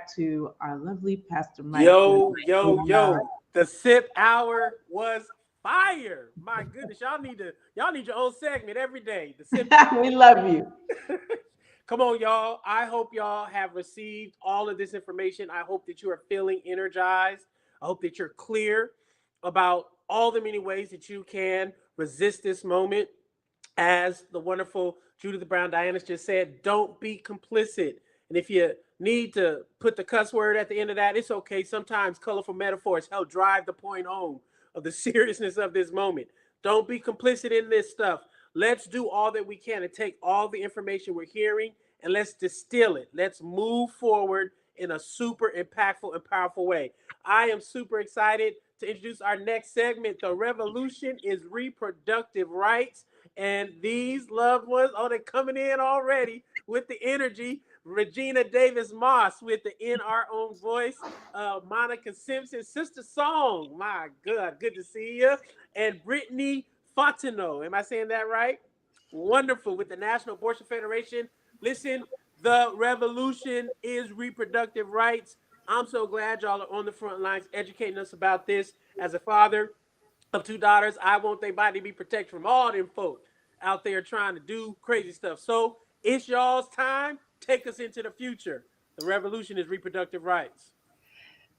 back to our lovely Pastor Mike. Yo. The sip hour was fire. My goodness, y'all need your own segment every day. The sip hour. We love you. Come on, y'all. I hope y'all have received all of this information. I hope that you are feeling energized. I hope that you're clear about all the many ways that you can resist this moment. As the wonderful Judith Brown Diana just said, don't be complicit. And if you need to put the cuss word at the end of that, it's okay. Sometimes colorful metaphors help drive the point home of the seriousness of this moment. Don't be complicit in this stuff. Let's do all that we can to take all the information we're hearing and let's distill it. Let's move forward in a super impactful and powerful way. I am super excited to introduce our next segment. The revolution is reproductive rights. And these loved ones, oh, they're coming in already with the energy. Regina Davis Moss with the In Our Own Voice. Monica Simpson, Sister Song. My God, good to see you. And Brittany Fontenot. Am I saying that right? Wonderful with the National Abortion Federation. Listen, the revolution is reproductive rights. I'm so glad y'all are on the front lines educating us about this. As a father of two daughters, I want their body to be protected from all them folk out there trying to do crazy stuff. So it's y'all's time. Take us into the future. The revolution is reproductive rights.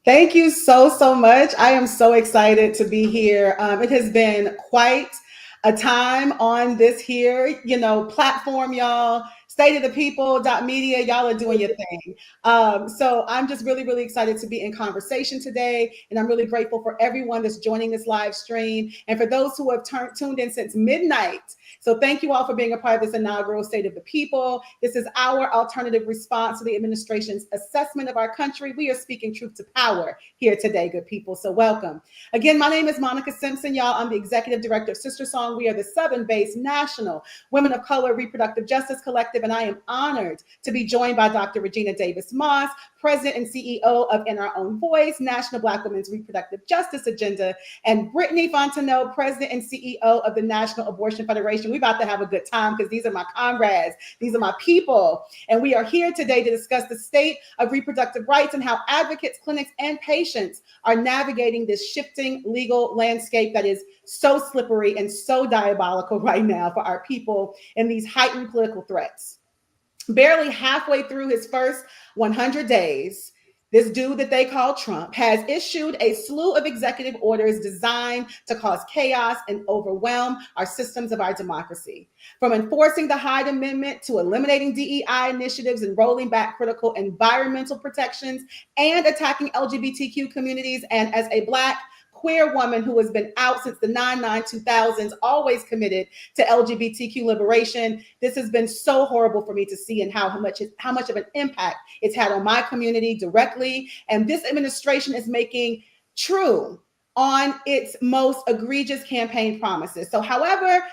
Thank you so much. I am so excited to be here. It has been quite a time on this here, platform, y'all. State of the People media, y'all are doing your thing. So I'm just really excited to be in conversation today. And I'm really grateful for everyone that's joining this live stream and for those who have tuned in since midnight. So thank you all for being a part of this inaugural State of the People. This is our alternative response to the administration's assessment of our country. We are speaking truth to power here today, good people. So welcome. Again, my name is Monica Simpson, y'all. I'm the executive director of Sister Song. We are the Southern-based National Women of Color Reproductive Justice Collective, and I am honored to be joined by Dr. Regina Davis Moss, President and CEO of In Our Own Voice, National Black Women's Reproductive Justice Agenda, and Brittany Fontenot, President and CEO of the National Abortion Federation. We're about to have a good time because these are my comrades. These are my people. And we are here today to discuss the state of reproductive rights and how advocates, clinics, and patients are navigating this shifting legal landscape that is so slippery and so diabolical right now for our people in these heightened political threats. Barely halfway through his first 100 days, this dude that they call Trump has issued a slew of executive orders designed to cause chaos and overwhelm our systems of our democracy. From enforcing the Hyde Amendment to eliminating DEI initiatives and rolling back critical environmental protections and attacking LGBTQ communities. And as a Black queer woman who has been out since the 2000s, always committed to LGBTQ liberation, this has been so horrible for me to see and how much of an impact it's had on my community directly. And this administration is making true on its most egregious campaign promises. So however,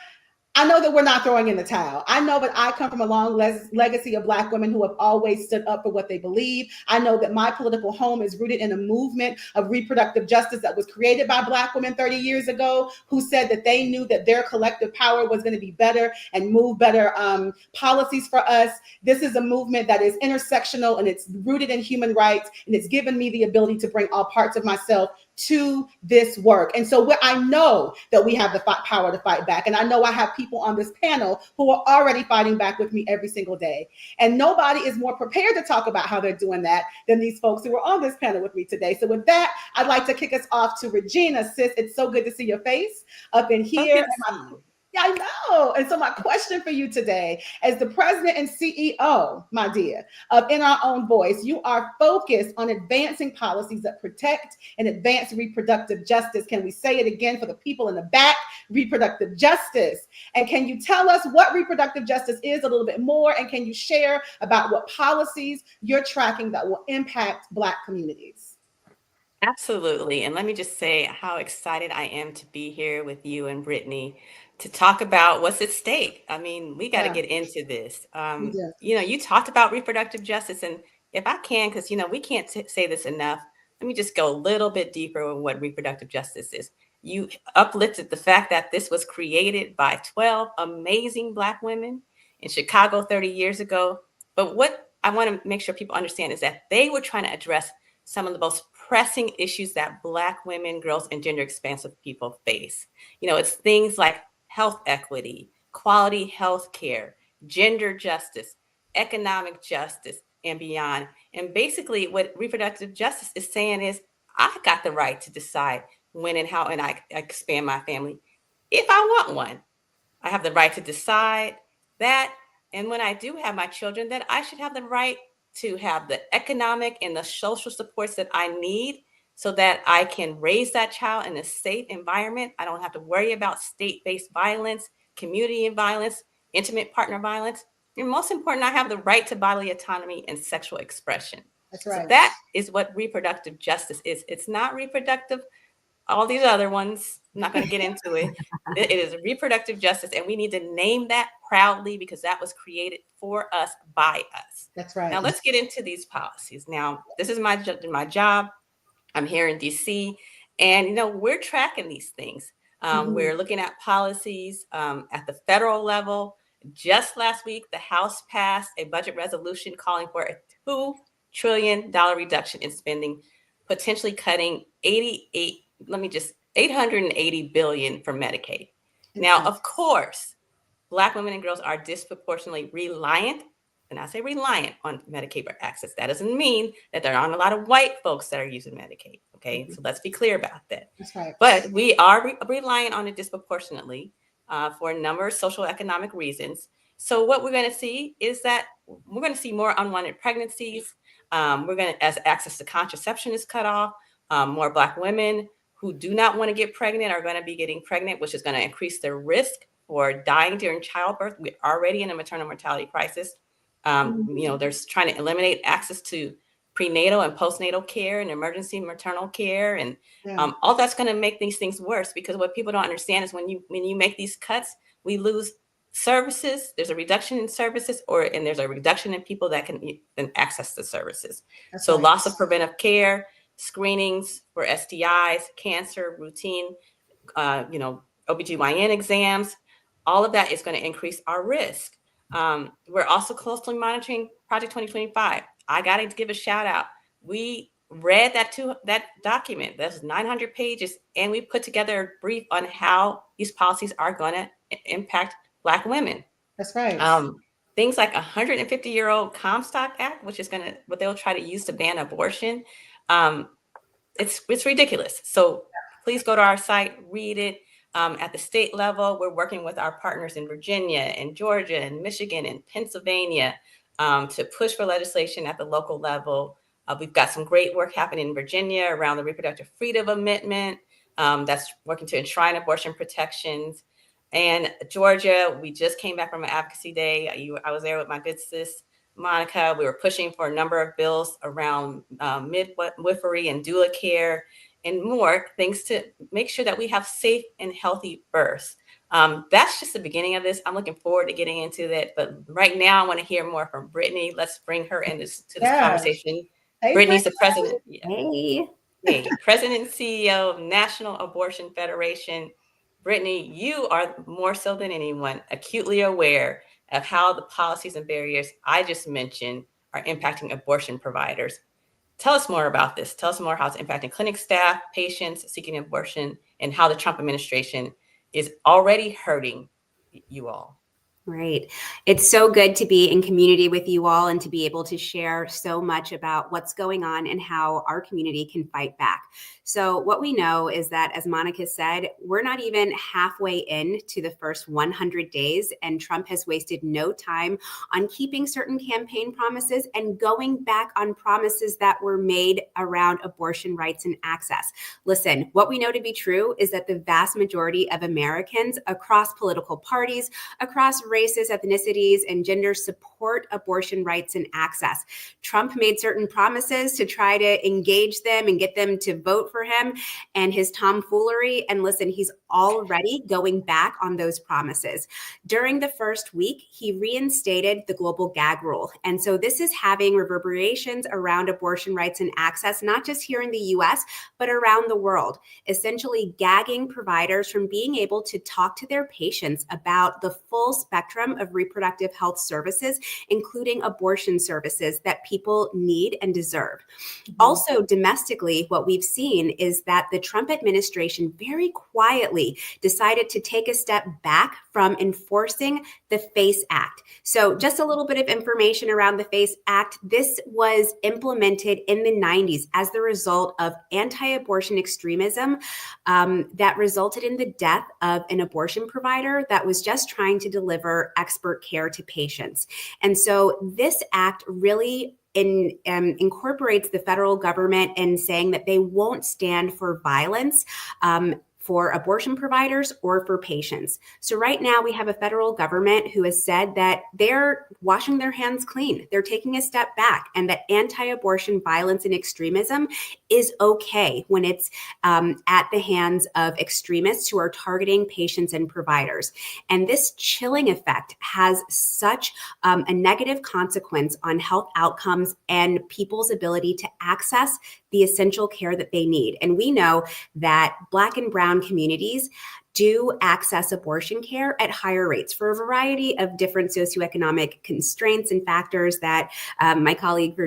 I know that we're not throwing in the towel. I know that I come from a long legacy of Black women who have always stood up for what they believe. I know that my political home is rooted in a movement of reproductive justice that was created by Black women 30 years ago, who said that they knew that their collective power was going to be better and move better policies for us. This is a movement that is intersectional and it's rooted in human rights, and it's given me the ability to bring all parts of myself to this work. And so I know that we have the power to fight back. And I know I have people on this panel who are already fighting back with me every single day. And nobody is more prepared to talk about how they're doing that than these folks who are on this panel with me today. So with that, I'd like to kick us off to Regina. Sis, it's so good to see your face up in here. Yeah, I know. And so my question for you today, as the president and CEO, my dear, of In Our Own Voice, you are focused on advancing policies that protect and advance reproductive justice. Can we say it again for the people in the back? Reproductive justice. And can you tell us what reproductive justice is a little bit more? And can you share about what policies you're tracking that will impact Black communities? Absolutely. And let me just say how excited I am to be here with you and Brittany to talk about what's at stake. I mean, we got to get into this. You talked about reproductive justice, and if I can, because, we can't say this enough, let me just go a little bit deeper on what reproductive justice is. You uplifted the fact that this was created by 12 amazing Black women in Chicago 30 years ago. But what I want to make sure people understand is that they were trying to address some of the most pressing issues that Black women, girls, and gender expansive people face. It's things like health equity, quality health care, gender justice, economic justice, and beyond. And basically what reproductive justice is saying is, I got the right to decide when and how and I expand my family if I want one. I have the right to decide that. And when I do have my children, that I should have the right to have the economic and the social supports that I need so that I can raise that child in a safe environment. I don't have to worry about state-based violence, community violence, intimate partner violence. And most important, I have the right to bodily autonomy and sexual expression. That's right. So that is what reproductive justice is. It's not reproductive, all these other ones. I'm not going to get into it. It is reproductive justice, and we need to name that proudly because that was created for us, by us. That's right. Now let's get into these policies. Now, this is my job. I'm here in DC, and we're tracking these things. We're looking at policies at the federal level. Just last week, the House passed a budget resolution calling for a $2 trillion reduction in spending, potentially cutting 880 billion for Medicaid. Now, of course, Black women and girls are disproportionately reliant, and I say reliant, on Medicaid for access. That doesn't mean that there aren't a lot of white folks that are using Medicaid. Okay, so let's be clear about that. That's right. But we are reliant on it disproportionately for a number of social economic reasons. So what we're going to see is that we're going to see more unwanted pregnancies. As access to contraception is cut off, more Black women who do not want to get pregnant are going to be getting pregnant, which is going to increase their risk for dying during childbirth. We're already in a maternal mortality crisis. There's trying to eliminate access to prenatal and postnatal care and emergency maternal care. And all that's going to make these things worse, because what people don't understand is when you make these cuts, we lose services. There's a reduction in services, and there's a reduction in people that can access the services. That's right. Loss of preventive care, screenings for STIs, cancer, routine, OBGYN exams, all of that is going to increase our risk. We're also closely monitoring Project 2025. I got to give a shout out. We read that document. That's 900 pages, and we put together a brief on how these policies are going to impact Black women. That's right. Things like 150-year-old Comstock Act, which is what they'll try to use to ban abortion. It's ridiculous. So please go to our site, read it. At the state level, we're working with our partners in Virginia and Georgia and Michigan and Pennsylvania to push for legislation at the local level. We've got some great work happening in Virginia around the Reproductive Freedom Amendment that's working to enshrine abortion protections. And Georgia, we just came back from an advocacy day. I was there with my good sis, Monica. We were pushing for a number of bills around midwifery and doula care and more things to make sure that we have safe and healthy births. That's just the beginning of this. I'm looking forward to getting into that. But right now, I want to hear more from Brittany. Let's bring her into this conversation. Hey, Brittany's the president. Hey, president and CEO of National Abortion Federation. Brittany, you are more so than anyone acutely aware of how the policies and barriers I just mentioned are impacting abortion providers. Tell us more about this. Tell us more how it's impacting clinic staff, patients seeking abortion, and how the Trump administration is already hurting you all. Right. It's so good to be in community with you all and to be able to share so much about what's going on and how our community can fight back. So what we know is that, as Monica said, we're not even halfway into the first 100 days, and Trump has wasted no time on keeping certain campaign promises and going back on promises that were made around abortion rights and access. Listen, what we know to be true is that the vast majority of Americans across political parties, across races, ethnicities, and genders support abortion rights and access. Trump made certain promises to try to engage them and get them to vote for him and his tomfoolery. And listen, he's already going back on those promises. During the first week, he reinstated the global gag rule. And so this is having reverberations around abortion rights and access, not just here in the US, but around the world, essentially gagging providers from being able to talk to their patients about the full spectrum of reproductive health services including abortion services that people need and deserve. Also, domestically, what we've seen is that the Trump administration very quietly decided to take a step back from enforcing the FACE Act. So just a little bit of information around the FACE Act. This was implemented in the 90s as the result of anti-abortion extremism that resulted in the death of an abortion provider that was just trying to deliver expert care to patients. And so this act really incorporates the federal government in saying that they won't stand for violence for abortion providers or for patients. So right now we have a federal government who has said that they're washing their hands clean. They're taking a step back, and that anti-abortion violence and extremism is okay when it's at the hands of extremists who are targeting patients and providers. And this chilling effect has such a negative consequence on health outcomes and people's ability to access the essential care that they need. And we know that Black and Brown communities do access abortion care at higher rates for a variety of different socioeconomic constraints and factors that my colleague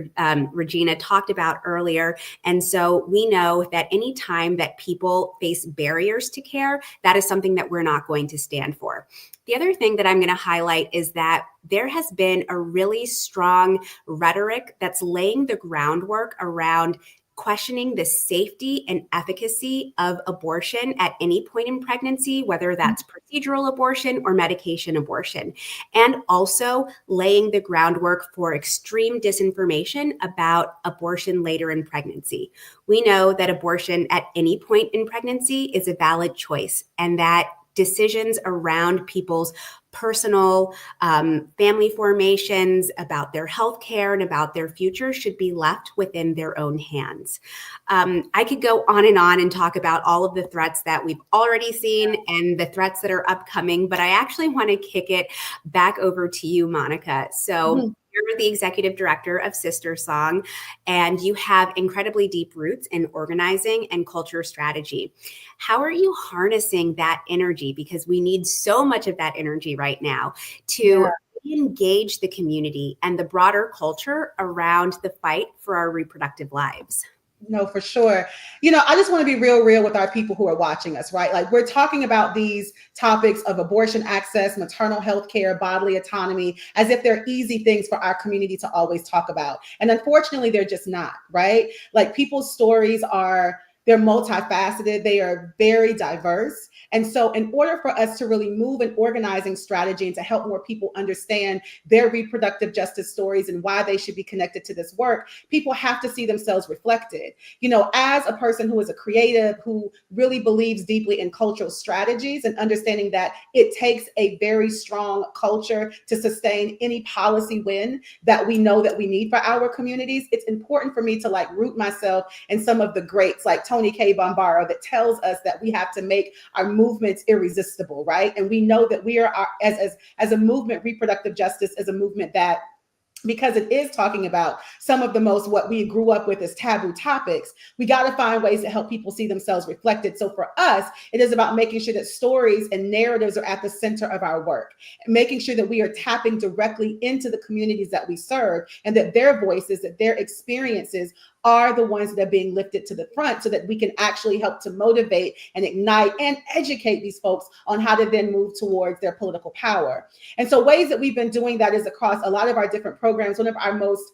Regina talked about earlier. And so we know that any time that people face barriers to care, that is something that we're not going to stand for. The other thing that I'm going to highlight is that there has been a really strong rhetoric that's laying the groundwork around questioning the safety and efficacy of abortion at any point in pregnancy, whether that's procedural abortion or medication abortion, and also laying the groundwork for extreme disinformation about abortion later in pregnancy. We know that abortion at any point in pregnancy is a valid choice, and that decisions around people's personal family formations, about their health care and about their future should be left within their own hands. I could go on and talk about all of the threats that we've already seen and the threats that are upcoming, but I actually want to kick it back over to you, Monica. So you're the executive director of Sister Song, and you have incredibly deep roots in organizing and culture strategy. How are you harnessing that energy? Because we need so much of that energy right now to engage the community and the broader culture around the fight for our reproductive lives. No, for sure. I just want to be real with our people who are watching us, right? Like, we're talking about these topics of abortion access, maternal health care, bodily autonomy, as if they're easy things for our community to always talk about. And unfortunately, they're just not, right? Like, people's stories they're multifaceted. They are very diverse. And so in order for us to really move an organizing strategy and to help more people understand their reproductive justice stories and why they should be connected to this work, people have to see themselves reflected. As a person who is a creative, who really believes deeply in cultural strategies and understanding that it takes a very strong culture to sustain any policy win that we know that we need for our communities, it's important for me to root myself in some of the greats like Tony K. Bombaro that tells us that we have to make our movements irresistible, right? And we know that we are, as a movement, reproductive justice is a movement that, because it is talking about some of the most what we grew up with as taboo topics, we got to find ways to help people see themselves reflected. So for us, it is about making sure that stories and narratives are at the center of our work, and making sure that we are tapping directly into the communities that we serve, and that their voices, that their experiences are the ones that are being lifted to the front, so that we can actually help to motivate and ignite and educate these folks on how to then move towards their political power. And so ways that we've been doing that is across a lot of our different programs. One of our most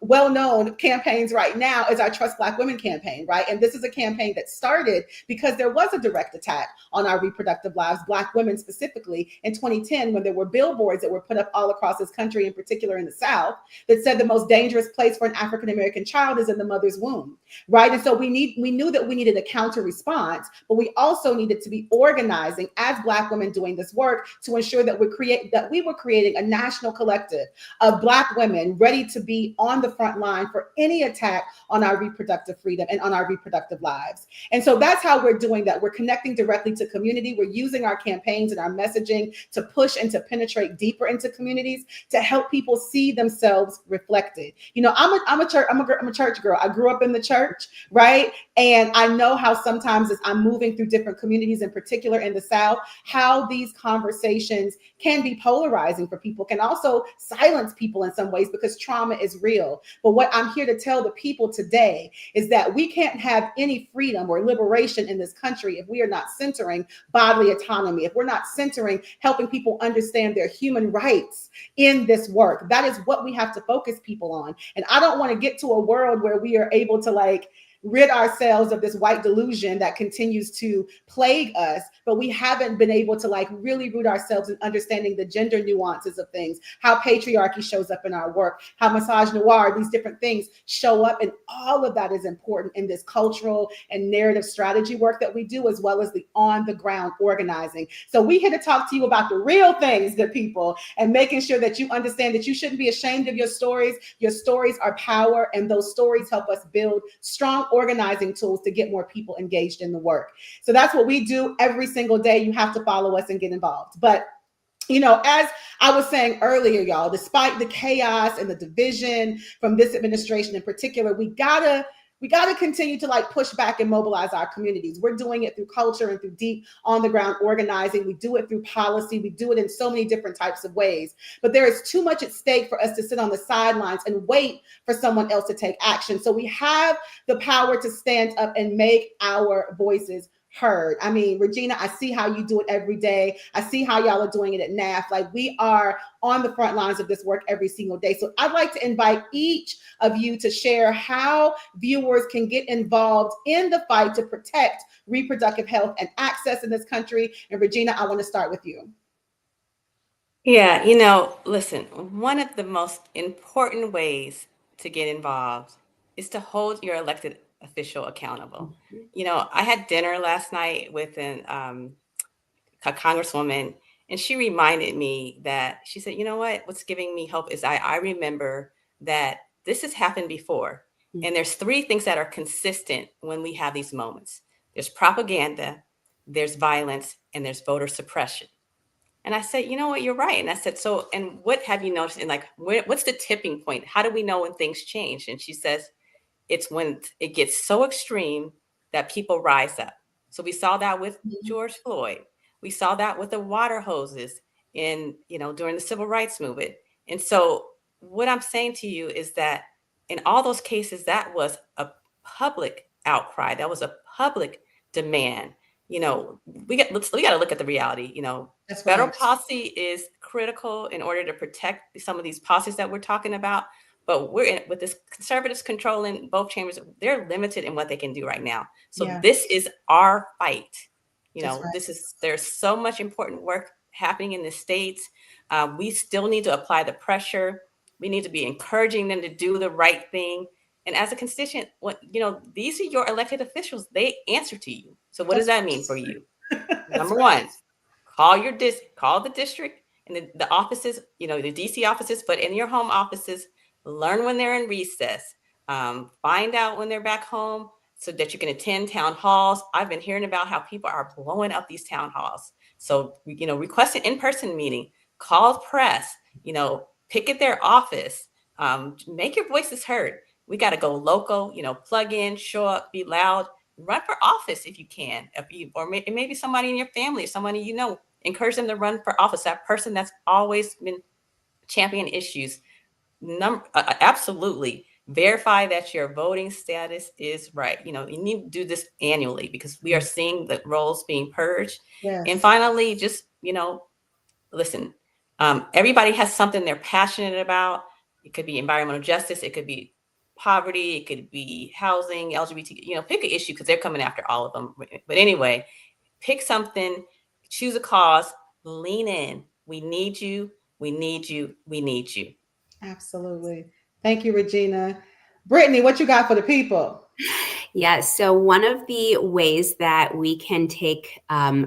well-known campaigns right now is our Trust Black Women campaign, right? And this is a campaign that started because there was a direct attack on our reproductive lives, Black women specifically, in 2010, when there were billboards that were put up all across this country, in particular in the South, that said the most dangerous place for an African-American child is in the mother's womb, right? And so we knew that we needed a counter response, but we also needed to be organizing as Black women doing this work to ensure that we were creating a national collective of Black women ready to be on the front line for any attack on our reproductive freedom and on our reproductive lives. And so that's how we're doing that. We're connecting directly to community. We're using our campaigns and our messaging to push and to penetrate deeper into communities to help people see themselves reflected. I'm a church church girl. I grew up in the church, right? And I know how sometimes as I'm moving through different communities, in particular in the South, how these conversations can be polarizing for people, can also silence people in some ways because trauma is real. But what I'm here to tell the people today is that we can't have any freedom or liberation in this country if we are not centering bodily autonomy, if we're not centering helping people understand their human rights in this work. That is what we have to focus people on. And I don't want to get to a world where we are able to like rid ourselves of this white delusion that continues to plague us, but we haven't been able to like really root ourselves in understanding the gender nuances of things, how patriarchy shows up in our work, how misogynoir, these different things show up. And all of that is important in this cultural and narrative strategy work that we do, as well as the on the ground organizing. So we here to talk to you about the real things, good people, and making sure that you understand that you shouldn't be ashamed of your stories. Your stories are power, and those stories help us build strong organizing tools to get more people engaged in the work. So that's what we do every single day. You have to follow us and get involved. But you know, as I was saying earlier, y'all, despite the chaos and the division from this administration in particular, we gotta continue to like push back and mobilize our communities. We're doing it through culture and through deep on the ground organizing. We do it through policy. We do it in so many different types of ways. But there is too much at stake for us to sit on the sidelines and wait for someone else to take action. So we have the power to stand up and make our voices heard. I mean, Regina, I see how you do it every day. I see how y'all are doing it at NAF. Like, we are on the front lines of this work every single day. So I'd like to invite each of you to share how viewers can get involved in the fight to protect reproductive health and access in this country. And Regina, I want to start with you. Yeah, you know, listen, one of the most important ways to get involved is to hold your elected official accountable. You know, I had dinner last night with a congresswoman, and she reminded me that she said, you know what's giving me hope is I remember that this has happened before. And there's three things that are consistent when we have these moments. There's propaganda, there's violence, and there's voter suppression. And I said, you know what, you're right. And I said, so, and what have you noticed? And like, what's the tipping point? How do we know when things change? And she says, it's when it gets so extreme that people rise up. So we saw that with George Floyd. We saw that with the water hoses during the civil rights movement. And so what I'm saying to you is that in all those cases, that was a public outcry. That was a public demand. You know, we got to look at the reality. You know, That's federal right. policy is critical in order to protect some of these policies that we're talking about. But with this conservatives controlling both chambers, they're limited in what they can do right now. So this is our fight. You know, there's so much important work happening in the states. We still need to apply the pressure. We need to be encouraging them to do the right thing. And as a constituent, these are your elected officials. They answer to you. So what does that mean for you? Number one, call the district and the offices, the DC offices, but in your home offices, learn when they're in recess, find out when they're back home so that you can attend town halls. I've been hearing about how people are blowing up these town halls. So, request an in-person meeting, call press, pick at their office, make your voices heard. We got to go local, plug in, show up, be loud, run for office if you can, or maybe somebody in your family, or somebody, encourage them to run for office. That person that's always been championing issues. Absolutely verify that your voting status is right. You need to do this annually because we are seeing the roles being purged. And finally, just, listen, everybody has something they're passionate about. It could be environmental justice. It could be poverty. It could be housing, LGBT, pick an issue because they're coming after all of them. But anyway, pick something, choose a cause, lean in. We need you. We need you. We need you. Absolutely. Thank you, Regina. Brittany, what you got for the people? Yes. So one of the ways that we can take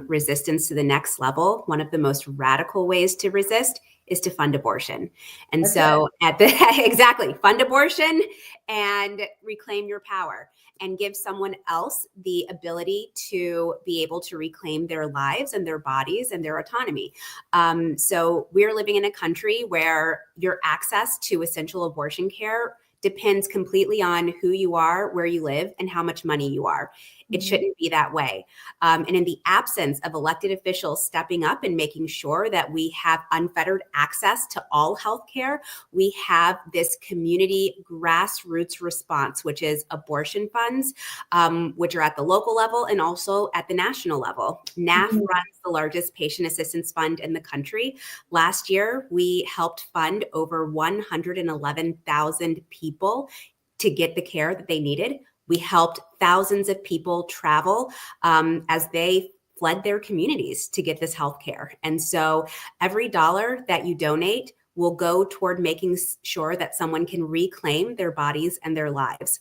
resistance to the next level, one of the most radical ways to resist is to fund abortion. And exactly, fund abortion and reclaim your power and give someone else the ability to be able to reclaim their lives and their bodies and their autonomy. So we're living in a country where your access to essential abortion care depends completely on who you are, where you live, and how much money you are. It shouldn't be that way. And in the absence of elected officials stepping up and making sure that we have unfettered access to all healthcare, we have this community grassroots response, which is abortion funds, which are at the local level and also at the national level. NAF runs the largest patient assistance fund in the country. Last year, we helped fund over 111,000 people to get the care that they needed. We helped thousands of people travel as they fled their communities to get this health care. And so every dollar that you donate will go toward making sure that someone can reclaim their bodies and their lives.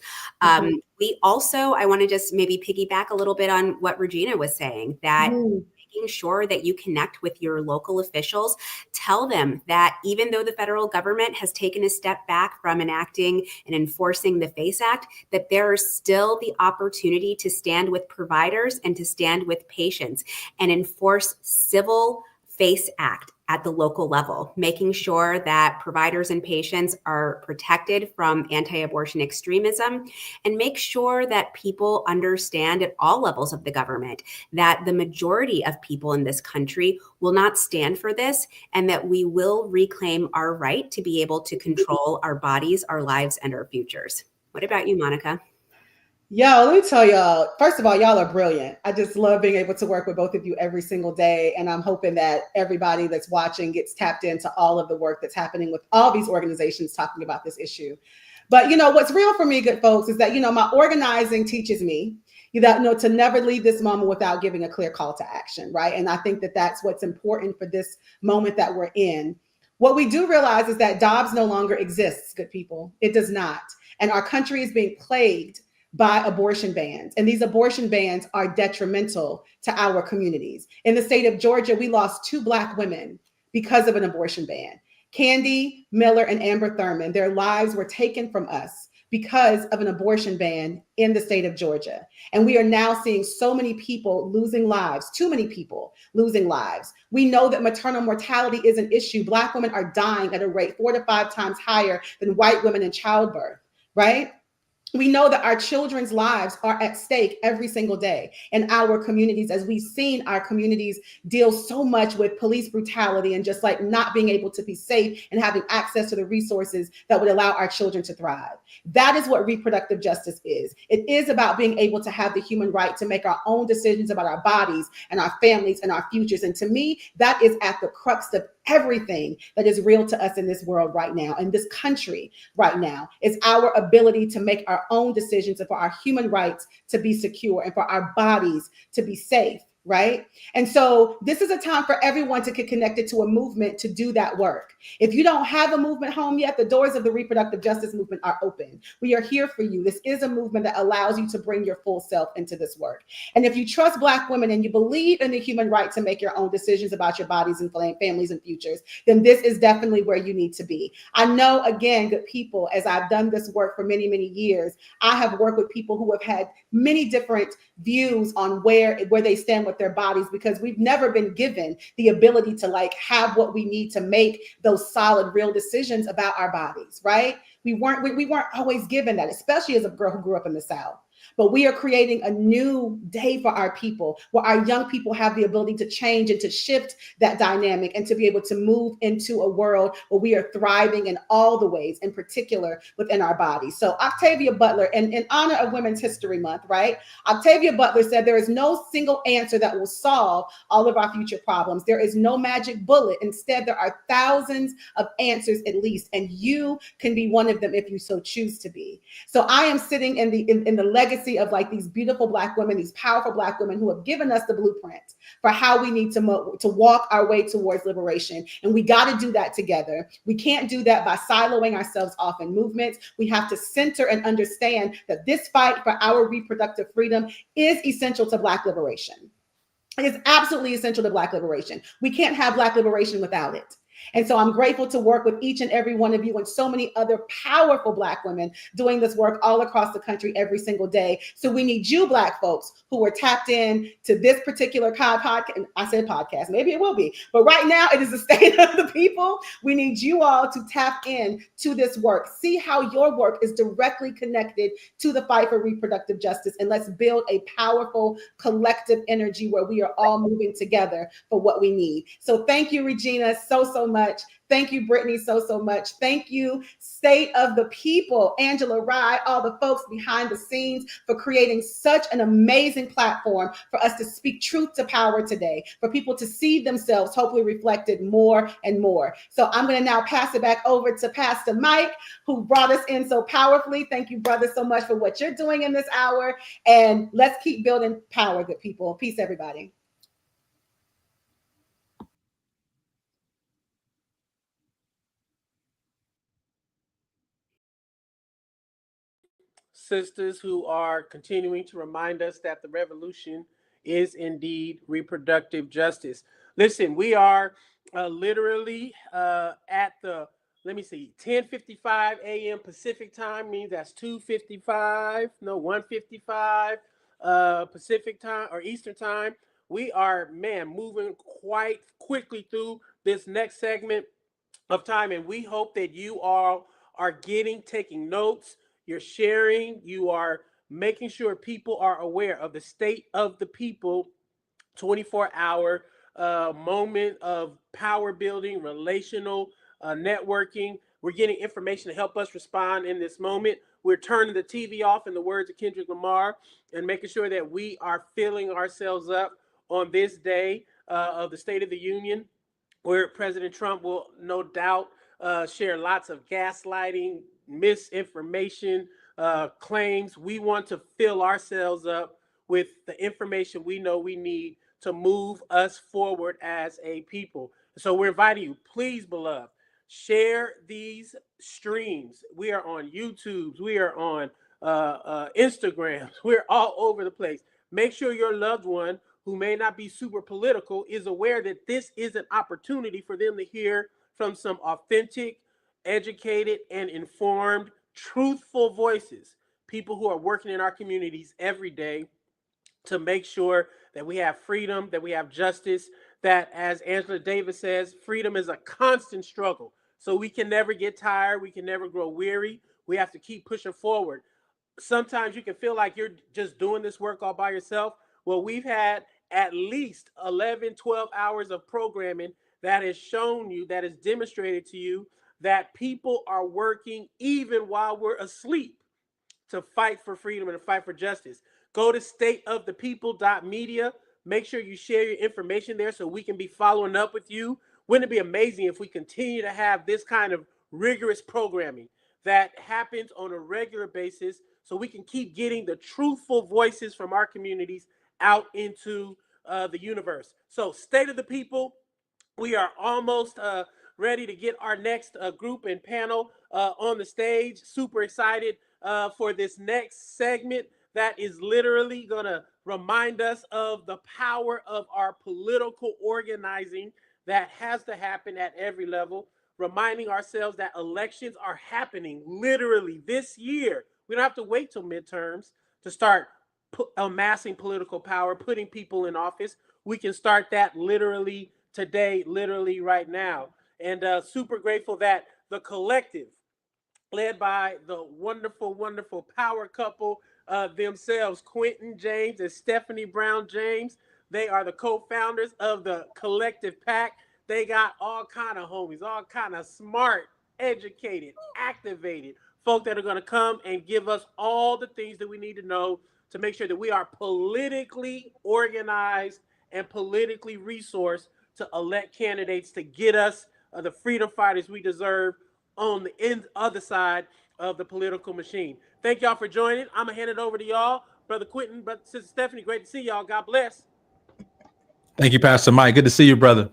We also, I want to just maybe piggyback a little bit on what Regina was saying, that making sure that you connect with your local officials, tell them that even though the federal government has taken a step back from enacting and enforcing the FACE Act, that there is still the opportunity to stand with providers and to stand with patients and enforce civil FACE Act at the local level, making sure that providers and patients are protected from anti-abortion extremism, and make sure that people understand at all levels of the government that the majority of people in this country will not stand for this, and that we will reclaim our right to be able to control our bodies, our lives, and our futures. What about you, Monica? Yo, let me tell y'all, first of all, y'all are brilliant. I just love being able to work with both of you every single day. And I'm hoping that everybody that's watching gets tapped into all of the work that's happening with all these organizations talking about this issue. But, what's real for me, good folks, is that, my organizing teaches me that, to never leave this moment without giving a clear call to action, right? And I think that that's what's important for this moment that we're in. What we do realize is that Dobbs no longer exists, good people. It does not. And our country is being plagued by abortion bans. And these abortion bans are detrimental to our communities. In the state of Georgia, we lost 2 Black women because of an abortion ban. Candy Miller and Amber Thurman, their lives were taken from us because of an abortion ban in the state of Georgia. And we are now seeing so many people losing lives, too many people losing lives. We know that maternal mortality is an issue. Black women are dying at a rate 4 to 5 times higher than white women in childbirth, right? We know that our children's lives are at stake every single day in our communities, as we've seen our communities deal so much with police brutality and just like not being able to be safe and having access to the resources that would allow our children to thrive. That is what reproductive justice is. It is about being able to have the human right to make our own decisions about our bodies and our families and our futures. And to me, that is at the crux of everything that is real to us in this world right now, in this country right now, is our ability to make our own decisions and for our human rights to be secure and for our bodies to be safe, right? And so this is a time for everyone to get connected to a movement to do that work. If you don't have a movement home yet, the doors of the reproductive justice movement are open. We are here for you. This is a movement that allows you to bring your full self into this work. And if you trust Black women and you believe in the human right to make your own decisions about your bodies and families and futures, then this is definitely where you need to be. I know, again, good people, as I've done this work for many, many years, I have worked with people who have had many different views on where they stand with their bodies, because we've never been given the ability to like have what we need to make those solid, real decisions about our bodies, right? We weren't always given that, especially as a girl who grew up in the South. But we are creating a new day for our people, where our young people have the ability to change and to shift that dynamic and to be able to move into a world where we are thriving in all the ways, in particular within our bodies. So Octavia Butler, in honor of Women's History Month, right? Octavia Butler said there is no single answer that will solve all of our future problems. There is no magic bullet. Instead, there are thousands of answers at least, and you can be one of them if you so choose to be. So I am sitting in the legacy of like these beautiful Black women, these powerful Black women who have given us the blueprint for how we need to walk our way towards liberation. And we got to do that together. We can't do that by siloing ourselves off in movements. We have to center and understand that this fight for our reproductive freedom is essential to Black liberation. It is absolutely essential to Black liberation. We can't have Black liberation without it. And so I'm grateful to work with each and every one of you and so many other powerful Black women doing this work all across the country every single day. So we need you Black folks who are tapped in to this particular podcast. I said podcast, maybe it will be, but right now it is the state of the people. We need you all to tap in to this work. See how your work is directly connected to the fight for reproductive justice. And let's build a powerful collective energy where we are all moving together for what we need. So thank you, Regina, so much. Thank you, Brittany, so much. Thank you, State of the People, Angela Rye, all the folks behind the scenes for creating such an amazing platform for us to speak truth to power today, for people to see themselves hopefully reflected more and more. So I'm going to now pass it back over to Pastor Mike, who brought us in so powerfully. Thank you, brother, so much for what you're doing in this hour. And let's keep building power, good people. Peace, everybody. Sisters who are continuing to remind us that the revolution is indeed reproductive justice. Listen, we are literally at the, let me see, 10:55 a.m. Pacific time, means that's 1:55 Pacific time or Eastern time. We are, man, moving quite quickly through this next segment of time, and we hope that you all are taking notes, you're sharing, you are making sure people are aware of the state of the people 24-hour moment of power building, relational networking. We're getting information to help us respond in this moment. We're turning the TV off, in the words of Kendrick Lamar, and making sure that we are filling ourselves up on this day of the State of the Union, where President Trump will no doubt share lots of gaslighting, misinformation claims. We want to fill ourselves up with the information we know we need to move us forward as a people. So we're inviting you, please, beloved, share these streams. We are on YouTube. We are on Instagram. We're all over the place. Make sure your loved one who may not be super political is aware that this is an opportunity for them to hear from some authentic, educated, and informed, truthful voices, people who are working in our communities every day to make sure that we have freedom, that we have justice, that, as Angela Davis says, freedom is a constant struggle. So we can never get tired. We can never grow weary. We have to keep pushing forward. Sometimes you can feel like you're just doing this work all by yourself. Well, we've had at least 11, 12 hours of programming that has shown you, that has demonstrated to you that people are working even while we're asleep to fight for freedom and to fight for justice. Go to stateofthepeople.media. Make sure you share your information there so we can be following up with you. Wouldn't it be amazing if we continue to have this kind of rigorous programming that happens on a regular basis so we can keep getting the truthful voices from our communities out into the universe? So, State of the People, we are almost ready to get our next group and panel on the stage. Super excited for this next segment that is literally going to remind us of the power of our political organizing that has to happen at every level, reminding ourselves that elections are happening literally this year. We don't have to wait till midterms to start amassing political power, putting people in office. We can start that literally today, literally right now. And super grateful that the collective, led by the wonderful, wonderful power couple themselves, Quentin James and Stephanie Brown James. They are the co-founders of the Collective PAC. They got all kind of homies, all kind of smart, educated, activated folk that are going to come and give us all the things that we need to know to make sure that we are politically organized and politically resourced to elect candidates to get us the freedom fighters we deserve on the other side of the political machine. Thank y'all for joining. I'm going to hand it over to y'all. Brother Quentin, Brother Sister Stephanie, great to see y'all. God bless. Thank you, Pastor Mike. Good to see you, brother.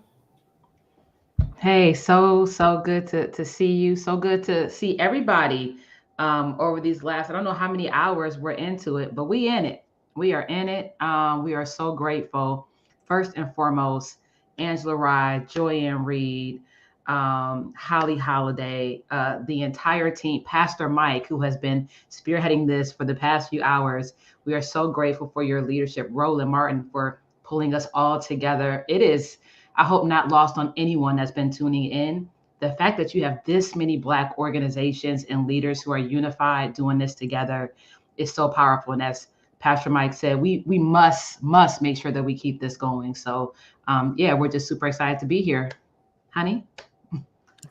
Hey, so good to see you. So good to see everybody over these last, I don't know how many hours we're into it, but we in it. We are in it. We are so grateful. First and foremost, Angela Rye, Joyanne Reed, Holly Holiday, the entire team, Pastor Mike, who has been spearheading this for the past few hours. We are so grateful for your leadership, Roland Martin, for pulling us all together. It is, I hope, not lost on anyone that's been tuning in. The fact that you have this many Black organizations and leaders who are unified doing this together is so powerful. And as Pastor Mike said, we must make sure that we keep this going. So yeah, we're just super excited to be here, honey.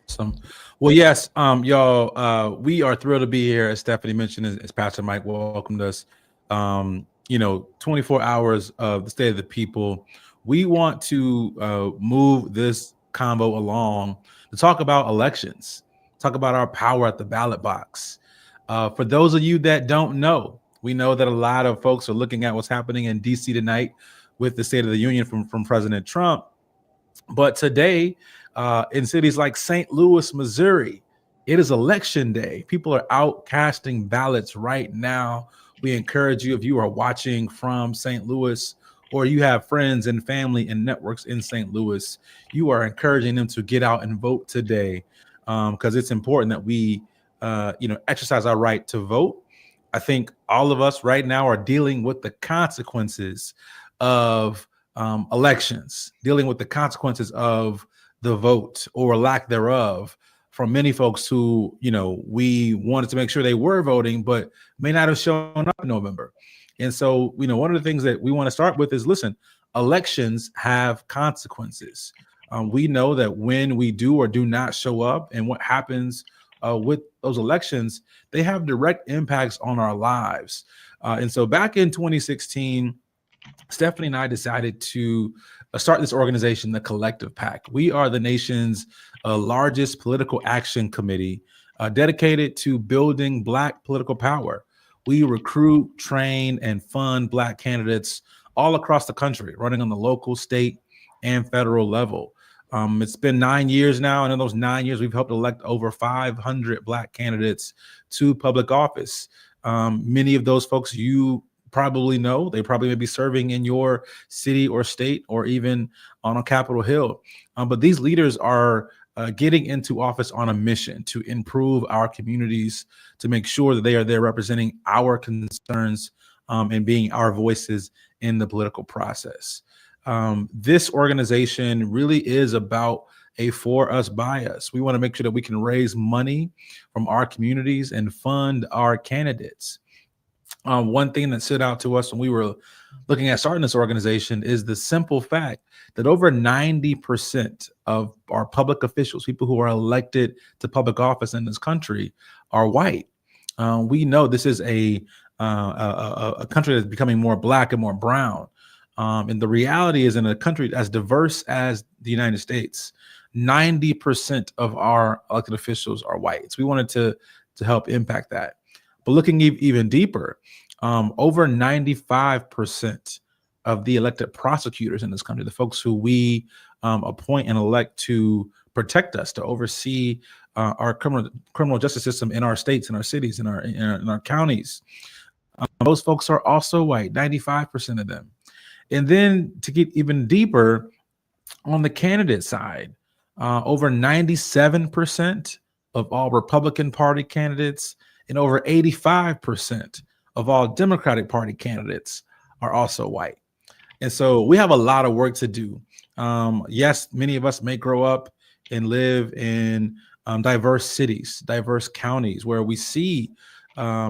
Awesome. Well, yes, y'all, we are thrilled to be here. As Stephanie mentioned, as Pastor Mike welcomed us. 24 hours of the state of the people. We want to move this convo along to talk about elections, talk about our power at the ballot box. For those of you that don't know, we know that a lot of folks are looking at what's happening in DC tonight with the State of the Union from President Trump. But today, in cities like St. Louis, Missouri, it is election day. People are out casting ballots right now. We encourage you, if you are watching from St. Louis or you have friends and family and networks in St. Louis, you are encouraging them to get out and vote today, because it's important that we exercise our right to vote. I think all of us right now are dealing with the consequences of elections, dealing with the consequences of the vote or lack thereof from many folks who, we wanted to make sure they were voting, but may not have shown up in November. And so, one of the things that we want to start with is, listen, elections have consequences. We know that when we do or do not show up and what happens with those elections, they have direct impacts on our lives. And so back in 2016, Stephanie and I decided to start this organization, the Collective PAC. We are the nation's largest political action committee dedicated to building Black political power. We recruit, train, and fund Black candidates all across the country, running on the local, state, and federal level. It's been 9 years now, and in those 9 years, we've helped elect over 500 Black candidates to public office. Many of those folks you probably know. They probably may be serving in your city or state or even on a Capitol Hill. But these leaders are getting into office on a mission to improve our communities, to make sure that they are there representing our concerns and being our voices in the political process. This organization really is about a for us, by us. We want to make sure that we can raise money from our communities and fund our candidates. One thing that stood out to us when we were looking at starting this organization is the simple fact that over 90% of our public officials, people who are elected to public office in this country, are white. We know this is a country that's becoming more Black and more brown. And the reality is, in a country as diverse as the United States, 90% of our elected officials are white. So we wanted to help impact that. But looking even deeper, over 95% of the elected prosecutors in this country, the folks who we appoint and elect to protect us, to oversee our criminal justice system in our states, in our cities, in our counties, those folks are also white, 95% of them. And then to get even deeper, on the candidate side, over 97% of all Republican Party candidates and over 85% of all Democratic Party candidates are also white. And so we have a lot of work to do. Yes, many of us may grow up and live in diverse cities, diverse counties where we see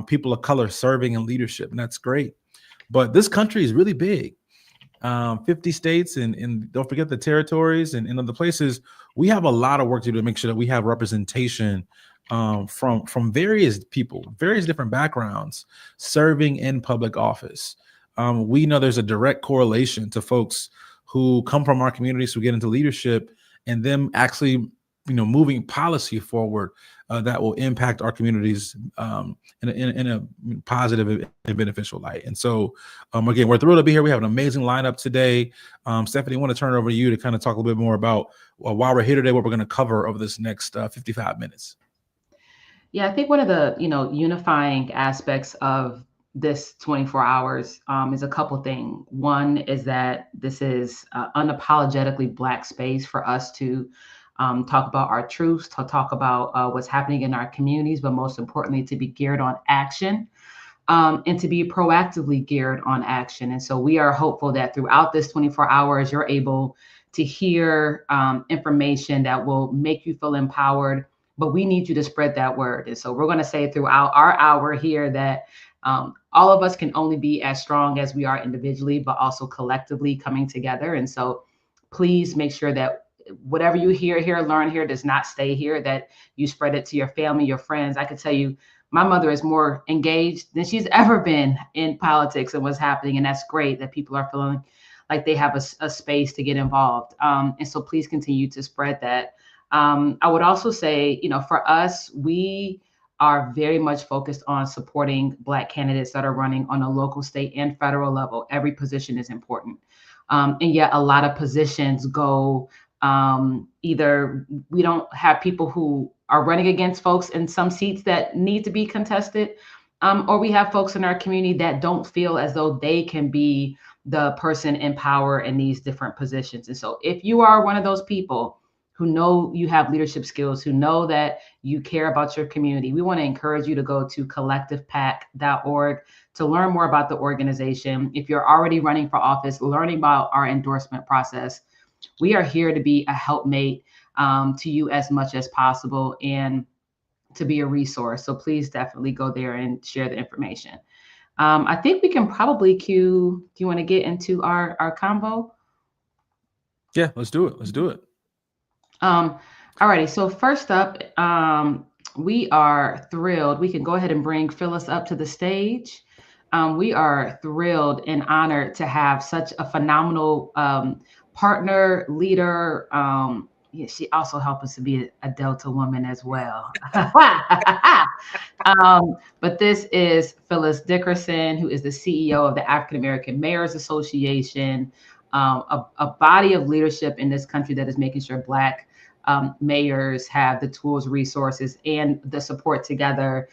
people of color serving in leadership, and that's great. But this country is really big. 50 states and don't forget the territories and other places. We have a lot of work to do to make sure that we have representation from various people, various different backgrounds serving in public office. We know there's a direct correlation to folks who come from our communities who get into leadership and them actually moving policy forward that will impact our communities in a positive and beneficial light. And so, again, we're thrilled to be here. We have an amazing lineup today. Stephanie, I want to turn it over to you to kind of talk a little bit more about why we're here today, what we're going to cover over this next 55 minutes. Yeah, I think one of the unifying aspects of this 24 hours is a couple things. One is that this is unapologetically Black space for us to talk about our truths, to talk about what's happening in our communities, but most importantly, to be geared on action. And to be proactively geared on action. And so we are hopeful that throughout this 24 hours, you're able to hear information that will make you feel empowered, but we need you to spread that word. And so we're going to say throughout our hour here that all of us can only be as strong as we are individually, but also collectively coming together. And so please make sure that whatever you hear here, learn here, does not stay here, that you spread it to your family, your friends. I could tell you, my mother is more engaged than she's ever been in politics and what's happening. And that's great that people are feeling like they have a space to get involved. And so please continue to spread that. I would also say, for us, we are very much focused on supporting Black candidates that are running on a local, state, and federal level. Every position is important. And yet a lot of positions go either we don't have people who are running against folks in some seats that need to be contested, or we have folks in our community that don't feel as though they can be the person in power in these different positions. And so if you are one of those people who know you have leadership skills, who know that you care about your community, we want to encourage you to go to collectivepac.org to learn more about the organization. If you're already running for office, learning about our endorsement process, we are here to be a helpmate to you as much as possible and to be a resource. So please definitely go there and share the information. I think we can probably cue. Do you want to get into our convo? Yeah, let's do it. Let's do it. Alrighty. So first up, we are thrilled. We can go ahead and bring Phyllis up to the stage. We are thrilled and honored to have such a phenomenal partner, leader. Yeah, she also helped us to be a Delta woman as well. But this is Phyllis Dickerson, who is the CEO of the African American Mayors Association, a body of leadership in this country that is making sure Black mayors have the tools, resources, and the support together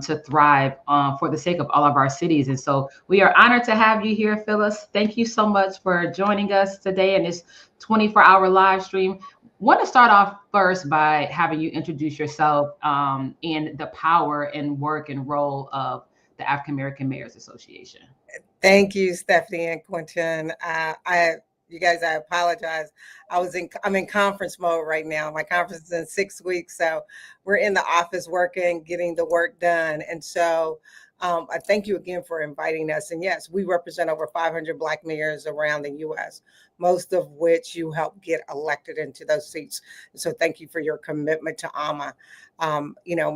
to thrive for the sake of all of our cities. And so we are honored to have you here, Phyllis. Thank you so much for joining us today in this 24-hour live stream. Want to start off first by having you introduce yourself and the power and work and role of the African American Mayors Association. Thank you, Stephanie and Quentin. You guys, I apologize. I'm in conference mode right now. My conference is in 6 weeks, so we're in the office working, getting the work done. And so I thank you again for inviting us. And yes, we represent over 500 Black mayors around the U.S., most of which you help get elected into those seats. So thank you for your commitment to AMA,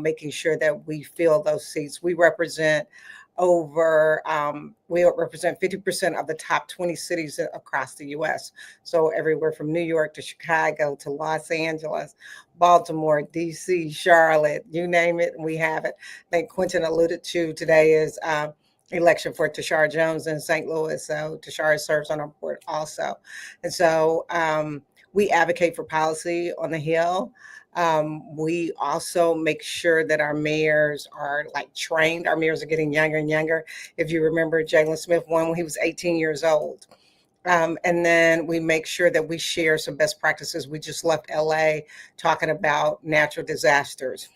making sure that we fill those seats. We represent 50% of the top 20 cities across the U.S. So everywhere from New York to Chicago to Los Angeles, Baltimore, D.C., Charlotte, you name it, we have it. I think Quentin alluded to today is election for Tashar Jones in St. Louis. So Tashar serves on our board also. And so we advocate for policy on the Hill. We also make sure that our mayors are trained. Our mayors are getting younger and younger. If you remember, Jalen Smith won when he was 18 years old. And then we make sure that we share some best practices. We just left LA talking about natural disasters.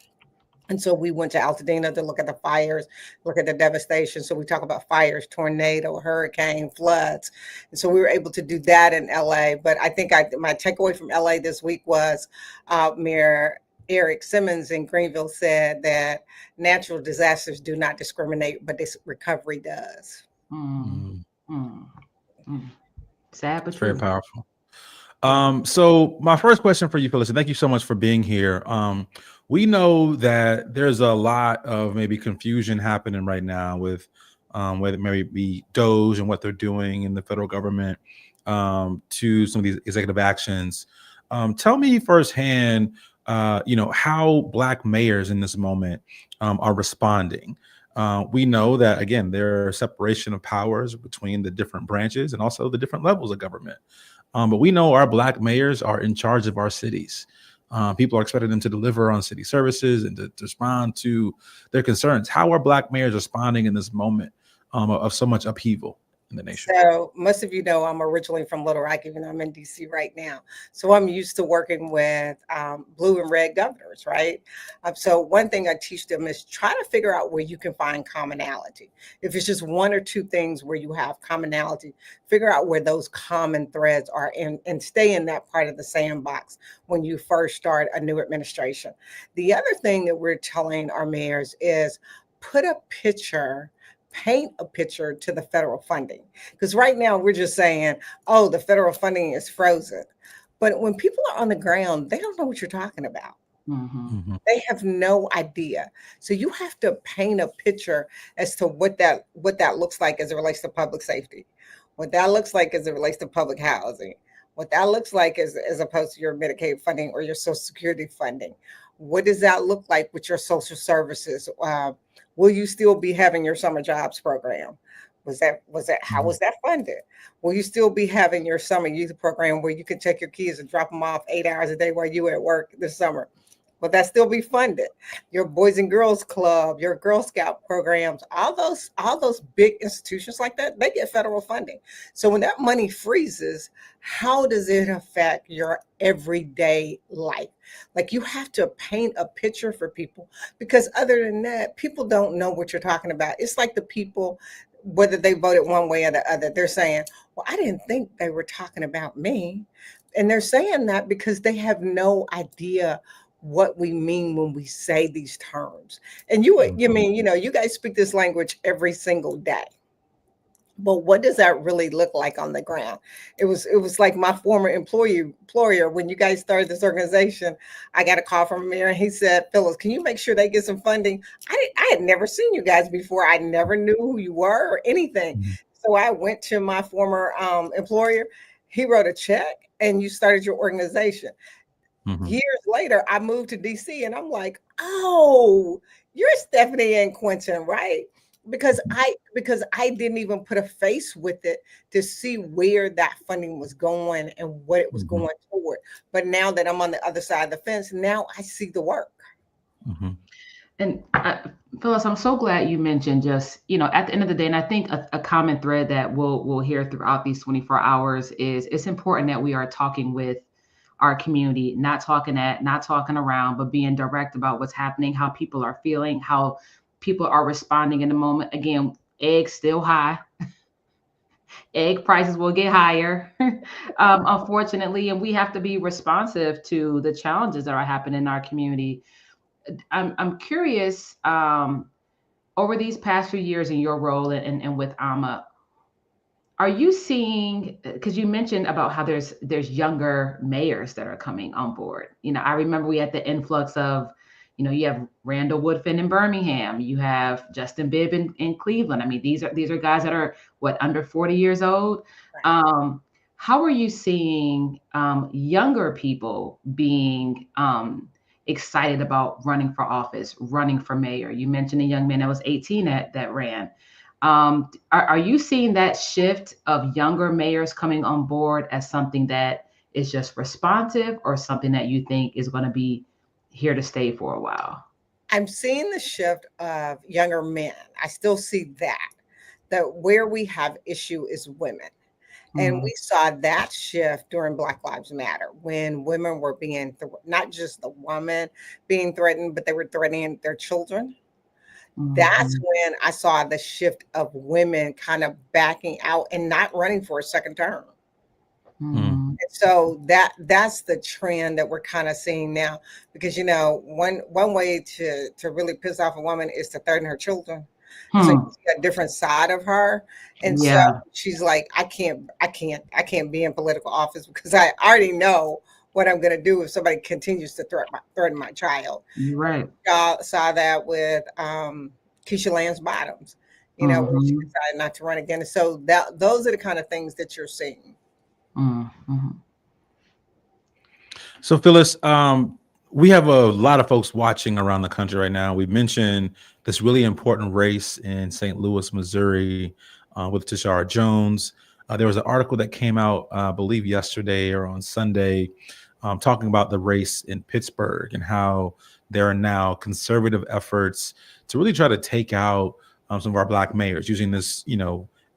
And so we went to Altadena to look at the fires, look at the devastation. So we talk about fires, tornado, hurricane, floods. And so we were able to do that in LA. But I think my takeaway from LA this week was Mayor Eric Simmons in Greenville said that natural disasters do not discriminate, but this recovery does. Sad, but it's very powerful. So my first question for you, Phyllis, and thank you so much for being here. We know that there's a lot of maybe confusion happening right now with whether it may be DOGE and what they're doing in the federal government to some of these executive actions. Tell me firsthand, how Black mayors in this moment are responding. We know that, again, there are separation of powers between the different branches and also the different levels of government. But we know our Black mayors are in charge of our cities. People are expecting them to deliver on city services and to respond to their concerns. How are Black mayors responding in this moment of so much upheaval? in the nation? So most of you know I'm originally from Little Rock, even though I'm in DC right now. So I'm used to working with blue and red governors, right? So one thing I teach them is try to figure out where you can find commonality. If it's just one or two things where you have commonality, figure out where those common threads are and stay in that part of the sandbox when you first start a new administration. The other thing that we're telling our mayors is put a picture, paint a picture to the federal funding. Because right now we're just saying, oh, the federal funding is frozen. But when people are on the ground, they don't know what you're talking about. Mm-hmm. They have no idea. So you have to paint a picture as to what that looks like as it relates to public safety, what that looks like as it relates to public housing, what that looks like as opposed to your Medicaid funding or your Social Security funding. What does that look like with your social services? Will you still be having your summer jobs program? How was that funded? Will you still be having your summer youth program where you can take your kids and drop them off 8 hours a day while you at work this summer? Will that still be funded? Your Boys and Girls Club, your Girl Scout programs, all those big institutions like that, they get federal funding. So when that money freezes, how does it affect your everyday life? Like you have to paint a picture for people, because other than that, people don't know what you're talking about. It's like the people, whether they voted one way or the other, they're saying, well, I didn't think they were talking about me. And they're saying that because they have no idea what we mean when we say these terms. And you mean, you guys speak this language every single day. But what does that really look like on the ground? It was like my former employer, when you guys started this organization, I got a call from a mayor and he said, Phyllis, can you make sure they get some funding? I had never seen you guys before. I never knew who you were or anything. So I went to my former employer. He wrote a check and you started your organization. Years later, I moved to DC and I'm like, oh, you're Stephanie and Quentin, right? Because I didn't even put a face with it to see where that funding was going and what it was going toward. But now that I'm on the other side of the fence, now I see the work. And Phyllis, I'm so glad you mentioned just, at the end of the day, and I think a common thread that we'll hear throughout these 24 hours is it's important that we are talking with our community, not talking around, but being direct about what's happening, how people are feeling, how people are responding in the moment. Again, eggs still high. Egg prices will get higher, unfortunately, and we have to be responsive to the challenges that are happening in our community. I'm curious, over these past few years in your role and with AMA, are you seeing, because you mentioned about how there's younger mayors that are coming on board. I remember we had the influx of, you have Randall Woodfin in Birmingham, you have Justin Bibb in Cleveland. I mean, these are guys that are under 40 years old. Right. How are you seeing younger people being excited about running for office, running for mayor? You mentioned a young man that was 18 that ran. Are you seeing that shift of younger mayors coming on board as something that is just responsive, or something that you think is going to be here to stay for a while? I'm seeing the shift of younger men. I still see that where we have issue is women. And we saw that shift during Black Lives Matter, when women were being, not just the woman being threatened, but they were threatening their children. That's when I saw the shift of women kind of backing out and not running for a second term. And so that's the trend that we're kind of seeing now, because one way to really piss off a woman is to threaten her children. So you see a different side of her. And so she's like, I can't be in political office because I already know what I'm going to do if somebody continues to threaten my child. Right. Saw that with Keisha Lance Bottoms, when she decided not to run again. So those are the kind of things that you're seeing. So Phyllis, we have a lot of folks watching around the country right now. We mentioned this really important race in St. Louis, Missouri, with Tashara Jones. There was an article that came out, I believe yesterday or on Sunday, talking about the race in Pittsburgh and how there are now conservative efforts to really try to take out some of our Black mayors using this,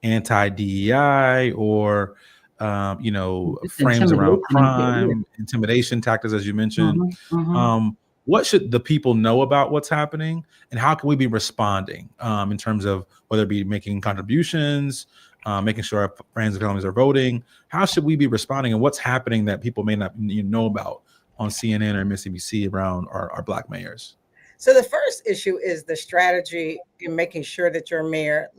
anti-DEI or Just frames around intimidation. crime, intimidation tactics, as you mentioned. Mm-hmm. What should the people know about what's happening, and how can we be responding in terms of whether it be making contributions, making sure our friends and families are voting? How should we be responding, and what's happening that people may not know about on CNN or MSNBC around our Black mayors? So the first issue is the strategy in making sure that your mayor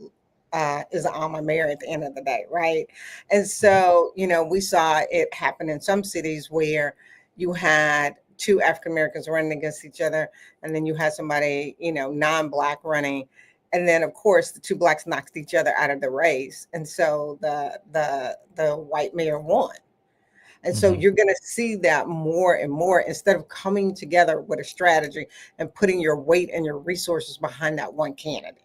is an alma mayor at the end of the day, right? And so, we saw it happen in some cities where you had two African Americans running against each other, and then you had somebody, non-Black running, and then of course the two Blacks knocked each other out of the race, and so the white mayor won. And so you're going to see that more and more instead of coming together with a strategy and putting your weight and your resources behind that one candidate.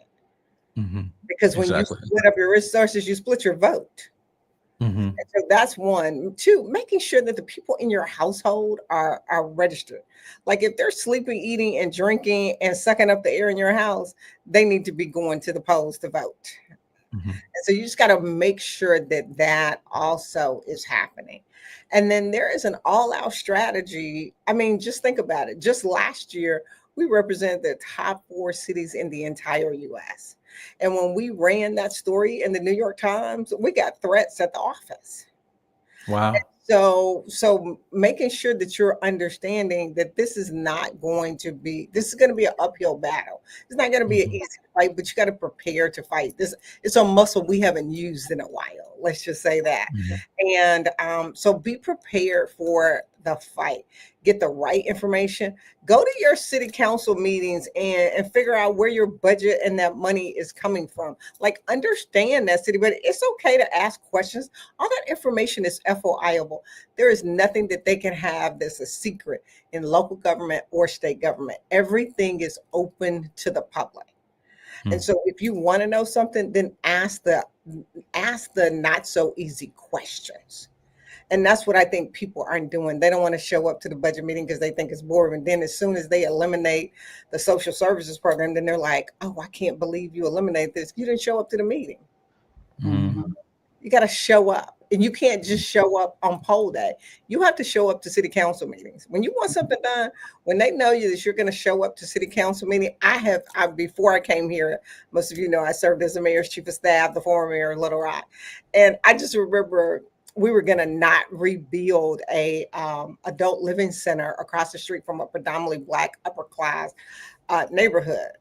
Because when you split up your resources, you split your vote. And so that's one. Two, making sure that the people in your household are registered. Like if they're sleeping, eating, and drinking and sucking up the air in your house, they need to be going to the polls to vote. And so you just got to make sure that that also is happening. And then there is an all-out strategy. I mean, just think about it. Just last year, we represented the top 4 cities in the entire U.S. And when we ran that story in the New York Times, we got threats at the office. Wow. So making sure that you're understanding that this is going to be an uphill battle. It's not going to be an easy fight, but you got to prepare to fight. It's a muscle we haven't used in a while. Let's just say that. And so be prepared for the fight. Get the right information. Go to your city council meetings and figure out where your budget and that money is coming from. Like understand that city, but it's okay to ask questions. All that information is FOIable. There is nothing that they can have that's a secret in local government or state government. Everything is open to the public. And so if you want to know something, then ask the not so easy questions. And that's what I think people aren't doing. They don't want to show up to the budget meeting because they think it's boring. And then as soon as they eliminate the social services program, then they're like, oh, I can't believe you eliminated this. You didn't show up to the meeting. You got to show up. And you can't just show up on poll day. You have to show up to city council meetings. When you want something done, when they know you that you're going to show up to city council meeting, before I came here, most of you know I served as the mayor's chief of staff, the former mayor of Little Rock. And I just remember we were going to not rebuild a adult living center across the street from a predominantly Black upper class neighborhood.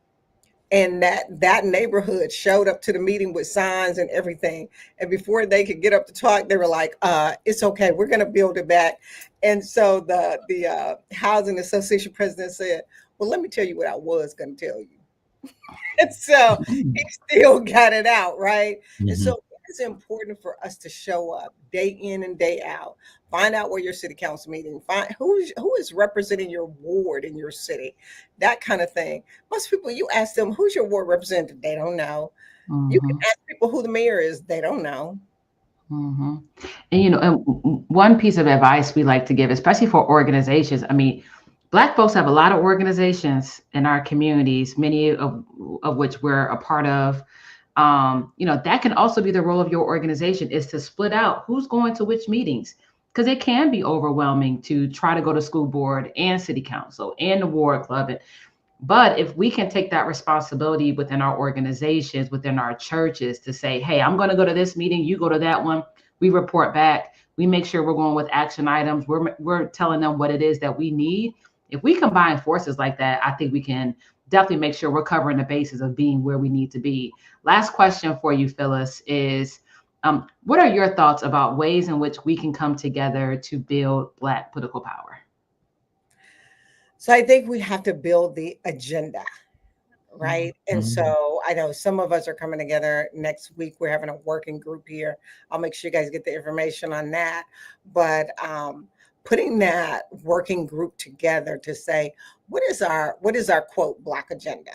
And that neighborhood showed up to the meeting with signs and everything. And before they could get up to talk, they were like, it's okay, we're going to build it back. And so the housing association president said, well, let me tell you what I was going to tell you. And so he still got it out, right? And so it's important for us to show up day in and day out. Find out where your city council meeting, find who is representing your ward in your city, that kind of thing. Most people, you ask them, who's your ward representative? They don't know. You can ask people who the mayor is. They don't know. And one piece of advice we like to give, especially for organizations. I mean, Black folks have a lot of organizations in our communities, many of which we're a part of. That can also be the role of your organization, is to split out who's going to which meetings, because it can be overwhelming to try to go to school board and city council and the ward club. But if we can take that responsibility within our organizations, within our churches, to say, hey, I'm going to go to this meeting, you go to that one, we report back, we make sure we're going with action items, we're telling them what it is that we need. If we combine forces like that, I think we can definitely make sure we're covering the bases of being where we need to be. Last question for you, Phyllis, is what are your thoughts about ways in which we can come together to build Black political power? So I think we have to build the agenda, right? And so I know some of us are coming together next week. We're having a working group here. I'll make sure you guys get the information on that. But putting that working group together to say, what is our quote Black agenda?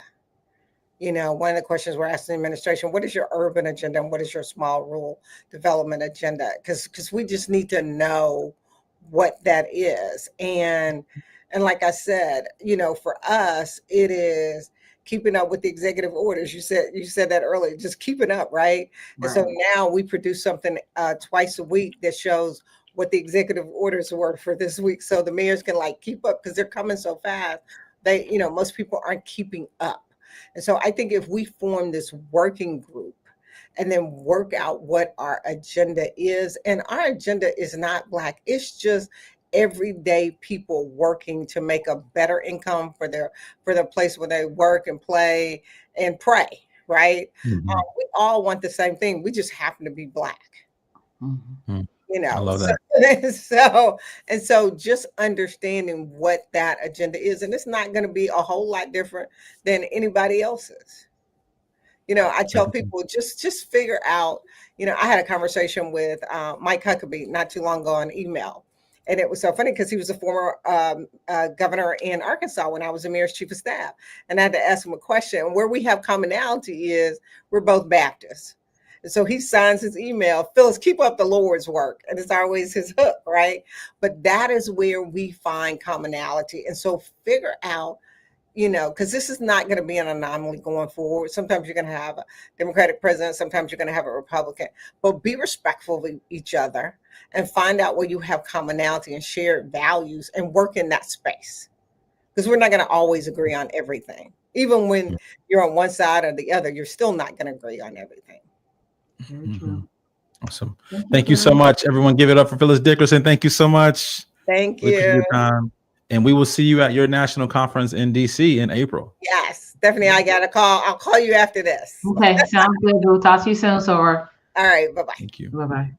One of the questions we're asking the administration, what is your urban agenda and what is your small rural development agenda? Because we just need to know what that is. And like I said, for us, it is keeping up with the executive orders. You said that earlier, just keeping up, right? And so now we produce something twice a week that shows what the executive orders were for this week, so the mayors can like keep up, because they're coming so fast. They, most people aren't keeping up. And so I think if we form this working group and then work out what our agenda is, and our agenda is not Black, it's just everyday people working to make a better income for their place where they work and play and pray, right? We all want the same thing. We just happen to be Black. I love that. So just understanding what that agenda is, and it's not going to be a whole lot different than anybody else's. I tell people, just figure out, I had a conversation with Mike Huckabee not too long ago on email. And it was so funny because he was a former governor in Arkansas when I was the mayor's chief of staff. And I had to ask him a question. Where we have commonality is we're both Baptists. And so he signs his email, Phyllis, keep up the Lord's work. And it's always his hook, right? But that is where we find commonality. And so figure out, because this is not going to be an anomaly going forward. Sometimes you're going to have a Democratic president. Sometimes you're going to have a Republican. But be respectful of each other and find out where you have commonality and shared values and work in that space. Because we're not going to always agree on everything. Even when you're on one side or the other, you're still not going to agree on everything. Very true. Awesome. Thank you so much, everyone. Give it up for Phyllis Dickerson. Thank you so much. Thank you. For your time. And we will see you at your national conference in DC in April. Yes, Stephanie, I got a call. I'll call you after this. Okay, sounds good. We'll talk to you soon, Sora. All right, bye-bye. Thank you. Bye-bye.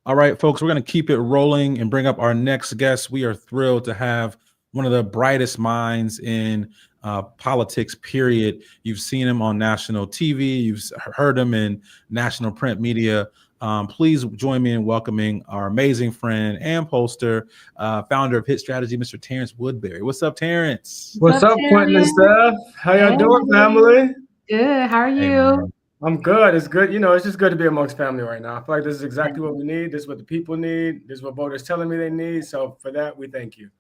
All right, folks, we're going to keep it rolling and bring up our next guest. We are thrilled to have one of the brightest minds in politics, period. You've seen him on national TV. You've heard him in national print media. Please join me in welcoming our amazing friend and pollster, founder of Hit Strategy, Mr. Terrence Woodbury. What's up, Terrence? What's up, Quentin and Steph? How y'all doing, family? Good. How are you? I'm good. It's good. It's just good to be amongst family right now. I feel like this is exactly what we need. This is what the people need. This is what voters telling me they need. So for that, we thank you.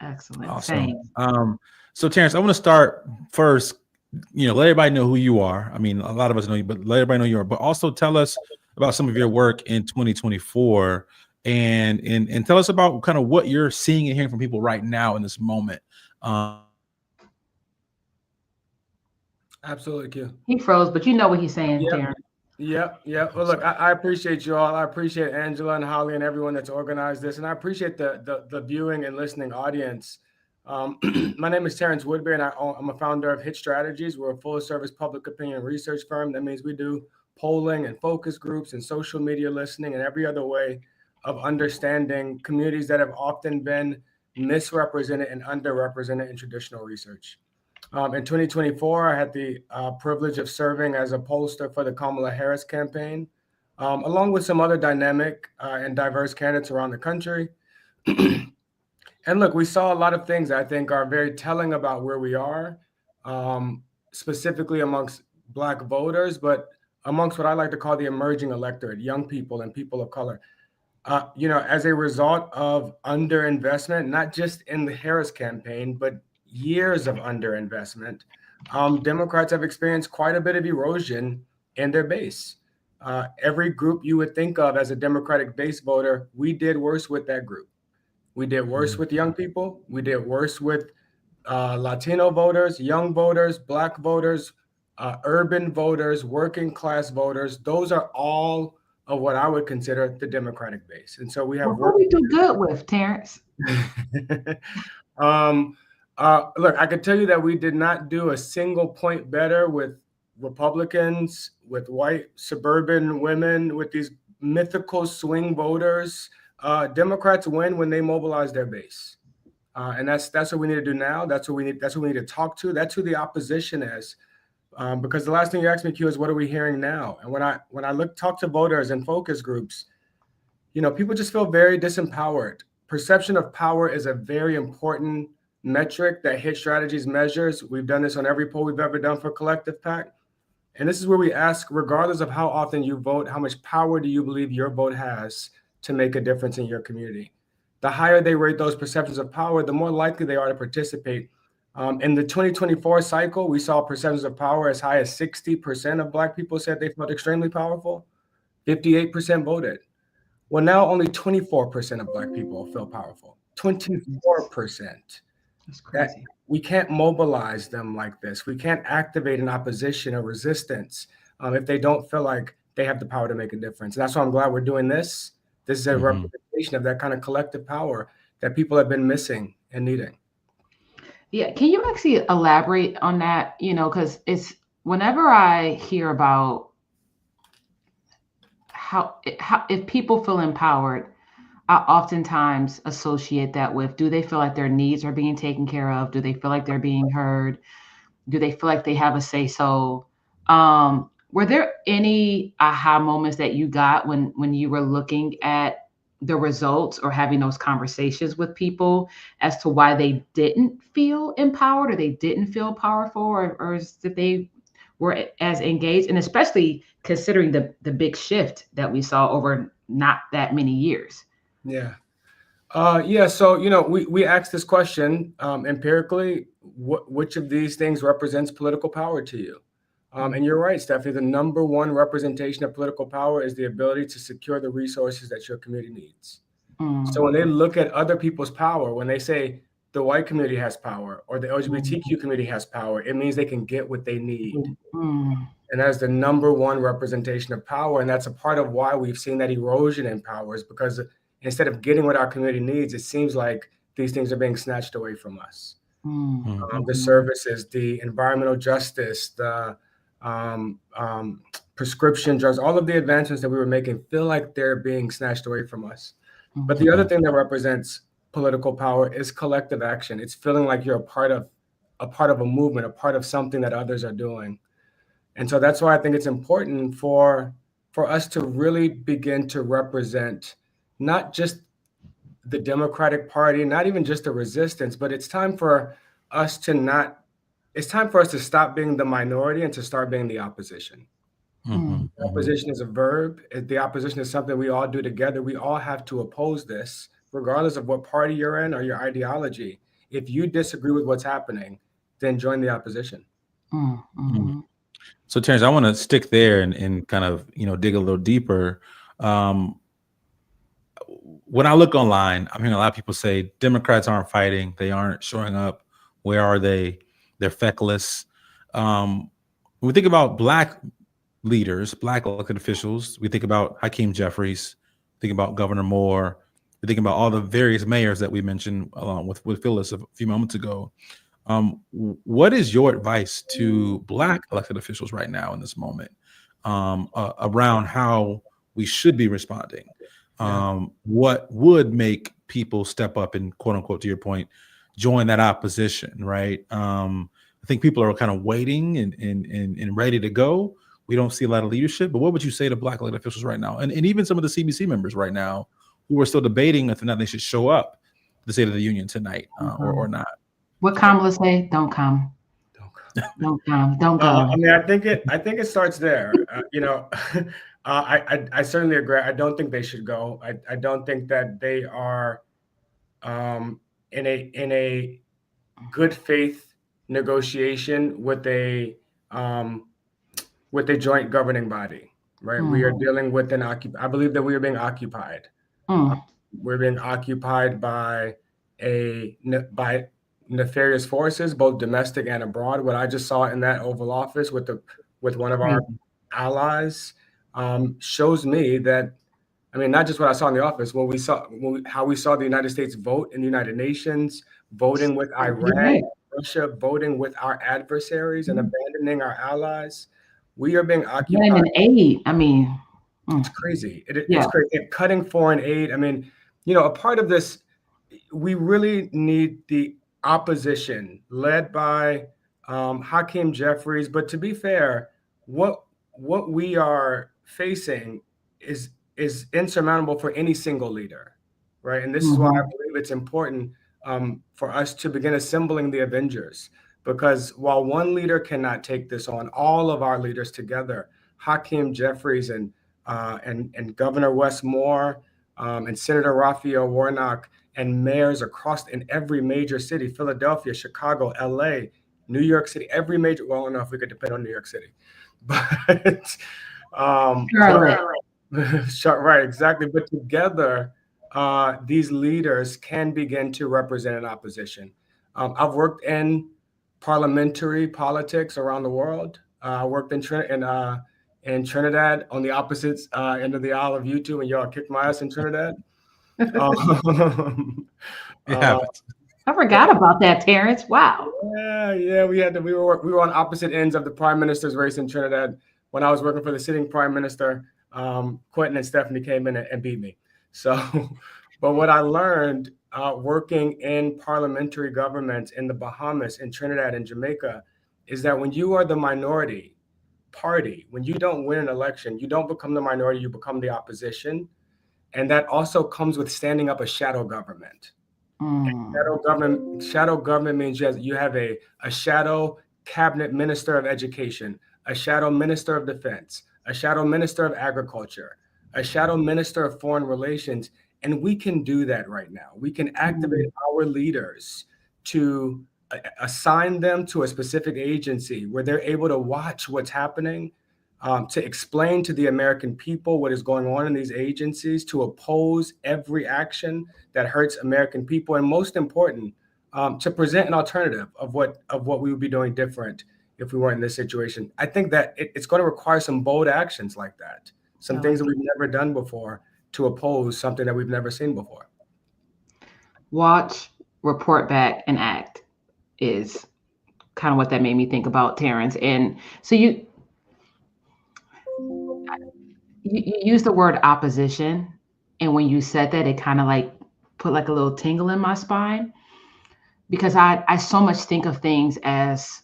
Excellent. Awesome. So Terrence, I want to start first, let everybody know who you are. I mean, a lot of us know you, but let everybody know you are, but also tell us about some of your work in 2024 and tell us about kind of what you're seeing and hearing from people right now in this moment. Absolutely, Q. He froze, but you know what he's saying, Terrence. Yeah. Well, look, I appreciate you all. I appreciate Angela and Holly and everyone that's organized this. And I appreciate the viewing and listening audience. My name is Terrence Woodbury, and I'm a founder of Hit Strategies. We're a full-service public opinion research firm. That means we do polling and focus groups and social media listening and every other way of understanding communities that have often been misrepresented and underrepresented in traditional research. In 2024, I had the privilege of serving as a pollster for the Kamala Harris campaign, along with some other dynamic and diverse candidates around the country. And look, we saw a lot of things that I think are very telling about where we are, specifically amongst Black voters, but amongst what I like to call the emerging electorate, young people and people of color. As a result of underinvestment, not just in the Harris campaign, but years of underinvestment, Democrats have experienced quite a bit of erosion in their base. Every group you would think of as a Democratic base voter, we did worse with that group. We did worse with young people. We did worse with Latino voters, young voters, Black voters, urban voters, working class voters. Those are all of what I would consider the Democratic base. And so we have what we do good with, Terrence. Look, I can tell you that we did not do a single point better with Republicans, with white suburban women, with these mythical swing voters. Democrats win when they mobilize their base. And that's what we need to do now. That's what we need to talk to. That's who the opposition is. Because the last thing you asked me, Q, is what are we hearing now? And when I talk to voters and focus groups, people just feel very disempowered. Perception of power is a very important metric that Hit Strategies measures. We've done this on every poll we've ever done for Collective PAC. And this is where we ask, regardless of how often you vote, how much power do you believe your vote has to make a difference in your community? The higher they rate those perceptions of power, the more likely they are to participate In the 2024 cycle, we saw percentages of power as high as 60% of Black people said they felt extremely powerful. 58% voted. Well, now only 24% of Black people feel powerful. 24%. That's That crazy. we can't mobilize them like this. We can't activate an opposition or resistance if they don't feel like they have the power to make a difference. And that's why I'm glad we're doing this. This is a representation of that kind of collective power that people have been missing and needing. Yeah, can you actually elaborate on that? Because it's whenever I hear about how if people feel empowered, I oftentimes associate that with, do they feel like their needs are being taken care of? Do they feel like they're being heard? Do they feel like they have a say so? Were there any aha moments that you got when you were looking at the results or having those conversations with people as to why they didn't feel empowered or they didn't feel powerful, or that they were as engaged? And especially considering the big shift that we saw over not that many years. Yeah. Yeah. So, we asked this question empirically, which of these things represents political power to you? And you're right, Stephanie, the number one representation of political power is the ability to secure the resources that your community needs. So when they look at other people's power, when they say the white community has power or the LGBTQ community has power, it means they can get what they need. And that is the number one representation of power. And that's a part of why we've seen that erosion in power, is because instead of getting what our community needs, it seems like these things are being snatched away from us. The services, the environmental justice, the prescription drugs, all of the advancements that we were making feel like they're being snatched away from us. But the other thing that represents political power is collective action. It's feeling like you're a part of a movement, a part of something that others are doing. And so that's why I think it's important for us to really begin to represent not just the Democratic Party, not even just the resistance, but it's time for us to stop being the minority and to start being the opposition. Opposition is a verb. The opposition is something we all do together. We all have to oppose this, regardless of what party you're in or your ideology. If you disagree with what's happening, then join the opposition. So, Terrence, I want to stick there and kind of, dig a little deeper. When I look online, I'm hearing a lot of people say Democrats aren't fighting. They aren't showing up. Where are they? They're feckless. When we think about Black leaders, Black elected officials, we think about Hakeem Jeffries, think about Governor Moore, we think about all the various mayors that we mentioned along with Phyllis a few moments ago. What is your advice to Black elected officials right now in this moment around how we should be responding? What would make people step up and, quote unquote, to your point, join that opposition, right? I think people are kind of waiting and ready to go. We don't see a lot of leadership, but what would you say to Black elected officials right now? And even some of the CBC members right now who are still debating whether or not they should show up to the State of the Union tonight or not. What Kamala say? Don't come. Don't come. Don't go. I mean, I think it starts there. I certainly agree. I don't think they should go. I don't think that they are in a good faith negotiation with a joint governing body, right? We are dealing with I believe that we are being occupied. We're being occupied by nefarious forces, both domestic and abroad. What I just saw in that Oval Office with one of our allies shows me that, I mean, not just what I saw in the office, how we saw the United States vote in the United Nations, voting with Iran, Russia, voting with our adversaries and abandoning our allies. We are being occupied. And aid. I mean, it's crazy. It's crazy. Cutting foreign aid. I mean, a part of this, we really need the opposition led by Hakeem Jeffries. But to be fair, what we are facing is insurmountable for any single leader, right? And this is why I believe it's important for us to begin assembling the Avengers, because while one leader cannot take this on, all of our leaders together, Hakeem Jeffries and Governor Wes Moore and Senator Raphael Warnock and mayors across in every major city, Philadelphia, Chicago, LA, New York City, every major, well, I don't know if we could depend on New York City, but right, exactly. But together, these leaders can begin to represent an opposition. I've worked in parliamentary politics around the world. I worked in Trinidad on the opposite end of the aisle of you two, and y'all kicked my ass in Trinidad. I forgot about that, Terrence. Wow. Yeah, we were on opposite ends of the prime minister's race in Trinidad when I was working for the sitting prime minister. Quentin and Stephanie came in and beat me. So, but what I learned working in parliamentary governments in the Bahamas, in Trinidad and Jamaica, is that when you are the minority party, when you don't win an election, you don't become the minority, you become the opposition. And that also comes with standing up a shadow government. Shadow government means you have a shadow cabinet minister of education, a shadow minister of defense, a shadow minister of agriculture, a shadow minister of foreign relations. And we can do that right now. We can activate our leaders to assign them to a specific agency where they're able to watch what's happening, to explain to the American people what is going on in these agencies, to oppose every action that hurts American people, and most important, to present an alternative of what we would be doing different if we weren't in this situation. I think that it's going to require some bold actions like that, some things that we've never done before to oppose something that we've never seen before. Watch, report back, and act is kind of what that made me think about, Terrence. And so you use the word opposition, and when you said that, it kind of like put like a little tingle in my spine, because I so much think of things as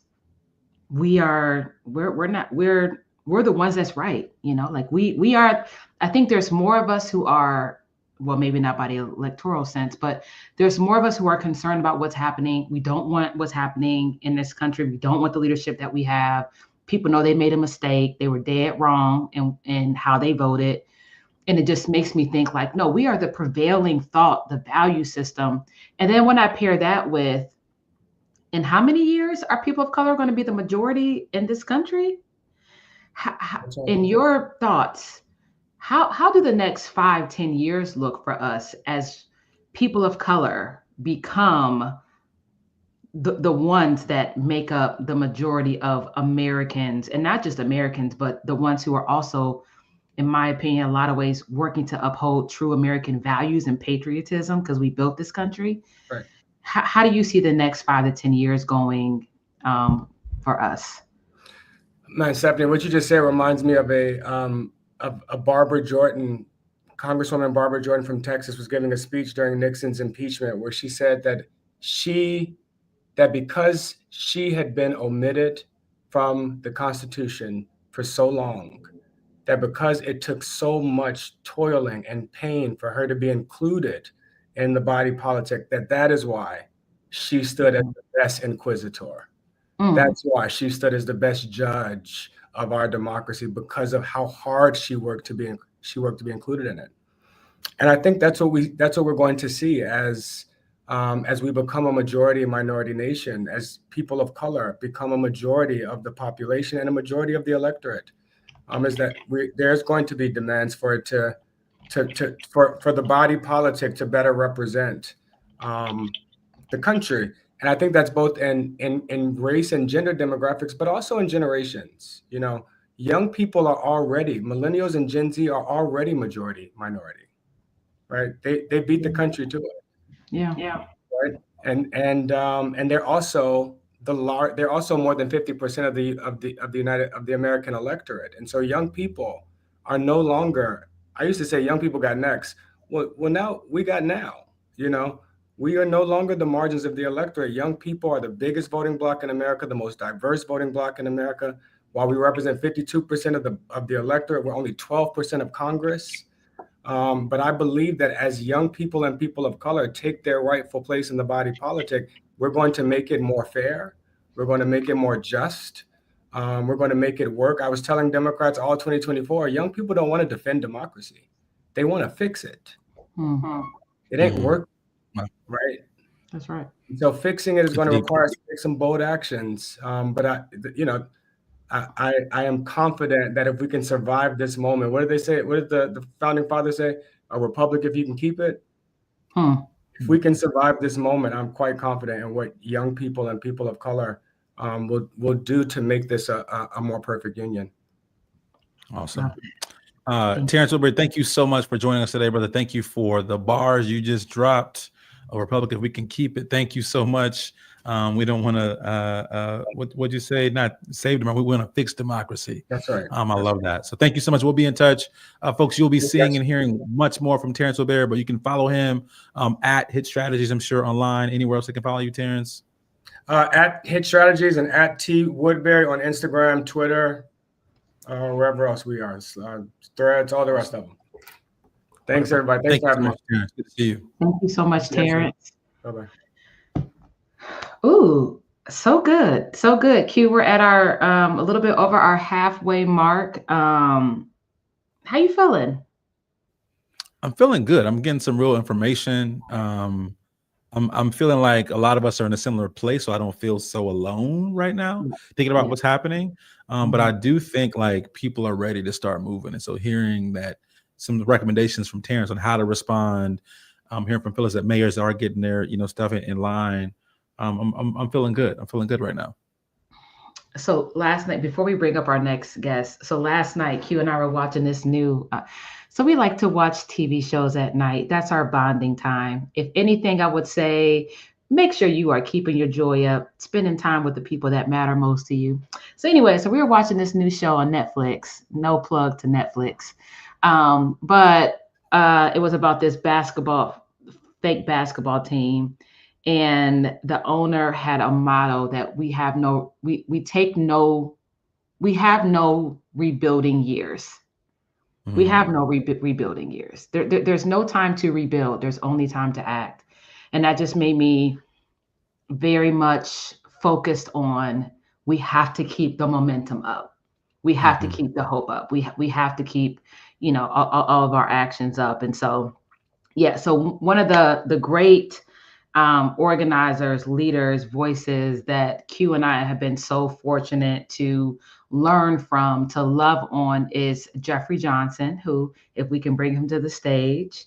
we're the ones that's right, like we are. I think there's more of us who are, well, maybe not by the electoral sense, but there's more of us who are concerned about what's happening. We don't want what's happening in this country. We don't want the leadership that we have. People know they made a mistake. They were dead wrong in how they voted. And it just makes me think like, no, we are the prevailing thought, the value system. And then when I pair that with, in how many years are people of color going to be the majority in this country? In your thoughts, how do the next 5-10 years look for us as people of color become the ones that make up the majority of Americans, and not just Americans, but the ones who are also, in my opinion, a lot of ways working to uphold true American values and patriotism, because we built this country. Right. How do you see the next 5 to 10 years going for us? Man, Stephanie, what you just said reminds me of a Barbara Jordan, Congresswoman Barbara Jordan from Texas, was giving a speech during Nixon's impeachment, where she said that because she had been omitted from the Constitution for so long, that because it took so much toiling and pain for her to be included in the body politic, that is why she stood as the best inquisitor. That's why she stood as the best judge of our democracy, because of how hard she worked to be included in it. And I think that's what we're going to see as we become a majority minority nation, as people of color become a majority of the population and a majority of the electorate. Is that there's going to be demands for it for the body politic to better represent the country. And I think that's both in race and gender demographics, but also in generations. Young people are already, millennials and Gen Z are already majority minority, right? They beat the country to it. Yeah. Right. And they're also they're also more than 50% of the American electorate. And so young people are no longer, I used to say young people got next. Well, now we got now. We are no longer the margins of the electorate. Young people are the biggest voting bloc in America, the most diverse voting bloc in America. While we represent 52% of the electorate, we're only 12% of Congress. But I believe that as young people and people of color take their rightful place in the body politic, we're going to make it more fair. We're going to make it more just. We're going to make it work. I was telling Democrats all 2024, young people don't want to defend democracy. They want to fix it. It ain't work. right? That's right. So fixing it is going to Deep. require us to take some bold actions. But I am confident that if we can survive this moment, what did they say? What did the founding fathers say? A republic, if you can keep it. If we can survive this moment, I'm quite confident in what young people and people of color will do to make this a more perfect union. Awesome. Terrence Woodbury, thank you so much for joining us today, brother. Thank you for the bars you just dropped. A republic, if we can keep it. Thank you so much. We don't want to, what'd you say? Not save democracy. We want to fix democracy. That's right. I love that. So thank you so much. We'll be in touch. Folks, you'll be seeing and hearing much more from Terrence Woodbury, but you can follow him at Hit Strategies, I'm sure, online. Anywhere else they can follow you, Terrence? At Hit Strategies and at T Woodbury on Instagram, Twitter, wherever else we are, Threads, all the rest of them. Thanks, everybody. Thanks for having me. Terrence. Good to see you. Thank you so much, Terrence. Bye-bye. Ooh, so good. So good. Q, we're at our a little bit over our halfway mark. How you feeling? I'm feeling good. I'm getting some real information. I'm feeling like a lot of us are in a similar place, so I don't feel so alone right now thinking about what's happening. But I do think like people are ready to start moving. And so hearing that some recommendations from Terrence on how to respond, hearing from Phyllis that mayors are getting their, stuff in line. I'm feeling good. I'm feeling good right now. So last night, before we bring up our next guest, so last night, Q and I were watching this new, so we like to watch TV shows at night. That's our bonding time. If anything, I would say, make sure you are keeping your joy up, spending time with the people that matter most to you. So anyway, so we were watching this new show on Netflix, no plug to Netflix. But it was about this fake basketball team. And the owner had a motto that we have no rebuilding years. We have no rebuilding years. There's no time to rebuild. There's only time to act. And that just made me very much focused on, we have to keep the momentum up. We have to keep the hope up. We have to keep, all of our actions up. And so, so one of the great organizers, leaders, voices that Q and I have been so fortunate to learn from, to love on, is Jeffrey Johnson, who, if we can bring him to the stage,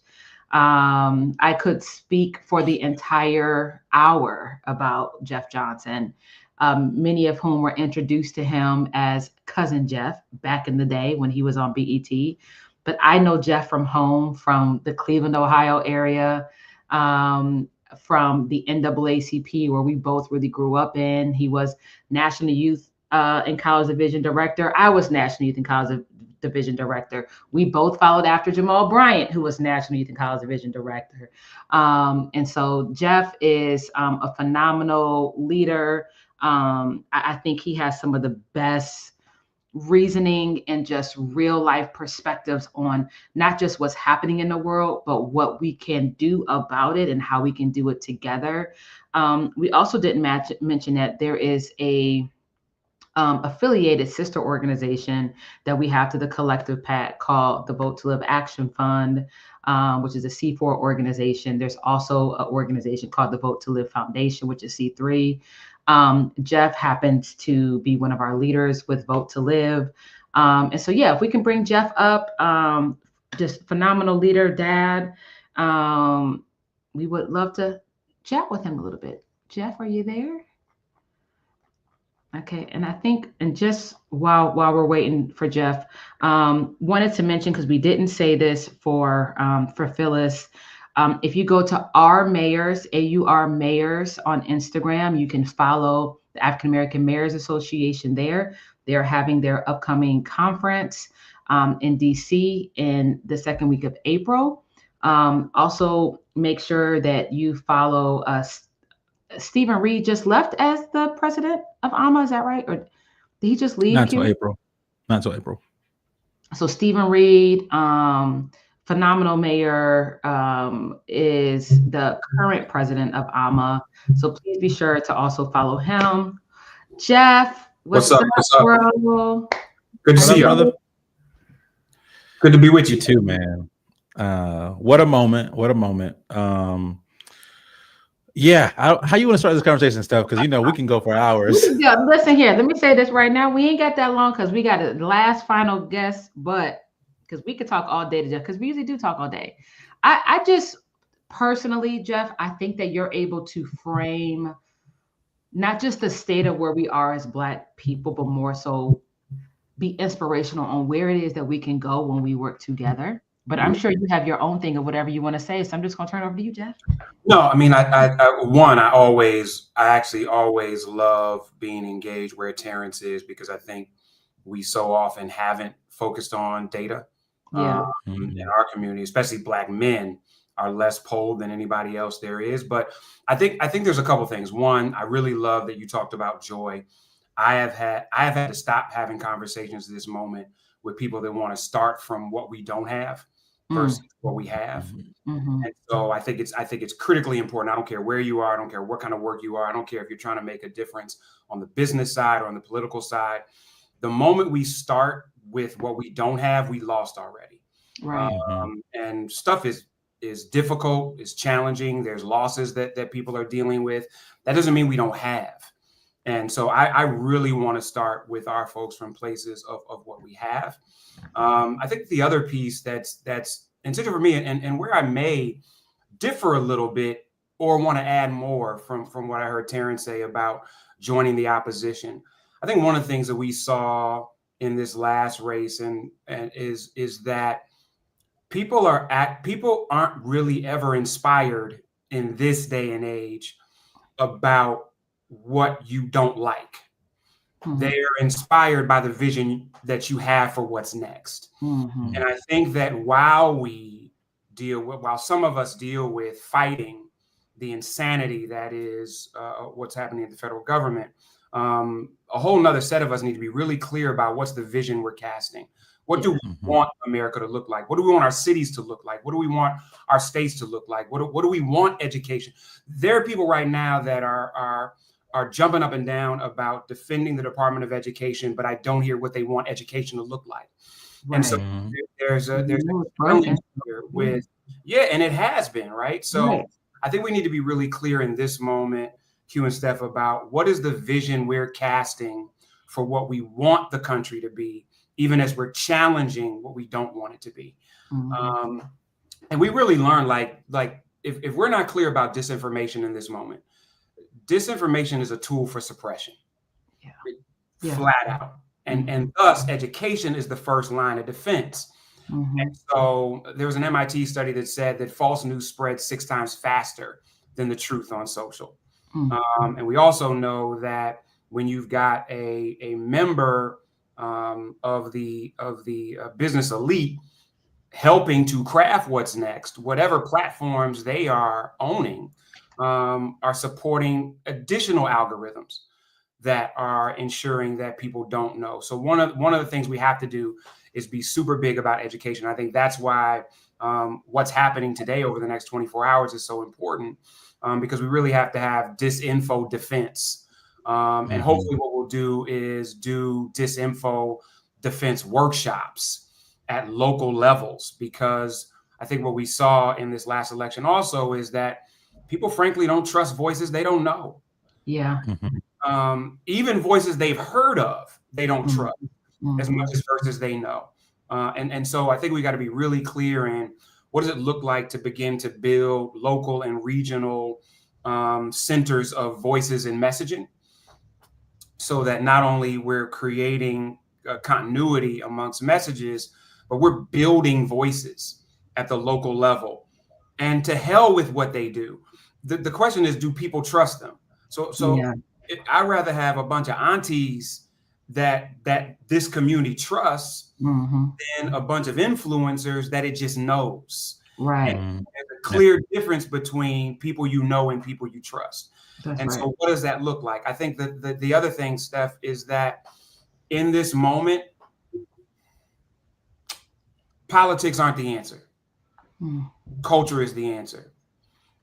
I could speak for the entire hour about Jeff Johnson, many of whom were introduced to him as Cousin Jeff back in the day when he was on BET. But I know Jeff from home, from the Cleveland, Ohio area, from the NAACP, where we both really grew up in. He was National Youth and College Division Director. I was National Youth and College Division Director. We both followed after Jamal Bryant, who was National Youth and College Division Director. And so Jeff is a phenomenal leader. I think he has some of the best reasoning and just real life perspectives on not just what's happening in the world, but what we can do about it and how we can do it together. We also didn't mention that there is a affiliated sister organization that we have to the collective PAC called the Vote to Live Action Fund, which is a C4 organization. There's also an organization called the Vote to Live Foundation, which is C3. Jeff happens to be one of our leaders with Vote to Live. And so, if we can bring Jeff up, just phenomenal leader, dad, we would love to chat with him a little bit. Jeff, are you there? Okay, and I think, and just while we're waiting for Jeff, wanted to mention, because we didn't say this for Phyllis, if you go to our mayors, AUR mayors on Instagram, you can follow the African American Mayors Association there. They're having their upcoming conference in DC in the second week of April. Also, make sure that you follow us. Stephen Reed just left as the president of AMA, is that right? Or did he just leave? Not until April. Not until April. So Stephen Reed, phenomenal mayor, is the current president of AMA. So please be sure to also follow him. Jeff, what's up? What's up? Bro? Good to see you, brother. Good to be with you too, man. What a moment. What a moment. Yeah, how you want to start this conversation, Steph? Because we can go for hours. Yeah, listen here. Let me say this right now. We ain't got that long because we got a last final guest, but because we could talk all day today, because we usually do talk all day. I just personally, Jeff, I think that you're able to frame not just the state of where we are as Black people, but more so be inspirational on where it is that we can go when we work together. But I'm sure you have your own thing of whatever you want to say. So I'm just going to turn it over to you, Jeff. No, I mean, I actually always love being engaged where Terrence is, because I think we so often haven't focused on data. Yeah. In our community, especially Black men are less polled than anybody else there is. But I think there's a couple things. One, I really love that you talked about joy. I have had to stop having conversations at this moment with people that want to start from what we don't have versus what we have. Mm-hmm. And so I think it's critically important. I don't care where you are. I don't care what kind of work you are. I don't care if you're trying to make a difference on the business side or on the political side. The moment we start with what we don't have, we lost already. Right. And stuff is difficult, is challenging. There's losses that people are dealing with. That doesn't mean we don't have. And so I really want to start with our folks from places of what we have. I think the other piece that's essential for me, and where I may differ a little bit or want to add more from what I heard Terrence say about joining the opposition. I think one of the things that we saw in this last race and is that people aren't really ever inspired in this day and age about what you don't like. They are inspired by the vision that you have for what's next. And I think that while some of us deal with fighting the insanity that is what's happening in the federal government, a whole nother set of us need to be really clear about what's the vision we're casting. What do we want America to look like? What do we want our cities to look like? What do we want our states to look like? What do we want education? There are people right now that are jumping up and down about defending the Department of Education, but I don't hear what they want education to look like. Right. And so there's a challenge here with, and it has been, right? So I think we need to be really clear in this moment, Hugh and Steph, about what is the vision we're casting for what we want the country to be, even as we're challenging what we don't want it to be. And we really learn, like if we're not clear about disinformation in this moment, disinformation is a tool for suppression, flat out. And thus, education is the first line of defense. And so there was an MIT study that said that false news spreads 6 times faster than the truth on social. And we also know that when you've got a member of the business elite helping to craft what's next, whatever platforms they are owning, are supporting additional algorithms that are ensuring that people don't know. So one of the things we have to do is be super big about education. I think that's why what's happening today over the next 24 hours is so important, because we really have to have disinfo defense. And hopefully what we'll do is do disinfo defense workshops at local levels, because I think what we saw in this last election also is that people frankly don't trust voices they don't know. Yeah. Even voices they've heard of, they don't trust as much as versus they know. And so I think we got to be really clear in what does it look like to begin to build local and regional centers of voices and messaging, so that not only we're creating continuity amongst messages, but we're building voices at the local level. And to hell with what they do. The question is, do people trust them? So I'd rather have a bunch of aunties that this community trusts than a bunch of influencers that it just knows. Right. And there's a clear difference between people you know and people you trust. So what does that look like? I think that the other thing, Steph, is that in this moment, politics aren't the answer. Culture is the answer.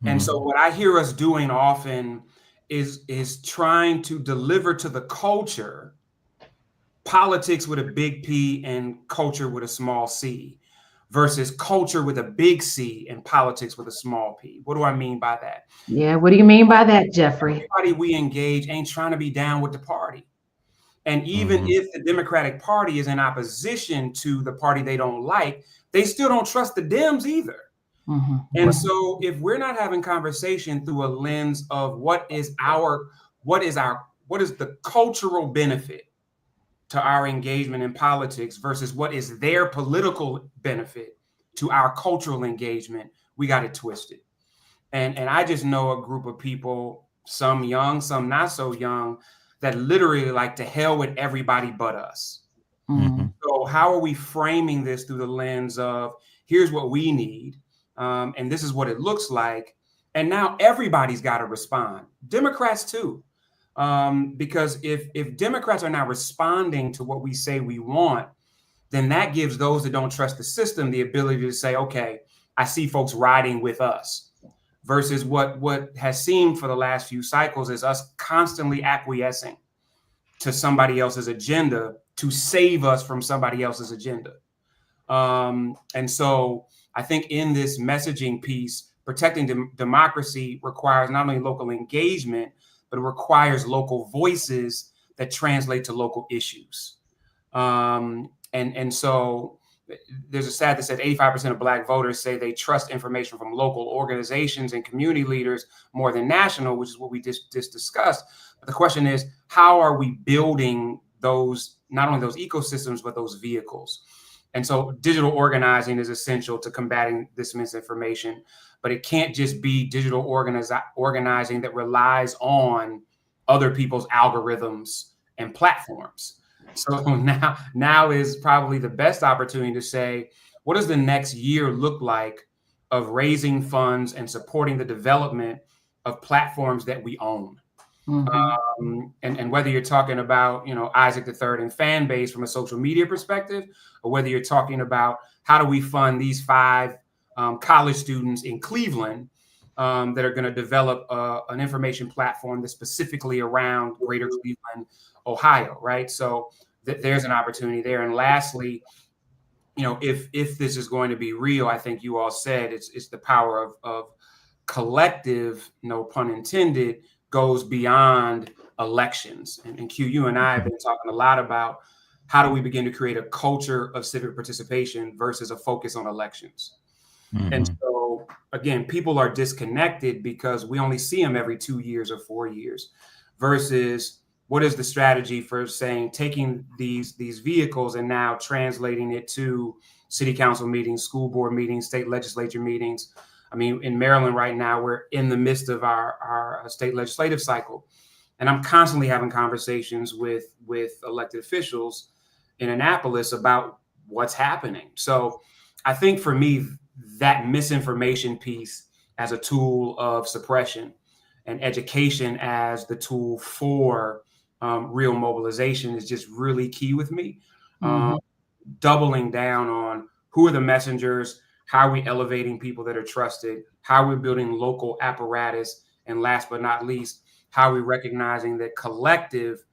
And so what I hear us doing often is trying to deliver to the culture politics with a big P and culture with a small c, versus culture with a big C and politics with a small p. What do I mean by that? Yeah, what do you mean by that, Jeffrey? Everybody we engage ain't trying to be down with the party. And even if the Democratic Party is in opposition to the party they don't like, they still don't trust the Dems either. And so if we're not having conversation through a lens of what is the cultural benefit to our engagement in politics versus what is their political benefit to our cultural engagement, we got it twisted. And I just know a group of people, some young, some not so young, that literally like to hell with everybody but us. So how are we framing this through the lens of here's what we need, and this is what it looks like, and now everybody's got to respond, Democrats too, because if Democrats are not responding to what we say we want, then that gives those that don't trust the system the ability to say, okay, I see folks riding with us, versus what has seemed for the last few cycles is us constantly acquiescing to somebody else's agenda to save us from somebody else's agenda. And so I think in this messaging piece, protecting democracy requires not only local engagement, but it requires local voices that translate to local issues. And so there's a stat that said 85% of Black voters say they trust information from local organizations and community leaders more than national, which is what we just discussed. But the question is, how are we building those, not only those ecosystems, but those vehicles? And so digital organizing is essential to combating this misinformation, but it can't just be digital organizing that relies on other people's algorithms and platforms. So now is probably the best opportunity to say, what does the next year look like of raising funds and supporting the development of platforms that we own? And whether you're talking about, Isaac III and fan base from a social media perspective, or whether you're talking about how do we fund these 5 college students in Cleveland that are going to develop an information platform that's specifically around Greater Cleveland, Ohio, right? So there's an opportunity there. And lastly, if this is going to be real, I think you all said it's the power of collective, no pun intended, goes beyond elections. And Q, you and I have been talking a lot about how do we begin to create a culture of civic participation versus a focus on elections. And so, again, people are disconnected because we only see them every 2 years or 4 years, versus what is the strategy for saying taking these vehicles and now translating it to city council meetings, school board meetings, state legislature meetings. I mean, in Maryland right now, we're in the midst of our state legislative cycle. And I'm constantly having conversations with elected officials in Annapolis about what's happening. So I think for me, that misinformation piece as a tool of suppression and education as the tool for real mobilization is just really key with me. Doubling down on who are the messengers, how are we elevating people that are trusted, how are we building local apparatus, and last but not least, how are we recognizing that collective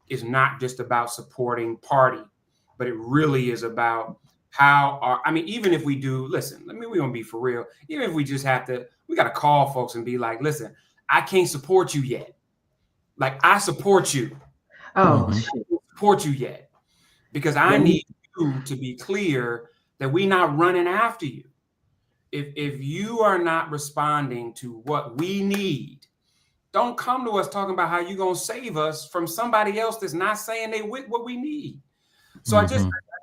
is not just about supporting party, but it really is about even if we do, listen, we're gonna be for real. Even if we just we got to call folks and be like, listen, I can't support you yet. Like, I support you. Oh, I can't support you yet, because I need you to be clear that we're not running after you. If you are not responding to what we need, don't come to us talking about how you're gonna save us from somebody else that's not saying they with what we need. So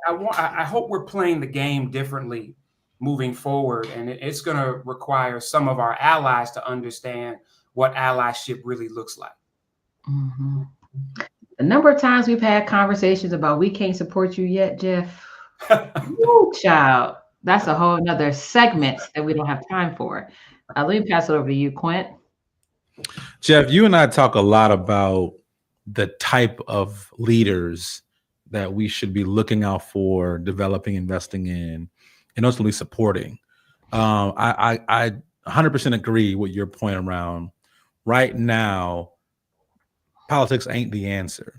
I hope we're playing the game differently moving forward, and it's going to require some of our allies to understand what allyship really looks like. The number of times we've had conversations about we can't support you yet, Jeff. Woo, child, that's a whole nother segment that we don't have time for. Let me pass it over to you, Quint. Jeff, you and I talk a lot about the type of leaders that we should be looking out for, developing, investing in, and ultimately supporting. I 100% agree with your point around right now, politics ain't the answer.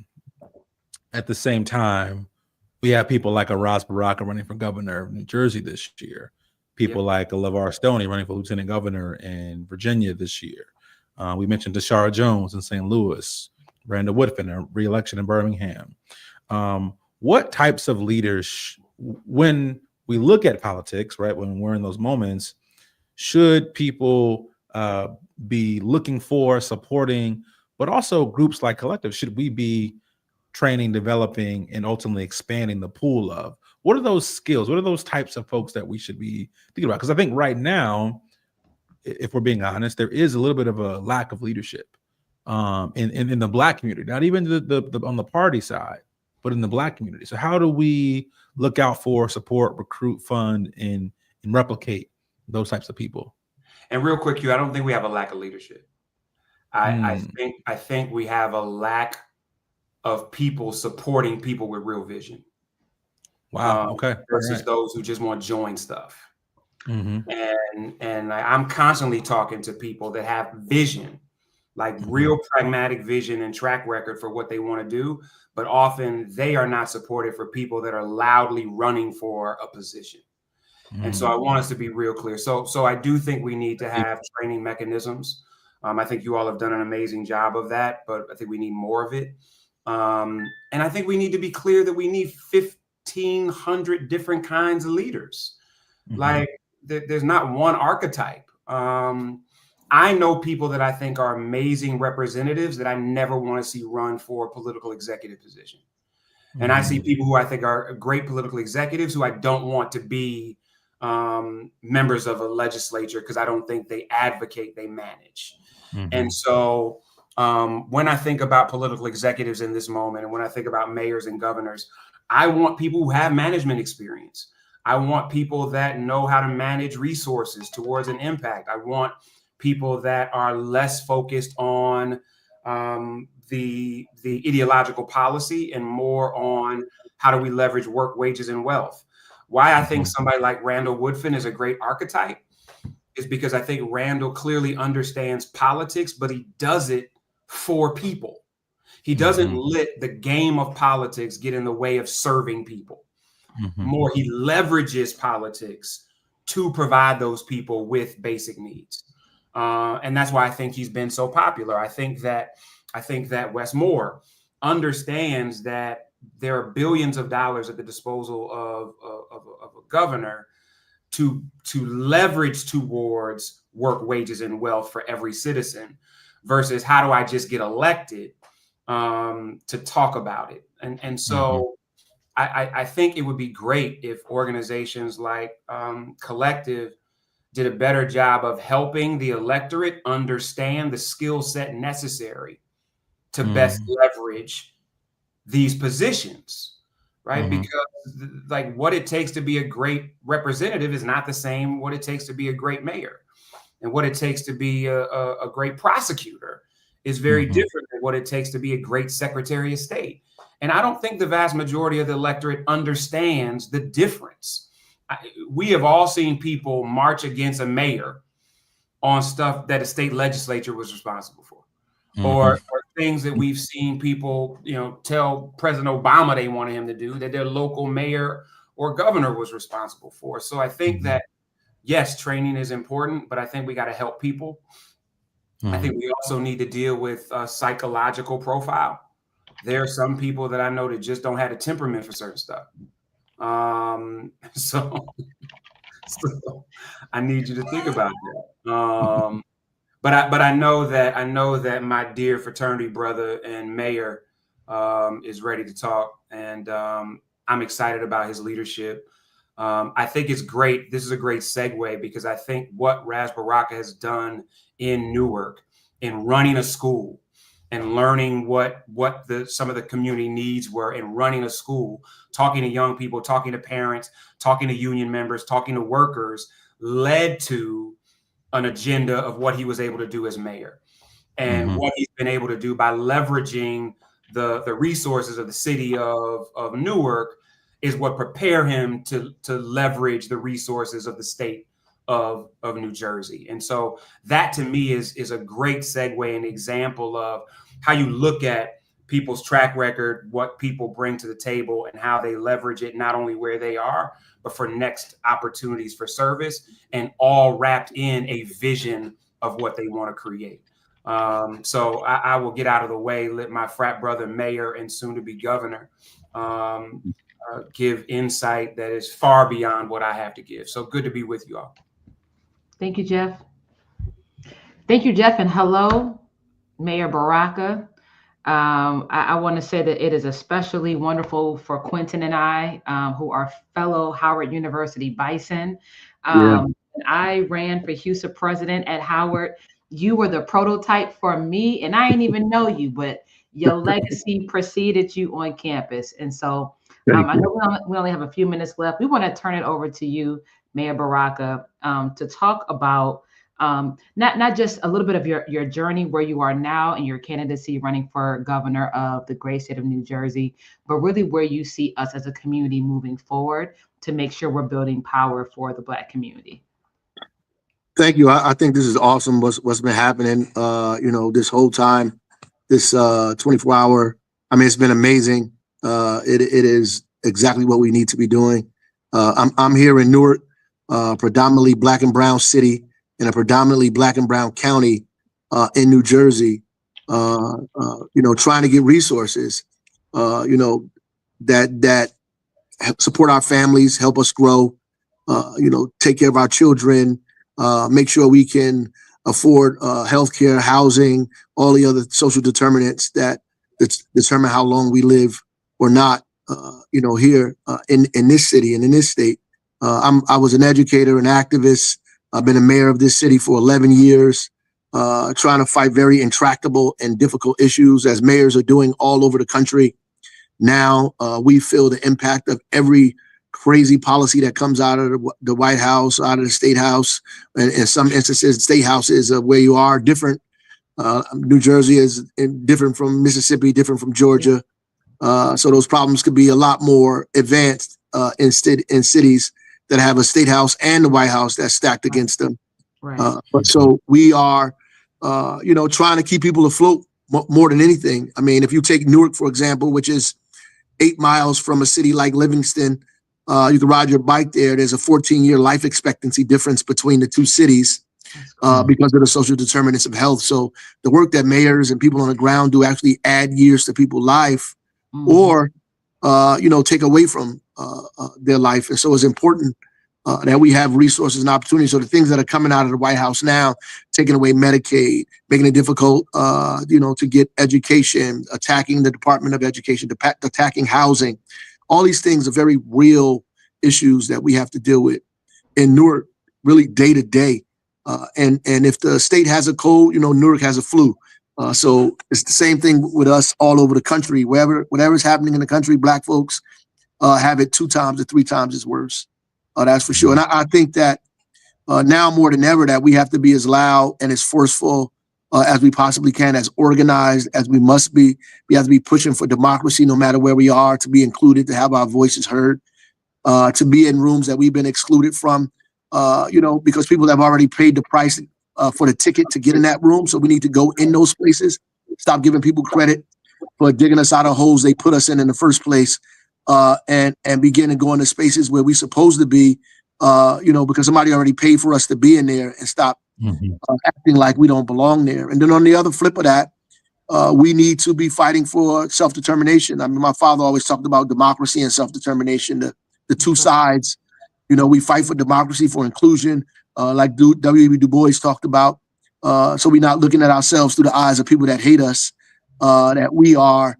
At the same time, We have people like a Ras Baraka running for governor of New Jersey this year. People like a LeVar Stoney running for lieutenant governor in Virginia this year. We mentioned Tashara Jones in St. Louis, Brenda Woodfin, a re-election in Birmingham. What types of leaders, when we look at politics, right, when we're in those moments, should people be looking for, supporting, but also groups like Collective, should we be training, developing, and ultimately expanding the pool of? What are those skills? What are those types of folks that we should be thinking about? Because I think right now, if we're being honest, there is a little bit of a lack of leadership in the Black community, not even the on the party side, but in the Black community. So how do we look out for, support, recruit, fund, and replicate those types of people? And real quick, I don't think we have a lack of leadership. I think we have a lack of people supporting people with real vision. Wow. Okay. Versus those who just want to join stuff. And I'm constantly talking to people that have vision, like real pragmatic vision and track record for what they want to do, but often they are not supported for people that are loudly running for a position. And so I want us to be real clear. So I do think we need to have training mechanisms. I think you all have done an amazing job of that, but I think we need more of it. And I think we need to be clear that we need 1,500 different kinds of leaders. Like there's not one archetype. I know people that I think are amazing representatives that I never want to see run for a political executive position. And I see people who I think are great political executives who I don't want to be members of a legislature because I don't think they advocate, they manage. And so when I think about political executives in this moment, and when I think about mayors and governors, I want people who have management experience. I want people that know how to manage resources towards an impact. I want people that are less focused on the ideological policy and more on how do we leverage work, wages, and wealth. Why I think somebody like Randall Woodfin is a great archetype is because I think Randall clearly understands politics, but he does it for people. He doesn't let the game of politics get in the way of serving people. More, he leverages politics to provide those people with basic needs. And that's why I think he's been so popular. I think that Wes Moore understands that there are billions of dollars at the disposal of a governor to leverage towards work, wages, and wealth for every citizen versus how do I just get elected to talk about it. And so I think it would be great if organizations like Collective did a better job of helping the electorate understand the skill set necessary to best leverage these positions, right? Because like what it takes to be a great representative is not the same what it takes to be a great mayor. And what it takes to be a great prosecutor is very different than what it takes to be a great Secretary of State. And I don't think the vast majority of the electorate understands the difference. We have all seen people march against a mayor on stuff that a state legislature was responsible for, or things that we've seen people, tell President Obama they wanted him to do that their local mayor or governor was responsible for. So I think that, yes, training is important, but I think we got to help people. I think we also need to deal with psychological profile. There are some people that I know that just don't have a temperament for certain stuff. So I need you to think about that. But I know that my dear fraternity brother and mayor is ready to talk, and I'm excited about his leadership. I think it's great. This is a great segue because I think what Ras Baraka has done in Newark in running a school and learning what some of the community needs were in running a school, talking to young people, talking to parents, talking to union members, talking to workers, led to an agenda of what he was able to do as mayor and what he's been able to do by leveraging the resources of the city of Newark is what prepare him to leverage the resources of the state of New Jersey. And so that to me is a great segue and example of how you look at people's track record, what people bring to the table, and how they leverage it, not only where they are, but for next opportunities for service, and all wrapped in a vision of what they want to create. So I will get out of the way, let my frat brother mayor and soon to be governor give insight that is far beyond what I have to give. So good to be with you all. Thank you, Jeff. Thank you, Jeff. And hello, Mayor Baraka. I want to say that it is especially wonderful for Quentin and I, who are fellow Howard University Bison. I ran for Houston president at Howard. You were the prototype for me, and I didn't even know you, but your legacy preceded you on campus. And so I know we only have a few minutes left. We want to turn it over to you, Mayor Baraka, to talk about not just a little bit of your journey where you are now and your candidacy running for governor of the great state of New Jersey, but really where you see us as a community moving forward to make sure we're building power for the Black community. Thank you. I think this is awesome. What's been happening, this whole time, this 24-hour. I mean, it's been amazing. It is exactly what we need to be doing. I'm here in Newark, predominantly Black and brown city in a predominantly Black and brown county in New Jersey. Trying to get resources, that support our families, help us grow, take care of our children. Make sure we can afford healthcare, housing, all the other social determinants that determine how long we live or not, here in this city and in this state. I was an educator, an activist. I've been a mayor of this city for 11 years, trying to fight very intractable and difficult issues as mayors are doing all over the country. Now we feel the impact of every crazy policy that comes out of the White House, out of the State House, and in some instances, state houses where you are different. New Jersey is different from Mississippi, different from Georgia. So those problems could be a lot more advanced in cities that have a State House and the White House that's stacked against them. Right. But so we are, trying to keep people afloat more than anything. I mean, if you take Newark, for example, which is 8 miles from a city like Livingston, you can ride your bike there. There's a 14-year life expectancy difference between the two cities because of the social determinants of health. So the work that mayors and people on the ground do actually add years to people's life or, take away from their life. And so it's important that we have resources and opportunities. So the things that are coming out of the White House now, taking away Medicaid, making it difficult, to get education, attacking the Department of Education, attacking housing. All these things are very real issues that we have to deal with in Newark, really day to day. And if the state has a cold, Newark has a flu. So it's the same thing with us all over the country. Whatever's happening in the country, Black folks have it 2 times or 3 times as worse. That's for sure. And I think that now more than ever that we have to be as loud and as forceful as we possibly can, as organized as we must be. We have to be pushing for democracy no matter where we are, to be included, to have our voices heard, to be in rooms that we've been excluded from, because people have already paid the price for the ticket to get in that room. So we need to go in those places, stop giving people credit for digging us out of holes they put us in the first place, and begin to go into spaces where we're supposed to be, because somebody already paid for us to be in there, and stop acting like we don't belong there. And then on the other flip of that, we need to be fighting for self-determination. I mean, my father always talked about democracy and self-determination, the two sides. We fight for democracy, for inclusion, like W.E.B. Du Bois talked about. So we're not looking at ourselves through the eyes of people that hate us, that we are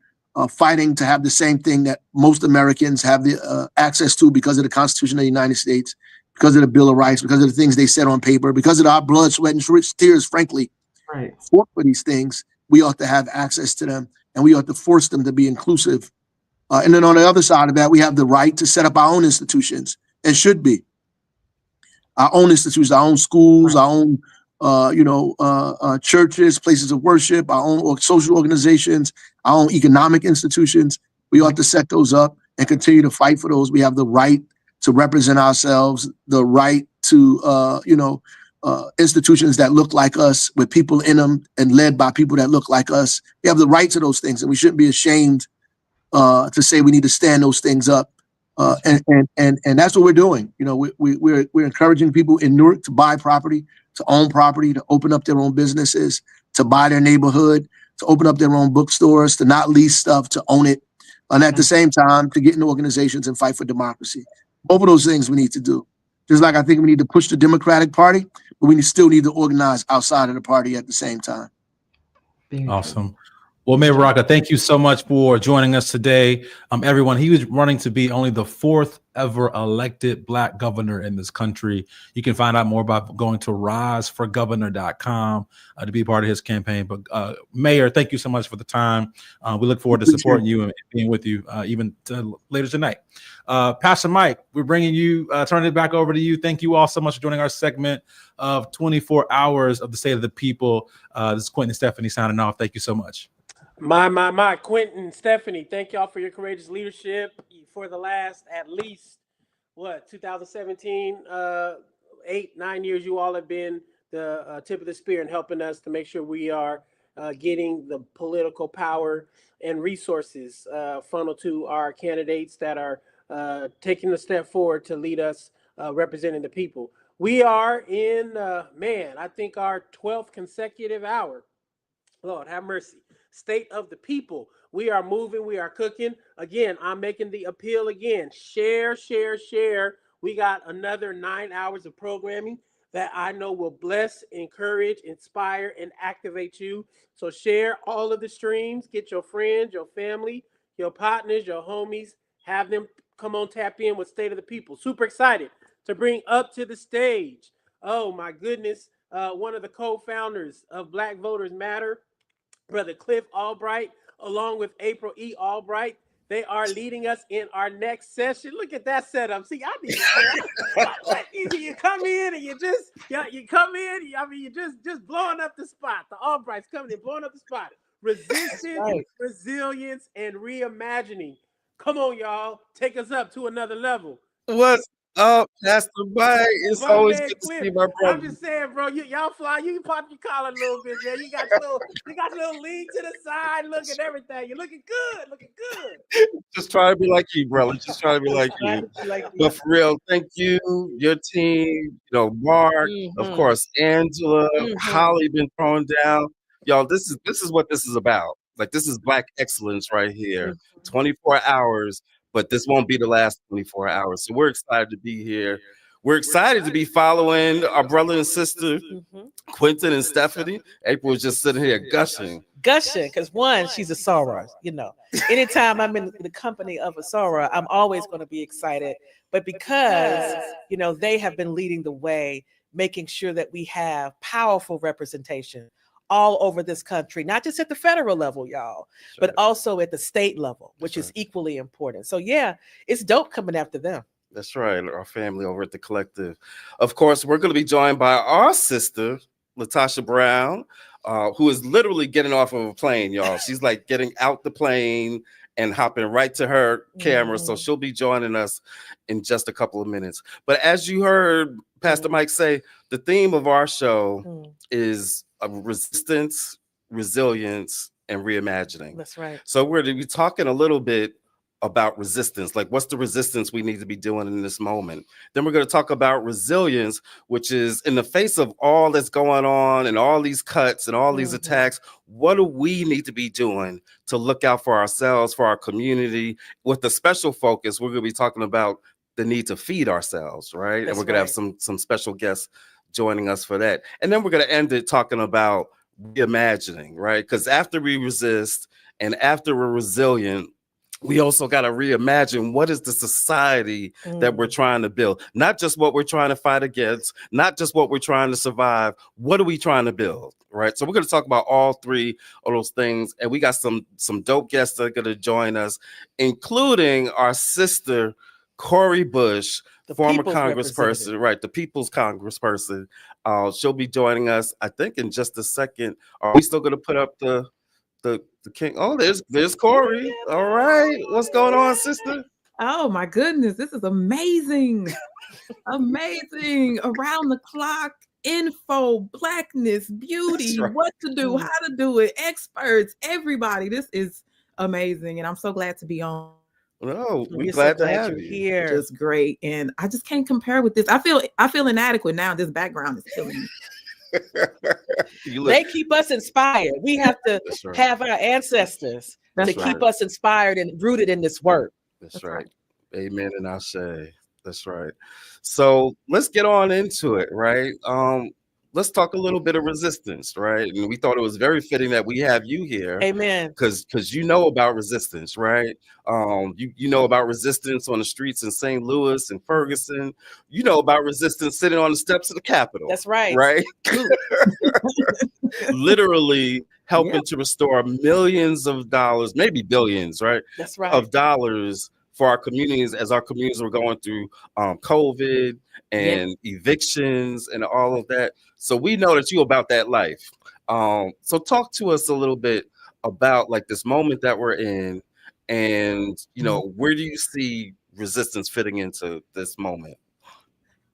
fighting to have the same thing that most Americans have the access to because of the Constitution of the United States, because of the Bill of Rights, because of the things they said on paper, because of our blood, sweat, and tears, frankly. Right. For these things, we ought to have access to them, and we ought to force them to be inclusive. And then on the other side of that, we have the right to set up our own institutions, and should be. Our own institutions, our own schools, our own churches, places of worship, our own social organizations, our own economic institutions. We ought to set those up and continue to fight for those. We have the right to represent ourselves, the right to, institutions that look like us, with people in them and led by people that look like us. We have the right to those things, and we shouldn't be ashamed to say we need to stand those things up. And that's what we're doing. You know, we're encouraging people in Newark to buy property, to own property, to open up their own businesses, to buy their neighborhood, to open up their own bookstores, to not lease stuff, to own it, and at the same time to get into organizations and fight for democracy. Both of those things we need to do. Just like I think we need to push the Democratic Party, but we still need to organize outside of the party at the same time. Awesome. Well, Mayor Baraka, thank you so much for joining us today. Everyone, he was running to be only the 4th ever elected Black governor in this country. You can find out more about going to riseforgovernor.com to be part of his campaign. But Mayor, thank you so much for the time. We look forward to supporting you and being with you even later tonight. Pastor Mike, we're bringing you, turning it back over to you. Thank you all so much for joining our segment of 24 Hours of the State of the People. This is Quentin and Stephanie signing off. Thank you so much. My, Quentin, Stephanie, thank y'all for your courageous leadership for the last, at least, 2017, 8-9 years, you all have been the tip of the spear in helping us to make sure we are getting the political power and resources funneled to our candidates that are taking the step forward to lead us representing the people. We are in, I think our 12th consecutive hour. Lord, have mercy. State of the people. We are moving. We are cooking. Again, I'm making the appeal again. Share, share, share. We got another 9 hours of programming that I know will bless, encourage, inspire, and activate you. So share all of the streams. Get your friends, your family, your partners, your homies. Have them come on, tap in with State of the People. Super excited to bring up to the stage. Oh, my goodness. One of the co-founders of Black Voters Matter, Brother Cliff Albright, along with April E. Albright. They are leading us in our next session. Look at that setup. See, I need to you come in and you come in. You're just blowing up the spot. The Albrights coming in, blowing up the spot. Resistance, right. Resilience, and reimagining. Come on, y'all. Take us up to another level. What's up, Pastor Mike? It's always good to see my brother. I'm just saying, bro. Y'all fly. You can pop your collar a little bit, man. You got a little lean to the side, look at everything. You're looking good. Looking good. Just try to be like you, brother. Just try to be like you. But for real, thank you, your team. Mark, of course, Angela, Holly been thrown down. Y'all, this is what this is about. Like, this is Black excellence right here. 24 hours. But this won't be the last 24 hours. So we're excited to be here. We're excited to be following our brother and sister, Quentin and Stephanie. April was just sitting here gushing. Because one, she's a soror. Anytime I'm in the company of a soror, I'm always going to be excited. But because, they have been leading the way, making sure that we have powerful representation all over this country, not just at the federal level, y'all, but also at the state level, which is equally important. So yeah, it's dope coming after them. That's right. Our family over at the Collective. Of course, we're going to be joined by our sister, Latasha Brown, who is literally getting off of a plane, y'all. She's like getting out the plane and hopping right to her camera. So she'll be joining us in just a couple of minutes. But as you heard Pastor Mike say, the theme of our show is resistance, resilience, and reimagining. That's right. So we're going to be talking a little bit about resistance, like what's the resistance we need to be doing in this moment. Then we're going to talk about resilience, which is in the face of all that's going on and all these cuts and all these attacks, what do we need to be doing to look out for ourselves, for our community? With a special focus, we're going to be talking about the need to feed ourselves, right? And we're going to have some special guests joining us for that. And then we're going to end it talking about reimagining, right? Because after we resist and after we're resilient, we also got to reimagine what is the society that we're trying to build, not just what we're trying to fight against, not just what we're trying to survive. What are we trying to build, right? So we're going to talk about all three of those things. And we got some dope guests that are going to join us, including our sister, Cori Bush, the former congressperson, right? The people's congressperson. She'll be joining us, I think, in just a second. Are we still going to put up the king? Oh, there's Cori. All right. What's going on, sister? Oh my goodness, this is amazing. Amazing. Around the clock info, blackness, beauty, right. what to do, how to do it, experts, everybody. This is amazing. And I'm so glad to be on. No, we We're so glad to glad have you're you. here. Just great. And I just can't compare with this. I feel inadequate now. This background is killing me. They keep us inspired. We have to right. have our ancestors That's to right. keep us inspired and rooted in this work. That's right. Amen and Ashe. That's right. So let's get on into it, right? Let's talk a little bit of resistance, right? And we thought it was very fitting that we have you here. Amen. Because you know about resistance, right? You know about resistance on the streets in St. Louis and Ferguson. You know about resistance sitting on the steps of the Capitol. That's right. Right? Literally helping to restore millions of dollars, maybe billions, right? That's right. Of dollars for our communities as our communities were going through COVID and evictions and all of that. So we know that you about that life. So talk to us a little bit about like this moment that we're in, and you know, where do you see resistance fitting into this moment?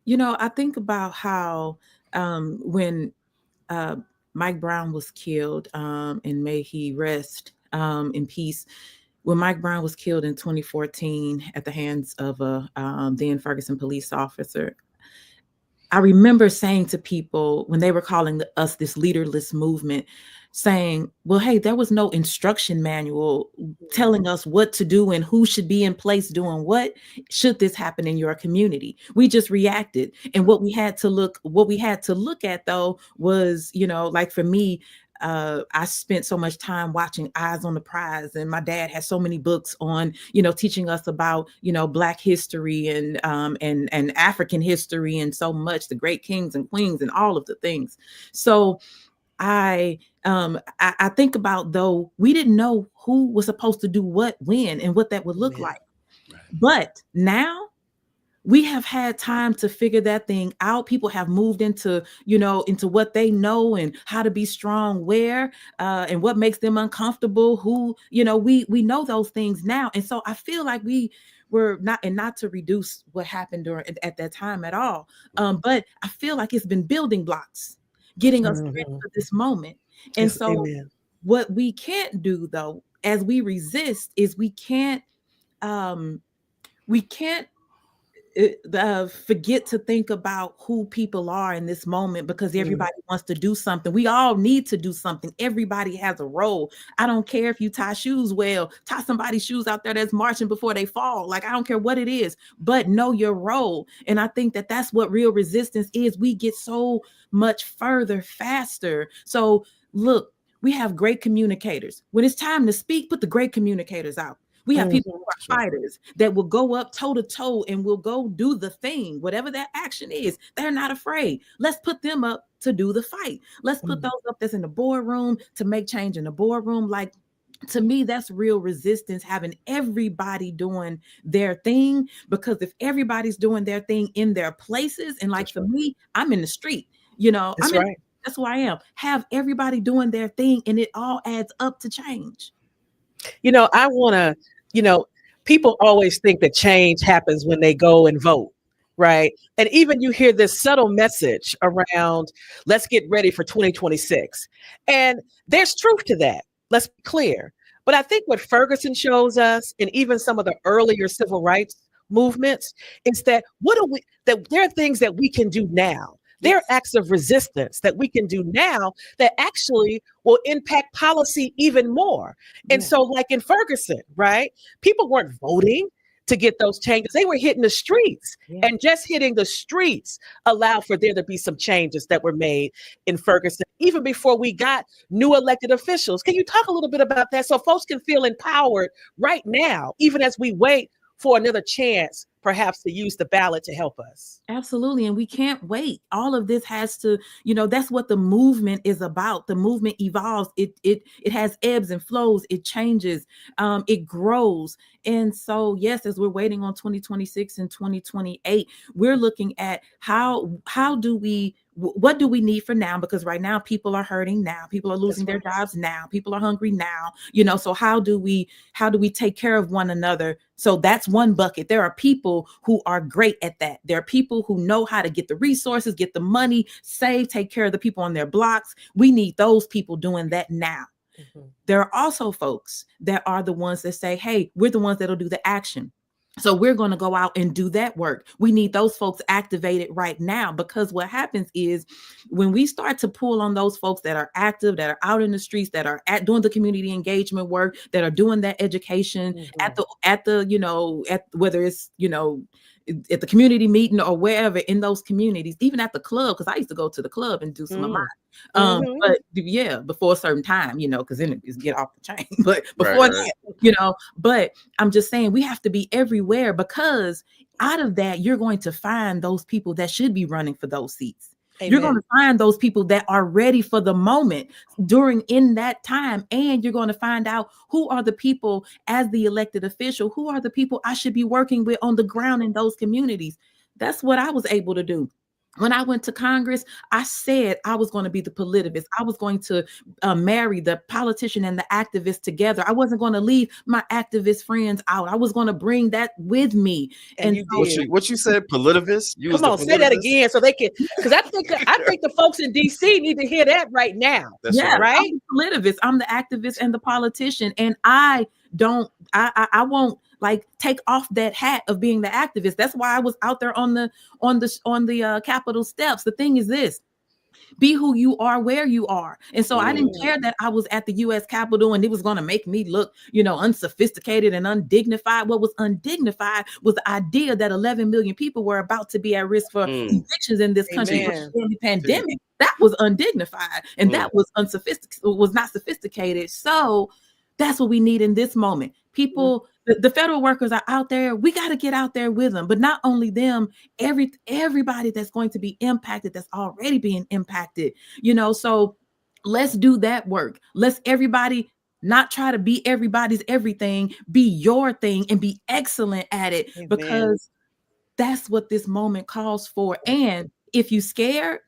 You know, I think about how when Mike Brown was killed, and may he rest in peace. When Mike Brown was killed in 2014 at the hands of a then Ferguson police officer, I remember saying to people when they were calling us this leaderless movement, saying, well, hey, there was no instruction manual telling us what to do and who should be in place doing what should this happen in your community. We just reacted. And what we had to look at though was, you know, like for me, I spent so much time watching Eyes on the Prize, and my dad has so many books on, you know, teaching us about, you know, Black history and African history and so much, the great kings and queens and all of the things. So I think about, though, we didn't know who was supposed to do what, when, and what that would look like. But now we have had time to figure that thing out. People have moved into, you know, into what they know and how to be strong where, and what makes them uncomfortable, who, you know, we know those things now. And so I feel like we were not, and not to reduce what happened at that time at all. But I feel like it's been building blocks, getting us ready for this moment. And so what we can't do though, as we resist, is we can't forget to think about who people are in this moment, because everybody wants to do something. We all need to do something. Everybody has a role. I don't care if you tie shoes well, tie somebody's shoes out there that's marching before they fall. Like, I don't care what it is, but know your role. And I think that that's what real resistance is. We get so much further faster. So look, we have great communicators. When it's time to speak, put the great communicators out. We have people who are fighters that will go up toe to toe and will go do the thing, whatever that action is. They're not afraid. Let's put them up to do the fight. Let's put those up that's in the boardroom to make change in the boardroom. Like, to me, that's real resistance, having everybody doing their thing. Because if everybody's doing their thing in their places, and like for me, I'm in the street, you know, that's who I am. Have everybody doing their thing, and it all adds up to change. You know, I want to, you know, people always think that change happens when they go and vote, right? And even you hear this subtle message around, let's get ready for 2026. And there's truth to that. Let's be clear. But I think what Ferguson shows us, and even some of the earlier civil rights movements, is that that there are things that we can do now. There are acts of resistance that we can do now that actually will impact policy even more. And so, like in Ferguson, right? People weren't voting to get those changes. They were hitting the streets, and just hitting the streets allowed for there to be some changes that were made in Ferguson, even before we got new elected officials. Can you talk a little bit about that so folks can feel empowered right now, even as we wait for another chance perhaps to use the ballot to help us. Absolutely. And we can't wait. All of this has to, that's what the movement is about. The movement evolves. It has ebbs and flows. It changes. It grows. And so, yes, as we're waiting on 2026 and 2028, we're looking at what do we need for now? Because right now people are hurting now. People are losing their jobs now. People are hungry now. So how do we take care of one another? So that's one bucket. There are people who are great at that. There are people who know how to get the resources, get the money, save, take care of the people on their blocks. We need those people doing that now. Mm-hmm. There are also folks that are the ones that say, hey, we're the ones that'll do the action. So we're going to go out and do that work. We need those folks activated right now, because what happens is when we start to pull on those folks that are active, that are out in the streets, that are doing the community engagement work, that are doing that education at whether it's, at the community meeting or wherever in those communities, even at the club, because I used to go to the club and do some of mine. But yeah, before a certain time, because then it's get off the chain. But before that, but I'm just saying we have to be everywhere, because out of that, you're going to find those people that should be running for those seats. Amen. You're going to find those people that are ready for the moment in that time. And you're going to find out who are the people, as the elected official, who are the people I should be working with on the ground in those communities. That's what I was able to do. When I went to Congress, I said I was going to be the politivist. I was going to marry the politician and the activist together. I wasn't going to leave my activist friends out. I was going to bring that with me. And you did. What you said, politivist? Come on, say that again so they can, because I think the folks in DC need to hear that right now. That's right. I'm the politivist. I'm the activist and the politician, and I won't take off that hat of being the activist. That's why I was out there on the Capitol steps. The thing is this: be who you are where you are. And so I didn't care that I was at the U.S. Capitol and it was going to make me look, unsophisticated and undignified. What was undignified was the idea that 11 million people were about to be at risk for evictions in this country during the pandemic. That was undignified, and that was was not sophisticated. So that's what we need in this moment. People, the federal workers are out there. We got to get out there with them, but not only them, everybody that's going to be impacted, that's already being impacted, so let's do that work. Let's everybody not try to be everybody's everything, be your thing and be excellent at it. Amen. Because that's what this moment calls for. And if you scared,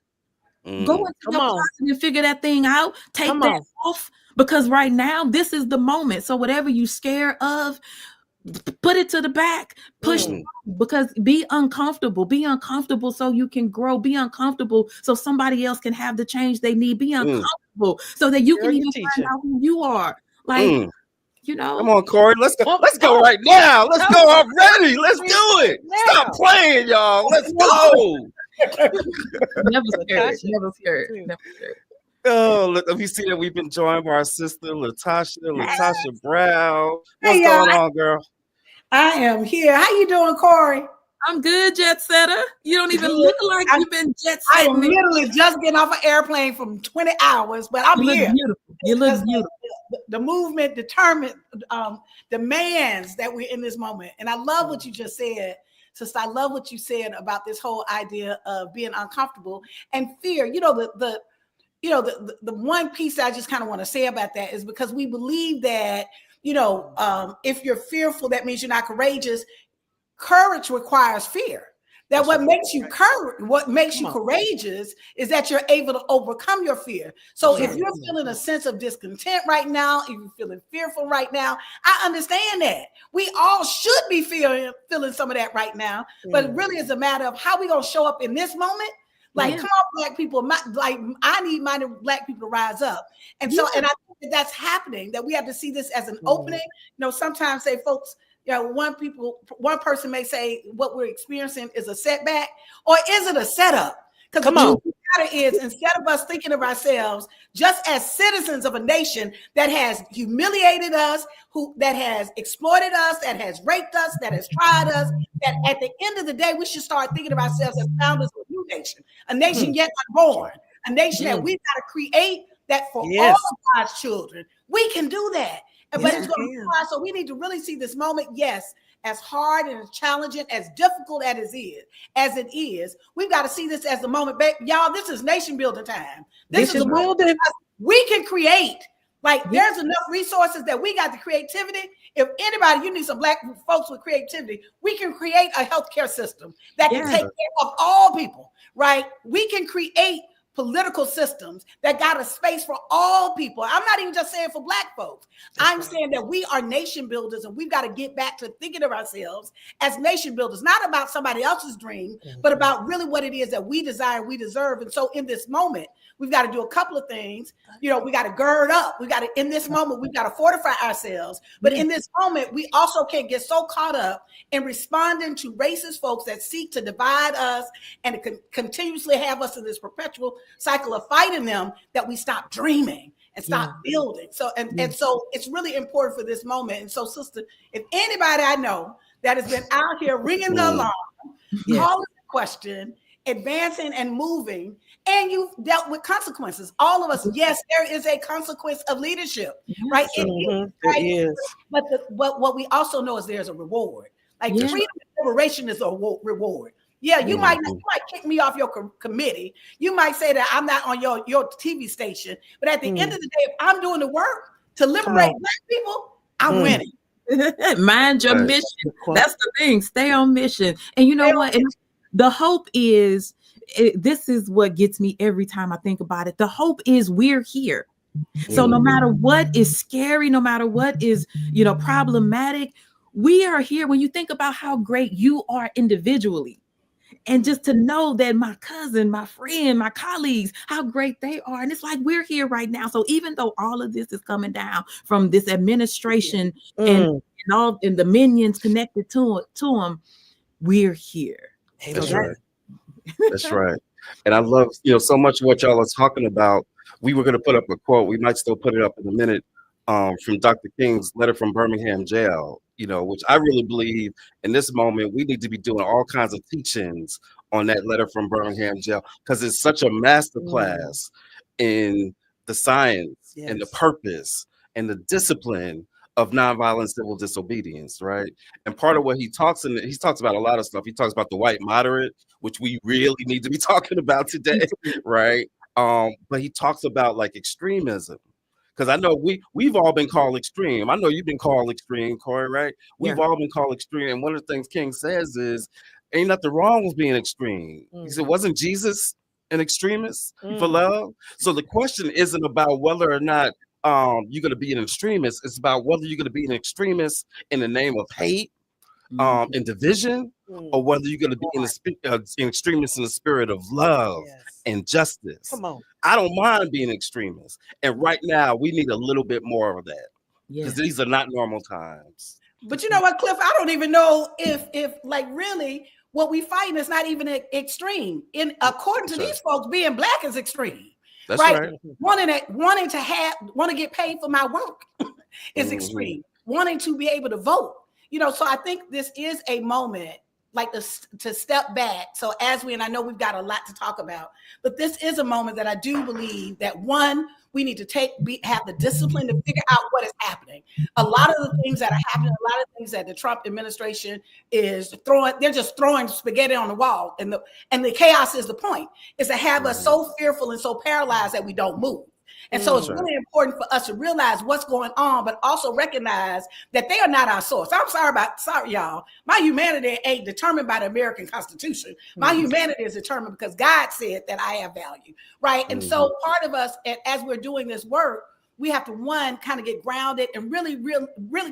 go into your closet and figure that thing out. Take that off. Because right now, this is the moment. So whatever you're scared of, put it to the back. Push because be uncomfortable. Be uncomfortable so you can grow. Be uncomfortable so somebody else can have the change they need. Be uncomfortable so that you can even find out who you are. Come on, Corey. Let's go. Let's go right now. Let's go already. Let's do it. Stop playing, y'all. Let's go. Never scared. Oh, let me see that we've been joined by our sister Latasha Brown. What's going on, girl? I am here. How you doing, Corey? I'm good, jet setter. You don't even look like you've been jet setting. I'm literally just getting off an airplane from 20 hours, but I'm here. You look beautiful. The movement demands that we're in this moment. And I love what you just said. Sister, I love what you said about this whole idea of being uncomfortable and fear. The one piece I just kind of want to say about that is because we believe that, if you're fearful, that means you're not courageous. Courage requires fear. That what makes you courageous is that you're able to overcome your fear. So if you're feeling a sense of discontent right now, if you're feeling fearful right now, I understand that. We all should be feeling some of that right now, but it really is a matter of how we going to show up in this moment. Come on, Black people. I need my Black people to rise up. And so, and I think that's happening, that we have to see this as an opening. Sometimes say folks, one person may say what we're experiencing is a setback, or is it a setup? Because the matter is, instead of us thinking of ourselves just as citizens of a nation that has humiliated us, that has exploited us, that has raped us, that has tried us, that at the end of the day, we should start thinking of ourselves as founders of a new nation, a nation yet unborn, a nation that we've got to create that for all of God's children. We can do that. But it's going to require, so we need to really see this moment, as hard and as challenging, as difficult as it is, we've got to see this as the moment. Y'all, this is nation building time. This is a moment we can create. Like, there's enough resources that we got the creativity. If anybody, you need some Black folks with creativity, we can create a healthcare system that can take care of all people, right? We can create political systems that got a space for all people. I'm not even just saying for Black folks. I'm saying that we are nation builders, and we've got to get back to thinking of ourselves as nation builders, not about somebody else's dream, but about really what it is that we desire, we deserve. And so in this moment, we've got to do a couple of things. We got to gird up. In this moment, we've got to fortify ourselves. But in this moment, we also can't get so caught up in responding to racist folks that seek to divide us and to continuously have us in this perpetual cycle of fighting them, that we stop dreaming and stop building. So, and so it's really important for this moment. And so, sister, if anybody I know that has been out here ringing the alarm, calling the question, advancing and moving, and you've dealt with consequences. All of us, yes, there is a consequence of leadership, right? It is. But what we also know is there's a reward. Like freedom and liberation is a reward. Yeah, you might kick me off your committee. You might say that I'm not on your TV station. But at the end of the day, if I'm doing the work to liberate Black people, I'm winning. Mind your mission. That's the thing. Stay on mission. And you know what? And the hope is, this is what gets me every time I think about it. The hope is we're here. So no matter what is scary, no matter what is, problematic, we are here. When you think about how great you are individually, and just to know that my cousin, my friend, my colleagues, how great they are. And it's like, we're here right now. So even though all of this is coming down from this administration and all and the minions connected to them, we're here. That's right. That's right. And I love, so much of what y'all are talking about. We were going to put up a quote. We might still put it up in a minute, from Dr. King's letter from Birmingham jail, which I really believe in this moment, we need to be doing all kinds of teachings on that letter from Birmingham jail, because it's such a masterclass in the science and the purpose and the discipline of nonviolent civil disobedience, right? And part of what he talks about a lot of stuff. He talks about the white moderate, which we really need to be talking about today, right? But he talks about like extremism, because I know we've all been called extreme. I know you've been called extreme, Corey, right? We've all been called extreme. And one of the things King says is, ain't nothing wrong with being extreme. He said, wasn't Jesus an extremist for love? So the question isn't about whether or not you're going to be an extremist. It's about whether you're going to be an extremist in the name of hate, and division, or whether you're going to be an extremist in the spirit of love and justice. Come on. I don't mind being an extremist. And right now, we need a little bit more of that, because these are not normal times. But you know what, Cliff? I don't even know if like really what we fighting is not even extreme. According to these folks, being Black is extreme. That's right. Wanting to get paid for my work is extreme. Wanting to be able to vote. So I think this is a moment like to step back. So and I know we've got a lot to talk about, but this is a moment that I do believe that we need to have the discipline to figure out what is happening. A lot of the things that are happening, a lot of things that the Trump administration is they're just throwing spaghetti on the wall. And the chaos is the point, is to have us so fearful and so paralyzed that we don't move. And so it's really important for us to realize what's going on, but also recognize that they are not our source. Sorry, y'all. My humanity ain't determined by the American Constitution. My humanity is determined because God said that I have value, right? And so part of us, as we're doing this work, we have to, one, kind of get grounded and really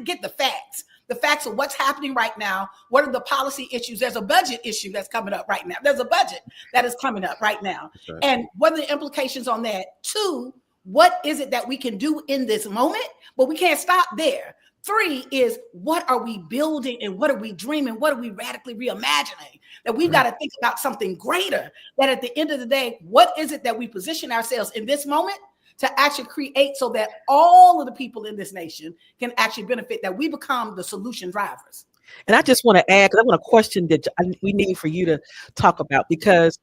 get the facts. The facts of what's happening right now. What are the policy issues? There's a budget issue that's coming up right now. There's a budget that is coming up right now. Right. And what are the implications on that? Two, what is it that we can do in this moment? But we can't stop there. Three is, what are we building and what are we dreaming? What are we radically reimagining? That we've got to think about something greater. That at the end of the day, what is it that we position ourselves in this moment to actually create so that all of the people in this nation can actually benefit, that we become the solution drivers. And I just want to add, because I want a question that we need for you to talk about, because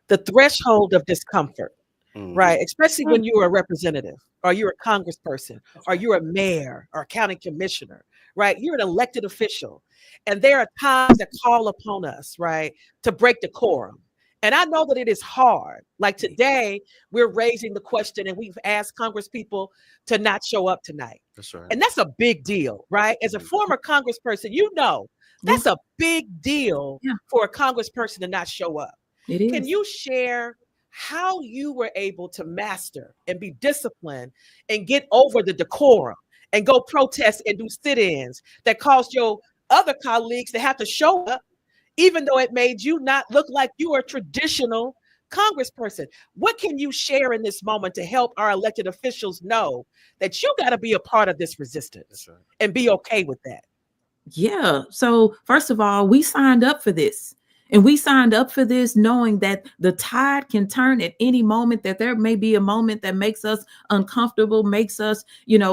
the threshold of discomfort, right? Especially when you're a representative or you're a congressperson or you're a mayor or a county commissioner, right? You're an elected official. And there are times that call upon us, right, to break the quorum. And I know that it is hard. Like today, we're raising the question and we've asked Congress people to not show up tonight. That's right. And that's a big deal, right? As a former congressperson, you know, that's a big deal for a congressperson to not show up. It is. Can you share how you were able to master and be disciplined and get over the decorum and go protest and do sit-ins that caused your other colleagues to have to show up, even though it made you not look like you were a traditional congressperson? What can you share in this moment to help our elected officials know that you got to be a part of this resistance and be okay with that? Yeah. So first of all, we signed up for this. And we signed up for this knowing that the tide can turn at any moment, that there may be a moment that makes us uncomfortable, makes us,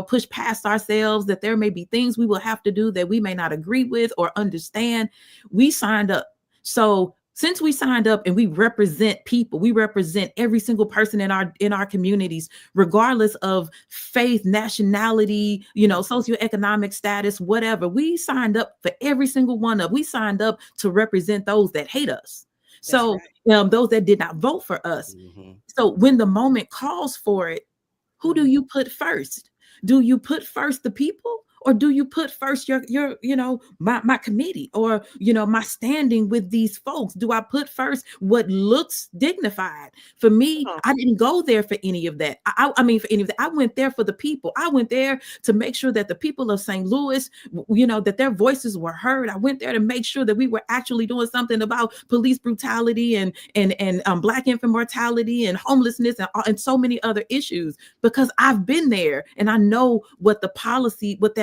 push past ourselves, that there may be things we will have to do that we may not agree with or understand. We signed up. So since we signed up and we represent people, we represent every single person in our communities, regardless of faith, nationality, socioeconomic status, whatever. We signed up for every single one of. We signed up to represent those that hate us. So those that did not vote for us. Mm-hmm. So when the moment calls for it, who do you put first? Do you put first the people? Or do you put first your my committee or my standing with these folks? Do I put first what looks dignified? For me, I didn't go there for any of that. I mean, for any of that, I went there for the people. I went there to make sure that the people of St. Louis, that their voices were heard. I went there to make sure that we were actually doing something about police brutality and Black infant mortality and homelessness and so many other issues, because I've been there and I know what that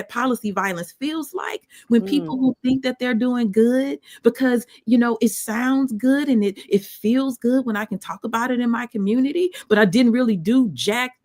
policy violence feels like when people who think that they're doing good because it sounds good and it feels good when I can talk about it in my community, but I didn't really do jack.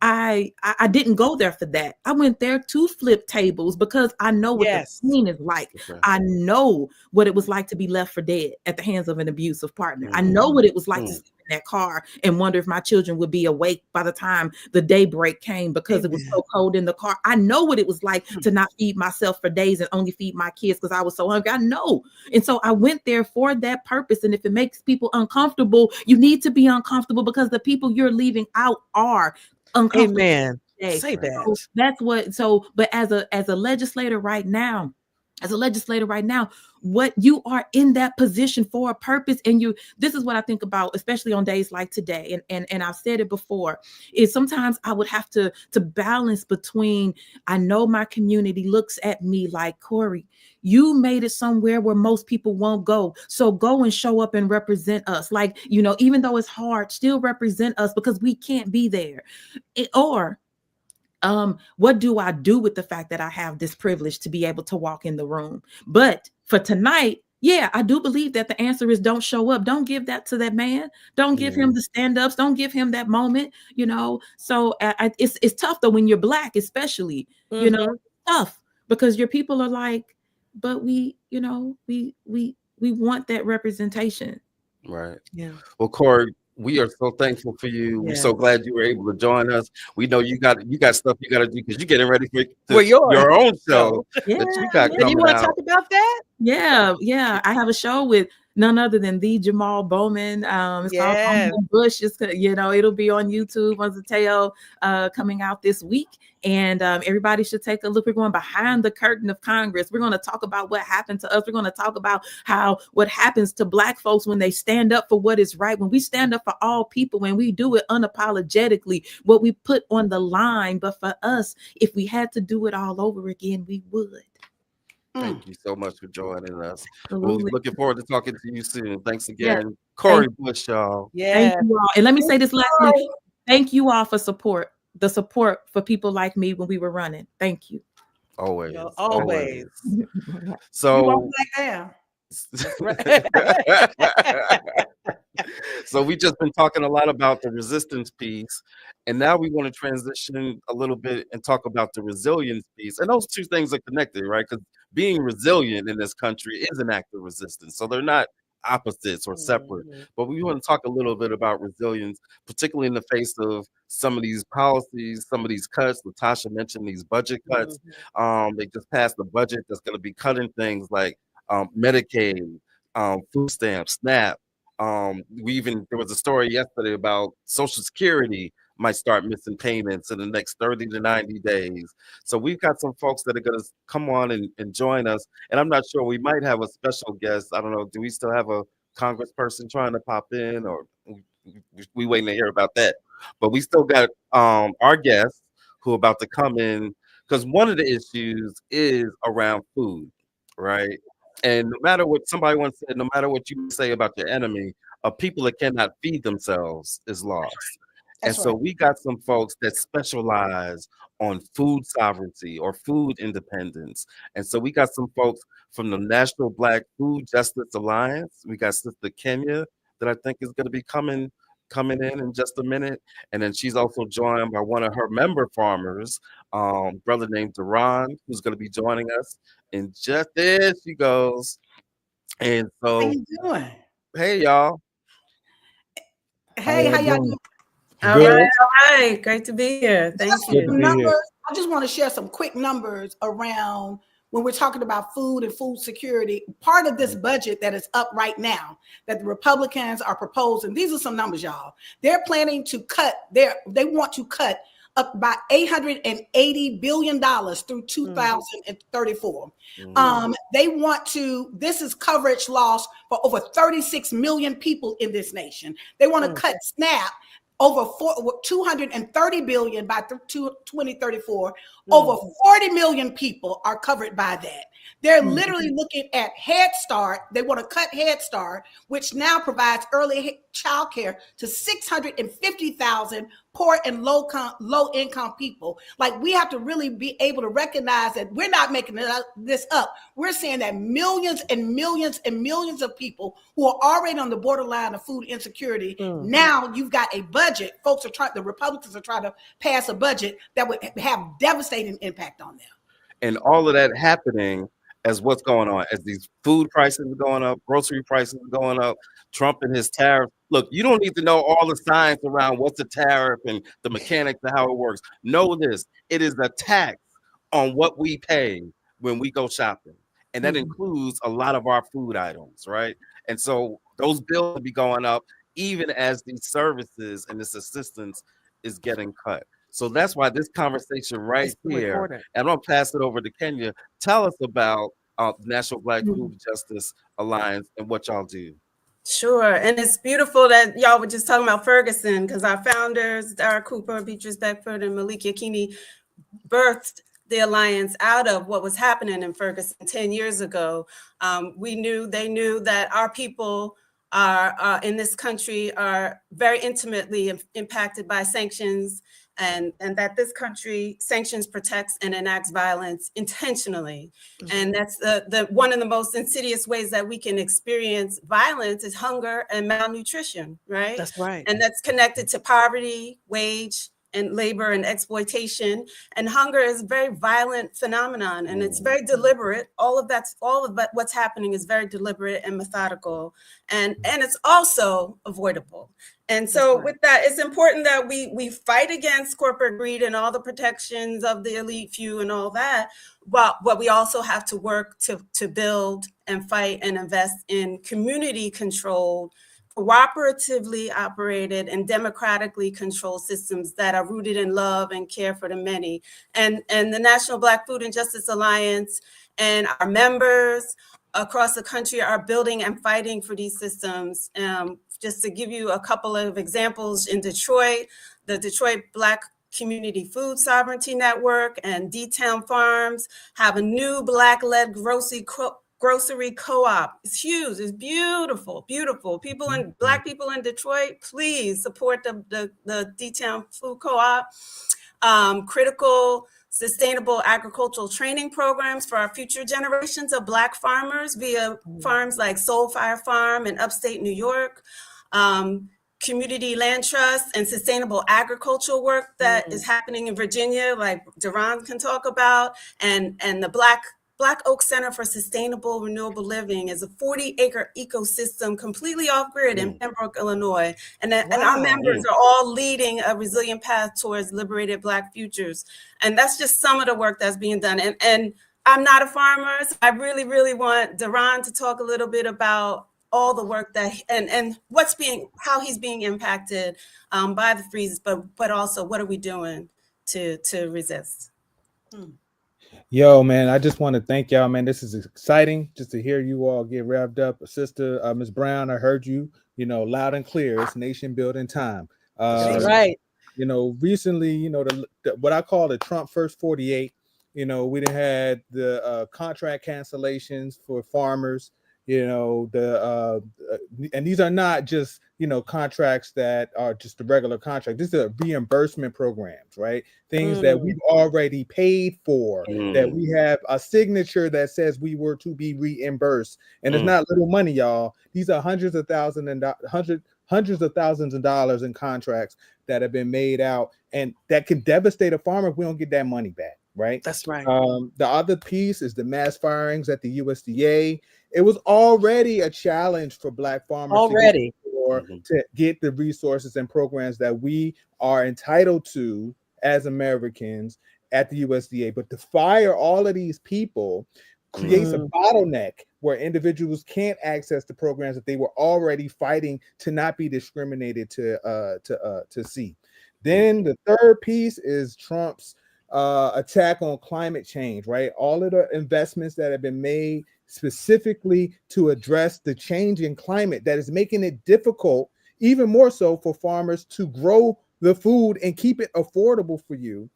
I didn't go there for that. I went there to flip tables because I know what the scene is like. Okay. I know what it was like to be left for dead at the hands of an abusive partner. I know what it was like to sit in that car and wonder if my children would be awake by the time the daybreak came because it was so cold in the car. I know what it was like to not feed myself for days and only feed my kids because I was so hungry. I know. And so I went there for that purpose. And if it makes people uncomfortable, you need to be uncomfortable because the people you're leaving out are uncomfortable. Amen. Say that. So that's what. So, but as a legislator right now, what you are in that position for a purpose, and this is what I think about, especially on days like today. And I've said it before, is sometimes I would have to balance between, I know my community looks at me like, Corey, you made it somewhere where most people won't go. So go and show up and represent us. Like, even though it's hard, still represent us because we can't be there. What do I do with the fact that I have this privilege to be able to walk in the room? But for tonight, yeah, I do believe that the answer is don't show up. Don't give that to that man. Don't give him the stand-ups. Don't give him that moment, So it's tough though when you're Black, especially, tough because your people are like, but we want that representation. Right. Yeah. Well, Corey, we are so thankful for you. We're so glad you were able to join us. We know you got stuff you got to do because you're getting ready for your own show that you got coming out. And you want to talk about that? Yeah. I have a show with none other than the Jamal Bowman. It's called Bowman Bush. It's it'll be on YouTube on Zateo coming out this week. And everybody should take a look. We're going behind the curtain of Congress. We're going to talk about what happened to us. We're going to talk about what happens to Black folks when they stand up for what is right, when we stand up for all people, when we do it unapologetically, what we put on the line. But for us, if we had to do it all over again, we would. Thank you so much for joining us. Absolutely. We're looking forward to talking to you soon. Thanks again. Corey Bush, y'all. Thank you all. And let me say this lastly. Thank you all for the support for people like me when we were running. Thank you. Always. So you won't back down. So we just been talking a lot about the resistance piece, and now we want to transition a little bit and talk about the resilience piece. And those two things are connected, right? Because being resilient in this country is an act of resistance. So they're not opposites or separate. But we want to talk a little bit about resilience, particularly in the face of some of these policies, some of these cuts. Latasha mentioned these budget cuts. They just passed a budget that's going to be cutting things like Medicaid, food stamps, SNAP. There was a story yesterday about Social Security might start missing payments in the next 30 to 90 days. So we've got some folks that are going to come on and join us. And I'm not sure, we might have a special guest. I don't know, do we still have a congressperson trying to pop in, or we waiting to hear about that? But we still got our guests who are about to come in, because one of the issues is around food, right? And no matter what somebody once said, no matter what you say about your enemy, a people that cannot feed themselves is lost. And That's so right. we got some folks that specialize on food sovereignty or food independence. And so we got some folks from the National Black Food Justice Alliance. We got Sister Kenya that I think is going to be coming in just a minute. And then she's also joined by one of her member farmers, brother named Duran, who's going to be joining us. And just there she goes. And How so, you doing? hey, y'all. Hey, how y'all doing? All right. Great to be here. Thank you. Numbers. I just want to share some quick numbers around when we're talking about food and food security. Part of this budget that is up right now that the Republicans are proposing, these are some numbers, y'all. They're planning to they want to cut up by $880 billion through 2034. They want to, this is coverage loss for over 36 million people in this nation. They want to cut SNAP over 230 billion by 2034. Over 40 million people are covered by that. They're literally looking at Head Start. They want to cut Head Start, which now provides early child care to 650,000 poor and low income people. Like, we have to really be able to recognize that we're not making this up. We're saying that millions and millions and millions of people who are already on the borderline of food insecurity, now you've got a budget. The Republicans are trying to pass a budget that would have devastating impact on them. And all of that happening as what's going on, as these food prices are going up, grocery prices are going up, Trump and his tariff. Look, you don't need to know all the science around what's a tariff and the mechanics of how it works. Know this, it is a tax on what we pay when we go shopping. And that includes a lot of our food items, right? And so those bills will be going up even as these services and this assistance is getting cut. So that's why this conversation right here, and I'm gonna pass it over to Kenya. Tell us about the National Black Food Justice Alliance and what y'all do. Sure. And it's beautiful that y'all were just talking about Ferguson, because our founders, Dara Cooper, Beatrice Beckford, and Malik Yakini, birthed the alliance out of what was happening in Ferguson 10 years ago. They knew that our people are in this country are very intimately impacted by sanctions, and that this country sanctions, protects, and enacts violence intentionally. And that's the one of the most insidious ways that we can experience violence is hunger and malnutrition, right? That's right. And that's connected to poverty, wage, and labor and exploitation. And hunger is a very violent phenomenon, and it's very deliberate. All of what's happening is very deliberate and methodical, and it's also avoidable. And so with that, it's important that we fight against corporate greed and all the protections of the elite few and all that. But we also have to work to build and fight and invest in community controlled, cooperatively operated, and democratically controlled systems that are rooted in love and care for the many. And the National Black Food and Justice Alliance and our members across the country are building and fighting for these systems. Just to give you a couple of examples, in Detroit, the Detroit Black Community Food Sovereignty Network and D-Town Farms have a new Black-led grocery co-op. It's huge. It's beautiful, beautiful. Black people in Detroit, please support the D-Town Food Co-op. Critical sustainable agricultural training programs for our future generations of Black farmers via farms like Soul Fire Farm in upstate New York. Community land trust and sustainable agricultural work that is happening in Virginia, like Duran can talk about, and the Black Black Oak Center for Sustainable Renewable Living is a 40-acre ecosystem completely off-grid in Pembroke, Illinois. And our members are all leading a resilient path towards liberated Black futures. And that's just some of the work that's being done. And I'm not a farmer, so I really, really want Deron to talk a little bit about all the work that and how he's being impacted by the freezes, but also what are we doing to resist? Yo, man, I just want to thank y'all, man. This is exciting just to hear you all get revved up. Sister Ms. Brown, I heard you, loud and clear. It's nation building time. Right. Recently, what I call the Trump first 48, we done had the contract cancellations for farmers, and these are not just, contracts that are just the regular contract. These are reimbursement programs, right? Things that we've already paid for, that we have a signature that says we were to be reimbursed. And it's not little money, y'all. These are hundreds of thousands of dollars in contracts that have been made out, and that can devastate a farmer if we don't get that money back, right? That's right. The other piece is the mass firings at the USDA. It was already a challenge for Black farmers to get the resources and programs that we are entitled to as Americans at the USDA. But to fire all of these people creates a bottleneck where individuals can't access the programs that they were already fighting to not be discriminated to see. Then the third piece is Trump's attack on climate change, right? All of the investments that have been made specifically to address the change in climate that is making it difficult, even more so, for farmers to grow the food and keep it affordable for you,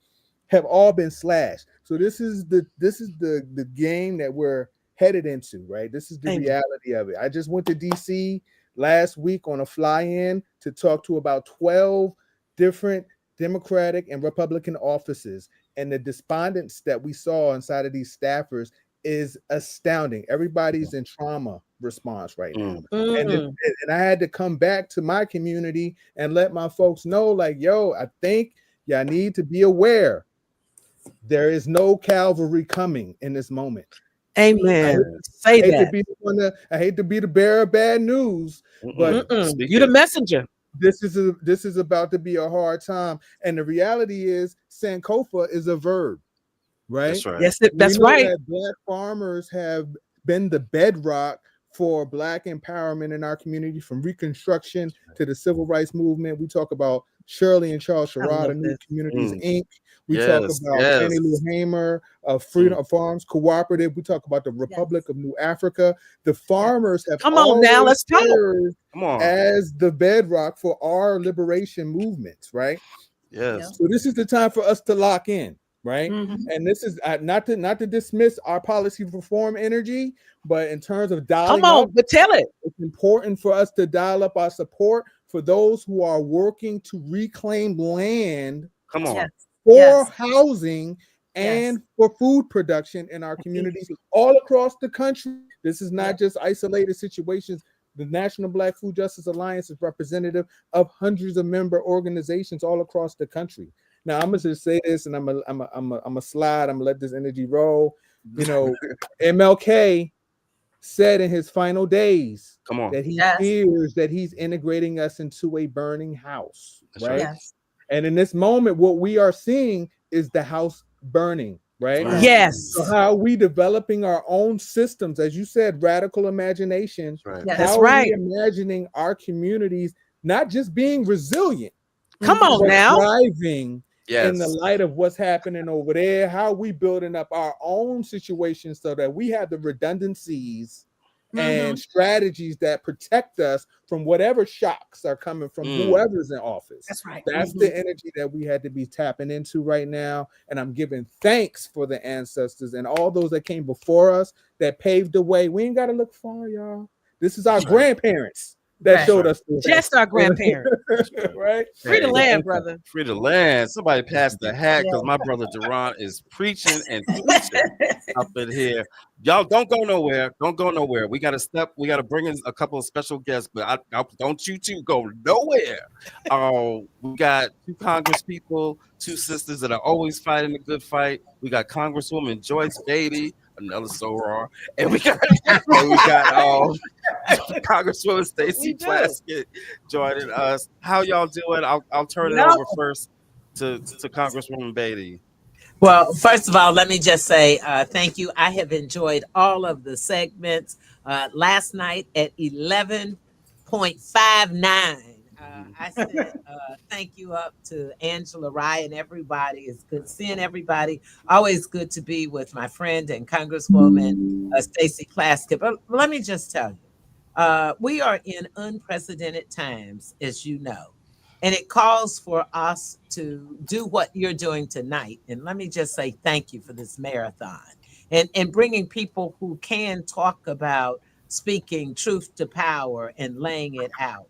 have all been slashed. So this is the game that we're headed into, right? This is the reality of it. I just went to DC last week on a fly-in to talk to about 12 different Democratic and Republican offices, and the despondence that we saw inside of these staffers is astounding. Everybody's in trauma response right now. And I had to come back to my community and let my folks know, like, yo, I think y'all need to be aware there is no cavalry coming in this moment. Amen. I hate to be the bearer of bad news, but you're the messenger. This is about to be a hard time. And the reality is Sankofa is a verb, right? That's right. Yes, that's right. That Black farmers have been the bedrock for Black empowerment in our community, from Reconstruction to the Civil Rights Movement. We talk about Shirley and Charles Sherrod, New Communities Inc. We talk about Fannie Lou Hamer, Freedom of Farms Cooperative. We talk about the Republic of New Africa. The farmers have let's talk. As the bedrock for our liberation movements, right? Yes. So this is the time for us to lock in, right? And this is not to dismiss our policy reform energy, but in terms of dialing up, but tell it. It's important for us to dial up our support for those who are working to reclaim land for housing and for food production in our communities all across the country. This is not just isolated situations. The National Black Food Justice Alliance is representative of hundreds of member organizations all across the country. Now, I'm gonna just say this, and I'm a slide. I'm gonna let this energy roll. MLK said in his final days that he fears that he's integrating us into a burning house, right? Yes. And in this moment, what we are seeing is the house burning, right? Yes. So how are we developing our own systems? As you said, radical imagination. Right. Yes. How That's are right. we imagining our communities not just being resilient, Come on but now. thriving in the Yes. light of what's happening over there? How are we building up our own situations so that we have the redundancies and strategies that protect us from whatever shocks are coming from whoever's in office? That's right. That's the energy that we had to be tapping into right now. And I'm giving thanks for the ancestors and all those that came before us that paved the way. We ain't got to look far, y'all. This is our grandparents that showed us the way. Just our grandparents. Right? Free the land, brother. Free the land. Somebody pass the hat, because my brother Deron is preaching and teaching up in here. Y'all don't go nowhere. Don't go nowhere. We got to bring in a couple of special guests, but don't you two go nowhere. We got two Congress people, two sisters that are always fighting a good fight. We got Congresswoman Joyce Beatty, another soror, and we got Congresswoman Stacey Plaskett joining us. How y'all doing? I'll turn it over first to Congresswoman Beatty. Well, first of all, let me just say thank you. I have enjoyed all of the segments. Last night at 11:59, I said thank you up to Angela Rye and everybody. It's good seeing everybody. Always good to be with my friend and Congresswoman Stacey Plaskett. But let me just tell you, we are in unprecedented times, as you know. And it calls for us to do what you're doing tonight. And let me just say thank you for this marathon and bringing people who can talk about speaking truth to power and laying it out.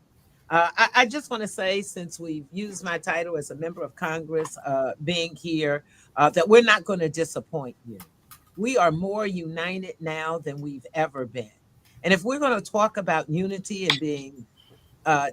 I just want to say, since we've used my title as a member of Congress, being here, that we're not going to disappoint you. We are more united now than we've ever been. And if we're going to talk about unity and being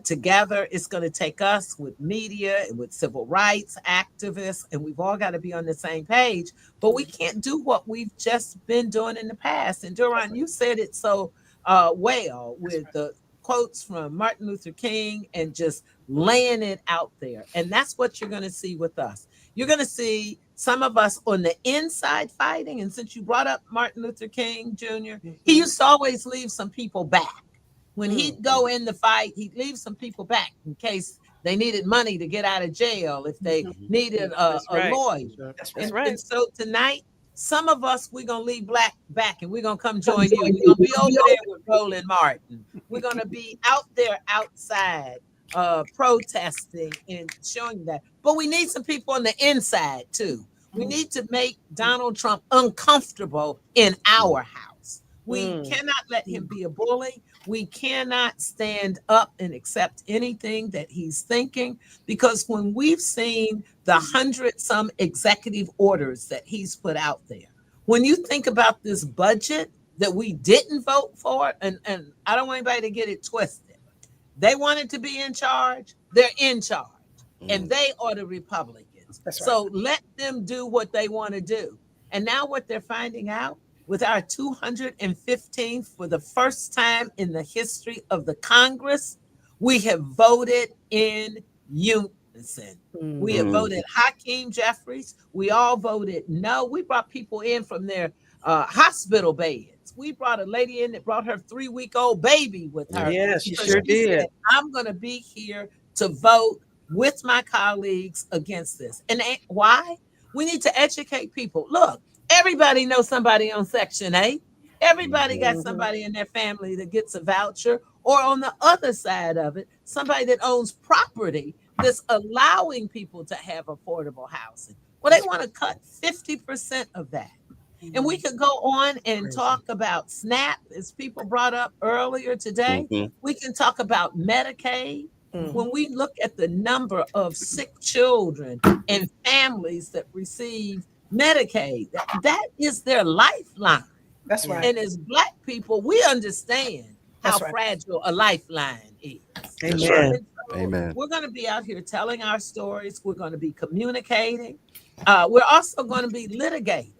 together, it's going to take us with media and with civil rights activists, and we've all got to be on the same page. But we can't do what we've just been doing in the past. And Duran, you said it so well with the quotes from Martin Luther King and just laying it out there. And that's what you're going to see with us. You're going to see some of us on the inside fighting. And since you brought up Martin Luther King Jr., he used to always leave some people back. When he'd go in the fight, he'd leave some people back in case they needed money to get out of jail, if they needed a lawyer. And so tonight, some of us, we're going to leave black back and we're going to come join you. We're going to be over there with Roland Martin. We're going to be out there outside protesting and showing that. But we need some people on the inside too. We need to make Donald Trump uncomfortable in our house. We cannot let him be a bully. We cannot stand up and accept anything that he's thinking, because when we've seen the 100-some executive orders that he's put out there, when you think about this budget that we didn't vote for, and I don't want anybody to get it twisted. They wanted to be in charge. They're in charge, and they are the Republicans. So let them do what they want to do. And now what they're finding out, with our 215th, for the first time in the history of the Congress, we have voted in unison. We have voted Hakeem Jeffries. We all voted no. We brought people in from their hospital beds. We brought a lady in that brought her 3-week-old baby with her. Yes, she sure did. Said, I'm going to be here to vote with my colleagues against this. And why? We need to educate people. Look, everybody knows somebody on Section 8. Everybody got somebody in their family that gets a voucher, or on the other side of it, somebody that owns property that's allowing people to have affordable housing. Well, they want to cut 50% of that. And we could go on and talk about SNAP, as people brought up earlier today. We can talk about Medicaid. When we look at the number of sick children and families that receive Medicaid, that is their lifeline. That's right. And as Black people, we understand how fragile a lifeline is. Amen. Amen. We're going to be out here telling our stories. We're going to be communicating. We're also going to be litigating.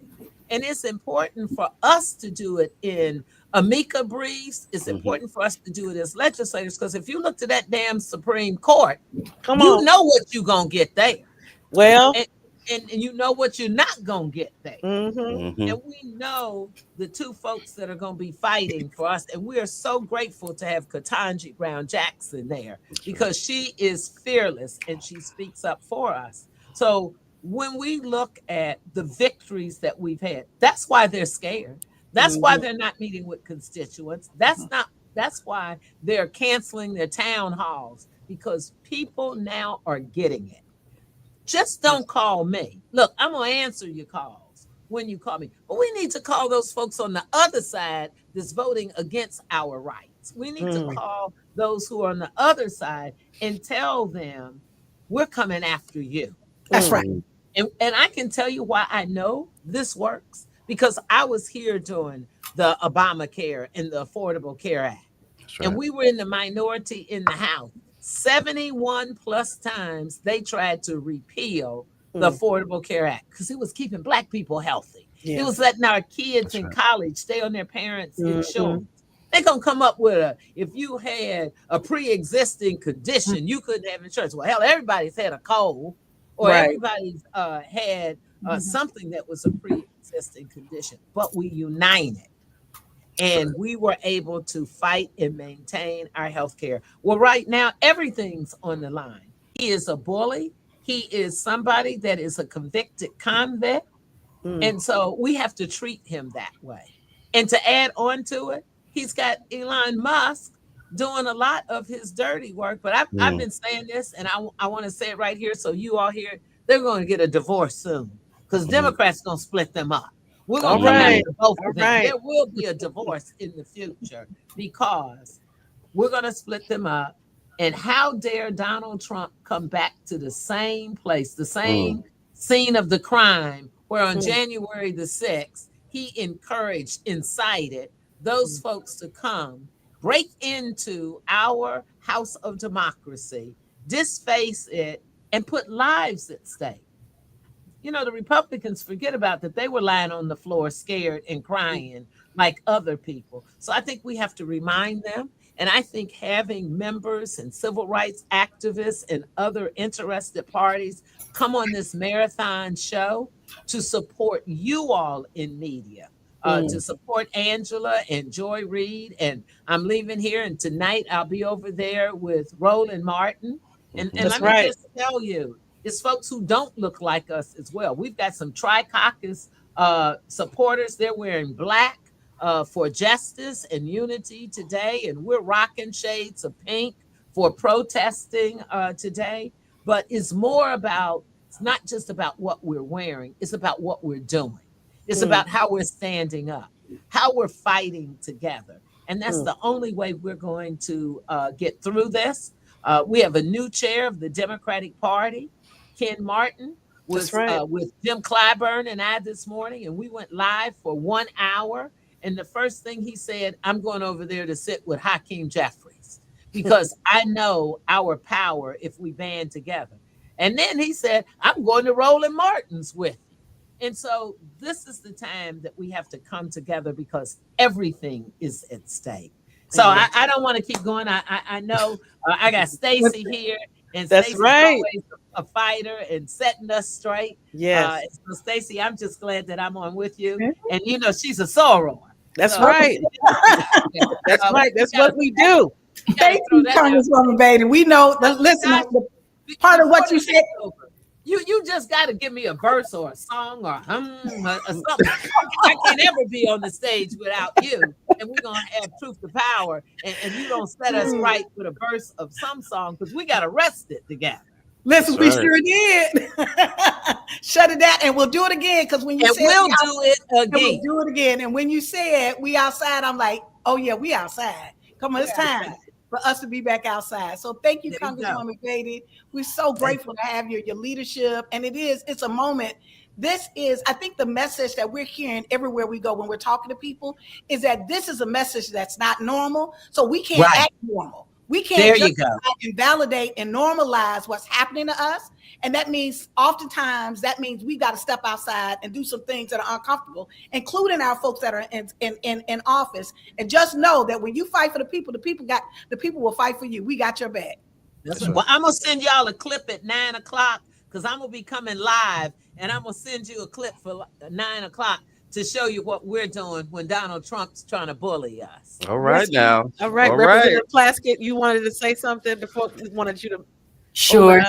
And it's important for us to do it in amica briefs. It's important for us to do it as legislators, because if you look to that damn Supreme Court, you know what you're going to get there. Well, and you know what you're not going to get there. And we know the two folks that are going to be fighting for us. And we are so grateful to have Ketanji Brown Jackson there, because she is fearless and she speaks up for us. So when we look at the victories that we've had, that's why they're scared. That's why they're not meeting with constituents. That's why they're canceling their town halls, because people now are getting it. Just don't call me. Look, I'm going to answer your calls when you call me. But we need to call those folks on the other side that's voting against our rights. We need to call those who are on the other side and tell them, we're coming after you. That's right. And I can tell you why I know this works, because I was here during the Obamacare and the Affordable Care Act. And we were in the minority in the House. 71 plus times they tried to repeal the Affordable Care Act, because it was keeping Black people healthy. Yeah. It was letting our kids in college stay on their parents' insurance. They're going to come up with if you had a pre-existing condition, you couldn't have insurance. Well, hell, everybody's had a cold, or everybody's had something that was a pre-existing condition, but we united. And we were able to fight and maintain our health care. Well, right now, everything's on the line. He is a bully. He is somebody that is a convicted convict. And so we have to treat him that way. And to add on to it, he's got Elon Musk doing a lot of his dirty work. But I've been saying this, and I want to say it right here so you all hear it. They're going to get a divorce soon because Democrats going to split them up. We're going to come after both of them. There will be a divorce in the future because we're going to split them up. And how dare Donald Trump come back to the same place, the same scene of the crime, where on January the 6th, he incited those folks to come, break into our house of democracy, disface it, and put lives at stake. You know, the Republicans forget about that. They were lying on the floor, scared and crying like other people. So I think we have to remind them. And I think having members and civil rights activists and other interested parties come on this marathon show to support you all in media, to support Angela and Joy Reid. And I'm leaving here, and tonight I'll be over there with Roland Martin. And let me just tell you, it's folks who don't look like us as well. We've got some Tri-Caucus supporters. They're wearing black for justice and unity today. And we're rocking shades of pink for protesting today. But it's not just about what we're wearing. It's about what we're doing. It's about how we're standing up, how we're fighting together. And that's the only way we're going to get through this. We have a new chair of the Democratic Party. Ken Martin was with Jim Clyburn and I this morning, and we went live for 1 hour. And the first thing he said, I'm going over there to sit with Hakeem Jeffries because I know our power if we band together. And then he said, I'm going to Roland Martin's with you. And so this is the time that we have to come together because everything is at stake. So I don't want to keep going. I know I got Stacy here. And Stacy's always a fighter and setting us straight. Yes. So Stacy, I'm just glad that I'm on with you. And you know, she's a soror. That's right. That's right. That's what we do. Thank you, Congresswoman Beatty. We know listen, part of what you said. You just got to give me a verse or a song or something. I can't ever be on the stage without you. And we're going to have truth to power. And you don't set us right with a verse of some song because we got arrested together. Listen, we sure did. Shut it down, and we'll do it again. Because when you said we'll do it again, we'll do it again. And when you said we outside, I'm like, oh yeah, we outside. Come on, it's time for us to be back outside. So thank you, Congresswoman Beatty. We're so grateful to have your leadership, and it's a moment. This is, I think, the message that we're hearing everywhere we go when we're talking to people is that this is a message that's not normal. So we can't act normal. We can't just validate and normalize what's happening to us. And that means oftentimes we got to step outside and do some things that are uncomfortable, including our folks that are in office. And just know that when you fight for the people will fight for you. We got your back. Well, I'm going to send y'all a clip at 9 o'clock because I'm going to be coming live, and I'm going to send you a clip for 9 o'clock to show you what we're doing when Donald Trump's trying to bully us. All right now. All right. Representative Plaskett, you wanted to say something before we wanted you to. Sure.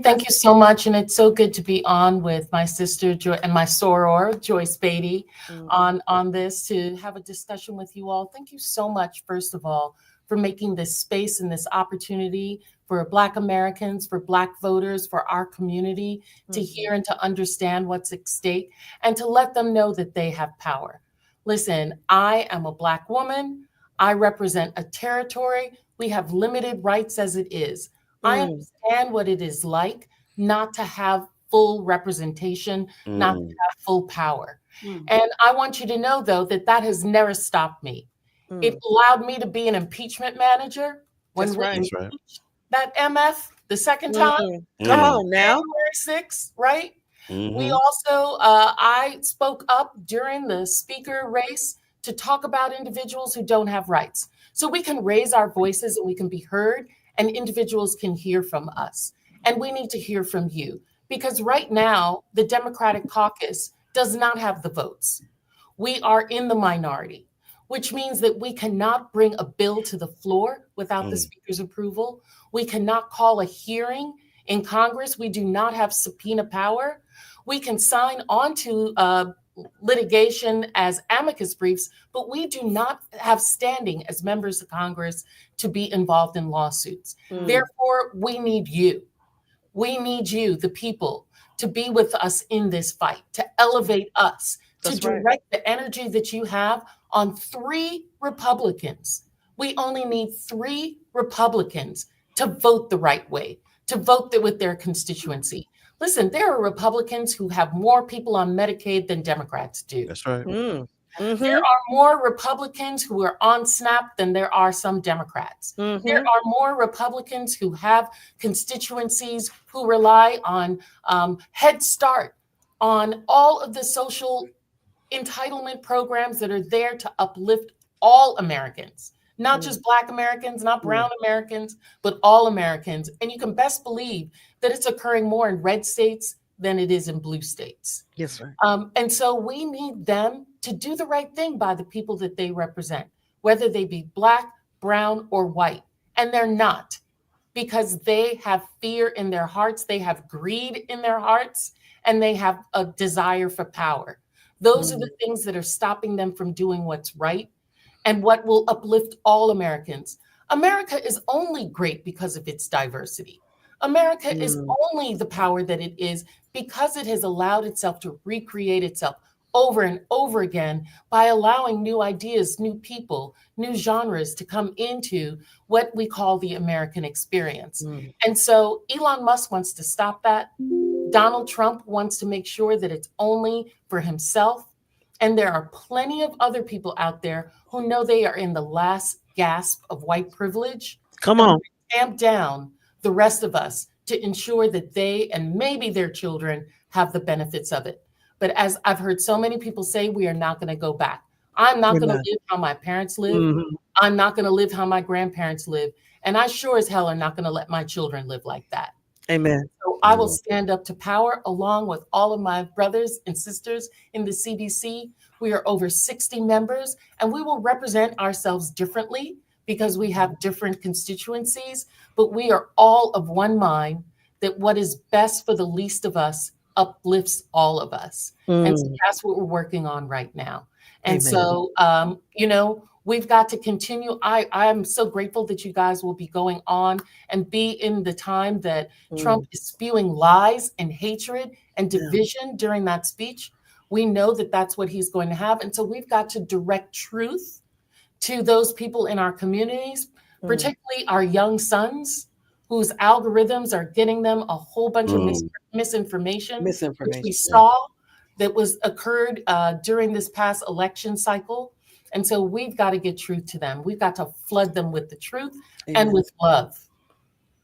Thank you so much. And it's so good to be on with my sister and my soror, Joyce Beatty, on this to have a discussion with you all. Thank you so much, first of all, for making this space and this opportunity for Black Americans, for Black voters, for our community to hear and to understand what's at stake and to let them know that they have power. Listen, I am a Black woman. I represent a territory. We have limited rights as it is. I understand what it is like not to have full representation, not to have full power. And I want you to know, though, that has never stopped me. It allowed me to be an impeachment manager when we impeached that MF the second time. Come on now. January 6th, right? We also, I spoke up during the speaker race to talk about individuals who don't have rights. So we can raise our voices and we can be heard, and individuals can hear from us. And we need to hear from you, because right now, the Democratic caucus does not have the votes. We are in the minority, which means that we cannot bring a bill to the floor without the speaker's approval. We cannot call a hearing in Congress. We do not have subpoena power. We can sign on to litigation as amicus briefs, but we do not have standing as members of Congress to be involved in lawsuits. Therefore, we need you. We need you, the people, to be with us in this fight, to elevate us, to direct the energy that you have on 3 Republicans. We only need 3 Republicans to vote the right way, to vote with their constituency. Listen, there are Republicans who have more people on Medicaid than Democrats do. That's right. There are more Republicans who are on SNAP than there are some Democrats. There are more Republicans who have constituencies who rely on Head Start, on all of the social entitlement programs that are there to uplift all Americans, not just Black Americans, not brown Americans, but all Americans. And you can best believe that it's occurring more in red states than it is in blue states. Yes, sir. And so we need them to do the right thing by the people that they represent, whether they be Black, brown, or white. And they're not, because they have fear in their hearts, they have greed in their hearts, and they have a desire for power. Those are the things that are stopping them from doing what's right and what will uplift all Americans. America is only great because of its diversity. America is only the power that it is because it has allowed itself to recreate itself over and over again by allowing new ideas, new people, new genres to come into what we call the American experience. And so Elon Musk wants to stop that. Donald Trump wants to make sure that it's only for himself. And there are plenty of other people out there who know they are in the last gasp of white privilege. Come on. Tamp down the rest of us to ensure that they and maybe their children have the benefits of it. But as I've heard so many people say, we are not going to go back. I'm not going to live how my parents live. I'm not going to live how my grandparents live. And I sure as hell are not going to let my children live like that. Amen. So I will stand up to power along with all of my brothers and sisters in the CBC. We are over 60 members, and we will represent ourselves differently because we have different constituencies, but we are all of one mind that what is best for the least of us uplifts all of us. And so that's what we're working on right now. And so, we've got to continue. I'm so grateful that you guys will be going on and be in the time that Trump is spewing lies and hatred and division during that speech. We know that that's what he's going to have. And so we've got to direct truth to those people in our communities, particularly our young sons, whose algorithms are getting them a whole bunch of misinformation, which we saw that was occurred during this past election cycle. And so we've got to get truth to them. We've got to flood them with the truth and with love.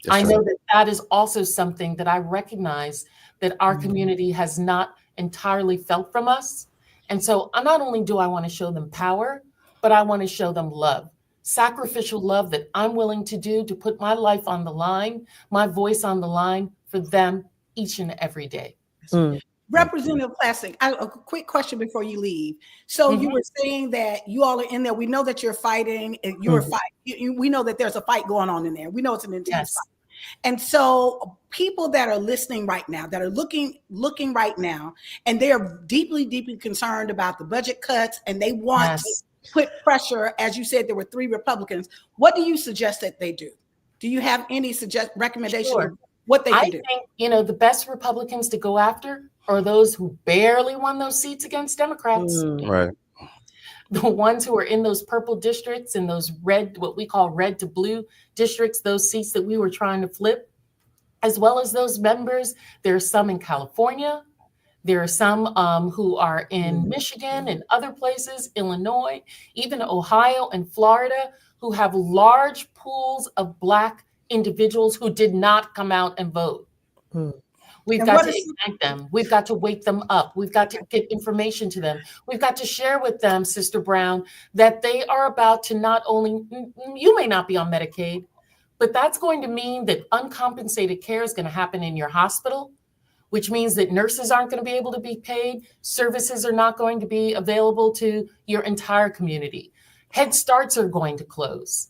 I know that that is also something that I recognize that our community has not entirely felt from us. And so not only do I want to show them power, but I want to show them love, sacrificial love that I'm willing to do to put my life on the line, my voice on the line for them each and every day. Representative Plastic, a quick question before you leave. So you were saying that you all are in there. We know that you're fighting. You're fighting. We know that there's a fight going on in there. We know it's an intense fight. And so people that are listening right now, that are looking right now, and they are deeply, deeply concerned about the budget cuts, and they want to put pressure, as you said, there were 3 Republicans. What do you suggest that they do? Do you have any recommendations of what they can do? I think, the best Republicans to go after are those who barely won those seats against Democrats. Right. The ones who are in those purple districts and those red, what we call red to blue districts, those seats that we were trying to flip, as well as those members. There are some in California. There are some who are in Michigan and other places, Illinois, even Ohio and Florida, who have large pools of Black individuals who did not come out and vote. We've got to ignite them. We've got to wake them up. We've got to get information to them. We've got to share with them, Sister Brown, that they are about to not only, you may not be on Medicaid, but that's going to mean that uncompensated care is going to happen in your hospital, which means that nurses aren't going to be able to be paid. Services are not going to be available to your entire community. Head Starts are going to close.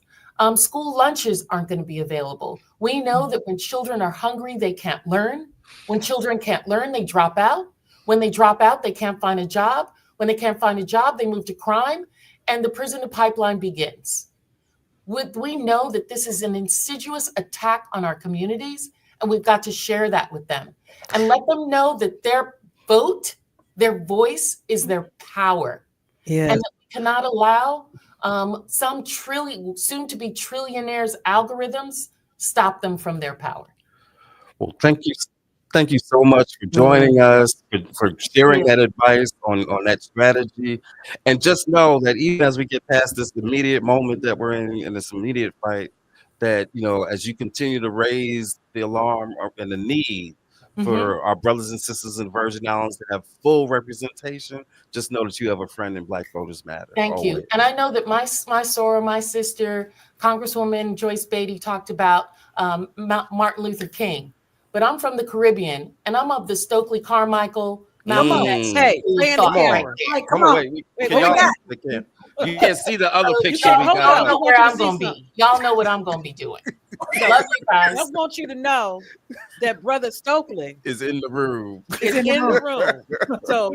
School lunches aren't going to be available. We know that when children are hungry, they can't learn. When children can't learn, they drop out. When they drop out, they can't find a job. When they can't find a job, they move to crime, and the prison pipeline begins. We know that this is an insidious attack on our communities, and we've got to share that with them and let them know that their vote, their voice is their power. Yeah. And that we cannot allow some soon to be trillionaires algorithms stop them from their power. Well, thank you. Thank you so much for joining us, for sharing that advice on that strategy. And just know that even as we get past this immediate moment that we're in this immediate fight, that, you know, as you continue to raise the alarm and the need for our brothers and sisters in Virgin Islands to have full representation, just know that you have a friend in Black Voters Matter. Thank you. And I know that my soror, my sister, Congresswoman Joyce Beatty, talked about Martin Luther King. But I'm from the Caribbean, and I'm of the Stokely Carmichael, Malcolm X. Hey, play in the camera. Hey, come on. Wait, you can't see the other picture we got. Y'all know where I'm going to be. Y'all know what I'm going to be doing. Love you guys. I want you to know that Brother Stokely is in the room. Is in the room. So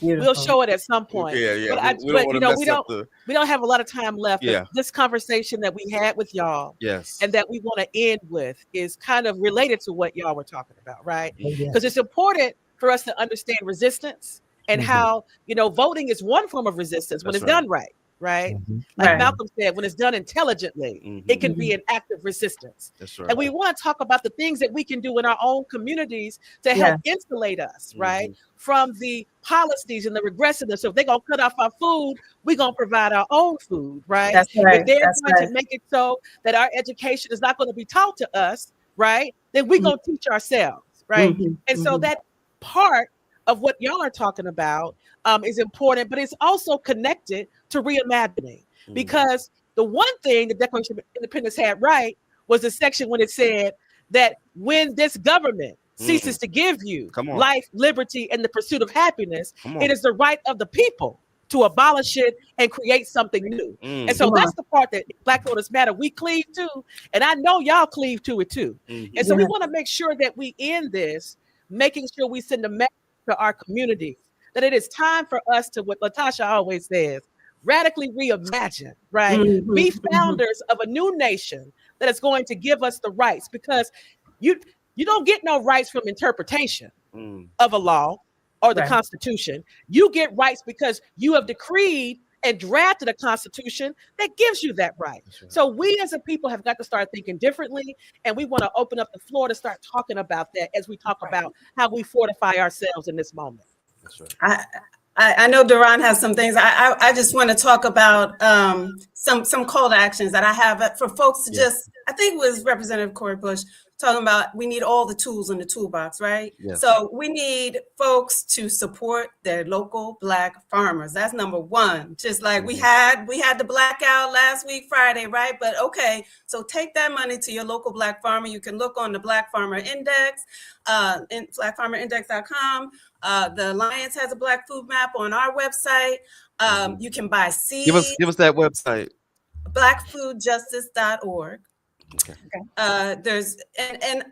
we'll show it at some point. Yeah. But we don't have a lot of time left. Yeah. This conversation that we had with y'all, and that we want to end with, is kind of related to what y'all were talking about, right? Because it's important for us to understand resistance and how, voting is one form of resistance when it's done right. Right? Like Malcolm said, when it's done intelligently, it can be an act of resistance. And we want to talk about the things that we can do in our own communities to help insulate us, right? From the policies and the regressiveness. So if they're going to cut off our food, we're going to provide our own food, right? That's right. If they're going to make it so that our education is not going to be taught to us, right? Then we're going to teach ourselves, right? And so that part of what y'all are talking about is important, but it's also connected to reimagining, because the one thing the Declaration of Independence had right was the section when it said that when this government ceases to give you life, liberty, and the pursuit of happiness, it is the right of the people to abolish it and create something new. And so that's the part that Black Voters Matter, we cleave to, and I know y'all cleave to it too. And so we want to make sure that we end this, making sure we send a message to our communities that it is time for us to, what Latasha always says, radically reimagine, right? Be founders of a new nation that is going to give us the rights, because you don't get no rights from interpretation of a law or the Constitution. You get rights because you have decreed and drafted a Constitution that gives you that right. So we as a people have got to start thinking differently, and we want to open up the floor to start talking about that as we talk about how we fortify ourselves in this moment. I know Duran has some things. I just want to talk about some call to actions that I have for folks to just, I think it was Representative Corey Bush talking about we need all the tools in the toolbox, right? Yes. So we need folks to support their local Black farmers. That's number one. Just like we had the blackout last week, Friday, right? But okay, so take that money to your local Black farmer. You can look on the Black Farmer Index, in blackfarmerindex.com. The Alliance has a Black food map on our website. You can buy seeds. Give us that website. blackfoodjustice.org. There's and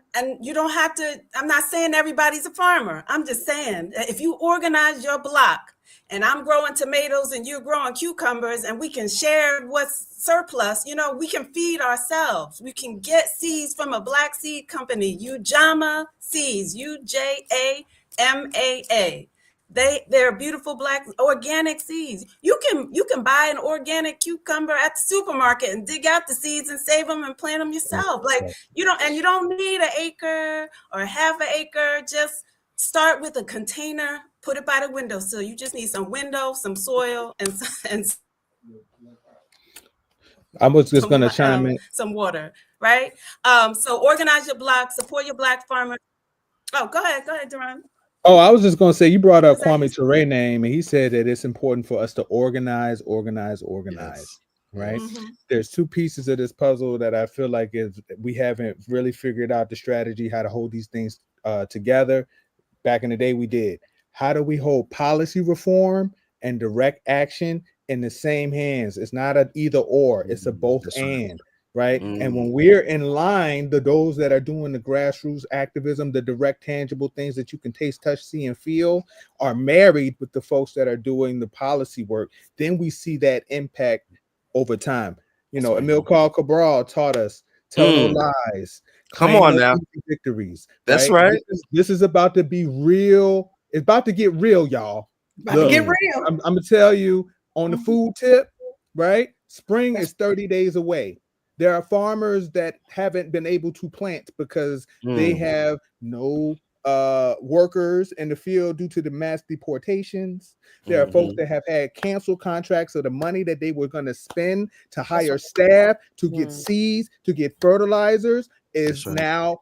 you don't have to, I'm not saying everybody's a farmer. I'm just saying if you organize your block, and I'm growing tomatoes and you're growing cucumbers, and we can share what's surplus, we can feed ourselves. We can get seeds from a Black seed company, Ujama Seeds, UJAMAA. They're beautiful Black organic seeds. You can buy an organic cucumber at the supermarket and dig out the seeds and save them and plant them yourself. You don't need an acre or half an acre. Just start with a container, put it by the windowsill. You just need some window, some soil, and I was just going to chime in. Some water, right? So organize your block, support your Black farmers. Oh, go ahead, Duran. Oh, I was just going to say, you brought up Kwame Ture name, and he said that it's important for us to organize. Yes. Right? Yes. There's two pieces of this puzzle that I feel like is we haven't really figured out the strategy, how to hold these things together. Back in the day, we did. How do we hold policy reform and direct action in the same hands? It's not an either or, it's a both That's and. Right. Mm. And when we're in line, those that are doing the grassroots activism, the direct, tangible things that you can taste, touch, see, and feel are married with the folks that are doing the policy work, then we see that impact over time. You know, Emil Cabral taught us tell no lies, Come claim on no now. easy victories. That's Right. right. This is about to be real. It's about to get real, y'all. About to get real. I'm gonna tell you on the food tip, right? Spring is 30 days away. There are farmers that haven't been able to plant because they have no workers in the field due to the mass deportations. There are folks that have had canceled contracts, so the money that they were going to spend to hire staff, to get seeds, to get fertilizers is now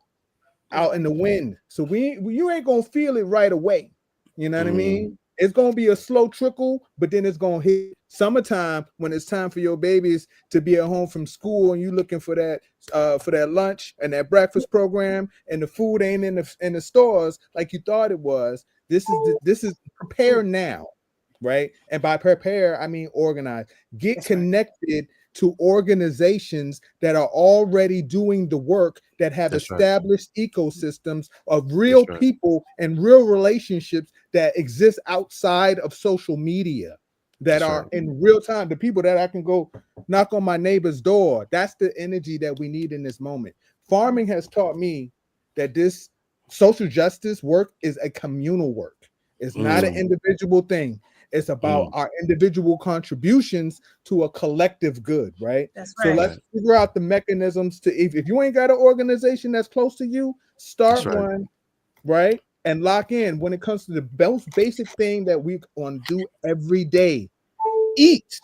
out in the wind. So you ain't gonna feel it right away. You know what I mean? It's gonna be a slow trickle, but then it's gonna hit summertime when it's time for your babies to be at home from school and you looking for that lunch and that breakfast program, and the food ain't in the stores like you thought it was. This is prepare now, right? And by prepare, I mean organize. Get connected to organizations that are already doing the work, that have established ecosystems of real people and real relationships that exist outside of social media, that are in real time. The people that I can go knock on my neighbor's door. That's the energy that we need in this moment. Farming has taught me that this social justice work is a communal work. It's not an individual thing. It's about our individual contributions to a collective good, right? So let's figure out the mechanisms to, if you ain't got an organization that's close to you, start one, right? And lock in when it comes to the most basic thing that we want to do every day. Eat.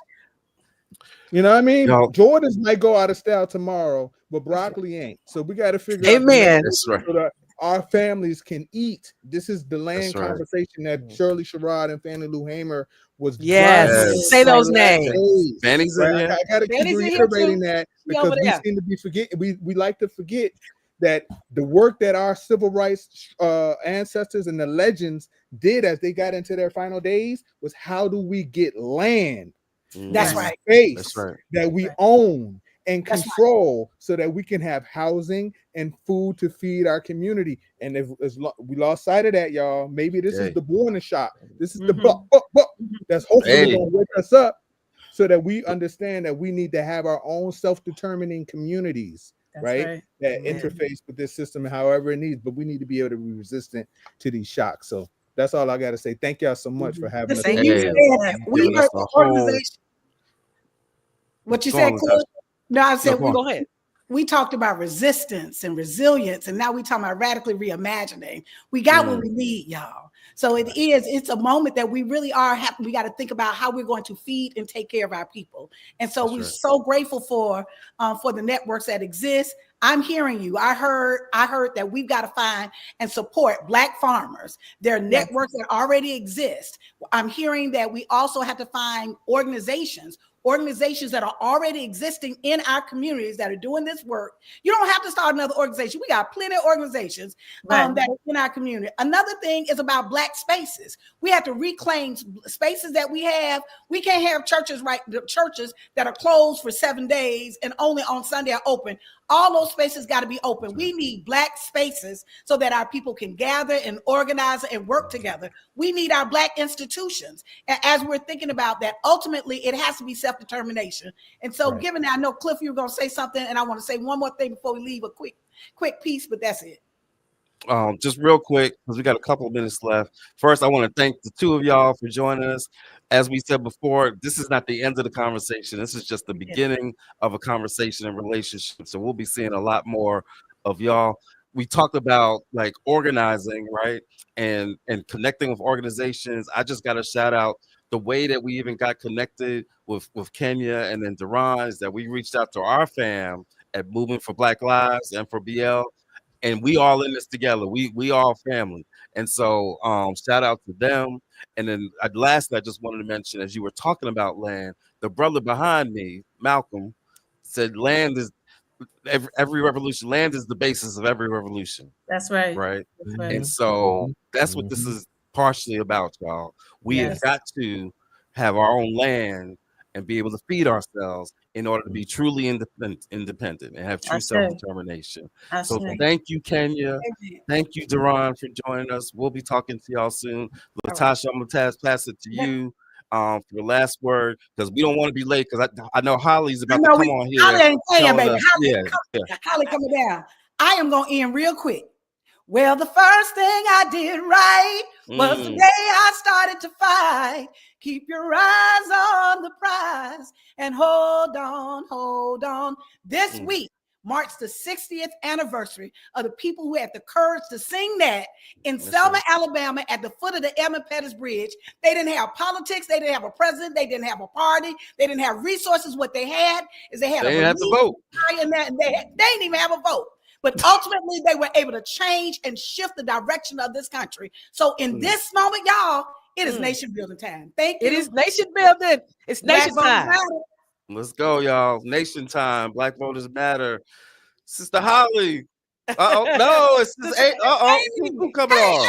You know what I mean? Jordans might go out of style tomorrow, but broccoli ain't. So we got to figure out the mechanisms so that our families can eat. This is the land conversation that Shirley Sherrod and Fannie Lou Hamer was driving. Say those names. Fanny's in here. I got to keep reiterating that because we seem to be forgetting. We like to forget that the work that our civil rights ancestors and the legends did as they got into their final days was, how do we get land? That's right. Space that we own and control, so that we can have housing and food to feed our community. And if we lost sight of that, y'all, maybe this is the warning shot. This is the book that's hopefully going to wake us up, so that we understand that we need to have our own self-determining communities, right? That interface with this system however it needs, but we need to be able to be resistant to these shocks. So that's all I got to say. Thank y'all so much for having us. Listen, you said we are an organization. What you said, Cliff? No, I said go ahead. We talked about resistance and resilience, and now we talking about radically reimagining. We got what we need, y'all. So it's a moment that we really are happy. We got to think about how we're going to feed and take care of our people. And so we're so grateful for the networks that exist. I'm hearing you. I heard that we've got to find and support Black farmers. There are networks that already exist. I'm hearing that we also have to find organizations that are already existing in our communities that are doing this work. You don't have to start another organization. We got plenty of organizations that are in our community. Another thing is about Black spaces. We have to reclaim spaces that we have. We can't have churches that are closed for 7 days and only on Sunday are open. All those spaces got to be open. We need Black spaces so that our people can gather and organize and work together. We need our Black institutions. And as we're thinking about that, ultimately, it has to be self-determination. And so given that, I know, Cliff, you were going to say something, and I want to say one more thing before we leave, a quick piece, but that's it. Just real quick, because we got a couple of minutes left. First, I want to thank the two of y'all for joining us. As we said before, this is not the end of the conversation. This is just the beginning of a conversation and relationship. So we'll be seeing a lot more of y'all. We talked about like organizing, right? And connecting with organizations. I just got to shout out the way that we even got connected with Kenya and then Duran, is that we reached out to our fam at Movement for Black Lives and for BL. and we all in this together. We all family. And so shout out to them. And then lastly, I just wanted to mention, as you were talking about land, the brother behind me, Malcolm, said land is every revolution. Land is the basis of every revolution. That's right. Right. That's right. And so that's what this is partially about, y'all. We have got to have our own land and be able to feed ourselves in order to be truly independent and have true self-determination. So thank you, Kenya. Thank you, Duran, for joining us. We'll be talking to y'all soon. Latasha, I'm gonna pass it to you for the last word, because we don't want to be late, because I know Holly's about to come on here. Holly ain't playing, baby. Us, Holly coming down. I am gonna end real quick. Well, the first thing I did right was the day I started to fight. Keep your eyes on the prize and hold on, hold on. This week marks the 60th anniversary of the people who had the courage to sing that in Selma, Alabama, at the foot of the Edmund Pettus Bridge. They didn't have politics. They didn't have a president. They didn't have a party. They didn't have resources. What they had is they had a vote. They didn't even have a vote. But ultimately, they were able to change and shift the direction of this country. So in this moment, y'all, it is nation building time. Thank you. It is nation building. It's nation time. Let's go, y'all. Nation time. Black voters matter. Sister Holly. No, it's Amy. Who coming on?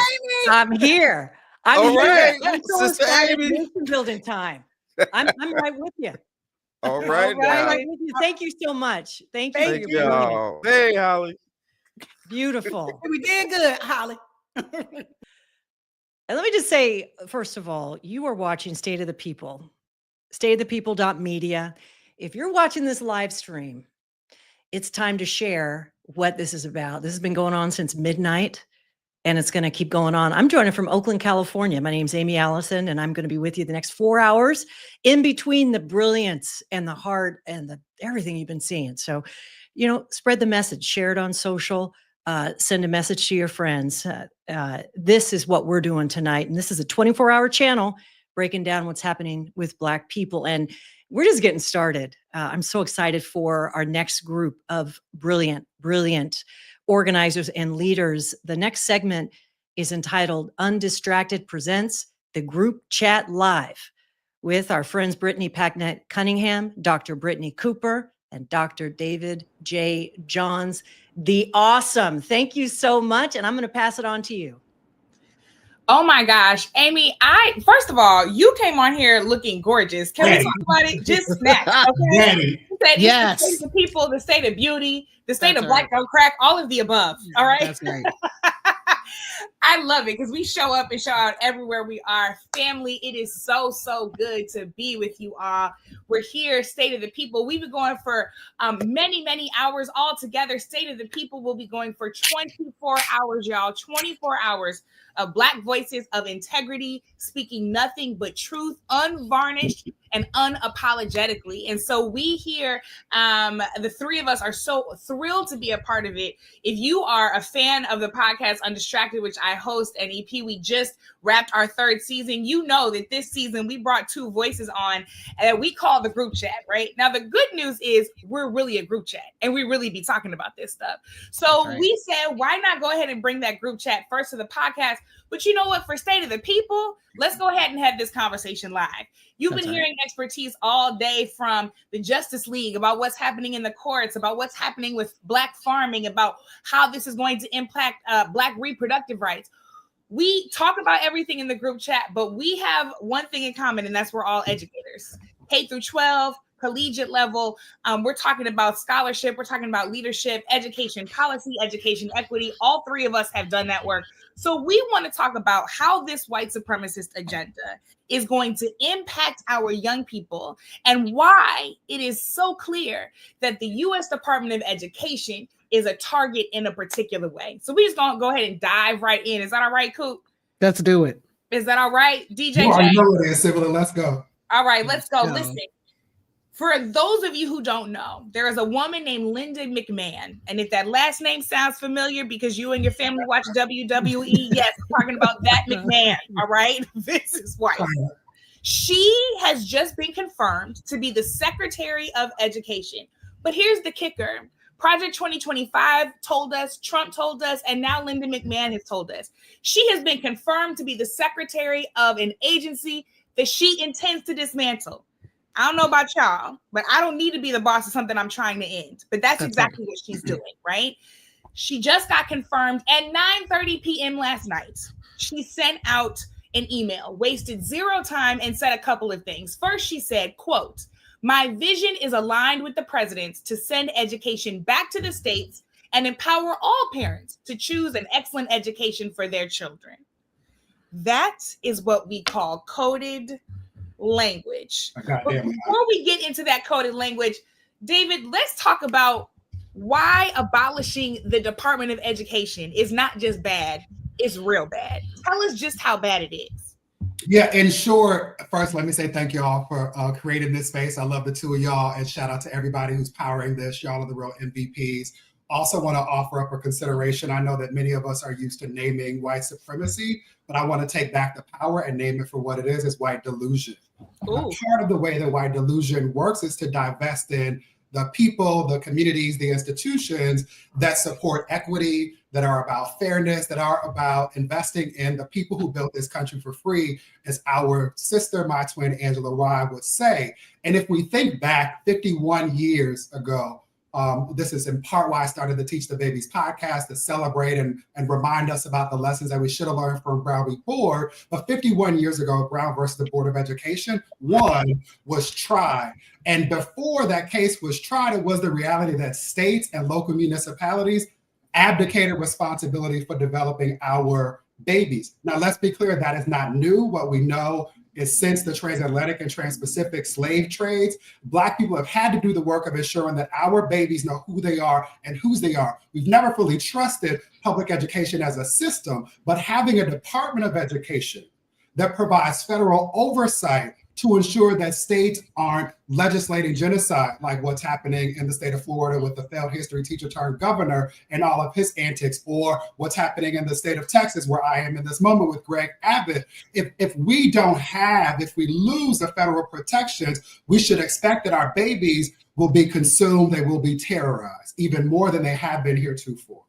I'm here. All right, Sister Amy. Nation building time. I'm right with you. All right, right with you. Thank you so much. Thank you. Thank y'all. Hey, Holly. Beautiful. We did good, Holly. And let me just say, first of all, you are watching State of the People, stateofthepeople.media. If you're watching this live stream, it's time to share what this is about. This has been going on since midnight, and it's going to keep going on. I'm joining from Oakland, California. My name's Amy Allison, and I'm going to be with you the next 4 hours in between the brilliance and the heart and the everything you've been seeing. So, spread the message, share it on social, send a message to your friends. This is what we're doing tonight. And this is a 24-hour channel breaking down what's happening with Black people. And we're just getting started. I'm so excited for our next group of brilliant organizers and leaders. The next segment is entitled Undistracted Presents the Group Chat Live with our friends Brittany Packnett Cunningham, Dr. Brittany Cooper, and Dr. David J. Johns, the awesome. Thank you so much. And I'm going to pass it on to you. Oh my gosh, Amy, first of all, you came on here looking gorgeous. Can we talk about it? Just snatch, okay? Yes. The state of the people, the state of beauty, the state of Black don't crack, all of the above. All right. That's right. I love it because we show up and show out everywhere we are. Family, it is so, so good to be with you all. We're here, State of the People. We've been going for many, many hours all together. State of the People will be going for 24 hours, y'all. 24 hours of Black voices of integrity, speaking nothing but truth, unvarnished and unapologetically. And so we here, the three of us are so thrilled to be a part of it. If you are a fan of the podcast Undistracted, which I host, and EP, we just wrapped our 3rd season. You know that this season we brought 2 voices on that we call the group chat, right? Now, the good news is we're really a group chat and we really be talking about this stuff. So we said, why not go ahead and bring that group chat first to the podcast? But you know what? For State of the People, let's go ahead and have this conversation live. You've been hearing expertise all day from the Justice League about what's happening in the courts, about what's happening with Black farming, about how this is going to impact Black reproductive rights. We talk about everything in the group chat, but we have one thing in common, and that's we're all educators. K through 12, collegiate level. We're talking about scholarship. We're talking about leadership, education, policy, education, equity. All 3 of us have done that work. So we want to talk about how this white supremacist agenda is going to impact our young people and why it is so clear that the U.S. Department of Education is a target in a particular way. So we just gonna go ahead and dive right in. Is that all right, Coop? Let's do it. Is that all right, DJ? You already know it is, Civil. Let's go. All right, let's go. Listen, for those of you who don't know, there is a woman named Linda McMahon. And if that last name sounds familiar because you and your family watch WWE, yes, we're talking about that McMahon, all right? Vince's wife. She has just been confirmed to be the Secretary of Education. But here's the kicker. Project 2025 told us, Trump told us, and now Linda McMahon has told us. She has been confirmed to be the secretary of an agency that she intends to dismantle. I don't know about y'all, but I don't need to be the boss of something I'm trying to end. But that's exactly what she's doing, right? She just got confirmed at 9:30 p.m. last night. She sent out an email, wasted zero time, and said a couple of things. First, she said, quote, "My vision is aligned with the president's to send education back to the states and empower all parents to choose an excellent education for their children." That is what we call coded language. But before we get into that coded language, David, let's talk about why abolishing the Department of Education is not just bad, it's real bad. Tell us just how bad it is. Yeah, in short, first, let me say thank you all for creating this space. I love the two of y'all, and shout out to everybody who's powering this. Y'all are the real MVPs. Also want to offer up a consideration. I know that many of us are used to naming white supremacy, but I want to take back the power and name it for what it is. It's white delusion. Part of the way that white delusion works is to divest in the people, the communities, the institutions that support equity, that are about fairness, that are about investing in the people who built this country for free, as our sister, my twin, Angela Rye would say. And if we think back 51 years ago, this is in part why I started the Teach the Babies podcast, to celebrate and remind us about the lessons that we should have learned from Brown v. Board. But 51 years ago, Brown versus the Board of Education, one was tried. And before that case was tried, it was the reality that states and local municipalities abdicated responsibility for developing our babies. Now, let's be clear, that is not new. What we know is since the transatlantic and trans-Pacific slave trades, Black people have had to do the work of ensuring that our babies know who they are and whose they are. We've never fully trusted public education as a system, but having a Department of Education that provides federal oversight to ensure that states aren't legislating genocide, like what's happening in the state of Florida with the failed history teacher turned governor and all of his antics, or what's happening in the state of Texas, where I am in this moment with Greg Abbott. If we lose the federal protections, we should expect that our babies will be consumed, they will be terrorized, even more than they have been heretofore.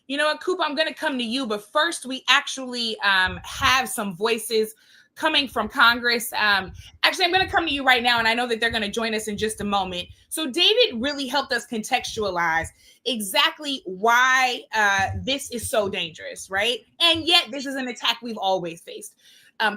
You know what, Coop, I'm going to come to you, but first we actually have some voices coming from Congress. Actually, I'm going to come to you right now, and I know that they're going to join us in just a moment. So David really helped us contextualize exactly why this is so dangerous, right? And yet this is an attack we've always faced.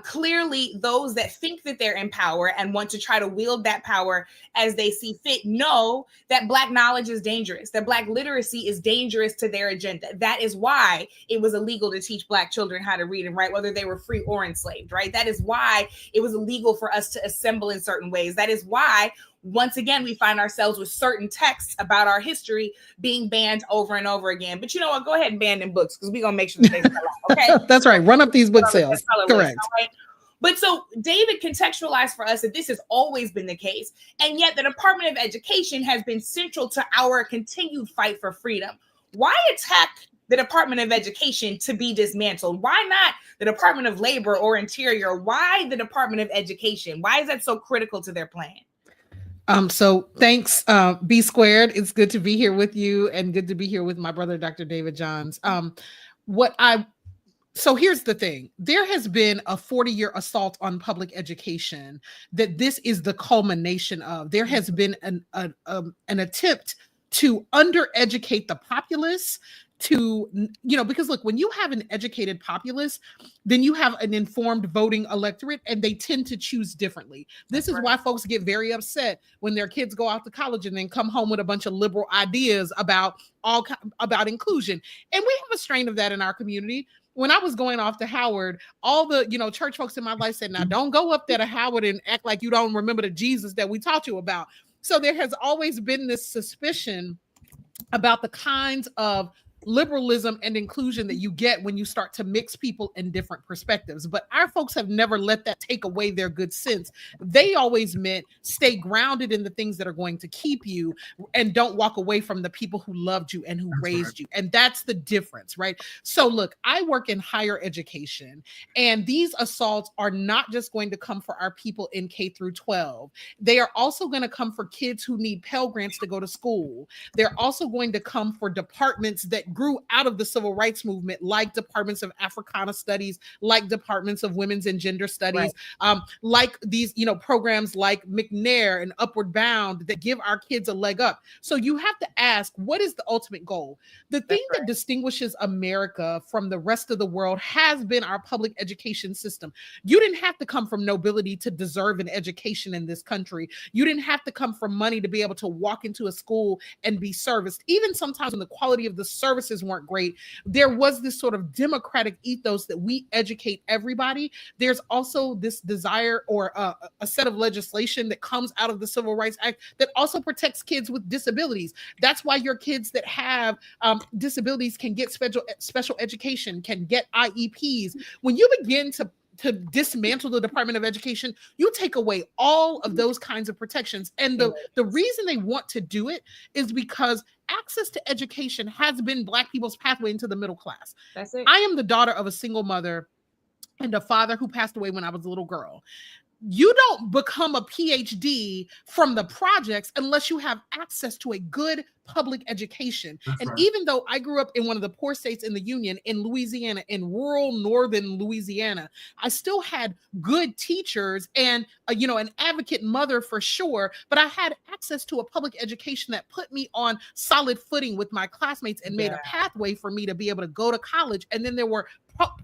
Clearly, those that think that they're in power and want to try to wield that power as they see fit know that Black knowledge is dangerous, that Black literacy is dangerous to their agenda. That is why it was illegal to teach Black children how to read and write, whether they were free or enslaved, right? That is why it was illegal for us to assemble in certain ways. That is why, once again, we find ourselves with certain texts about our history being banned over and over again. But you know what? Go ahead and ban them books, because we're going to make sure that they sell out, okay? That's right. Run up these book sales. Correct. Right? But so David contextualized for us that this has always been the case. And yet the Department of Education has been central to our continued fight for freedom. Why attack the Department of Education to be dismantled? Why not the Department of Labor or Interior? Why the Department of Education? Why is that so critical to their plan? So thanks, B Squared. It's good to be here with you and good to be here with my brother, Dr. David Johns. So here's the thing. There has been a 40-year assault on public education that this is the culmination of. There has been an attempt to undereducate the populace, because look, when you have an educated populace, then you have an informed voting electorate, and they tend to choose differently. This is why folks get very upset when their kids go out to college and then come home with a bunch of liberal ideas about inclusion. And we have a strain of that in our community. When I was going off to Howard, all the church folks in my life said, now don't go up there to Howard and act like you don't remember the Jesus that we taught you about. So there has always been this suspicion about the kinds of liberalism and inclusion that you get when you start to mix people in different perspectives. But our folks have never let that take away their good sense. They always meant stay grounded in the things that are going to keep you and don't walk away from the people who loved you and who raised you. And that's the difference, right? So look, I work in higher education, and these assaults are not just going to come for our people in K through 12. They are also going to come for kids who need Pell Grants to go to school. They're also going to come for departments that grew out of the civil rights movement, like departments of Africana studies, like departments of women's and gender studies, like these, programs like McNair and Upward Bound that give our kids a leg up. So you have to ask, what is the ultimate goal? The thing that distinguishes America from the rest of the world has been our public education system. You didn't have to come from nobility to deserve an education in this country. You didn't have to come from money to be able to walk into a school and be serviced. Even sometimes when the quality of the services weren't great, there was this sort of democratic ethos that we educate everybody. There's also this desire or a set of legislation that comes out of the Civil Rights Act that also protects kids with disabilities. That's why your kids that have disabilities can get special education, can get IEPs. When you begin to dismantle the Department of Education, you take away all of those kinds of protections. And the reason they want to do it is because access to education has been Black people's pathway into the middle class. That's it. I am the daughter of a single mother and a father who passed away when I was a little girl. You don't become a PhD from the projects unless you have access to a good public education. And even though I grew up in one of the poor states in the Union, in Louisiana, in rural northern Louisiana, I still had good teachers and an advocate mother for sure, but I had access to a public education that put me on solid footing with my classmates and made a pathway for me to be able to go to college. And then there were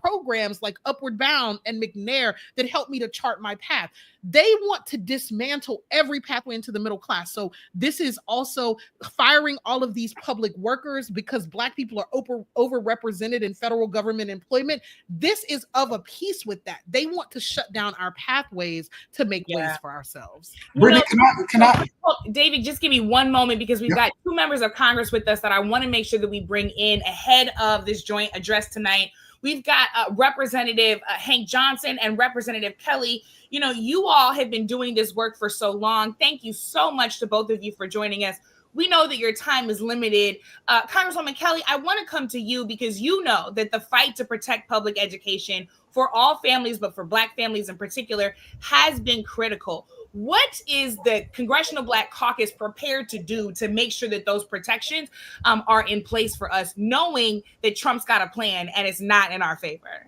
programs like Upward Bound and McNair that helped me to chart my path. They want to dismantle every pathway into the middle class. So this is also firing all of these public workers because Black people are overrepresented in federal government employment. This is of a piece with that. They want to shut down our pathways to make ways for ourselves. Brittany, can I? David, just give me one moment because we've got two members of Congress with us that I want to make sure that we bring in ahead of this joint address tonight. We've got Representative Hank Johnson and Representative Kelly. You all have been doing this work for so long. Thank you so much to both of you for joining us. We know that your time is limited. Congresswoman Kelly, I want to come to you because you know that the fight to protect public education for all families, but for Black families in particular, has been critical. What is the Congressional Black Caucus prepared to do to make sure that those protections are in place for us, knowing that Trump's got a plan and it's not in our favor?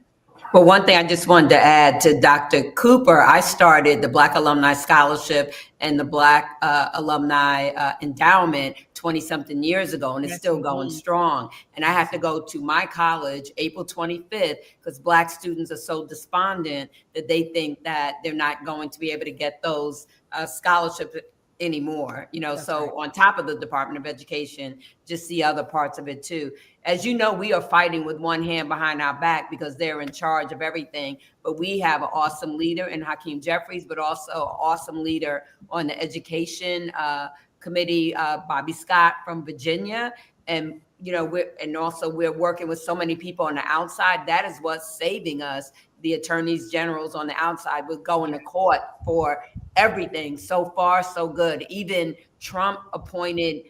Well, one thing I just wanted to add to Dr. Cooper, I started the Black Alumni Scholarship and the Black Alumni Endowment 20-something years ago, and it's still going strong. And I have to go to my college April 25th because Black students are so despondent that they think that they're not going to be able to get those scholarships anymore, so on top of the Department of Education, just see other parts of it too. As you know, we are fighting with one hand behind our back because they're in charge of everything, but we have an awesome leader in Hakeem Jeffries, but also an awesome leader on the Education Committee, Bobby Scott from Virginia. And we're working with so many people on the outside. That is what's saving us. The attorneys generals on the outside with going to court for everything. So far, so good. Even Trump appointed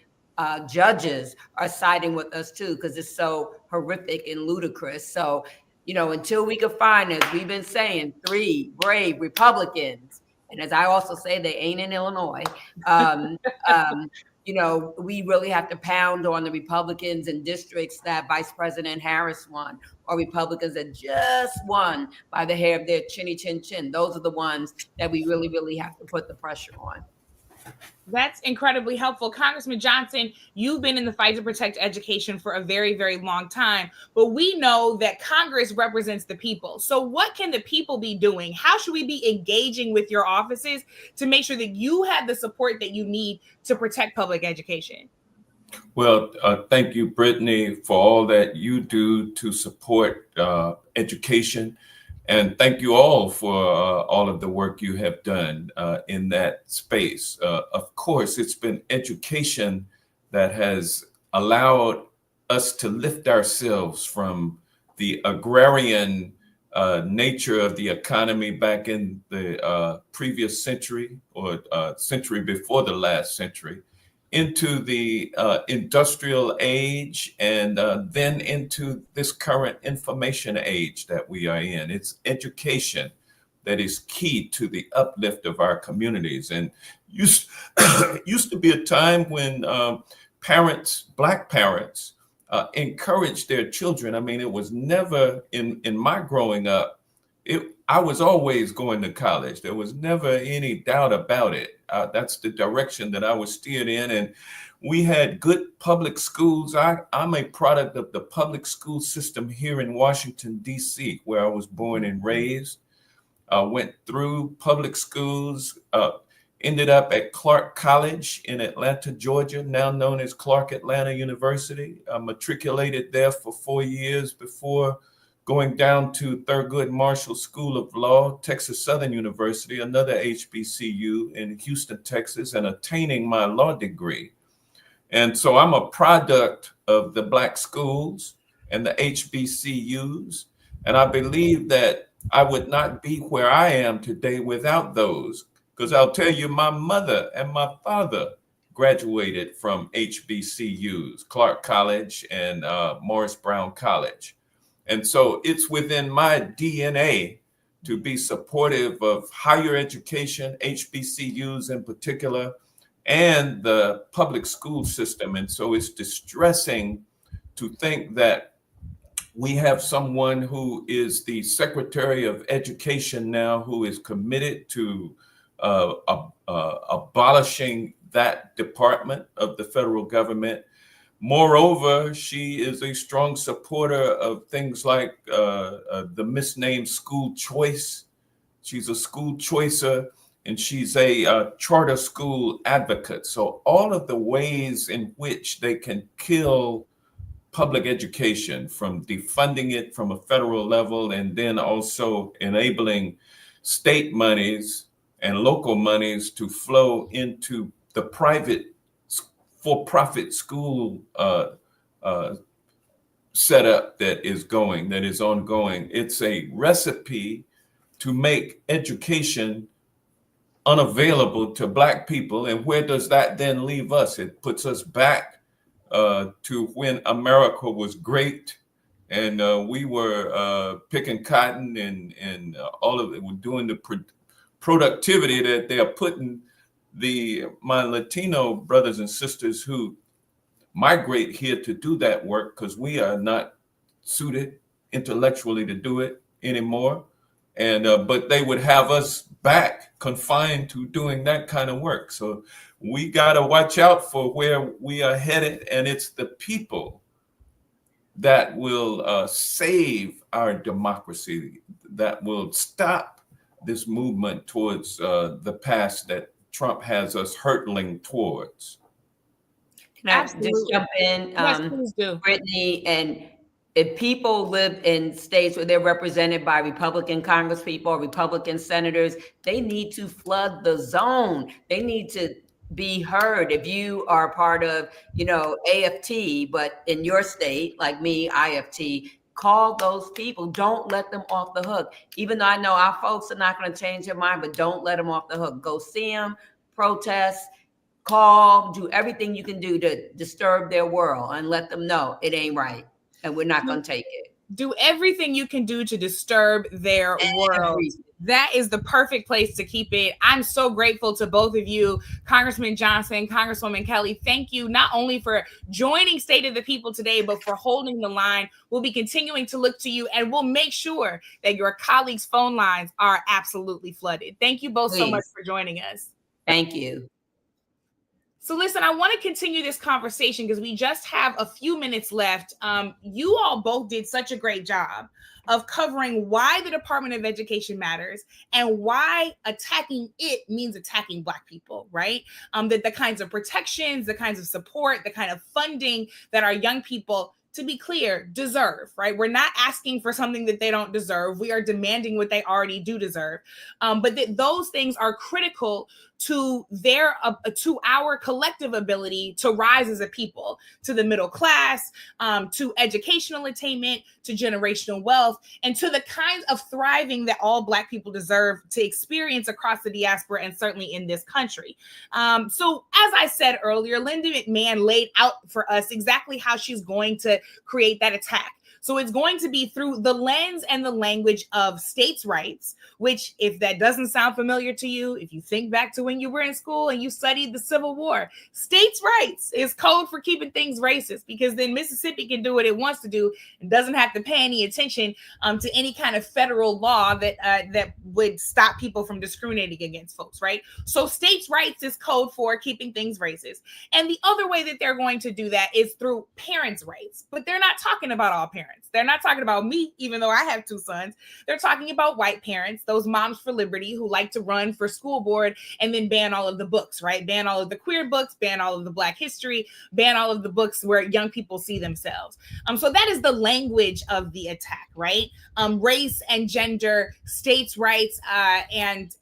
judges are siding with us too, because it's so horrific and ludicrous. So, until we can find, as we've been saying, 3 brave Republicans, and as I also say, they ain't in Illinois, we really have to pound on the Republicans in districts that Vice President Harris won, or Republicans that just won by the hair of their chinny chin chin. Those are the ones that we really, really have to put the pressure on. That's incredibly helpful. Congressman Johnson, you've been in the fight to protect education for a very, very long time, but we know that Congress represents the people. So what can the people be doing? How should we be engaging with your offices to make sure that you have the support that you need to protect public education? Well, thank you, Brittany, for all that you do to support education. And thank you all for all of the work you have done in that space. Of course, it's been education that has allowed us to lift ourselves from the agrarian nature of the economy back in the previous century or century before the last century into the industrial age and then into this current information age that we are in. It's education that is key to the uplift of our communities. And used to be a time when parents, Black parents, encouraged their children. I mean, it was never in my growing up, I was always going to college. There was never any doubt about it. That's the direction that I was steered in. And we had good public schools. I'm a product of the public school system here in Washington, D.C., where I was born and raised. Went through public schools, ended up at Clark College in Atlanta, Georgia, now known as Clark Atlanta University. Matriculated there for 4 years before going down to Thurgood Marshall School of Law, Texas Southern University, another HBCU in Houston, Texas, and attaining my law degree. And so I'm a product of the Black schools and the HBCUs. And I believe that I would not be where I am today without those. Because I'll tell you, my mother and my father graduated from HBCUs, Clark College and Morris Brown College. And so it's within my DNA to be supportive of higher education, HBCUs in particular, and the public school system. And so it's distressing to think that we have someone who is the Secretary of Education now who is committed to abolishing that department of the federal government. Moreover, she is a strong supporter of things like the misnamed school choice. She's a school choicer, and she's a charter school advocate. So all of the ways in which they can kill public education, from defunding it from a federal level and then also enabling state monies and local monies to flow into the private for-profit school setup that is ongoing. It's a recipe to make education unavailable to Black people. And where does that then leave us? It puts us back to when America was great and we were picking cotton and all of it, we're doing the productivity that they are putting my Latino brothers and sisters who migrate here to do that work, because we are not suited intellectually to do it anymore. And but they would have us back confined to doing that kind of work. So we got to watch out for where we are headed. And it's the people that will save our democracy, that will stop this movement towards the past that Trump has us hurtling towards. Can I just jump in, Yes, please do. Brittany? And if people live in states where they're represented by Republican congresspeople or Republican senators, they need to flood the zone. They need to be heard. If you are part of, AFT, but in your state, like me, IFT, call those people. Don't let them off the hook. Even though I know our folks are not going to change their mind, but don't let them off the hook. Go see them, protest, call, do everything you can do to disturb their world and let them know it ain't right and we're not going to take it. Do everything you can do to disturb their world. That is the perfect place to keep it. I'm so grateful to both of you, Congressman Johnson, Congresswoman Kelly. Thank you not only for joining State of the People today, but for holding the line. We'll be continuing to look to you, and we'll make sure that your colleagues' phone lines are absolutely flooded. Thank you both so much for joining us. Thank you. So listen, I want to continue this conversation because we just have a few minutes left. You all both did such a great job of covering why the Department of Education matters and why attacking it means attacking Black people, right? That the kinds of protections, the kinds of support, the kind of funding that our young people, to be clear, deserve, right? We're not asking for something that they don't deserve. We are demanding what they already do deserve. But that those things are critical to to our collective ability to rise as a people, to the middle class, to educational attainment, to generational wealth, and to the kinds of thriving that all Black people deserve to experience across the diaspora and certainly in this country. So as I said earlier, Linda McMahon laid out for us exactly how she's going to create that attack. So it's going to be through the lens and the language of states' rights, which, if that doesn't sound familiar to you, if you think back to when you were in school and you studied the Civil War, states' rights is code for keeping things racist, because then Mississippi can do what it wants to do and doesn't have to pay any attention to any kind of federal law that would stop people from discriminating against folks, right? So states' rights is code for keeping things racist. And the other way that they're going to do that is through parents' rights, but they're not talking about all parents. They're not talking about me, even though I have 2 sons. They're talking about white parents, those moms for liberty who like to run for school board and then ban all of the books, right? Ban all of the queer books, ban all of the Black history, ban all of the books where young people see themselves. So that is the language of the attack, right? Race and gender, states' rights, and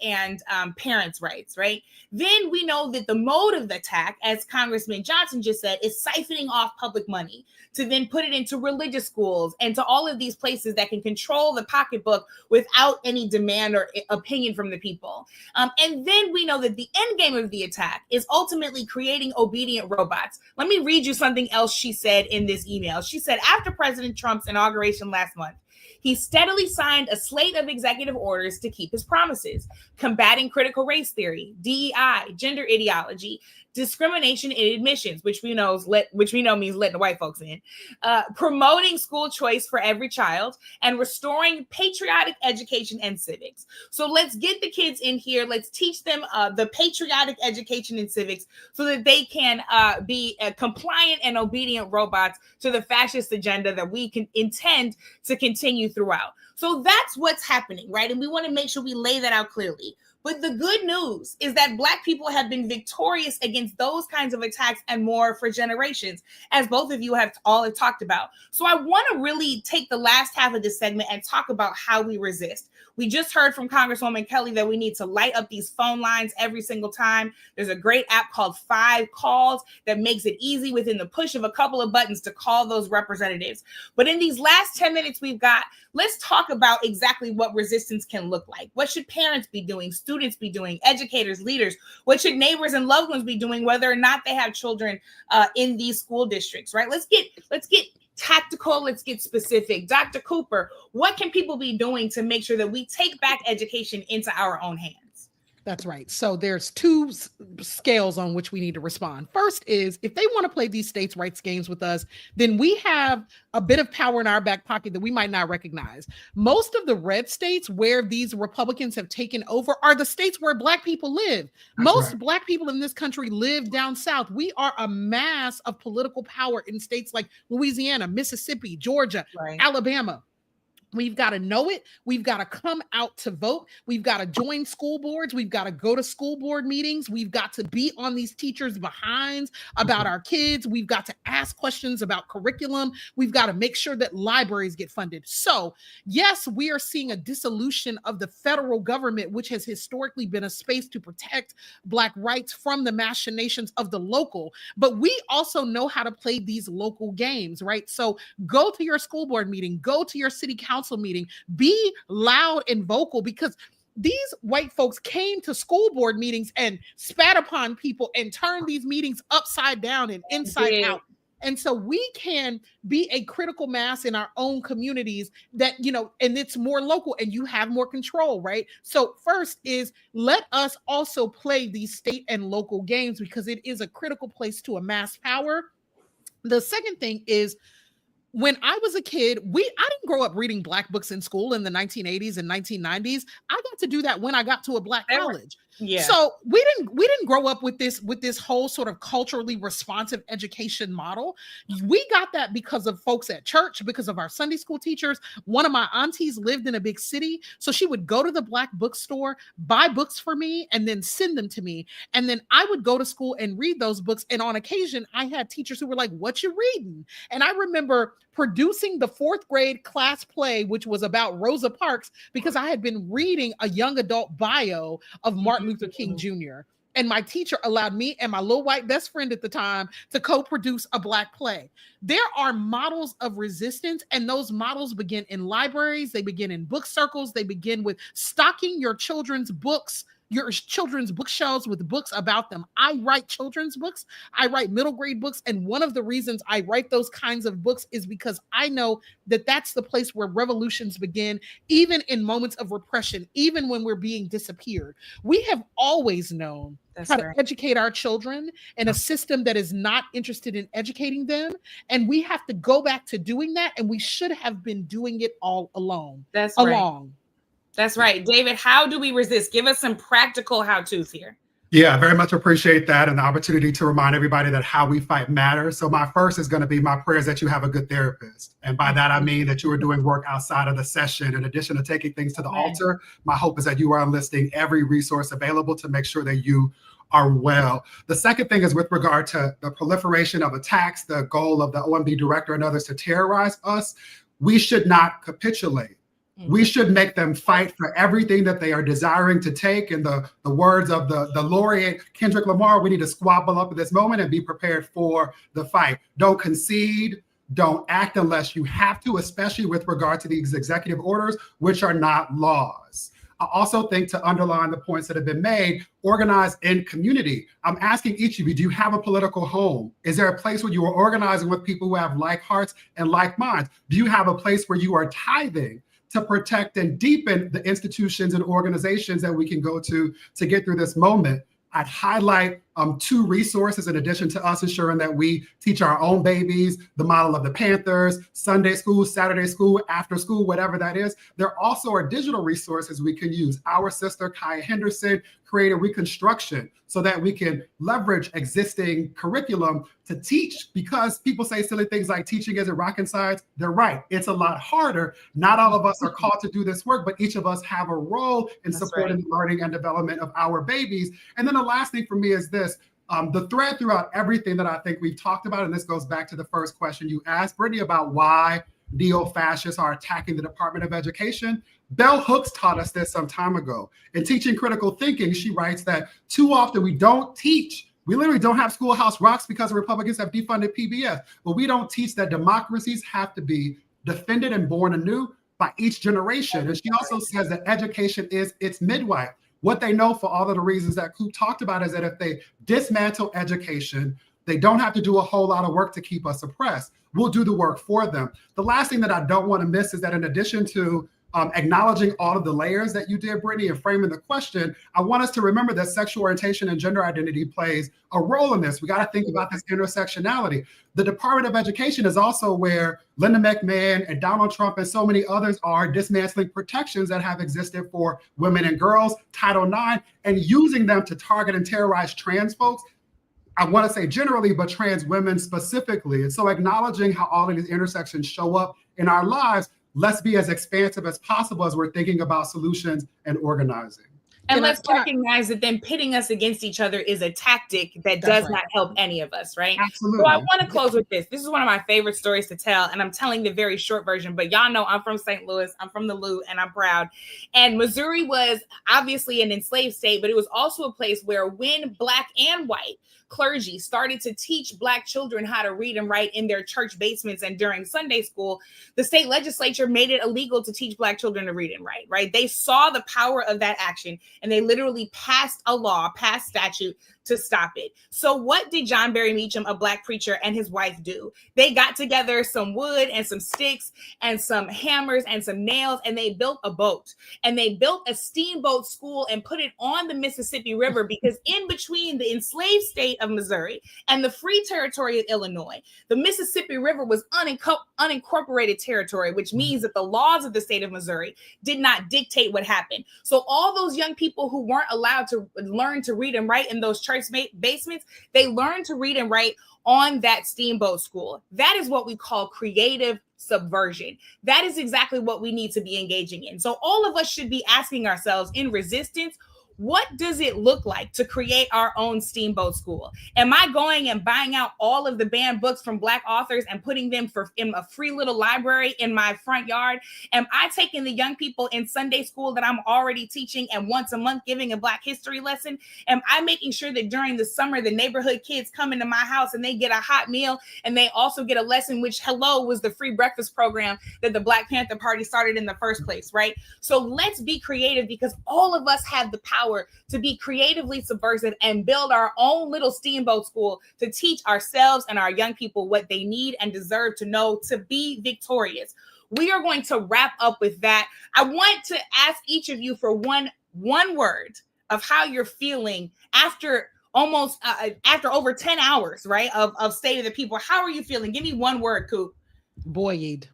parents' rights, right? Then we know that the mode of the attack, as Congressman Johnson just said, is siphoning off public money to then put it into religious schools and to all of these places that can control the pocketbook without any demand or opinion from the people. And then we know that the end game of the attack is ultimately creating obedient robots. Let me read you something else she said in this email. She said, after President Trump's inauguration last month, he steadily signed a slate of executive orders to keep his promises, combating critical race theory, DEI, gender ideology, discrimination in admissions, which we know means letting the white folks in, promoting school choice for every child, and restoring patriotic education and civics. So let's get the kids in here. Let's teach them the patriotic education and civics so that they can be compliant and obedient robots to the fascist agenda that we can intend to continue throughout. So that's what's happening, right? And we want to make sure we lay that out clearly. But the good news is that Black people have been victorious against those kinds of attacks and more for generations, as both of you have talked about. So I want to really take the last half of this segment and talk about how we resist. We just heard from Congresswoman Kelly that we need to light up these phone lines every single time. There's a great app called 5 Calls that makes it easy within the push of a couple of buttons to call those representatives. But in these last 10 minutes we've got, let's talk about exactly what resistance can look like. What should parents be doing? Students be doing? Educators, leaders? What should neighbors and loved ones be doing, whether or not they have children in these school districts, right? Let's get tactical. Let's get specific. Dr. Cooper, what can people be doing to make sure that we take back education into our own hands? That's right. So there's 2 scales on which we need to respond. First is, if they want to play these states' rights games with us, then we have a bit of power in our back pocket that we might not recognize. Most of the red states where these Republicans have taken over are the states where Black people live. Most Black people in this country live down south. We are a mass of political power in states like Louisiana, Mississippi, Georgia, Alabama. We've got to know it. We've got to come out to vote. We've got to join school boards. We've got to go to school board meetings. We've got to be on these teachers' behinds about our kids. We've got to ask questions about curriculum. We've got to make sure that libraries get funded. So, yes, we are seeing a dissolution of the federal government, which has historically been a space to protect Black rights from the machinations of the local. But we also know how to play these local games, right? So go to your school board meeting, go to your city council meeting, be loud and vocal, because these white folks came to school board meetings and spat upon people and turned these meetings upside down and inside out. And so we can be a critical mass in our own communities that, and it's more local and you have more control, right? So first is, let us also play these state and local games, because it is a critical place to amass power. The second thing is, when I was a kid, I didn't grow up reading Black books in school in the 1980s and 1990s. I got to do that when I got to a Black college. Yeah. So we didn't grow up with this whole sort of culturally responsive education model. We got that because of folks at church, because of our Sunday school teachers. One of my aunties lived in a big city, so she would go to the Black bookstore, buy books for me, and then send them to me. And then I would go to school and read those books. And on occasion, I had teachers who were like, "What you reading?" And I remember producing the 4th grade class play, which was about Rosa Parks, because I had been reading a young adult bio of Martin Luther King Jr. And my teacher allowed me and my little white best friend at the time to co-produce a Black play. There are models of resistance, and those models begin in libraries, they begin in book circles, they begin with stocking your children's books, your children's bookshelves with books about them. I write children's books, I write middle grade books, and one of the reasons I write those kinds of books is because I know that that's the place where revolutions begin, even in moments of repression, even when we're being disappeared. We have always known how to educate our children in a system that is not interested in educating them. And we have to go back to doing that. And we should have been doing it all alone. That's right. That's right. David, how do we resist? Give us some practical how-tos here. Yeah, very much appreciate that and the opportunity to remind everybody that how we fight matters. So my first is going to be my prayers that you have a good therapist. And by that, I mean that you are doing work outside of the session. In addition to taking things to the altar, my hope is that you are enlisting every resource available to make sure that you are well. The second thing is with regard to the proliferation of attacks, the goal of the OMB director and others to terrorize us. We should not capitulate. We should make them fight for everything that they are desiring to take. In the words of the laureate Kendrick Lamar, we need to squabble up at this moment and be prepared for the fight. Don't concede. Don't act unless you have to, especially with regard to these executive orders, which are not laws. I also think, to underline the points that have been made, organize in community. I'm asking each of you, do you have a political home? Is there a place where you are organizing with people who have like hearts and like minds? Do you have a place where you are tithing to protect and deepen the institutions and organizations that we can go to get through this moment? I'd highlight two resources in addition to us ensuring that we teach our own babies the model of the Panthers, Sunday school, Saturday school, after school, whatever that is. There also are digital resources we can use. Our sister, Kaya Henderson, created Reconstruction so that we can leverage existing curriculum to teach, because people say silly things like teaching isn't rocket science. They're right. It's a lot harder. Not all of us are called to do this work, but each of us have a role in supporting the learning and development of our babies. And then the last thing for me is this. The thread throughout everything that I think we've talked about, and this goes back to the first question you asked, Brittany, about why neo-fascists are attacking the Department of Education. Bell Hooks taught us this some time ago. In Teaching Critical Thinking, she writes that too often we literally don't have Schoolhouse Rocks because the Republicans have defunded PBS, but we don't teach that democracies have to be defended and born anew by each generation. And she also says that education is its midwife. What they know, for all of the reasons that Coop talked about, is that if they dismantle education, they don't have to do a whole lot of work to keep us oppressed. We'll do the work for them. The last thing that I don't want to miss is that in addition to acknowledging all of the layers that you did, Brittany, and framing the question, I want us to remember that sexual orientation and gender identity plays a role in this. We got to think about this intersectionality. The Department of Education is also where Linda McMahon and Donald Trump and so many others are dismantling protections that have existed for women and girls, Title IX, and using them to target and terrorize trans folks. I want to say generally, but trans women specifically. And so acknowledging how all of these intersections show up in our lives, let's be as expansive as possible as we're thinking about solutions and organizing. And let's recognize that then pitting us against each other is a tactic that does not help any of us, right? Absolutely. So I want to close with this. This is one of my favorite stories to tell, and I'm telling the very short version, but y'all know I'm from St. Louis, I'm from the Lou, and I'm proud. And Missouri was obviously an enslaved state, but it was also a place where when Black and white clergy started to teach Black children how to read and write in their church basements and during Sunday school, the state legislature made it illegal to teach Black children to read and write, right? They saw the power of that action, and they literally passed a law, passed statute to stop it. So what did John Barry Meacham, a Black preacher, and his wife do? They got together some wood and some sticks and some hammers and some nails, and they built a boat. And they built a steamboat school and put it on the Mississippi River, because in between the enslaved state of Missouri and the free territory of Illinois, the Mississippi River was unincorporated territory, which means that the laws of the state of Missouri did not dictate what happened. So all those young people who weren't allowed to learn to read and write in those church basements, they learned to read and write on that steamboat school. That is what we call creative subversion. That is exactly what we need to be engaging in. So all of us should be asking ourselves in resistance, What does it look like to create our own Steamboat School? Am I going and buying out all of the banned books from Black authors and putting them in a free little library in my front yard? Am I taking the young people in Sunday school that I'm already teaching and once a month giving a Black history lesson? Am I making sure that during the summer, the neighborhood kids come into my house and they get a hot meal and they also get a lesson, which was the free breakfast program that the Black Panther Party started in the first place, right? So let's be creative, because all of us have the power to be creatively subversive and build our own little Steamboat School to teach ourselves and our young people what they need and deserve to know to be victorious. We are going to wrap up with that. I want to ask each of you for one word of how you're feeling after after over 10 hours, right, of State of the People. How are you feeling? Give me one word, Coop. Buoyed.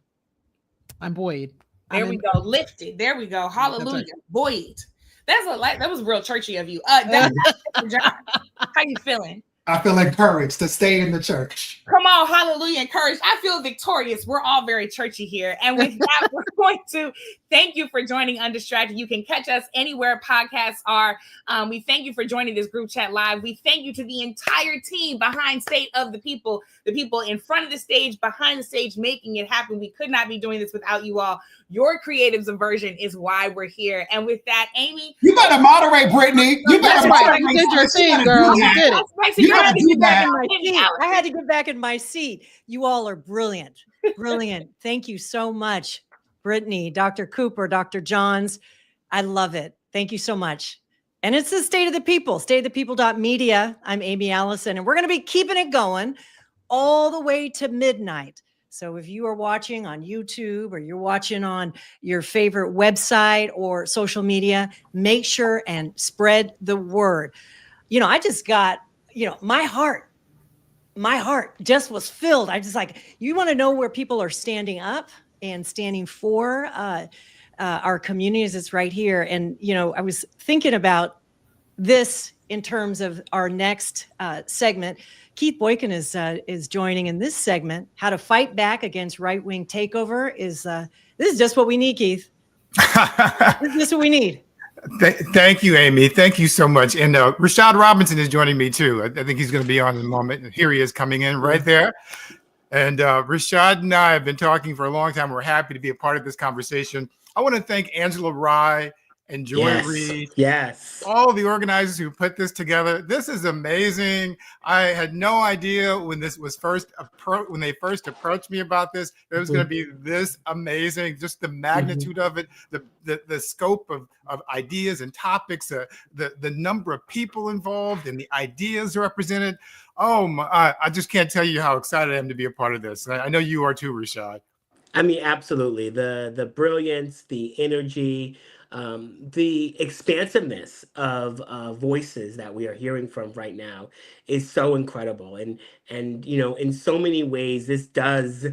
I'm buoyed. There we go. Lifted. There we go. Hallelujah. Buoyed. That was real churchy of you. John, how you feeling? I feel encouraged to stay in the church. Come on, hallelujah, encouraged. I feel victorious. We're all very churchy here. And with that, we're going to thank you for joining Undistracted. You can catch us anywhere podcasts are. We thank you for joining this group chat live. We thank you to the entire team behind State of the people in front of the stage, behind the stage, making it happen. We could not be doing this without you all. Your creative subversion is why we're here. And with that, Amy, you better moderate, Brittany. You better moderate. You did your thing, girl. You did it. You gotta do that. I had to get back in my seat. You all are brilliant. Brilliant. Thank you so much, Brittany, Dr. Cooper, Dr. Johns. I love it. Thank you so much. And it's the State of the People, stateofthepeople.media. I'm Amy Allison, and we're going to be keeping it going all the way to midnight. So if you are watching on YouTube or you're watching on your favorite website or social media, make sure and spread the word. You know, I just got, my heart just was filled. I just you want to know where people are standing up and standing for our communities. It's right here. And, I was thinking about this in terms of our next segment. Keith Boykin is joining in this segment. How to fight back against right-wing takeover this is just what we need, Keith. This is just what we need. Thank you, Amy. Thank you so much. And Rashad Robinson is joining me too. I think he's going to be on in a moment. And here he is coming in right there. And Rashad and I have been talking for a long time. We're happy to be a part of this conversation. I want to thank Angela Rye and Joy Reid. Yes. All the organizers who put this together. This is amazing. I had no idea when this was when they first approached me about this, it was going to be this amazing. Just the magnitude of it, the scope of ideas and topics, the number of people involved and the ideas represented. Oh my, I just can't tell you how excited I am to be a part of this. I know you are too, Rashad. I mean, absolutely. The brilliance, the energy, the expansiveness of voices that we are hearing from right now is so incredible. And in so many ways, this does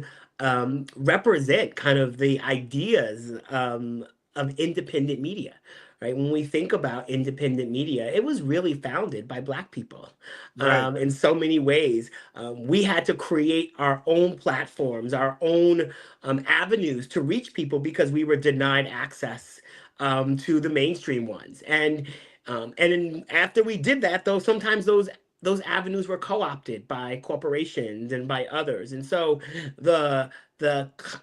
represent kind of the ideas of independent media. Right? When we think about independent media, it was really founded by Black people. Right. In so many ways. We had to create our own platforms, our own avenues to reach people because we were denied access to the mainstream ones. And after we did that, though, sometimes those avenues were co-opted by corporations and by others. And so the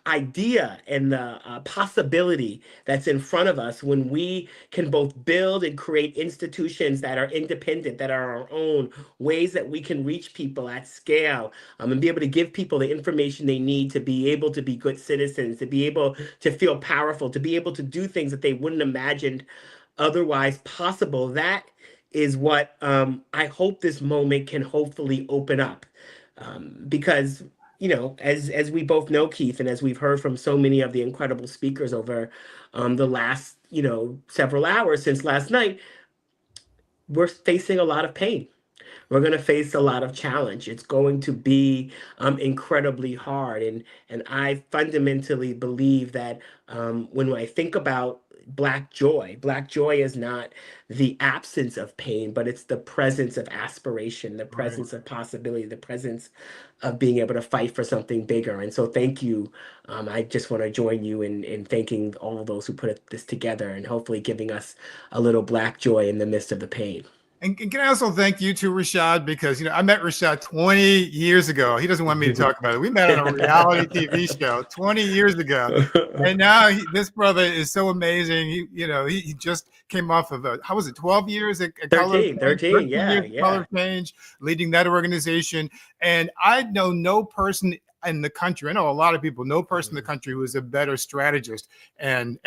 idea and the possibility that's in front of us when we can both build and create institutions that are independent, that are our own, ways that we can reach people at scale, and be able to give people the information they need to be able to be good citizens, to be able to feel powerful, to be able to do things that they wouldn't imagined otherwise possible. That is what I hope this moment can hopefully open up, because as we both know, Keith, and as we've heard from so many of the incredible speakers over the last several hours since last night, we're facing a lot of pain. We're going to face a lot of challenge. It's going to be incredibly hard, and I fundamentally believe that when I think about Black joy. Black joy is not the absence of pain, but it's the presence of aspiration, the presence of possibility, the presence of being able to fight for something bigger. And so thank you. I just want to join you in thanking all those who put this together and hopefully giving us a little Black joy in the midst of the pain. And can I also thank you too, Rashad, because I met Rashad 20 years ago. He doesn't want me to talk about it. We met on a reality TV show 20 years ago, and now this brother is so amazing. He just came off of how was it, 12 years at 13, years Color Change, leading that organization. And I know no person in the country, I know a lot of people, no person in the country who is a better strategist and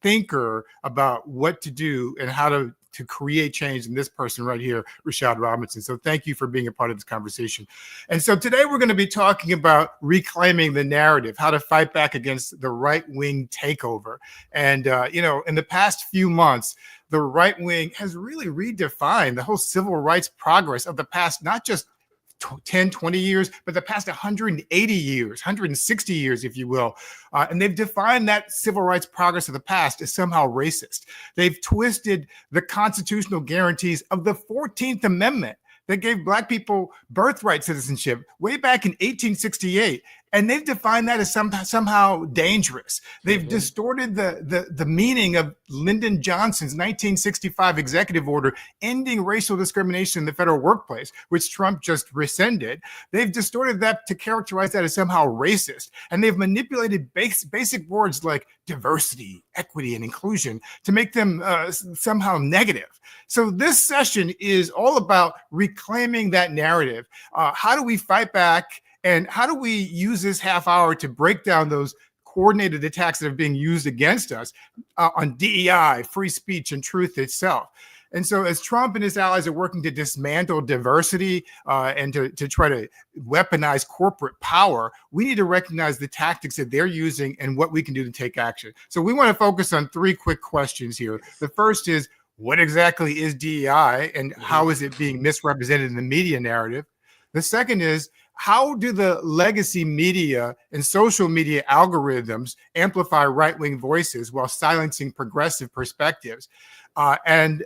thinker about what to do and how to create change than this person right here, Rashad Robinson. So thank you for being a part of this conversation. And so today we're going to be talking about reclaiming the narrative, how to fight back against the right-wing takeover. And, in the past few months, the right wing has really redefined the whole civil rights progress of the past, not just 10, 20 years, but the past 180 years, 160 years, if you will. And they've defined that civil rights progress of the past as somehow racist. They've twisted the constitutional guarantees of the 14th Amendment that gave Black people birthright citizenship way back in 1868. And they've defined that as somehow dangerous. They've distorted the meaning of Lyndon Johnson's 1965 executive order ending racial discrimination in the federal workplace, which Trump just rescinded. They've distorted that to characterize that as somehow racist. And they've manipulated basic words like diversity, equity, and inclusion to make them somehow negative. So this session is all about reclaiming that narrative. How do we fight back? And how do we use this half hour to break down those coordinated attacks that are being used against us on DEI, free speech, and truth itself? And so as Trump and his allies are working to dismantle diversity and to try to weaponize corporate power, we need to recognize the tactics that they're using and what we can do to take action. So we want to focus on three quick questions here. The first is, what exactly is DEI and how is it being misrepresented in the media narrative? The second is, how do the legacy media and social media algorithms amplify right-wing voices while silencing progressive perspectives? And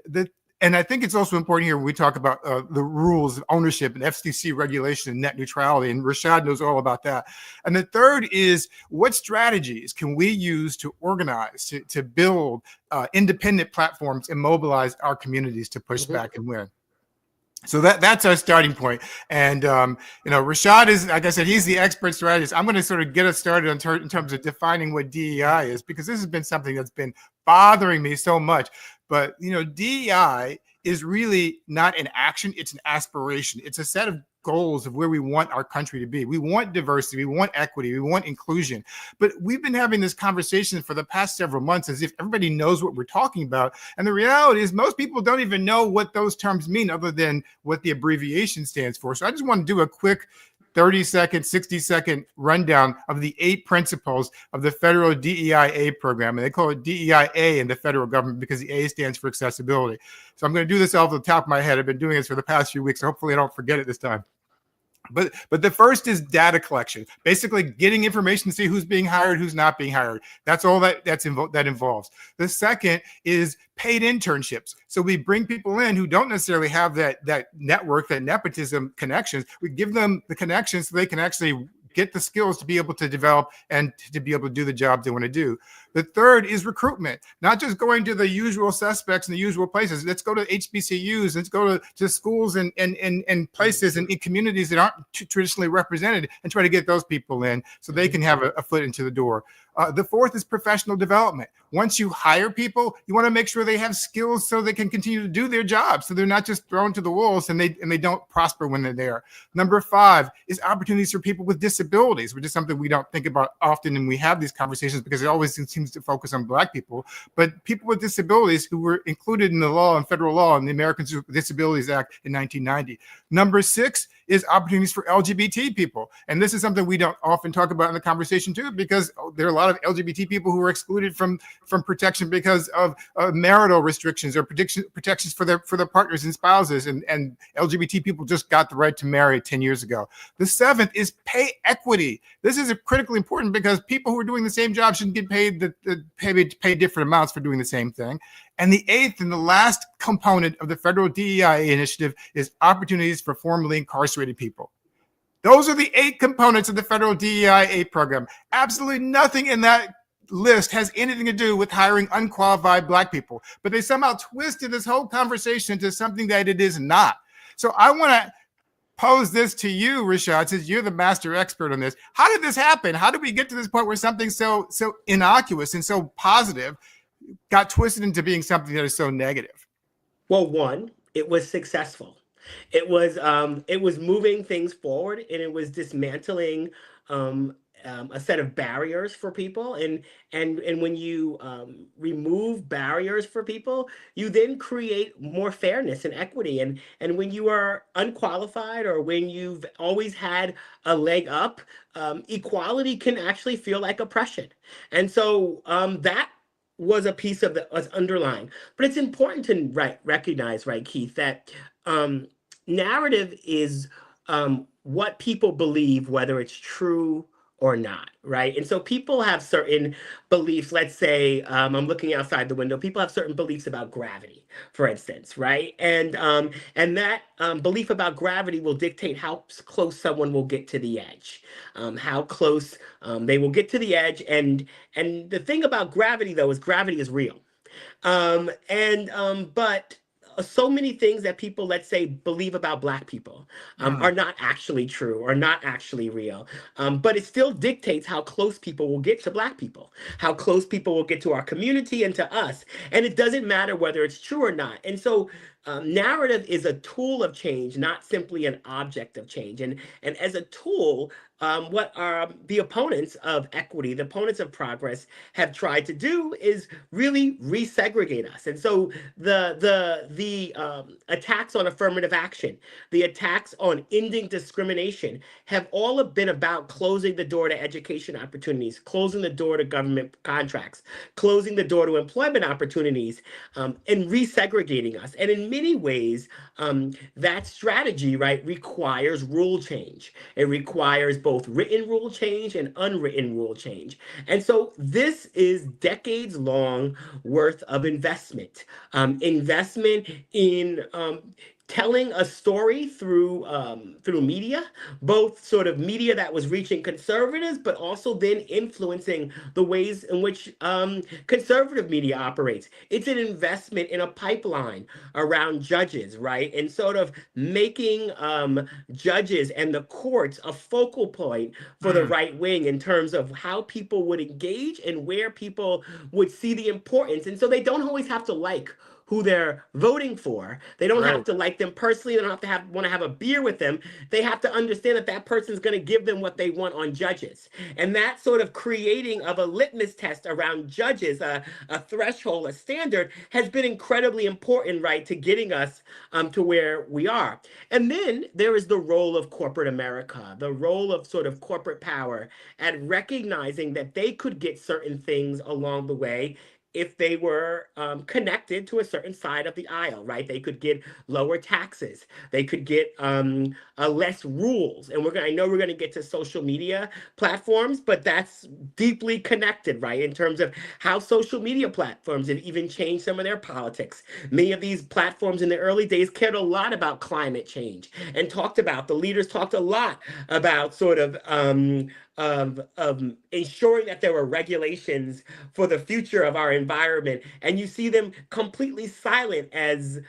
I think it's also important here when we talk about the rules of ownership and FCC regulation and net neutrality, and Rashad knows all about that. And the third is, what strategies can we use to organize, to build independent platforms and mobilize our communities to push back and win? So that's our starting point. And, Rashad is, like I said, he's the expert strategist. I'm going to sort of get us started in terms of defining what DEI is, because this has been something that's been bothering me so much. But, DEI is really not an action. It's an aspiration. It's a set of goals of where we want our country to be. We want diversity, we want equity, we want inclusion. But we've been having this conversation for the past several months as if everybody knows what we're talking about. And the reality is most people don't even know what those terms mean other than what the abbreviation stands for. So I just want to do a quick 30-second, 60-second rundown of the 8 principles of the federal DEIA program. And they call it DEIA in the federal government because the A stands for accessibility. So I'm going to do this off the top of my head. I've been doing this for the past few weeks. So hopefully I don't forget it this time. But the first is data collection, basically getting information to see who's being hired, who's not being hired. That's all that involves. The second is paid internships. So we bring people in who don't necessarily have that network, that nepotism connections. We give them the connections so they can actually get the skills to be able to develop and to be able to do the job they want to do. The third is recruitment, not just going to the usual suspects in the usual places. Let's go to HBCUs. Let's go to schools and places and in communities that aren't traditionally represented and try to get those people in so they can have a foot into the door. The fourth is professional development. Once you hire people, you want to make sure they have skills so they can continue to do their job, so they're not just thrown to the wolves and they don't prosper when they're there. Number 5 is opportunities for people with disabilities, which is something we don't think about often when we have these conversations because it always seems to focus on Black people. But people with disabilities who were included in the law and federal law in the Americans with Disabilities Act in 1990. Number 6 is opportunities for LGBT people. And this is something we don't often talk about in the conversation too, because there are a lot of LGBT people who are excluded from protection because of marital restrictions or protections for their partners and spouses. And LGBT people just got the right to marry 10 years ago. The 7th is pay equity. This is critically important because people who are doing the same job shouldn't get paid pay different amounts for doing the same thing. And the eighth and the last component of the federal DEI initiative is opportunities for formerly incarcerated people. Those are the 8 components of the federal DEI program. Absolutely nothing in that list has anything to do with hiring unqualified Black people, but they somehow twisted this whole conversation into something that it is not. So I want to pose this to you, Rashad, since you're the master expert on this. How did this happen? How did we get to this point where something so innocuous and so positive got twisted into being something that is so negative? Well, one, it was successful. It was moving things forward, and it was dismantling a set of barriers for people. And when you remove barriers for people, you then create more fairness and equity. And when you are unqualified, or when you've always had a leg up, equality can actually feel like oppression. And so that was a piece of the was underlying. But it's important to recognize, right, Keith, that narrative is what people believe, whether it's true or not, right? And so people have certain beliefs. Let's say I'm looking outside the window. People have certain beliefs about gravity, for instance, right? And that belief about gravity will dictate how close someone will get to the edge, how close they will get to the edge. And the thing about gravity, though, is gravity is real. But so many things that people, let's say, believe about Black people are not actually true, or not actually real. But it still dictates how close people will get to Black people, how close people will get to our community and to us. And it doesn't matter whether it's true or not. And so narrative is a tool of change, not simply an object of change. And as a tool, what the opponents of equity, the opponents of progress, have tried to do is really resegregate us. And so the attacks on affirmative action, the attacks on ending discrimination, have all been about closing the door to education opportunities, closing the door to government contracts, closing the door to employment opportunities, and resegregating us. And in many ways, that strategy, right, requires rule change. It requires both written rule change and unwritten rule change. And so this is decades long worth of investment, investment in telling a story through media, both sort of media that was reaching conservatives, but also then influencing the ways in which conservative media operates. It's an investment in a pipeline around judges, right? And sort of making judges and the courts a focal point for the right wing in terms of how people would engage and where people would see the importance. And so they don't always have to like who they're voting for. They don't have to like them personally. They don't have to want to have a beer with them. They have to understand that that person's going to give them what they want on judges. And that sort of creating of a litmus test around judges, a threshold, a standard, has been incredibly important, right, to getting us to where we are. And then there is the role of corporate America, the role of sort of corporate power at recognizing that they could get certain things along the way if they were connected to a certain side of the aisle, right? They could get lower taxes. They could get less rules. And I know we're going to get to social media platforms, but that's deeply connected, right? In terms of how social media platforms have even changed some of their politics. Many of these platforms in the early days cared a lot about climate change and the leaders talked a lot about sort of ensuring that there were regulations for the future of our environment. And you see them completely silent as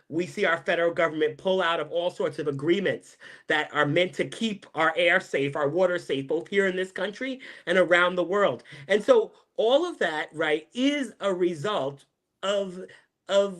we see our federal government pull out of all sorts of agreements that are meant to keep our air safe, our water safe, both here in this country and around the world. And so all of that, right, is a result of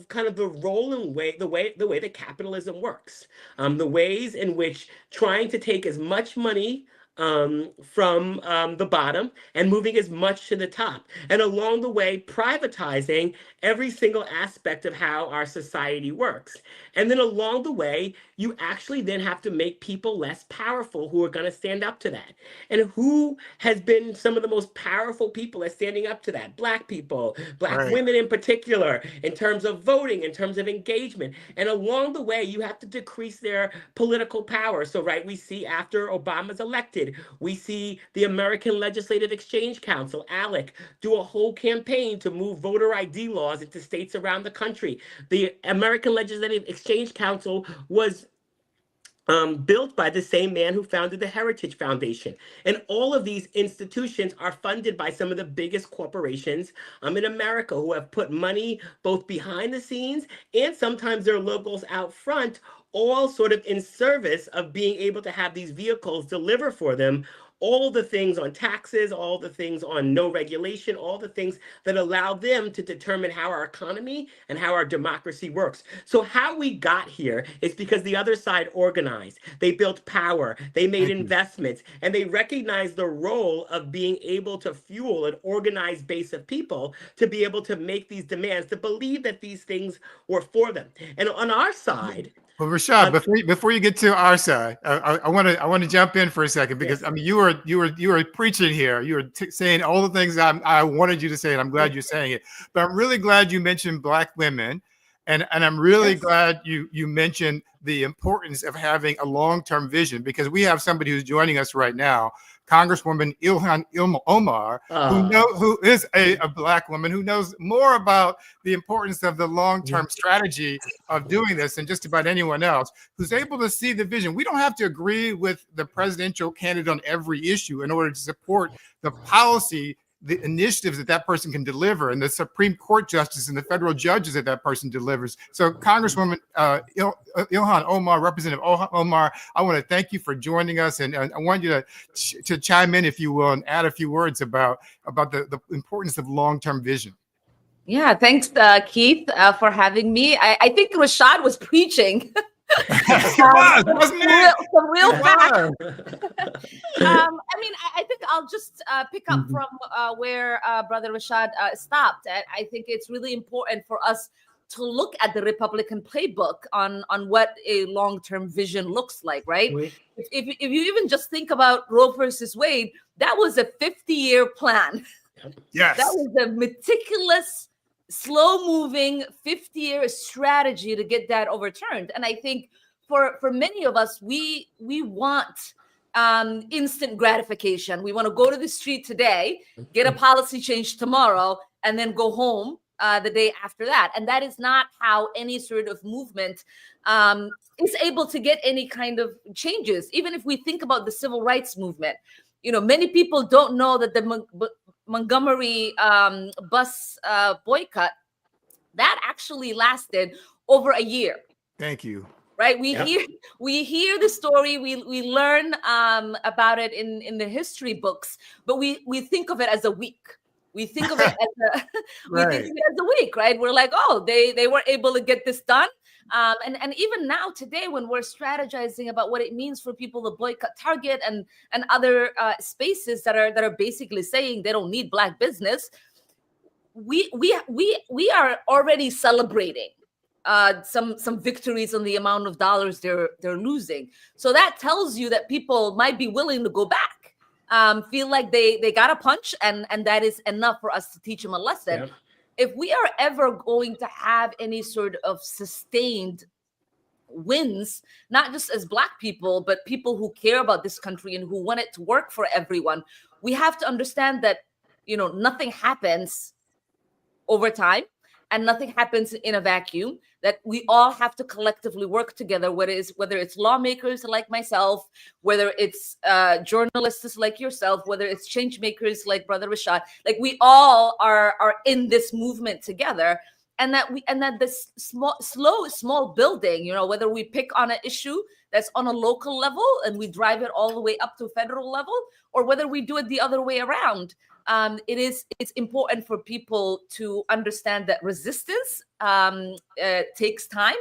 kind of the role and the way that capitalism works, the ways in which trying to take as much money from the bottom and moving as much to the top, and along the way privatizing every single aspect of how our society works. And then along the way, you actually then have to make people less powerful who are going to stand up to that. And who has been some of the most powerful people at standing up to that? Black people, Black women in particular, in terms of voting, in terms of engagement. And along the way, you have to decrease their political power. So, right, we see after Obama's elected, side, we see the American Legislative Exchange Council, ALEC, do a whole campaign to move voter ID laws into states around the country. The American Legislative Exchange Council was built by the same man who founded the Heritage Foundation. And all of these institutions are funded by some of the biggest corporations in America, who have put money both behind the scenes and sometimes their logos out front, all sort of in service of being able to have these vehicles deliver for them all the things on taxes, all the things on no regulation, all the things that allow them to determine how our economy and how our democracy works. So how we got here is because the other side organized. They built power, they made investments, and they recognized the role of being able to fuel an organized base of people to be able to make these demands, to believe that these things were for them. And on our side, well, Rashad, before you get to our side, I want to jump in for a second, because I mean you were preaching here. You were saying all the things I wanted you to say, and I'm glad you're saying it. But I'm really glad you mentioned Black women, and I'm really glad you mentioned the importance of having a long-term vision, because we have somebody who's joining us right now, Congresswoman Ilhan Omar, who is a Black woman who knows more about the importance of the long-term strategy of doing this than just about anyone else, who's able to see the vision. We don't have to agree with the presidential candidate on every issue in order to support the policy, the initiatives that person can deliver, and the Supreme Court justice and the federal judges that person delivers. So Congresswoman Ilhan Omar, Representative Omar, I want to thank you for joining us, and I want you to chime in, if you will, and add a few words about the importance of long-term vision. Yeah, thanks, Keith, for having me. I think Rashad was preaching. Some real facts. I mean, I think I'll just pick up from where Brother Rashad stopped. I think it's really important for us to look at the Republican playbook on what a long-term vision looks like, right? If you even just think about Roe versus Wade, that was a 50-year plan. Yes. That was a meticulous, slow-moving 50-year strategy to get that overturned. And I think for many of us, we want instant gratification. We want to go to the street today, get a policy change tomorrow, and then go home the day after that. And that is not how any sort of movement is able to get any kind of changes. Even if we think about the civil rights movement, you know, many people don't know that the Montgomery bus boycott, that actually lasted over a year. Thank you. Right, we hear the story, we learn about it in the history books, but we think of it as a week. We think of it as a week, right? We're like, oh, they were able to get this done. And even now today, when we're strategizing about what it means for people to boycott Target and other spaces that are basically saying they don't need Black business, we are already celebrating some victories on the amount of dollars they're losing. So that tells you that people might be willing to go back, feel like they got a punch, and that is enough for us to teach them a lesson. If we are ever going to have any sort of sustained wins, not just as Black people, but people who care about this country and who want it to work for everyone, we have to understand that, you know, nothing happens over time. And nothing happens in a vacuum, that we all have to collectively work together, whether it's lawmakers like myself, whether it's journalists like yourself, whether it's change makers like Brother Rashad. Like, we all are in this movement together. And that this small building, you know, whether we pick on an issue that's on a local level and we drive it all the way up to federal level, or whether we do it the other way around, it's important for people to understand that resistance takes time,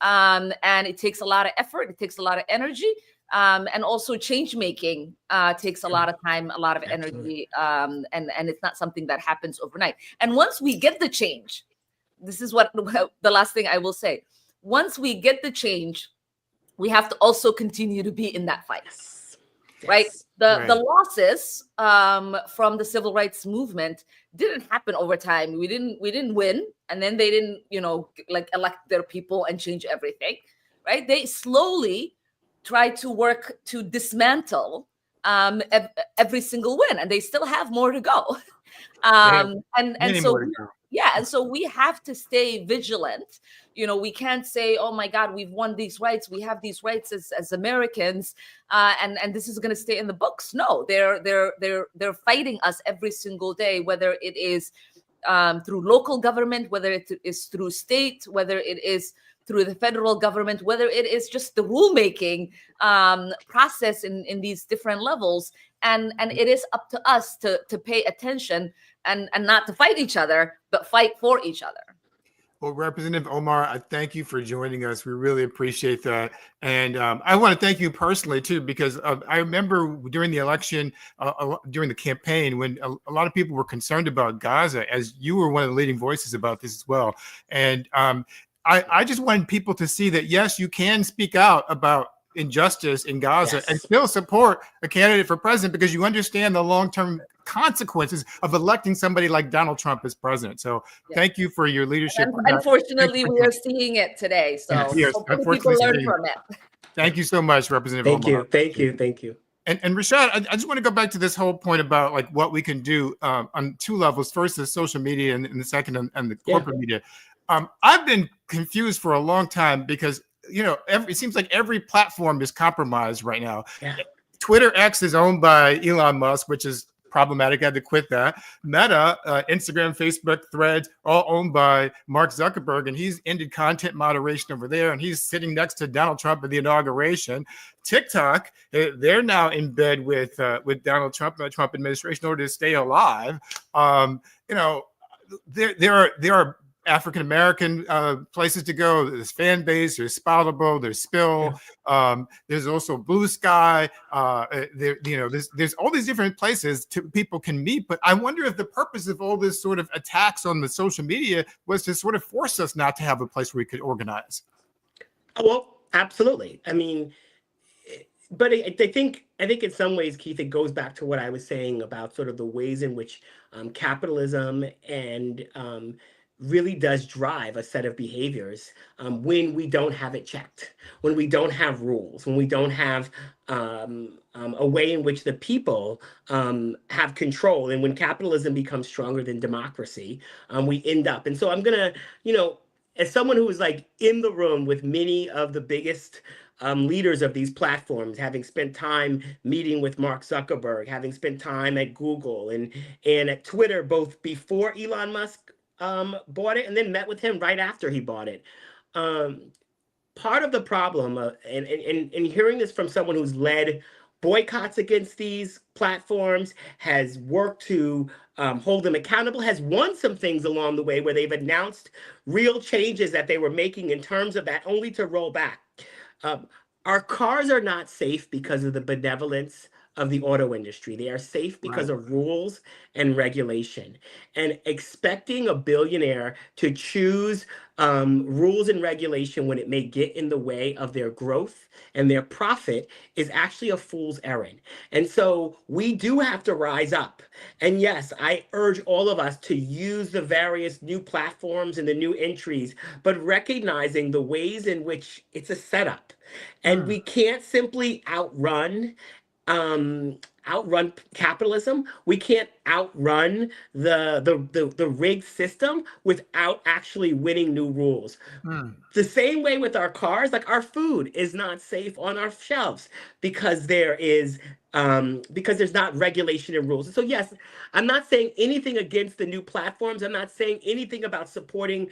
and it takes a lot of effort, it takes a lot of energy, and also change making takes a lot of time, a lot of energy, and it's not something that happens overnight. And once we get the change, this is what the last thing I will say. Once we get the change, we have to also continue to be in that fight. Right? The losses from the civil rights movement didn't happen over time. We didn't win, and then they didn't, you know, like elect their people and change everything. Right? They slowly tried to work to dismantle every single win, and they still have more to go. And so yeah, and so we have to stay vigilant. We can't say, oh my God, we've won these rights, we have these rights as Americans, and this is going to stay in the books. No, they're fighting us every single day, whether it is through local government, whether it is through state, whether it is through the federal government, whether it is just the rulemaking process in these different levels. And it is up to us to pay attention and not to fight each other, but fight for each other. Well, Representative Omar, I thank you for joining us. We really appreciate that. And I want to thank you personally, too, because I remember during the election, during the campaign, when a lot of people were concerned about Gaza, as you were one of the leading voices about this as well. And I just wanted people to see that, yes, you can speak out about injustice in Gaza and still support a candidate for president, because you understand the long-term consequences of electing somebody like Donald Trump as president. So thank you for your leadership. Unfortunately, we are seeing it today. So yes, hopefully people learn from it. Thank you so much, Representative Omar. Thank you. And Rashad, I just want to go back to this whole point about like what we can do on two levels. First is social media, and the second on the corporate media. I've been confused for a long time because it seems like every platform is compromised right now. Twitter X is owned by Elon Musk, which is problematic. I had to quit that. Meta, Instagram, Facebook, Threads, all owned by Mark Zuckerberg, and he's ended content moderation over there, and he's sitting next to Donald Trump at the inauguration. TikTok, they're now in bed with Donald Trump and the Trump administration in order to stay alive. There are African-American places to go. There's Fan Base, there's Spoutable, there's Spill, there's also Blue Sky. There's all these different places people can meet. But I wonder if the purpose of all this sort of attacks on the social media was to sort of force us not to have a place where we could organize. Well, absolutely. I mean, but I think in some ways, Keith, it goes back to what I was saying about sort of the ways in which capitalism and really does drive a set of behaviors when we don't have it checked, when we don't have rules, when we don't have a way in which the people have control. And when capitalism becomes stronger than democracy, we end up. And so I'm going to, as someone who was like in the room with many of the biggest leaders of these platforms, having spent time meeting with Mark Zuckerberg, having spent time at Google and at Twitter, both before Elon Musk bought it and then met with him right after he bought it. Part of the problem, and hearing this from someone who's led boycotts against these platforms, has worked to hold them accountable, has won some things along the way where they've announced real changes that they were making in terms of that, only to roll back. Our cars are not safe because of the benevolence of the auto industry. They are safe because of rules and regulation. And expecting a billionaire to choose rules and regulation when it may get in the way of their growth and their profit is actually a fool's errand. And so we do have to rise up. And yes, I urge all of us to use the various new platforms and the new entries, but recognizing the ways in which it's a setup. And we can't simply outrun capitalism. We can't outrun the rigged system without actually winning new rules. The same way with our cars, like our food is not safe on our shelves because there's not regulation and rules. And so yes, I'm not saying anything against the new platforms. I'm not saying anything about supporting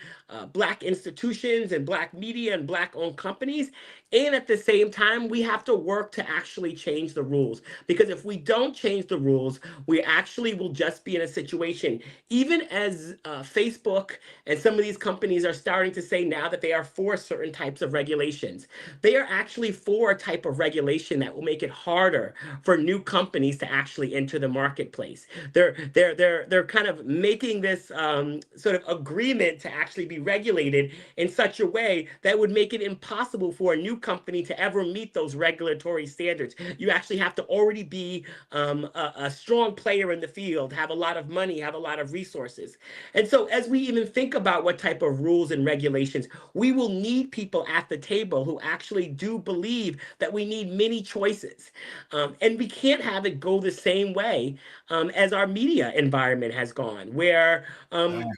Black institutions and Black media and Black-owned companies. And at the same time, we have to work to actually change the rules. Because if we don't change the rules, we actually will just be in a situation, even as Facebook and some of these companies are starting to say now that they are for certain types of regulations. They are actually for a type of regulation that will make it harder for new companies to actually enter the marketplace. They're kind of making this sort of agreement to actually be regulated in such a way that would make it impossible for a new company to ever meet those regulatory standards. You actually have to already be a strong player in the field, have a lot of money, have a lot of resources. And so as we even think about what type of rules and regulations, we will need people at the table who actually do believe that we need many choices. And we can't have it go the same way as our media environment has gone, where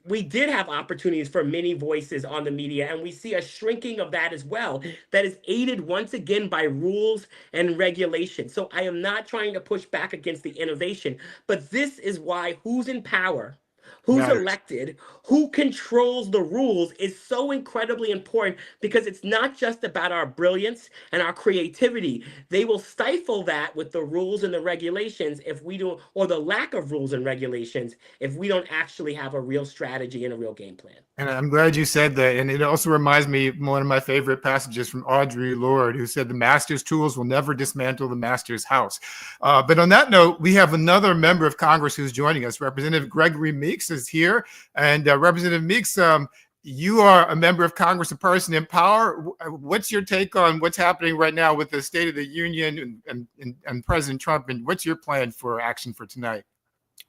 we did have opportunities for many voices on the media, and we see a shrinking of that as well, that is aided once again by rules and regulation. So I am not trying to push back against the innovation, but this is why who's in power, who's elected, who controls the rules is so incredibly important, because it's not just about our brilliance and our creativity. They will stifle that with the rules and the regulations if we don't, or the lack of rules and regulations, if we don't actually have a real strategy and a real game plan. And I'm glad you said that. And it also reminds me of one of my favorite passages from Audre Lorde, who said, the master's tools will never dismantle the master's house. But on that note, we have another member of Congress who's joining us. Representative Gregory Meeks is here. And Representative Meeks, you are a member of Congress, a person in power. What's your take on what's happening right now with the State of the Union and President Trump? And what's your plan for action for tonight?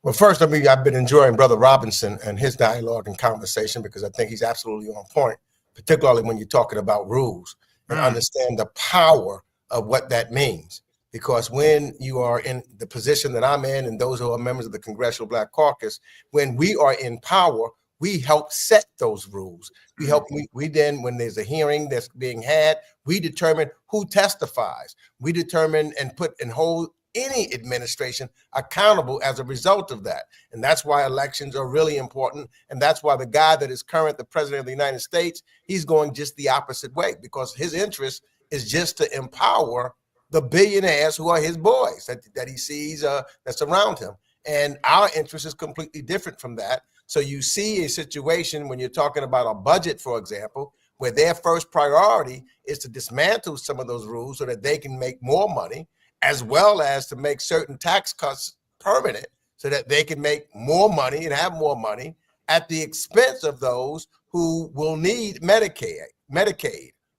Well, first, I've been enjoying Brother Robinson and his dialogue and conversation, because I think he's absolutely on point, particularly when you're talking about rules and understand the power of what that means. Because when you are in the position that I'm in, and those who are members of the Congressional Black Caucus, when we are in power, we help set those rules. We help, we then, when there's a hearing that's being had, we determine who testifies. We determine and put and hold any administration accountable as a result of that. And that's why elections are really important. And that's why the guy that is current, the president of the United States, he's going just the opposite way, because his interest is just to empower the billionaires who are his boys that he sees that's around him. And our interest is completely different from that. So you see a situation when you're talking about a budget, for example, where their first priority is to dismantle some of those rules so that they can make more money, as well as to make certain tax cuts permanent so that they can make more money and have more money at the expense of those who will need Medicaid,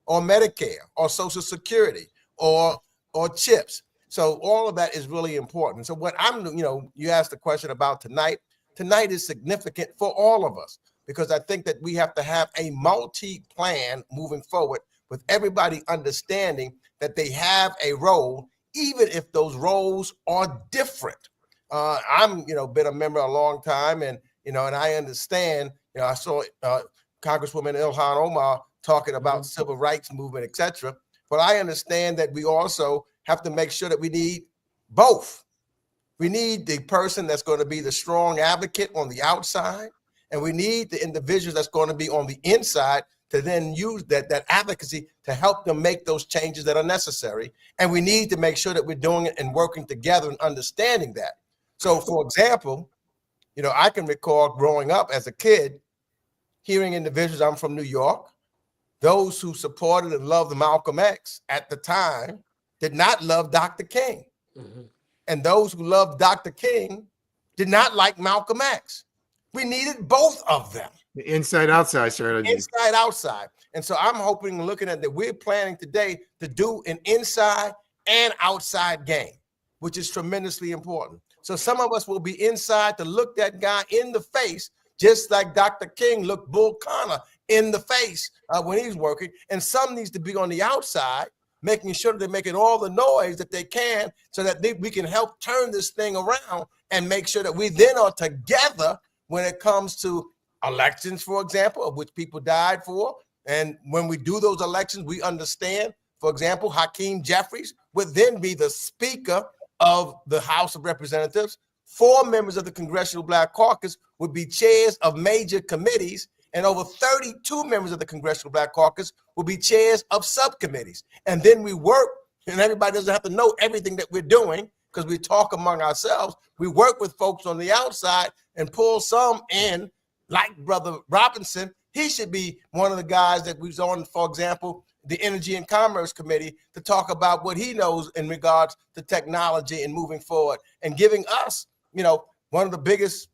or Medicare, or Social Security, or CHIPS. So all of that is really important. So what you asked the question about tonight. Tonight is significant for all of us, because I think that we have to have a multi-plan moving forward, with everybody understanding that they have a role, even if those roles are different. I'm, been a member a long time, and and I understand. I saw Congresswoman Ilhan Omar talking about civil rights movement, etc. But I understand that we also have to make sure that we need both. We need the person that's going to be the strong advocate on the outside, and we need the individuals that's going to be on the inside to then use that advocacy to help them make those changes that are necessary. And we need to make sure that we're doing it and working together and understanding that. So, for example, I can recall growing up as a kid, hearing individuals, I'm from New York, those who supported and loved Malcolm X at the time did not love Dr. King. And those who loved Dr. King did not like Malcolm X. We needed both of them. The inside-outside strategy. Inside, outside. And so I'm hoping, looking at that, we're planning today to do an inside and outside game, which is tremendously important. So some of us will be inside to look that guy in the face, just like Dr. King looked Bull Connor in the face when he's working. And some needs to be on the outside, making sure that they're making all the noise that they can so that we can help turn this thing around and make sure that we then are together when it comes to elections, for example, of which people died for. And when we do those elections, we understand, for example, Hakeem Jeffries would then be the Speaker of the House of Representatives. 4 members of the Congressional Black Caucus would be chairs of major committees, and over 32 members of the Congressional Black Caucus will be chairs of subcommittees. And then we work, and everybody doesn't have to know everything that we're doing because we talk among ourselves. We work with folks on the outside and pull some in, like Brother Robinson. He should be one of the guys that was on, for example, the Energy and Commerce Committee to talk about what he knows in regards to technology and moving forward and giving us, one of the biggest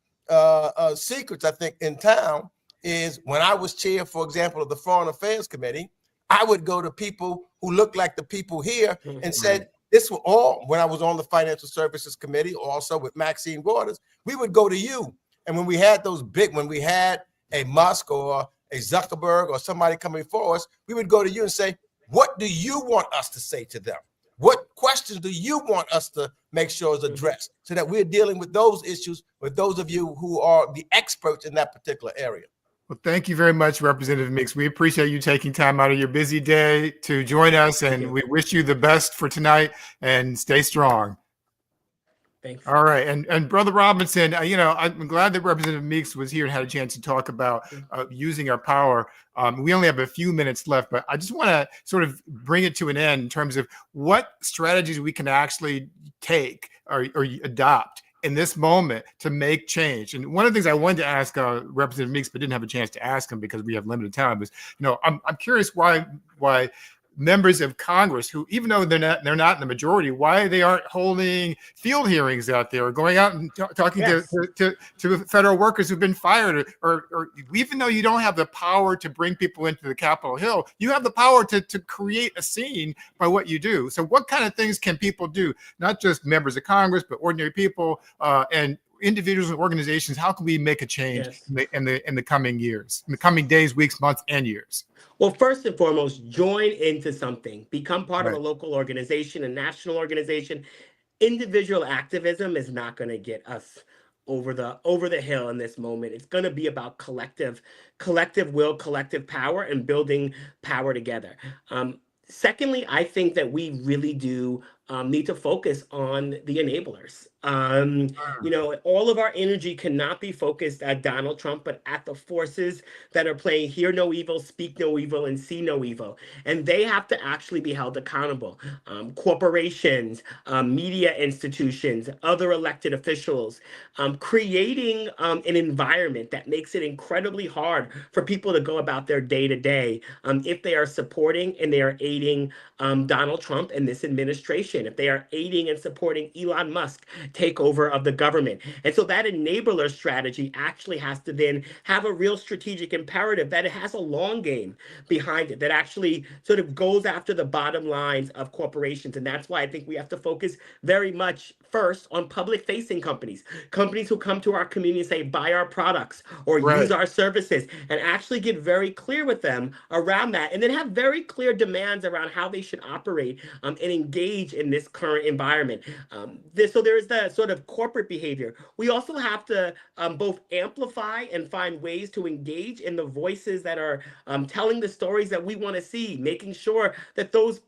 secrets, I think, in town is when I was chair, for example, of the Foreign Affairs Committee, I would go to people who looked like the people here and said, This was all when I was on the Financial Services Committee, also with Maxine Waters. We would go to you. And when we had when we had a Musk or a Zuckerberg or somebody coming for us, we would go to you and say, what do you want us to say to them? What questions do you want us to make sure is addressed so that we're dealing with those issues with those of you who are the experts in that particular area? Well, thank you very much, Representative Meeks. We appreciate you taking time out of your busy day to join us, and we wish you the best for tonight, and stay strong. Thanks. All right. And Brother Robinson, I'm glad that Representative Meeks was here and had a chance to talk about using our power. We only have a few minutes left, but I just want to sort of bring it to an end in terms of what strategies we can actually take or adopt in this moment to make change. And one of the things I wanted to ask Representative Meeks, but didn't have a chance to ask him because we have limited time, is, I'm curious why members of Congress who, even though they're not in the majority, why they aren't holding field hearings out there or going out and talking to federal workers who've been fired, or even though you don't have the power to bring people into the Capitol Hill, you have the power to create a scene by what you do. So what kind of things can people do? Not just members of Congress, but ordinary people and individuals and organizations. How can we make a change in the coming years, in the coming days, weeks, months, and years? Well, first and foremost, join into something. Become part of a local organization, a national organization. Individual activism is not going to get us over the hill in this moment. It's going to be about collective will, collective power, and building power together. Secondly, I think that we really do need to focus on the enablers. All of our energy cannot be focused at Donald Trump, but at the forces that are playing hear no evil, speak no evil, and see no evil. And they have to actually be held accountable. Corporations, media institutions, other elected officials, creating an environment that makes it incredibly hard for people to go about their day to day if they are supporting and they are aiding Donald Trump and this administration, if they are aiding and supporting Elon Musk takeover of the government. And so that enabler strategy actually has to then have a real strategic imperative that it has a long game behind it, that actually sort of goes after the bottom lines of corporations. And that's why I think we have to focus very much first on public facing companies who come to our community and say, buy our products or use our services, and actually get very clear with them around that, and then have very clear demands around how they should operate and engage in this current environment. So there's the sort of corporate behavior. We also have to both amplify and find ways to engage in the voices that are telling the stories that we want to see, making sure that those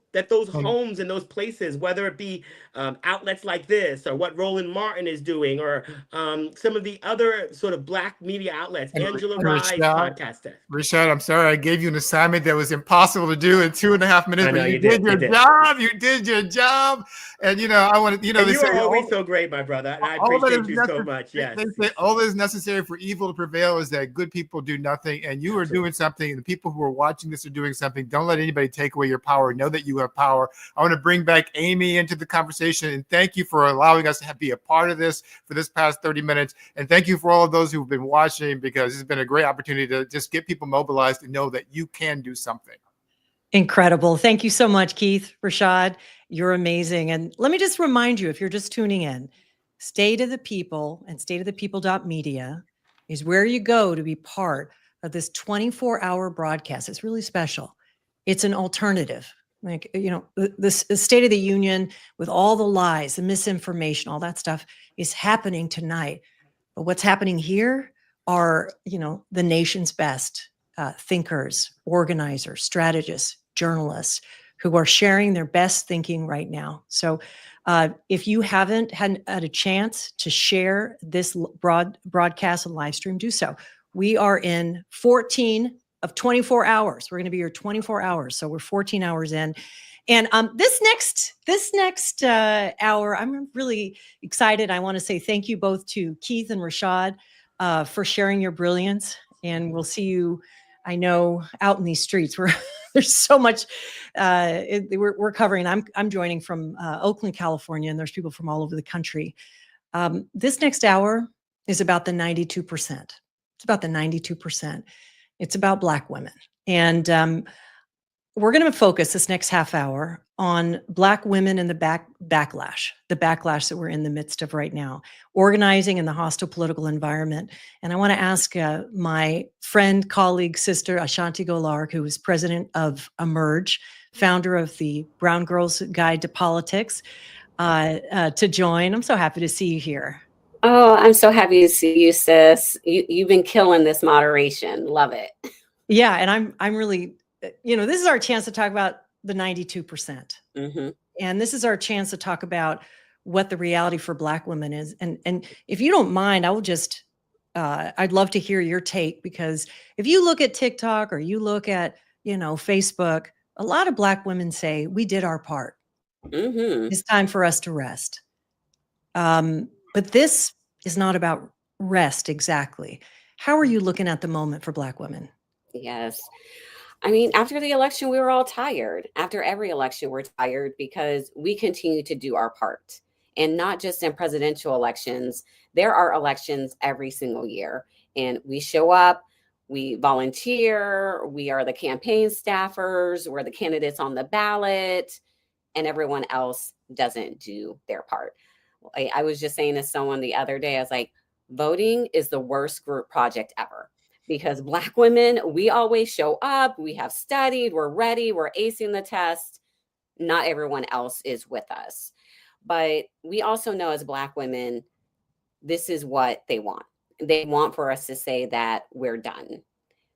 homes and those places, whether it be outlets like this or what Roland Martin is doing, or some of the other sort of Black media outlets, Angela Rye's podcast. Rashad, I'm sorry I gave you an assignment that was impossible to do in 2.5 minutes, but you did your job. You did your job. And, I want to, and you are always so great, my brother. And I appreciate you so much. Yes. They say all that is necessary for evil to prevail is that good people do nothing. And you are doing something. And the people who are watching this are doing something. Don't let anybody take away your power. Know that you have power. I want to bring back Amy into the conversation. And thank you for allowing us to be a part of this for this past 30 minutes. And thank you for all of those who've been watching, because it's been a great opportunity to just get people mobilized and know that you can do something. Incredible. Thank you so much, Keith, Rashad. You're amazing. And let me just remind you, if you're just tuning in, State of the People and stateofthepeople.media is where you go to be part of this 24-hour broadcast. It's really special. It's an alternative. Like, the State of the Union with all the lies, the misinformation, all that stuff is happening tonight. But what's happening here are, the nation's best thinkers, organizers, strategists, journalists who are sharing their best thinking right now. So if you haven't had a chance to share this broadcast and live stream, do so. We are in 14 of 24 hours. We're going to be here 24 hours. So we're 14 hours in. And this next hour, I'm really excited. I want to say thank you both to Keith and Rashad for sharing your brilliance. And we'll see you, I know, out in these streets where there's so much we're covering. I'm joining from Oakland, California, and there's people from all over the country. This next hour is about the 92%. It's about the 92%. It's about Black women. And we're going to focus this next half hour on Black women and the backlash that we're in the midst of right now, organizing in the hostile political environment. And I want to ask my friend, colleague, sister, Ashanti Golark, who is president of Emerge, founder of the Brown Girls Guide to Politics, to join. I'm so happy to see you here. Oh, I'm so happy to see you, sis. You've been killing this moderation. Love it. Yeah, and I'm really, this is our chance to talk about the 92%. Mm-hmm. And this is our chance to talk about what the reality for Black women is. And if you don't mind, I will just, I'd love to hear your take, because if you look at TikTok or you look at, Facebook, a lot of Black women say, we did our part. Mm-hmm. It's time for us to rest. But this is not about rest exactly. How are you looking at the moment for Black women? Yes. I mean, after the election, we were all tired. After every election, we're tired because we continue to do our part. And not just in presidential elections, there are elections every single year. And we show up, we volunteer, we are the campaign staffers, we're the candidates on the ballot, and everyone else doesn't do their part. I was just saying to someone the other day, I was like, voting is the worst group project ever. Because Black women, we always show up, we have studied, we're ready, we're acing the test. Not everyone else is with us. But we also know as Black women, this is what they want. They want for us to say that we're done,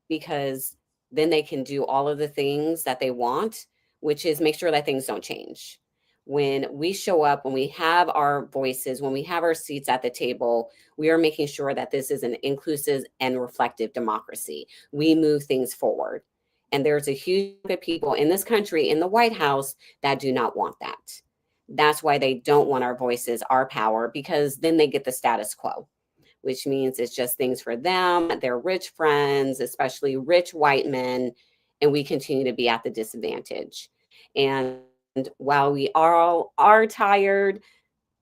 because then they can do all of the things that they want, which is make sure that things don't change. When we show up, when we have our voices, when we have our seats at the table, we are making sure that this is an inclusive and reflective democracy. We move things forward. And there's a huge group of people in this country, in the White House, that do not want that. That's why they don't want our voices, our power, because then they get the status quo, which means it's just things for them, their rich friends, especially rich white men, and we continue to be at the disadvantage. And while we all are tired,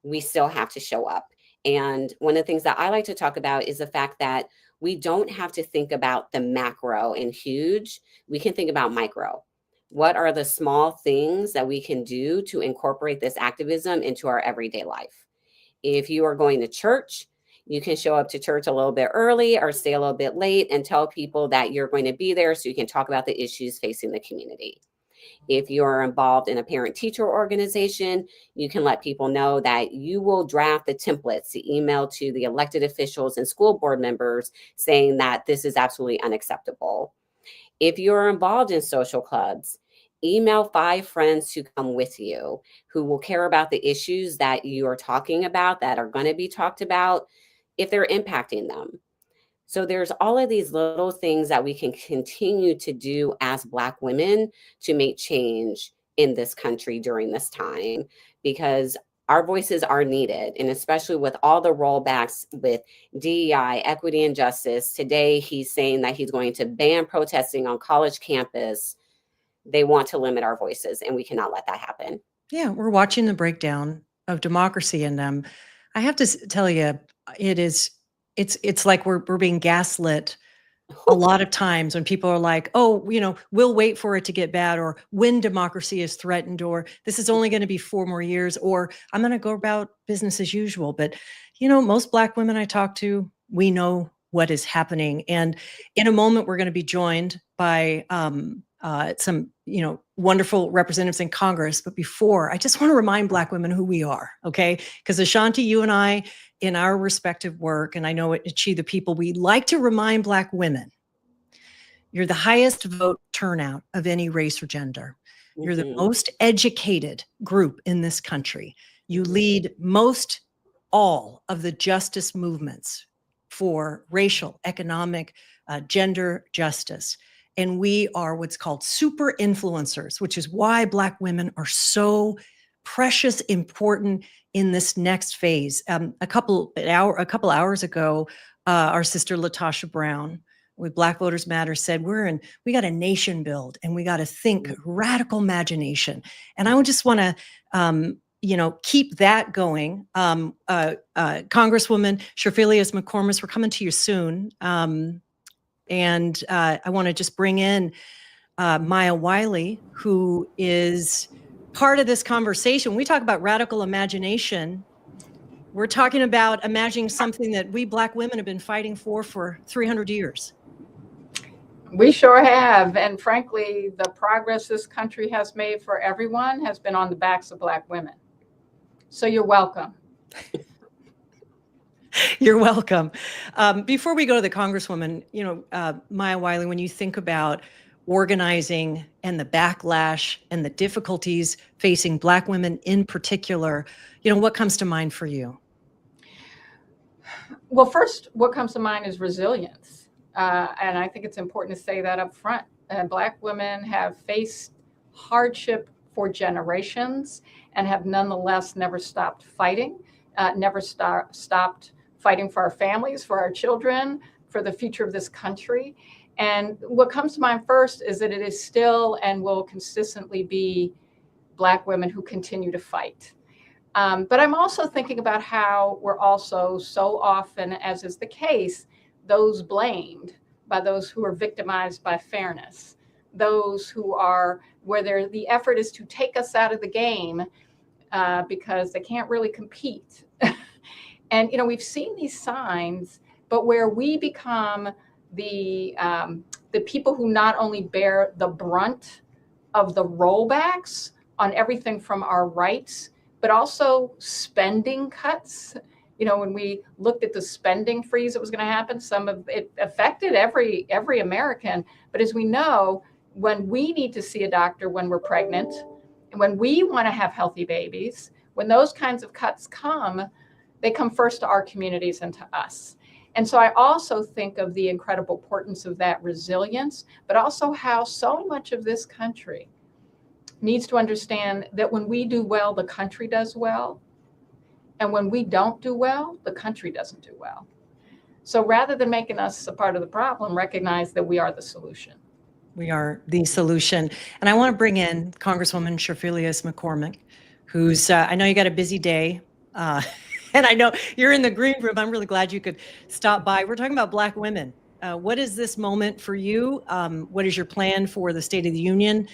we still have to show up. And one of the things that I like to talk about is the fact that we don't have to think about the macro and huge. We can think about micro. What are the small things that we can do to incorporate this activism into our everyday life? If you are going to church, you can show up to church a little bit early or stay a little bit late and tell people that you're going to be there so you can talk about the issues facing the community. If you're involved in a parent-teacher organization, you can let people know that you will draft the templates to email to the elected officials and school board members saying that this is absolutely unacceptable. If you're involved in social clubs, email 5 friends to come with you who will care about the issues that you are talking about, that are going to be talked about, if they're impacting them. So there's all of these little things that we can continue to do as Black women to make change in this country during this time, because our voices are needed. And especially with all the rollbacks with DEI, equity and justice, today he's saying that he's going to ban protesting on college campus. They want to limit our voices, and we cannot let that happen. Yeah, we're watching the breakdown of democracy, and I have to tell you, it's like we're being gaslit a lot of times when people are like, oh, we'll wait for it to get bad, or when democracy is threatened, or this is only going to be 4 more years, or I'm going to go about business as usual. But most Black women I talk to, we know what is happening, and in a moment we're going to be joined by some wonderful representatives in Congress. But before, I just want to remind Black women who we are, okay? Because Ashanti, you and I, in our respective work, and I know at Achieve the People, we like to remind Black women, you're the highest vote turnout of any race or gender. You're the most educated group in this country. You lead most all of the justice movements for racial, economic, gender justice. And we are what's called super influencers, which is why Black women are so precious, important in this next phase. A couple hours ago, our sister Latasha Brown with Black Voters Matter said, we got a nation build, and we got to think radical imagination. And I would just want to, keep that going. Congresswoman Shafilius McCormick, we're coming to you soon. And I want to just bring in Maya Wiley, who is part of this conversation. When we talk about radical imagination, we're talking about imagining something that we Black women have been fighting for 300 years. We sure have. And frankly, the progress this country has made for everyone has been on the backs of Black women. So you're welcome. You're welcome. Before we go to the Congresswoman, Maya Wiley, when you think about organizing and the backlash and the difficulties facing Black women in particular, what comes to mind for you? Well, first, what comes to mind is resilience. And I think it's important to say that up front. Black women have faced hardship for generations and have nonetheless never stopped fighting, never stopped fighting for our families, for our children, for the future of this country. And what comes to mind first is that it is still and will consistently be Black women who continue to fight. But I'm also thinking about how we're also so often, as is the case, those blamed by those who are victimized by fairness, those who are where the effort is to take us out of the game because they can't really compete. And we've seen these signs, but where we become the people who not only bear the brunt of the rollbacks on everything from our rights, but also spending cuts. When we looked at the spending freeze that was going to happen, some of it affected every American. But as we know, when we need to see a doctor when we're pregnant, and when we want to have healthy babies, when those kinds of cuts come, they come first to our communities and to us. And so I also think of the incredible importance of that resilience, but also how so much of this country needs to understand that when we do well, the country does well. And when we don't do well, the country doesn't do well. So rather than making us a part of the problem, recognize that we are the solution. We are the solution. And I want to bring in Congresswoman Shafilius McCormick, who's, I know you got a busy day. And I know you're in the green room. I'm really glad you could stop by. We're talking about Black women. What is this moment for you? What is your plan for the State of the Union?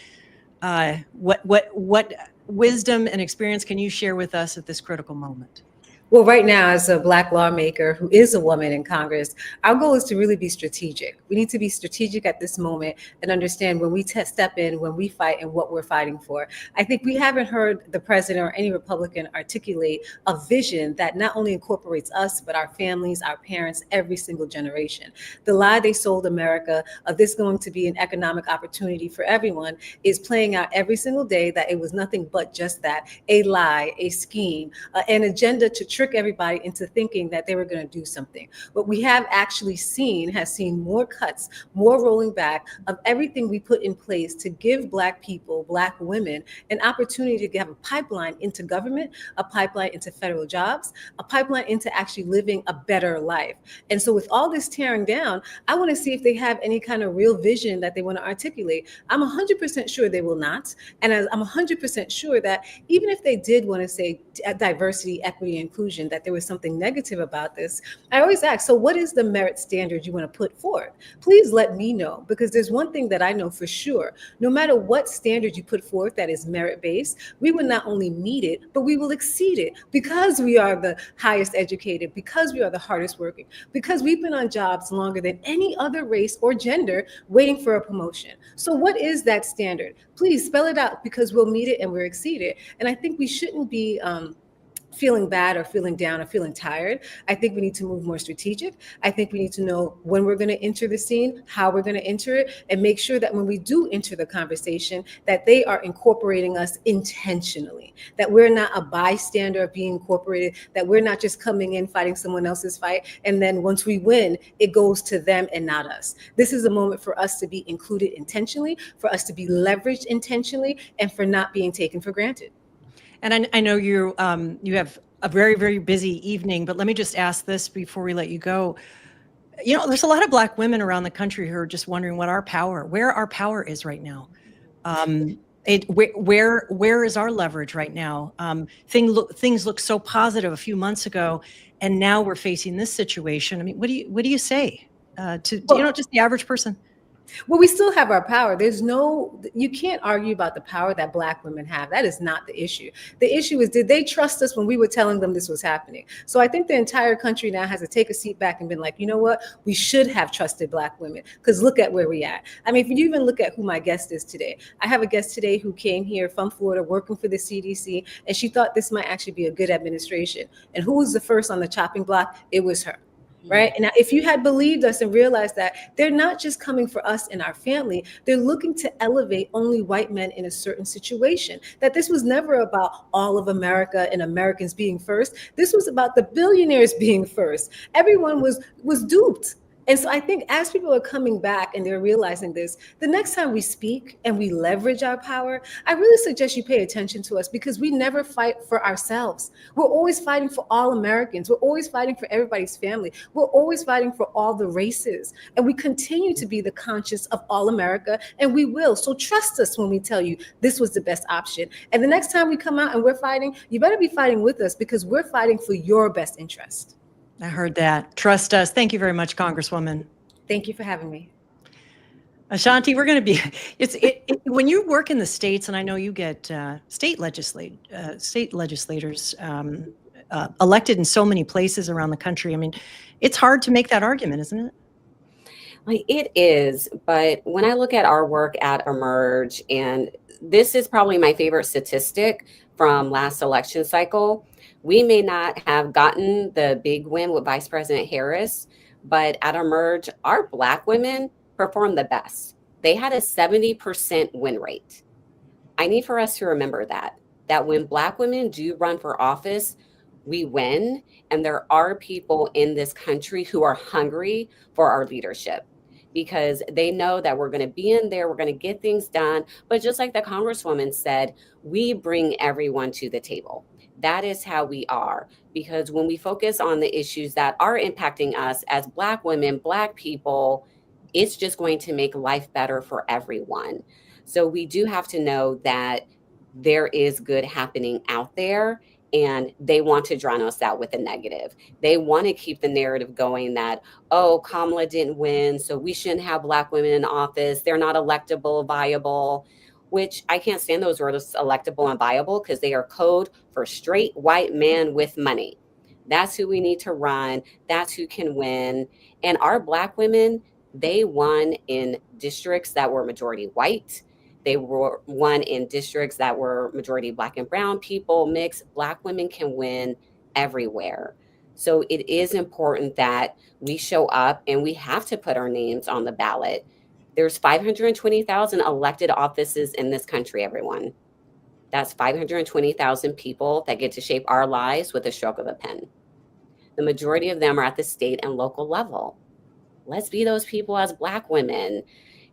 What wisdom and experience can you share with us at this critical moment? Well, right now, as a Black lawmaker who is a woman in Congress, our goal is to really be strategic. We need to be strategic at this moment and understand when we step in, when we fight, and what we're fighting for. I think we haven't heard the president or any Republican articulate a vision that not only incorporates us, but our families, our parents, every single generation. The lie they sold America of this going to be an economic opportunity for everyone is playing out every single day, that it was nothing but just that, a lie, a scheme, an agenda to trick everybody into thinking that they were going to do something. What we have actually seen more cuts, more rolling back of everything we put in place to give Black people, Black women, an opportunity to have a pipeline into government, a pipeline into federal jobs, a pipeline into actually living a better life. And so with all this tearing down, I want to see if they have any kind of real vision that they want to articulate. I'm 100% sure they will not. And I'm 100% sure that even if they did want to say diversity, equity, inclusion, that there was something negative about this, I always ask, so what is the merit standard you want to put forward? Please let me know, because there's one thing that I know for sure. No matter what standard you put forth that is merit-based, we will not only meet it, but we will exceed it, because we are the highest educated, because we are the hardest working, because we've been on jobs longer than any other race or gender waiting for a promotion. So what is that standard? Please spell it out, because we'll meet it and we'll exceed it. And I think we shouldn't be feeling bad or feeling down or feeling tired. I think we need to move more strategic. I think we need to know when we're going to enter the scene, how we're going to enter it, and make sure that when we do enter the conversation, that they are incorporating us intentionally, that we're not a bystander of being incorporated, that we're not just coming in fighting someone else's fight, and then once we win, it goes to them and not us. This is a moment for us to be included intentionally, for us to be leveraged intentionally, and for not being taken for granted. And I know you have a very, very busy evening, but let me just ask this before we let you go. There's a lot of Black women around the country who are just wondering where our power is right now. Where is our leverage right now? Things look so positive a few months ago, and now we're facing this situation. I mean, what do you say to just the average person? Well, we still have our power. You can't argue about the power that Black women have. That is not the issue. The issue is, did they trust us when we were telling them this was happening? So I think the entire country now has to take a seat back and been like, you know what? We should have trusted Black women, because look at where we at. I mean, if you even look at who my guest is today, I have a guest today who came here from Florida working for the CDC, and she thought this might actually be a good administration. And who was the first on the chopping block? It was her. Right. And if you had believed us and realized that they're not just coming for us and our family, they're looking to elevate only white men in a certain situation, that this was never about all of America and Americans being first. This was about the billionaires being first. Everyone was duped. And so I think as people are coming back and they're realizing this, the next time we speak and we leverage our power, I really suggest you pay attention to us, because we never fight for ourselves. We're always fighting for all Americans. We're always fighting for everybody's family. We're always fighting for all the races. And we continue to be the conscience of all America, and we will. So trust us when we tell you this was the best option. And the next time we come out and we're fighting, you better be fighting with us, because we're fighting for your best interest. I heard that. Trust us. Thank you very much, Congresswoman. Thank you for having me. Ashanti, we're going to be, when you work in the states, and I know you get state legislators elected in so many places around the country. I mean, it's hard to make that argument, isn't it? Like, it is, but when I look at our work at Emerge, and this is probably my favorite statistic from last election cycle, we may not have gotten the big win with Vice President Harris, but at Emerge, our Black women performed the best. They had a 70% win rate. I need for us to remember that when Black women do run for office, we win. And there are people in this country who are hungry for our leadership, because they know that we're going to be in there, we're going to get things done. But just like the Congresswoman said, we bring everyone to the table. That is how we are, because when we focus on the issues that are impacting us as Black women, Black people, it's just going to make life better for everyone. So we do have to know that there is good happening out there, and they want to drown us out with a negative. They want to keep the narrative going that, oh, Kamala didn't win, so we shouldn't have Black women in office. They're not electable, viable. Which I can't stand those words, electable and viable, because they are code for straight white man with money. That's who we need to run. That's who can win. And our Black women, they won in districts that were majority white. They won in districts that were majority Black and brown people, mixed. Black women can win everywhere. So it is important that we show up, and we have to put our names on the ballot. There's 520,000 elected offices in this country, everyone. That's 520,000 people that get to shape our lives with a stroke of a pen. The majority of them are at the state and local level. Let's be those people as Black women.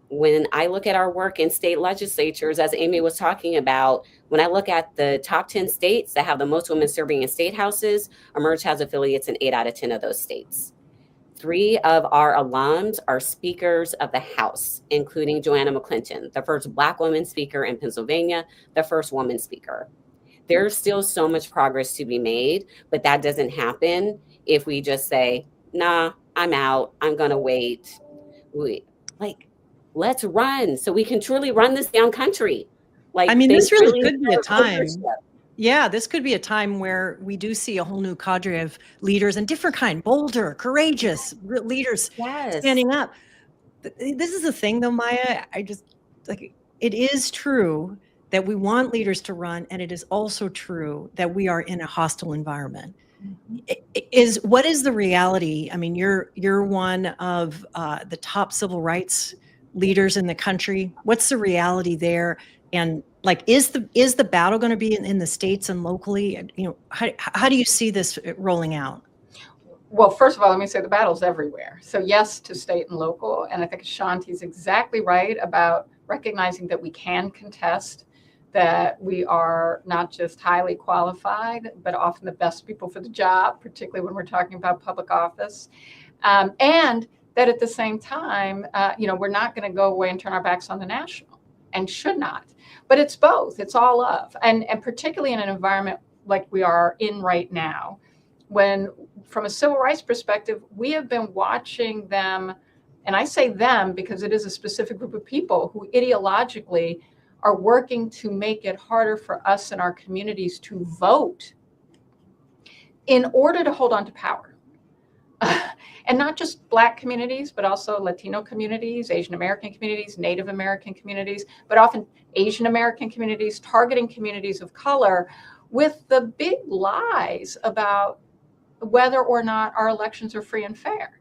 When I look at our work in state legislatures, as Amy was talking about, when I look at the top 10 states that have the most women serving in state houses, Emerge has affiliates in 8 out of 10 of those states. 3 of our alums are speakers of the House, including Joanna McClinton, the first Black woman speaker in Pennsylvania, the first woman speaker. There's still so much progress to be made, but that doesn't happen if we just say, nah, I'm out, I'm gonna wait. Let's run so we can truly run this down country. I mean, this really could be a time. Yeah, this could be a time where we do see a whole new cadre of leaders, and different kind, bolder, courageous leaders standing up. This is the thing, though, Maya. It is true that we want leaders to run, and it is also true that we are in a hostile environment. What is the reality? I mean, you're one of the top civil rights leaders in the country. What's the reality there? And is the battle going to be in the states and locally? You know, how do you see this rolling out? Well, first of all, let me say the battle's everywhere. So yes, to state and local. And I think Ashanti's exactly right about recognizing that we can contest, that we are not just highly qualified, but often the best people for the job, particularly when we're talking about public office. And that at the same time, we're not going to go away and turn our backs on the national, and should not. But it's both. It's all of. And particularly in an environment like we are in right now, when from a civil rights perspective, we have been watching them And I say them because it is a specific group of people who ideologically are working to make it harder for us in our communities to vote in order to hold on to power. And not just Black communities, but also Latino communities, Asian American communities, Native American communities, but often Asian American communities, targeting communities of color with the big lies about whether or not our elections are free and fair.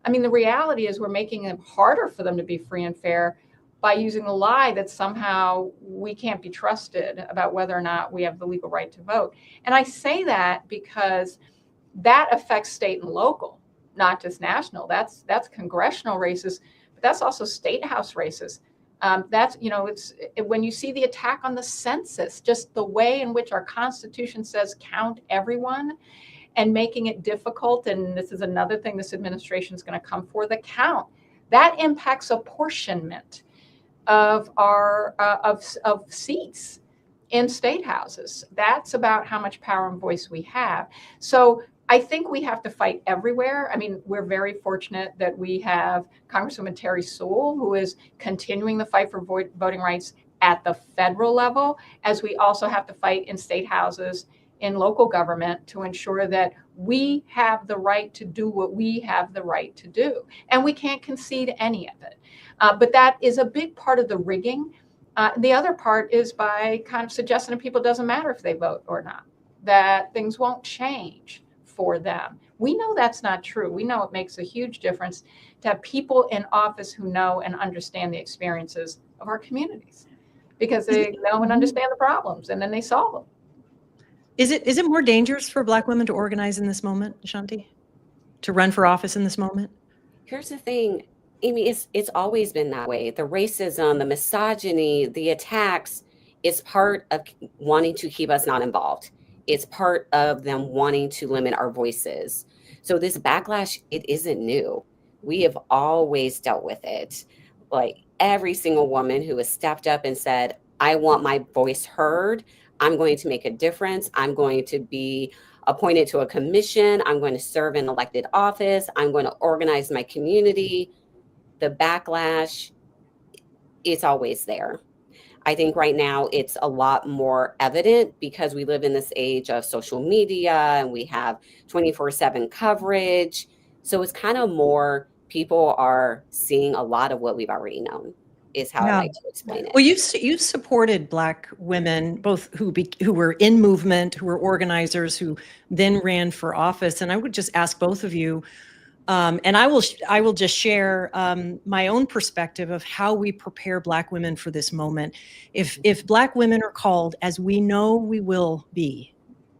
I mean, the reality is we're making it harder for them to be free and fair by using the lie that somehow we can't be trusted about whether or not we have the legal right to vote. And I say that because that affects state and local, not just national. That's congressional races, but that's also state house races. That's, you know, it's when you see the attack on the census, just the way in which our Constitution says count everyone and making it difficult. And this is another thing this administration is going to come for, the count. That impacts apportionment of our of seats in state houses. That's about how much power and voice we have. So I think we have to fight everywhere. I mean, we're very fortunate that we have Congresswoman Terry Sewell, who is continuing the fight for voting rights at the federal level, as we also have to fight in state houses, in local government, to ensure that we have the right to do what we have the right to do. And we can't concede any of it. But that is a big part of the rigging. The other part is by kind of suggesting to people it doesn't matter if they vote or not, that things won't change for them. We know that's not true. We know it makes a huge difference to have people in office who know and understand the experiences of our communities, because they know and understand the problems and then they solve them. Is it more dangerous for Black women to organize in this moment, Shanti? To run for office in this moment? Here's the thing, Amy, it's always been that way. The racism, the misogyny, the attacks, it's part of wanting to keep us not involved. It's part of them wanting to limit our voices. So this backlash, it isn't new. We have always dealt with it. Like every single woman who has stepped up and said, I want my voice heard. I'm going to make a difference. I'm going to be appointed to a commission. I'm going to serve in elected office. I'm going to organize my community. The backlash, it's always there. I think right now it's a lot more evident because we live in this age of social media and we have 24/7 coverage. So it's kind of more people are seeing a lot of what we've already known, is how I like to explain it. Well, you've supported Black women, both who were in movement, who were organizers, who then ran for office. And I would just ask both of you, and I will just share my own perspective of how we prepare Black women for this moment. If Black women are called, as we know we will be,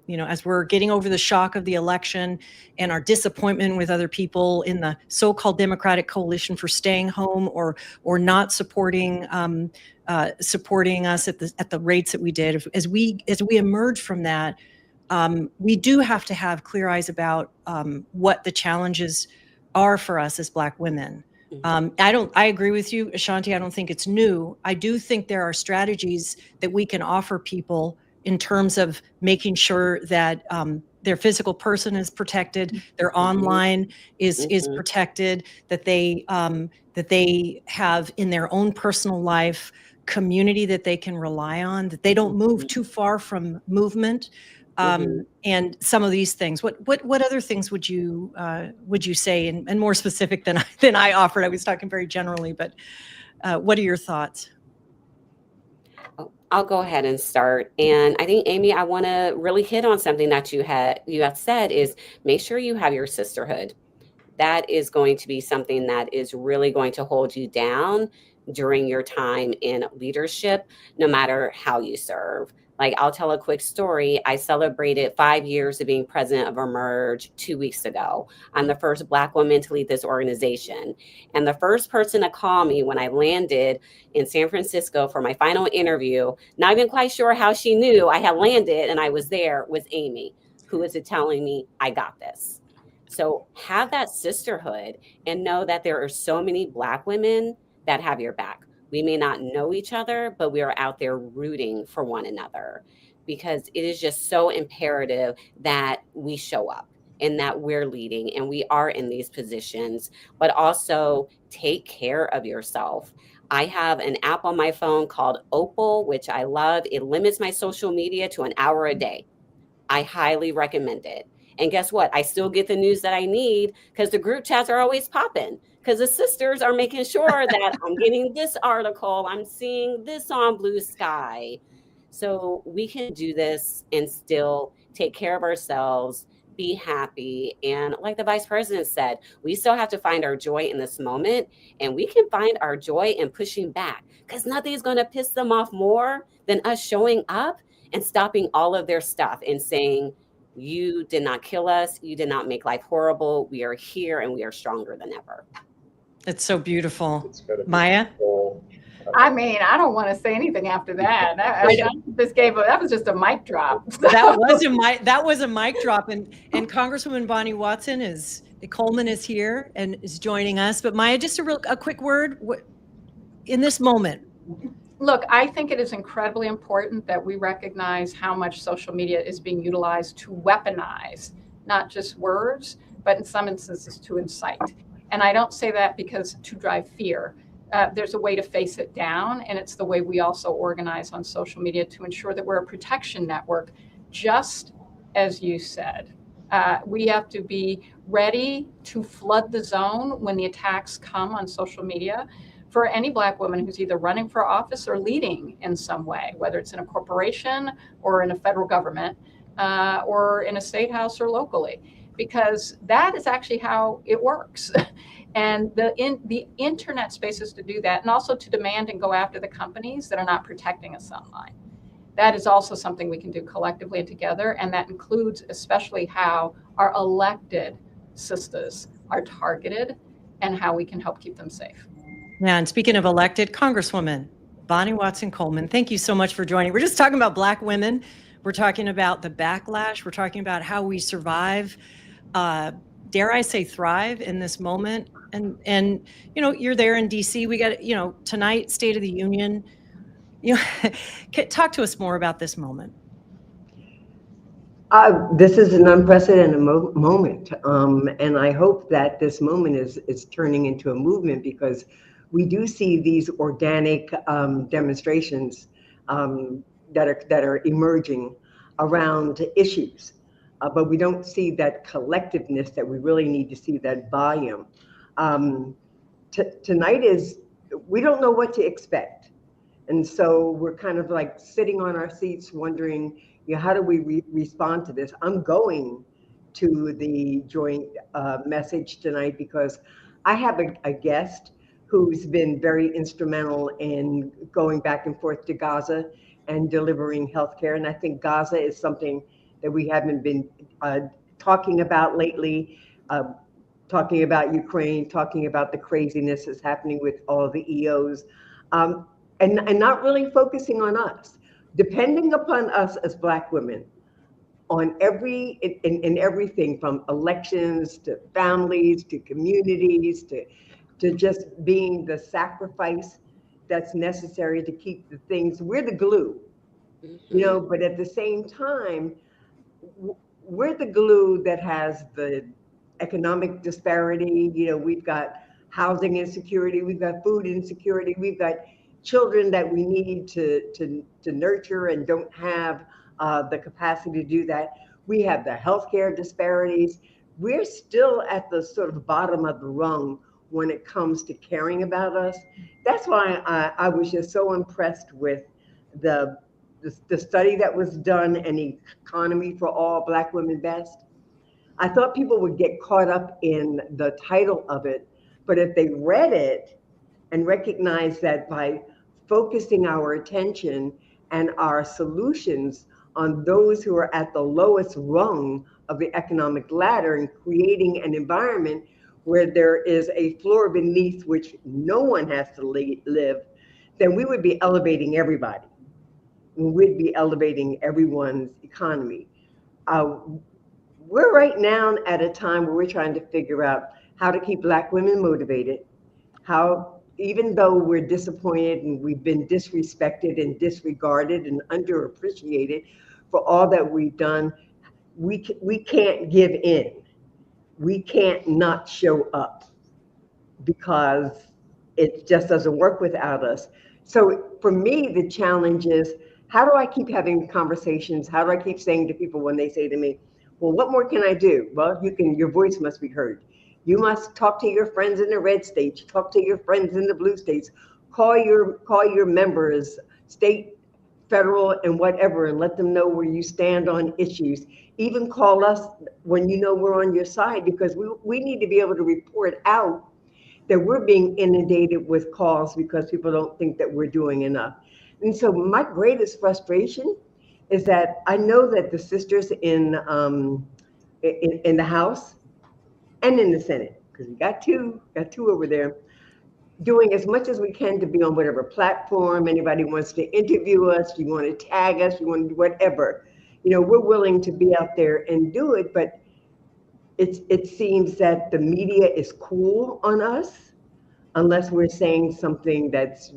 you know, as we're getting over the shock of the election and our disappointment with other people in the so-called Democratic coalition for staying home or not supporting supporting us at the rates that we did, as we emerge from that, we do have to have clear eyes about what the challenges are for us as Black women. I agree with you, Ashanti. I don't think it's new. I do think there are strategies that we can offer people in terms of making sure that their physical person is protected, their online is protected, that they have in their own personal life community that they can rely on, that they don't move too far from movement, and some of these things. What other things would you say, and more specific than I offered? I was talking very generally, but what are your thoughts? I'll go ahead and start. And I think, Amy, I want to really hit on something that you had said is make sure you have your sisterhood. That is going to be something that is really going to hold you down during your time in leadership, no matter how you serve. Like, I'll tell a quick story. I celebrated 5 years of being president of Emerge 2 weeks ago. I'm the first Black woman to lead this organization. And the first person to call me when I landed in San Francisco for my final interview, not even quite sure how she knew I had landed and I was there, was Amy, who was telling me, I got this. So have that sisterhood and know that there are so many Black women that have your back. We may not know each other, but we are out there rooting for one another, because it is just so imperative that we show up, and that we're leading and we are in these positions, but also take care of yourself. I have an app on my phone called Opal, which I love. It limits my social media to an hour a day. I highly recommend it. And guess what? I still get the news that I need because the group chats are always popping because the sisters are making sure that I'm getting this article, I'm seeing this on Blue Sky. So we can do this and still take care of ourselves, be happy. And like the vice president said, we still have to find our joy in this moment. And we can find our joy in pushing back because nothing's going to piss them off more than us showing up and stopping all of their stuff and saying, you did not kill us. You did not make life horrible. We are here and we are stronger than ever. It's so beautiful. Maya? I mean, I don't want to say anything after that. That was just a mic drop. That was a mic drop. And Congresswoman Bonnie Watson Coleman is here and is joining us. But Maya, just a quick word in this moment. Look, I think it is incredibly important that we recognize how much social media is being utilized to weaponize not just words, but in some instances to incite. And I don't say that because to drive fear. There's a way to face it down, and it's the way we also organize on social media to ensure that we're a protection network, just as you said. We have to be ready to flood the zone when the attacks come on social media. For any Black woman who's either running for office or leading in some way, whether it's in a corporation or in a federal government or in a state house or locally, because that is actually how it works. And the internet spaces to do that, and also to demand and go after the companies that are not protecting us online. That is also something we can do collectively and together, and that includes especially how our elected sisters are targeted and how we can help keep them safe. Yeah, and speaking of elected, Congresswoman Bonnie Watson Coleman, thank you so much for joining. We're just talking about Black women. We're talking about the backlash. We're talking about how we survive, dare I say thrive in this moment. And you're there in DC. We got, tonight, State of the Union. Talk to us more about this moment. This is an unprecedented moment. And I hope that this moment is turning into a movement, because we do see these organic demonstrations that are emerging around issues. But we don't see that collectiveness that we really need to see, that volume. Tonight we don't know what to expect. And so we're kind of like sitting on our seats wondering, how do we respond to this? I'm going to the joint message tonight because I have a guest who's been very instrumental in going back and forth to Gaza and delivering healthcare. And I think Gaza is something that we haven't been talking about lately, talking about Ukraine, talking about the craziness that's happening with all the EOs, and not really focusing on us, depending upon us as Black women on in everything from elections to families to communities to just being the sacrifice that's necessary to keep the things. We're the glue, but at the same time, we're the glue that has the economic disparity. We've got housing insecurity, we've got food insecurity, we've got children that we need to nurture and don't have the capacity to do that. We have the healthcare disparities. We're still at the sort of bottom of the rung when it comes to caring about us. That's why I was just so impressed with the study that was done, and Economy for All, Black Women Best. I thought people would get caught up in the title of it, but if they read it and recognize that by focusing our attention and our solutions on those who are at the lowest rung of the economic ladder and creating an environment where there is a floor beneath which no one has to live, then we would be elevating everybody. We'd be elevating everyone's economy. We're right now at a time where we're trying to figure out how to keep Black women motivated, how, even though we're disappointed and we've been disrespected and disregarded and underappreciated for all that we've done, we can't give in. we can't not show up because it just doesn't work without us. So for me, the challenge is, how do I keep having conversations? How do I keep saying to people when they say to me, well, what more can I do? Well, your voice must be heard. You must talk to your friends in the red states, talk to your friends in the blue states, call your members, state, federal, and whatever, and let them know where you stand on issues. Even call us when you know we're on your side, because we need to be able to report out that we're being inundated with calls because people don't think that we're doing enough. And so my greatest frustration is that I know that the sisters in the House and in the Senate, because we got two over there, doing as much as we can to be on whatever platform anybody wants to interview us, you want to tag us, you want to do whatever. We're willing to be out there and do it, but it seems that the media is cool on us unless we're saying something that's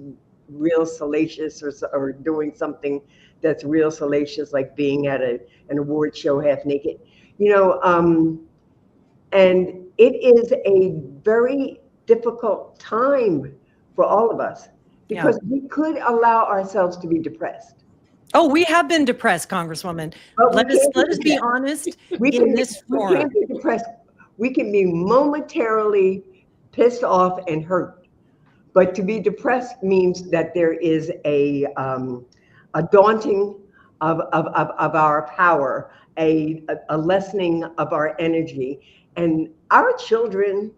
real salacious, or doing something that's real salacious, like being at an award show half naked. And it is a very difficult time for all of us, because we could allow ourselves to be depressed. Oh, we have been depressed, Congresswoman. Let us be honest in this forum. We can't be depressed. We can be momentarily pissed off and hurt, but to be depressed means that there is a daunting of our power, a lessening of our energy. And our children,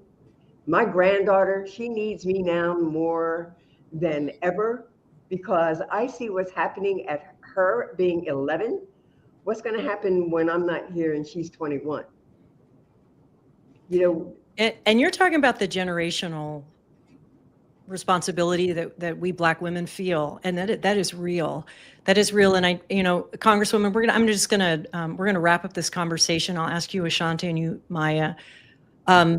my granddaughter, she needs me now more than ever, because I see what's happening at her being 11. What's going to happen when I'm not here and she's 21? And you're talking about the generational responsibility that we Black women feel, and that is real. That is real. And Congresswoman, we're gonna wrap up this conversation. I'll ask you, Ashanti, and you, Maya. I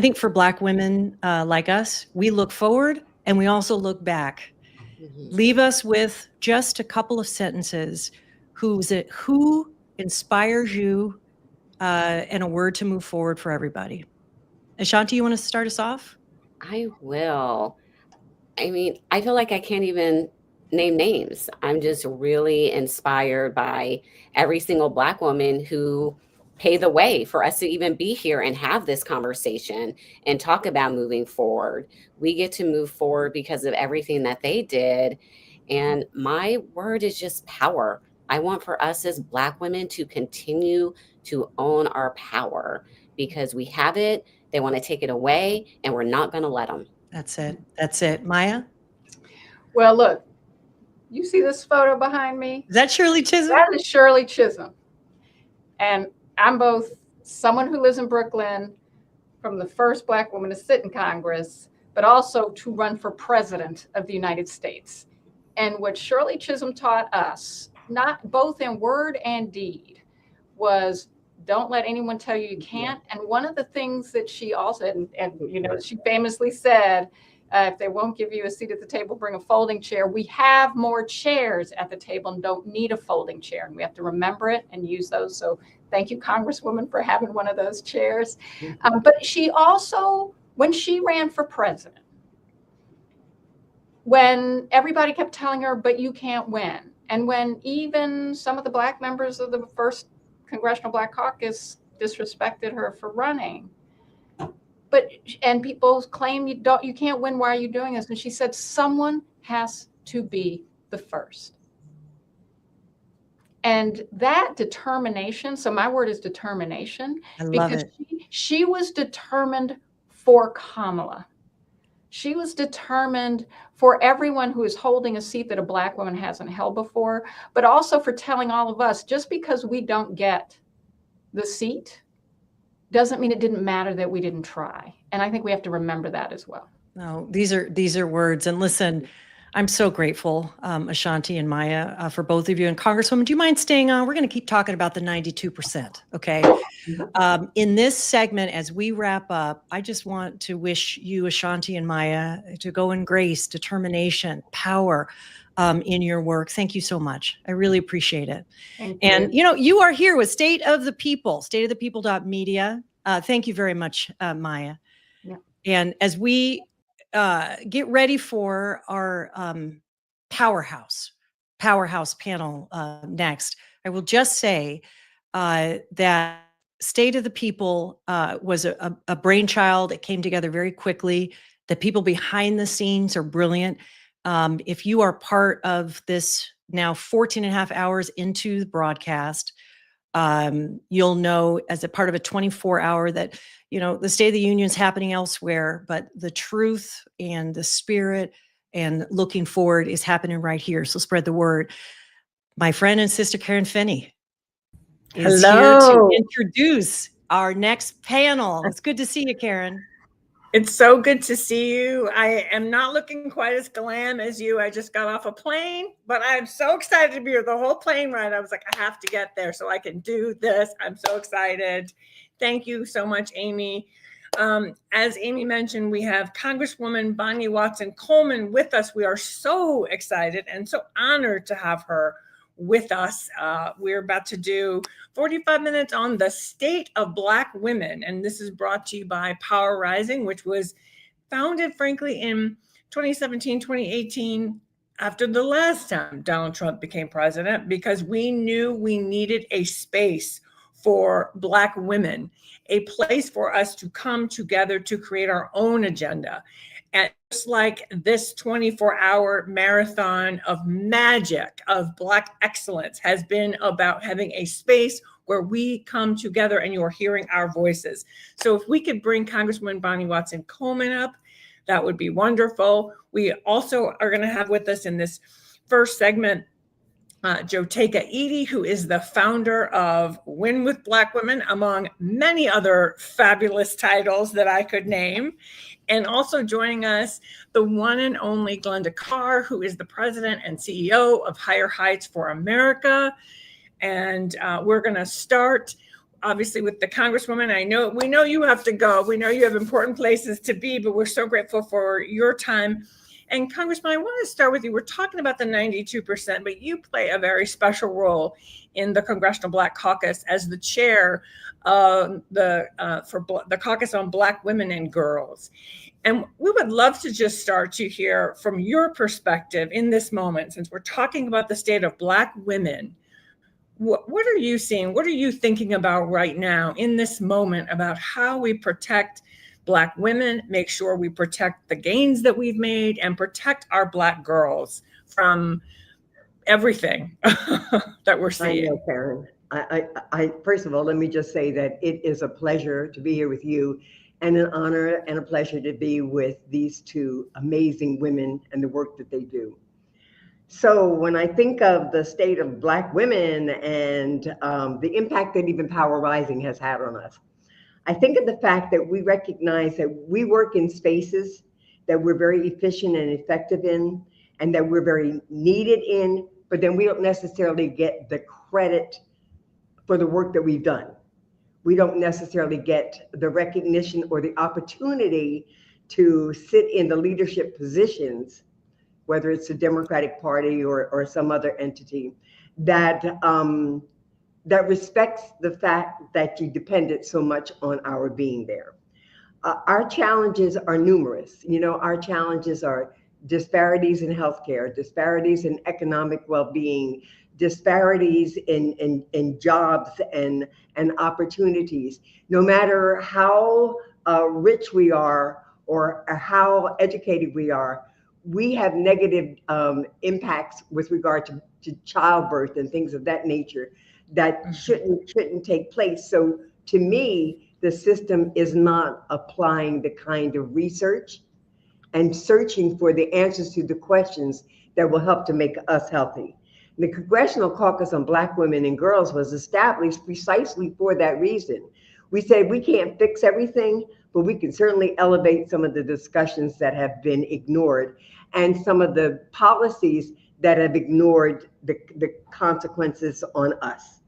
think for Black women like us, we look forward and we also look back. Leave us with just a couple of sentences. Who inspires you, and a word to move forward for everybody. Ashanti, you want to start us off? I will. I mean, I feel like I can't even name names. I'm just really inspired by every single Black woman who paved the way for us to even be here and have this conversation and talk about moving forward. We get to move forward because of everything that they did. And my word is just power. I want for us as Black women to continue to own our power, because we have it. They want to take it away, and we're not going to let them. That's it. That's it. Maya? Well, look, you see this photo behind me? Is that Shirley Chisholm? That is Shirley Chisholm. And I'm both someone who lives in Brooklyn, from the first Black woman to sit in Congress, but also to run for president of the United States. And what Shirley Chisholm taught us, not both in word and deed, was don't let anyone tell you you can't. And one of the things that she also, and she famously said, if they won't give you a seat at the table, bring a folding chair. We have more chairs at the table and don't need a folding chair. And we have to remember it and use those. So thank you, Congresswoman, for having one of those chairs. But she also, when she ran for president, when everybody kept telling her, but you can't win. And when even some of the Black members of the first Congressional Black Caucus disrespected her for running. And people claim you can't win. Why are you doing this? And she said, someone has to be the first. And that determination, so my word is determination. I love it. She was determined for Kamala. She was determined for everyone who is holding a seat that a Black woman hasn't held before, but also for telling all of us, just because we don't get the seat doesn't mean it didn't matter that we didn't try. And I think we have to remember that as well. No, these are words. And listen, I'm so grateful, Ashanti and Maya, for both of you. And Congresswoman, do you mind staying on? We're going to keep talking about the 92%. Okay. In this segment, as we wrap up, I just want to wish you, Ashanti and Maya, to go in grace, determination, power in your work. Thank you so much. I really appreciate it. Thank And, you are here with State of the People, stateofthepeople.media. Thank you very much, Maya. Yeah. And as we get ready for our powerhouse panel next, I will just say that State of the People was a brainchild. It came together very quickly. The people behind the scenes are brilliant. If you are part of this now 14 and a half hours into the broadcast, you'll know as a part of a 24-hour that, the State of the Union is happening elsewhere, but the truth and the spirit and looking forward is happening right here. So spread the word. My friend and sister Karen Finney is here to introduce our next panel. It's good to see you, Karen. It's so good to see you. I am not looking quite as glam as you. I just got off a plane, but I'm so excited to be here. The whole plane ride, I was like, I have to get there so I can do this. I'm so excited. Thank you so much, Amy. As Amy mentioned, we have Congresswoman Bonnie Watson Coleman with us. We are so excited and so honored to have her with us. We're about to do 45 minutes on the state of Black women. And this is brought to you by Power Rising, which was founded, frankly, in 2017, 2018, after the last time Donald Trump became president, because we knew we needed a space for Black women, a place for us to come together to create our own agenda. And just like this 24-hour marathon of magic, of Black excellence, has been about having a space where we come together and you're hearing our voices. So if we could bring Congresswoman Bonnie Watson Coleman up, that would be wonderful. We also are going to have with us in this first segment Joteka Edie, who is the founder of Win with Black Women, among many other fabulous titles that I could name. And also joining us, the one and only Glenda Carr, who is the president and CEO of Higher Heights for America. And we're going to start, obviously, with the Congresswoman. We know you have to go. We know you have important places to be, but we're so grateful for your time. And Congressman, I want to start with you. We're talking about the 92%, but you play a very special role in the Congressional Black Caucus as the chair of the Caucus on Black Women and Girls. And we would love to just start to hear from your perspective in this moment, since we're talking about the state of Black women. What are you seeing? What are you thinking about right now in this moment about how we protect Black women, make sure we protect the gains that we've made, and protect our Black girls from everything that we're seeing? I know, Karen. I first of all, let me just say that it is a pleasure to be here with you, and an honor and a pleasure to be with these two amazing women and the work that they do. So when I think of the state of Black women and the impact that even Power Rising has had on us, I think of the fact that we recognize that we work in spaces that we're very efficient and effective in, and that we're very needed in, but then we don't necessarily get the credit for the work that we've done. We don't necessarily get the recognition or the opportunity to sit in the leadership positions, whether it's the Democratic Party or some other entity, that respects the fact that you depended so much on our being there. Our challenges are numerous. Our challenges are disparities in healthcare, disparities in economic well-being, disparities in jobs and opportunities. No matter how rich we are or how educated we are, we have negative impacts with regard to childbirth and things of that nature that shouldn't take place. So to me, the system is not applying the kind of research and searching for the answers to the questions that will help to make us healthy. The Congressional Caucus on Black Women and Girls was established precisely for that reason. We said we can't fix everything, but we can certainly elevate some of the discussions that have been ignored and some of the policies that have ignored the consequences on us.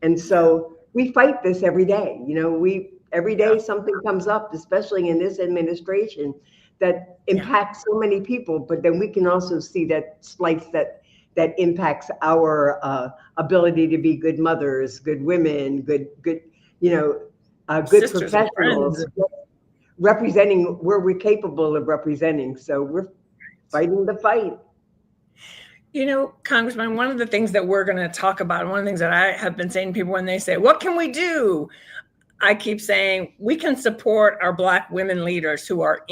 And so we fight this every day. Every day something comes up, especially in this administration, that impacts so many people, but then we can also see that slice that impacts our ability to be good mothers, good women, good good Sisters and professionals friends. representing where we're capable of representing. So we're fighting the fight. You know, Congressman, one of the things that we're going to talk about, one of the things that I have been saying to people when they say, what can we do? I keep saying we can support our Black women leaders who are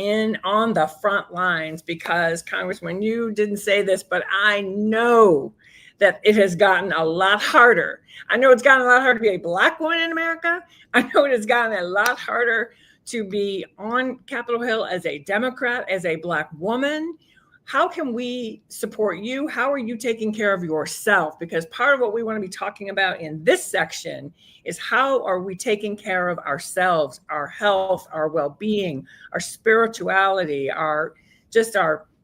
on the front lines, because Congressman, you didn't say this, but I know that it has gotten a lot harder. I know it's gotten a lot harder to be a Black woman in America. I know it has gotten a lot harder to be on Capitol Hill as a Democrat, as a Black woman. How can we support you? How are you taking care of yourself? Because part of what we want to be talking about in this section is how are we taking care of ourselves, our health, our well-being, our spirituality, our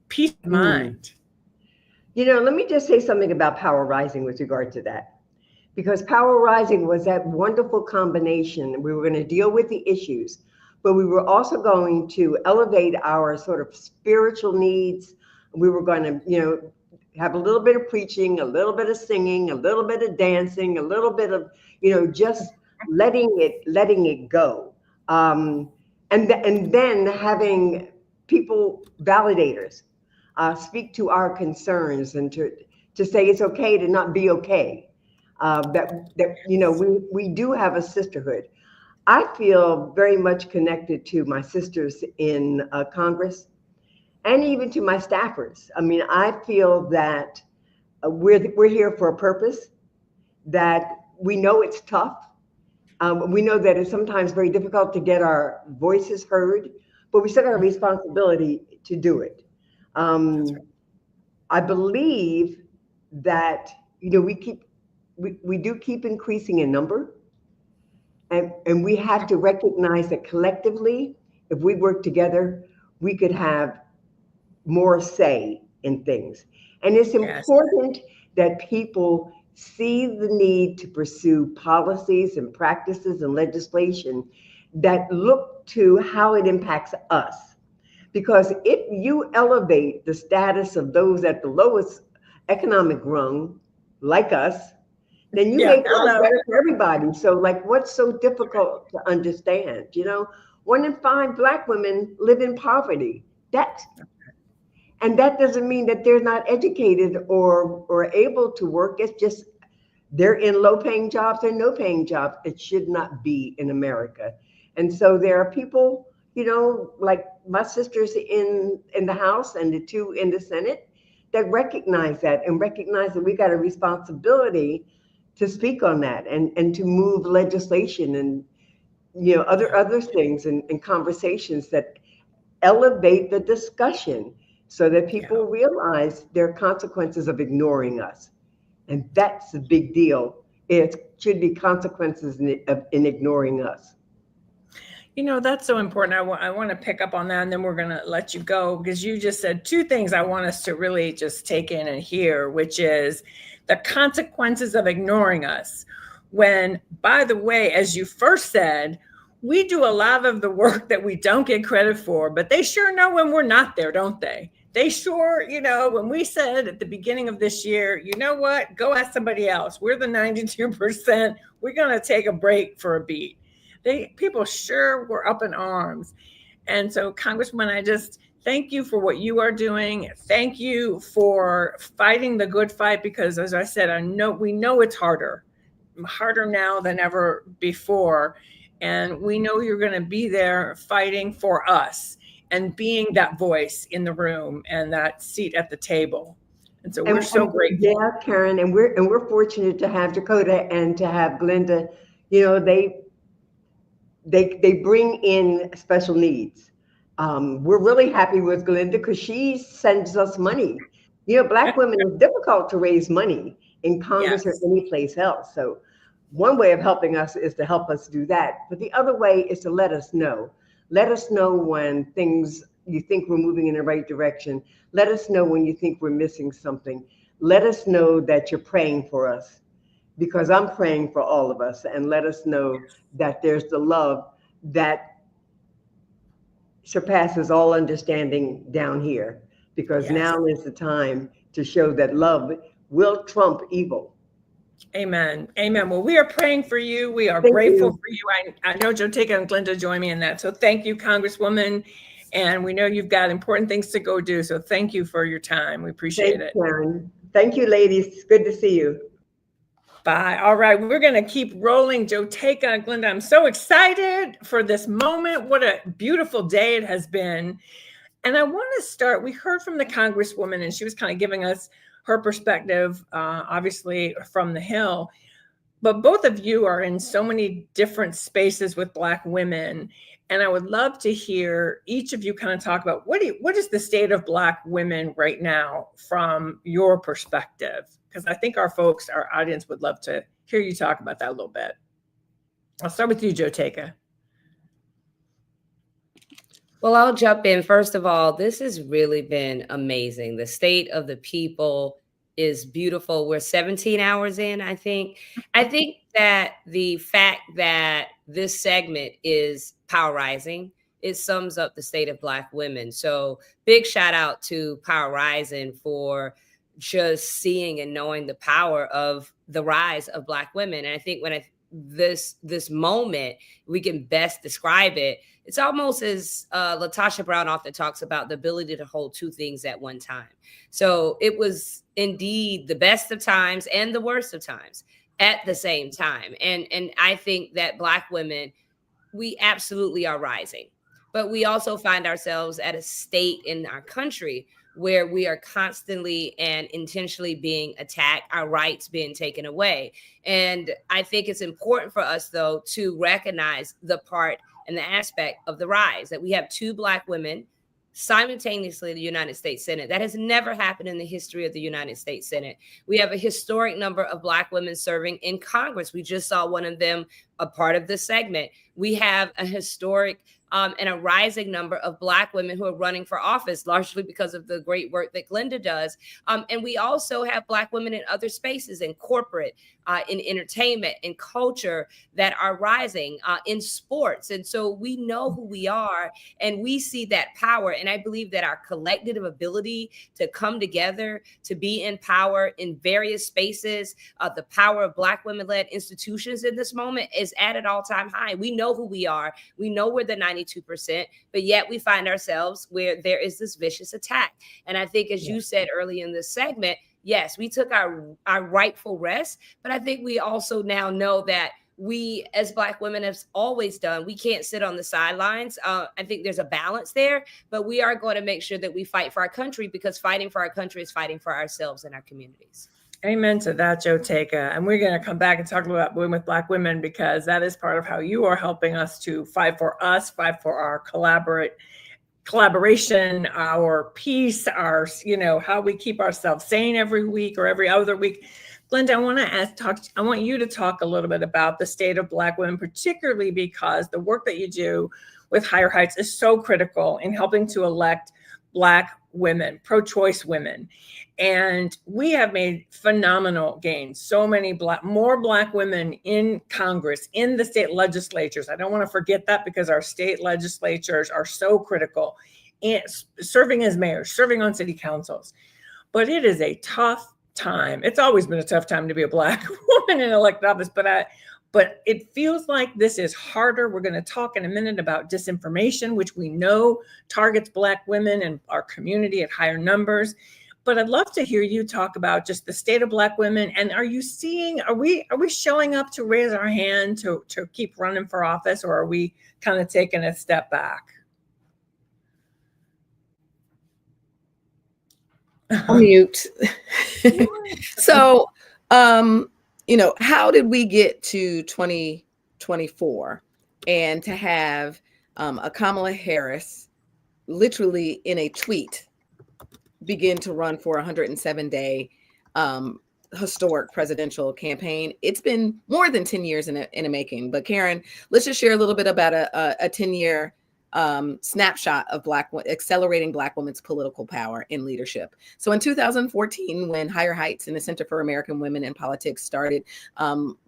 peace of mind. You know, let me just say something about Power Rising with regard to that. Because Power Rising was that wonderful combination. We were going to deal with the issues, but we were also going to elevate our sort of spiritual needs. We were going to, you know, have a little bit of preaching, a little bit of singing, a little bit of dancing, a little bit of, you know, just letting it go. And then having people, validators, speak to our concerns and to say it's okay to not be okay. That you know, we do have a sisterhood. I feel very much connected to my sisters in Congress and even to my staffers. I mean, I feel that we're here for a purpose, that we know it's tough. We know that it's sometimes very difficult to get our voices heard, but we still got a responsibility to do it. I believe that, you know, we do keep increasing in number, and we have to recognize that collectively, if we work together, we could have more say in things. And it's important that people see the need to pursue policies and practices and legislation that look to how it impacts us. Because if you elevate the status of those at the lowest economic rung, like us, then you make life better for everybody. So like, what's so difficult to understand? You know, 1 in 5 Black women live in poverty. And that doesn't mean that they're not educated or able to work. It's just they're in low-paying jobs and no-paying jobs. It should not be in America. And so there are people, you know, like my sisters in the House and the 2 in the Senate, that recognize that and recognize that we got a responsibility to speak on that and to move legislation and, you know, other things and conversations that elevate the discussion so that people realize there are consequences of ignoring us. And that's a big deal. It should be consequences in ignoring us. You know, that's so important. I want to pick up on that, and then we're going to let you go, because you just said 2 things I want us to really just take in and hear, which is the consequences of ignoring us. When, by the way, as you first said, we do a lot of the work that we don't get credit for, but they sure know when we're not there, don't they? They sure, you know, when we said at the beginning of this year, you know what, go ask somebody else. We're the 92%. We're going to take a break for a beat. People sure were up in arms. And so, Congressman, I just thank you for what you are doing. Thank you for fighting the good fight, because as I said, we know it's harder now than ever before. And we know you're going to be there fighting for us and being that voice in the room and that seat at the table. And so we're so grateful. Yeah, Karen, and we're fortunate to have Dakota and to have Glenda. You know, they bring in special needs. We're really happy with Glenda because she sends us money. You know, Black women, it's difficult to raise money in Congress or any place else. So one way of helping us is to help us do that. But the other way is to let us know. Let us know when you think we're moving in the right direction. Let us know when you think we're missing something. Let us know that you're praying for us, because I'm praying for all of us, and let us know that there's the love that surpasses all understanding down here, because now is the time to show that love will trump evil. Amen. Amen. Well, we are praying for you. We are Thank grateful you. for you. I know Joteka and Glenda join me in that. So thank you, Congresswoman. And we know you've got important things to go do. So thank you for your time. We appreciate Thanks, it. Karen. Thank you, ladies. Good to see you. Bye. All right. We're going to keep rolling. Joteka and Glenda, I'm so excited for this moment. What a beautiful day it has been. And I want to start, we heard from the Congresswoman, and she was kind of giving us her perspective, obviously from the Hill. But both of you are in so many different spaces with Black women. And I would love to hear each of you kind of talk about what is the state of Black women right now from your perspective? Because I think our audience would love to hear you talk about that a little bit. I'll start with you, Joteka. Well, I'll jump in. First of all, this has really been amazing. The state of the people is beautiful. We're 17 hours in, I think. I think that the fact that this segment is Power Rising, it sums up the state of Black women. So big shout out to Power Rising for just seeing and knowing the power of the rise of Black women. And I think when this moment, we can best describe it. It's almost as Latasha Brown often talks about, the ability to hold two things at one time. So it was indeed the best of times and the worst of times at the same time. And I think that Black women, we absolutely are rising, but we also find ourselves at a state in our country where we are constantly and intentionally being attacked, our rights being taken away. And I think it's important for us, though, to recognize the part and the aspect of the rise, that we have two Black women simultaneously in the United States Senate. That has never happened in the history of the United States Senate. We have a historic number of Black women serving in Congress. We just saw one of them a part of this segment. We have a historic and a rising number of Black women who are running for office, largely because of the great work that Glenda does. And we also have Black women in other spaces, in corporate, in entertainment, in culture, that are rising, in sports. And so we know who we are, and we see that power. And I believe that our collective ability to come together, to be in power in various spaces, the power of Black women-led institutions in this moment is at an all-time high. We know who we are. We know we're the 92%, but yet we find ourselves where there is this vicious attack. And I think, as you said early in this segment, yes, we took our rightful rest, but I think we also now know that we, as Black women, have always done, we can't sit on the sidelines. I think there's a balance there, but we are going to make sure that we fight for our country, because fighting for our country is fighting for ourselves and our communities. Amen to that, Joteka. And we're going to come back and talk about Women with Black Women, because that is part of how you are helping us to fight for us, fight for our collaboration, our peace, our, how we keep ourselves sane every week or every other week. Glenda, I want you to talk a little bit about the state of Black women, particularly because the work that you do with Higher Heights is so critical in helping to elect Black women, pro-choice women. And we have made phenomenal gains. So many more Black women in Congress, in the state legislatures. I don't want to forget that, because our state legislatures are so critical in serving as mayors, serving on city councils. But it is a tough time. It's always been a tough time to be a Black woman in elected office, but it feels like this is harder. We're going to talk in a minute about disinformation, which we know targets Black women and our community at higher numbers. But I'd love to hear you talk about just the state of Black women. And are we showing up to raise our hand to keep running for office, or are we kind of taking a step back? Mute. So, how did we get to 2024 and to have a Kamala Harris literally in a tweet begin to run for a 107-day historic presidential campaign? It's been more than 10 years in a making. But Karen, let's just share a little bit about a 10-year snapshot of accelerating Black women's political power and leadership. So in 2014, when Higher Heights and the Center for American Women in Politics started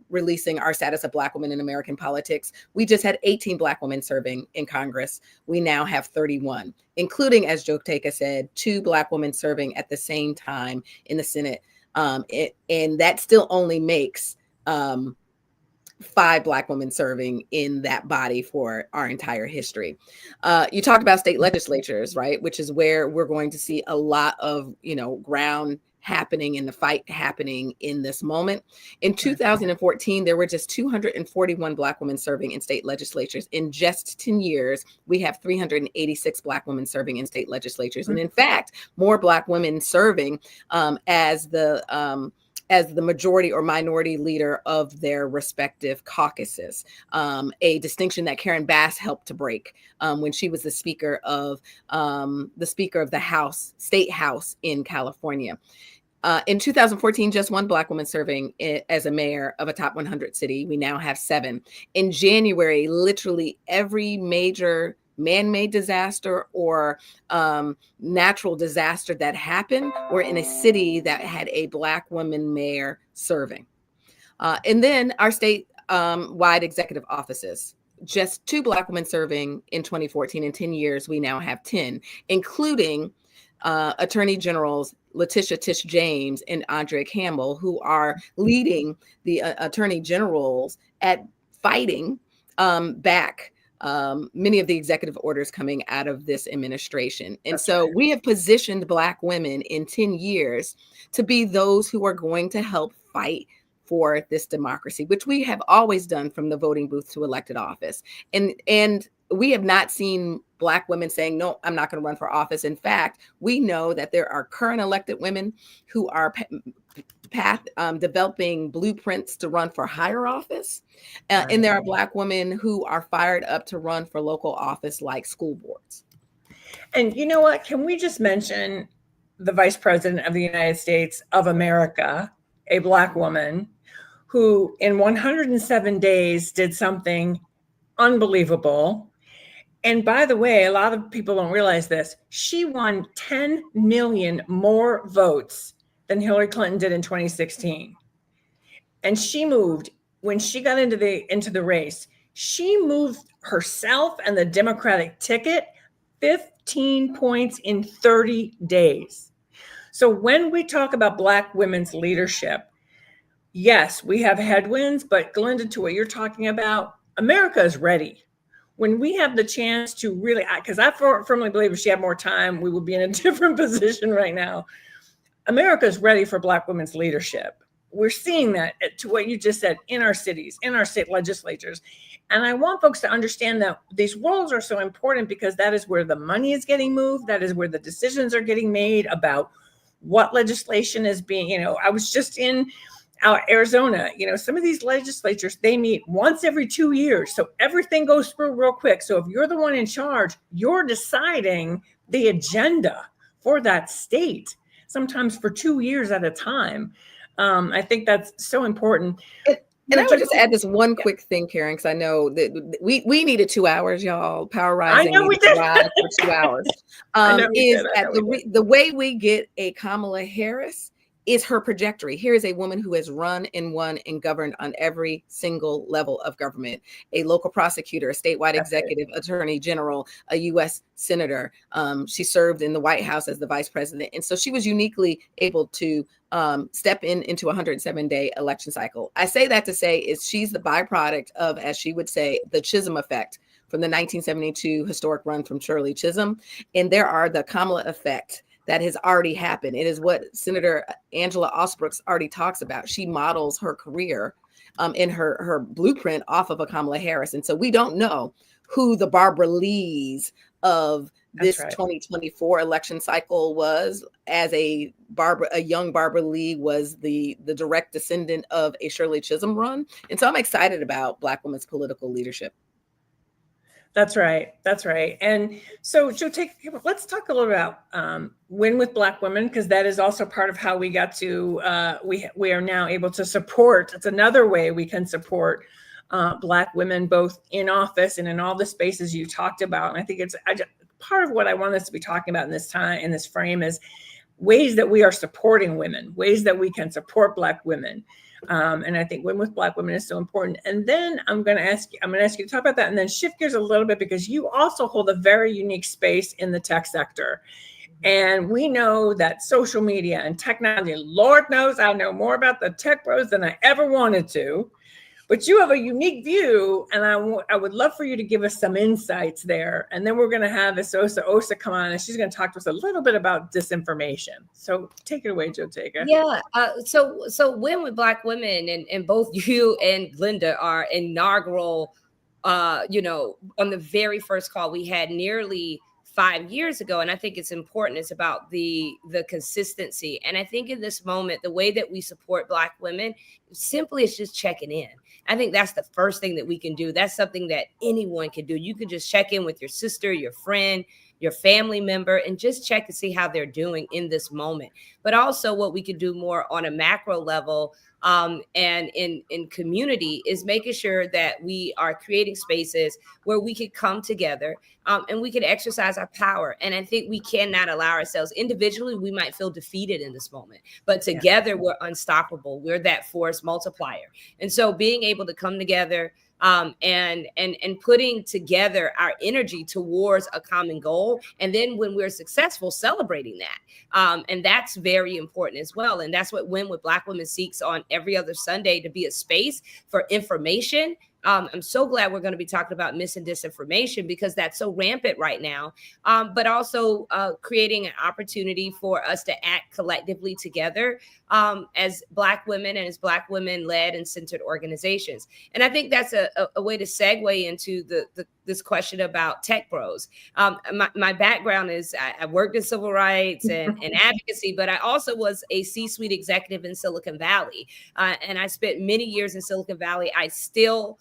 releasing our status of Black women in American politics, we just had 18 Black women serving in Congress. We now have 31, including, as Joteka said, 2 Black women serving at the same time in the Senate And that still only makes 5 Black women serving in that body for our entire history. You talked about state legislatures, right? Which is where we're going to see a lot of, ground happening and the fight happening in this moment. In 2014, there were just 241 Black women serving in state legislatures. In just 10 years, we have 386 Black women serving in state legislatures. And in fact, more Black women serving as the majority or minority leader of their respective caucuses, a distinction that Karen Bass helped to break when she was the speaker of the House, State House in California. In 2014, just 1 Black woman serving as a mayor of a top 100 city. We now have 7. In January, literally every major man-made disaster or natural disaster that happened were in a city that had a Black woman mayor serving. And then our state-wide executive offices. Just 2 Black women serving in 2014. In 10 years, we now have 10, including Attorney Generals Letitia Tish James and Andrea Campbell, who are leading the Attorney Generals at fighting back many of the executive orders coming out of this administration. And so we have positioned Black women in 10 years to be those who are going to help fight for this democracy, which we have always done from the voting booth to elected office. And we have not seen Black women saying, no, I'm not going to run for office. In fact, we know that there are current elected women who are developing blueprints to run for higher office. And there are Black women who are fired up to run for local office like school boards. And you know what? Can we just mention the Vice President of the United States of America, a Black woman, who in 107 days did something unbelievable. And by the way, a lot of people don't realize this. She won 10 million more votes than Hillary Clinton did in 2016. And she moved, when she got into the race, she moved herself and the Democratic ticket 15 points in 30 days. So when we talk about Black women's leadership, yes, we have headwinds, but Glenda, to what you're talking about, America is ready. When we have the chance to really, because I firmly believe if she had more time, we would be in a different position right now. America is ready for Black women's leadership. We're seeing that, to what you just said, in our cities, in our state legislatures. And I want folks to understand that these roles are so important because that is where the money is getting moved. That is where the decisions are getting made about what legislation is being, I was just in Arizona, some of these legislatures, they meet once every 2 years. So everything goes through real quick. So if you're the one in charge, you're deciding the agenda for that state, sometimes for 2 years at a time. I think that's so important. And I would just add this one quick thing, Karen, because I know that we needed 2 hours, y'all. Power Rising needed to ride for 2 hours. The way we get a Kamala Harris is her trajectory. Here is a woman who has run and won and governed on every single level of government, a local prosecutor, a statewide executive, attorney general, a U.S. senator. She served in the White House as the vice president. And so she was uniquely able to step into a 107-day election cycle. I say that to say is she's the byproduct of, as she would say, the Chisholm effect from the 1972 historic run from Shirley Chisholm. And there are the Kamala effect that has already happened. It is what Senator Angela Osbrooks already talks about. She models her career in her blueprint off of a Kamala Harris. And so we don't know who the Barbara Lees of this 2024 election cycle was, as a young Barbara Lee was the direct descendant of a Shirley Chisholm run. And so I'm excited about Black women's political leadership. That's right. That's right. And so, let's talk a little about Win with Black Women, because that is also part of how we got to, we are now able to support. It's another way we can support Black women, both in office and in all the spaces you talked about. And I think it's part of what I want us to be talking about in this time, in this frame, is ways that we are supporting women, ways that we can support Black women. And I think Win with Black Women is so important. And then I'm going to ask you to talk about that and then shift gears a little bit, because you also hold a very unique space in the tech sector. And we know that social media and technology, Lord knows I know more about the tech bros than I ever wanted to. But you have a unique view, and I would love for you to give us some insights there. And then we're going to have Esosa Osa come on, and she's going to talk to us a little bit about disinformation. So take it away, Jotega. Yeah. So Win with Black Women, and both you and Glenda are inaugural. On the very first call we had nearly 5 years ago, and I think it's important. It's about the consistency, and I think in this moment, the way that we support Black women simply is just checking in. I think that's the first thing that we can do. That's something that anyone can do. You can just check in with your sister, your friend, your family member, and just check to see how they're doing in this moment. But also what we could do more on a macro level and in community is making sure that we are creating spaces where we could come together and we can exercise our power. And I think we cannot allow ourselves individually, we might feel defeated in this moment, but together we're unstoppable. We're that force multiplier. And so being able to come together and putting together our energy towards a common goal. And then when we're successful, celebrating that. And that's very important as well. And that's what Win with Black Women seeks on every other Sunday, to be a space for information. I'm so glad we're going to be talking about mis and disinformation because that's so rampant right now, but also creating an opportunity for us to act collectively together as Black women and as Black women-led and centered organizations. And I think that's a way to segue into this question about tech bros. My background is I worked in civil rights and advocacy, but I also was a C-suite executive in Silicon Valley. And I spent many years in Silicon Valley. I still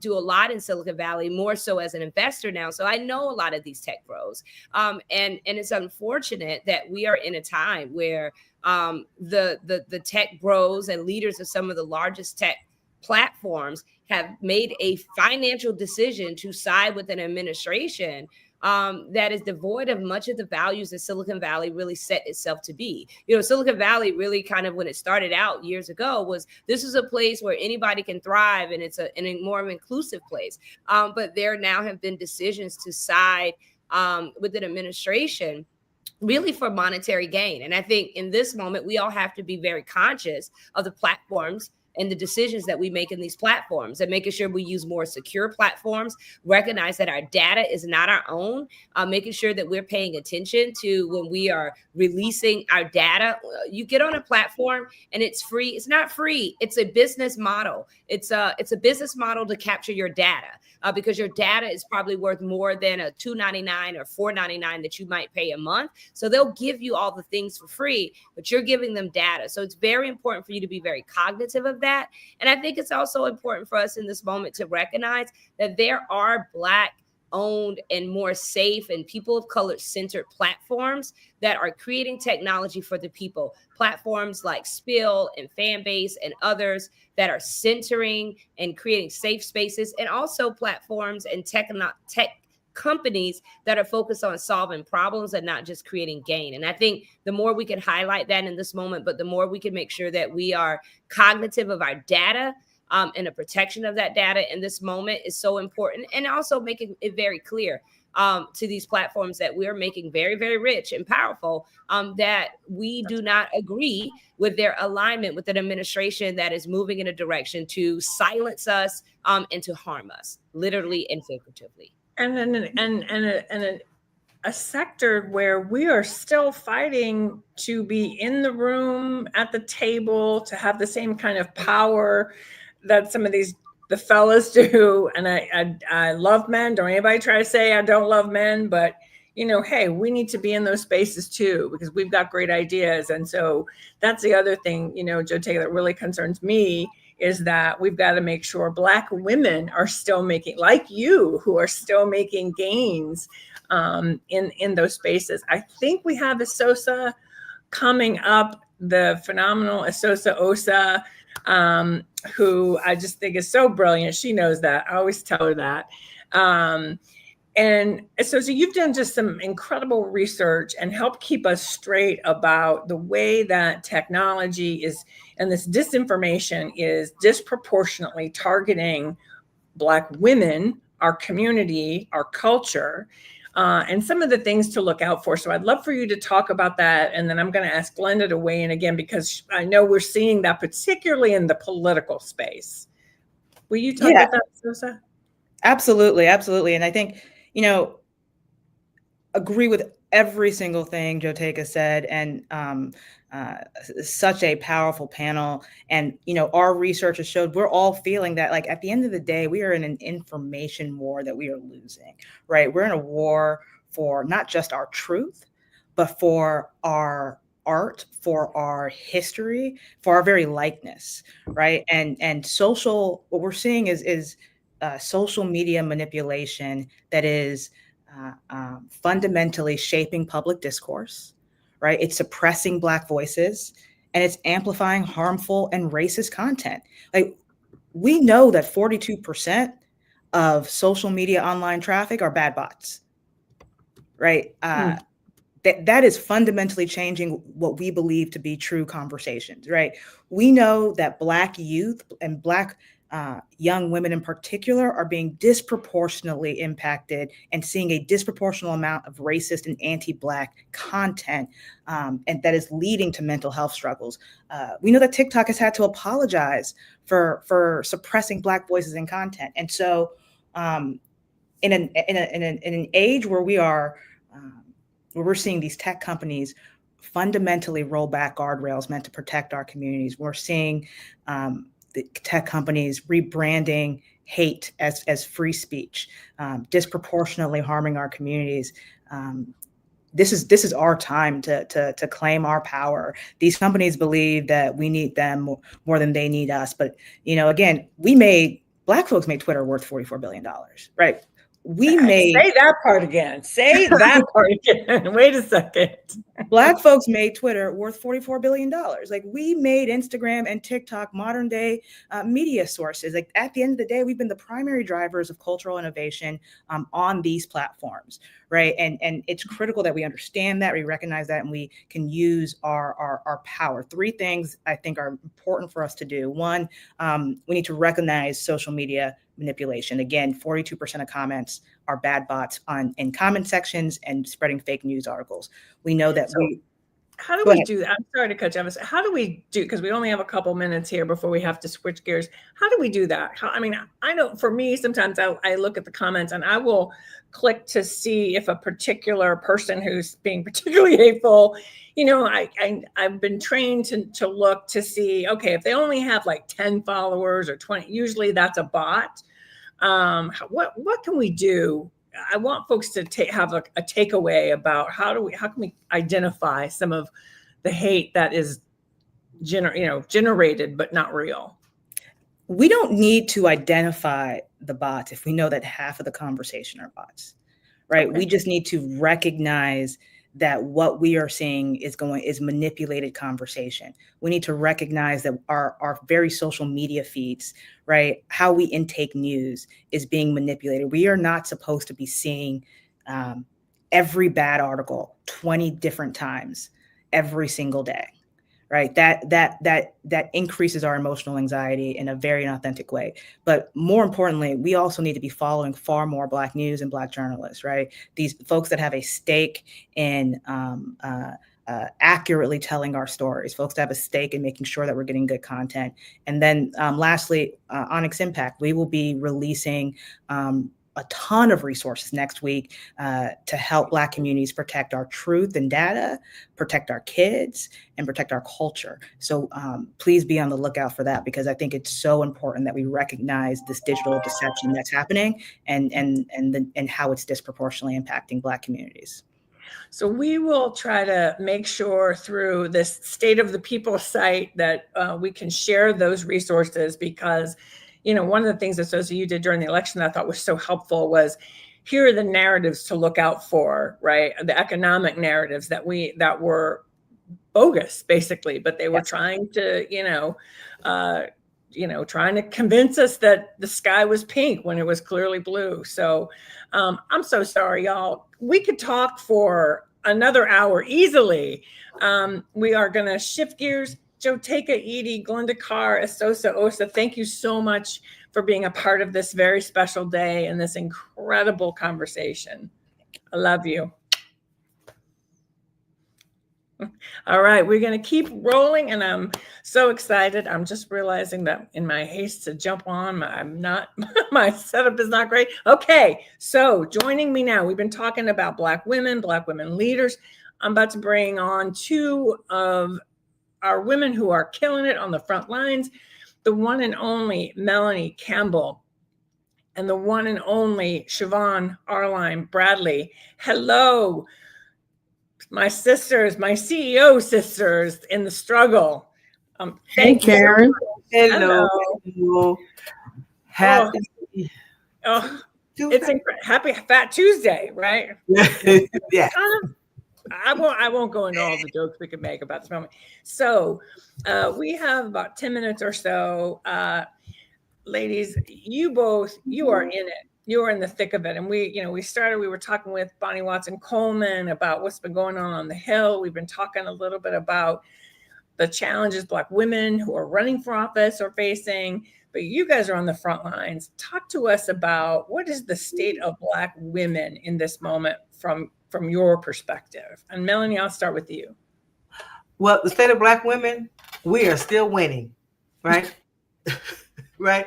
do a lot in Silicon Valley, more so as an investor now. So I know a lot of these tech bros. And it's unfortunate that we are in a time where the tech bros and leaders of some of the largest tech platforms have made a financial decision to side with an administration that is devoid of much of the values that Silicon Valley really set itself to be. Silicon Valley really kind of, when it started out years ago, was this is a place where anybody can thrive, and it's a more inclusive place. But there now have been decisions to side with an administration really for monetary gain. And I think in this moment, we all have to be very conscious of the platforms and the decisions that we make in these platforms, and making sure we use more secure platforms, recognize that our data is not our own, making sure that we're paying attention to when we are releasing our data. You get on a platform and it's free. It's not free. It's a business model. It's a business model to capture your data because your data is probably worth more than a $2.99 or $4.99 that you might pay a month. So they'll give you all the things for free, but you're giving them data. So it's very important for you to be very cognitive of that. And I think it's also important for us in this moment to recognize that there are Black owned and more safe and people of color centered platforms that are creating technology for the people. Platforms like Spill and Fanbase and others that are centering and creating safe spaces, and also platforms and tech companies that are focused on solving problems and not just creating gain. And I think the more we can highlight that in this moment, but the more we can make sure that we are cognitive of our data and the protection of that data in this moment is so important. And also making it very clear to these platforms that we're making very, very rich and powerful, that we do not agree with their alignment with an administration that is moving in a direction to silence us and to harm us, literally and figuratively. And a sector where we are still fighting to be in the room at the table, to have the same kind of power that some of the fellas do. And I love men. Don't anybody try to say I don't love men, but hey, we need to be in those spaces too, because we've got great ideas. And so that's the other thing, Jotega, that really concerns me, is that we've got to make sure Black women are still making, like you, who are still making gains in those spaces. I think we have Esosa coming up, the phenomenal Esosa Osa, who I just think is so brilliant. She knows that. I always tell her that. And so you've done just some incredible research and helped keep us straight about the way that technology is, and this disinformation is disproportionately targeting Black women, our community, our culture. and some of the things to look out for. So I'd love for you to talk about that. And then I'm going to ask Glenda to weigh in again, because I know we're seeing that particularly in the political space. Will you talk about that, Sosa? Absolutely. Absolutely. And I think, agree with every single thing Joteka said, and such a powerful panel. And, our research has showed we're all feeling that, like, at the end of the day, we are in an information war that we are losing, right? We're in a war for not just our truth, but for our art, for our history, for our very likeness, right? And what we're seeing is social media manipulation that is fundamentally shaping public discourse, right? It's suppressing Black voices, and it's amplifying harmful and racist content. Like, we know that 42% of social media online traffic are bad bots, right? That is fundamentally changing what we believe to be true conversations, right? We know that Black youth and Black young women in particular are being disproportionately impacted and seeing a disproportionate amount of racist and anti-Black content, and that is leading to mental health struggles. We know that TikTok has had to apologize for suppressing Black voices in content. And so in an age where we're seeing these tech companies fundamentally roll back guardrails meant to protect our communities, we're seeing the tech companies rebranding hate as free speech, disproportionately harming our communities. This is our time to claim our power. These companies believe that we need them more than they need us. But, again, Black folks made Twitter worth $44 billion, right? Say that part again. Say that part again. Wait a second. Black folks made Twitter worth $44 billion. Like, we made Instagram and TikTok modern day media sources. Like, at the end of the day, we've been the primary drivers of cultural innovation on these platforms, right? And it's critical that we understand that, we recognize that, and we can use our power. Three things I think are important for us to do. One, we need to recognize social media manipulation. Again, 42% of comments are bad bots in comment sections and spreading fake news articles. We know that. How do we do that? I'm sorry to cut you off. How do we do, because we only have a couple minutes here before we have to switch gears. How do we do that? I know for me, sometimes I look at the comments and I will click to see if a particular person who's being particularly hateful, I've been trained to look to see, okay, if they only have like 10 followers or 20, usually that's a bot. What can we do? I want folks to have a takeaway about how can we identify some of the hate that is generated but not real. We don't need to identify the bots if we know that half of the conversation are bots, right? Okay. We just need to recognize that what we are seeing is manipulated conversation. We need to recognize that our very social media feeds, right, how we intake news is being manipulated. We are not supposed to be seeing every bad article 20 different times every single day, right? That increases our emotional anxiety in a very inauthentic way. But more importantly, we also need to be following far more Black news and Black journalists, right? These folks that have a stake in accurately telling our stories, folks that have a stake in making sure that we're getting good content. And then lastly, Onyx Impact, we will be releasing a ton of resources next week to help Black communities protect our truth and data, protect our kids, and protect our culture. So please be on the lookout for that, because I think it's so important that we recognize this digital deception that's happening and how it's disproportionately impacting Black communities. So we will try to make sure through this State of the People site that we can share those resources, because one of the things that Sosa you did during the election that I thought was so helpful was, here are the narratives to look out for, right? The economic narratives that were bogus, basically, but they were trying to, trying to convince us that the sky was pink when it was clearly blue. So I'm so sorry, y'all. We could talk for another hour easily. We are going to shift gears. Joteka Edie, Glenda Carr, Esosa Osa, thank you so much for being a part of this very special day and this incredible conversation. I love you. All right, we're going to keep rolling, and I'm so excited. I'm just realizing that in my haste to jump on, my setup is not great. Okay, so joining me now, we've been talking about Black women leaders. I'm about to bring on two of our women who are killing it on the front lines, the one and only Melanie Campbell and the one and only Siobhan Arline Bradley. Hello, my sisters, my CEO sisters in the struggle. Hey, Karen. Hello. Hello. Happy. It's happy Fat Tuesday, right? Yeah. I won't go into all the jokes we could make about this moment. So we have about 10 minutes or so. Ladies, you are in it. You are in the thick of it. And we were talking with Bonnie Watson Coleman about what's been going on the Hill. We've been talking a little bit about the challenges Black women who are running for office are facing, but you guys are on the front lines. Talk to us about what is the state of Black women in this moment from your perspective. And Melanie, I'll start with you. Well, the state of Black women, we are still winning, right? Right.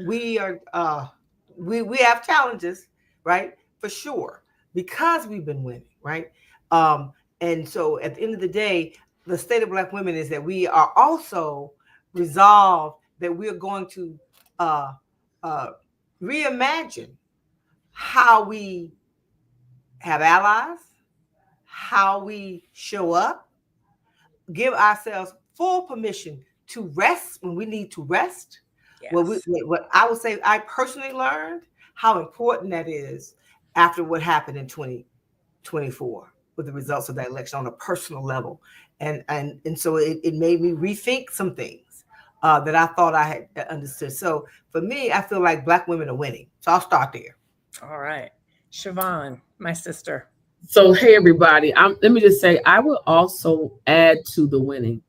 We are we have challenges, right? For sure, because we've been winning, right? And so at the end of the day, the state of Black women is that we are also resolved that we are going to reimagine how we have allies, how we show up, give ourselves full permission to rest when we need to rest. Yes. What I would say, I personally learned how important that is after what happened in 2024 with the results of that election on a personal level. And so it made me rethink some things that I thought I had understood. So for me, I feel like Black women are winning. So I'll start there. All right. Siobhan, my sister. So, hey, everybody. Let me just say, I will also add to the winning.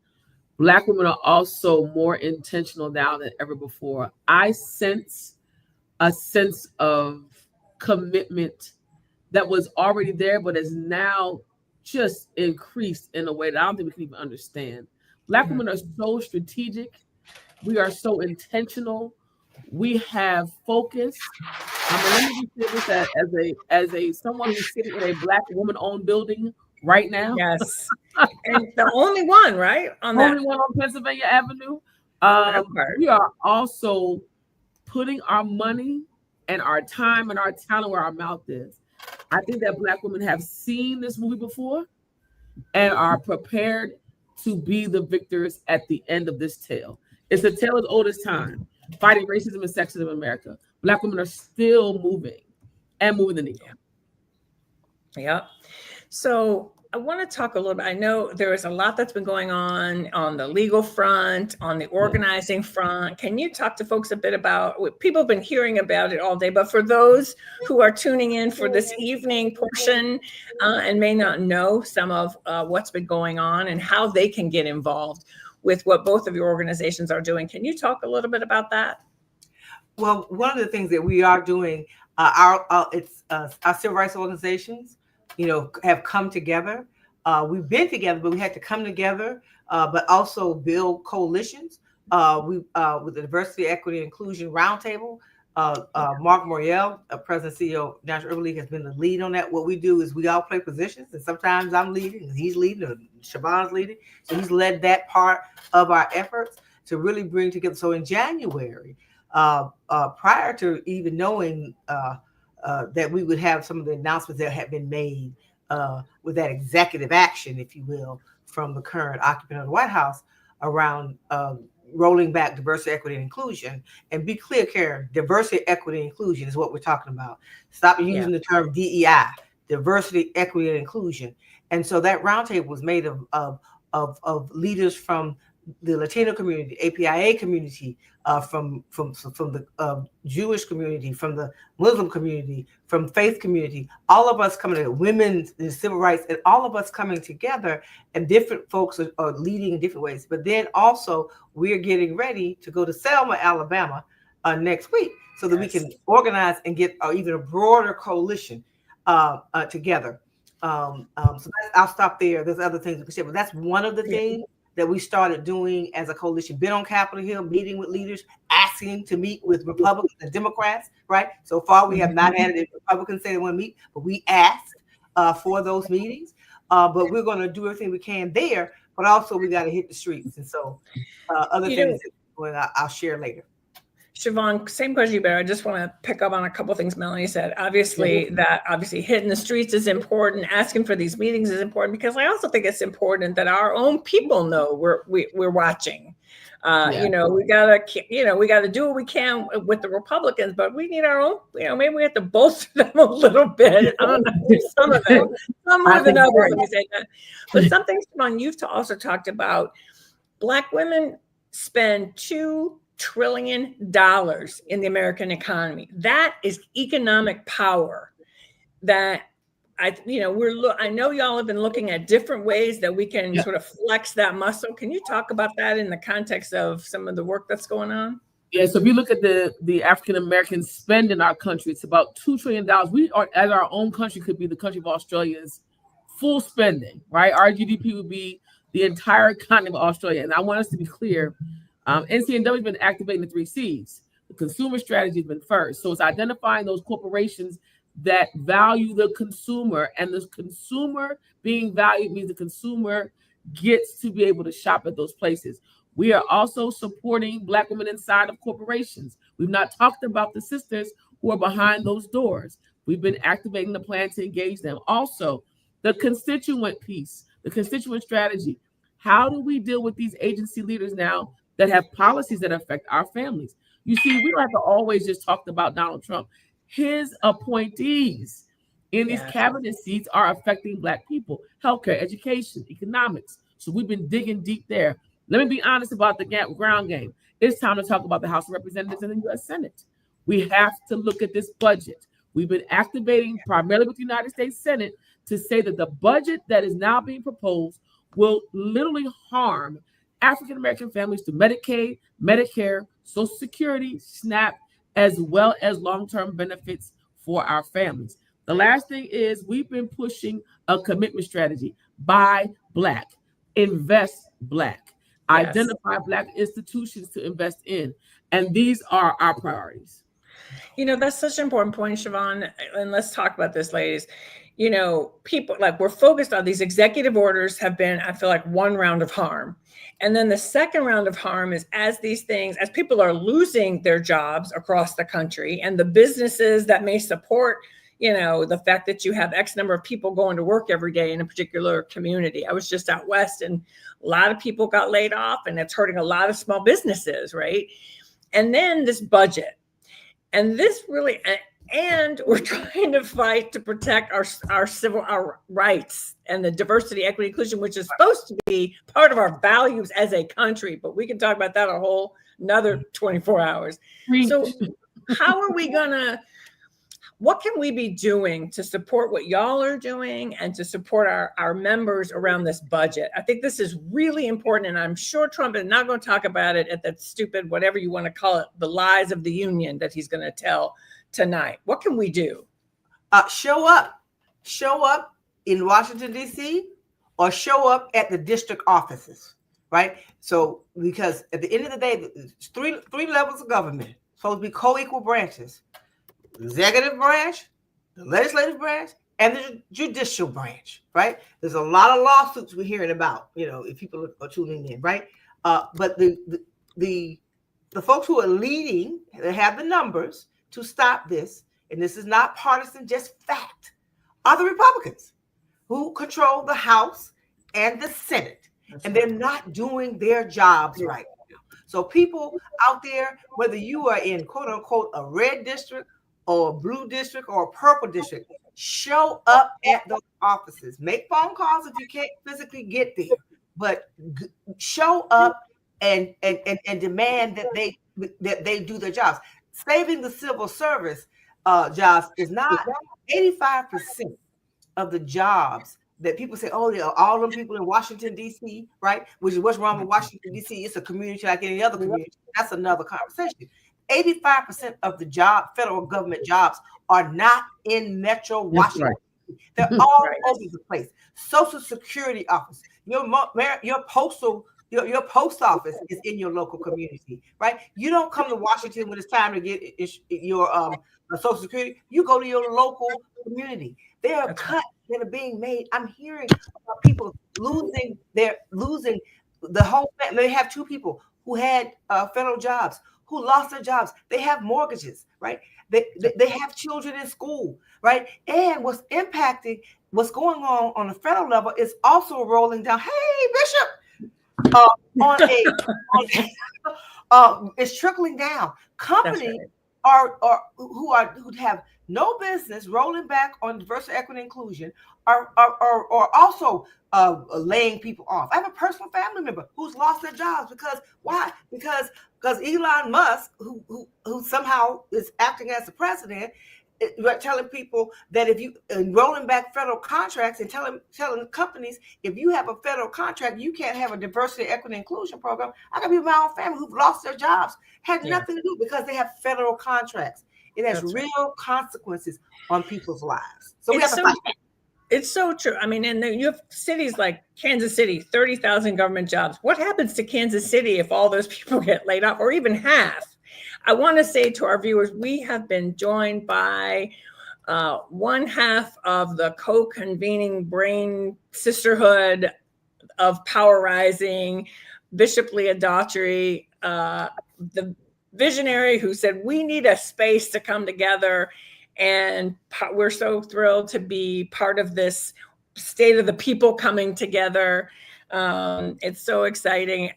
Black women are also more intentional now than ever before. I sense a sense of commitment that was already there, but is now just increased in a way that I don't think we can even understand. Black women are so strategic. We are so intentional. We have focus. Let me just say this as someone who's sitting in a Black woman-owned building right now. Yes, and the only one, right? Only one on Pennsylvania Avenue. We are also putting our money and our time and our talent where our mouth is. I think that Black women have seen this movie before and are prepared to be the victors at the end of this tale. It's a tale as old as time, fighting racism and sexism in America. Black women are still moving the needle. Yeah. So I want to talk a little bit. I know there is a lot that's been going on the legal front, on the organizing front. Can you talk to folks a bit about what people have been hearing about it all day? But for those who are tuning in for this evening portion and may not know some of what's been going on and how they can get involved with what both of your organizations are doing, can you talk a little bit about that? Well, one of the things that we are doing, our civil rights organizations, have come together. We've been together, but we had to come together, but also build coalitions. With the Diversity, Equity, and Inclusion Roundtable, Mark Moriel, President CEO of National Urban League, has been the lead on that. What we do is we all play positions, and sometimes I'm leading, and he's leading, or Siobhan's leading. So he's led that part of our efforts to really bring together. So in January, prior to even knowing that we would have some of the announcements that have been made with that executive action, if you will, from the current occupant of the White House around rolling back diversity, equity, and inclusion. And be clear, Karen, diversity, equity, and inclusion is what we're talking about. Stop using the term DEI, diversity, equity, and inclusion. And so that roundtable was made of leaders from the Latino community, APIA community, from the Jewish community, from the Muslim community, from faith community, all of us coming together, women in civil rights, and all of us coming together, and different folks are leading in different ways. But then also we're getting ready to go to Selma, Alabama next week so that we can organize and get even a broader coalition. together. So I'll stop there. There's other things we can share, but that's one of the things that we started doing as a coalition. Been on Capitol Hill, meeting with leaders, asking to meet with Republicans and Democrats, right? So far, we have not had any Republicans say they want to meet, but we asked for those meetings. But we're going to do everything we can there, but also we got to hit the streets. And so other things I'll share later. Siobhan, same question, but I just want to pick up on a couple of things Melanie said. Obviously, hitting the streets is important. Asking for these meetings is important, because I also think it's important that our own people know we're watching. We gotta do what we can with the Republicans, but we need our own. Maybe we have to bolster them a little bit. I don't know, some of them, some more than others. Let me say that. But something, Siobhan, you've also talked about. Black women spend $2 trillion in the American economy. That is economic power that I know y'all have been looking at different ways that we can sort of flex that muscle. Can you talk about that in the context of some of the work that's going on? Yeah, so if you look at the African American spend in our country, it's about $2 trillion. We are, as our own country, could be the country of Australia's full spending, right? Our GDP would be the entire economy of Australia. And I want us to be clear, NCNW has been activating the 3 C's. The consumer strategy has been first. So it's identifying those corporations that value the consumer, and the consumer being valued means the consumer gets to be able to shop at those places. We are also supporting Black women inside of corporations. We've not talked about the sisters who are behind those doors. We've been activating the plan to engage them. Also, the constituent piece, the constituent strategy. How do we deal with these agency leaders now that have policies that affect our families? You see, we don't have to always just talk about Donald Trump. His appointees in these cabinet seats are affecting Black people, healthcare, education, economics. So we've been digging deep there. Let me be honest about the ground game. It's time to talk about the House of Representatives and the U.S. Senate. We have to look at this budget. We've been activating primarily with the United States Senate to say that the budget that is now being proposed will literally harm African-American families through Medicaid, Medicare, Social Security, SNAP, as well as long-term benefits for our families. The last thing is we've been pushing a commitment strategy. Buy Black, invest Black, identify Black institutions to invest in. And these are our priorities. That's such an important point, Siobhan. And let's talk about this, ladies. People, like, we're focused on these executive orders have been, I feel like, one round of harm. And then the second round of harm is as people are losing their jobs across the country, and the businesses that may support, the fact that you have X number of people going to work every day in a particular community. I was just out West, and a lot of people got laid off, and it's hurting a lot of small businesses, right? And then this budget. And this really, and we're trying to fight to protect our rights and the diversity, equity, inclusion, which is supposed to be part of our values as a country. But we can talk about that a whole another 24 hours. So how are we what can we be doing to support what y'all are doing and to support our members around this budget? I think this is really important, and I'm sure Trump is not going to talk about it at that stupid, whatever you want to call it, the lies of the union that he's going to tell tonight. What can we do? Show up in Washington, D.C., or show up at the district offices, right? So, because at the end of the day, it's three levels of government, supposed to be co-equal branches. Executive branch, the legislative branch, and the judicial branch, right? There's a lot of lawsuits we're hearing about, if people are tuning in, right? But the folks who are leading, they have the numbers to stop this, and this is not partisan, just fact, are the Republicans who control the House and the Senate, and they're not doing their jobs right now. So people out there, whether you are in quote unquote a red district or a blue district or a purple district, show up at those offices. Make phone calls if you can't physically get there, but show up and demand that they do their jobs. Saving the civil service jobs is not 85% of the jobs that people say, oh, all them people in Washington, D.C., right? Which is what's wrong with Washington, D.C. It's a community like any other community. That's another conversation. 85% of the federal government jobs are not in Metro Washington. Right. They're all over the place. Social Security office, your post office is in your local community, right? You don't come to Washington when it's time to get your Social Security. You go to your local community. There are cuts that are being made. I'm hearing about people losing the whole. They have 2 people who had federal jobs who lost their jobs. They have mortgages, right? They have children in school, right? And what's going on the federal level is also rolling down. Hey, Bishop, it's trickling down. Companies who have no business rolling back on diversity, equity, inclusion are also laying people off. I have a personal family member who's lost their jobs because why? Because Elon Musk, who somehow is acting as the president, telling people that if you rolling back federal contracts and telling companies if you have a federal contract you can't have a diversity, equity, inclusion program. I got people in my own family who've lost their jobs, had nothing to do because they have federal contracts. It has real consequences on people's lives. So we have to fight. It's so true. I mean, and you have cities like Kansas City, 30,000 government jobs. What happens to Kansas City if all those people get laid off, or even half? I want to say to our viewers, we have been joined by one half of the co-convening brain sisterhood of Power Rising, Bishop Leah Daughtry, the visionary who said we need a space to come together. And we're so thrilled to be part of this state of the people coming together. It's so exciting.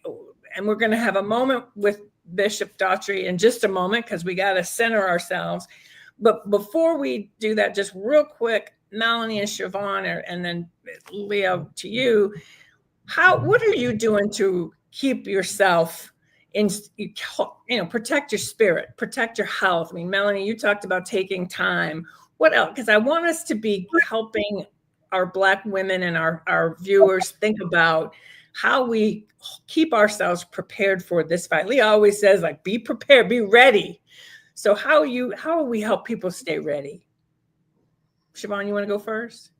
And we're going to have a moment with Bishop Daughtry in just a moment because we got to center ourselves. But before we do that, just real quick, Melanie and Siobhan, and then Leo, to you, what are you doing to keep yourself in, protect your spirit, protect your health? I mean, Melanie, you talked about taking time. What else? Because I want us to be helping our Black women and our viewers think about how we keep ourselves prepared for this fight. Leah always says, like, be prepared, be ready. So how will we help people stay ready? Siobhan, you want to go first?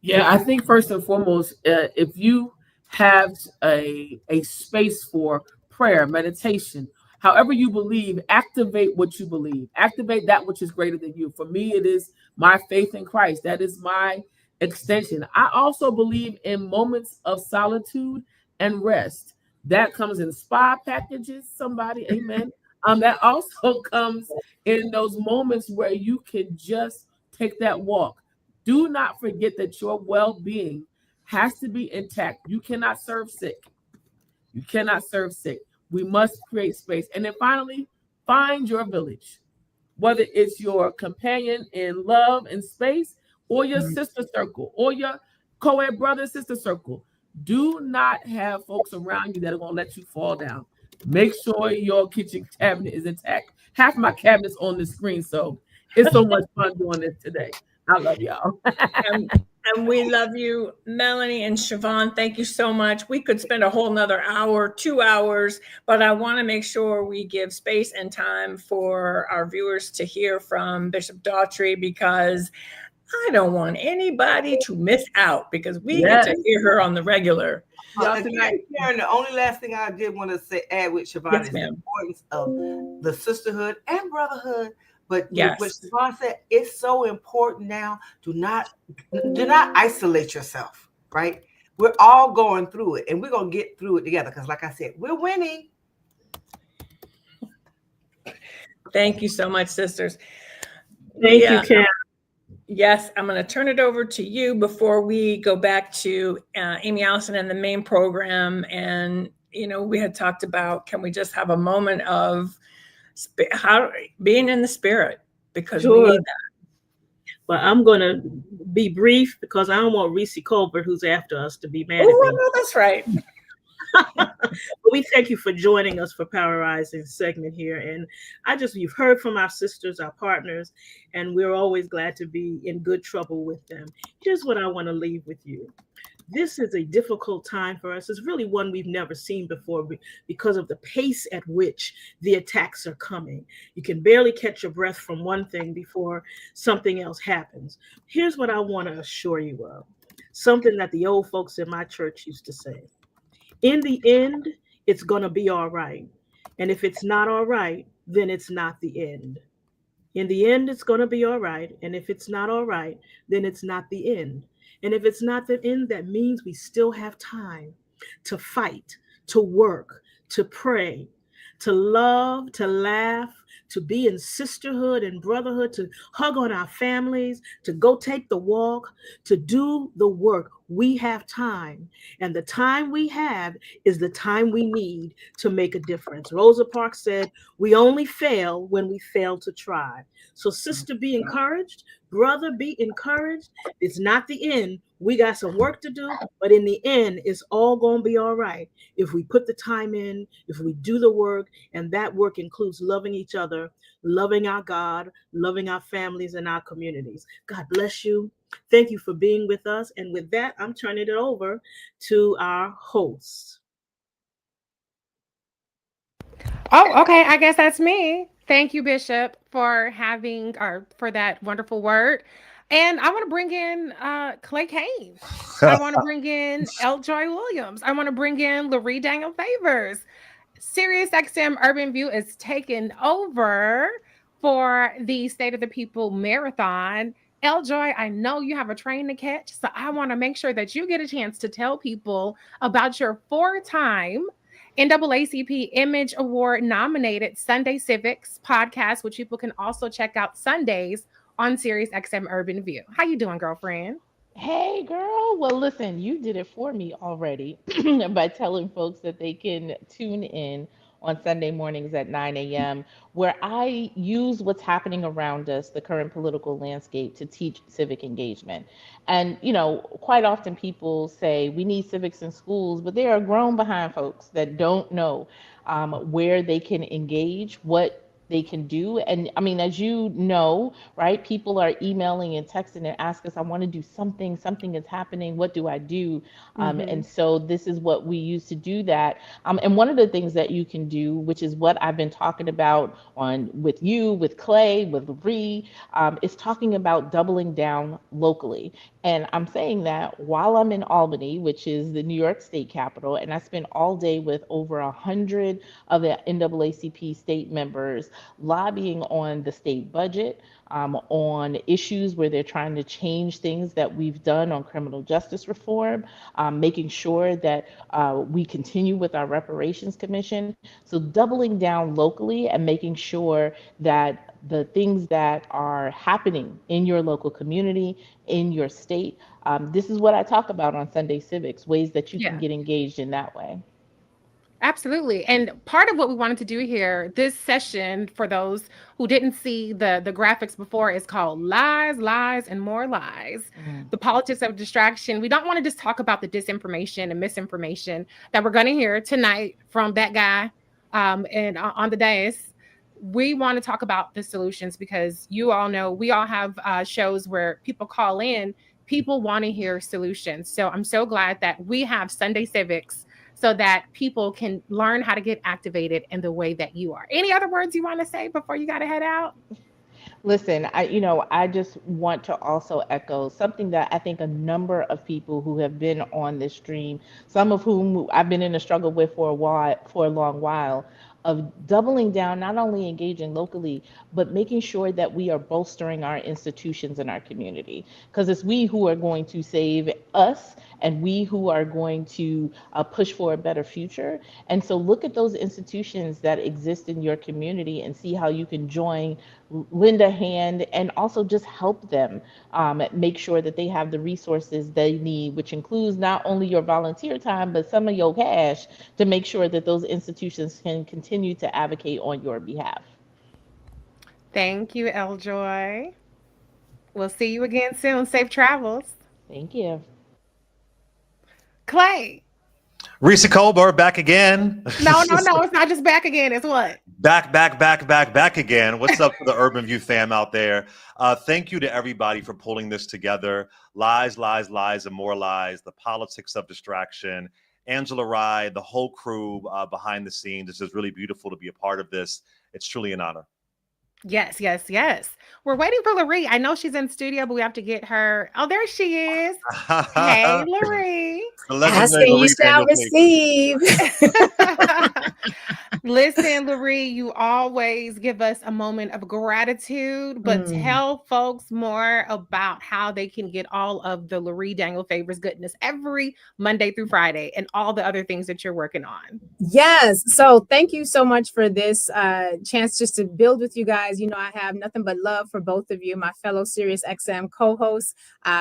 Yeah, I think first and foremost, if you have a space for prayer, meditation, however you believe, activate what you believe. Activate that which is greater than you. For me, it is my faith in Christ. That is my extension. I also believe in moments of solitude and rest. That comes in spa packages, somebody, amen. That also comes in those moments where you can just take that walk. Do not forget that your well-being has to be intact. You cannot serve sick. You cannot serve sick. We must create space. And then finally, find your village, whether it's your companion in love and space or your sister circle or your co-ed brother sister circle. Do not have folks around you that are going to let you fall down. Make sure your kitchen cabinet is intact. Half my cabinet's on the screen, so it's so much fun doing this today. I love y'all. And we love you, Melanie and Siobhan. Thank you so much. We could spend a whole nother hour, 2 hours, but I want to make sure we give space and time for our viewers to hear from Bishop Daughtry, because I don't want anybody to miss out, because we get to hear her on the regular. Karen, the only last thing I did want to add with Siobhan is the importance of the sisterhood and brotherhood. But what Siobhan said, it's so important now. Do not isolate yourself, right? We're all going through it, and we're going to get through it together because, like I said, we're winning. Thank you so much, sisters. Thank you, Karen. Yes, I'm going to turn it over to you before we go back to Amy Allison and the main program. And, we had talked about, can we just have a moment of being in the spirit, because we need that. Well, I'm going to be brief because I don't want Reese Colbert, who's after us, to be mad at me. No, that's right. We thank you for joining us for Power Rising segment here. And you've heard from our sisters, our partners, and we're always glad to be in good trouble with them. Here's what I want to leave with you. This is a difficult time for us. It's really one we've never seen before because of the pace at which the attacks are coming. You can barely catch your breath from one thing before something else happens. Here's what I want to assure you of, something that the old folks in my church used to say. In the end, it's going to be all right. And if it's not all right, then it's not the end. In the end, it's going to be all right. And if it's not all right, then it's not the end. And if it's not the end, that means we still have time to fight, to work, to pray, to love, to laugh, to be in sisterhood and brotherhood, to hug on our families, to go take the walk, to do the work. We have time. And the time we have is the time we need to make a difference. Rosa Parks said, we only fail when we fail to try. So sister, be encouraged. Brother, be encouraged. It's not the end. We got some work to do, but in the end, it's all going to be all right if we put the time in, if we do the work, and that work includes loving each other, loving our God, loving our families and our communities. God bless you. Thank you for being with us. And with that, I'm turning it over to our host. Oh, okay. I guess that's me. Thank you, Bishop, for for that wonderful word. And I want to bring in Clay Kane. I want to bring in L. Joy Williams. I want to bring in Laree Daniel Favors. Sirius XM Urban View is taking over for the State of the People Marathon. L. Joy, I know you have a train to catch, so I want to make sure that you get a chance to tell people about your 4-time NAACP Image Award nominated Sunday Civics podcast, which people can also check out Sundays on Sirius XM Urban View. How you doing, girlfriend? Hey, girl. Well, listen, you did it for me already by telling folks that they can tune in on Sunday mornings at 9 a.m., where I use what's happening around us, the current political landscape, to teach civic engagement. And, quite often people say we need civics in schools, but there are grown behind folks that don't know where they can engage, what they can do. And I mean, as you know, right, people are emailing and texting and ask us, I want to do something is happening, what do I do? And so this is what we use to do that. And one of the things that you can do, which is what I've been talking about with you, with Clay, with Laree, is talking about doubling down locally. And I'm saying that while I'm in Albany, which is the New York State capital, and I spent all day with over 100 of the NAACP state members lobbying on the state budget, on issues where they're trying to change things that we've done on criminal justice reform, making sure that we continue with our reparations commission. So doubling down locally and making sure that the things that are happening in your local community, in your state, this is what I talk about on Sunday Civics, ways that you can get engaged in that way. Absolutely. And part of what we wanted to do here, this session, for those who didn't see the graphics before, is called Lies, Lies, and More Lies. The politics of distraction. We don't want to just talk about the disinformation and misinformation that we're going to hear tonight from that guy and on the dais. We want to talk about the solutions, because you all know we all have shows where people call in, people want to hear solutions. So I'm so glad that we have Sunday Civics so that people can learn how to get activated in the way that you are. Any other words you want to say before you got to head out? Listen, I just want to also echo something that I think a number of people who have been on this stream, some of whom I've been in a struggle with for a long while, of doubling down, not only engaging locally, but making sure that we are bolstering our institutions in our community. Because it's we who are going to save us, and we who are going to push for a better future. And so look at those institutions that exist in your community and see how you can join, lend a hand, and also just help them make sure that they have the resources they need, which includes not only your volunteer time, but some of your cash, to make sure that those institutions can continue to advocate on your behalf. Thank you, L. Joy. We'll see you again soon. Safe travels. Thank you. Clay. Risa Colbert back again. No, it's not just back again. It's what? Back again. What's up to the Urban View fam out there? Thank you to everybody for pulling this together. Lies, lies, lies, and more lies. The politics of distraction. Angela Rye, the whole crew behind the scenes. It's just really beautiful to be a part of this. It's truly an honor. Yes, yes, yes. We're waiting for Laree. I know she's in studio, but we have to get her. Oh, there she is. Hey, Laree. The legendary Asking you Laree shall Daniel Paper. receive. Listen, Laree, you always give us a moment of gratitude, but tell folks more about how they can get all of the Laree Daniel Favors goodness every Monday through Friday and all the other things that you're working on. Yes. So thank you so much for this chance just to build with you guys. You know, I have nothing but love for both of you, my fellow Sirius XM co-hosts.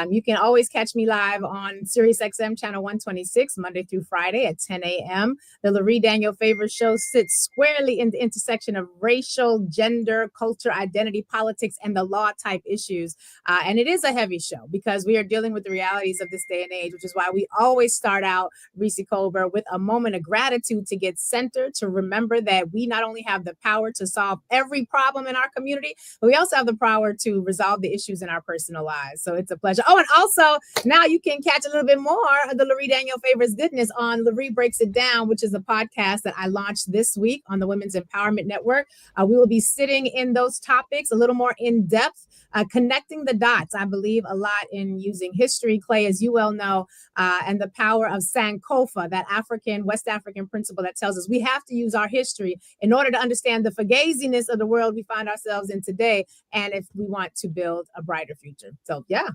You can always catch me live on Sirius XM channel 126, Monday through Friday at 10 a.m. The Laree Daniel Favors show sits squarely in the intersection of racial, gender, culture, identity, politics, and the law type issues. And it is a heavy show because we are dealing with the realities of this day and age, which is why we always start out, Reese Colbert, with a moment of gratitude to get centered, to remember that we not only have the power to solve every problem in our community, but we also have the power to resolve the issues in our personal lives. So it's a pleasure. Oh, and also now you can catch a little bit more of the Laree Daniel Favors goodness on Laree Breaks It Down, which is a podcast that I launched this week on the Women's Empowerment Network. We will be sitting in those topics a little more in depth, connecting the dots. I believe a lot in using history, Clay, as you well know, and the power of Sankofa, that West African principle that tells us we have to use our history in order to understand the fugaziness of the world we find ourselves in today, and if we want to build a brighter future. So, yeah.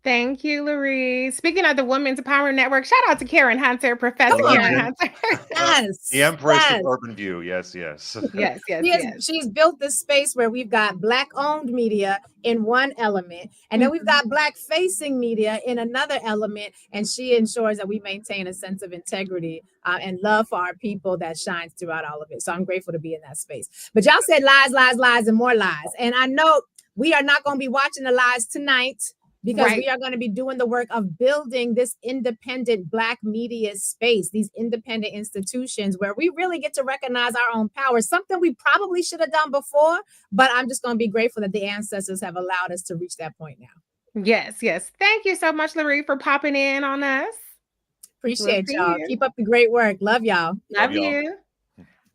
Thank you, Laree. Speaking of the Women's Empowerment Network, shout out to Karen Hunter, Professor Karen Hunter. Yes. The Empress yes. of Urban View. Yes, yes. Yes, yes, She's built this space where we've got Black-owned media in one element, and then we've got Black-facing media in another element, and she ensures that we maintain a sense of integrity and love for our people that shines throughout all of it. So I'm grateful to be in that space. But y'all said lies, lies, lies, and more lies. And I know we are not going to be watching the lies tonight, because we are going to be doing the work of building this independent Black media space, these independent institutions where we really get to recognize our own power, something we probably should have done before, but I'm just going to be grateful that the ancestors have allowed us to reach that point now. Yes, yes. Thank you so much, Laree, for popping in on us. Appreciate y'all. Keep up the great work. Love y'all. Love you.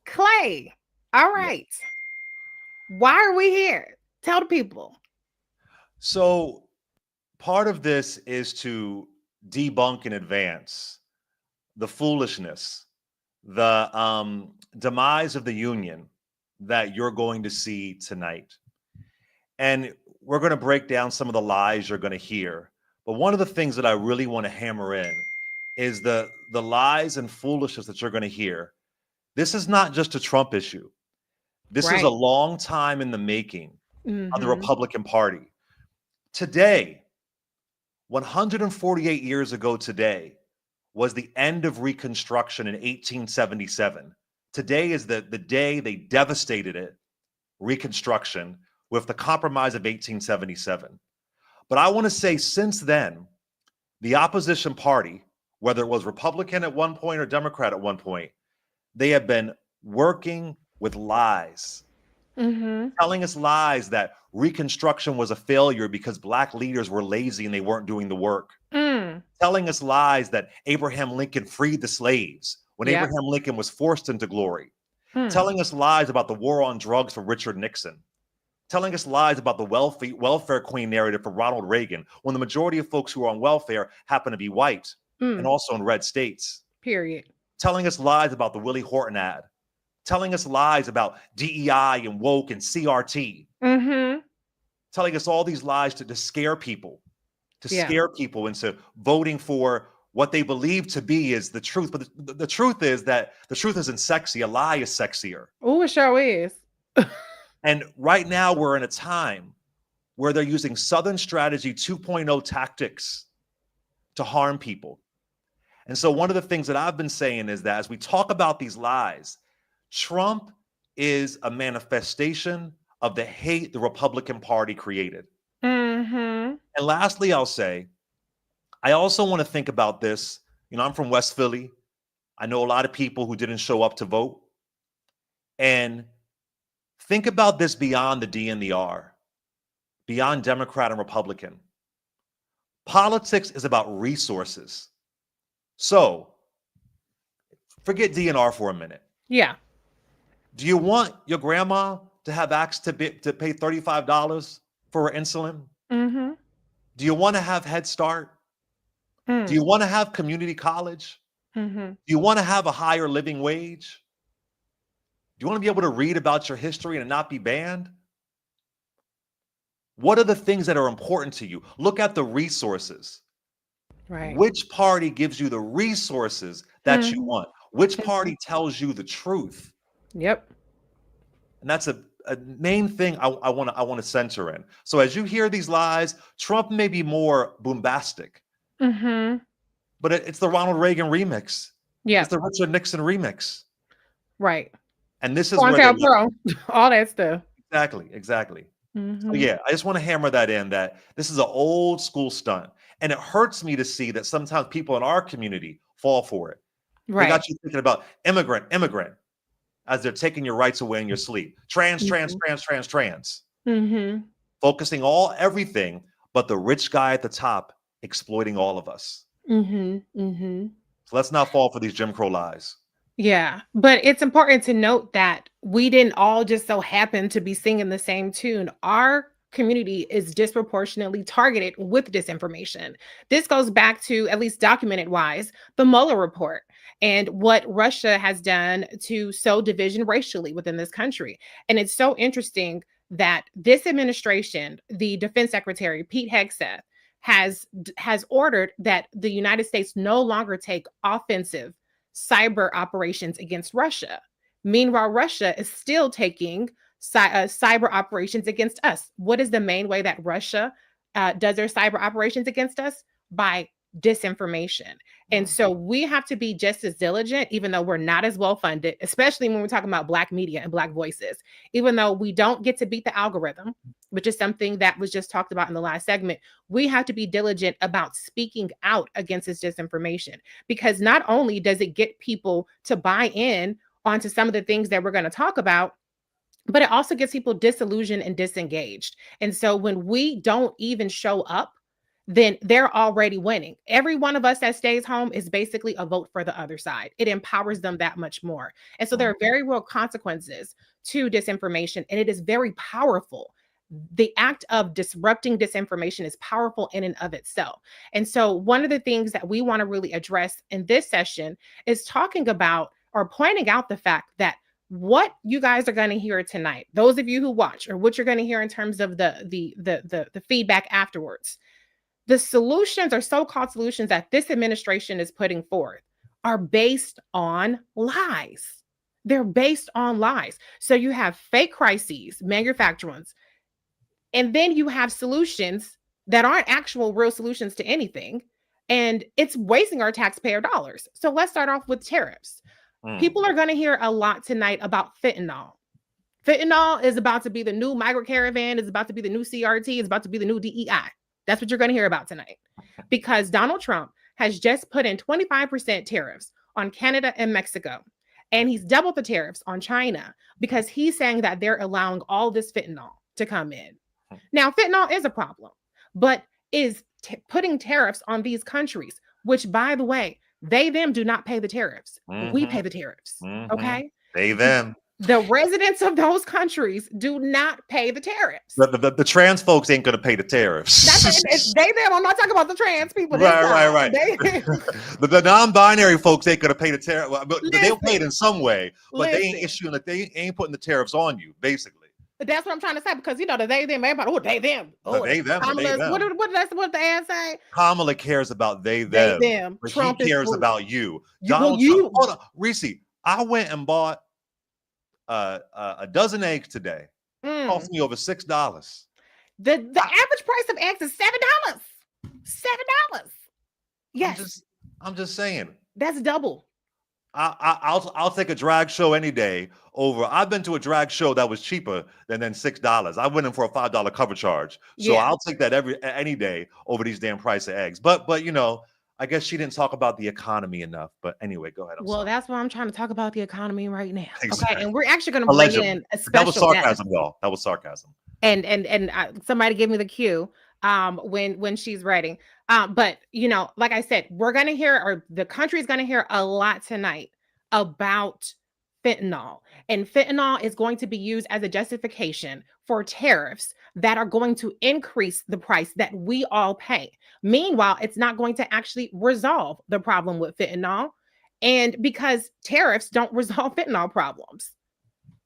Clay, all right. Why are we here? Tell the people. So part of this is to debunk in advance the foolishness, the demise of the union that you're going to see tonight. And we're going to break down some of the lies you're going to hear. But one of the things that I really want to hammer in is the lies and foolishness that you're going to hear. This is not just a Trump issue. This is a long time in the making of the Republican Party. Today, 148 years ago today, was the end of Reconstruction in 1877. Today is the day they devastated it, Reconstruction, with the Compromise of 1877. But I want to say since then, the opposition party, whether it was Republican at one point or Democrat at one point, they have been working with lies, telling us lies that Reconstruction was a failure because Black leaders were lazy and they weren't doing the work. Telling us lies that Abraham Lincoln freed the slaves when Abraham Lincoln was forced into glory. Telling us lies about the war on drugs for Richard Nixon. Telling us lies about the welfare queen narrative for Ronald Reagan, when the majority of folks who are on welfare happen to be white and also in red states. Period. Telling us lies about the Willie Horton ad. Telling us lies about DEI and woke and CRT. Telling us all these lies to scare people, scare people into voting for what they believe to be is the truth. But the truth is that the truth isn't sexy. A lie is sexier. Oh, it sure is. And right now we're in a time where they're using Southern Strategy 2.0 tactics to harm people. And so one of the things that I've been saying is that as we talk about these lies, Trump is a manifestation of the hate the Republican Party created. And lastly, I'll say, I also want to think about this. You know, I'm from West Philly. I know a lot of people who didn't show up to vote. And think about this beyond the D and the R, beyond Democrat and Republican. Politics is about resources. So forget DNR for a minute. Yeah. Do you want your grandma to have access to pay $35 for her insulin? Mm-hmm. Do you want to have Head Start? Do you want to have community college? Mm-hmm. Do you want to have a higher living wage? Do you want to be able to read about your history and not be banned? What are the things that are important to you? Look at the resources. Right. Which party gives you the resources that you want? Which party tells you the truth? Yep. And that's a main thing I want to center in. So as you hear these lies, Trump may be more bombastic, but it's the Ronald Reagan remix. Yeah. It's the Richard Nixon remix. Right. And this is Corn where Pro, all that stuff. Exactly. So yeah, I just want to hammer that in, that this is an old school stunt. And it hurts me to see that sometimes people in our community fall for it. Right. They got you thinking about immigrant, as they're taking your rights away in your sleep. Trans. Focusing everything, but the rich guy at the top exploiting all of us. So let's not fall for these Jim Crow lies. Yeah, but it's important to note that we didn't all just so happen to be singing the same tune. Our community is disproportionately targeted with disinformation. This goes back to, at least documented wise, the Mueller report and what Russia has done to sow division racially within this country. And it's so interesting that this administration, the Defense Secretary, Pete Hegseth, has ordered that the United States no longer take offensive cyber operations against Russia. Meanwhile, Russia is still taking cyber operations against us. What is the main way that Russia does their cyber operations against us? By disinformation. And so we have to be just as diligent, even though we're not as well funded, especially when we're talking about Black media and Black voices, even though we don't get to beat the algorithm, which is something that was just talked about in the last segment. We have to be diligent about speaking out against this disinformation, because not only does it get people to buy in onto some of the things that we're going to talk about, but it also gets people disillusioned and disengaged. And so when we don't even show up, then they're already winning. Every one of us that stays home is basically a vote for the other side. It empowers them that much more. And so there are very real consequences to disinformation, and it is very powerful. The act of disrupting disinformation is powerful in and of itself. And so one of the things that we want to really address in this session is talking about or pointing out the fact that what you guys are going to hear tonight, those of you who watch, or what you're going to hear in terms of the feedback afterwards, the solutions or so-called solutions that this administration is putting forth are based on lies. They're based on lies. So you have fake crises, manufactured ones, and then you have solutions that aren't actual real solutions to anything. And it's wasting our taxpayer dollars. So let's start off with tariffs. People are going to hear a lot tonight about fentanyl. Fentanyl is about to be the new migrant caravan, is about to be the new CRT, is about to be the new DEI. That's what you're going to hear about tonight, because Donald Trump has just put in 25% tariffs on Canada and Mexico. And he's doubled the tariffs on China because he's saying that they're allowing all this fentanyl to come in. Now, fentanyl is a problem, but is putting tariffs on these countries, which, by the way, they, them do not pay the tariffs. We pay the tariffs. Okay. They, them. The residents of those countries do not pay the tariffs. The trans folks ain't going to pay the tariffs. It's they, them. I'm not talking about the trans people. Right. The non-binary folks ain't going to pay the tariff. But they'll pay it in some way, but they ain't issuing it. They ain't putting the tariffs on you, basically. That's what I'm trying to say, because, you know, the they, them, everybody, they, them. They, them. What the ad say? Kamala cares about they, them. But Trump cares about you. Donald Trump. Hold on, Reese, I went and bought a dozen eggs today. Cost me over $6. The average price of eggs is $7. $7. Yes. I'm just saying. That's double. I'll take a drag show any day over. I've been to a drag show that was cheaper than $6. I went in for a $5 cover charge. So I'll take that any day over these damn price of eggs. But you know, I guess she didn't talk about the economy enough. But anyway, go ahead. I'm Well, sorry. that's why I'm trying to talk about the economy right now. Exactly. Okay, and we're actually going to bring Allegedly. in a That was special guest. sarcasm, y'all. That was sarcasm. And somebody give me the cue when she's ready. But you know, like I said, we're going to hear, or the country is going to hear a lot tonight about fentanyl. And fentanyl is going to be used as a justification for tariffs that are going to increase the price that we all pay. Meanwhile, it's not going to actually resolve the problem with fentanyl. And because tariffs don't resolve fentanyl problems,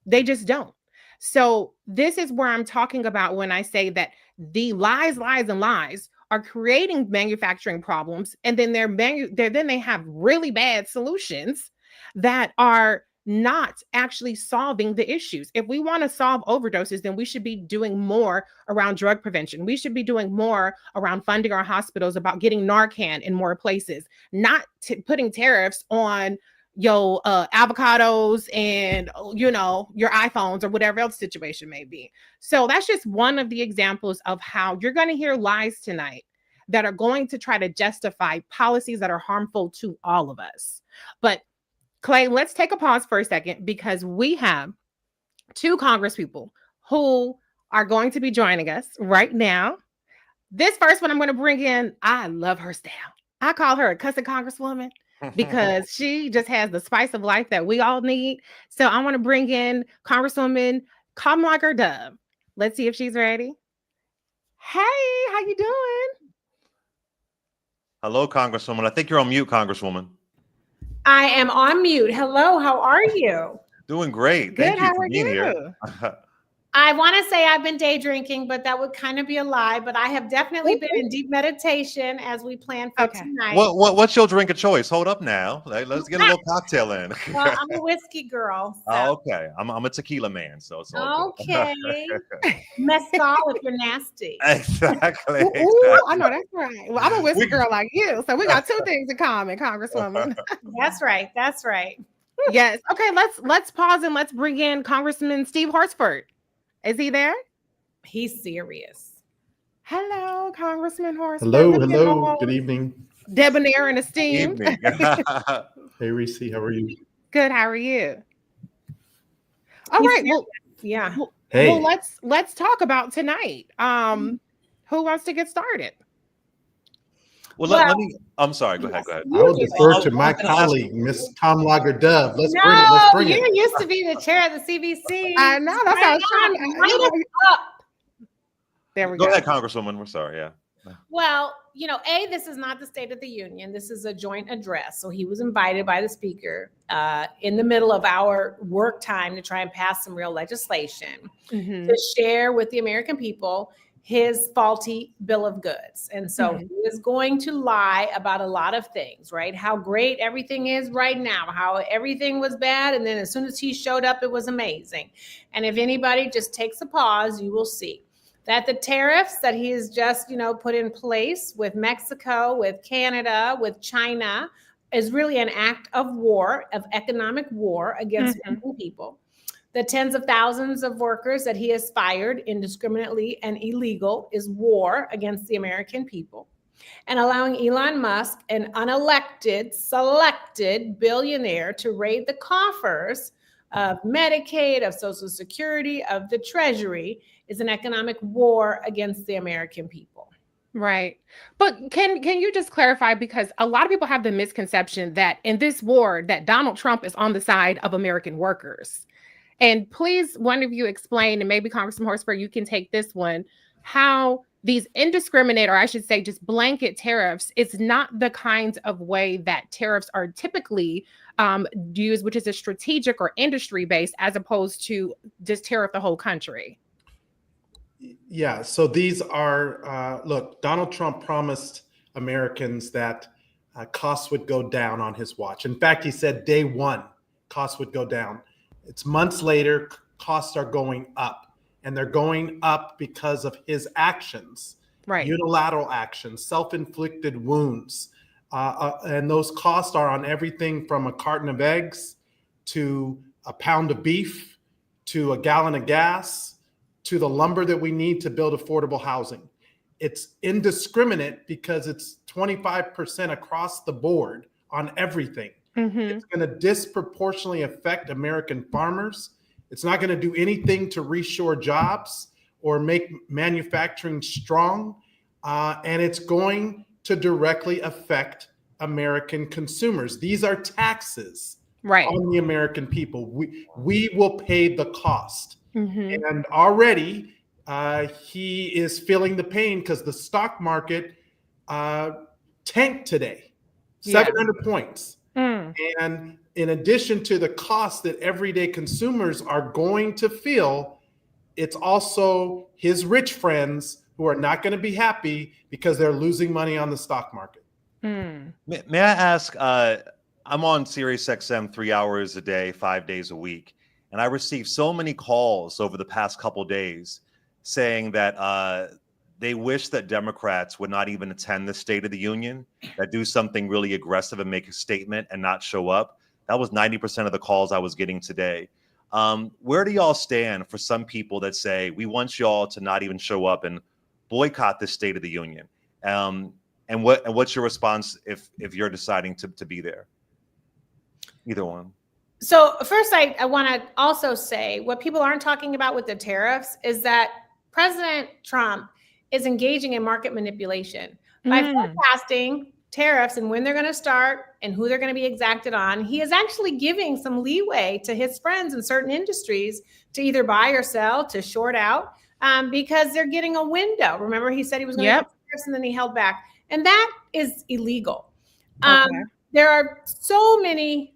they just don't. So this is where I'm talking about when I say that the lies, and lies are creating manufacturing problems, and then they have really bad solutions that are not actually solving the issues. If we want to solve overdoses, then we should be doing more around drug prevention. We should be doing more around funding our hospitals, about getting Narcan in more places, not putting tariffs on avocados and your iPhones or whatever else situation may be. So that's just one of the examples of how you're going to hear lies tonight that are going to try to justify policies that are harmful to all of us. But Clay, let's take a pause for a second, because we have two congresspeople who are going to be joining us right now. This first one I'm going to bring in, I love her style. I call her a cussing congresswoman because she just has the spice of life that we all need. So I want to bring in Congresswoman Kamala Dove. Let's see if she's ready. Hey, how you doing? Hello, Congresswoman. I think you're on mute, Congresswoman. I am on mute. Hello, how are you? Doing great. Good, Thank you how for are being you? here. I want to say I've been day drinking, but that would kind of be a lie. But I have definitely been in deep meditation as we plan for tonight. What's your drink of choice? Hold up now. Let's get a little cocktail in. Well, I'm a whiskey girl. Oh, okay. I'm a tequila man, so it's all good. Okay. Mezcal if you're nasty. Exactly. Ooh, I know that's right. Well, I'm a whiskey girl like you, so we got two things in common, Congresswoman. That's right. That's right. Yes. Okay. Let's pause and let's bring in Congressman Steve Horsford. Is he there? He's serious. Hello, Congressman Horsford. Hello. Good evening. Debonair and esteemed. Hey, Reese. How are you? Good. How are you? All right. Well, yeah. Hey. Well, let's talk about tonight. Who wants to get started? Well, let me. I'm sorry. Go ahead. I will defer to my colleague, Miss Kamala Dove. Let's bring it. You used to be the chair of the CBC. I know. That's how I was trying to. There we go. Go ahead, Congresswoman. We're sorry. Yeah. Well, this is not the State of the Union. This is a joint address. So he was invited by the Speaker in the middle of our work time to try and pass some real legislation to share with the American people his faulty bill of goods. And so he is going to lie about a lot of things, right? How great everything is right now, how everything was bad. And then as soon as he showed up, it was amazing. And if anybody just takes a pause, you will see that the tariffs that he has just, put in place with Mexico, with Canada, with China, is really an act of war, of economic war against people. The tens of thousands of workers that he has fired indiscriminately and illegal is war against the American people. And allowing Elon Musk, an unelected, selected billionaire, to raid the coffers of Medicaid, of Social Security, of the Treasury, is an economic war against the American people. Right. But can you just clarify, because a lot of people have the misconception that in this war that Donald Trump is on the side of American workers. And please, one of you explain, and maybe Congressman Horsford, you can take this one, how these indiscriminate, or I should say just blanket tariffs, is not the kinds of way that tariffs are typically used, which is a strategic or industry based, as opposed to just tariff the whole country. Yeah, so these are, look, Donald Trump promised Americans that costs would go down on his watch. In fact, he said day one, costs would go down. It's months later, costs are going up, and they're going up because of his actions, right? Unilateral actions, self-inflicted wounds. And those costs are on everything from a carton of eggs to a pound of beef to a gallon of gas to the lumber that we need to build affordable housing. It's indiscriminate because it's 25% across the board on everything. Mhm. It's going to disproportionately affect American farmers. It's not going to do anything to reshore jobs or make manufacturing strong. And it's going to directly affect American consumers. These are taxes on the American people. We will pay the cost. Mhm. And already he is feeling the pain because the stock market tanked today, 700 points. And in addition to the cost that everyday consumers are going to feel, it's also his rich friends who are not going to be happy because they're losing money on the stock market. May I ask, I'm on Sirius XM 3 hours a day, 5 days a week, and I received so many calls over the past couple days saying that they wish that Democrats would not even attend the State of the Union, that do something really aggressive and make a statement and not show up. That was 90% of the calls I was getting today. Where do y'all stand for some people that say, we want y'all to not even show up and boycott the State of the Union? And what's your response if you're deciding to be there? Either one. So first, I want to also say what people aren't talking about with the tariffs is that President Trump is engaging in market manipulation by forecasting tariffs and when they're going to start and who they're going to be exacted on. He is actually giving some leeway to his friends in certain industries to either buy or sell, to short out, because they're getting a window. Remember, he said he was going to get tariffs and then he held back. And that is illegal. There are so many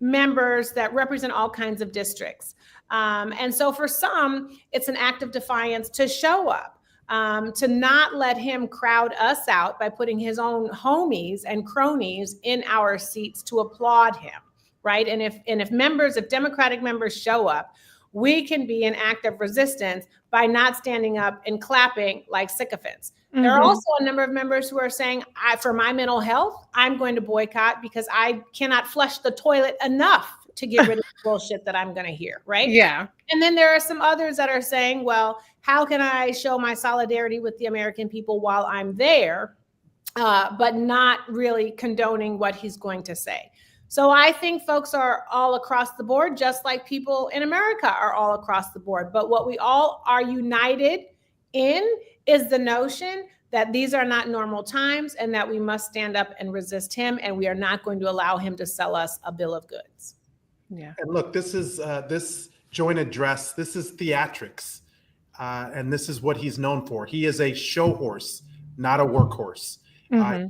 members that represent all kinds of districts. And so for some, it's an act of defiance to show up, to not let him crowd us out by putting his own homies and cronies in our seats to applaud him, right? And if Democratic members show up, we can be an act of resistance by not standing up and clapping like sycophants. There are also a number of members who are saying, for my mental health, I'm going to boycott because I cannot flush the toilet enough to get rid of the bullshit that I'm going to hear, right? Yeah. And then there are some others that are saying, well, how can I show my solidarity with the American people while I'm there, but not really condoning what he's going to say? So I think folks are all across the board, just like people in America are all across the board. But what we all are united in is the notion that these are not normal times and that we must stand up and resist him, and we are not going to allow him to sell us a bill of goods. Yeah. And look, this is this joint address. This is theatrics, and this is what he's known for. He is a show horse, not a workhorse.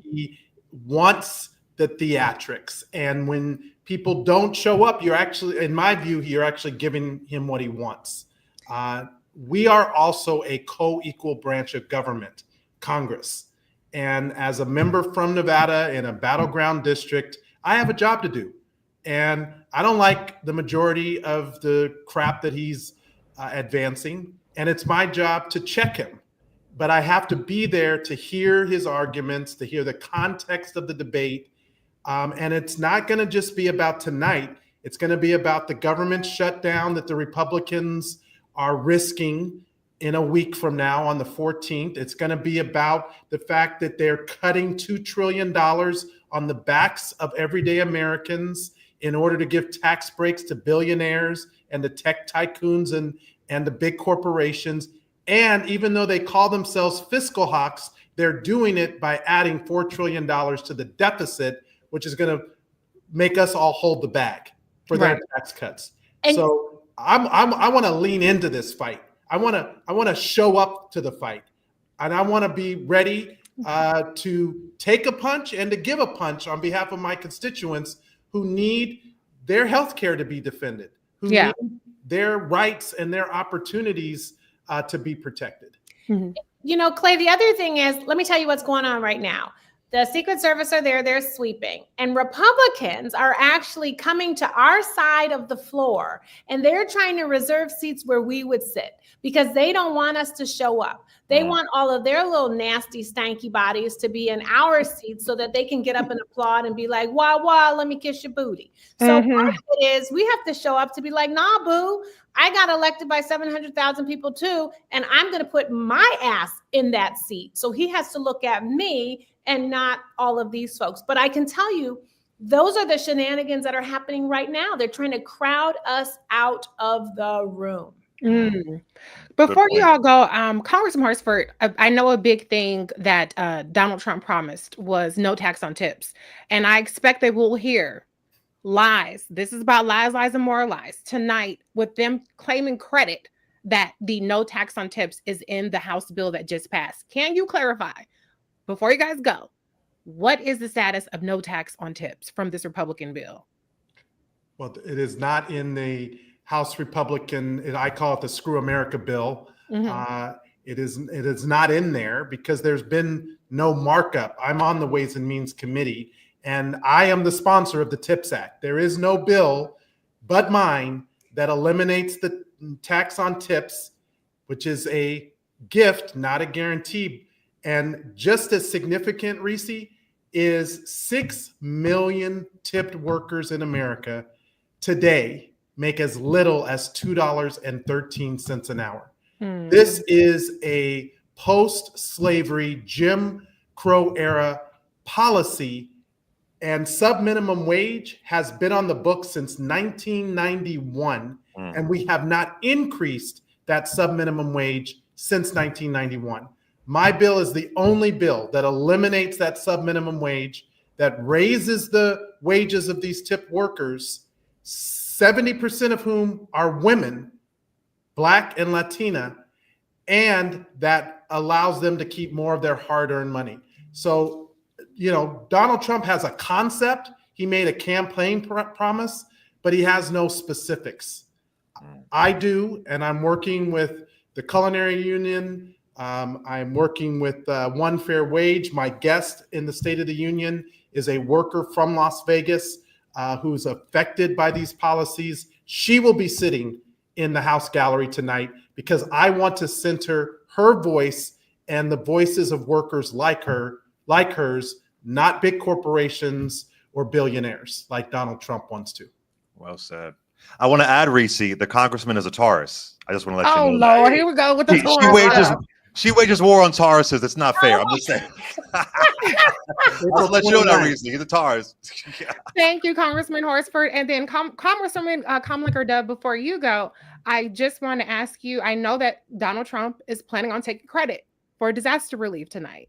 He wants the theatrics, and when people don't show up, you're actually, in my view, you're actually giving him what he wants. We are also a co-equal branch of government, Congress. And as a member from Nevada in a battleground district, I have a job to do. And I don't like the majority of the crap that he's advancing. And it's my job to check him. But I have to be there to hear his arguments, to hear the context of the debate. And it's not going to just be about tonight. It's going to be about the government shutdown that the Republicans are risking in a week from now on the 14th. It's going to be about the fact that they're cutting $2 trillion on the backs of everyday Americans in order to give tax breaks to billionaires and the tech tycoons and the big corporations. And even though they call themselves fiscal hawks, they're doing it by adding $4 trillion to the deficit, which is going to make us all hold the bag for their tax cuts. And so I want to lean into this fight. I want to show up to the fight, and I want to be ready to take a punch and to give a punch on behalf of my constituents who need their health care to be defended, who need their rights and their opportunities to be protected. You know, Clay, the other thing is, let me tell you what's going on right now. The Secret Service are there, they're sweeping. And Republicans are actually coming to our side of the floor, and they're trying to reserve seats where we would sit because they don't want us to show up. They want all of their little nasty, stanky bodies to be in our seats so that they can get up and applaud and be like, wah, wah, let me kiss your booty. So part of it is we have to show up to be like, nah, boo, I got elected by 700,000 people too, and I'm going to put my ass in that seat. So he has to look at me and not all of these folks. But I can tell you, those are the shenanigans that are happening right now. They're trying to crowd us out of the room. Before you all go, Congressman Horsford, I know a big thing that Donald Trump promised was no tax on tips. And I expect they will hear lies. This is about lies, lies, and more lies tonight with them claiming credit that the no tax on tips is in the House bill that just passed. Can you clarify, before you guys go, what is the status of no tax on tips from this Republican bill? Well, it is not in the House Republican, I call it the Screw America bill. It is not in there because there's been no markup. I'm on the Ways and Means Committee, and I am the sponsor of the TIPS Act. There is no bill but mine that eliminates the tax on tips, which is a gift, not a guarantee. And just as significant, Reese, is 6 million tipped workers in America today make as little as $2.13 an hour. This is a post-slavery Jim Crow era policy, and sub-minimum wage has been on the books since 1991, and we have not increased that sub-minimum wage since 1991. My bill is the only bill that eliminates that sub-minimum wage, that raises the wages of these tipped workers, 70% of whom are women, Black and Latina, and that allows them to keep more of their hard-earned money. So, you know, Donald Trump has a concept. He made a campaign promise, but he has no specifics. I do, and I'm working with the Culinary Union. I'm working with One Fair Wage. My guest in the State of the Union is a worker from Las Vegas who's affected by these policies. She will be sitting in the House gallery tonight because I want to center her voice and the voices of workers like hers, not big corporations or billionaires like Donald Trump wants to. Well said. I want to add, Reese, the congressman is a Taurus. I just want to let you know. Oh, Lord, here we go with the Taurus. She wages war on Tauruses. It's not fair. I'm just saying. I'll let you know, Reese. He's a Taurus. Yeah. Thank you, Congressman Horsford. And then Congresswoman Kamlicker-Dove, before you go, I just want to ask you, I know that Donald Trump is planning on taking credit for disaster relief tonight.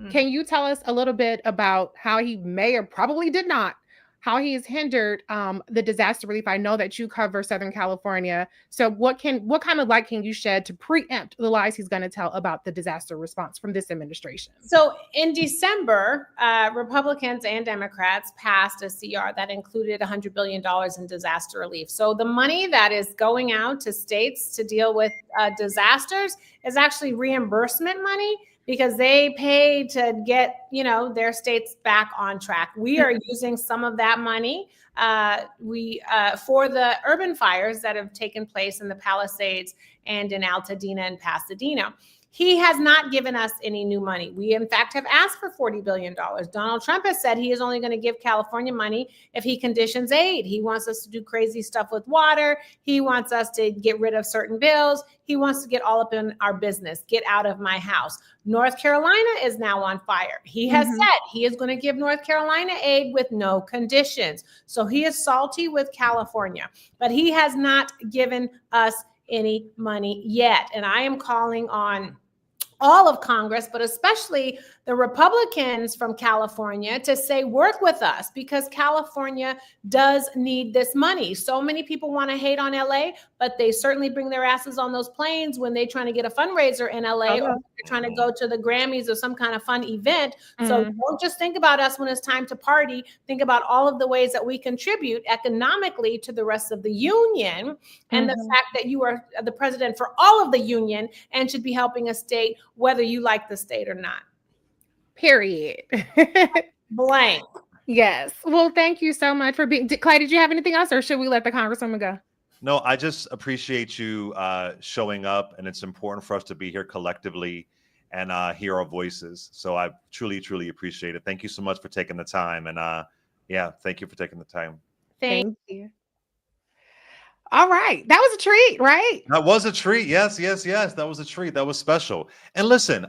Can you tell us a little bit about how he may or probably did not, how he has hindered the disaster relief? I know that you cover Southern California. So what kind of light can you shed to preempt the lies he's going to tell about the disaster response from this administration? So in December, Republicans and Democrats passed a CR that included $100 billion in disaster relief. So the money that is going out to states to deal with disasters is actually reimbursement money, because they pay to get, their states back on track. We are using some of that money for the urban fires that have taken place in the Palisades and in Altadena and Pasadena. He has not given us any new money. We, in fact, have asked for $40 billion. Donald Trump has said he is only going to give California money if he conditions aid. He wants us to do crazy stuff with water. He wants us to get rid of certain bills. He wants to get all up in our business. Get out of my house. North Carolina is now on fire. He has said he is going to give North Carolina aid with no conditions. So he is salty with California, but he has not given us any money yet. And I am calling on all of Congress, but especially the Republicans from California, to say, work with us, because California does need this money. So many people want to hate on LA, but they certainly bring their asses on those planes when they're trying to get a fundraiser in LA, or they're trying to go to the Grammys or some kind of fun event. So don't just think about us when it's time to party. Think about all of the ways that we contribute economically to the rest of the union, and the fact that you are the president for all of the union and should be helping a state, whether you like the state or not. Period. Blank. Yes. Well, thank you so much for being. Clay, did you have anything else, or should we let the Congresswoman go? No, I just appreciate you showing up, and it's important for us to be here collectively and hear our voices. So I truly, truly appreciate it. Thank you so much for taking the time, and thank you for taking the time. Thank you. All right. That was a treat, right? That was a treat. Yes, yes, yes. That was a treat. That was special. And listen,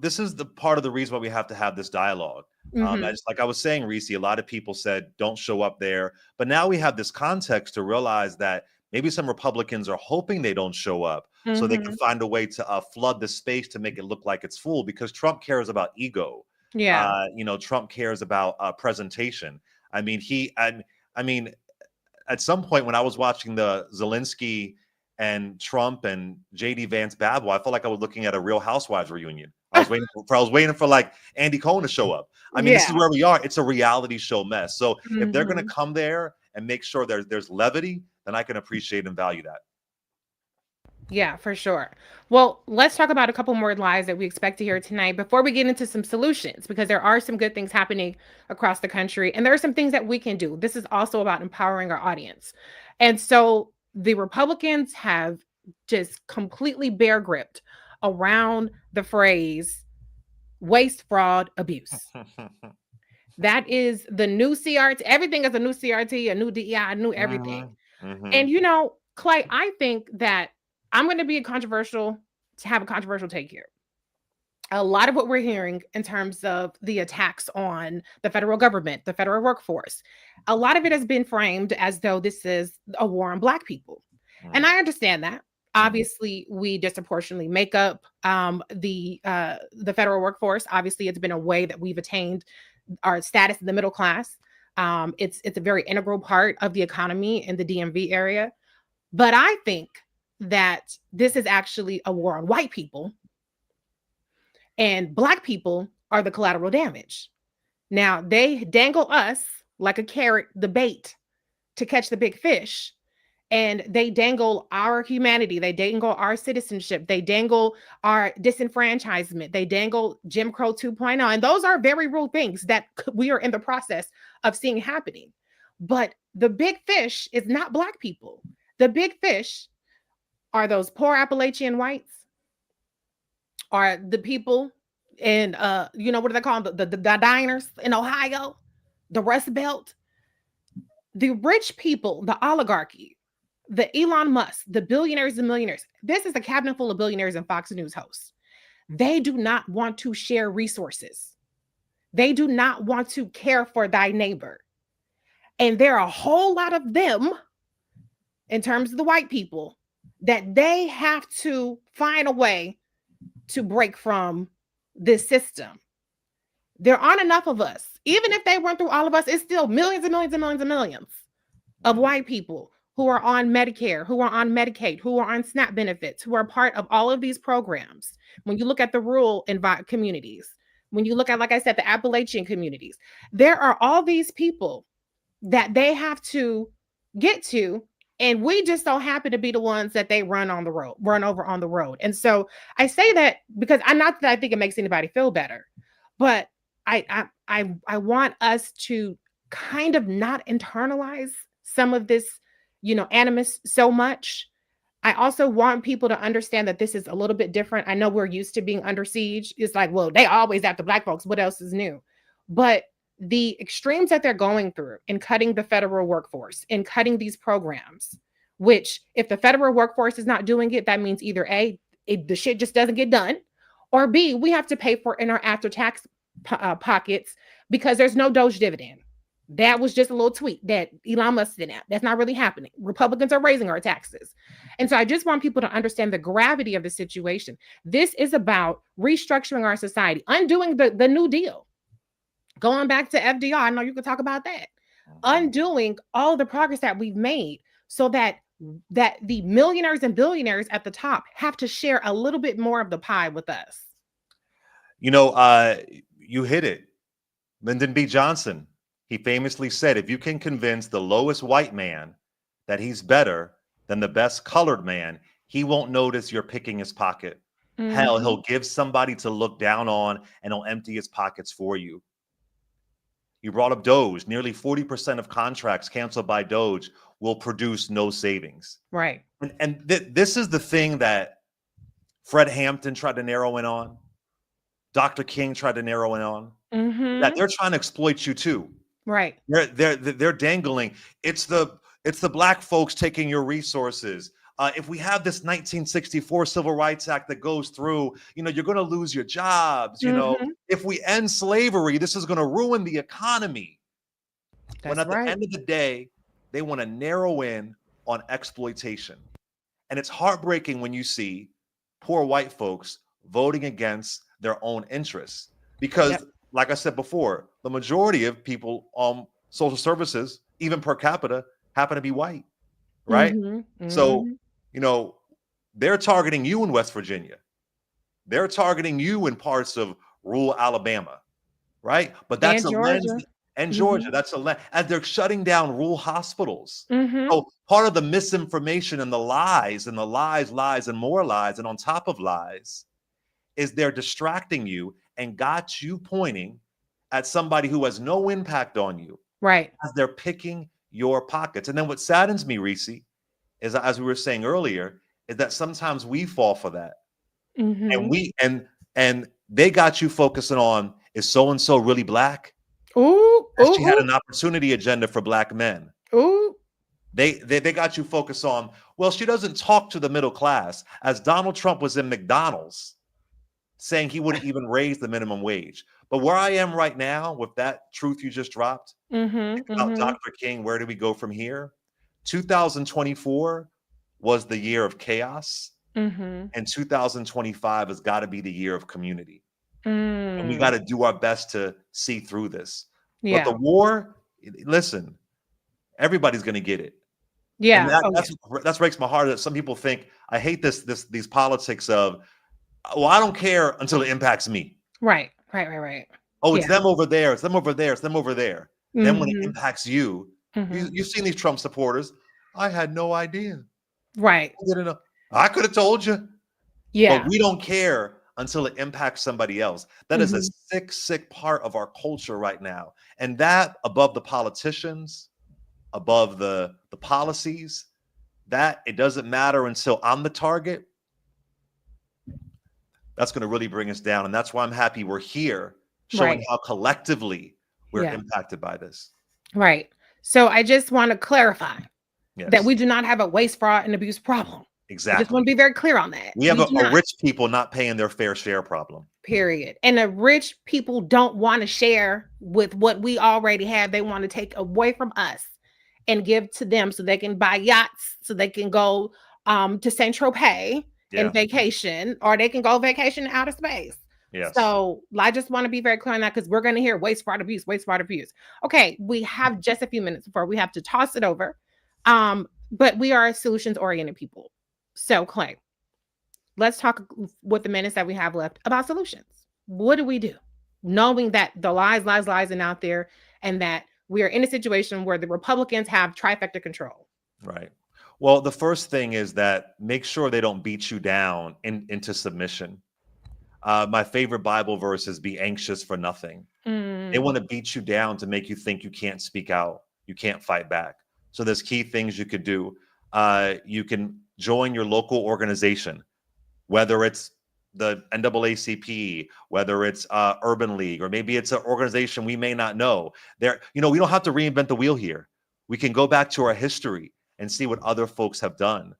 this is the part of the reason why we have to have this dialogue. Mhm. As like I was saying, Reese, a lot of people said don't show up there, but now we have this context to realize that maybe some Republicans are hoping they don't show up so they can Mhm. find a way to flood the space to make it look like it's full because Trump cares about ego. Yeah. Trump cares about presentation. I mean, I mean, at some point when I was watching the Zelensky and Trump and JD Vance babble, I felt like I was looking at a Real Housewives reunion. I was waiting for like Andy Cohen to show up. I mean, this is Yeah. where we are. It's a reality show mess. So if they're going to Mhm. come there and make sure there's levity, then I can appreciate and value that. Yeah, for sure. Well, let's talk about a couple more lies that we expect to hear tonight before we get into some solutions, because there are some good things happening across the country and there are some things that we can do. This is also about empowering our audience. And so the Republicans have just completely bear gripped around the phrase waste, fraud, abuse. That is the new CRT. Everything is a new CRT, a new DEI, a new everything. And you know, Clay, I think that I'm going to be have a controversial take here. A lot of what we're hearing in terms of the attacks on the federal government, the federal workforce, a lot of it has been framed as though this is a war on Black people. And I understand that. Obviously, we disproportionately make up the federal workforce. Obviously, it's been a way that we've attained our status in the middle class. It's a very integral part of the economy in the DMV area. But I think that this is actually a war on white people, and Black people are the collateral damage. Now, they dangle us like a carrot, the bait to catch the big fish. And they dangle our humanity. They dangle our citizenship. They dangle our disenfranchisement. They dangle Jim Crow 2.0. And those are very real things that we are in the process of seeing happening. But the big fish is not Black people. The big fish are those poor Appalachian whites, are the people in what do they call them? The diners in Ohio, the Rust Belt, the rich people, the oligarchy, the Elon Musk, the billionaires and millionaires. This is a cabinet full of billionaires and Fox News hosts. They do not want to share resources. They do not want to care for thy neighbor. And there are a whole lot of them, in terms of the white people, that they have to find a way to break from this system. There aren't enough of us. Even if they went through all of us, it's still millions and millions and millions and millions of white people who are on Medicare, who are on Medicaid, who are on SNAP benefits, who are part of all of these programs. When you look at the rural communities, when you look at, like I said, the Appalachian communities, there are all these people that they have to get to, and we just so happen to be the ones that they run over on the road. And so I say that because not that I think it makes anybody feel better, but I want us to kind of not internalize some of this, animus so much. I also want people to understand that this is a little bit different. I know we're used to being under siege. It's like, well, they always after Black folks. What else is new? But the extremes that they're going through in cutting the federal workforce, in cutting these programs, which if the federal workforce is not doing it, that means either A, the shit just doesn't get done, or B, we have to pay for it in our after tax pockets because there's no Doge dividend. That was just a little tweet that Elon Musk sent out. That's not really happening. Republicans are raising our taxes. And so I just want people to understand the gravity of the situation. This is about restructuring our society, undoing the New Deal. Going back to FDR, I know you could talk about that. Undoing all the progress that we've made so that the millionaires and billionaires at the top have to share a little bit more of the pie with us. You hit it. Lyndon B. Johnson, he famously said, if you can convince the lowest white man that he's better than the best colored man, he won't notice you're picking his pocket. Hell, he'll give somebody to look down on and he'll empty his pockets for you. You brought up Doge. Nearly 40% of contracts canceled by Doge will produce no savings. Right. And this is the thing that Fred Hampton tried to narrow in on. Dr. King tried to narrow in on. That they're trying to exploit you too. Right. They're dangling. It's the It's the black folks taking your resources. If we have this 1964 Civil Rights Act that goes through, you're going to lose your jobs. If we end slavery, this is going to ruin the economy. When That's at the right. end of the day, they want to narrow in on exploitation. And it's heartbreaking when you see poor white folks voting against their own interests. Because, like I said before, the majority of people on social services, even per capita, happen to be white, right? So, they're targeting you in West Virginia. They're targeting you in parts of rural Alabama, right? But that's And a lens, Georgia. and Georgia, that's a lens, as they're shutting down rural hospitals. Mm-hmm. So part of the misinformation and the lies and the lies and more lies and on top of lies is they're distracting you and got you pointing at somebody who has no impact on you. Right. As they're picking your pockets. And then what saddens me, Reese, is, as we were saying earlier, is that sometimes we fall for that. Mm-hmm. And they got you focusing on, is so-and-so really black? Ooh, She had an opportunity agenda for black men. Ooh. They got you focused on, well, she doesn't talk to the middle class. As Donald Trump was in McDonald's saying he wouldn't even raise the minimum wage. But where I am right now with that truth you just dropped about Dr. King, where do we go from here? 2024 was the year of chaos. And 2025 has got to be the year of community. And we got to do our best to see through this. But the war, listen, everybody's going to get it. Yeah. And that breaks my heart that some people think, I hate these politics of, well, I don't care until it impacts me. Right. Oh, it's them over there. It's them over there. It's them over there. Then when it impacts you, you've seen these Trump supporters. I had no idea. Right. I didn't know. I could have told you. Yeah. But we don't care until it impacts somebody else. That is a sick part of our culture right now. And that, above the politicians, above the policies, that it doesn't matter until I'm the target. That's going to really bring us down. And that's why I'm happy we're here showing how collectively we're impacted by this. Right. So I just want to clarify that Yes. we do not have a waste, fraud, and abuse problem. Exactly. I just want to be very clear on that. We have a rich people not paying their fair share problem. Period. And the rich people don't want to share with what we already have. They want to take away from us and give to them so they can buy yachts, so they can go to Saint Tropez and vacation, or they can go vacation in outer space. Yes. So I just want to be very clear on that, because we're going to hear waste, fraud, abuse, waste, fraud, abuse. Okay, we have just a few minutes before we have to toss it over. But we are solutions-oriented people. So Clay, let's talk with the minutes that we have left about solutions. What do we do? Knowing that the lies are out there, and that we are in a situation where the Republicans have trifecta control. Right. Well, the first thing is that make sure they don't beat you down into submission. My favorite Bible verse is be anxious for nothing. They want to beat you down to make you think you can't speak out. You can't fight back. So there's key things you could do. You can join your local organization, whether it's the NAACP, whether it's Urban League, or maybe it's an organization we may not know. We don't have to reinvent the wheel here. We can go back to our history and see what other folks have done.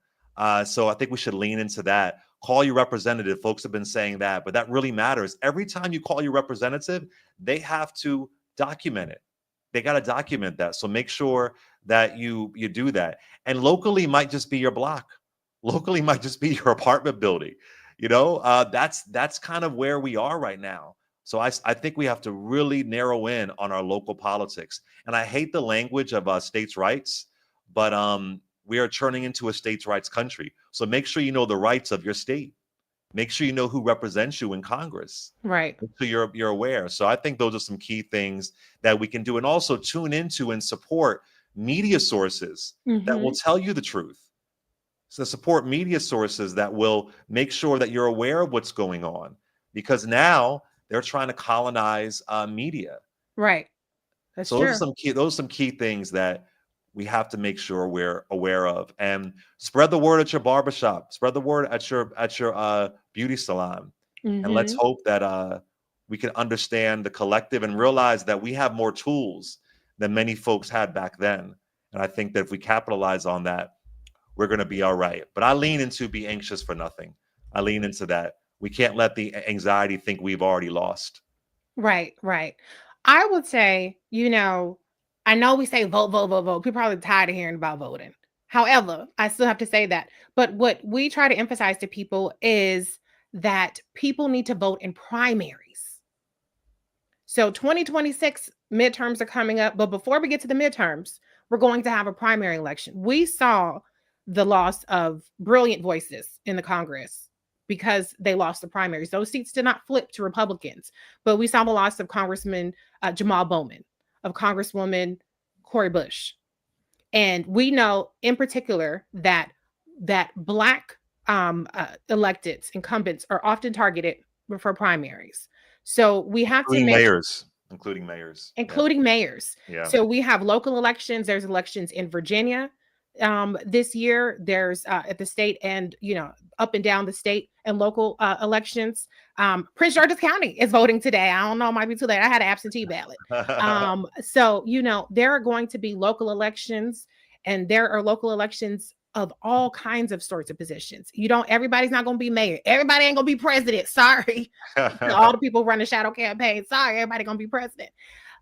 So I think we should lean into that. Call your representative. Folks have been saying that, but that really matters. Every time you call your representative, they have to document it. They got to document that. So make sure that you do that. And locally might just be your block. Locally might just be your apartment building. That's kind of where we are right now. So I think we have to really narrow in on our local politics. And I hate the language of states' rights, but we are turning into a states' rights country. So make sure you know the rights of your state. Make sure you know who represents you in Congress. Right. So you're aware. So I think those are some key things that we can do. And also tune into and support media sources that will tell you the truth. So support media sources that will make sure that you're aware of what's going on. Because now they're trying to colonize media. Right. That's so true. Those are some key things that we have to make sure we're aware of. And spread the word at your barbershop. Spread the word at your beauty salon. And let's hope that we can understand the collective and realize that we have more tools than many folks had back then. And I think that if we capitalize on that, we're going to be all right. But I lean into be anxious for nothing. I lean into that. We can't let the anxiety think we've already lost. Right, right. I would say, I know we say vote, vote, vote, vote. People are probably tired of hearing about voting. However, I still have to say that. But what we try to emphasize to people is that people need to vote in primaries. So 2026 midterms are coming up, but before we get to the midterms, we're going to have a primary election. We saw the loss of brilliant voices in the Congress because they lost the primaries. Those seats did not flip to Republicans, but we saw the loss of Congressman Jamal Bowman, of Congresswoman Cori Bush. And we know in particular that Black electeds, incumbents, are often targeted for primaries. So we have to make including mayors. Yeah. So we have local elections. There's elections in Virginia this year. There's at the state and up and down the state and local elections. Prince George's County is voting today. I don't know, it might be too late. I had an absentee ballot. So there are going to be local elections, and there are local elections of all kinds of sorts of positions. Everybody's not going to be mayor. Everybody ain't going to be president. Sorry. All the people running shadow campaigns. Sorry, everybody going to be president.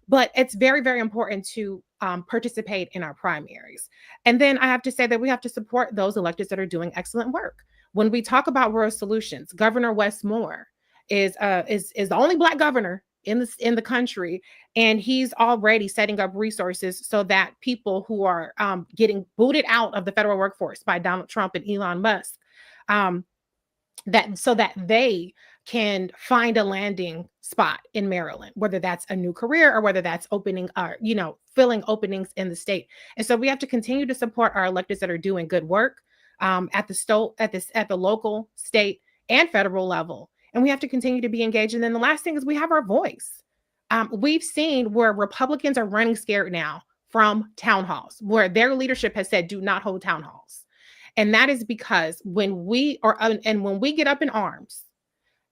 But it's very, very important to participate in our primaries. And then I have to say that we have to support those electeds that are doing excellent work. When we talk about rural solutions, Governor Wes Moore is the only Black governor in the country, and he's already setting up resources so that people who are getting booted out of the federal workforce by Donald Trump and Elon Musk, so that they can find a landing spot in Maryland, whether that's a new career or whether that's opening filling openings in the state. And so we have to continue to support our electeds that are doing good work at the local, state, and federal level. And we have to continue to be engaged. And then the last thing is we have our voice. We've seen where Republicans are running scared now from town halls, where their leadership has said, do not hold town halls. And that is because when we get up in arms,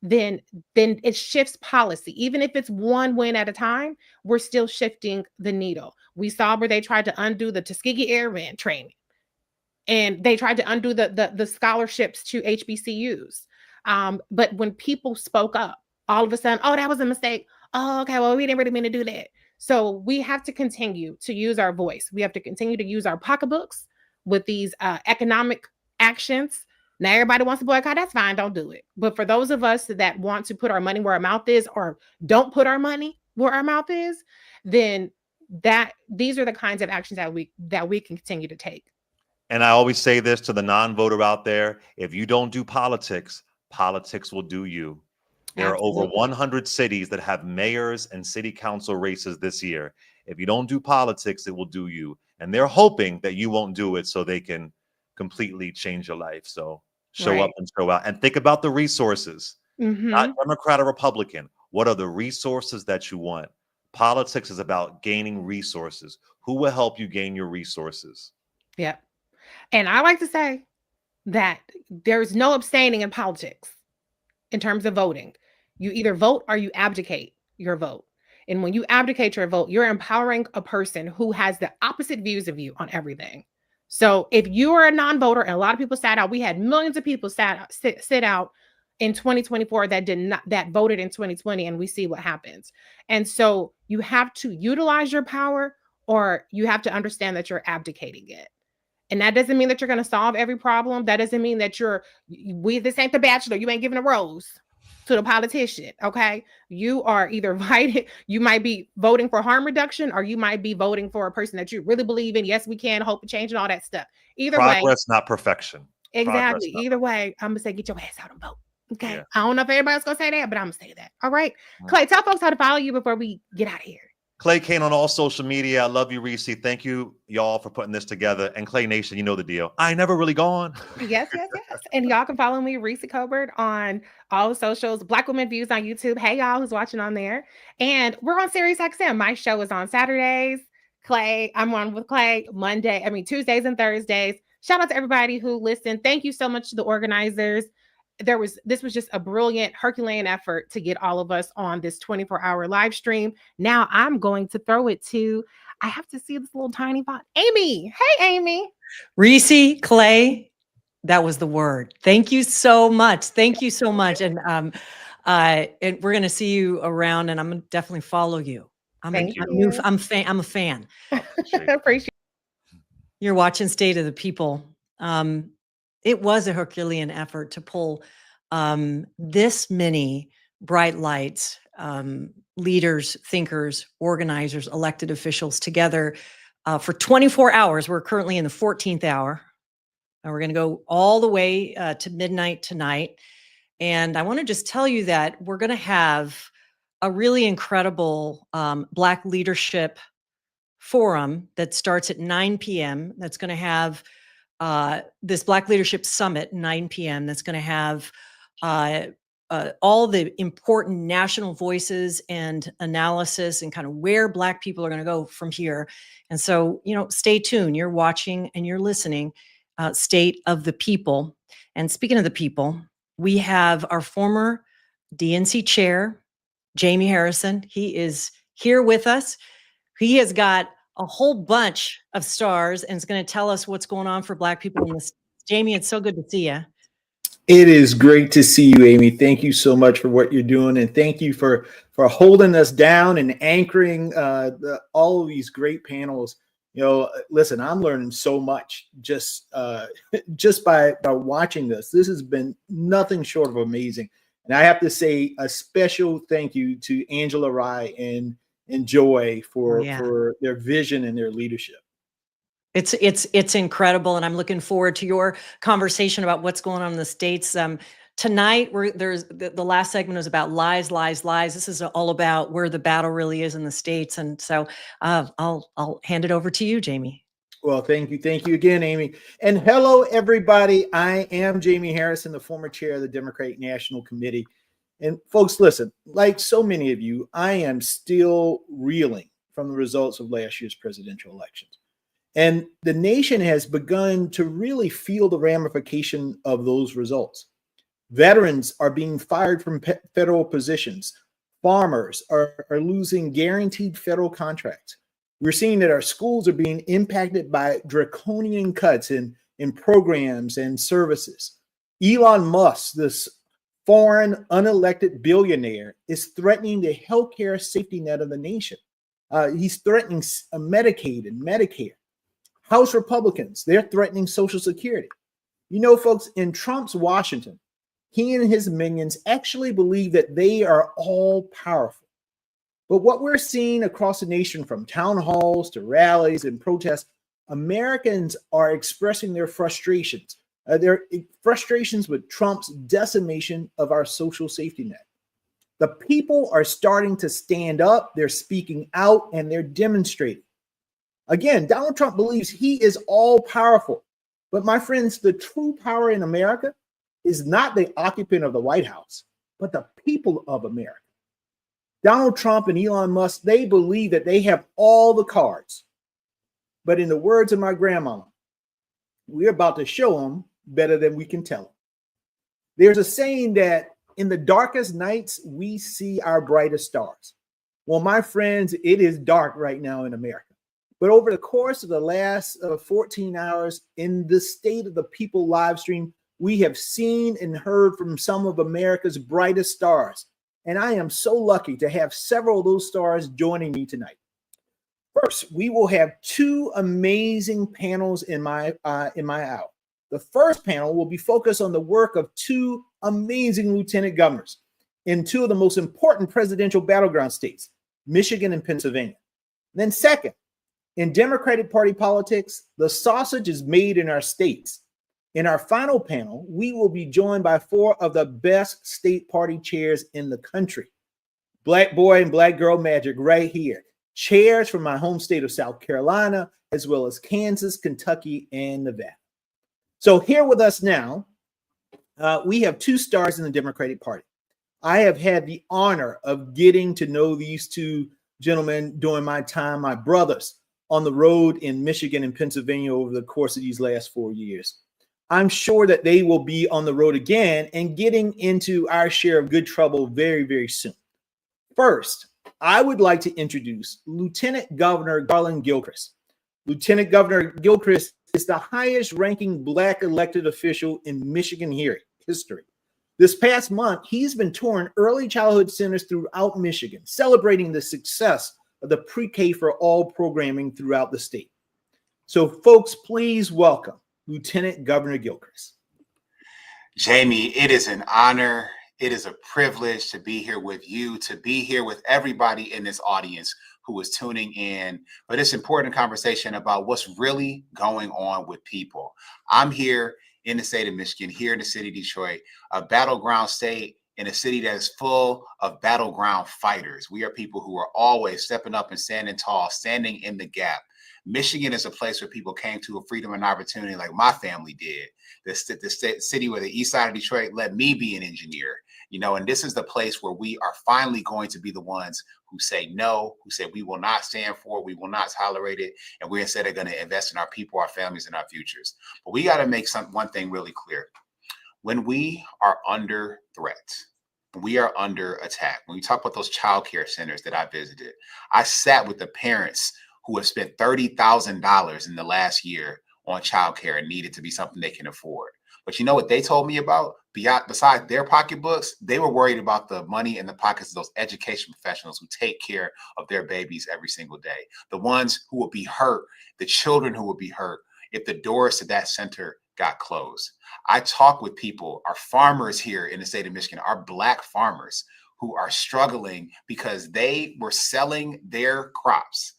then it shifts policy. Even if it's one win at a time, we're still shifting the needle. We saw where they tried to undo the Tuskegee Airmen training, and they tried to undo the scholarships to HBCUs. But when people spoke up, all of a sudden, oh, that was a mistake. Oh, okay, well, we didn't really mean to do that. So we have to continue to use our voice. We have to continue to use our pocketbooks with these economic actions. Now, everybody wants to boycott. That's fine. Don't do it. But for those of us that want to put our money where our mouth is, or don't put our money where our mouth is, then these are the kinds of actions that we can continue to take. And I always say this to the non-voter out there: if you don't do politics, politics will do you. There Absolutely. are over 100 cities that have mayors and city council races this year. If you don't do politics, it will do you. And they're hoping that you won't do it so they can completely change your life. So show up and show out. And think about the resources. Not Democrat or Republican. What are the resources that you want? Politics is about gaining resources. Who will help you gain your resources? Yeah. And I like to say that there's no abstaining in politics in terms of voting. You either vote or you abdicate your vote. And when you abdicate your vote, you're empowering a person who has the opposite views of you on everything. So if you are a non-voter, and a lot of people sat out, we had millions of people sit out in 2024 that voted in 2020, and we see what happens. And so you have to utilize your power, or you have to understand that you're abdicating it. And that doesn't mean that you're going to solve every problem. That doesn't mean that this ain't The Bachelor. You ain't giving a rose to the politician. Okay. You are either you might be voting for harm reduction, or you might be voting for a person that you really believe in. Yes, we can hope and change and all that stuff. Either way. Progress, not perfection. Exactly. Either way, I'm going to say, get your ass out and vote. Okay. Yeah. I don't know if everybody's going to say that, but I'm going to say that. All right. Clay, tell folks how to follow you before we get out of here. Clay Kane on all social media. I love you, Reese. Thank you, y'all, for putting this together. And Clay Nation, you know the deal. I ain't never really gone. Yes. And y'all can follow me, Reese Colbert, on all the socials. Black Women Views on YouTube. Hey, y'all who's watching on there. And we're on Sirius XM. My show is on Saturdays. I'm on with Clay Tuesdays and Thursdays. Shout out to everybody who listened. Thank you so much to the organizers. this was just a brilliant Herculean effort to get all of us on this 24-hour live stream. Now I'm going to throw it to, I have to see this little tiny bot, Amy. Hey, Amy. Reese, Clay, that was the word. Thank you so much. Thank you so much. And we're going to see you around, and I'm going to definitely follow you. I'm a fan. Appreciate. You're watching State of the People. It was a Herculean effort to pull this many bright lights, leaders, thinkers, organizers, elected officials together for 24 hours. We're currently in the 14th hour, and we're going to go all the way to midnight tonight. And I want to just tell you that we're going to have a really incredible Black leadership forum that starts at 9 p.m. That's going to have this Black Leadership Summit, 9 p.m. That's going to have all the important national voices and analysis and kind of where Black people are going to go from here. And so, stay tuned. You're watching and you're listening. State of the People. And speaking of the people, we have our former DNC chair, Jamie Harrison. He is here with us. He has got a whole bunch of stars and is going to tell us what's going on for Black people in this. Jamie, it's so good to see you. It is great to see you, Amy. Thank you so much for what you're doing, and thank you for holding us down and anchoring all of these great panels. Listen, I'm learning so much just by watching this. This has been nothing short of amazing, and I have to say a special thank you to Angela Rye and Joy for their vision and their leadership. It's incredible, and I'm looking forward to your conversation about what's going on in the States. Tonight, there's the last segment was about lies. This is all about where the battle really is in the States, and so I'll hand it over to you, Jamie. Well, thank you again, Amy, and hello, everybody. I am Jamie Harrison, the former chair of the Democratic National Committee. And folks, listen, like so many of you, I am still reeling from the results of last year's presidential elections. And the nation has begun to really feel the ramification of those results. Veterans are being fired from federal positions. Farmers are losing guaranteed federal contracts. We're seeing that our schools are being impacted by draconian cuts in programs and services. Elon Musk, this foreign unelected billionaire, is threatening the healthcare safety net of the nation. He's threatening Medicaid and Medicare. House Republicans, they're threatening Social Security. Folks, in Trump's Washington, he and his minions actually believe that they are all powerful. But what we're seeing across the nation, from town halls to rallies and protests, Americans are expressing their frustrations. Their frustrations with Trump's decimation of our social safety net. The people are starting to stand up, they're speaking out, and they're demonstrating. Again, Donald Trump believes he is all powerful. But my friends, the true power in America is not the occupant of the White House, but the people of America. Donald Trump and Elon Musk, they believe that they have all the cards. But in the words of my grandmama, we're about to show them better than we can tell them. There's a saying that in the darkest nights, we see our brightest stars. Well, my friends, it is dark right now in America. But over the course of the last 14 hours in the State of the People live stream, we have seen and heard from some of America's brightest stars. And I am so lucky to have several of those stars joining me tonight. First, we will have two amazing panels in my hour. The first panel will be focused on the work of two amazing lieutenant governors in two of the most important presidential battleground states, Michigan and Pennsylvania. Then second, in Democratic Party politics, the sausage is made in our states. In our final panel, we will be joined by four of the best state party chairs in the country. Black boy and black girl magic right here. Chairs from my home state of South Carolina, as well as Kansas, Kentucky, and Nevada. So here with us now, we have two stars in the Democratic Party. I have had the honor of getting to know these two gentlemen during my time, my brothers, on the road in Michigan and Pennsylvania over the course of these last 4 years. I'm sure that they will be on the road again and getting into our share of good trouble very, very soon. First, I would like to introduce Lieutenant Governor Garland Gilchrist. Lieutenant Governor Gilchrist is the highest ranking Black elected official in Michigan history. This past month, he's been touring early childhood centers throughout Michigan, celebrating the success of the pre-K for all programming throughout the state. So folks, please welcome Lieutenant Governor Gilchrist. Jamie, it is an honor. It is a privilege to be here with you, to be here with everybody in this audience who is tuning in for this important conversation about what's really going on with people. I'm here in the state of Michigan, here in the city of Detroit, a battleground state in a city that is full of battleground fighters. We are people who are always stepping up and standing tall, standing in the gap. Michigan is a place where people came to a freedom and opportunity like my family did. The city where the east side of Detroit let me be an engineer, and this is the place where we are finally going to be the ones who say no, who say we will not stand for it, we will not tolerate it, and we're instead going to invest in our people, our families, and our futures. But we got to make one thing really clear. When we are under threat, we are under attack. When we talk about those child care centers that I visited, I sat with the parents who have spent $30,000 in the last year on childcare and needed to be something they can afford. But you know what they told me about? Besides their pocketbooks, they were worried about the money in the pockets of those education professionals who take care of their babies every single day. The ones who will be hurt, the children who will be hurt if the doors to that center got closed. I talk with people, our farmers here in the state of Michigan, our Black farmers who are struggling because they were selling their crops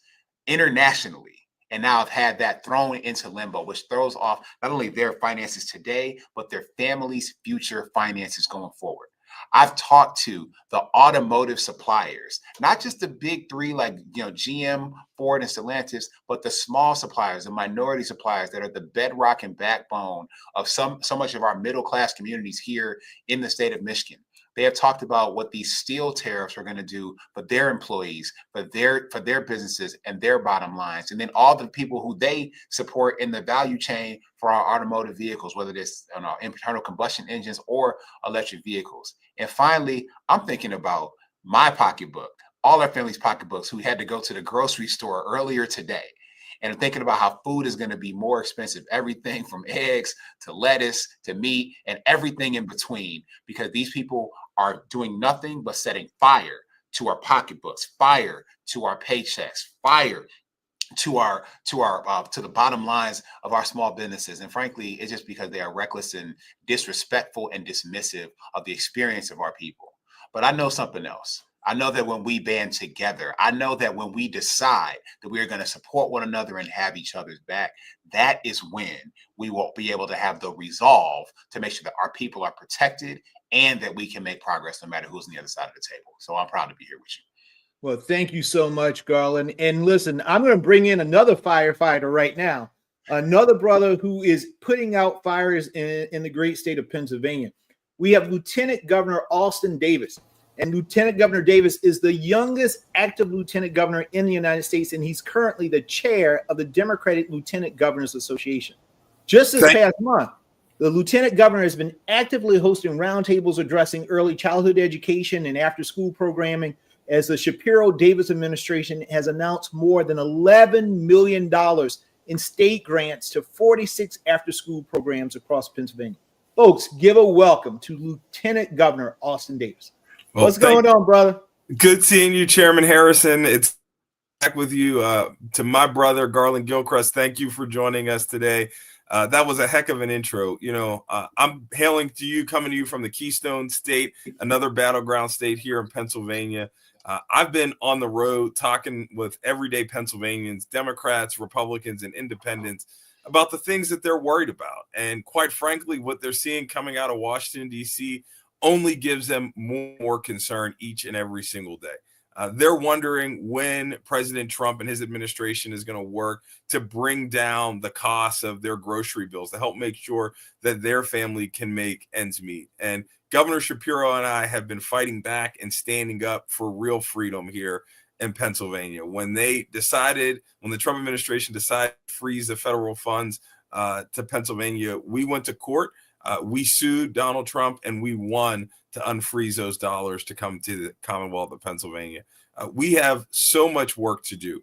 internationally and now have had that thrown into limbo, which throws off not only their finances today, but their families' future finances going forward. I've talked to the automotive suppliers, not just the big three like GM, Ford, and Stellantis, but the small suppliers, the minority suppliers that are the bedrock and backbone of so much of our middle class communities here in the state of Michigan. They have talked about what these steel tariffs are going to do for their employees, for their businesses and their bottom lines, and then all the people who they support in the value chain for our automotive vehicles, whether it's internal combustion engines or electric vehicles. And finally, I'm thinking about my pocketbook, all our family's pocketbooks who had to go to the grocery store earlier today. And I'm thinking about how food is going to be more expensive, everything from eggs to lettuce to meat and everything in between, because these people are doing nothing but setting fire to our pocketbooks, fire to our paychecks, fire to the bottom lines of our small businesses. And frankly, it's just because they are reckless and disrespectful and dismissive of the experience of our people. But I know something else. I know that when we band together, I know that when we decide that we are going to support one another and have each other's back, that is when we will be able to have the resolve to make sure that our people are protected and that we can make progress no matter who's on the other side of the table. So I'm proud to be here with you. Well, thank you so much, Garland. And listen, I'm going to bring in another firefighter right now, another brother who is putting out fires in the great state of Pennsylvania. We have Lieutenant Governor Austin Davis. And Lieutenant Governor Davis is the youngest active lieutenant governor in the United States, and he's currently the chair of the Democratic Lieutenant Governors Association. Just this past month, the lieutenant governor has been actively hosting roundtables addressing early childhood education and after-school programming, as the Shapiro-Davis administration has announced more than $11 million in state grants to 46 after-school programs across Pennsylvania. Folks, give a welcome to Lieutenant Governor Austin Davis. Well, what's going on, brother? Good seeing you, Chairman Harrison. It's back with you. To my brother, Garland Gilchrist, thank you for joining us today. That was a heck of an intro. I'm hailing to you, coming to you from the Keystone State, another battleground state here in Pennsylvania. I've been on the road talking with everyday Pennsylvanians, Democrats, Republicans, and independents about the things that they're worried about. And quite frankly, what they're seeing coming out of Washington, D.C., only gives them more concern each and every single day. They're wondering when President Trump and his administration is going to work to bring down the costs of their grocery bills to help make sure that their family can make ends meet. And Governor Shapiro and I have been fighting back and standing up for real freedom here in Pennsylvania. When the Trump administration decided to freeze the federal funds to Pennsylvania. We went to court. We sued Donald Trump, and we won to unfreeze those dollars to come to the Commonwealth of Pennsylvania. We have so much work to do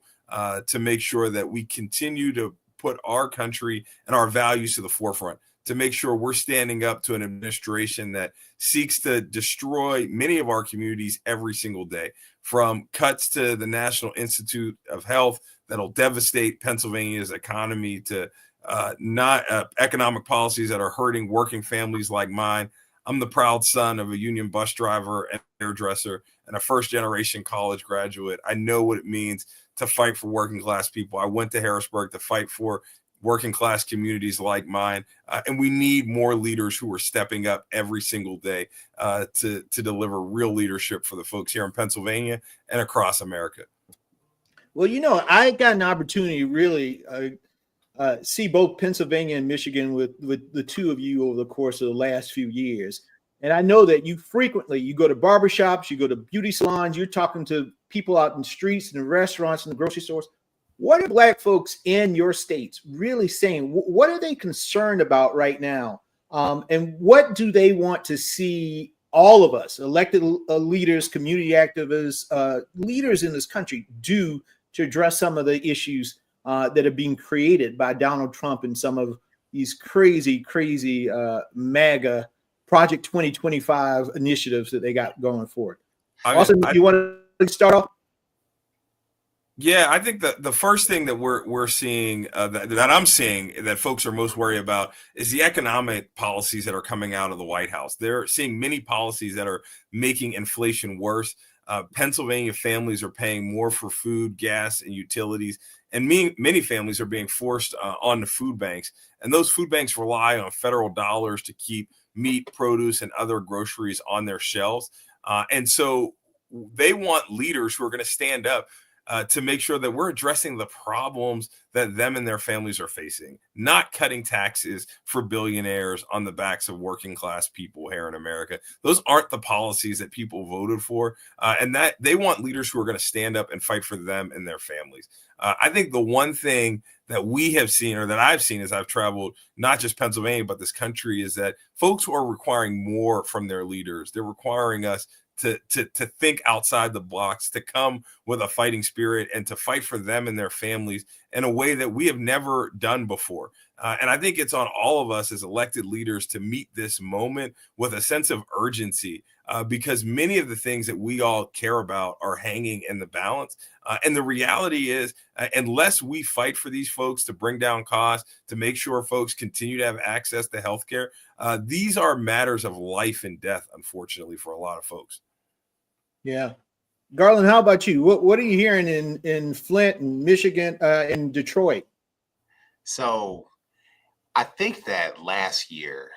to make sure that we continue to put our country and our values to the forefront, to make sure we're standing up to an administration that seeks to destroy many of our communities every single day, from cuts to the National Institute of Health that'll devastate Pennsylvania's economy, to not economic policies that are hurting working families like mine. I'm the proud son of a union bus driver and hairdresser and a first-generation college graduate. I know what it means to fight for working class people. I went to Harrisburg to fight for working class communities like mine. And we need more leaders who are stepping up every single day to deliver real leadership for the folks here in Pennsylvania and across America. Well, I got an opportunity to really see both Pennsylvania and Michigan with the two of you over the course of the last few years. And I know that you go to barbershops, you go to beauty salons, you're talking to people out in the streets and the restaurants and the grocery stores. What are Black folks in your states really saying? What are they concerned about right now? And what do they want to see all of us, elected leaders, community activists, leaders in this country, do to address some of the issues that are being created by Donald Trump and some of these crazy MAGA Project 2025 initiatives that they got going forward? Austin, you want to start off? Yeah, I think that the first thing that we're seeing that I'm seeing that folks are most worried about is the economic policies that are coming out of the White House. They're seeing many policies that are making inflation worse. Pennsylvania families are paying more for food, gas, and utilities, and many families are being forced on the food banks. And those food banks rely on federal dollars to keep meat, produce, and other groceries on their shelves. And so they want leaders who are going to stand up to make sure that we're addressing the problems that them and their families are facing, not cutting taxes for billionaires on the backs of working class people here in America. Those aren't the policies that people voted for, and that they want leaders who are going to stand up and fight for them and their families. I think the one thing that we have seen, or that I've seen as I've traveled, not just Pennsylvania, but this country, is that folks who are requiring more from their leaders. They're requiring us to think outside the box, to come with a fighting spirit and to fight for them and their families in a way that we have never done before. And I think it's on all of us as elected leaders to meet this moment with a sense of urgency, because many of the things that we all care about are hanging in the balance. And the reality is, unless we fight for these folks to bring down costs, to make sure folks continue to have access to healthcare, these are matters of life and death, unfortunately, for a lot of folks. Yeah. Garland, how about you? What are you hearing in Flint and Michigan and Detroit? So I think that last year,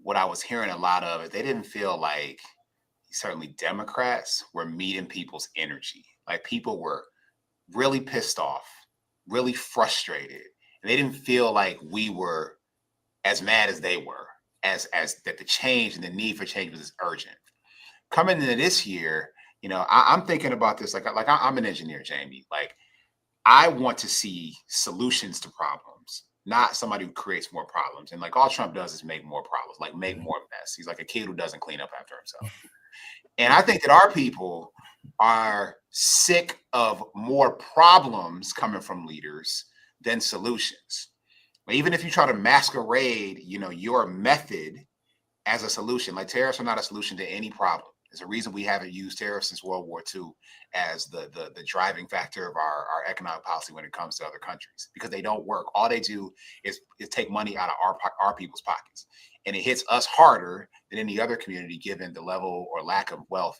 what I was hearing a lot of is they didn't feel like, certainly Democrats, were meeting people's energy. Like, people were really pissed off, really frustrated, and they didn't feel like we were as mad as they were, as that the change and the need for change was as urgent. Coming into this year, I'm thinking about this like I'm an engineer, Jamie. Like, I want to see solutions to problems, not somebody who creates more problems. And like, all Trump does is make more problems, like make more mess. He's like a kid who doesn't clean up after himself. And I think that our people are sick of more problems coming from leaders than solutions. But even if you try to masquerade, your method as a solution, like tariffs are not a solution to any problem. There's a reason we haven't used tariffs since World War II as the driving factor of our economic policy when it comes to other countries, because they don't work. All they do is take money out of our people's pockets. And it hits us harder than any other community, given the level or lack of wealth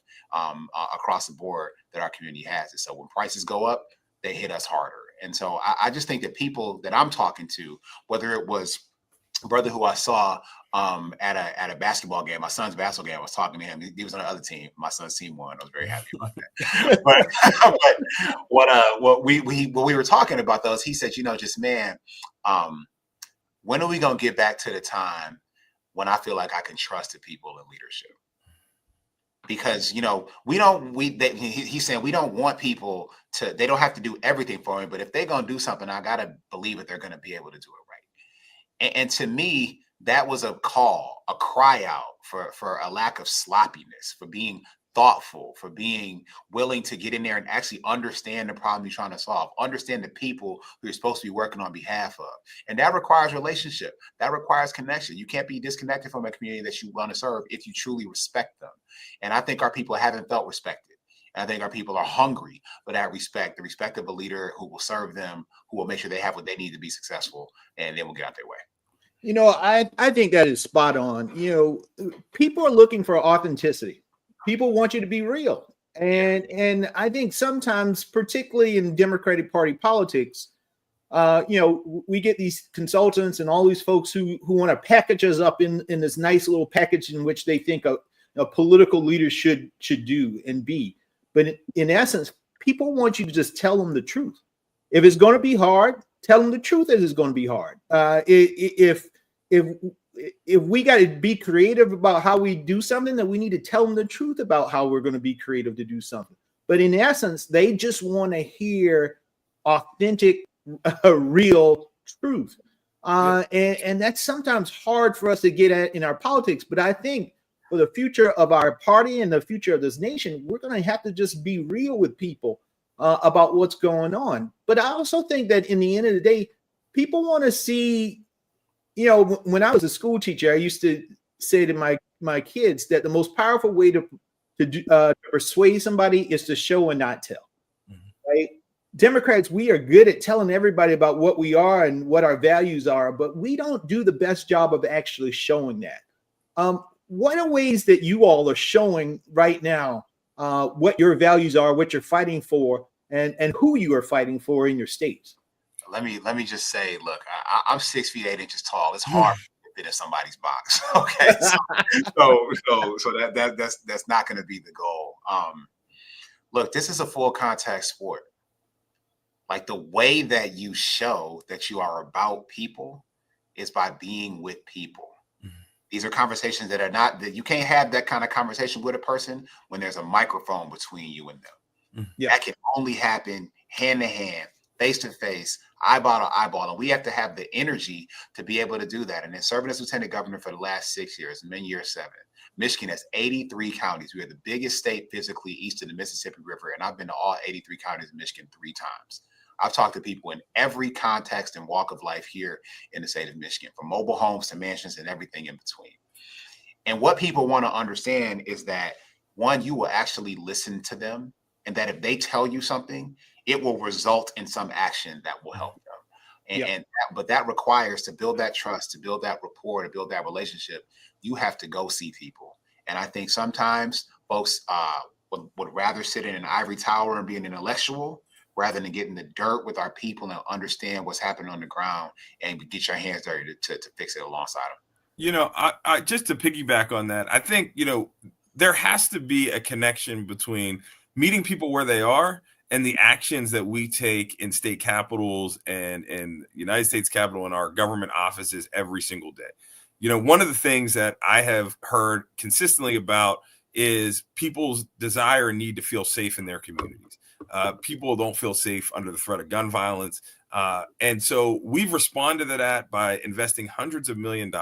across the board that our community has. And so when prices go up, they hit us harder. And so I just think that people that I'm talking to, whether it was a brother who I saw at a basketball game, my son's basketball game, I was talking to him. He was on the other team. My son's team won. I was very happy about that. but what we were talking about those, he said, just man, when are we gonna get back to the time when I feel like I can trust the people in leadership? Because he's saying we don't want people to, they don't have to do everything for me, but if they're gonna do something, I gotta believe that they're gonna be able to do it right. And to me, that was a call, a cry out for a lack of sloppiness, for being thoughtful, for being willing to get in there and actually understand the problem you're trying to solve, understand the people who you're supposed to be working on behalf of. And that requires relationship. That requires connection. You can't be disconnected from a community that you want to serve if you truly respect them. And I think our people haven't felt respected. And I think our people are hungry for that respect, the respect of a leader who will serve them, who will make sure they have what they need to be successful, and they will get out their way. You know, I think that is spot on. You know, people are looking for authenticity. People want you to be real. And I think sometimes, particularly in Democratic Party politics, you know, we get these consultants and all these folks who want to package us up in this nice little package in which they think a political leader should do and be. But in essence, people want you to just tell them the truth. If it's going to be hard, tell them the truth that it's going to be hard. If we got to be creative about how we do something, then we need to tell them the truth about how we're going to be creative to do something. But in essence, they just want to hear authentic, real truth. And that's sometimes hard for us to get at in our politics. But I think for the future of our party and the future of this nation, we're going to have to just be real with people about what's going on. But I also think that in the end of the day, people want to see, you know, when I was a school teacher, I used to say to my kids that the most powerful way to persuade somebody is to show and not tell. Right? Democrats, we are good at telling everybody about what we are and what our values are, but we don't do the best job of actually showing that. What are ways that you all are showing right now what your values are, what you're fighting for, and who you are fighting for in your states? Let me just say, look, I'm 6 feet 8 inches tall. It's hard to fit in somebody's box. Okay, so that's not going to be the goal. Look, this is a full contact sport. Like, the way that you show that you are about people is by being with people. These are conversations that are not, that you can't have that kind of conversation with a person when there's a microphone between you and them. That can only happen hand to hand, face to face, eyeball to eyeball. And we have to have the energy to be able to do that. And then serving as lieutenant governor for the last 6 years, and then year 7, Michigan has 83 counties. We are the biggest state physically east of the Mississippi River. And I've been to all 83 counties in Michigan 3 times. I've talked to people in every context and walk of life here in the state of Michigan, from mobile homes to mansions and everything in between. And what people want to understand is that, one, you will actually listen to them, and that if they tell you something, it will result in some action that will help them. But that requires, to build that trust, to build that rapport, to build that relationship, you have to go see people. And I think sometimes folks would rather sit in an ivory tower and be an intellectual rather than get in the dirt with our people and understand what's happening on the ground and get your hands dirty to fix it alongside them. You know, I just to piggyback on that, I think, you know, there has to be a connection between meeting people where they are and the actions that we take in state capitals and United States Capitol and our government offices every single day. You know, one of the things that I have heard consistently about is people's desire and need to feel safe in their communities. People don't feel safe under the threat of gun violence. And so we've responded to that by investing hundreds of millions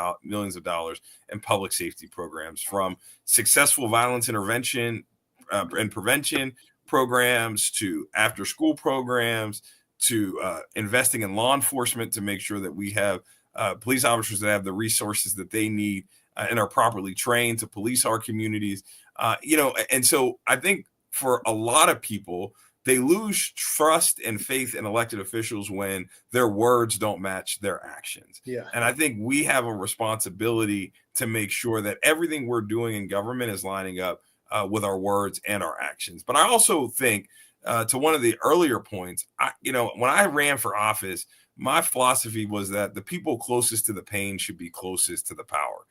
of dollars in public safety programs, from successful violence intervention and prevention programs to after school programs to investing in law enforcement to make sure that we have police officers that have the resources that they need and are properly trained to police our communities. You know, and so I think for a lot of people, they lose trust and faith in elected officials when their words don't match their actions. Yeah. And I think we have a responsibility to make sure that everything we're doing in government is lining up with our words and our actions. But I also think, to one of the earlier points, you know, when I ran for office, my philosophy was that the people closest to the pain should be closest to the power.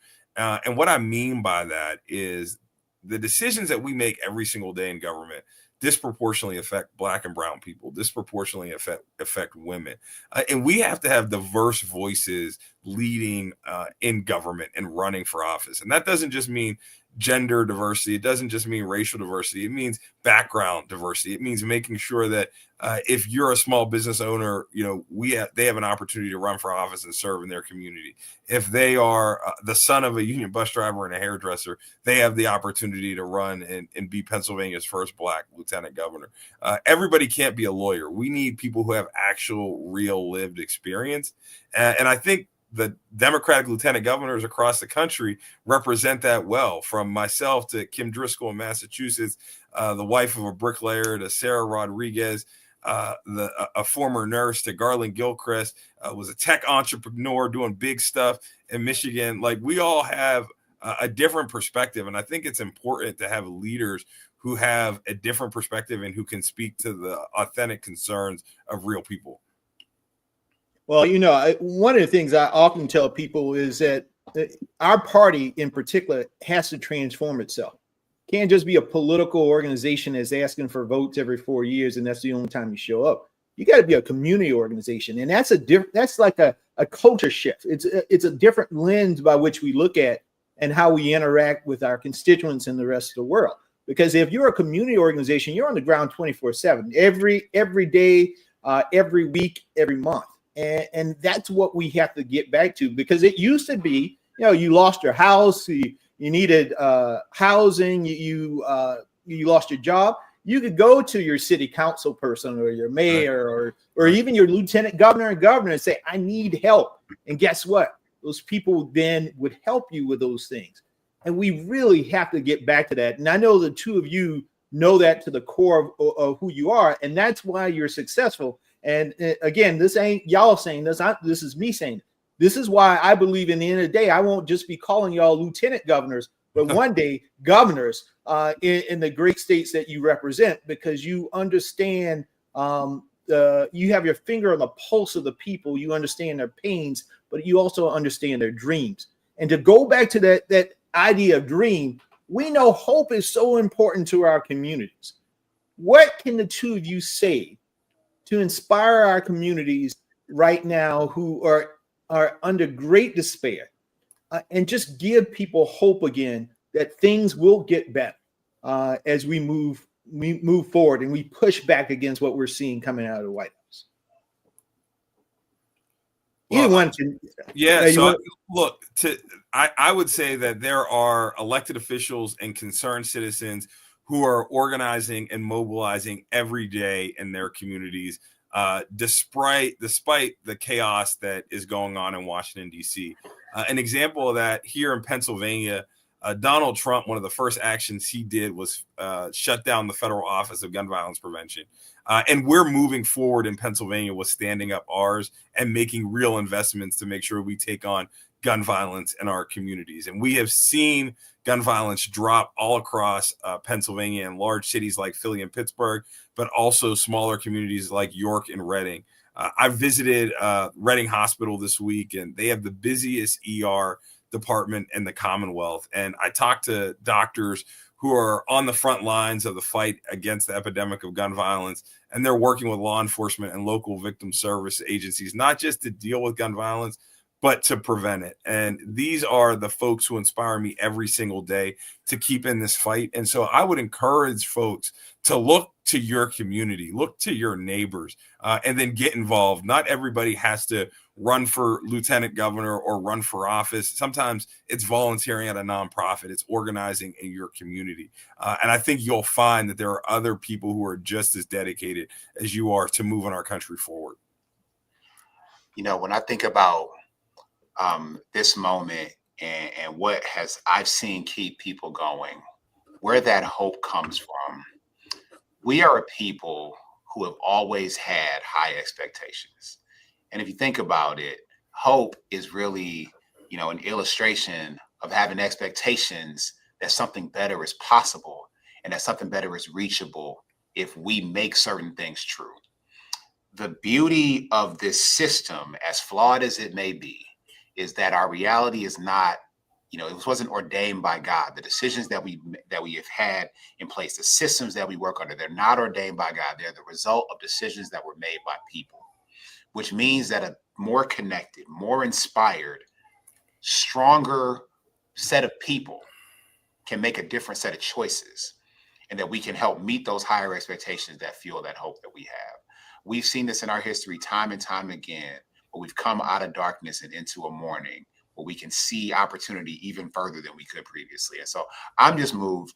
And what I mean by that is the decisions that we make every single day in government disproportionately affect Black and brown people, disproportionately affect women. And we have to have diverse voices leading in government and running for office. And that doesn't just mean, gender diversity. It doesn't just mean racial diversity. It means background diversity. It means making sure that if you're a small business owner, they have an opportunity to run for office and serve in their community. If they are the son of a union bus driver and a hairdresser, they have the opportunity to run and be Pennsylvania's first Black lieutenant governor. Everybody can't be a lawyer. We need people who have actual, real, lived experience. And I think the Democratic lieutenant governors across the country represent that well, from myself to Kim Driscoll in Massachusetts, the wife of a bricklayer, to Sarah Rodriguez, a former nurse, to Garland Gilchrist, was a tech entrepreneur doing big stuff in Michigan. Like, we all have a different perspective. And I think it's important to have leaders who have a different perspective and who can speak to the authentic concerns of real people. Well, one of the things I often tell people is that our party in particular has to transform itself. Can't just be a political organization that's asking for votes every 4 years and that's the only time you show up. You got to be a community organization, and that's like a culture shift. It's a different lens by which we look at and how we interact with our constituents and the rest of the world. Because if you're a community organization, you're on the ground 24/7, every day, every week, every month. And that's what we have to get back to, because it used to be, you lost your house, you needed housing, you lost your job. You could go to your city council person or your mayor or even your lieutenant governor and say, I need help. And guess what? Those people then would help you with those things. And we really have to get back to that. And I know the two of you know that to the core of who you are. And that's why you're successful. And again, this ain't y'all saying this. This is me saying it. This is why I believe in the end of the day, I won't just be calling y'all lieutenant governors, but one day governors in the great states that you represent, because you understand, you have your finger on the pulse of the people. You understand their pains, but you also understand their dreams. And to go back to that idea of dream, we know hope is so important to our communities. What can the two of you say to inspire our communities right now who are under great despair, and just give people hope again that things will get better as we move forward and we push back against what we're seeing coming out of the White House? Either one can. Yeah. So look, I would say that there are elected officials and concerned citizens who are organizing and mobilizing every day in their communities, despite the chaos that is going on in Washington, D.C. An example of that here in Pennsylvania, Donald Trump, one of the first actions he did was shut down the Federal Office of Gun Violence Prevention. And we're moving forward in Pennsylvania with standing up ours and making real investments to make sure we take on gun violence in our communities. And we have seen gun violence drop all across Pennsylvania in large cities like Philly and Pittsburgh, but also smaller communities like York and Reading. I visited Reading Hospital this week, and they have the busiest ER department in the Commonwealth. And I talked to doctors who are on the front lines of the fight against the epidemic of gun violence. And they're working with law enforcement and local victim service agencies, not just to deal with gun violence, but to prevent it. And these are the folks who inspire me every single day to keep in this fight. And so I would encourage folks to look to your community, look to your neighbors, and then get involved. Not everybody has to run for lieutenant governor or run for office. Sometimes it's volunteering at a nonprofit. It's organizing in your community. And I think you'll find that there are other people who are just as dedicated as you are to moving our country forward. When I think about this moment and what I've seen keep people going, where that hope comes from, we are a people who have always had high expectations. And if you think about it, hope is really, an illustration of having expectations that something better is possible and that something better is reachable if we make certain things true. The beauty of this system, as flawed as it may be, is that our reality is not, it wasn't ordained by God. The decisions that we have had in place, the systems that we work under, they're not ordained by God. They're the result of decisions that were made by people, which means that a more connected, more inspired, stronger set of people can make a different set of choices, and that we can help meet those higher expectations that fuel that hope that we have. We've seen this in our history time and time again, where we've come out of darkness and into a morning where we can see opportunity even further than we could previously. And so I'm just moved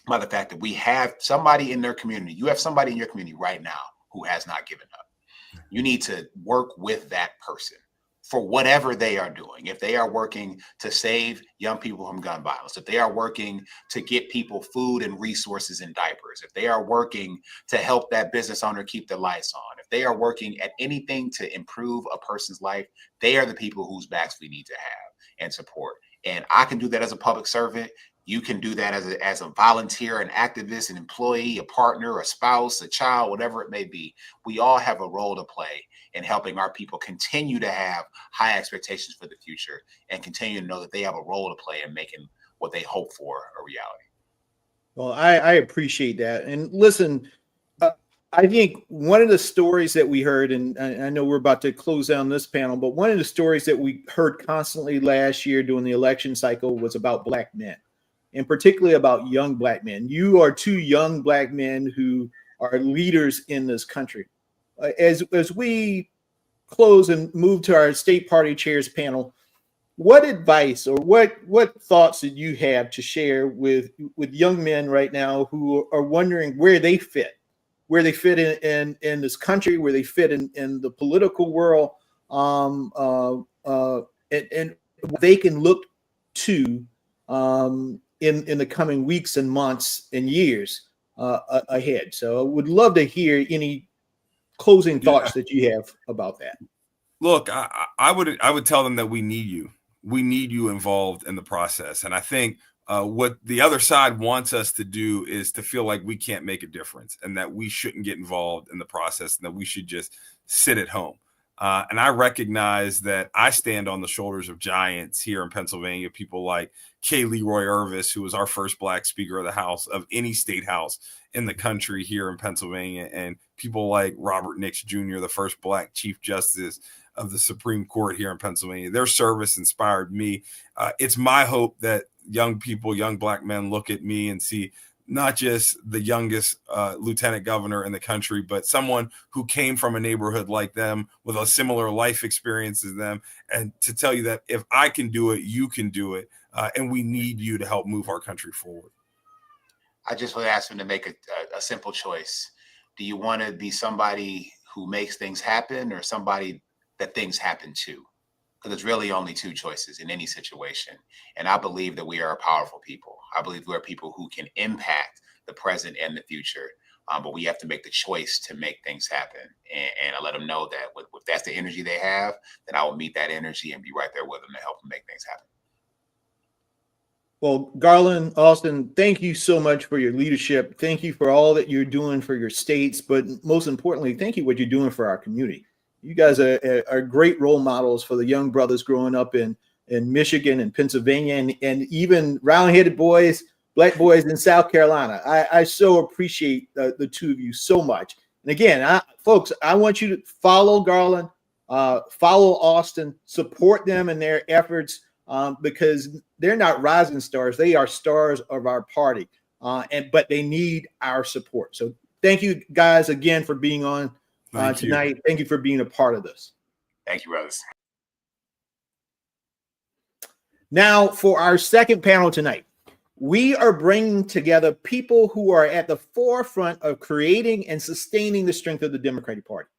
by the fact that we have somebody in their community. You have somebody in your community right now who has not given up. You need to work with that person for whatever they are doing. If they are working to save young people from gun violence, if they are working to get people food and resources and diapers, if they are working to help that business owner keep the lights on, if they are working at anything to improve a person's life, they are the people whose backs we need to have and support. And I can do that as a public servant. You can do that as a volunteer, an activist, an employee, a partner, a spouse, a child, whatever it may be. We all have a role to play in helping our people continue to have high expectations for the future and continue to know that they have a role to play in making what they hope for a reality. Well, I appreciate that. And listen, I think one of the stories that we heard, and I know we're about to close down this panel, but one of the stories that we heard constantly last year during the election cycle was about Black men, and particularly about young Black men. You are two young Black men who are leaders in this country. As we close and move to our state party chairs panel, what advice or what thoughts did you have to share with young men right now who are wondering where they fit in this country, where they fit in the political world, and they can look to in the coming weeks and months and years ahead? So I would love to hear any closing thoughts that you have about that. Look, I would tell them that we need you. We need you involved in the process. And I think what the other side wants us to do is to feel like we can't make a difference and that we shouldn't get involved in the process and that we should just sit at home. And I recognize that I stand on the shoulders of giants here in Pennsylvania, people like K. Leroy Irvis, who was our first Black Speaker of the House of any state house in the country here in Pennsylvania, and people like Robert Nix Jr., the first Black Chief Justice of the Supreme Court here in Pennsylvania. Their service inspired me. It's my hope that young people, young Black men look at me and see not just the youngest lieutenant governor in the country, but someone who came from a neighborhood like them with a similar life experience as them. And to tell you that if I can do it, you can do it. And we need you to help move our country forward. I just would ask them to make a simple choice. Do you want to be somebody who makes things happen or somebody that things happen to? Because it's really only two choices in any situation. And I believe that we are a powerful people. I believe we're people who can impact the present and the future. But we have to make the choice to make things happen. And I let them know that if that's the energy they have, then I will meet that energy and be right there with them to help them make things happen. Well, Garland, Austin, thank you so much for your leadership. Thank you for all that you're doing for your states, but most importantly, thank you for what you're doing for our community. You guys are great role models for the young brothers growing up in Michigan and Pennsylvania, and even round-headed boys, Black boys in South Carolina. I so appreciate the two of you so much. And again, folks, I want you to follow Garland, follow Austin, support them in their efforts, because they're not rising stars. They are stars of our party, but they need our support. So thank you guys again for being on tonight. Thank you for being a part of this. Thank you, brothers. Now, for our second panel tonight, we are bringing together people who are at the forefront of creating and sustaining the strength of the Democratic Party.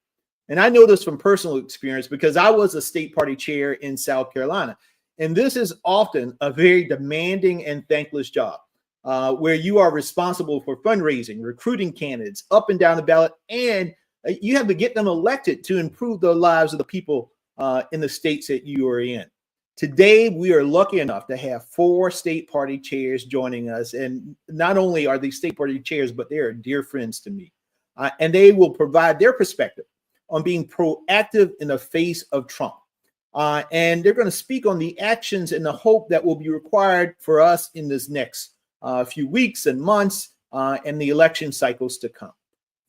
And I know this from personal experience because I was a state party chair in South Carolina. And this is often a very demanding and thankless job, where you are responsible for fundraising, recruiting candidates up and down the ballot, and you have to get them elected to improve the lives of the people in the states that you are in. Today, we are lucky enough to have 4 state party chairs joining us. And not only are they state party chairs, but they are dear friends to me. And they will provide their perspective on being proactive in the face of Trump. And they're going to speak on the actions and the hope that will be required for us in this next few weeks and months and the election cycles to come.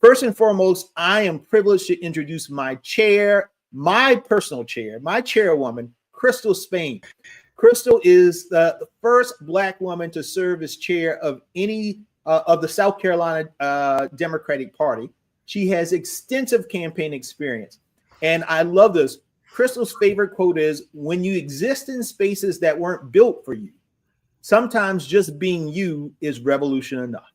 First and foremost, I am privileged to introduce my chair, my personal chair, my chairwoman, Crystal Spain. Crystal is the first Black woman to serve as chair of any of the South Carolina Democratic Party. She has extensive campaign experience. And I love this. Crystal's favorite quote is, "When you exist in spaces that weren't built for you, sometimes just being you is revolution enough."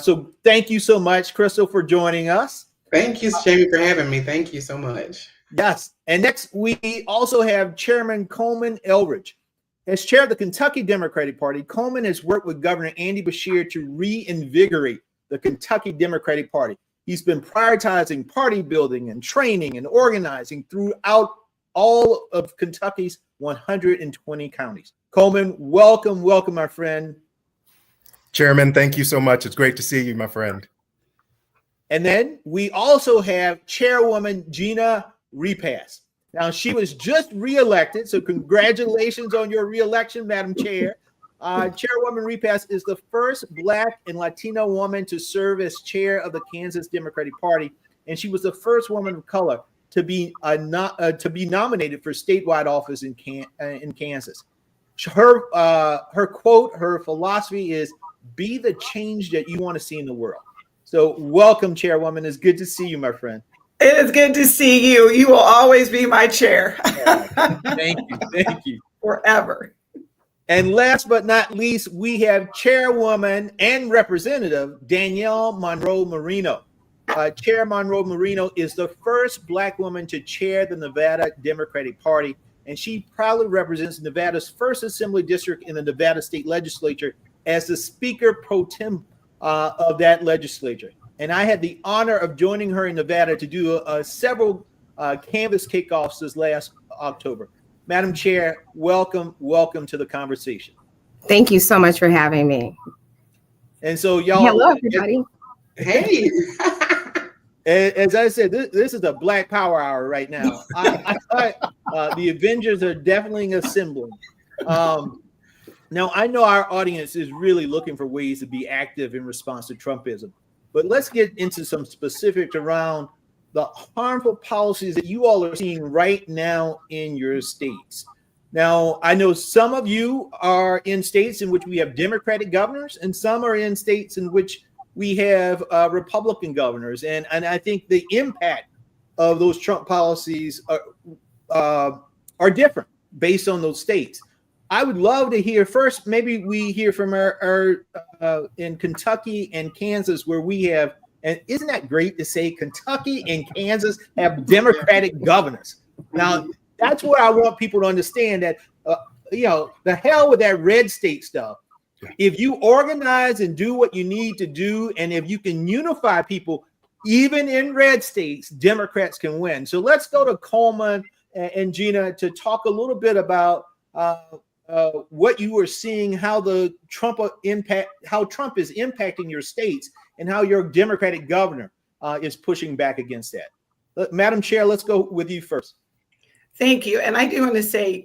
So thank you so much, Crystal, for joining us. Thank you, Jamie, for having me. Thank you so much. Yes. And next, we also have Chairman Coleman Eldridge. As chair of the Kentucky Democratic Party, Coleman has worked with Governor Andy Beshear to reinvigorate the Kentucky Democratic Party. He's been prioritizing party building and training and organizing throughout all of Kentucky's 120 counties. Coleman, welcome, my friend. Chairman, thank you so much. It's great to see you, my friend. And then we also have Chairwoman Gina Repass. Now, she was just reelected, so congratulations on your reelection, Madam Chair. Chairwoman Repass is the first Black and Latino woman to serve as chair of the Kansas Democratic Party, and she was the first woman of color to be nominated for statewide office in Kansas. Her quote, her philosophy is, "Be the change that you want to see in the world." So welcome, Chairwoman. It's good to see you, my friend. It is good to see you. You will always be my chair. Thank you. Forever. And last but not least, we have Chairwoman and Representative Danielle Monroe Marino. Chair Monroe Marino is the first Black woman to chair the Nevada Democratic Party, and she proudly represents Nevada's first assembly district in the Nevada State Legislature as the Speaker pro tem of that legislature. And I had the honor of joining her in Nevada to do several canvas kickoffs this last October. Madam Chair, welcome to the conversation. Thank you so much for having me. And so y'all. Hello, everybody. Hey. As I said, this is a Black Power Hour right now. The Avengers are definitely assembling. Now, I know our audience is really looking for ways to be active in response to Trumpism, but let's get into some specifics around the harmful policies that you all are seeing right now in your states. Now, I know some of you are in states in which we have Democratic governors, and some are in states in which we have Republican governors. And I think the impact of those Trump policies are different based on those states. I would love to hear first, maybe we hear from our in Kentucky and Kansas, where we have, and isn't that great to say Kentucky and Kansas have Democratic governors? Now, that's what I want people to understand, that, the hell with that red state stuff. If you organize and do what you need to do, and if you can unify people, even in red states, Democrats can win. So let's go to Coleman and Gina to talk a little bit about what you are seeing, how Trump is impacting your states, and how your Democratic governor is pushing back against that. Madam Chair, let's go with you first. Thank you. And I do want to say,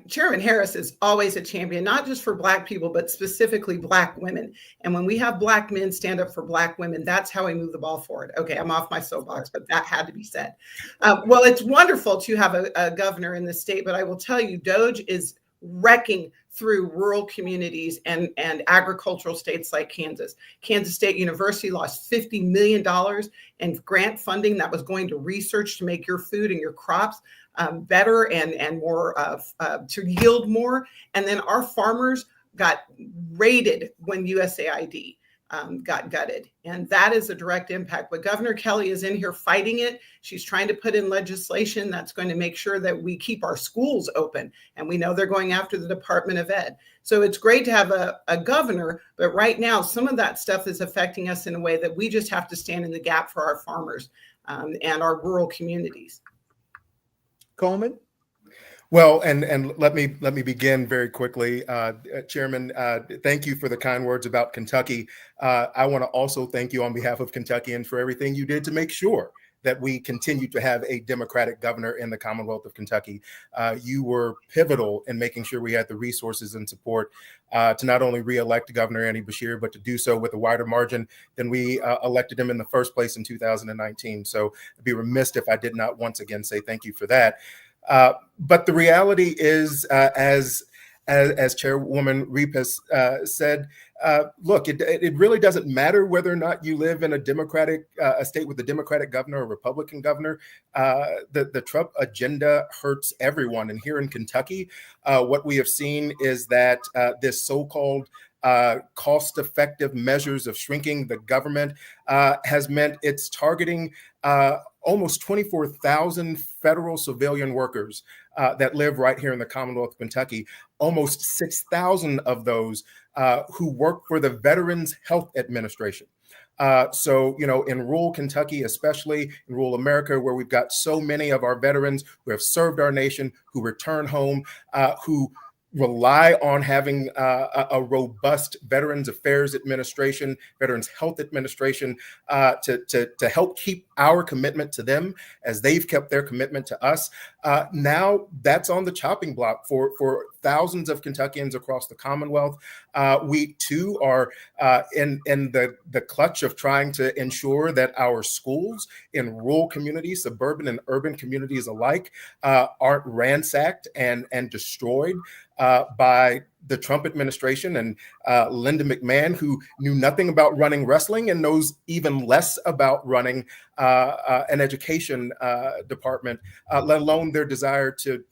Chairman Harris is always a champion, not just for Black people, but specifically Black women. And when we have Black men stand up for Black women, that's how we move the ball forward. Okay, I'm off my soapbox, but that had to be said. Well, it's wonderful to have a governor in the state, but I will tell you, DOGE is wrecking through rural communities and agricultural states like Kansas. Kansas State University lost $50 million in grant funding that was going to research to make your food and your crops better and more to yield more. And then our farmers got raided when USAID got gutted. And that is a direct impact. But Governor Kelly is in here fighting it. She's trying to put in legislation that's going to make sure that we keep our schools open. And we know they're going after the Department of Ed. So it's great to have a governor, but right now, some of that stuff is affecting us in a way that we just have to stand in the gap for our farmers and our rural communities. Coleman? Well, and let me begin very quickly. Chairman, thank you for the kind words about Kentucky. I want to also thank you on behalf of Kentuckians for everything you did to make sure that we continue to have a Democratic governor in the Commonwealth of Kentucky. You were pivotal in making sure we had the resources and support to not only re-elect Governor Andy Beshear, but to do so with a wider margin than we elected him in the first place in 2019. So I'd be remiss if I did not once again say thank you for that. But the reality is, as as Chairwoman Repas said, look, it really doesn't matter whether or not you live in a state with a Democratic governor or Republican governor. The Trump agenda hurts everyone. And here in Kentucky, what we have seen is that this so-called cost-effective measures of shrinking the government has meant it's targeting almost 24,000 federal civilian workers that live right here in the Commonwealth of Kentucky. Almost 6,000 of those who work for the Veterans Health Administration. So, in rural Kentucky, especially in rural America, where we've got so many of our veterans who have served our nation, who return home, who rely on having a robust Veterans Affairs Administration, Veterans Health Administration to help keep our commitment to them as they've kept their commitment to us. Now that's on the chopping block for thousands of Kentuckians across the Commonwealth. We too are in the clutch of trying to ensure that our schools in rural communities, suburban and urban communities alike, aren't ransacked and destroyed by the Trump administration and Linda McMahon, who knew nothing about running wrestling and knows even less about running an education department, let alone their desire to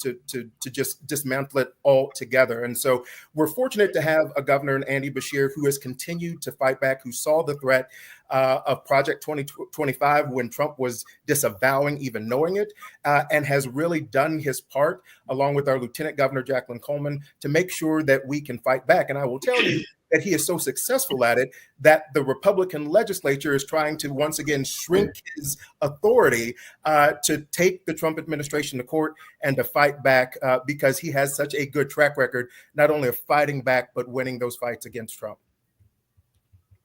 just dismantle it altogether. And so we're fortunate to have a governor in Andy Beshear who has continued to fight back, who saw the threat of Project 2025 when Trump was disavowing even knowing it, and has really done his part, along with our Lieutenant Governor Jacqueline Coleman, to make sure that we can fight back. And I will tell you that he is so successful at it that the Republican legislature is trying to once again shrink his authority to take the Trump administration to court and to fight back because he has such a good track record, not only of fighting back, but winning those fights against Trump.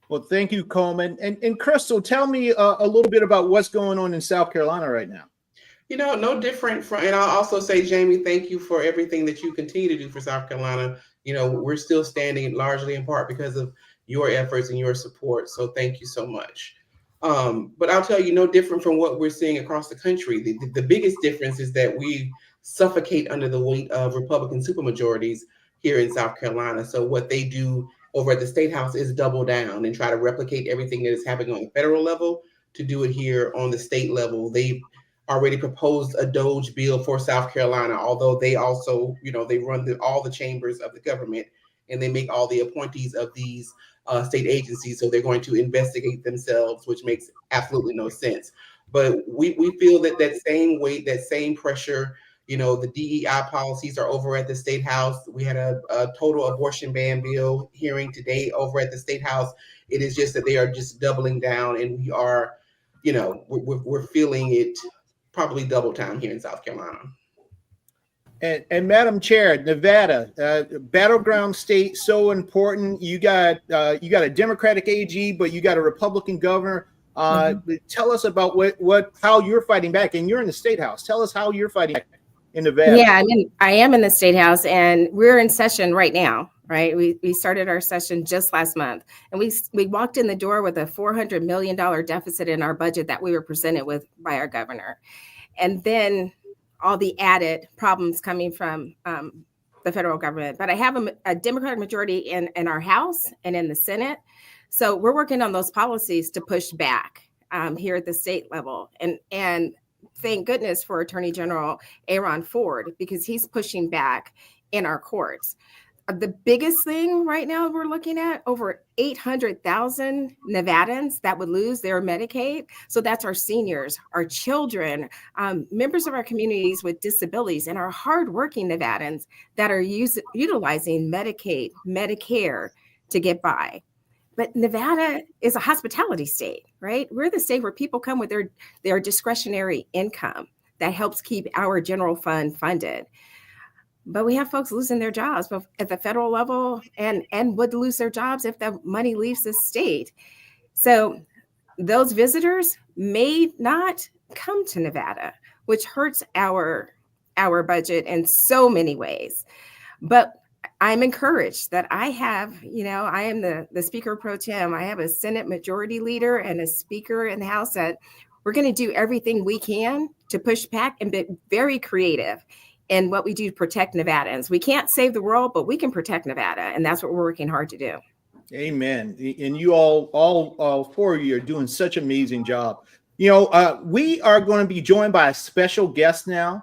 Well, thank you, Coleman. And Crystal, tell me a little bit about what's going on in South Carolina right now. No different from, and I'll also say, Jamie, thank you for everything that you continue to do for South Carolina. We're still standing largely in part because of your efforts and your support. So thank you so much. But I'll tell you, no different from what we're seeing across the country. The biggest difference is that we suffocate under the weight of Republican supermajorities here in South Carolina. So what they do over at the State House is double down and try to replicate everything that is happening on the federal level to do it here on the state level. They've already proposed a DOGE bill for South Carolina, although they also, they run all the chambers of the government and they make all the appointees of these state agencies. So they're going to investigate themselves, which makes absolutely no sense. But we feel that same weight, that same pressure. The DEI policies are over at the State House. We had a total abortion ban bill hearing today over at the State House. It is just that they are just doubling down, and we are, we're feeling it probably double time here in South Carolina. And Madam Chair, Nevada, battleground state, so important. You got a Democratic AG, but you got a Republican governor. Tell us about how you're fighting back, and you're in the State House. Tell us how you're fighting back in Nevada. Yeah, I am in the State House, and we're in session right now. Right, we started our session just last month, and we walked in the door with a $400 million deficit in our budget that we were presented with by our governor, and then all the added problems coming from the federal government. But I have a Democratic majority in our House and in the Senate, so we're working on those policies to push back here at the state level, and thank goodness for Attorney General Aaron Ford, because he's pushing back in our courts. The biggest thing right now we're looking at, over 800,000 Nevadans that would lose their Medicaid. So that's our seniors, our children, members of our communities with disabilities, and our hardworking Nevadans that are utilizing Medicaid, Medicare to get by. But Nevada is a hospitality state, right? We're the state where people come with their discretionary income that helps keep our general fund funded. But we have folks losing their jobs at the federal level and would lose their jobs if the money leaves the state. So those visitors may not come to Nevada, which hurts our budget in so many ways. But I'm encouraged that I have, I am the Speaker Pro Tem. I have a Senate Majority Leader and a Speaker in the House that we're going to do everything we can to push back and be very creative in what we do to protect Nevadans. We can't save the world, but we can protect Nevada, and that's what we're working hard to do. Amen. And you all four of you are doing such an amazing job. You know, we are going to be joined by a special guest now.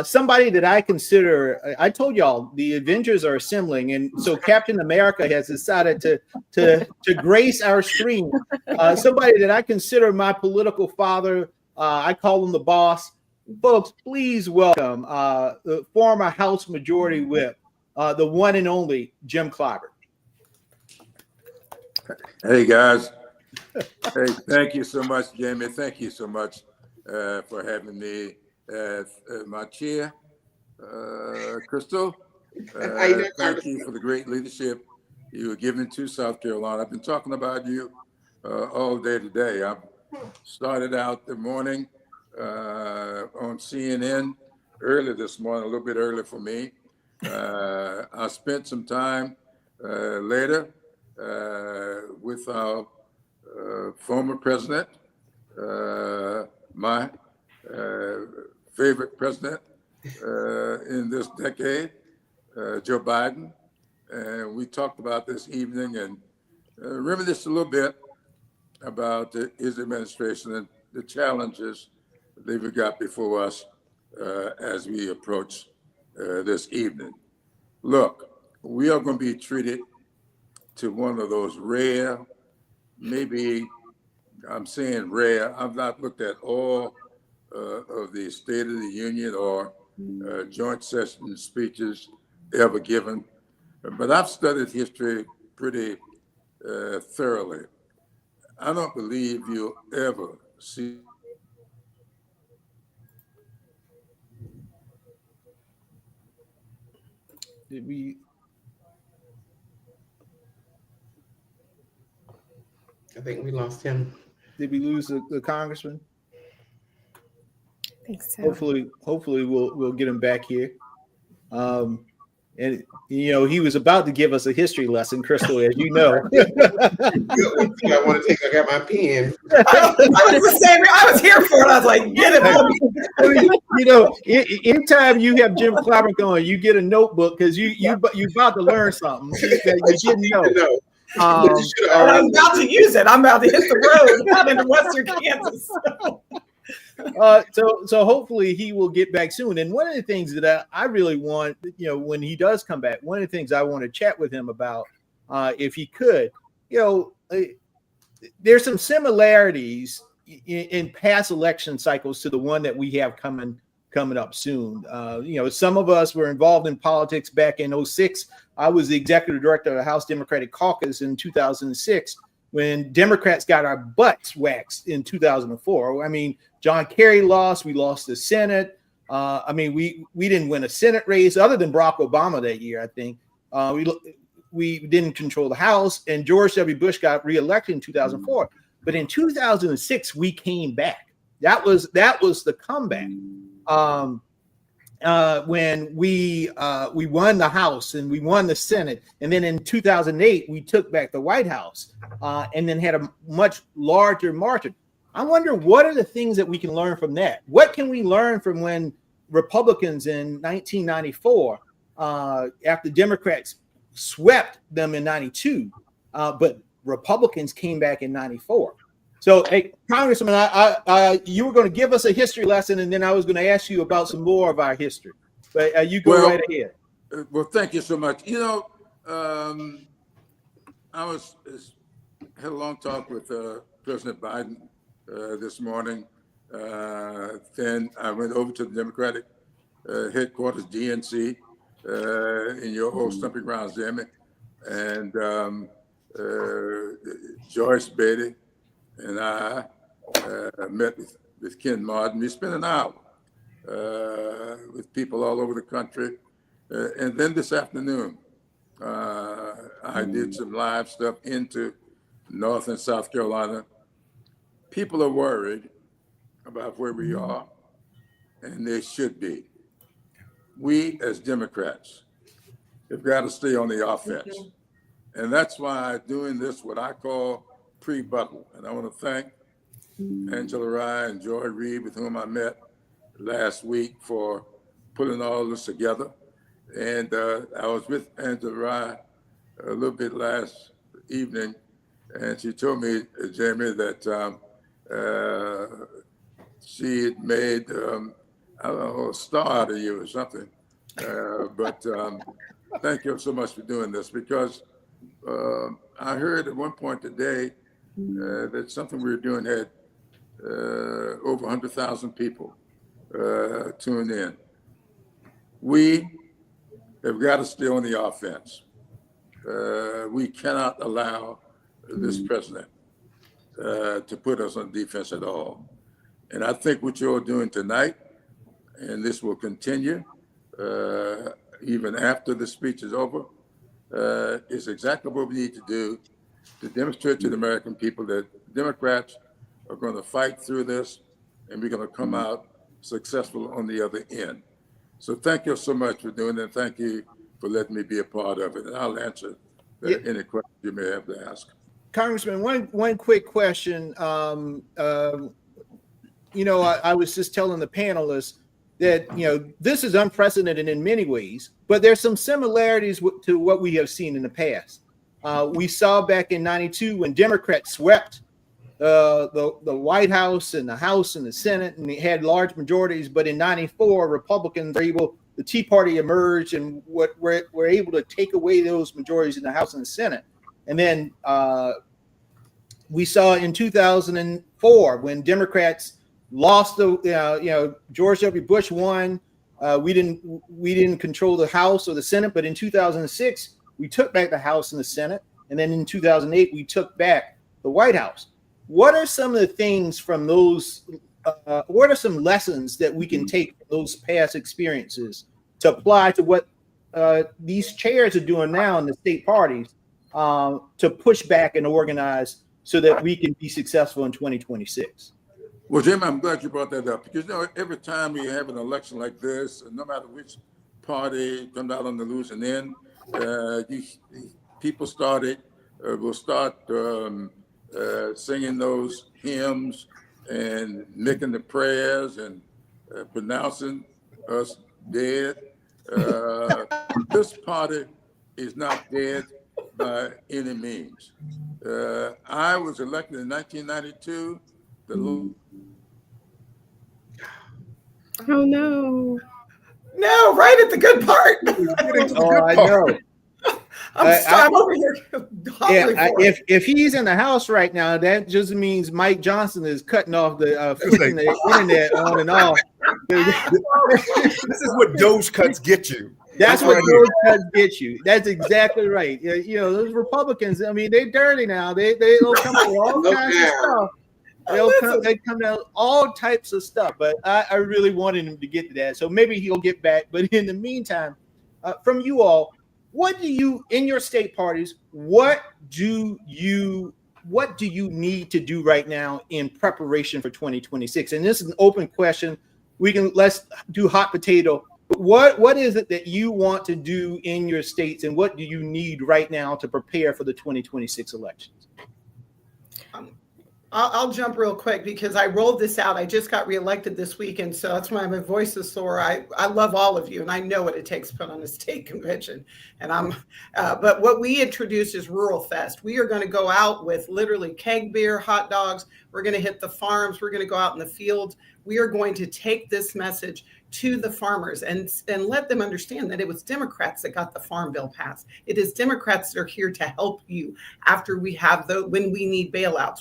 Somebody that I consider, I told y'all the Avengers are assembling, and so Captain America has decided to grace our stream. Somebody that I consider my political father. I call him the boss. Folks, please welcome the former House Majority Whip, the one and only Jim Clyburn. Hey guys. Hey, thank you so much, Jamie. Thank you so much for having me as my chair, Crystal. Thank you for the great leadership you were giving to South Carolina. I've been talking about you all day today. I started out the morning on CNN early this morning, a little bit early for me. I spent some time later with our former president, my favorite president in this decade, Joe Biden. And we talked about this evening and reminisced a little bit about his administration and the challenges they've got before us as we approach this evening. Look, we are going to be treated to one of those rare, maybe I'm saying rare. I've not looked at all of the State of the Union or joint session speeches ever given, but I've studied history pretty thoroughly. I don't believe you'll ever see Did we? I think we lost him. Did we lose the congressman? I think so. Hopefully we'll get him back here. And you know, he was about to give us a history lesson, Crystal, as you know. I want to take. I got my pen. I was here for it. I was like, get it. You know, anytime you have Jim Clyburn going, you get a notebook because you about to learn something that you didn't know. I'm about to use it. I'm about to hit the road out into Western Kansas. So hopefully he will get back soon. And one of the things that I really want, you know, when he does come back, one of the things I want to chat with him about, if he could, you know, there's some similarities in past election cycles to the one that we have coming up soon. You know, some of us were involved in politics back in 2006. I was the executive director of the House Democratic Caucus in 2006 when Democrats got our butts waxed in 2004. I mean, John Kerry lost. We lost the Senate. I mean, we didn't win a Senate race other than Barack Obama that year, I think. We didn't control the House, and George W. Bush got reelected in 2004. But in 2006, we came back. That was the comeback. When we won the House and we won the Senate, and then in 2008 we took back the White House, and then had a much larger margin. I wonder what are the things that we can learn from that. What can we learn from when Republicans in 1994, after Democrats swept them in 92, but Republicans came back in 94. So, hey, Congressman, you were going to give us a history lesson, and then I was going to ask you about some more of our history. But you go right ahead. Well, thank you so much. You know, I had a long talk with President Biden this morning. Then I went over to the Democratic headquarters, DNC, in your old stomping grounds, Jamie, and Joyce Beatty and I met with Ken Martin. We spent an hour with people all over the country. And then this afternoon, I did some live stuff into North and South Carolina. People are worried about where we are, and they should be. We as Democrats have got to stay on the offense. And that's why doing this, what I call pre-button. And I want to thank Angela Rye and Joy Reid, with whom I met last week, for pulling all this together. And I was with Angela Rye a little bit last evening, and she told me, Jamie, that she had made, I don't know, a star out of you or something. But thank you so much for doing this, because I heard at one point today that something we were doing had over 100,000 people tuned in. We have got to stay on the offense. We cannot allow this president to put us on defense at all. And I think what you're doing tonight, and this will continue even after the speech is over, is exactly what we need to do to demonstrate to the American people that Democrats are going to fight through this, and we're going to come out successful on the other end. So thank you so much for doing that. Thank you for letting me be a part of it. And I'll answer any questions you may have to ask. Congressman, one quick question. You know, I was just telling the panelists that, you know, this is unprecedented in many ways, but there's some similarities to what we have seen in the past. We saw back in '92 when Democrats swept the White House and the House and the Senate, and they had large majorities. But in '94, Republicans were able, the Tea Party emerged and were able to take away those majorities in the House and the Senate. And then we saw in 2004 when Democrats lost the, George W. Bush won. We didn't control the House or the Senate, but in 2006 we took back the House and the Senate, and then in 2008 we took back the White House. What are some of the things from those? What are some lessons that we can take from those past experiences to apply to what these chairs are doing now in the state parties to push back and organize so that we can be successful in 2026? Well, Jim, I'm glad you brought that up, because every time we have an election like this, no matter which party comes out on the losing end, people will start singing those hymns and making the prayers and pronouncing us dead. This party is not dead by any means. I was elected in 1992. Oh no. No, right at the good part. I know. I'm over here. If he's in the House right now, that just means Mike Johnson is cutting off the flipping the internet on and off. This is what Doge cuts get you. That's what Doge cuts get you. That's exactly right. You know, those Republicans, I mean, they're dirty now. They'll come up with all kinds of stuff. They come out all types of stuff, but I really wanted him to get to that. So maybe he'll get back. But in the meantime, from you all, what do you, in your state parties, what do you need to do right now in preparation for 2026? And this is an open question. Let's do hot potato. What is it that you want to do in your states, and what do you need right now to prepare for the 2026 elections? I'll jump real quick because I rolled this out. I just got reelected this weekend, so that's why my voice is sore. I love all of you, and I know what it takes to put on a state convention. And but what we introduced is Rural Fest. We are going to go out with literally keg beer, hot dogs. We're going to hit the farms. We're going to go out in the field. We are going to take this message to the farmers and let them understand that it was Democrats that got the Farm Bill passed. It is Democrats that are here to help you after we have when we need bailouts,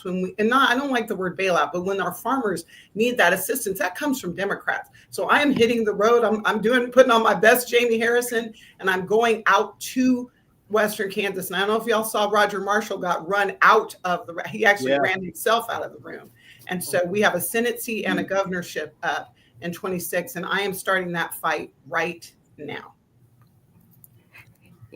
I don't like the word bailout, but when our farmers need that assistance, that comes from Democrats. So I am hitting the road. I'm putting on my best Jamie Harrison, and I'm going out to Western Kansas. And I don't know if y'all saw Roger Marshall got run out of he actually ran himself out of the room. And so we have a Senate seat and a governorship up in 26, and I am starting that fight right now.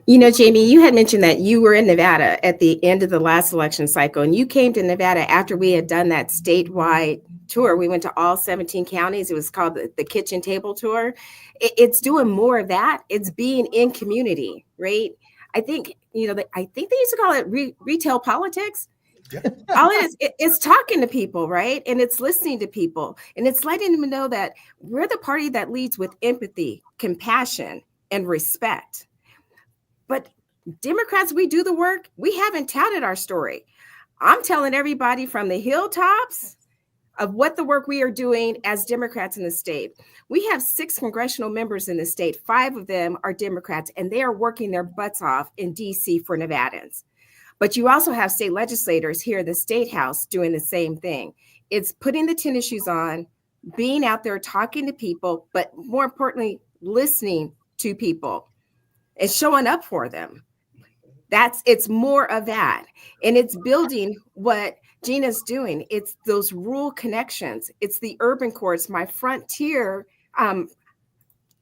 You know, Jamie, you had mentioned that you were in Nevada at the end of the last election cycle, and you came to Nevada after we had done that statewide tour. We went to all 17 counties. It was called the Kitchen Table Tour. It's doing more of that. It's being in community, right? I think, I think they used to call it retail politics. All it is, it's talking to people, right? And it's listening to people. And it's letting them know that we're the party that leads with empathy, compassion, and respect. But Democrats, we do the work. We haven't touted our story. I'm telling everybody from the hilltops of what the work we are doing as Democrats in the state. We have 6 congressional members in the state. 5 of them are Democrats, and they are working their butts off in DC for Nevadans. But you also have state legislators here in the State House doing the same thing. It's putting the tennis shoes on, being out there talking to people, but more importantly, listening to people and showing up for them. It's more of that. And it's building what Gina's doing. It's those rural connections. It's the urban cores, my frontier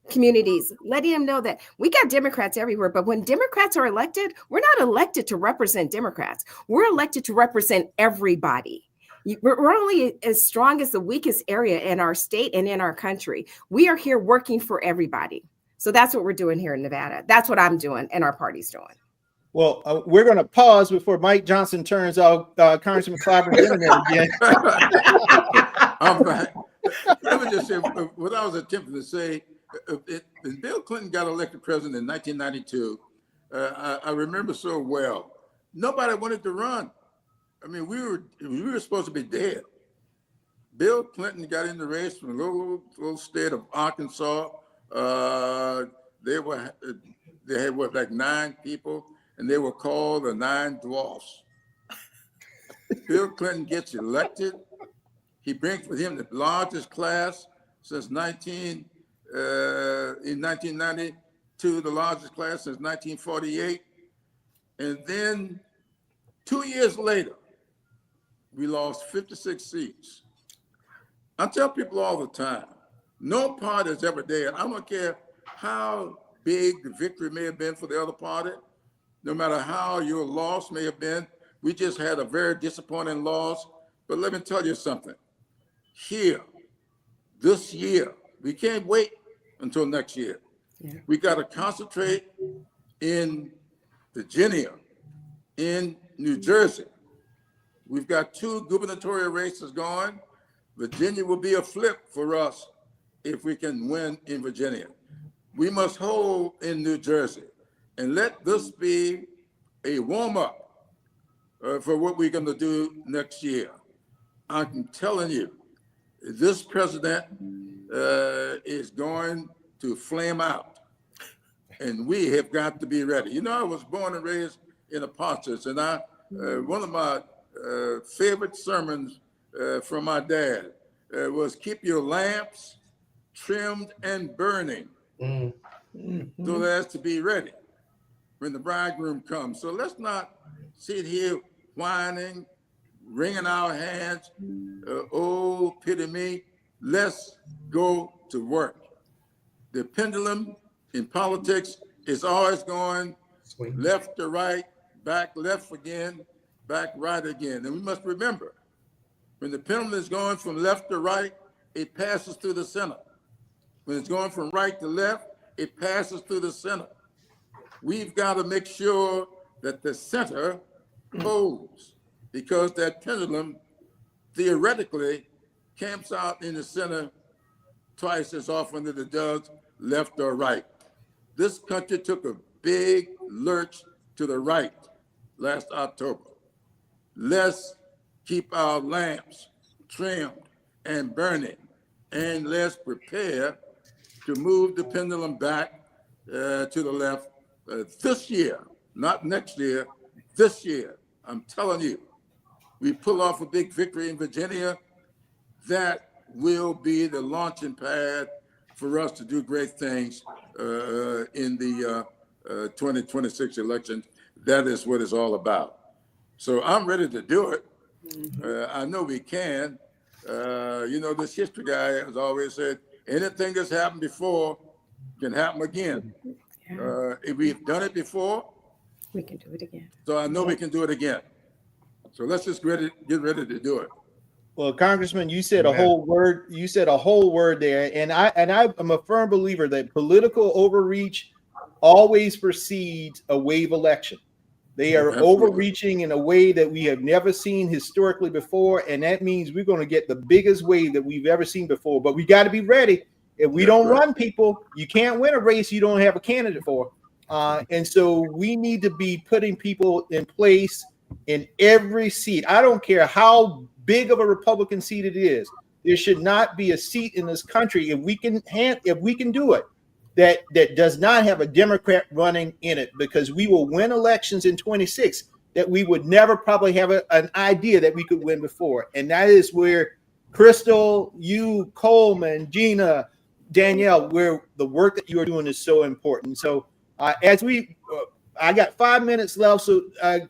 communities, letting them know that we got Democrats everywhere. But when Democrats are elected, we're not elected to represent Democrats. We're elected to represent everybody. We're only as strong as the weakest area in our state and in our country. We are here working for everybody. So that's what we're doing here in Nevada. That's what I'm doing and our party's doing. Well, we're going to pause before Mike Johnson turns off Congressman Clobber's internet again. I'm back. Let me just say what I was attempting to say. When Bill Clinton got elected president in 1992, I remember so well. Nobody wanted to run. I mean, we were supposed to be dead. Bill Clinton got in the race from a little state of Arkansas. They had what, like 9 people, and they were called the 9 Dwarfs. Bill Clinton gets elected. He brings with him the largest class since in 1992, the largest class since 1948. And then 2 years later, we lost 56 seats. I tell people all the time, no party is ever dead. I don't care how big the victory may have been for the other party, no matter how your loss may have been. We just had a very disappointing loss. But let me tell you something. Here, this year, we can't wait until next year. Yeah. We got to concentrate in Virginia, in New Jersey. We've got 2 gubernatorial races going. Virginia will be a flip for us if we can win in Virginia. We must hold in New Jersey and let this be a warm-up for what we're going to do next year. I'm telling you, this president is going to flame out, and we have got to be ready. You know, I was born and raised in a parsonage, and one of my favorite sermons from my dad was keep your lamps trimmed and burning so as to be ready when the bridegroom comes. So let's not sit here whining, wringing our hands, oh, pity me. Let's go to work. The pendulum in politics is always going left to right, back left again, back right again. And we must remember, when the pendulum is going from left to right, it passes through the center. When it's going from right to left, it passes through the center. We've got to make sure that the center holds, because that pendulum theoretically camps out in the center twice as often as it does left or right. This country took a big lurch to the right last October. Let's keep our lamps trimmed and burning, and let's prepare to move the pendulum back to the left this year, not next year, this year. I'm telling you, we pull off a big victory in Virginia, that will be the launching pad for us to do great things in the 2026 election. That is what it's all about. So I'm ready to do it. I know we can. You know, this history guy has always said, anything that's happened before can happen again. If we've done it before, we can do it again. So I know we can do it again. So let's just get ready to do it. Well, Congressman, you said a whole word. You said a whole word there, and I am a firm believer that political overreach always precedes a wave election. They are Absolutely. overreaching in a way that we have never seen historically before. And that means we're going to get the biggest wave that we've ever seen before. But we got to be ready. If we don't run people, you can't win a race you don't have a candidate for. And so we need to be putting people in place in every seat. I don't care how big of a Republican seat it is. There should not be a seat in this country, if we can do it, that does not have a Democrat running in it, because we will win elections in 26 that we would never probably have an idea that we could win before. And that is where Crystal, you, Coleman, Gina, Danielle, where the work that you are doing is so important. So I got 5 minutes left. So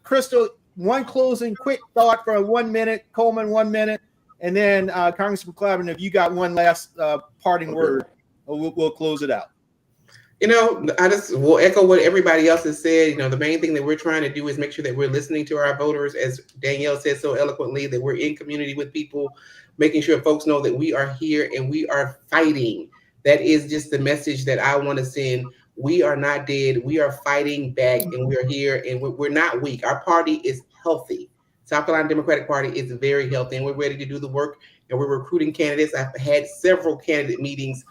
Crystal, one closing quick thought for 1 minute, Coleman 1 minute, and then Congressman Clyburn, if you got one last parting word, we'll close it out. You know, I just will echo what everybody else has said. You know, the main thing that we're trying to do is make sure that we're listening to our voters, as Danielle said so eloquently, that we're in community with people, making sure folks know that we are here and we are fighting. That is just the message that I want to send. We are not dead. We are fighting back, and we are here, and we're not weak. Our party is healthy. South Carolina Democratic Party is very healthy, and we're ready to do the work, and we're recruiting candidates. I've had several candidate meetings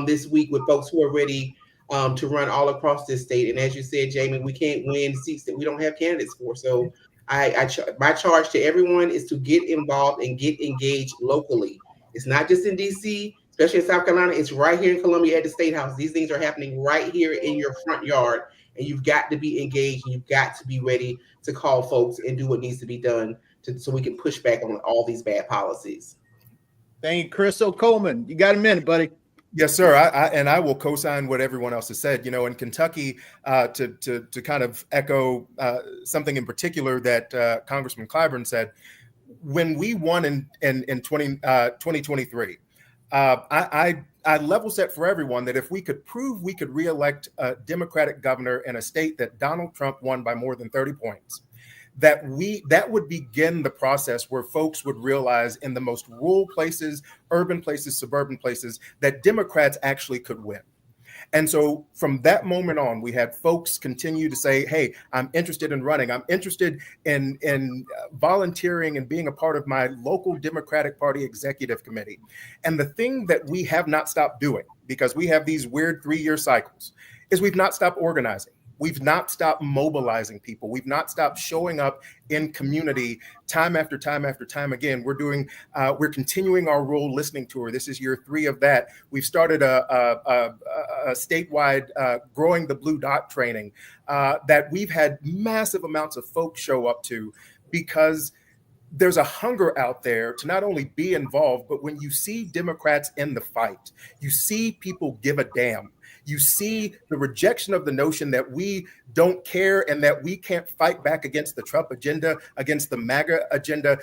this week with folks who are ready to run all across this state. And as you said, Jamie, we can't win seats that we don't have candidates for. So my charge to everyone is to get involved and get engaged locally. It's not just in DC, especially in South Carolina. It's right here in Columbia at the State House. These things are happening right here in your front yard. And you've got to be engaged, and you've got to be ready to call folks and do what needs to be done so we can push back on all these bad policies. Thank you, Crystal. Coleman, you got a minute, buddy. Yes, sir. I will co-sign what everyone else has said. You know, in Kentucky, to kind of echo something in particular that Congressman Clyburn said, when we won in 2023, I level set for everyone that if we could prove we could reelect a Democratic governor in a state that Donald Trump won by more than 30 points, that would begin the process where folks would realize in the most rural places, urban places, suburban places, that Democrats actually could win. And so from that moment on, we had folks continue to say, hey, I'm interested in running. I'm interested in volunteering and being a part of my local Democratic Party executive committee. And the thing that we have not stopped doing, because we have these weird 3-year cycles, is we've not stopped organizing. We've not stopped mobilizing people. We've not stopped showing up in community time after time after time again. We're continuing our rural listening tour. This is year 3 of that. We've started a statewide Growing the Blue Dot training that we've had massive amounts of folks show up to, because there's a hunger out there to not only be involved, but when you see Democrats in the fight, you see people give a damn. You see the rejection of the notion that we don't care and that we can't fight back against the Trump agenda, against the MAGA agenda.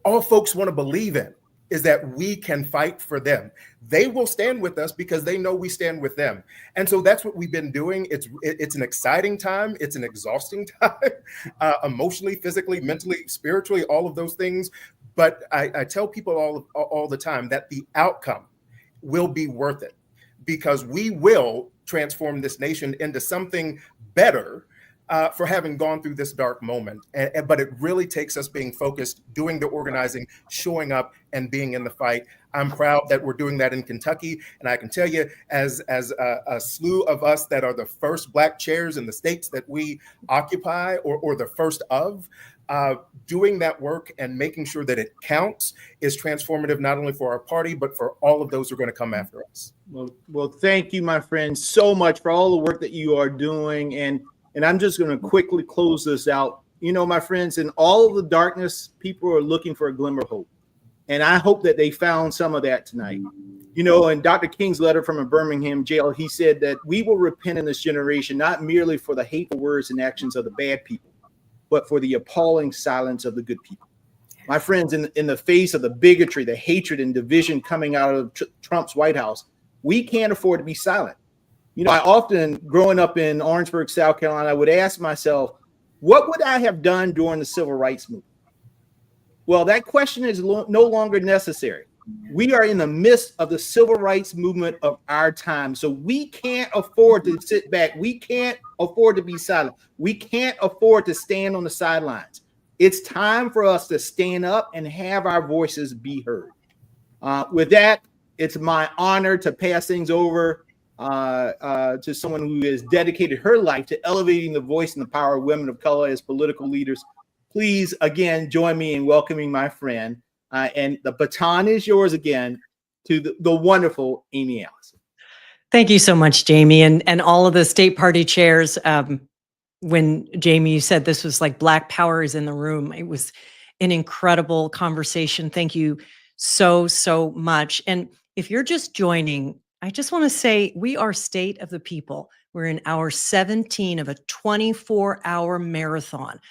All folks want to believe in is that we can fight for them. They will stand with us because they know we stand with them. And so that's what we've been doing. It's an exciting time. It's an exhausting time, emotionally, physically, mentally, spiritually, all of those things. But I tell people all the time that the outcome will be worth it, because we will transform this nation into something better for having gone through this dark moment. But it really takes us being focused, doing the organizing, showing up, and being in the fight. I'm proud that we're doing that in Kentucky. And I can tell you, as a slew of us that are the first Black chairs in the states that we occupy, or the first of, doing that work and making sure that it counts is transformative, not only for our party, but for all of those who are going to come after us. Well, thank you, my friends, so much for all the work that you are doing. And I'm just going to quickly close this out. You know, my friends, in all of the darkness, people are looking for a glimmer of hope. And I hope that they found some of that tonight. You know, in Dr. King's letter from a Birmingham jail, he said that we will repent in this generation, not merely for the hateful words and actions of the bad people, but for the appalling silence of the good people. My friends, in the face of the bigotry, the hatred, and division coming out of Trump's White House, we can't afford to be silent. You know, I often, growing up in Orangeburg, South Carolina, I would ask myself, what would I have done during the Civil Rights Movement? Well, that question is no longer necessary. We are in the midst of the civil rights movement of our time. So we can't afford to sit back. We can't afford to be silent. We can't afford to stand on the sidelines. It's time for us to stand up and have our voices be heard. With that, it's my honor to pass things over to someone who has dedicated her life to elevating the voice and the power of women of color as political leaders. Please, again, join me in welcoming my friend. And the baton is yours again to the wonderful Amy Allison. Thank you so much, Jamie, and all of the state party chairs. When Jamie, you said this was like Black Power is in the room, it was an incredible conversation. Thank you so much. And if you're just joining, I just want to say we are State of the People. We're in hour 17 of a 24-hour marathon.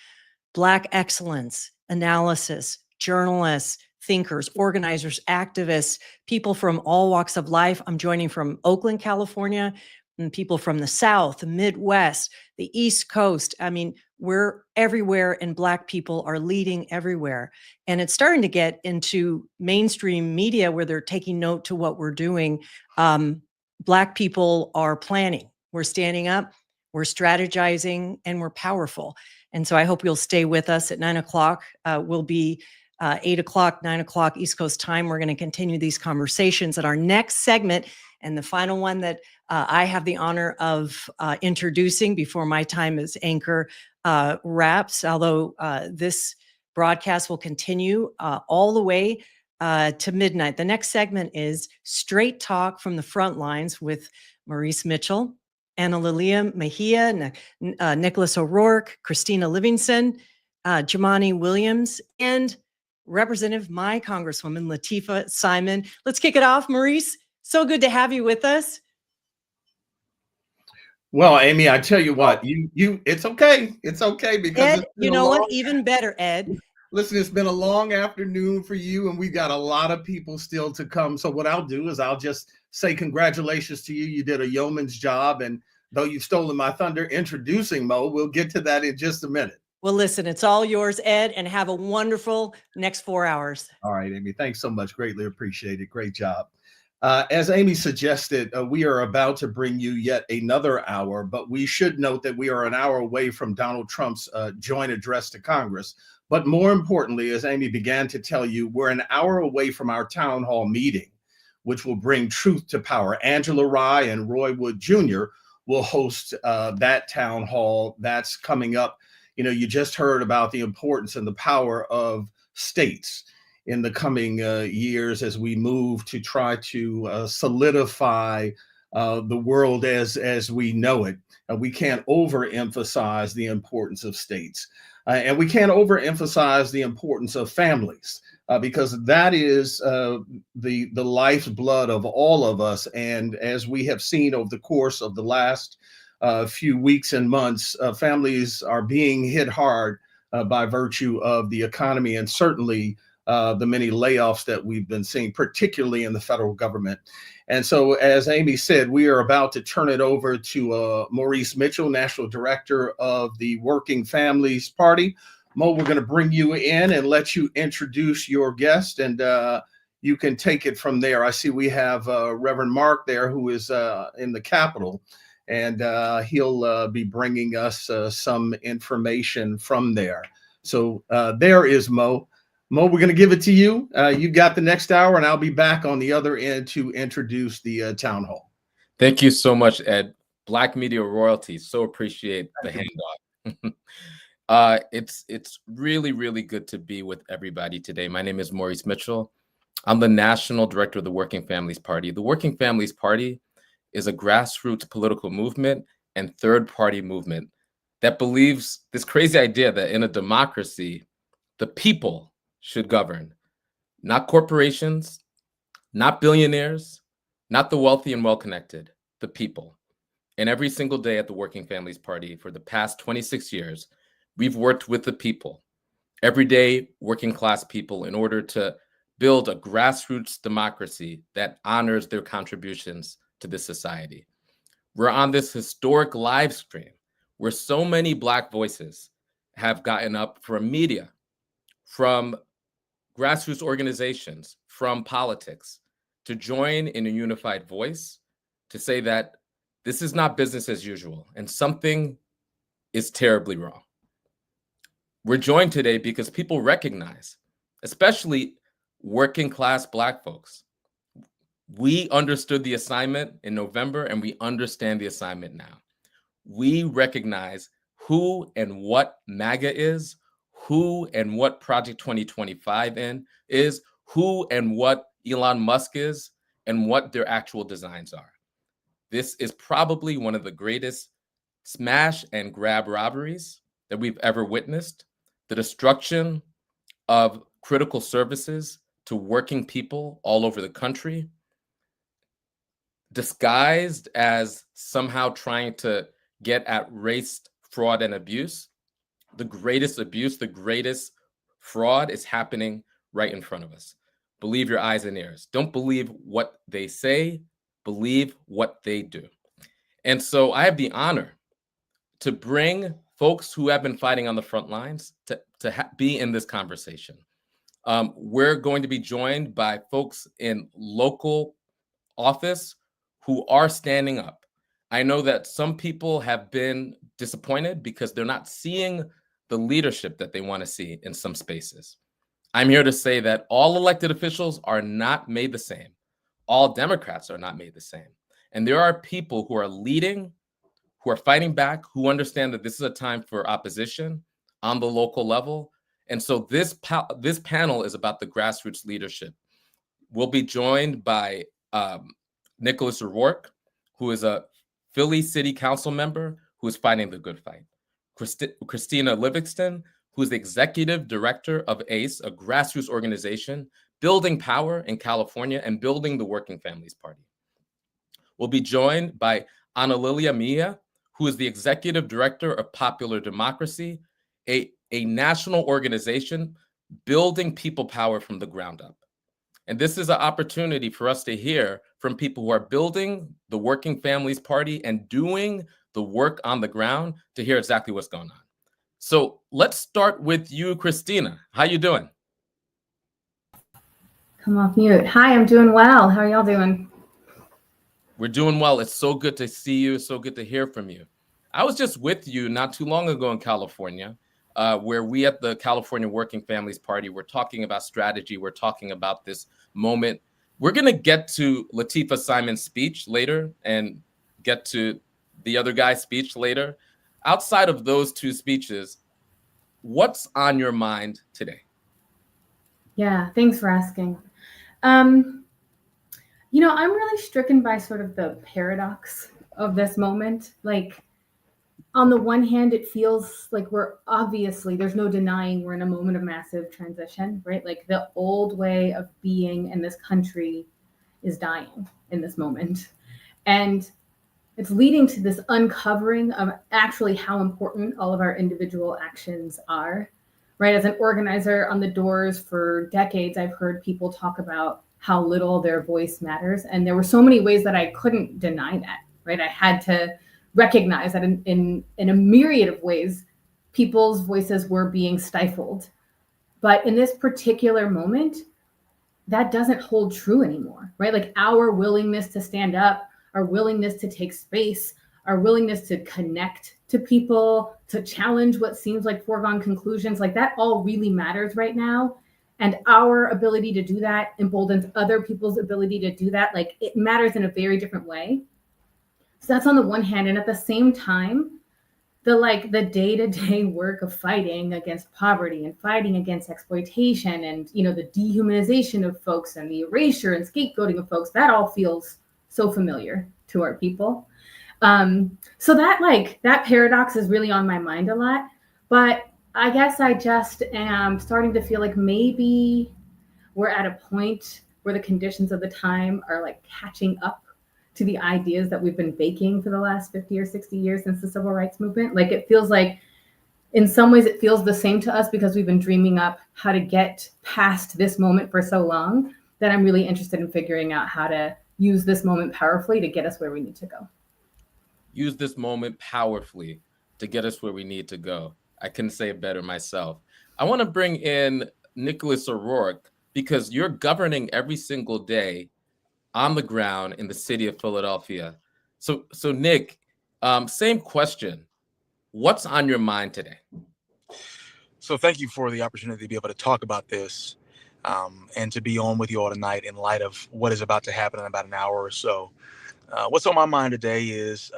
Black excellence, analysis, journalists, thinkers, organizers, activists, people from all walks of life. I'm joining from Oakland, California, and people from the South, the Midwest, the East Coast. I mean, we're everywhere, and Black people are leading everywhere. And it's starting to get into mainstream media where they're taking note to what we're doing. Black people are planning. We're standing up, we're strategizing, and we're powerful. And so I hope you'll stay with us at 9 o'clock. We'll be 8 o'clock, 9 o'clock East Coast time. We're going to continue these conversations at our next segment. And the final one that I have the honor of introducing before my time as anchor wraps, although this broadcast will continue all the way to midnight. The next segment is Straight Talk from the Front Lines with Maurice Mitchell, Ana Lilia Mejia, Nicholas O'Rourke, Christina Livingston, Jamani Williams, and Representative, my Congresswoman, Lateefah Simon. Let's kick it off. Maurice, so good to have you with us. Well, Amy, I tell you what, it's okay. It's okay because Ed, you know what? Even better, Ed. Listen, it's been a long afternoon for you, and we've got a lot of people still to come. So what I'll do is I'll just say congratulations to you. You did a yeoman's job, and though you've stolen my thunder introducing Mo, we'll get to that in just a minute. Well, listen, it's all yours, Ed, and have a wonderful next 4 hours. All right, Amy, thanks so much. Greatly appreciate it. Great job. As Amy suggested, we are about to bring you yet another hour, but we should note that we are an hour away from Donald Trump's joint address to Congress. But more importantly, as Amy began to tell you, we're an hour away from our town hall meeting, which will bring truth to power. Angela Rye and Roy Wood Jr. will host that town hall. That's coming up. You know, you just heard about the importance and the power of states in the coming years as we move to try to solidify the world as we know it. We can't overemphasize the importance of states. And we can't overemphasize the importance of families because that is the lifeblood of all of us. And as we have seen over the course of the last few weeks and months, families are being hit hard by virtue of the economy and certainly the many layoffs that we've been seeing, particularly in the federal government. And so, as Amy said, we are about to turn it over to Maurice Mitchell, National Director of the Working Families Party. Mo, we're going to bring you in and let you introduce your guest, and you can take it from there. I see we have Reverend Mark there, who is in the Capitol, and he'll be bringing us some information from there. So there is Mo. Mo, we're going to give it to you. You got the next hour, and I'll be back on the other end to introduce the town hall. Thank you so much, Ed. Black media royalty. So appreciate the handoff. It's really, really good to be with everybody today. My name is Maurice Mitchell. I'm the National Director of the Working Families Party. The Working Families Party is a grassroots political movement and third-party movement that believes this crazy idea that in a democracy, the people should govern, not corporations, not billionaires, not the wealthy and well-connected, the people. And every single day at the Working Families Party for the past 26 years, we've worked with the people, everyday working class people, in order to build a grassroots democracy that honors their contributions to this society. We're on this historic live stream where so many Black voices have gotten up from media, from grassroots organizations, from politics, to join in a unified voice to say that This is not business as usual, and something is terribly wrong. We're joined today because people recognize, especially working class Black folks, we understood the assignment in November and we understand the assignment now. We recognize who and what MAGA is, who and what Project 2025 is, who and what Elon Musk is, and what their actual designs are. This is probably one of the greatest smash and grab robberies that we've ever witnessed. The destruction of critical services to working people all over the country, disguised as somehow trying to get at race, fraud, and abuse. The greatest abuse, the greatest fraud is happening right in front of us. Believe your eyes and ears. Don't believe what they say, believe what they do. And so I have the honor to bring folks who have been fighting on the front lines to be in this conversation. We're going to be joined by folks in local office who are standing up. I know that some people have been disappointed because they're not seeing the leadership that they want to see in some spaces. I'm here to say that all elected officials are not made the same. All Democrats are not made the same. And there are people who are leading, who are fighting back, who understand that this is a time for opposition on the local level. And so this panel is about the grassroots leadership. We'll be joined by Nicholas O'Rourke, who is a Philly City Council member who is fighting the good fight. Christina Livingston, who is the executive director of ACE, a grassroots organization building power in California and building the Working Families Party. We'll be joined by Ana Lilia Mia, who is the executive director of Popular Democracy, a national organization building people power from the ground up. And this is an opportunity for us to hear from people who are building the Working Families Party and doing the work on the ground to hear exactly what's going on. So let's start with you, Christina. How you doing? Come off mute. Hi, I'm doing well. How are y'all doing? We're doing well. It's so good to see you. So good to hear from you. I was just with you not too long ago in California, where we at the California Working Families Party, we're talking about strategy. We're talking about this moment. We're going to get to Latifah Simon's speech later and get to the other guy's speech later. Outside of those two speeches, what's on your mind today? Yeah, thanks for asking. You know, I'm really stricken by sort of the paradox of this moment. Like, on the one hand, it feels like there's no denying we're in a moment of massive transition, right? Like the old way of being in this country is dying in this moment. And it's leading to this uncovering of actually how important all of our individual actions are, right? As an organizer on the doors for decades, I've heard people talk about how little their voice matters. And there were so many ways that I couldn't deny that, right? I had to recognize that in a myriad of ways, people's voices were being stifled. But in this particular moment, that doesn't hold true anymore, right? Like our willingness to stand up, our willingness to take space, our willingness to connect to people, to challenge what seems like foregone conclusions, like that all really matters right now. And our ability to do that emboldens other people's ability to do that. Like it matters in a very different way. So that's on the one hand. And at the same time, the day-to-day work of fighting against poverty and fighting against exploitation and, you know, the dehumanization of folks and the erasure and scapegoating of folks, that all feels so familiar to our people. So that paradox is really on my mind a lot. But I guess I just am starting to feel like maybe we're at a point where the conditions of the time are like catching up to the ideas that we've been baking for the last 50 or 60 years since the civil rights movement. Like it feels like in some ways it feels the same to us because we've been dreaming up how to get past this moment for so long that I'm really interested in figuring out how to use this moment powerfully to get us where we need to go. Use this moment powerfully to get us where we need to go. I couldn't say it better myself. I want to bring in Nicholas O'Rourke because you're governing every single day on the ground in the city of Philadelphia. So Nick, same question. What's on your mind today? So thank you for the opportunity to be able to talk about this and to be on with you all tonight in light of what is about to happen in about an hour or so. What's on my mind today is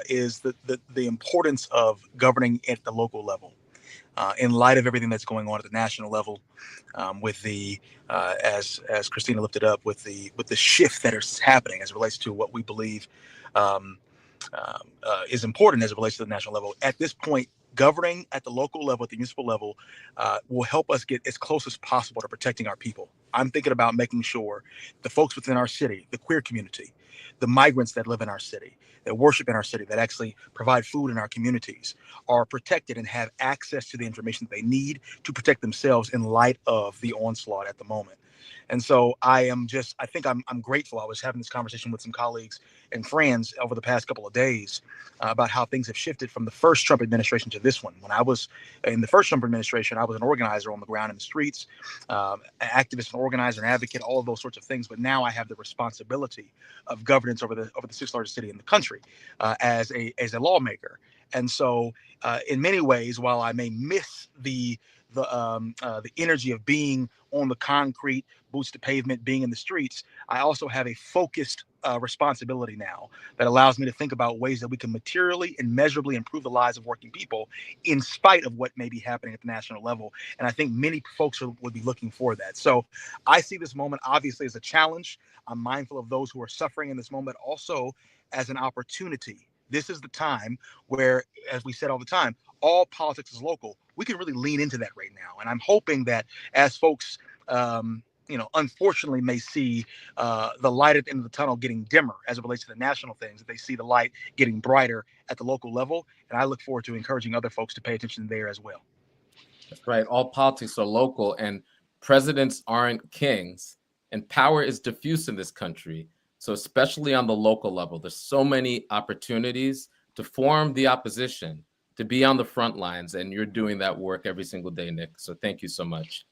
the importance of governing at the local level. In light of everything that's going on at the national level, with the as Christina lifted up, with the shift that is happening as it relates to what we believe um, is important as it relates to the national level. At this point, governing at the local level, at the municipal level, will help us get as close as possible to protecting our people. I'm thinking about making sure the folks within our city, the queer community, the migrants that live in our city, that worship in our city, that actually provide food in our communities, are protected and have access to the information that they need to protect themselves in light of the onslaught at the moment. And so I think I'm grateful. I was having this conversation with some colleagues and friends over the past couple of days about how things have shifted from the first Trump administration to this one. When I was in the first Trump administration, I was an organizer on the ground in the streets, an activist, an organizer, an advocate, all of those sorts of things. But now I have the responsibility of governance over the sixth largest city in the country as a lawmaker. And so, in many ways, while I may miss the energy of being on the concrete, boots to pavement, being in the streets, I also have a focused responsibility now that allows me to think about ways that we can materially and measurably improve the lives of working people in spite of what may be happening at the national level. And I think many folks would be looking for that. So I see this moment obviously as a challenge. I'm mindful of those who are suffering in this moment, also as an opportunity. This is the time where, as we said all the time, all politics is local. We can really lean into that right now. And I'm hoping that as folks, unfortunately may see the light at the end of the tunnel getting dimmer as it relates to the national things, that they see the light getting brighter at the local level. And I look forward to encouraging other folks to pay attention there as well. That's right. All politics are local, and presidents aren't kings, and power is diffuse in this country. So especially on the local level, there's so many opportunities to form the opposition, to be on the front lines, and you're doing that work every single day, Nick. So thank you so much.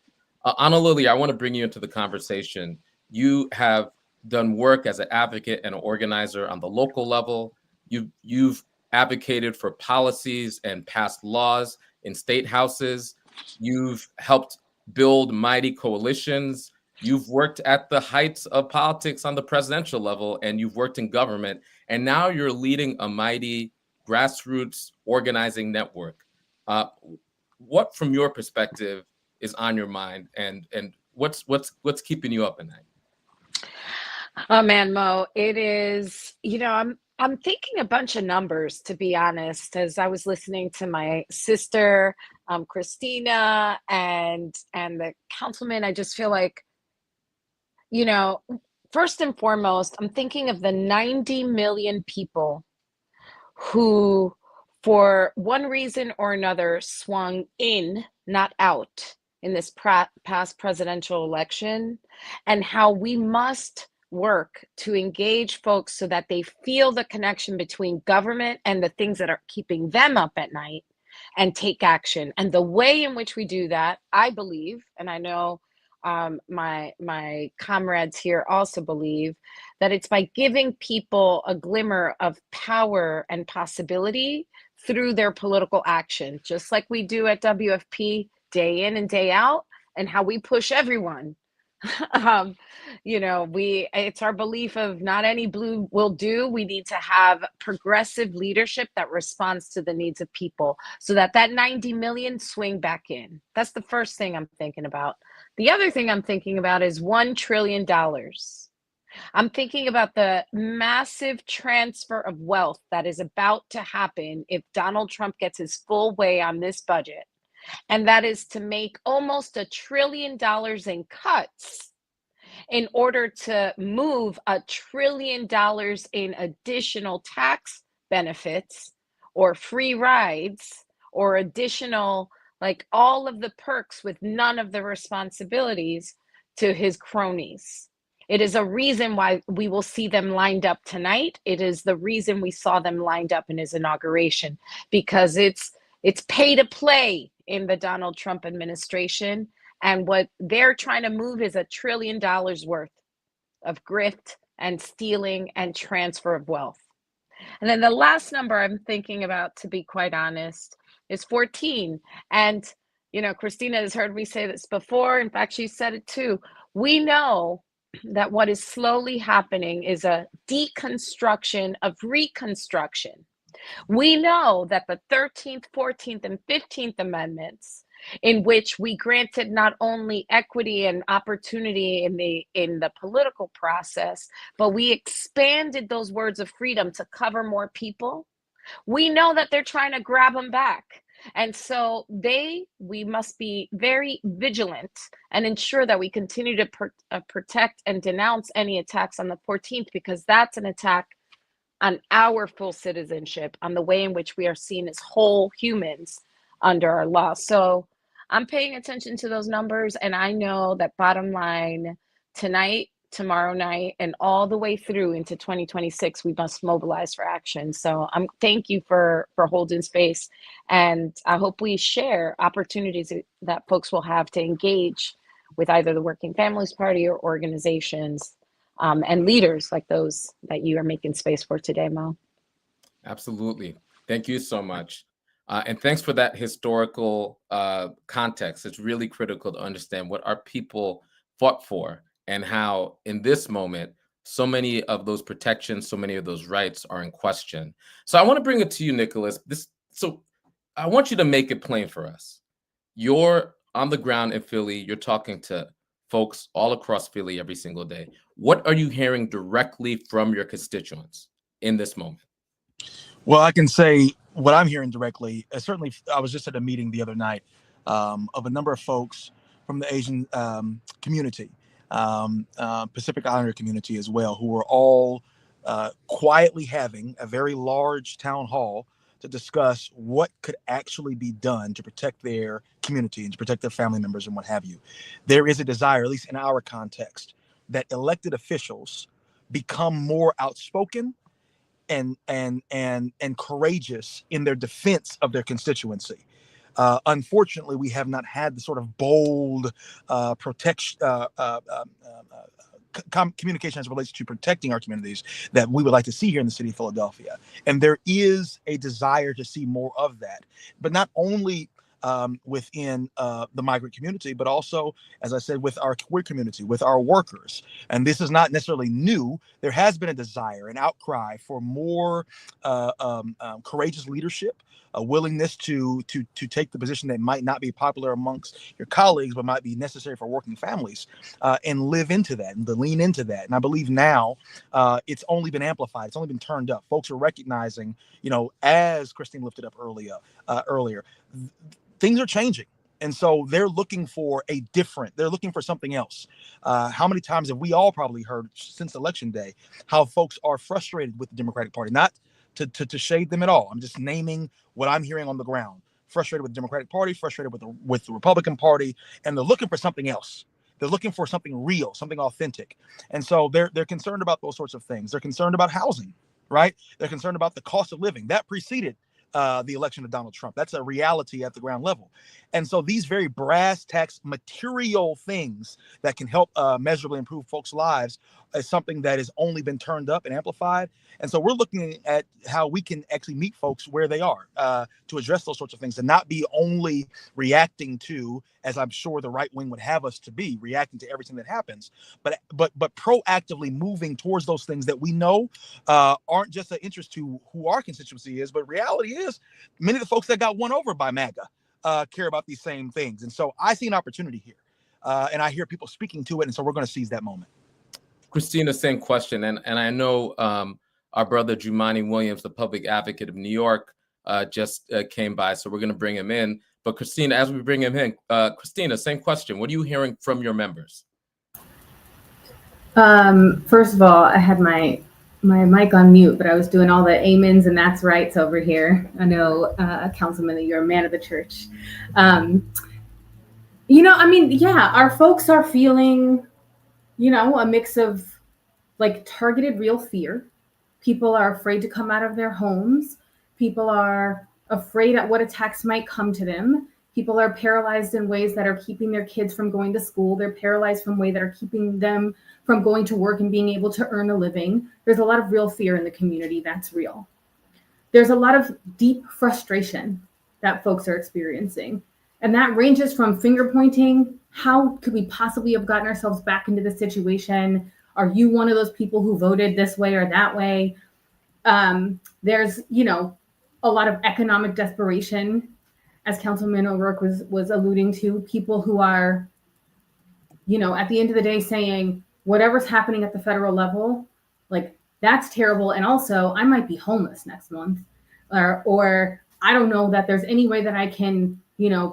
Anna Lily, I want to bring you into the conversation. You have done work as an advocate and an organizer on the local level. You've advocated for policies and passed laws in state houses. You've helped build mighty coalitions. You've worked at the heights of politics on the presidential level, and you've worked in government. And now you're leading a mighty grassroots organizing network. What, from your perspective, is on your mind, and what's keeping you up at night? Oh man, Mo, it is, I'm thinking a bunch of numbers, to be honest, as I was listening to my sister, Christina, and the councilman. I just feel like, first and foremost, I'm thinking of the 90 million people who, for one reason or another, swung in, not out, in this past presidential election, and how we must work to engage folks so that they feel the connection between government and the things that are keeping them up at night, and take action. And the way in which we do that, I believe, and I know my comrades here also believe, that it's by giving people a glimmer of power and possibility through their political action, just like we do at WFP day in and day out, and how we push everyone. It's our belief of not any blue will do. We need to have progressive leadership that responds to the needs of people, so that 90 million swing back in. That's the first thing I'm thinking about. The other thing I'm thinking about is $1 trillion. I'm thinking about the massive transfer of wealth that is about to happen if Donald Trump gets his full way on this budget. And that is to make almost $1 trillion in cuts in order to move $1 trillion in additional tax benefits or free rides or additional, like all of the perks with none of the responsibilities, to his cronies. It is a reason why we will see them lined up tonight. It is the reason we saw them lined up in his inauguration, because it's pay to play in the Donald Trump administration. And what they're trying to move is $1 trillion worth of grift and stealing and transfer of wealth. And then the last number I'm thinking about, to be quite honest, is 14. And, Christina has heard me say this before. In fact, she said it too. We know that what is slowly happening is a deconstruction of reconstruction. We know that the 13th, 14th, and 15th Amendments, in which we granted not only equity and opportunity in the political process, but we expanded those words of freedom to cover more people. We know that they're trying to grab them back. And so we must be very vigilant and ensure that we continue to protect and denounce any attacks on the 14th, because that's an attack on our full citizenship, on the way in which we are seen as whole humans under our law. So I'm paying attention to those numbers, and I know that bottom line, tonight, tomorrow night, and all the way through into 2026, we must mobilize for action. So thank you for holding space, and I hope we share opportunities that folks will have to engage with either the Working Families Party or organizations and leaders like those that you are making space for today, Mo. Absolutely. Thank you so much. And thanks for that historical context. It's really critical to understand what our people fought for and how, in this moment, so many of those protections, so many of those rights are in question. So I want to bring it to you, Nicholas. So I want you to make it plain for us. You're on the ground in Philly. You're talking to folks all across Philly every single day. What are you hearing directly from your constituents in this moment? Well, I can say what I'm hearing directly. Certainly, I was just at a meeting the other night of a number of folks from the Asian community, Pacific Islander community as well, who are all quietly having a very large town hall to discuss what could actually be done to protect their community and to protect their family members and what have you. There is a desire, at least in our context, that elected officials become more outspoken and courageous in their defense of their constituency. Unfortunately, we have not had the sort of bold protection. Communication as it relates to protecting our communities that we would like to see here in the city of Philadelphia. And there is a desire to see more of that, but not only within the migrant community, but also, as I said, with our queer community, with our workers. And this is not necessarily new. There has been a desire, an outcry for more courageous leadership, a willingness to take the position that might not be popular amongst your colleagues, but might be necessary for working families, and live into that and to lean into that. And I believe now it's only been amplified. It's only been turned up. Folks are recognizing, as Christine lifted up earlier, things are changing. And so they're looking for they're looking for something else. How many times have we all probably heard since Election Day how folks are frustrated with the Democratic Party? Not to shade them at all. I'm just naming what I'm hearing on the ground. Frustrated with the Democratic Party, frustrated with the Republican Party, and they're looking for something else. They're looking for something real, something authentic. And so they're concerned about those sorts of things. They're concerned about housing, right? They're concerned about the cost of living. That preceded the election of Donald Trump. That's a reality at the ground level. And so these very brass tacks material things that can help measurably improve folks' lives is something that has only been turned up and amplified. And so we're looking at how we can actually meet folks where they are to address those sorts of things and not be only reacting to, as I'm sure the right wing would have us to be, reacting to everything that happens, but proactively moving towards those things that we know aren't just an interest to who our constituency is, but reality is many of the folks that got won over by MAGA care about these same things. And so I see an opportunity here, and I hear people speaking to it, and so we're going to seize that moment. Christina, same question. And I know our brother Jumaane Williams, the public advocate of New York, just came by, so we're going to bring him in. But Christina, as we bring him in, Christina, same question. What are you hearing from your members? First of all, I had my mic on mute, but I was doing all the amens and that's rights over here. I know, Councilman, that you're a man of the church. Our folks are feeling, a mix of like targeted real fear. People are afraid to come out of their homes. People are afraid at what attacks might come to them. People are paralyzed in ways that are keeping their kids from going to school. They're paralyzed from ways that are keeping them from going to work and being able to earn a living. There's a lot of real fear in the community. That's real. There's a lot of deep frustration that folks are experiencing. And that ranges from finger pointing. How could we possibly have gotten ourselves back into this situation? Are you one of those people who voted this way or that way? There's, a lot of economic desperation, as Councilman O'Rourke was alluding to, people who are, at the end of the day saying, whatever's happening at the federal level, like, that's terrible. And also, I might be homeless next month. Or I don't know that there's any way that I can,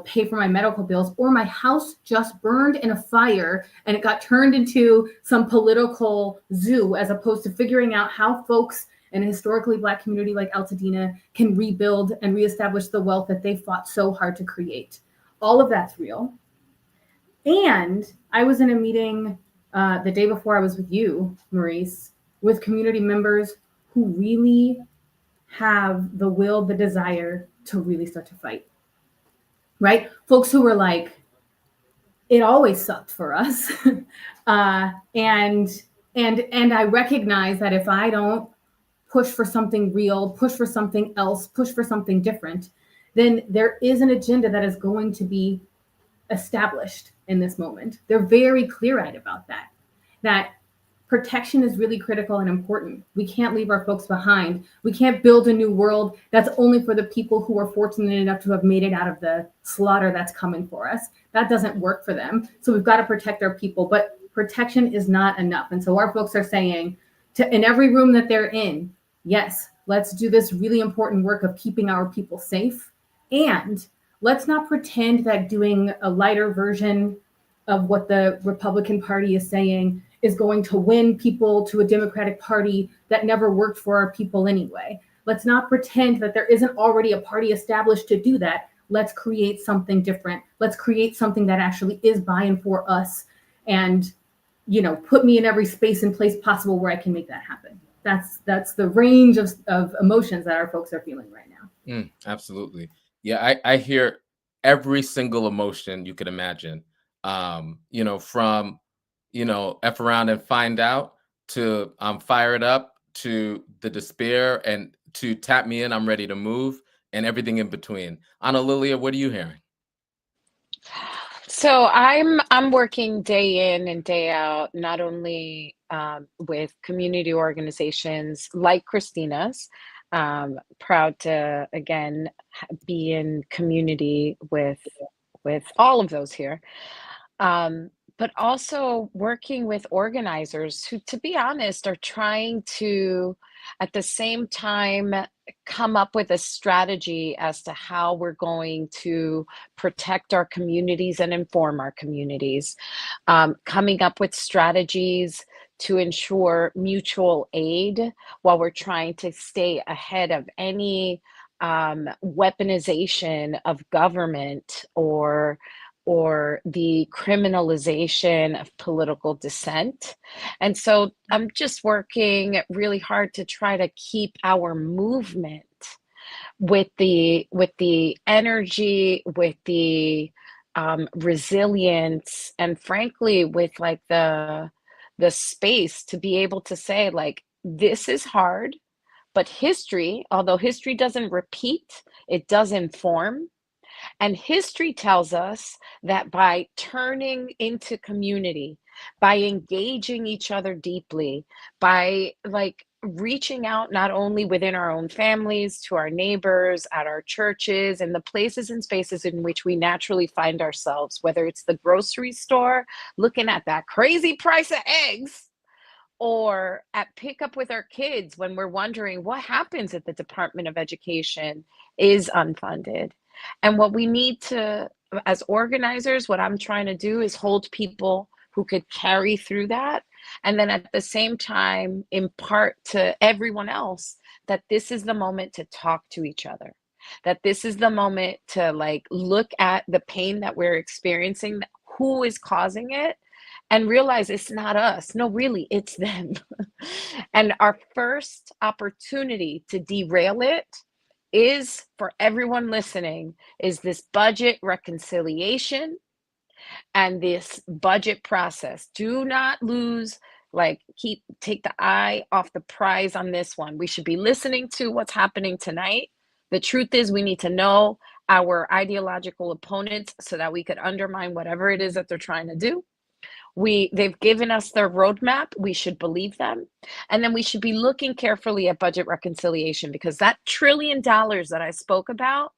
pay for my medical bills, or my house just burned in a fire and it got turned into some political zoo, as opposed to figuring out how folks in a historically Black community like Altadena can rebuild and reestablish the wealth that they fought so hard to create. All of that's real. And I was in a meeting the day before I was with you, Maurice, with community members who really have the will, the desire to really start to fight, right? Folks who were like, it always sucked for us. And I recognize that if I don't push for something real, push for something else, push for something different, then there is an agenda that is going to be established in this moment. They're very clear-eyed about that protection is really critical and important. We can't leave our folks behind. We can't build a new world that's only for the people who are fortunate enough to have made it out of the slaughter that's coming for us. That doesn't work for them. So we've got to protect our people, but protection is not enough. And so our folks are saying in every room that they're in, yes, let's do this really important work of keeping our people safe. And let's not pretend that doing a lighter version of what the Republican Party is saying is going to win people to a Democratic Party that never worked for our people anyway. Let's not pretend that there isn't already a party established to do that. Let's create something different. Let's create something that actually is by and for us, and put me in every space and place possible where I can make that happen. That's the range of emotions that our folks are feeling right now. Absolutely. Yeah, I hear every single emotion you could imagine. From F around and find out, to I'm fired up, to the despair, and to tap me in, I'm ready to move, and everything in between. Ana Lilia, what are you hearing? So I'm working day in and day out, not only with community organizations like Christina's. Proud to again be in community with all of those here. But also working with organizers who, to be honest, are trying to, at the same time, come up with a strategy as to how we're going to protect our communities and inform our communities. Coming up with strategies to ensure mutual aid while we're trying to stay ahead of any weaponization of government or the criminalization of political dissent. And so I'm just working really hard to try to keep our movement with the energy, with the resilience, and frankly, with like the space to be able to say, like, this is hard, but history, although history doesn't repeat, it does inform. And history tells us that by turning into community, by engaging each other deeply, by like reaching out not only within our own families, to our neighbors, at our churches, and the places and spaces in which we naturally find ourselves, whether it's the grocery store, looking at that crazy price of eggs, or at pickup with our kids when we're wondering what happens if the Department of Education is unfunded. And what we need to, as organizers, what I'm trying to do is hold people who could carry through that. And then at the same time, impart to everyone else that this is the moment to talk to each other, that this is the moment to like look at the pain that we're experiencing, who is causing it, and realize it's not us. No, really, it's them. And our first opportunity to derail it is, for everyone listening, is this budget reconciliation and this budget process. Do not lose, take the eye off the prize on this one. We should be listening to what's happening tonight. The truth is, we need to know our ideological opponents so that we could undermine whatever it is that they're trying to do. They've given us their roadmap. We should believe them. And then we should be looking carefully at budget reconciliation, because that $1 trillion that I spoke about,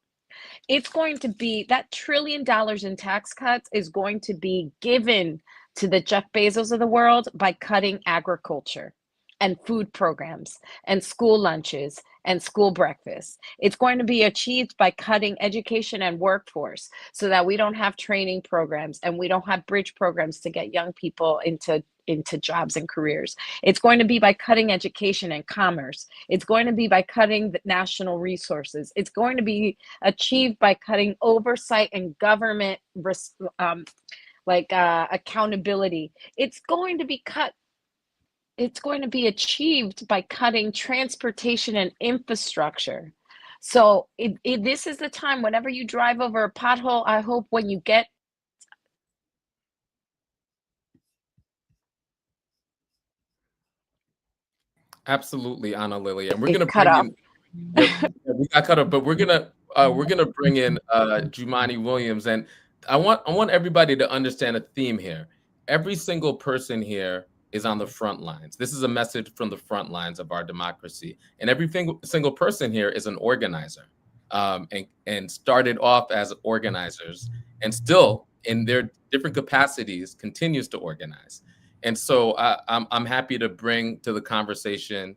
it's going to be, that $1 trillion in tax cuts is going to be given to the Jeff Bezos of the world by cutting agriculture and food programs and school lunches and school breakfasts. It's going to be achieved by cutting education and workforce so that we don't have training programs and we don't have bridge programs to get young people into jobs and careers. It's going to be by cutting education and commerce. It's going to be by cutting the national resources. It's going to be achieved by cutting oversight and government accountability. It's going to be achieved by cutting transportation and infrastructure. So this is the time, whenever you drive over a pothole, I hope when you get Absolutely, Anna Lily, and we're it gonna cut bring off. in. We got cut off, but we're gonna bring in Jumani Williams, and I want everybody to understand a theme here. Every single person here is on the front lines. This is a message from the front lines of our democracy, and every single person here is an organizer, and started off as organizers, and still in their different capacities continues to organize. And so I'm happy to bring to the conversation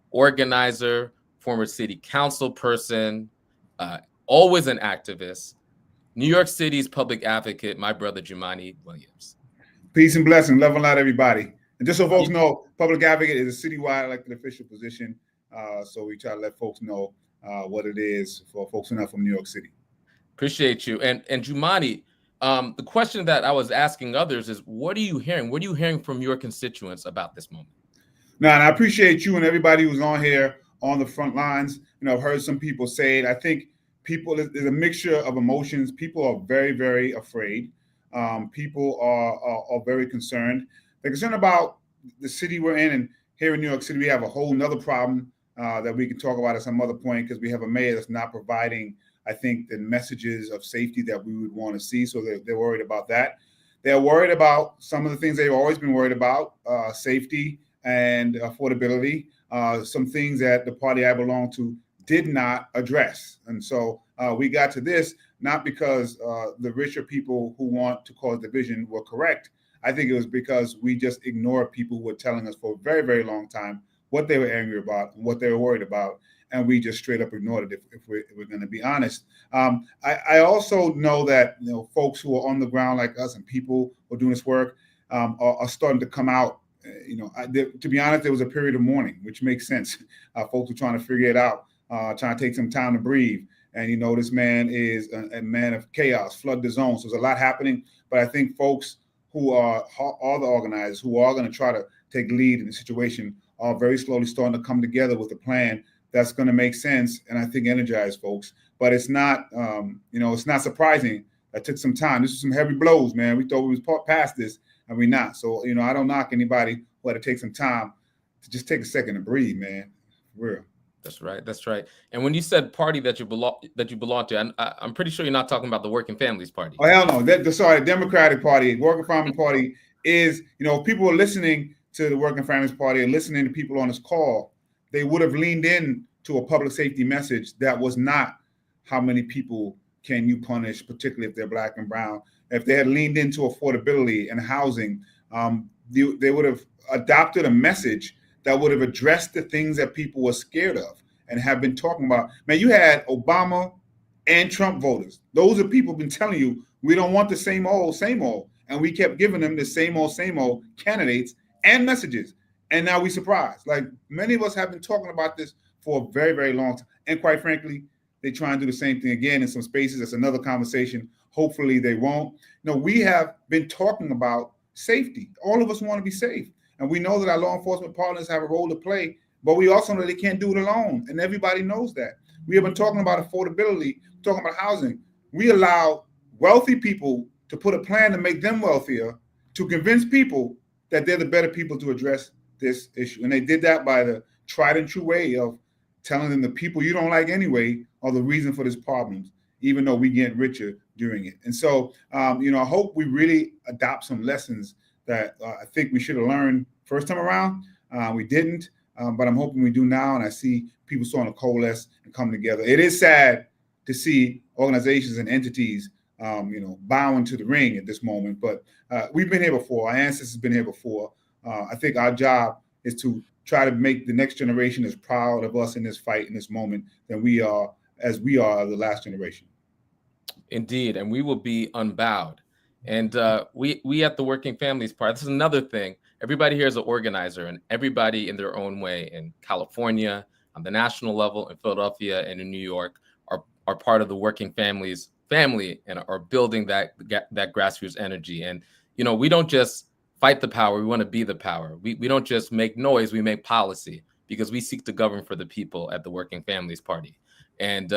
organizer, former city council person, always an activist, New York City's public advocate, my brother Jumani Williams. Peace and blessing. Love and light, everybody. And just so folks know, public advocate is a citywide elected official position. So we try to let folks know what it is for folks who are not from New York City. Appreciate you. And Jumani, the question that I was asking others is, what are you hearing? What are you hearing from your constituents about this moment? No, and I appreciate you and everybody who's on here on the front lines. You know, I've heard some people say it. I think there's a mixture of emotions. People are very, very afraid. People are very concerned. They're concerned about the city we're in. And here in New York City, we have a whole nother problem that we can talk about at some other point, because we have a mayor that's not providing, I think, the messages of safety that we would want to see. So they're worried about that. They're worried about some of the things they've always been worried about, safety and affordability, some things that the party I belong to did not address. And so we got to this, not because the richer people who want to cause division were correct. I think it was because we just ignored people who were telling us for a very, very long time what they were angry about and what they were worried about. And we just straight up ignored it, if we're going to be honest. I also know that, you know, folks who are on the ground like us and people who are doing this work are starting to come out. You know, to be honest, there was a period of mourning, which makes sense. Folks were trying to figure it out, trying to take some time to breathe. And, you know, this man is a man of chaos, flood the zone. So there's a lot happening. But I think folks who are all the organizers who are going to try to take lead in the situation are very slowly starting to come together with a plan that's going to make sense and I think energize folks. But it's not, you know, it's not surprising. That took some time. This was some heavy blows, man. We thought we was past this, and we're not. So, you know, I don't knock anybody who had to take some time to just take a second to breathe, man. For real. That's right. That's right. And when you said party that you belong to, I'm pretty sure you're not talking about the Working Families Party. Oh, hell no. Sorry, the Democratic Party, Working Family Party is, you know, people are listening to the Working Families Party and listening to people on this call, they would have leaned in to a public safety message that was not how many people can you punish, particularly if they're Black and brown. If they had leaned into affordability and housing, they would have adopted a message that would have addressed the things that people were scared of and have been talking about. Man, you had Obama and Trump voters. Those are people been telling you, we don't want the same old. And we kept giving them the same old candidates and messages. And now we surprised. Like, many of us have been talking about this for a very, very long time. And quite frankly, they try and do the same thing again in some spaces. That's another conversation. Hopefully they won't. You know, we have been talking about safety. All of us want to be safe. And we know that our law enforcement partners have a role to play, but we also know they can't do it alone. And everybody knows that. We have been talking about affordability, talking about housing. We allow wealthy people to put a plan to make them wealthier, to convince people that they're the better people to address this issue. And they did that by the tried and true way of telling them the people you don't like anyway are the reason for this problem, even though we get richer doing it. And so, I hope we really adopt some lessons that I think we should have learned first time around. We didn't, but I'm hoping we do now. And I see people starting to coalesce and come together. It is sad to see organizations and entities, bowing to the ring at this moment. But we've been here before. Our ancestors have been here before. I think our job is to try to make the next generation as proud of us in this fight, in this moment, than we are the last generation. Indeed, and we will be unbowed. And we at the Working Families Party, this is another thing. Everybody here is an organizer, and everybody in their own way in California, on the national level, in Philadelphia, and in New York are part of the Working Families family and are building that grassroots energy. And we don't just fight the power; we want to be the power. We don't just make noise; we make policy, because we seek to govern for the people at the Working Families Party. And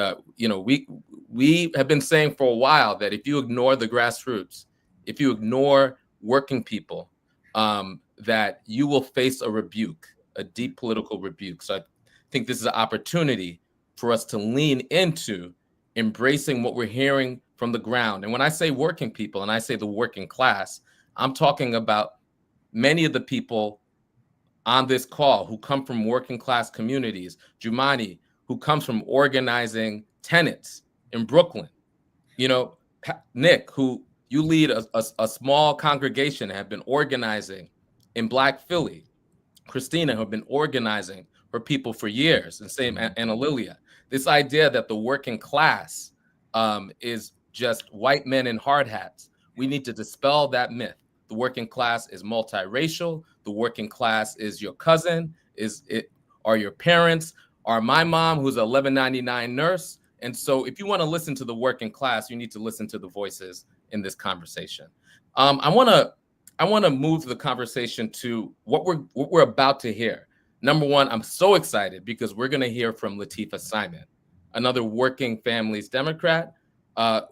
we have been saying for a while that if you ignore the grassroots, if you ignore working people, that you will face a rebuke, a deep political rebuke. So I think this is an opportunity for us to lean into embracing what we're hearing from the ground. And when I say working people and I say the working class, I'm talking about many of the people on this call who come from working class communities. Jumani, who comes from organizing tenants in Brooklyn. Nick, who you lead a small congregation, have been organizing in Black Philly. Christina, who have been organizing for people for years, and same Anna Lilia. This idea that the working class is just white men in hard hats. We need to dispel that myth. The working class is multiracial. The working class is your cousin, are your parents, are my mom, who's a $11.99 nurse. And so if you want to listen to the working class, you need to listen to the voices in this conversation. I want to move the conversation to what we're about to hear. Number one, I'm so excited because we're going to hear from Latifah Simon, another Working Families Democrat,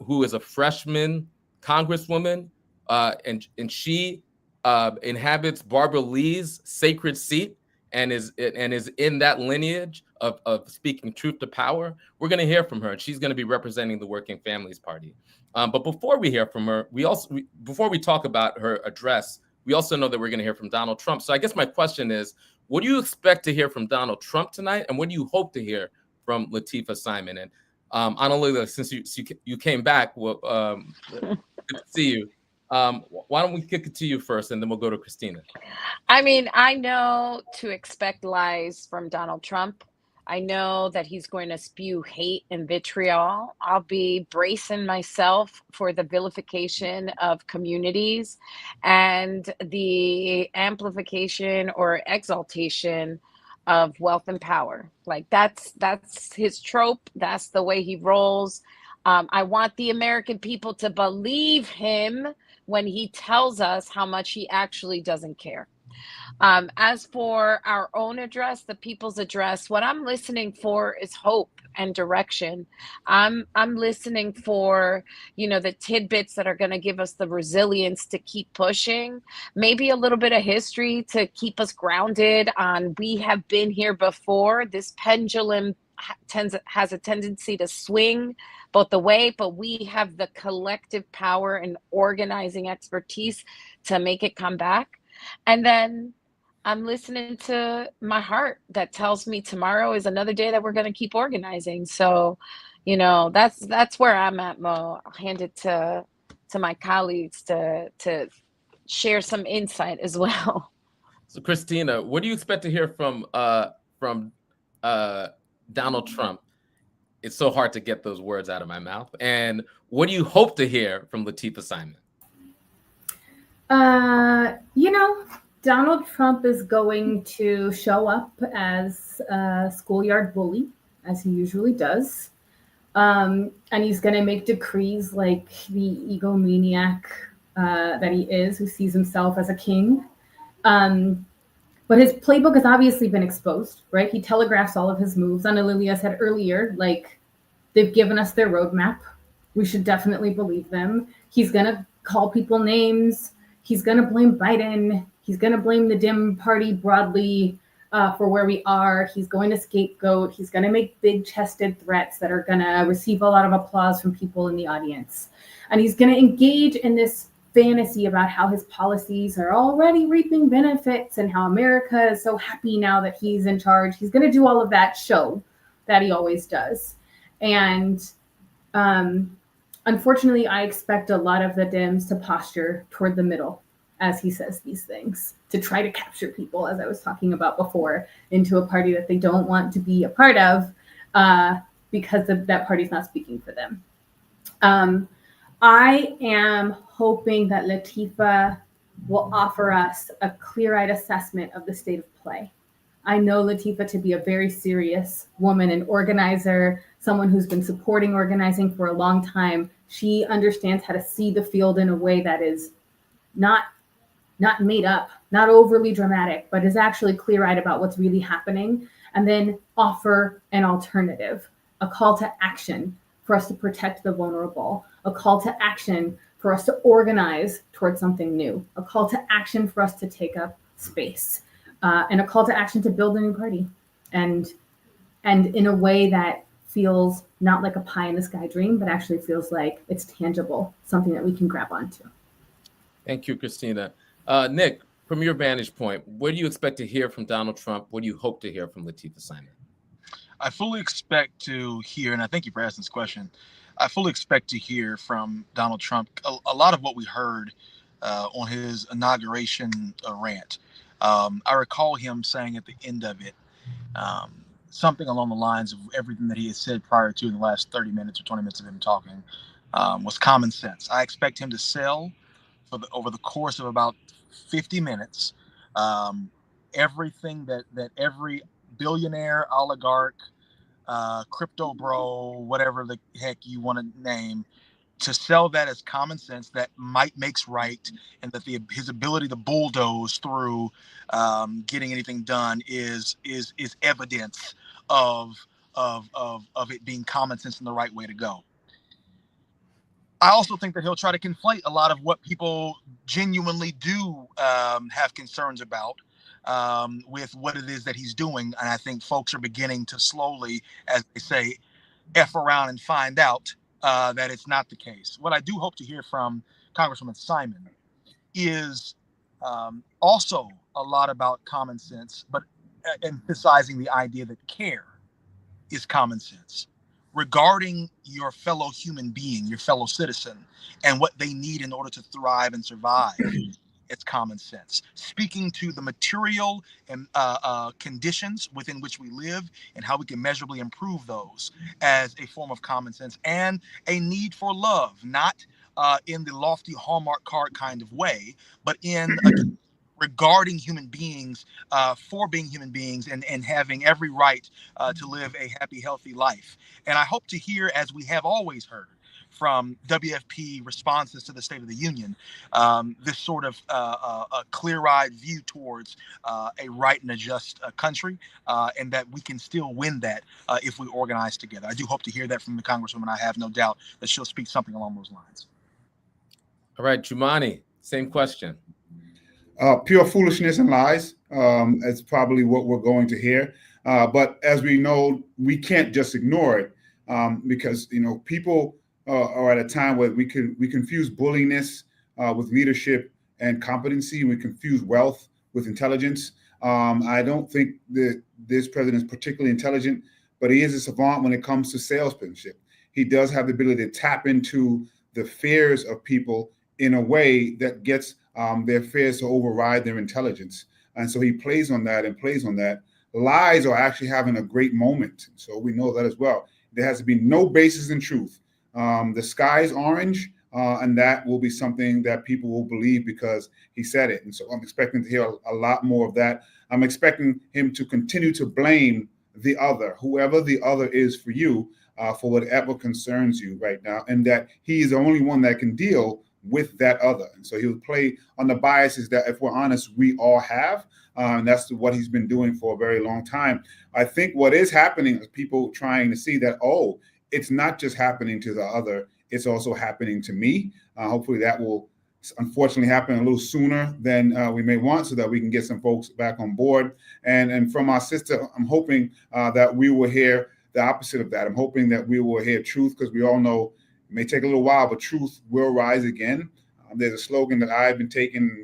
who is a freshman congresswoman, and she inhabits Barbara Lee's sacred seat and is in that lineage of speaking truth to power. We're going to hear from her, and she's going to be representing the Working Families Party. But before we hear from her, before we talk about her address, we also know that we're going to hear from Donald Trump. So I guess my question is, what do you expect to hear from Donald Trump tonight, and what do you hope to hear from Latifah Simon? And Analila, since you came back, well, good to see you. Why don't we kick it to you first, and then we'll go to Christina. I mean, I know to expect lies from Donald Trump. I know that he's going to spew hate and vitriol. I'll be bracing myself for the vilification of communities and the amplification or exaltation of wealth and power. Like that's his trope. That's the way he rolls. I want the American people to believe him when he tells us how much he actually doesn't care. As for our own address, the people's address, what I'm listening for is hope and direction. I'm listening for, the tidbits that are going to give us the resilience to keep pushing, maybe a little bit of history to keep us grounded on we have been here before. This pendulum has a tendency to swing both the way, but we have the collective power and organizing expertise to make it come back. And then I'm listening to my heart that tells me tomorrow is another day that we're going to keep organizing. So, that's where I'm at, Mo. I'll hand it to my colleagues to share some insight as well. So, Christina, what do you expect to hear from Donald Trump? It's so hard to get those words out of my mouth. And what do you hope to hear from Latifah Simon? Donald Trump is going to show up as a schoolyard bully, as he usually does. And he's going to make decrees like the egomaniac that he is, who sees himself as a king. But his playbook has obviously been exposed, right? He telegraphs all of his moves. Ana Lilia said earlier, like, they've given us their roadmap. We should definitely believe them. He's going to call people names. He's going to blame Biden. He's going to blame the Dem party broadly for where we are. He's going to scapegoat. He's going to make big-chested threats that are going to receive a lot of applause from people in the audience. And he's going to engage in this fantasy about how his policies are already reaping benefits and how America is so happy now that he's in charge. He's going to do all of that show that he always does. And unfortunately, I expect a lot of the Dems to posture toward the middle as he says these things, to try to capture people, as I was talking about before, into a party that they don't want to be a part of because that party's not speaking for them. I am hoping that Latifah will offer us a clear-eyed assessment of the state of play. I know Latifah to be a very serious woman, an organizer, someone who's been supporting organizing for a long time. She understands how to see the field in a way that is not made up, not overly dramatic, but is actually clear-eyed about what's really happening, and then offer an alternative, a call to action for us to protect the vulnerable, a call to action for us to organize towards something new, a call to action for us to take up space, and a call to action to build a new party, and in a way that feels not like a pie in the sky dream, but actually feels like it's tangible, something that we can grab onto. Thank you, Christina. Nick, from your vantage point, what do you expect to hear from Donald Trump? What do you hope to hear from Latifah Simon? I fully expect to hear, and I thank you for asking this question. I fully expect to hear from Donald Trump a lot of what we heard on his inauguration rant. I recall him saying at the end of it something along the lines of everything that he had said prior to in the last 30 minutes or 20 minutes of him talking was common sense. I expect him to sell over the course of about 50 minutes everything that every billionaire, oligarch, crypto bro, whatever the heck you want to name, to sell that as common sense, that might makes right, and that his ability to bulldoze through getting anything done is evidence of it being common sense and the right way to go. I also think that he'll try to conflate a lot of what people genuinely do have concerns about with what it is that he's doing. And I think folks are beginning to slowly, as they say, F around and find out that it's not the case. What I do hope to hear from Congresswoman Simon is also a lot about common sense, but emphasizing the idea that care is common sense regarding your fellow human being, your fellow citizen, and what they need in order to thrive and survive. It's common sense. Speaking to the material and conditions within which we live and how we can measurably improve those as a form of common sense, and a need for love, not in the lofty Hallmark card kind of way, but in regarding human beings for being human beings and having every right to live a happy, healthy life. And I hope to hear, as we have always heard from WFP responses to the State of the Union, this sort of a clear-eyed view towards a right and a just country, and that we can still win that if we organize together. I do hope to hear that from the Congresswoman. I have no doubt that she'll speak something along those lines. All right, Jumani, same question. Pure foolishness and lies. It's probably what we're going to hear. But as we know, we can't just ignore it because people are at a time where we confuse bulliness with leadership and competency. We confuse wealth with intelligence. I don't think that this president is particularly intelligent, but he is a savant when it comes to salesmanship. He does have the ability to tap into the fears of people in a way that gets their fears to override their intelligence. And so he plays on that and plays on that. Lies are actually having a great moment. So we know that as well. There has to be no basis in truth. The sky is orange, and that will be something that people will believe because he said it. And so I'm expecting to hear a lot more of that. I'm expecting him to continue to blame the other, whoever the other is for you, for whatever concerns you right now, and that he is the only one that can deal with that other. And so he would play on the biases that, if we're honest, we all have. And that's what he's been doing for a very long time. I think what is happening is people trying to see that, oh, it's not just happening to the other, it's also happening to me. Hopefully that will unfortunately happen a little sooner than we may want, so that we can get some folks back on board. And from our sister, I'm hoping that we will hear the opposite of that. I'm hoping that we will hear truth, because we all know it may take a little while, but truth will rise again. There's a slogan that I've been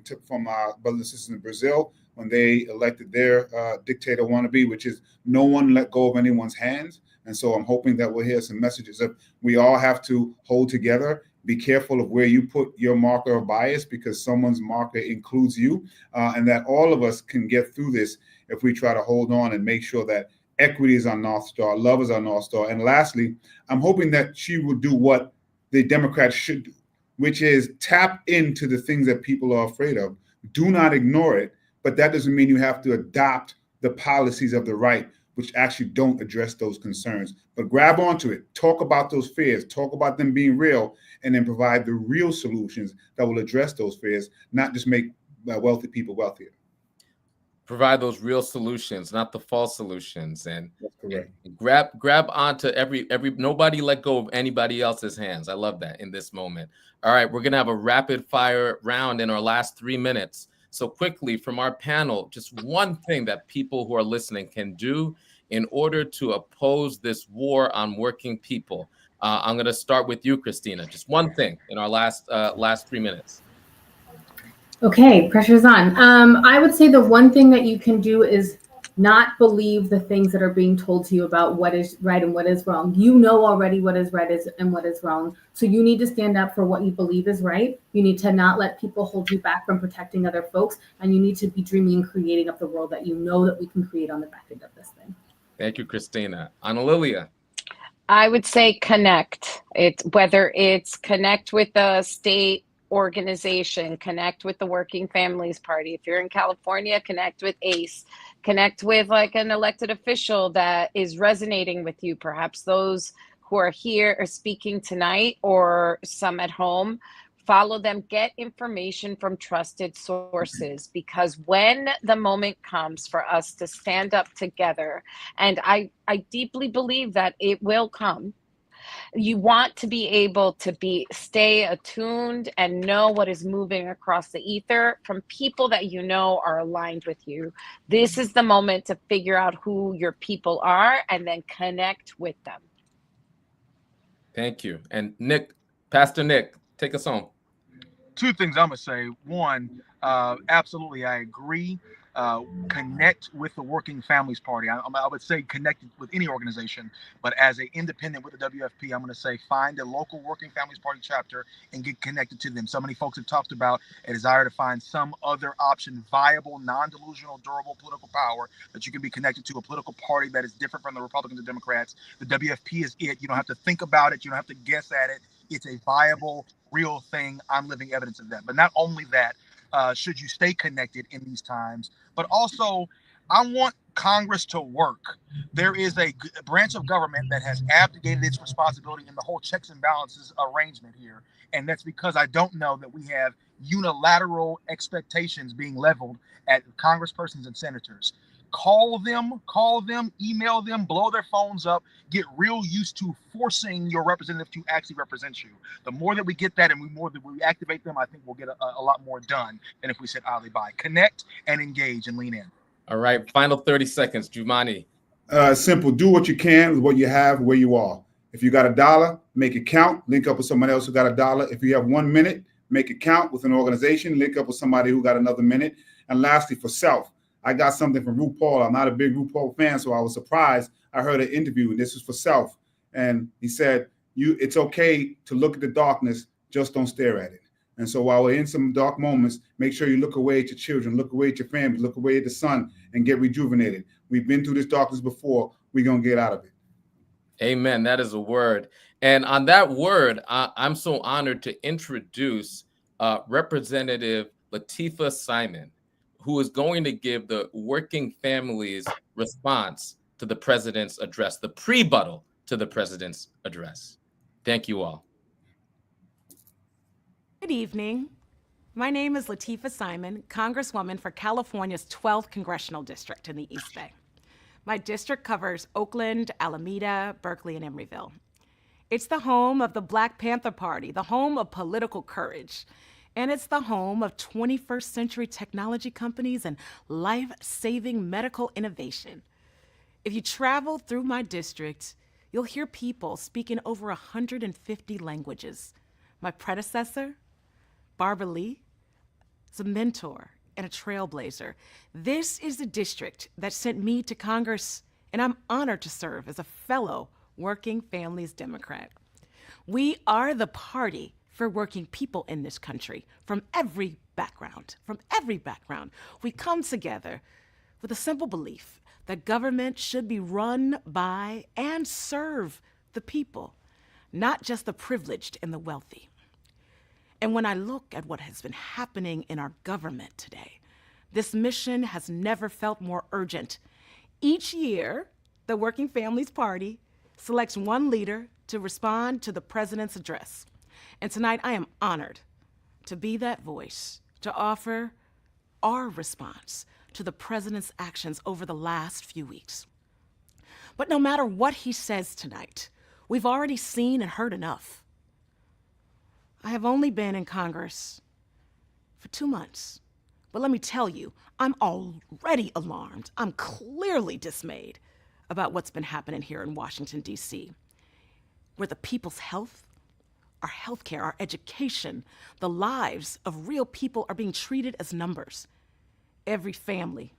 took from our brothers and sisters in Brazil when they elected their dictator wannabe, which is no one let go of anyone's hands. And so I'm hoping that we'll hear some messages of we all have to hold together. Be careful of where you put your marker of bias, because someone's marker includes you, and that all of us can get through this if we try to hold on and make sure that equity is our North Star, love is our North Star. And lastly, I'm hoping that she will do what the Democrats should do, which is tap into the things that people are afraid of. Do not ignore it, but that doesn't mean you have to adopt the policies of the right, which actually don't address those concerns. But grab onto it, talk about those fears, talk about them being real, and then provide the real solutions that will address those fears, not just make wealthy people wealthier. Provide those real solutions, not the false solutions, and, That's correct. and grab onto every nobody let go of anybody else's hands. I love that in this moment. All right, we're gonna have a rapid fire round in our last 3 minutes. So quickly from our panel, just one thing that people who are listening can do in order to oppose this war on working people. I'm gonna start with you, Christina. Just one thing in our last 3 minutes. Okay, pressure's on. I would say the one thing that you can do is not believe the things that are being told to you about what is right and what is wrong. You know already what is right and what is wrong. So you need to stand up for what you believe is right. You need to not let people hold you back from protecting other folks. And you need to be dreaming and creating up the world that you know that we can create on the back end of this thing. Thank you, Christina. Ana Lilia. I would say connect. Whether it's connect with the state organization, connect with the Working Families Party. If you're in California, connect with ACE, connect with like an elected official that is resonating with you. Perhaps those who are here or speaking tonight, or some at home. Follow them, get information from trusted sources, because when the moment comes for us to stand up together, and I deeply believe that it will come, you want to be able to stay attuned and know what is moving across the ether from people that you know are aligned with you. This is the moment to figure out who your people are and then connect with them. Thank you. And Nick, Pastor Nick, take us home. Two things I'm gonna say. One, absolutely, I agree. Connect with the Working Families Party. I would say connect with any organization, but as an independent with the WFP, I'm going to say find a local Working Families Party chapter and get connected to them. So many folks have talked about a desire to find some other option, viable, non-delusional, durable political power that you can be connected to, a political party that is different from the Republicans and Democrats. The WFP is it. You don't have to think about it. You don't have to guess at it. It's a viable, real thing. I'm living evidence of that. But not only that, should you stay connected in these times, but also I want Congress to work. There is a branch of government that has abdicated its responsibility in the whole checks and balances arrangement here. And that's because I don't know that we have unilateral expectations being leveled at congresspersons and senators. Call them, email them, blow their phones up, get real used to forcing your representative to actually represent you. The more that we get that and the more that we activate them, I think we'll get a lot more done than if we said idly by. Connect and engage and lean in. All right, final 30 seconds, Jumani. Simple. Do what you can with what you have, where you are. If you got $1, make it count. Link up with someone else who got $1. If you have 1 minute, make it count with an organization. Link up with somebody who got another minute. And lastly, for self, I got something from RuPaul. I'm not a big RuPaul fan, so I was surprised. I heard an interview, and this is for self. And he said, it's okay to look at the darkness, just don't stare at it. And so while we're in some dark moments, make sure you look away at your children, look away at your family, look away at the sun, and get rejuvenated. We've been through this darkness before. We're going to get out of it. Amen. That is a word. And on that word, I'm so honored to introduce Representative Lateefah Simon, who is going to give the working families response to the president's address, the prebuttal to the president's address. Thank you all. Good evening. My name is Latifah Simon, Congresswoman for California's 12th Congressional District in the East Bay. My district covers Oakland, Alameda, Berkeley, and Emeryville. It's the home of the Black Panther Party, the home of political courage, and it's the home of 21st century technology companies and life-saving medical innovation. If you travel through my district, you'll hear people speaking over 150 languages. My predecessor, Barbara Lee, is a mentor and a trailblazer. This is the district that sent me to Congress, and I'm honored to serve as a fellow Working Families Democrat. We are the party for working people in this country from every background. We come together with a simple belief that government should be run by and serve the people, not just the privileged and the wealthy. And when I look at what has been happening in our government today, this mission has never felt more urgent. Each year, the Working Families Party selects one leader to respond to the president's address. And tonight, I am honored to be that voice, to offer our response to the president's actions over the last few weeks. But no matter what he says tonight, we've already seen and heard enough. I have only been in Congress for 2 months, but let me tell you, I'm already alarmed. I'm clearly dismayed about what's been happening here in Washington, D.C., where the people's health, our healthcare, our education, the lives of real people are being treated as numbers. Every family,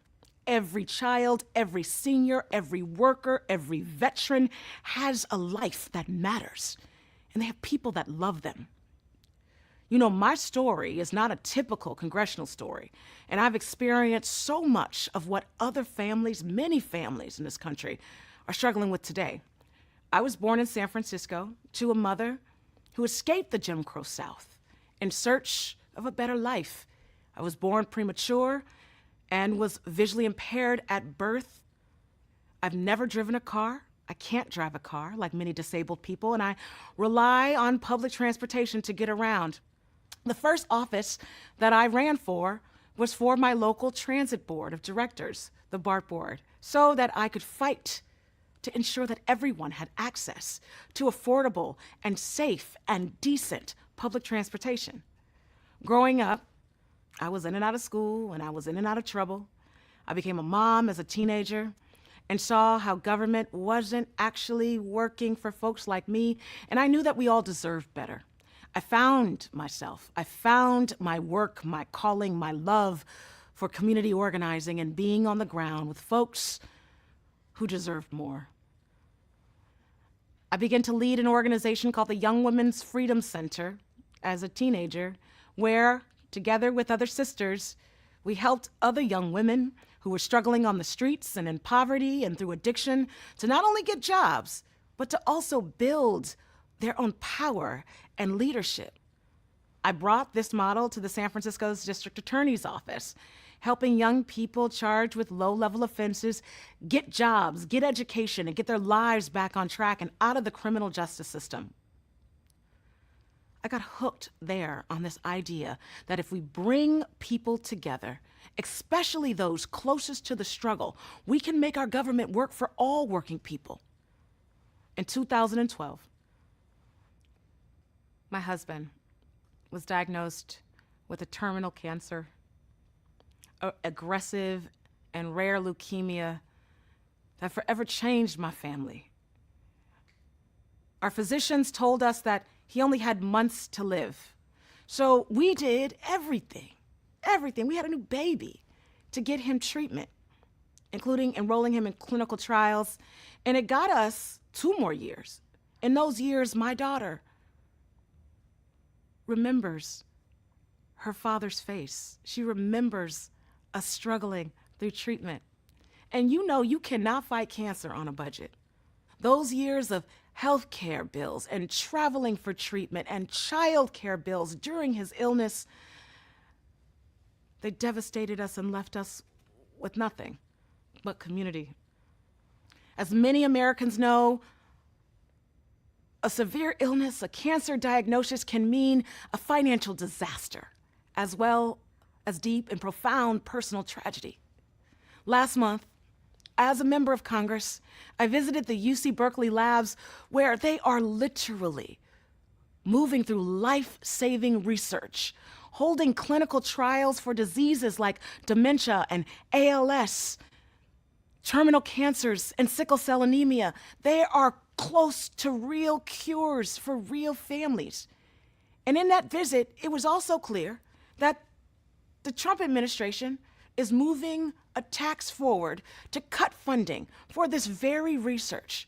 every child, every senior, every worker, every veteran has a life that matters, and they have people that love them. You know, my story is not a typical congressional story, and I've experienced so much of what other families, many families in this country, are struggling with today. I was born in San Francisco to a mother who escaped the Jim Crow South in search of a better life. I was born premature and was visually impaired at birth. I've never driven a car. I can't drive a car like many disabled people, and I rely on public transportation to get around. The first office that I ran for was for my local transit board of directors, the BART board, so that I could fight to ensure that everyone had access to affordable and safe and decent public transportation. Growing up, I was in and out of school and I was in and out of trouble. I became a mom as a teenager and saw how government wasn't actually working for folks like me, and I knew that we all deserved better. I found myself. I found my work, my calling, my love for community organizing and being on the ground with folks who deserved more. I began to lead an organization called the Young Women's Freedom Center as a teenager, where, together with other sisters, we helped other young women who were struggling on the streets and in poverty and through addiction to not only get jobs, but to also build their own power and leadership. I brought this model to the San Francisco's district attorney's office, helping young people charged with low-level offenses get jobs, get education, and get their lives back on track and out of the criminal justice system. I got hooked there on this idea that if we bring people together, especially those closest to the struggle, we can make our government work for all working people. In 2012, my husband was diagnosed with a terminal cancer, aggressive and rare leukemia that forever changed my family. Our physicians told us that he only had months to live. So we did everything. We had a new baby to get him treatment, including enrolling him in clinical trials. And it got us 2 more years. In those years, my daughter remembers her father's face. She remembers us struggling through treatment. And you know you cannot fight cancer on a budget. Those years of health care bills and traveling for treatment and child care bills during his illness, they devastated us and left us with nothing but community. As many Americans know, A severe illness, a cancer diagnosis can mean a financial disaster, as well as deep and profound personal tragedy. Last month, as a member of Congress, I visited the UC Berkeley labs where they are literally moving through life-saving research, holding clinical trials for diseases like dementia and ALS, terminal cancers, and sickle cell anemia. They are close to real cures for real families. And in that visit, it was also clear that the Trump administration is moving a tax forward to cut funding for this very research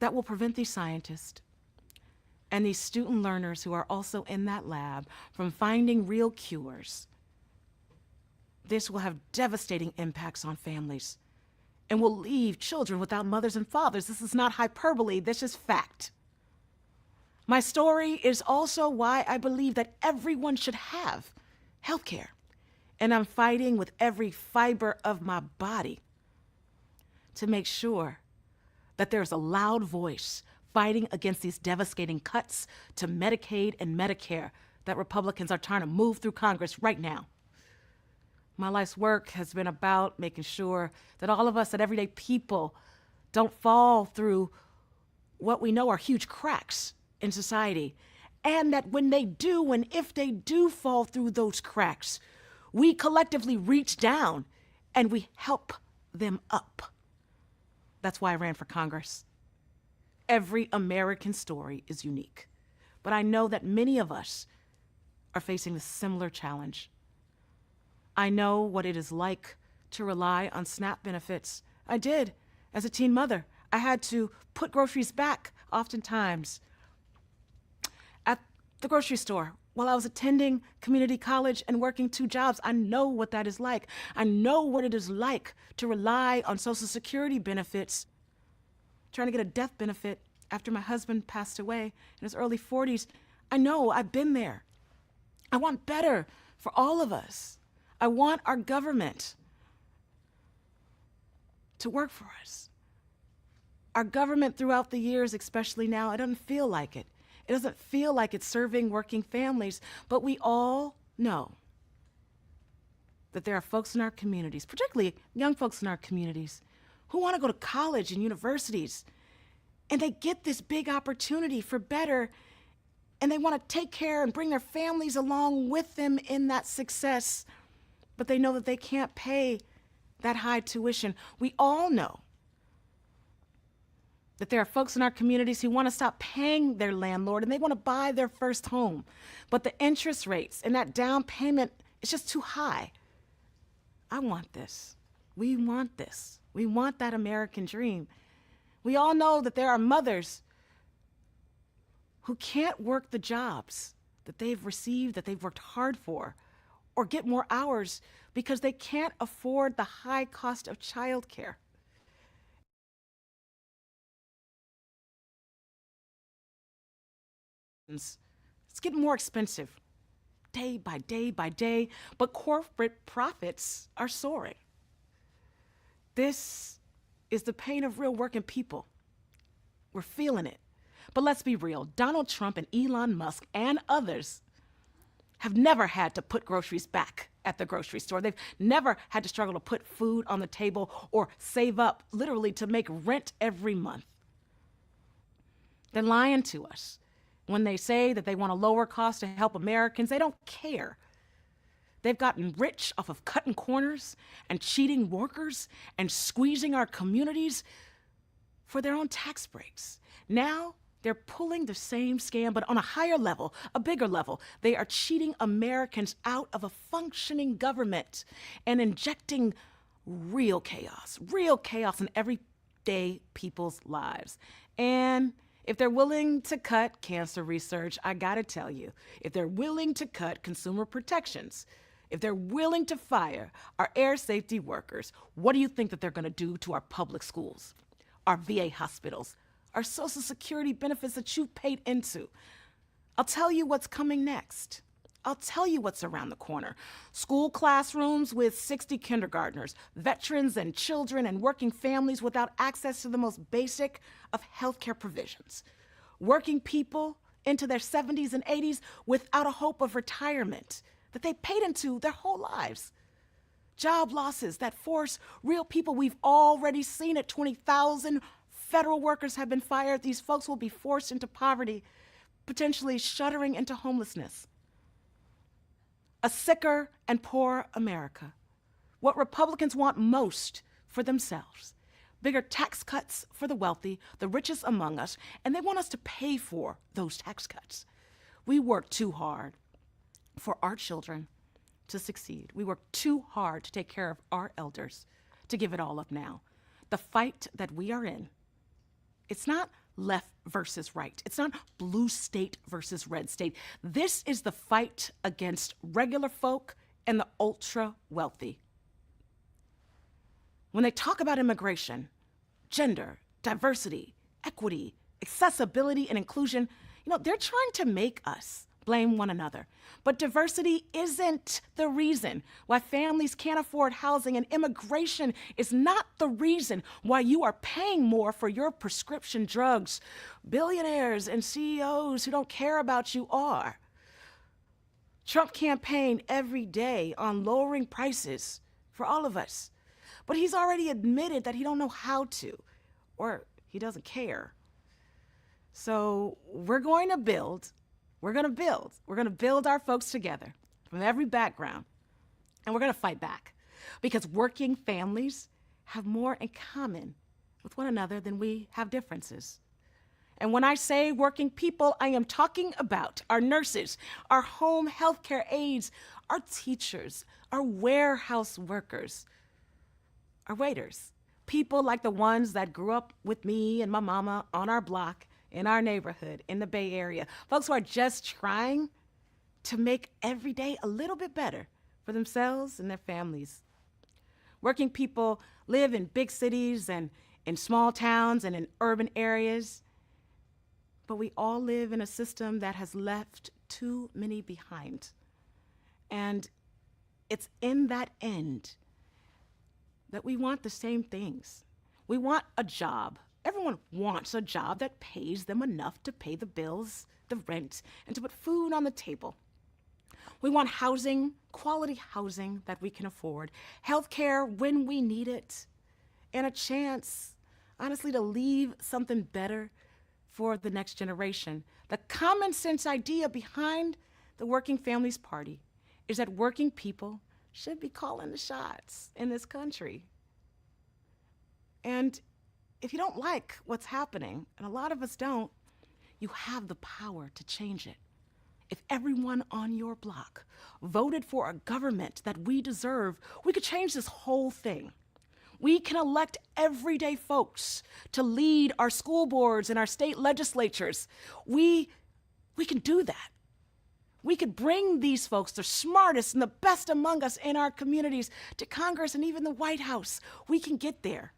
that will prevent these scientists and these student learners who are also in that lab from finding real cures. This will have devastating impacts on families and will leave children without mothers and fathers. This is not hyperbole, this is fact. My story is also why I believe that everyone should have health care. And I'm fighting with every fiber of my body to make sure that there's a loud voice fighting against these devastating cuts to Medicaid and Medicare that Republicans are trying to move through Congress right now. My life's work has been about making sure that all of us, that everyday people, don't fall through what we know are huge cracks in society. And that when they do, and if they do fall through those cracks, we collectively reach down and we help them up. That's why I ran for Congress. Every American story is unique, but I know that many of us are facing a similar challenge. I know what it is like to rely on SNAP benefits. I did as a teen mother. I had to put groceries back oftentimes at the grocery store while I was attending community college and working 2 jobs. I know what that is like. I know what it is like to rely on Social Security benefits, trying to get a death benefit after my husband passed away in his early 40s. I know, I've been there. I want better for all of us. I want our government to work for us. Our government throughout the years, especially now, it doesn't feel like it. It doesn't feel like it's serving working families, but we all know that there are folks in our communities, particularly young folks in our communities, who want to go to college and universities, and they get this big opportunity for better, and they want to take care and bring their families along with them in that success, but they know that they can't pay that high tuition. We all know that there are folks in our communities who want to stop paying their landlord and they want to buy their first home, but the interest rates and that down payment is just too high. I want this. We want this. We want that American dream. We all know that there are mothers who can't work the jobs that they've received, that they've worked hard for, or get more hours because they can't afford the high cost of childcare. It's getting more expensive day by day by day, but corporate profits are soaring. This is the pain of real working people. We're feeling it. But let's be real, Donald Trump and Elon Musk and others have never had to put groceries back at the grocery store. They've never had to struggle to put food on the table or save up literally to make rent every month. They're lying to us. When they say that they want to lower costs to help Americans, they don't care. They've gotten rich off of cutting corners and cheating workers and squeezing our communities for their own tax breaks. Now, they're pulling the same scam, but on a higher level, a bigger level. They are cheating Americans out of a functioning government and injecting real chaos in everyday people's lives. And if they're willing to cut cancer research, I gotta tell you, if they're willing to cut consumer protections, if they're willing to fire our air safety workers, what do you think that they're gonna do to our public schools, our VA hospitals, our Social Security benefits that you've paid into? I'll tell you what's coming next. I'll tell you what's around the corner. School classrooms with 60 kindergartners, veterans and children and working families without access to the most basic of healthcare provisions. working people into their 70s and 80s without a hope of retirement that they paid into their whole lives. Job losses that force real people. We've already seen it. 20,000 federal workers have been fired. These folks will be forced into poverty, potentially shuddering into homelessness. A sicker and poor America. What Republicans want most for themselves. Bigger tax cuts for the wealthy, the richest among us, and they want us to pay for those tax cuts. We work too hard for our children to succeed. We work too hard to take care of our elders to give it all up now. The fight that we are in, it's not left versus right. It's not blue state versus red state. This is the fight against regular folk and the ultra wealthy. When they talk about immigration, gender, diversity, equity, accessibility, and inclusion, they're trying to make us blame one another. But diversity isn't the reason why families can't afford housing, and immigration is not the reason why you are paying more for your prescription drugs. Billionaires and CEOs who don't care about you are. Trump campaigned every day on lowering prices for all of us. But he's already admitted that he don't know how to, or he doesn't care. So we're going to build our folks together from every background, and we're going to fight back because working families have more in common with one another than we have differences. And when I say working people, I am talking about our nurses, our home healthcare aides, our teachers, our warehouse workers, our waiters, people like the ones that grew up with me and my mama on our block, in our neighborhood, in the Bay Area, folks who are just trying to make every day a little bit better for themselves and their families. Working people live in big cities and in small towns and in urban areas, but we all live in a system that has left too many behind. And it's in that end that we want the same things. We want a job. Everyone wants a job that pays them enough to pay the bills, the rent, and to put food on the table. We want housing, quality housing that we can afford, healthcare when we need it, and a chance, honestly, to leave something better for the next generation. The common sense idea behind the Working Families Party is that working people should be calling the shots in this country. And if you don't like what's happening, and a lot of us don't, you have the power to change it. If everyone on your block voted for a government that we deserve, we could change this whole thing. We can elect everyday folks to lead our school boards and our state legislatures. We can do that. We could bring these folks, the smartest and the best among us in our communities, to Congress and even the White House. We can get there.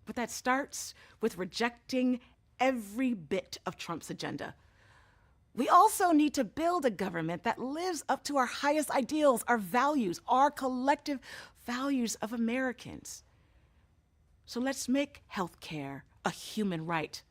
But that starts with rejecting every bit of Trump's agenda. We also need to build a government that lives up to our highest ideals, our values, our collective values of Americans. So let's make healthcare a human right.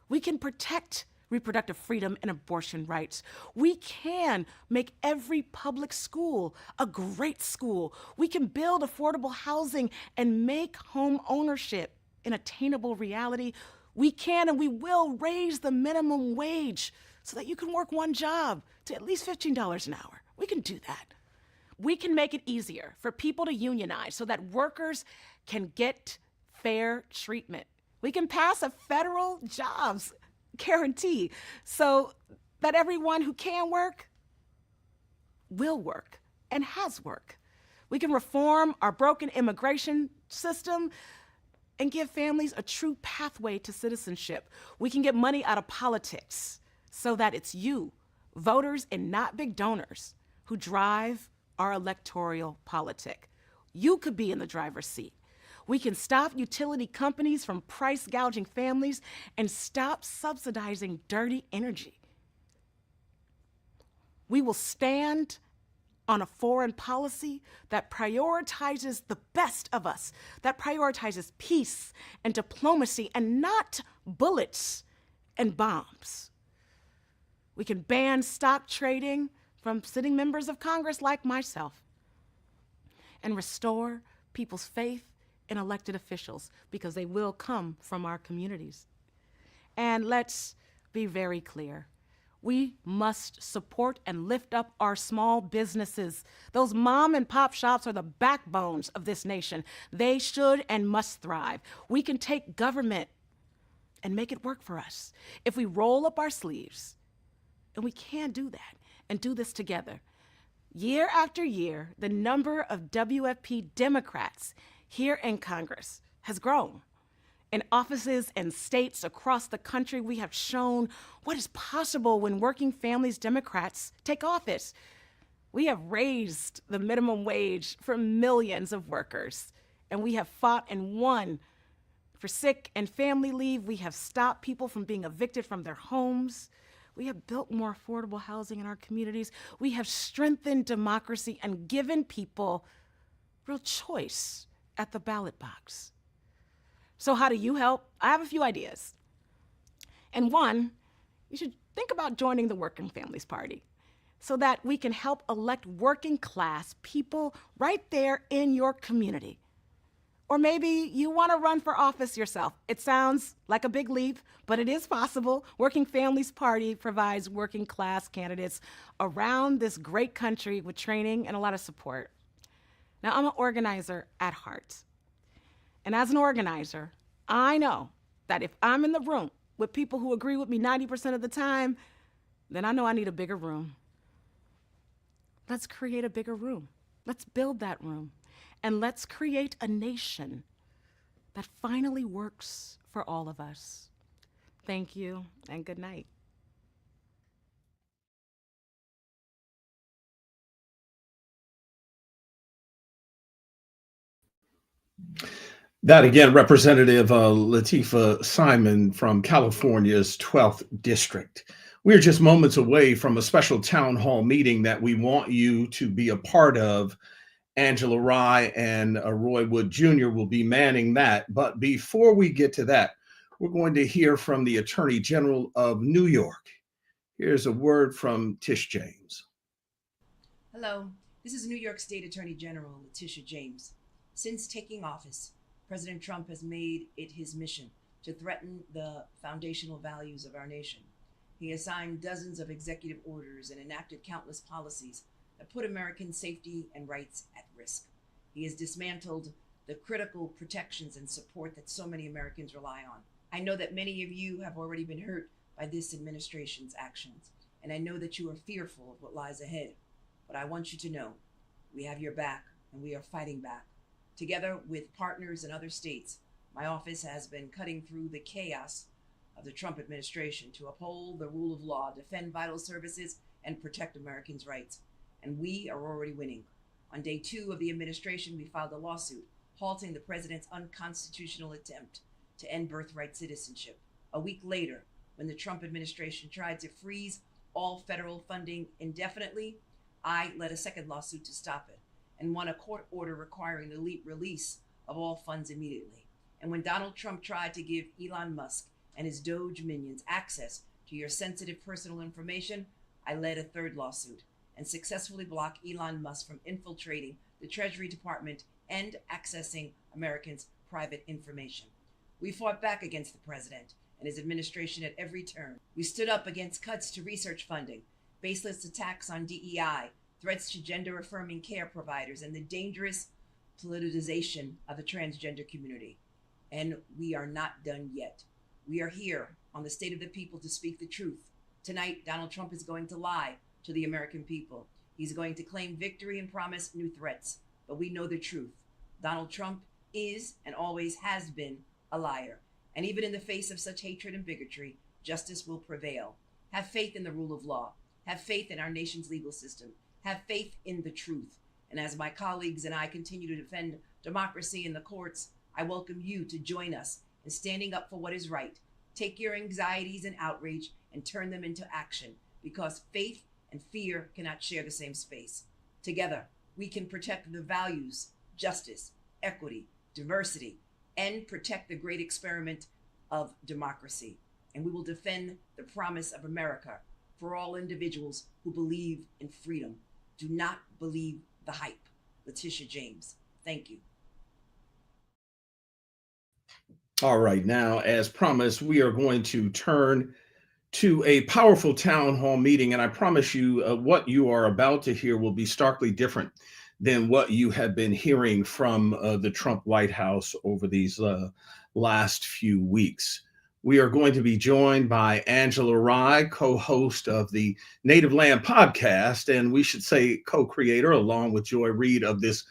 We can protect reproductive freedom and abortion rights. We can make every public school a great school. We can build affordable housing and make home ownership an attainable reality. We can and we will raise the minimum wage so that you can work one job to at least $15 an hour. We can do that. We can make it easier for people to unionize so that workers can get fair treatment. We can pass a federal jobs guarantee so that everyone who can work will work and has work. We can reform our broken immigration system and give families a true pathway to citizenship. We can get money out of politics so that it's you, voters and not big donors, who drive our electoral politic. You could be in the driver's seat. We can stop utility companies from price gouging families and stop subsidizing dirty energy. We will stand on a foreign policy that prioritizes the best of us, that prioritizes peace and diplomacy and not bullets and bombs. We can ban stock trading from sitting members of Congress like myself and restore people's faith in elected officials because they will come from our communities. And let's be very clear. We must support and lift up our small businesses. Those mom and pop shops are the backbones of this nation. They should and must thrive. We can take government and make it work for us if we roll up our sleeves. And we can do that and do this together. Year after year, the number of WFP Democrats here in Congress has grown. In offices and states across the country, we have shown what is possible when working families Democrats take office. We have raised the minimum wage for millions of workers, and we have fought and won for sick and family leave. We have stopped people from being evicted from their homes. We have built more affordable housing in our communities. We have strengthened democracy and given people real choice at the ballot box. So how do you help? I have a few ideas. And one, you should think about joining the Working Families Party so that we can help elect working class people right there in your community. Or maybe you want to run for office yourself. It sounds like a big leap, but it is possible. Working Families Party provides working class candidates around this great country with training and a lot of support. Now, I'm an organizer at heart. And as an organizer, I know that if I'm in the room with people who agree with me 90% of the time, then I know I need a bigger room. Let's create a bigger room. Let's build that room. And let's create a nation that finally works for all of us. Thank you and good night. That again, Representative Latifah Simon from California's 12th District. We're just moments away from a special town hall meeting that we want you to be a part of. Angela Rye and Roy Wood Jr. will be manning that. But before we get to that, we're going to hear from the Attorney General of New York. Here's a word from Tish James. Hello, this is New York State Attorney General Letitia James. Since taking office, President Trump has made it his mission to threaten the foundational values of our nation. He has signed dozens of executive orders and enacted countless policies that put American safety and rights at risk. He has dismantled the critical protections and support that so many Americans rely on. I know that many of you have already been hurt by this administration's actions, and I know that you are fearful of what lies ahead. But I want you to know we have your back and we are fighting back. Together with partners in other states, my office has been cutting through the chaos of the Trump administration to uphold the rule of law, defend vital services, and protect Americans' rights. And we are already winning. On day 2 of the administration, we filed a lawsuit halting the president's unconstitutional attempt to end birthright citizenship. A week later, when the Trump administration tried to freeze all federal funding indefinitely, I led a second lawsuit to stop it and won a court order requiring the release of all funds immediately. And when Donald Trump tried to give Elon Musk and his Doge minions access to your sensitive personal information, I led a third lawsuit and successfully blocked Elon Musk from infiltrating the Treasury Department and accessing Americans' private information. We fought back against the president and his administration at every turn. We stood up against cuts to research funding, baseless attacks on DEI, threats to gender-affirming care providers, and the dangerous politicization of the transgender community. And we are not done yet. We are here on the State of the People to speak the truth. Tonight, Donald Trump is going to lie to the American people. He's going to claim victory and promise new threats. But we know the truth. Donald Trump is and always has been a liar. And even in the face of such hatred and bigotry, justice will prevail. Have faith in the rule of law. Have faith in our nation's legal system. Have faith in the truth. And as my colleagues and I continue to defend democracy in the courts, I welcome you to join us in standing up for what is right. Take your anxieties and outrage and turn them into action, because faith and fear cannot share the same space. Together, we can protect the values, justice, equity, diversity, and protect the great experiment of democracy. and we will defend the promise of America for all individuals who believe in freedom. Do not believe the hype. Letitia James. Thank you. All right, now, as promised, we are going to turn to a powerful town hall meeting. And I promise you, what you are about to hear will be starkly different than what you have been hearing from the Trump White House over these last few weeks. We are going to be joined by Angela Rye, co-host of the Native Land podcast, and we should say co-creator, along with Joy Reid, of this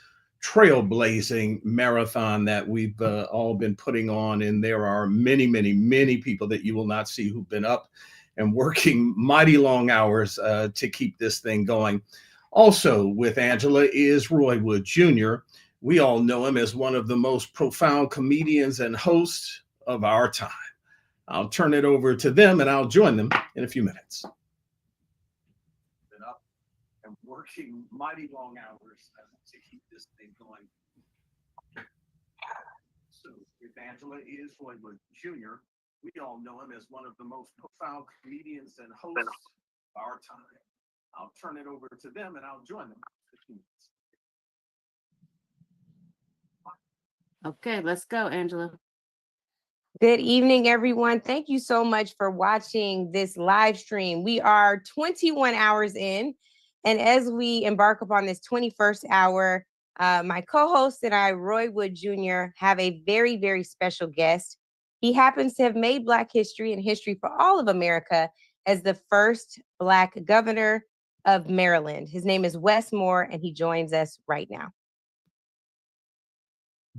trailblazing marathon that we've all been putting on. And there are many, many, many people that you will not see who've been up and working mighty long hours to keep this thing going. Also with Angela is Roy Wood Jr. We all know him as one of the most profound comedians and hosts of our time. I'll turn it over to them and I'll join them in a few minutes. Been up and working mighty long hours to keep this thing going. So if Angela is Roy Wood Jr., we all know him as one of the most profound comedians and hosts of our time. I'll turn it over to them and I'll join them. Okay, let's go, Angela. Good evening, everyone. Thank you so much for watching this live stream. We are 21 hours in, and as we embark upon this 21st hour, my co-host and I, Roy Wood Jr., have a very, very special guest. He happens to have made Black history and history for all of America as the first Black governor of Maryland. His name is Wes Moore, and he joins us right now.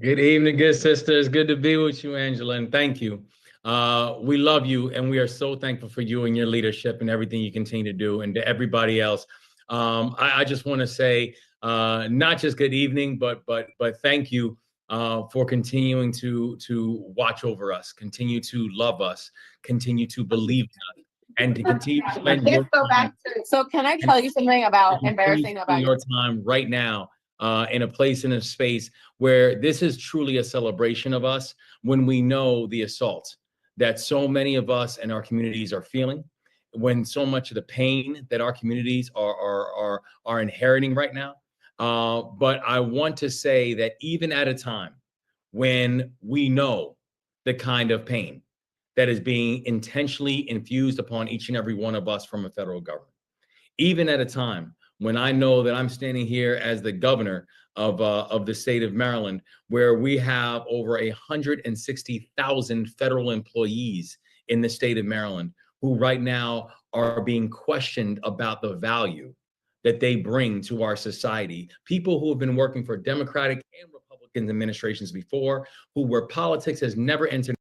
Good evening, good sisters. Good to be with you, Angela, and thank you. We love you, and we are so thankful for you and your leadership and everything you continue to do. And to everybody else, I just want to say not just good evening, but thank you for continuing to watch over us, continue to love us, continue to believe in us, and to continue to spend your time. So can I tell you something about embarrassing about your time right now in a place, in a space where this is truly a celebration of us, when we know the assault that so many of us and our communities are feeling, when so much of the pain that our communities are inheriting right now. But I want to say that even at a time when we know the kind of pain that is being intentionally infused upon each and every one of us from a federal government, even at a time when I know that I'm standing here as the governor of the state of Maryland, where we have over 160,000 federal employees in the state of Maryland who right now are being questioned about the value that they bring to our society. People who have been working for Democratic and Republican administrations before, where politics has never entered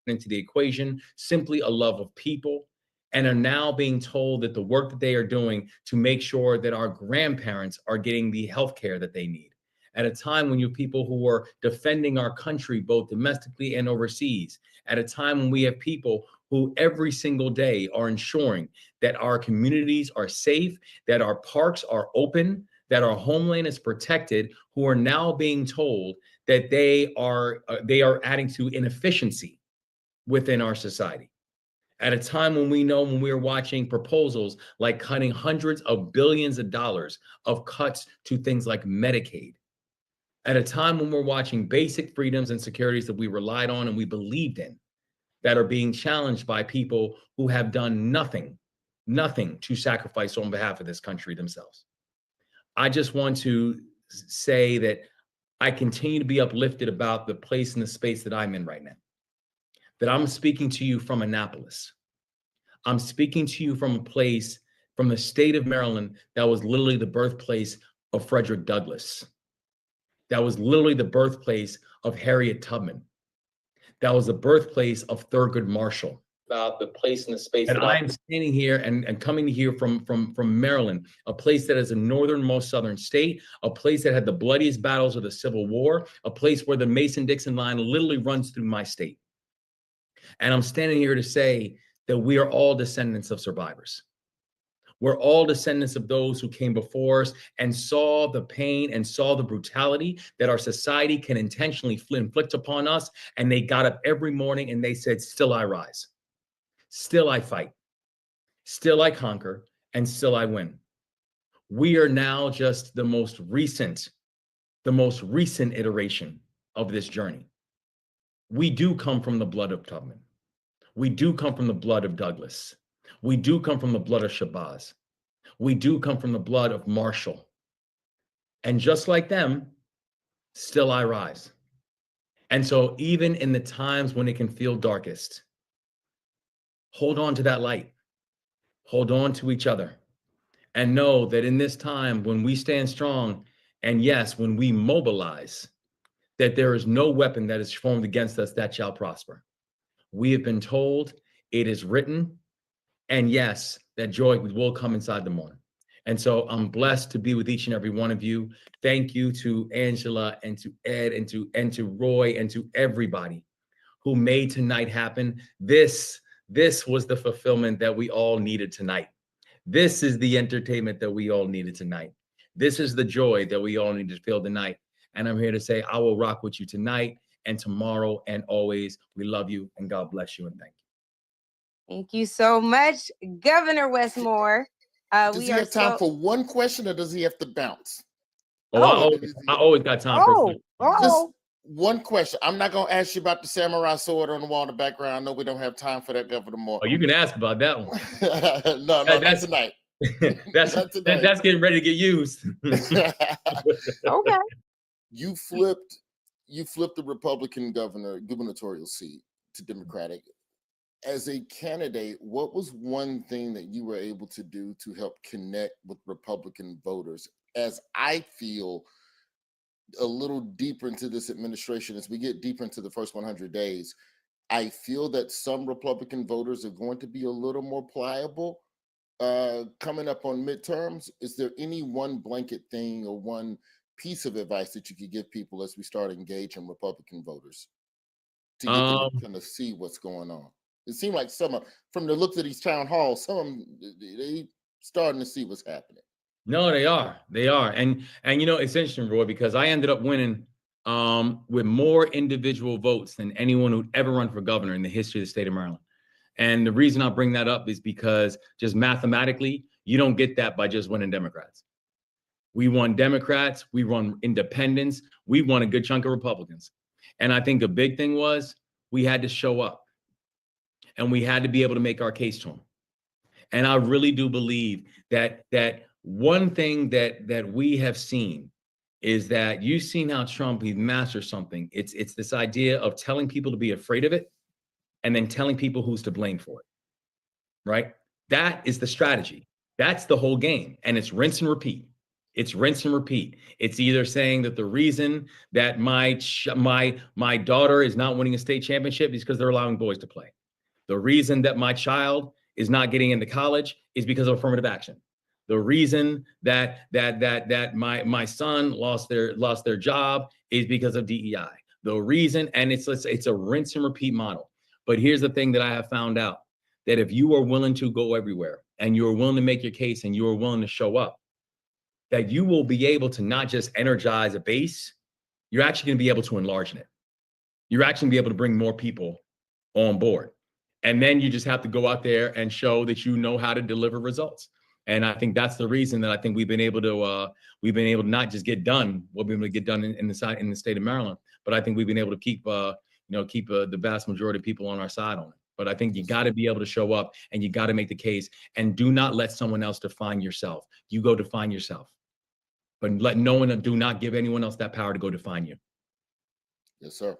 into the equation, simply a love of people, and are now being told that the work that they are doing to make sure that our grandparents are getting the health care that they need. At a time when you have people who are defending our country, both domestically and overseas, at a time when we have people who every single day are ensuring that our communities are safe, that our parks are open, that our homeland is protected, who are now being told that they are adding to inefficiency within our society. At a time when we know, when we're watching proposals like cutting hundreds of billions of dollars of cuts to things like Medicaid, at a time when we're watching basic freedoms and securities that we relied on and we believed in, that are being challenged by people who have done nothing to sacrifice on behalf of this country themselves. I just want to say that I continue to be uplifted about the place and the space that I'm in right now. That I'm speaking to you from Annapolis. I'm speaking to you from a place, from the state of Maryland, that was literally the birthplace of Frederick Douglass. That was literally the birthplace of Harriet Tubman. That was the birthplace of Thurgood Marshall. About the place and the space that I am standing here and coming here from Maryland, a place that is the northernmost southern state, a place that had the bloodiest battles of the Civil War, a place where the Mason-Dixon line literally runs through my state. And I'm standing here to say that we are all descendants of survivors. We're all descendants of those who came before us and saw the pain and saw the brutality that our society can intentionally inflict upon us. And they got up every morning and they said, "Still I rise." Still I fight. Still I conquer, and still I win. We are now just the most recent iteration of this journey. We do come from the blood of Tubman. We do come from the blood of Douglas. We do come from the blood of Shabazz. We do come from the blood of Marshall. And just like them, still I rise. And so even in the times when it can feel darkest, hold on to that light. Hold on to each other. And know that in this time, when we stand strong, and yes, when we mobilize, that there is no weapon that is formed against us that shall prosper. We have been told, it is written, and yes, that joy will come inside the morning. And so I'm blessed to be with each and every one of you. Thank you to Angela and to Ed and to Roy and to everybody who made tonight happen. This was the fulfillment that we all needed tonight. This is the entertainment that we all needed tonight. This is the joy that we all need to feel tonight. And I'm here to say, I will rock with you tonight and tomorrow and always. We love you and God bless you and thank you. Thank you so much, Governor Westmore. Does he have time for one question or does he have to bounce? I always got time for Just one question. I'm not going to ask you about the samurai sword on the wall in the background. I know we don't have time for that, Governor Moore. Oh, you can ask about that one. No, that's tonight. That's getting ready to get used. Okay. You flipped the Republican gubernatorial seat to Democratic. As a candidate, what was one thing that you were able to do to help connect with Republican voters? As I feel a little deeper into this administration, as we get deeper into the first 100 days, I feel that some Republican voters are going to be a little more pliable coming up on midterms. Is there any one blanket thing or one piece of advice that you could give people as we start engaging Republican voters to get them to kind of see what's going on? It seemed like from the looks of these town halls, some of them, they starting to see what's happening. No, they are. And you know, it's interesting, Roy, because I ended up winning with more individual votes than anyone who'd ever run for governor in the history of the state of Maryland. And the reason I bring that up is because just mathematically, you don't get that by just winning Democrats. We won Democrats, we won independents, we won a good chunk of Republicans. And I think the big thing was we had to show up and we had to be able to make our case to them. And I really do believe that one thing that we have seen is that you've seen how Trump, he masters something. It's this idea of telling people to be afraid of it and then telling people who's to blame for it, right? That is the strategy. That's the whole game. And it's rinse and repeat. It's rinse and repeat. It's either saying that the reason that my daughter is not winning a state championship is because they're allowing boys to play. The reason that my child is not getting into college is because of affirmative action. The reason that my son lost their job is because of DEI. The reason, and it's a rinse and repeat model. But here's the thing that I have found out, that if you are willing to go everywhere and you are willing to make your case and you are willing to show up, that you will be able to not just energize a base, you're actually going to be able to enlarge it. You're actually going to be able to bring more people on board. And then you just have to go out there and show that you know how to deliver results. And I think that's the reason that I think we've been able to not just get done what we've been able to get done in the state of Maryland, but I think we've been able to keep the vast majority of people on our side on it. But I think you got to be able to show up and you got to make the case, and do not let someone else define yourself. You go define yourself, but do not give anyone else that power to go define you. Yes, sir.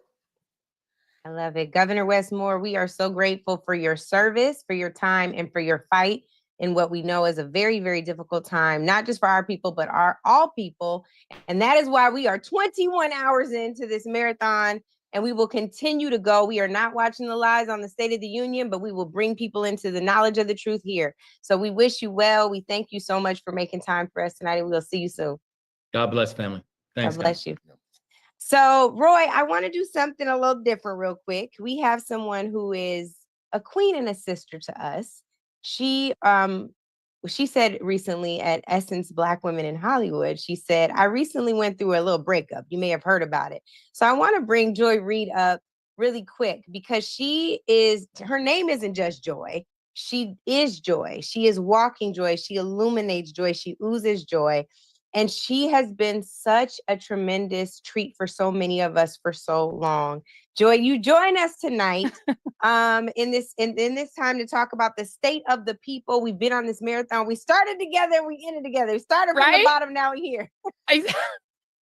I love it. Governor Westmore, we are so grateful for your service, for your time, and for your fight in what we know is a very, very difficult time, not just for our people, but all people. And that is why we are 21 hours into this marathon, and we will continue to go. We are not watching the lives on the State of the Union, but we will bring people into the knowledge of the truth here. So we wish you well. We thank you so much for making time for us tonight, and we'll see you soon. God bless, family. Thanks. God bless you. So, Roy, I want to do something a little different real quick. We have someone who is a queen and a sister to us. She said recently at Essence Black Women in Hollywood, she said, I recently went through a little breakup. You may have heard about it. So I want to bring Joy Reid up really quick, because her name isn't just joy. She is joy. She is walking joy. She illuminates joy. She oozes joy. And she has been such a tremendous treat for so many of us for so long. Joy, you join us tonight in this time to talk about the state of the people. We've been on this marathon. We started together, we ended together. We started from the bottom, now we're here.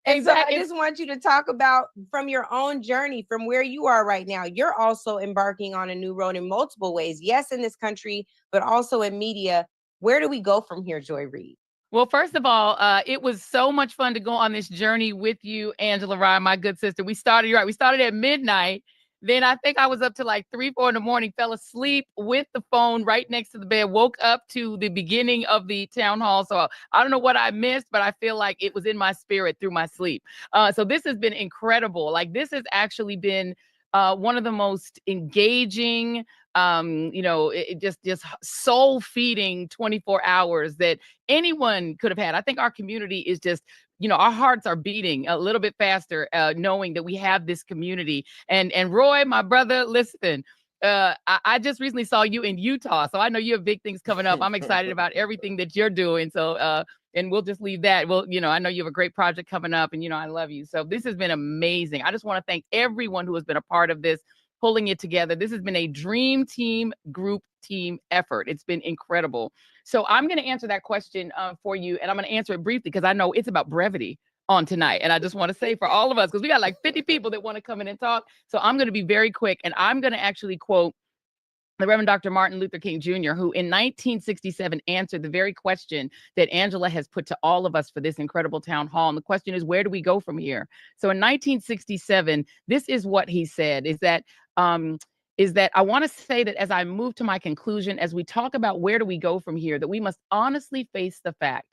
And so I just want you to talk about, from your own journey, from where you are right now. You're also embarking on a new road in multiple ways. Yes, in this country, but also in media. Where do we go from here, Joy Reid? Well, first of all, it was so much fun to go on this journey with you, Angela Rye, my good sister. We started at midnight. Then I think I was up to like 3, 4 in the morning, fell asleep with the phone right next to the bed, woke up to the beginning of the town hall. So I don't know what I missed, but I feel like it was in my spirit through my sleep. So this has been incredible. Like, this has actually been one of the most engaging, it just soul feeding 24 hours that anyone could have had. I think our community is just, our hearts are beating a little bit faster, knowing that we have this community. And Roy, my brother, listen, I just recently saw you in Utah, so I know you have big things coming up. I'm excited about everything that you're doing. So, and we'll just leave that. Well, I know you have a great project coming up, and I love you. So this has been amazing. I just want to thank everyone who has been a part of this, pulling it together. This has been a dream team, group team effort. It's been incredible. So I'm going to answer that question for you, and I'm going to answer it briefly because I know it's about brevity on tonight. And I just want to say for all of us, because we got like 50 people that want to come in and talk. So I'm going to be very quick, and I'm going to actually quote the Reverend Dr. Martin Luther King Jr., who in 1967 answered the very question that Angela has put to all of us for this incredible town hall. And the question is, where do we go from here? So in 1967, this is what he said, is that I want to say that as I move to my conclusion, as we talk about where do we go from here, that we must honestly face the fact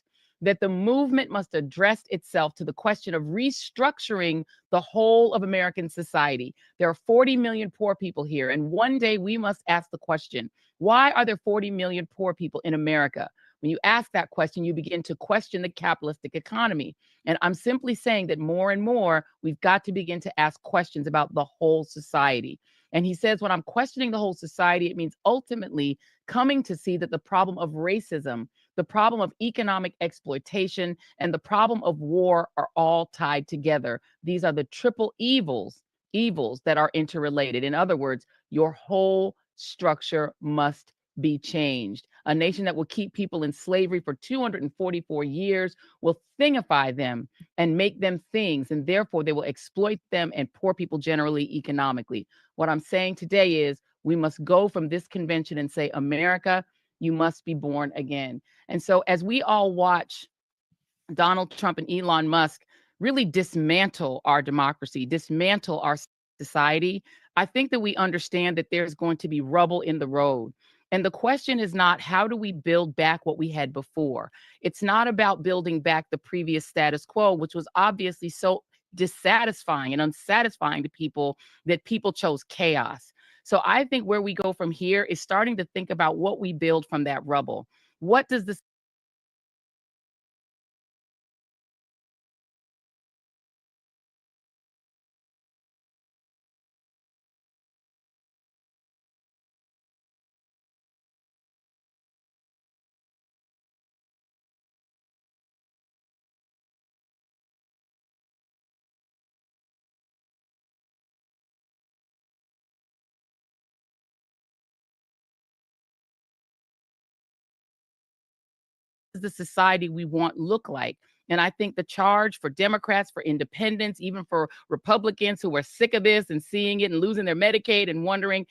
that the movement must address itself to the question of restructuring the whole of American society. There are 40 million poor people here, and one day we must ask the question, why are there 40 million poor people in America? When you ask that question, you begin to question the capitalistic economy. And I'm simply saying that more and more, we've got to begin to ask questions about the whole society. And he says, when I'm questioning the whole society, it means ultimately coming to see that the problem of racism, the problem of economic exploitation, and the problem of war are all tied together. These are the triple evils that are interrelated. In other words, your whole structure must be changed. A nation that will keep people in slavery for 244 years will thingify them and make them things, and therefore they will exploit them and poor people generally economically. What I'm saying today is we must go from this convention and say, America, you must be born again. And so as we all watch Donald Trump and Elon Musk really dismantle our democracy, dismantle our society, I think that we understand that there's going to be rubble in the road. And the question is not, how do we build back what we had before? It's not about building back the previous status quo, which was obviously so dissatisfying and unsatisfying to people that people chose chaos. So I think where we go from here is starting to think about what we build from that rubble. What does this the society we want look like? And I think the charge for Democrats, for independents, even for Republicans who are sick of this and seeing it and losing their Medicaid and wondering,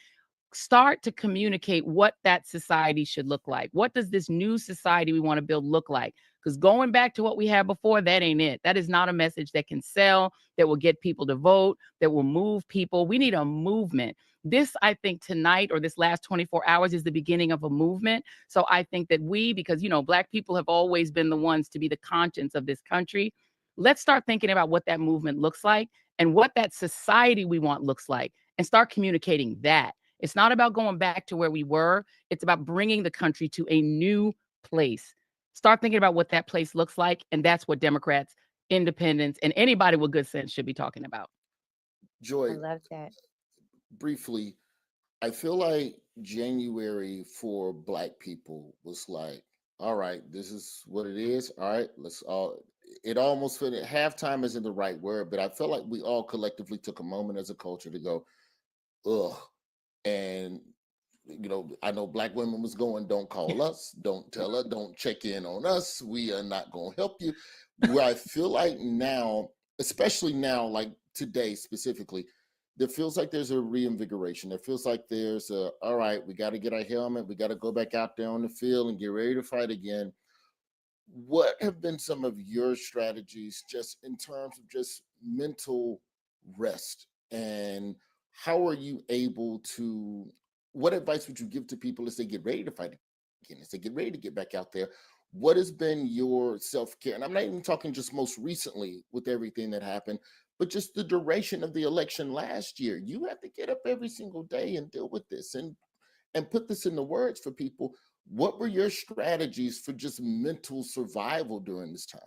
start to communicate what that society should look like. What does this new society we want to build look like? Because going back to what we had before, that ain't it. That is not a message that can sell, that will get people to vote, that will move people. We need a movement. This, I think, tonight or this last 24 hours is the beginning of a movement. So I think that we, because, Black people have always been the ones to be the conscience of this country. Let's start thinking about what that movement looks like and what that society we want looks like and start communicating that. It's not about going back to where we were. It's about bringing the country to a new place. Start thinking about what that place looks like. And that's what Democrats, independents, and anybody with good sense should be talking about. Joy, I love that. briefly, I feel like January for Black people was like, all right, this is what it is. All right, let's all. It almost felt halftime isn't the right word, but I felt like we all collectively took a moment as a culture to go, ugh. And I know Black women was going, don't call us, don't tell us, don't check in on us. We are not going to help you. Where I feel like now, especially now, like today specifically, there feels like there's a reinvigoration. There feels like there's all right, we got to get our helmet. We got to go back out there on the field and get ready to fight again. What have been some of your strategies just in terms of just mental rest? And how are you able to, what advice would you give to people as they get ready to fight again, as they get ready to get back out there? What has been your self-care? And I'm not even talking just most recently with everything that happened, but just the duration of the election last year. You have to get up every single day and deal with this and put this into words for people. What were your strategies for just mental survival during this time?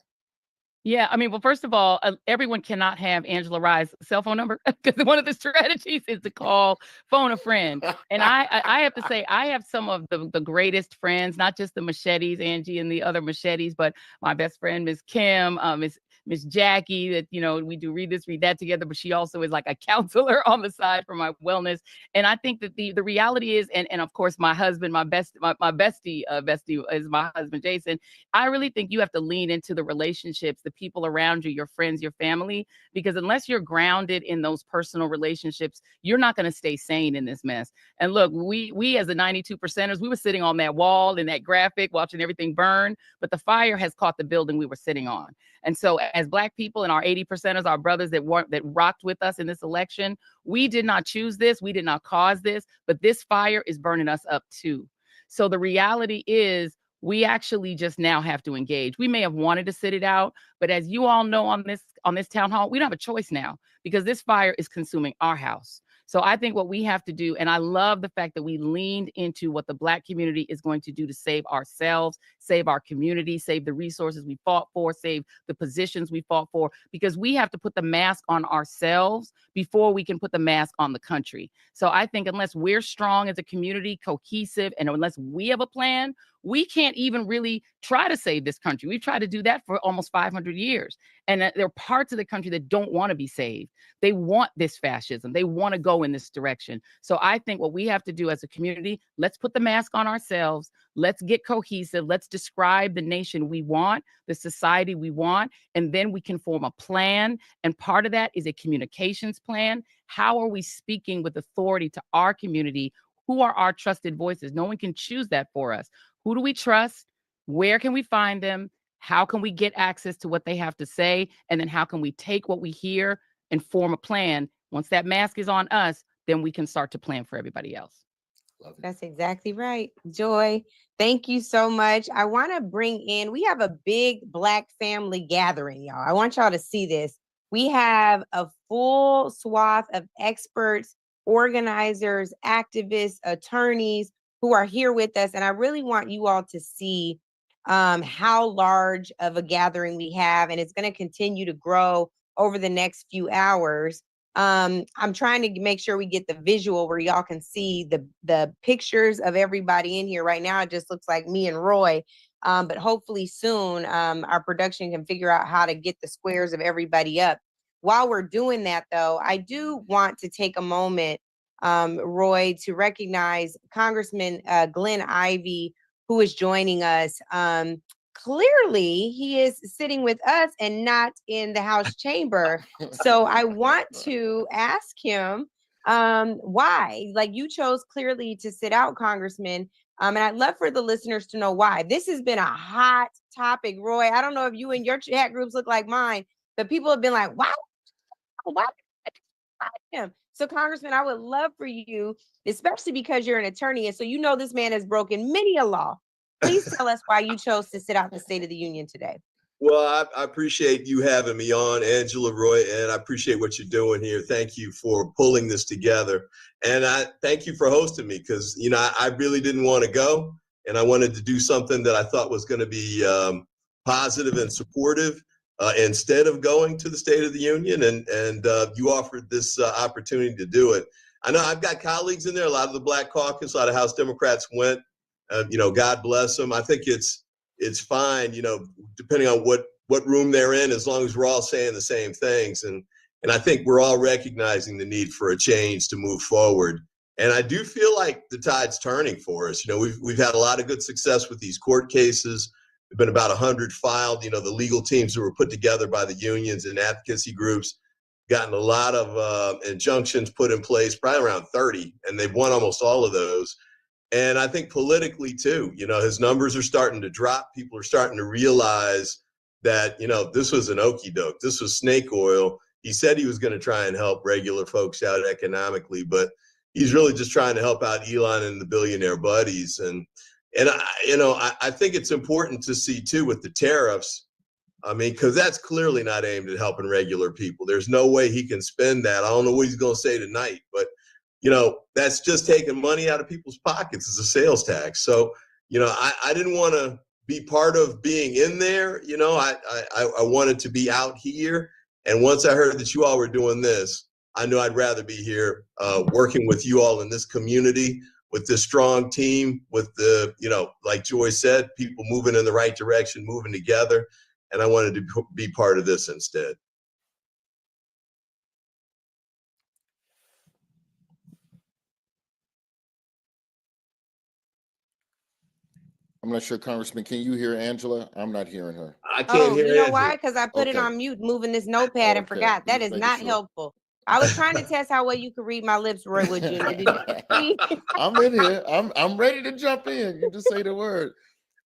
Yeah, I mean, well, first of all, everyone cannot have Angela Rye's cell phone number because one of the strategies is to call, phone a friend. And I have to say, I have some of the greatest friends, not just the Machetes, Angie and the other Machetes, but my best friend, Miss Kim, Miss Jackie, that, we do read this, read that together, but she also is like a counselor on the side for my wellness. And I think that the reality is, and of course, my husband, my bestie is my husband, Jason. I really think you have to lean into the relationships, the people around you, your friends, your family, because unless you're grounded in those personal relationships, you're not going to stay sane in this mess. And look, we as the 92%ers, we were sitting on that wall in that graphic, watching everything burn, but the fire has caught the building we were sitting on. And so as Black people and our 80%ers, our brothers that rocked with us in this election, we did not choose this. We did not cause this, but this fire is burning us up too. So the reality is, we actually just now have to engage. We may have wanted to sit it out, but as you all know on this town hall, we don't have a choice now because this fire is consuming our house. So I think what we have to do, and I love the fact that we leaned into what the Black community is going to do to save ourselves, save our community, save the resources we fought for, save the positions we fought for, because we have to put the mask on ourselves before we can put the mask on the country. So I think unless we're strong as a community, cohesive, and unless we have a plan, we can't even really try to save this country. We've tried to do that for almost 500 years. And there are parts of the country that don't want to be saved. They want this fascism. They want to go in this direction. So I think what we have to do as a community, let's put the mask on ourselves. Let's get cohesive. Let's describe the nation we want, the society we want, and then we can form a plan. And part of that is a communications plan. How are we speaking with authority to our community? Who are our trusted voices? No one can choose that for us. Who do we trust? Where can we find them? How can we get access to what they have to say? And then how can we take what we hear and form a plan? Once that mask is on us, then we can start to plan for everybody else. That's exactly right. Joy, thank you so much. I want to bring in, we have a big Black family gathering, y'all. I want y'all to see this. We have a full swath of experts, organizers, activists, attorneys who are here with us. And I really want you all to see how large of a gathering we have. And it's going to continue to grow over the next few hours. I'm trying to make sure we get the visual where y'all can see the pictures of everybody in here. Right now, it just looks like me and Roy. But hopefully soon, our production can figure out how to get the squares of everybody up. While we're doing that, though, I do want to take a moment, Roy, to recognize Congressman Glenn Ivey, who is joining us. Clearly, he is sitting with us and not in the House chamber. So I want to ask him why. Like, you chose clearly to sit out, Congressman. And I'd love for the listeners to know why. This has been a hot topic, Roy. I don't know if you and your chat groups look like mine, but people have been like, wow, why him? So, Congressman, I would love for you, especially because you're an attorney, and so you know this man has broken many a law. Please tell us why you chose to sit out the State of the Union today. Well, I appreciate you having me on, Angela, Roy, and I appreciate what you're doing here. Thank you for pulling this together. And I thank you for hosting me because, I really didn't want to go, and I wanted to do something that I thought was going to be positive and supportive instead of going to the State of the Union. And you offered this opportunity to do it. I know I've got colleagues in there. A lot of the Black Caucus, a lot of House Democrats went. You know, God bless them. I think it's fine. You know, depending on what room they're in, as long as we're all saying the same things. And I think we're all recognizing the need for a change to move forward. And I do feel like the tide's turning for us. You know, we've had a lot of good success with these court cases. There've been about 100 filed. You know, the legal teams that were put together by the unions and advocacy groups gotten a lot of injunctions put in place, probably around 30, and they've won almost all of those. And I think politically too, you know, his numbers are starting to drop. People are starting to realize that, you know, this was an okie doke. This was snake oil. He said he was going to try and help regular folks out economically, but he's really just trying to help out Elon and the billionaire buddies. And I think it's important to see too with the tariffs. I mean, because that's clearly not aimed at helping regular people. There's no way he can spend that. I don't know what he's going to say tonight, but, you know, that's just taking money out of people's pockets as a sales tax. So, you know, I didn't want to be part of being in there. You know, I wanted to be out here. And once I heard that you all were doing this, I knew I'd rather be here working with you all in this community, with this strong team, with the, you know, like Joy said, people moving in the right direction, moving together. And I wanted to be part of this instead. I'm not sure, Congressman, can you hear Angela? I'm not hearing her. I can't hear You know Angela. why? Because I put it Okay. on mute, moving this notepad and Okay, forgot. That just is making not sure. helpful. I was trying to test how well you could read my lips, Roy Wood Jr. Did you see? I'm in here. I'm ready to jump in. You just say the word.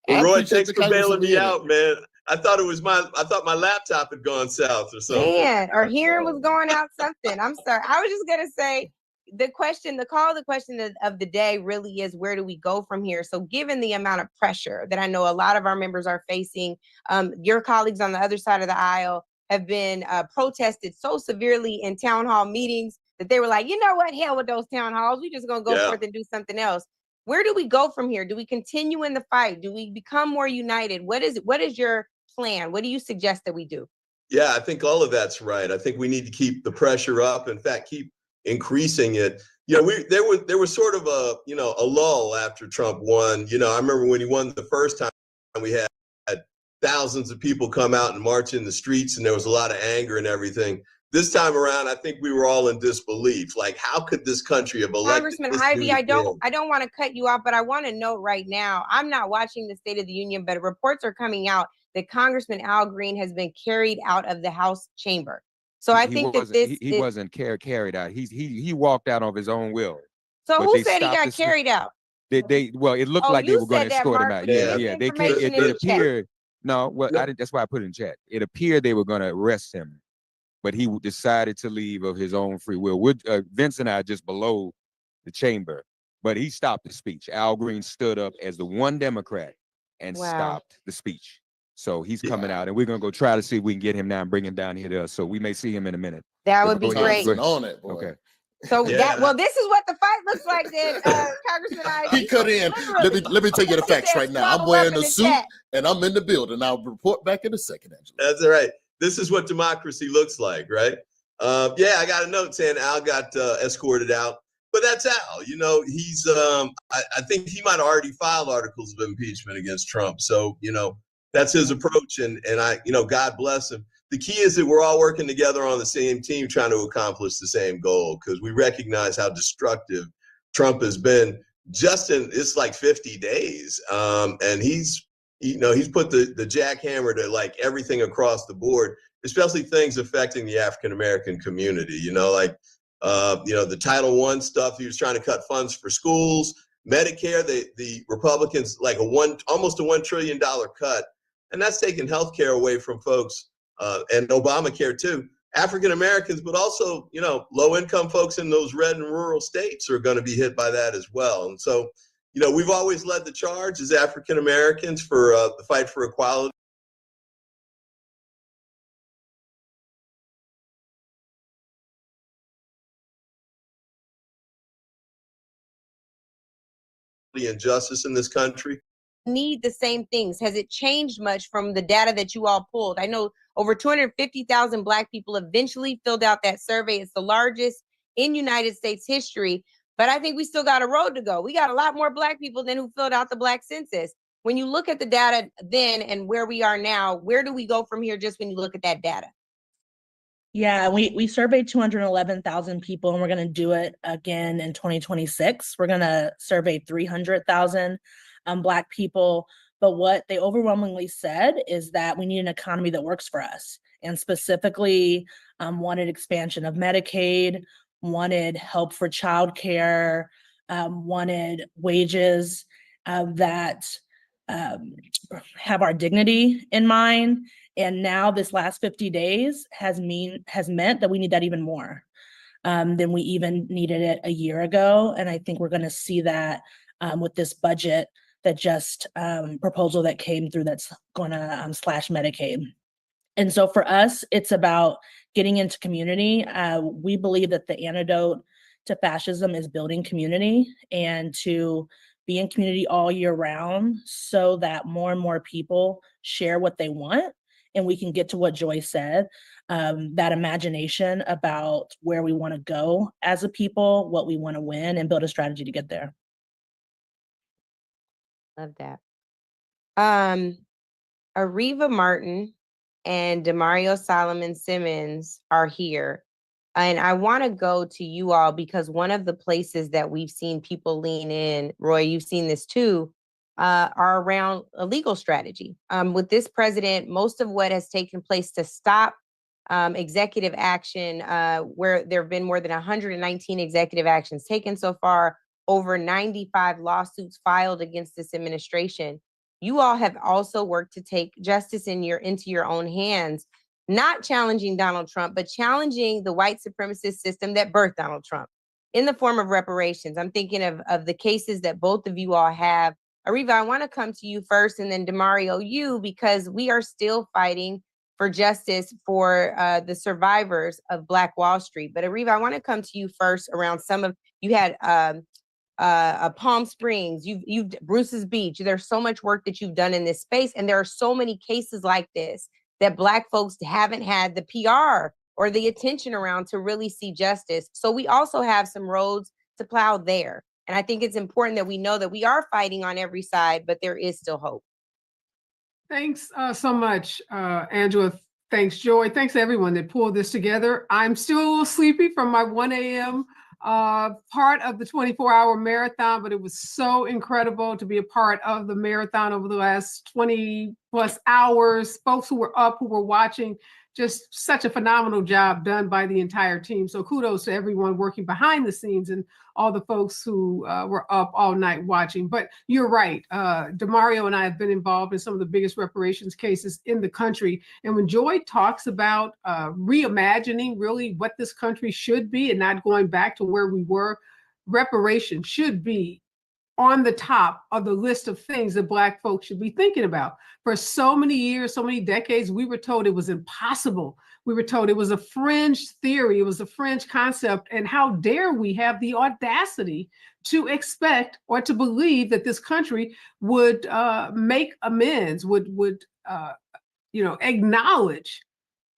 Well, I Roy, appreciate thanks the for kindness bailing of me being it. out, man. I thought my laptop had gone south or something. Man, or hearing was going out something. I'm sorry. I was just gonna say the question of the day really is, where do we go from here? So given the amount of pressure that I know a lot of our members are facing, your colleagues on the other side of the aisle have been protested so severely in town hall meetings that they were like, you know what, hell with those town halls. We just gonna go forth and do something else. Where do we go from here? Do we continue in the fight? Do we become more united? What is your plan? What do you suggest that we do? Yeah, I think all of that's right. I think we need to keep the pressure up. In fact, keep increasing it. You know, there was sort of a lull after Trump won. You know, I remember when he won the first time, we had thousands of people come out and march in the streets, and there was a lot of anger and everything. This time around, I think we were all in disbelief. Like, how could this country have elected Congressman this Ivey, dude I again? don't want to cut you off, but I want to note right now, I'm not watching the State of the Union, but reports are coming out that Congressman Al Green has been carried out of the House chamber. So I think that he wasn't carried out. He walked out of his own will. So But who they said he stopped got carried out? Well, it looked Oh, like they you were going to said that, escort him Mark. out. Put your Yeah. They can't. misinformation in It the chat. appeared. No, well, that's why I put it in chat. It appeared they were going to arrest him, but he decided to leave of his own free will. Vince and I are just below the chamber, but he stopped the speech. Al Green stood up as the one Democrat and stopped the speech. So he's coming out, and we're gonna go try to see if we can get him now and bring him down here to us. So we may see him in a minute. That would be great. On it, boy. Okay. So this is what the fight looks like then, Congressman Ivey. He cut in. Let me tell you the facts right now. I'm wearing a suit and I'm in the building. I'll report back in a second, Angela. That's all right. This is what democracy looks like, right? I got a note saying Al got escorted out, but that's Al. You know, he's I think he might have already filed articles of impeachment against Trump. So, you know, that's his approach, and I, you know, God bless him. The key is that we're all working together on the same team, trying to accomplish the same goal, because we recognize how destructive Trump has been just in it's like 50 days. And he's put the jackhammer to like everything across the board, especially things affecting the African American community. You know, like the Title I stuff. He was trying to cut funds for schools, Medicare. The Republicans like almost a $1 trillion cut, and that's taking health care away from folks, and Obamacare too. African Americans, but also, you know, low income folks in those red and rural states are going to be hit by that as well. And so, you know, we've always led the charge as African Americans for the fight for equality. And justice in this country. Need the same things. Has it changed much from the data that you all pulled? I know over 250,000 Black people eventually filled out that survey. It's the largest in United States history. But I think we still got a road to go. We got a lot more Black people than who filled out the Black census. When you look at the data then and where we are now, where do we go from here just when you look at that data? Yeah, we surveyed 211,000 people, and we're going to do it again in 2026. We're going to survey 300,000 Black people. But what they overwhelmingly said is that we need an economy that works for us, and specifically wanted expansion of Medicaid, wanted help for childcare, wanted wages that have our dignity in mind. And now this last 50 days has meant that we need that even more than we even needed it a year ago. And I think we're going to see that with this budget that just proposal that came through that's going to slash Medicaid. And so for us, it's about getting into community. We believe that the antidote to fascism is building community, and to be in community all year round so that more and more people share what they want. And we can get to what Joy said, that imagination about where we want to go as a people, what we want to win, and build a strategy to get there. Love that. Ariva Martin and Demario Solomon Simmons are here. And I want to go to you all because one of the places that we've seen people lean in, Roy, you've seen this too, are around a legal strategy. With this president, most of what has taken place to stop executive action, where there have been more than 119 executive actions taken so far, over 95 lawsuits filed against this administration. You all have also worked to take justice into your own hands, not challenging Donald Trump, but challenging the white supremacist system that birthed Donald Trump in the form of reparations. I'm thinking of the cases that both of you all have. Ariva, I want to come to you first, and then Demario, you, because we are still fighting for justice for the survivors of Black Wall Street. But Ariva, I want to come to you first around you had Palm Springs, you've Bruce's Beach. There's so much work that you've done in this space, and there are so many cases like this that Black folks haven't had the PR or the attention around to really see justice. So we also have some roads to plow there. And I think it's important that we know that we are fighting on every side, but there is still hope. Thanks so much, Angela. Thanks, Joy. Thanks to everyone that pulled this together. I'm still a little sleepy from my 1 a.m. Part of the 24-hour marathon, but it was so incredible to be a part of the marathon over the last 20 plus hours. Folks who were up, who were watching, just such a phenomenal job done by the entire team. So kudos to everyone working behind the scenes and all the folks who were up all night watching. But you're right. Demario and I have been involved in some of the biggest reparations cases in the country. And when Joy talks about reimagining really what this country should be and not going back to where we were, reparations should be on the top of the list of things that Black folks should be thinking about. For so many years, so many decades, we were told it was impossible. We were told it was a fringe theory, it was a fringe concept, and how dare we have the audacity to expect or to believe that this country would make amends, would acknowledge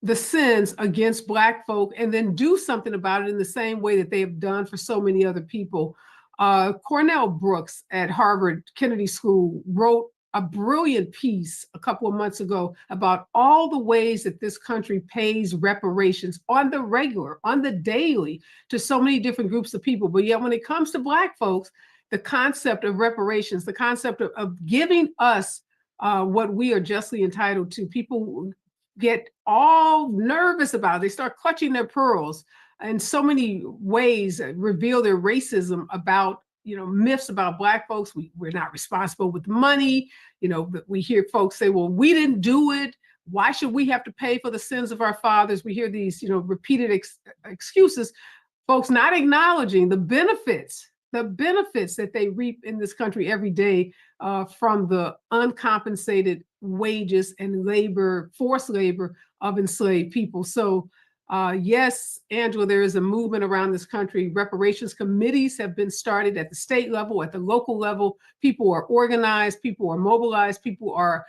the sins against Black folk and then do something about it in the same way that they have done for so many other people. Cornell Brooks at Harvard Kennedy School wrote a brilliant piece a couple of months ago about all the ways that this country pays reparations on the regular, on the daily, to so many different groups of people. But yet when it comes to Black folks, the concept of reparations, the concept of giving us what we are justly entitled to, people get all nervous about it. They start clutching their pearls. In so many ways reveal their racism about, myths about Black folks. We're not responsible with money. We hear folks say, well, we didn't do it. Why should we have to pay for the sins of our fathers? We hear these, repeated excuses, folks not acknowledging the benefits that they reap in this country every day from the uncompensated wages and forced labor of enslaved people. So yes, Angela, there is a movement around this country. Reparations committees have been started at the state level, at the local level. People are organized, people are mobilized, people are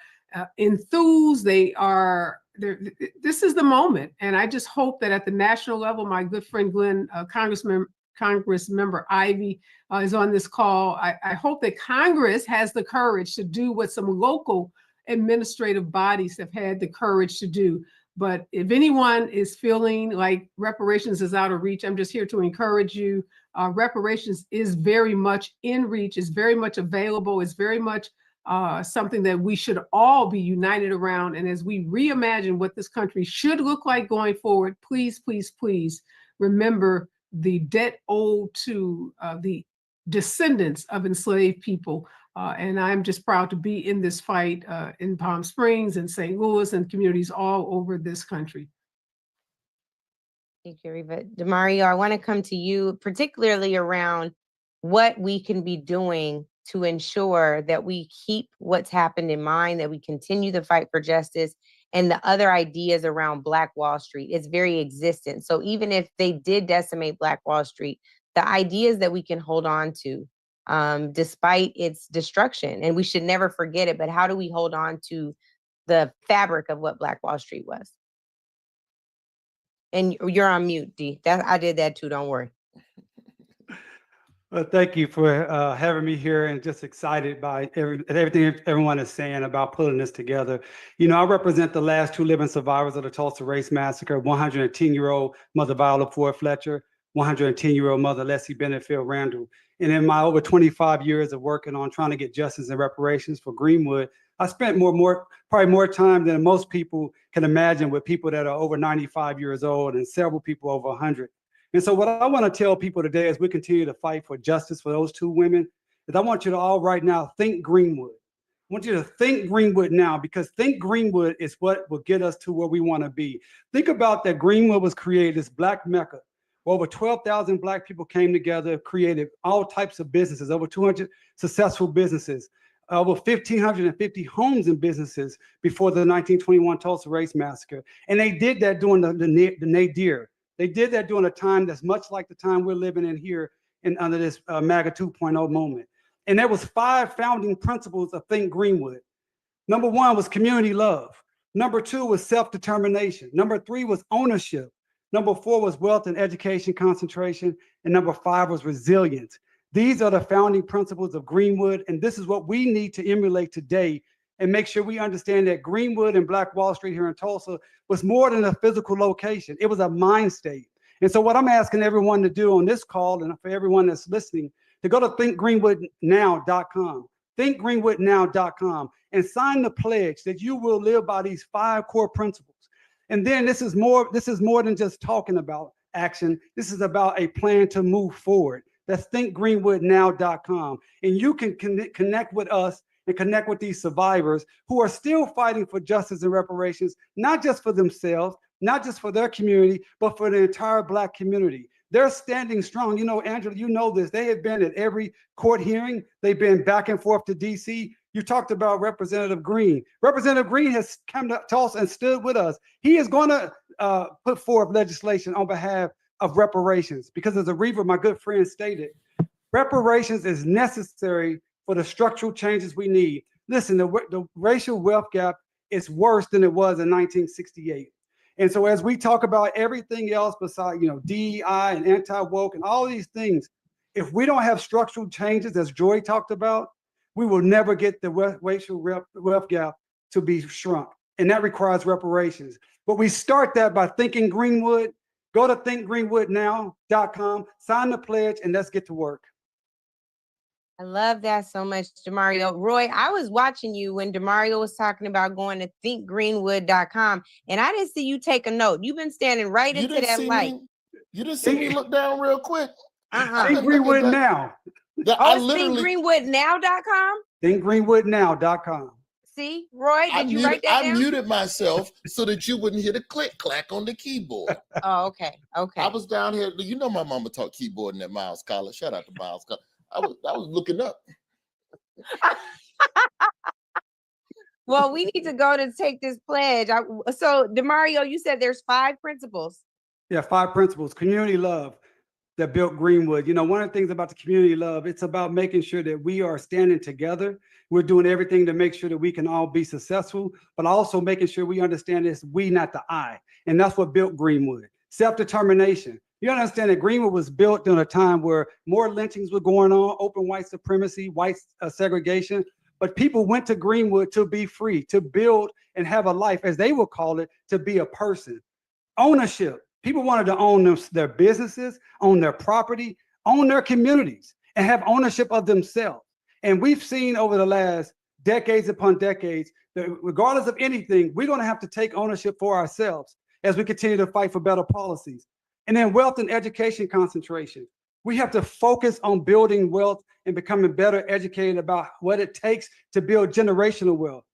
enthused. This is the moment. And I just hope that at the national level, my good friend Glenn, Congress member Ivy is on this call. I hope that Congress has the courage to do what some local administrative bodies have had the courage to do. But if anyone is feeling like reparations is out of reach, I'm just here to encourage you. Reparations is very much in reach, is very much available, is very much something that we should all be united around. And as we reimagine what this country should look like going forward, please, please, please remember the debt owed to the descendants of enslaved people. And I'm just proud to be in this fight in Palm Springs and St. Louis and communities all over this country. Thank you, Reva. Demario, I want to come to you, particularly around what we can be doing to ensure that we keep what's happened in mind, that we continue the fight for justice, and the other ideas around Black Wall Street. It's very existent. So even if they did decimate Black Wall Street, the ideas that we can hold on to despite its destruction, and we should never forget it, but how do we hold on to the fabric of what Black Wall Street was? And you're on mute, D. I did that too, don't worry. Well, thank you for having me here, and just excited by everything everyone is saying about pulling this together. You know, I represent the last two living survivors of the Tulsa Race Massacre, 110-year-old Mother Viola Ford Fletcher, 110-year-old Mother Leslie Benefield Randall. And in my over 25 years of working on trying to get justice and reparations for Greenwood, I spent probably more time than most people can imagine with people that are over 95 years old and several people over 100. And so what I want to tell people today as we continue to fight for justice for those two women is I want you to all right now think Greenwood. I want you to think Greenwood now, because think Greenwood is what will get us to where we want to be. Think about that Greenwood was created, this Black Mecca, where over 12,000 Black people came together, created all types of businesses, over 200 successful businesses, over 1,550 homes and businesses before the 1921 Tulsa Race Massacre. And they did that during the nadir. They did that during a time that's much like the time we're living in here under this MAGA 2.0 moment. And there was 5 founding principles of Think Greenwood. Number 1 was community love. Number 2 was self-determination. Number 3 was ownership. Number 4 was wealth and education concentration. And number 5 was resilience. These are the founding principles of Greenwood. And this is what we need to emulate today and make sure we understand that Greenwood and Black Wall Street here in Tulsa was more than a physical location. It was a mind state. And so what I'm asking everyone to do on this call, and for everyone that's listening, to go to thinkgreenwoodnow.com, thinkgreenwoodnow.com, and sign the pledge that you will live by these 5 core principles. And then this is more than just talking about action. This is about a plan to move forward. That's thinkgreenwoodnow.com. And you can connect with us and connect with these survivors who are still fighting for justice and reparations, not just for themselves, not just for their community, but for the entire Black community. They're standing strong. You know, Angela, you know this. They have been at every court hearing. They've been back and forth to DC. You talked about Representative Green. Representative Green has come to Tulsa and stood with us. He is going to put forth legislation on behalf of reparations, because as Reva, my good friend, stated, reparations is necessary for the structural changes we need. Listen, the racial wealth gap is worse than it was in 1968. And so as we talk about everything else besides, DEI and anti-woke and all these things, if we don't have structural changes, as Joy talked about, we will never get the racial wealth gap to be shrunk. And that requires reparations. But we start that by thinking Greenwood. Go to thinkgreenwoodnow.com, sign the pledge, and let's get to work. I love that so much, Demario. Roy, I was watching you when Demario was talking about going to thinkgreenwood.com, and I didn't see you take a note. You've been standing right into that light. You didn't see me look down real quick. Think Greenwood now. Thinkgreenwoodnow.com? Thinkgreenwoodnow.com. See, Roy, did you write that down? I muted myself so that you wouldn't hear the click clack on the keyboard. Oh, okay. Okay. I was down here. You know my mama taught keyboarding at Miles College. Shout out to Miles College. I was looking up. Well, we need to go to take this pledge. So, Demario, you said there's 5 principles. Yeah, 5 principles. Community love, that built Greenwood. You know, one of the things about the community love, it's about making sure that we are standing together. We're doing everything to make sure that we can all be successful, but also making sure we understand this we, not the I. And that's what built Greenwood. Self-determination. You understand that Greenwood was built during a time where more lynchings were going on, open white supremacy, white segregation, but people went to Greenwood to be free, to build and have a life, as they would call it, to be a person. Ownership. People wanted to own their businesses, own their property, own their communities, and have ownership of themselves. And we've seen over the last decades upon decades that regardless of anything, we're going to have to take ownership for ourselves as we continue to fight for better policies. And then wealth and education concentration. We have to focus on building wealth and becoming better educated about what it takes to build generational wealth.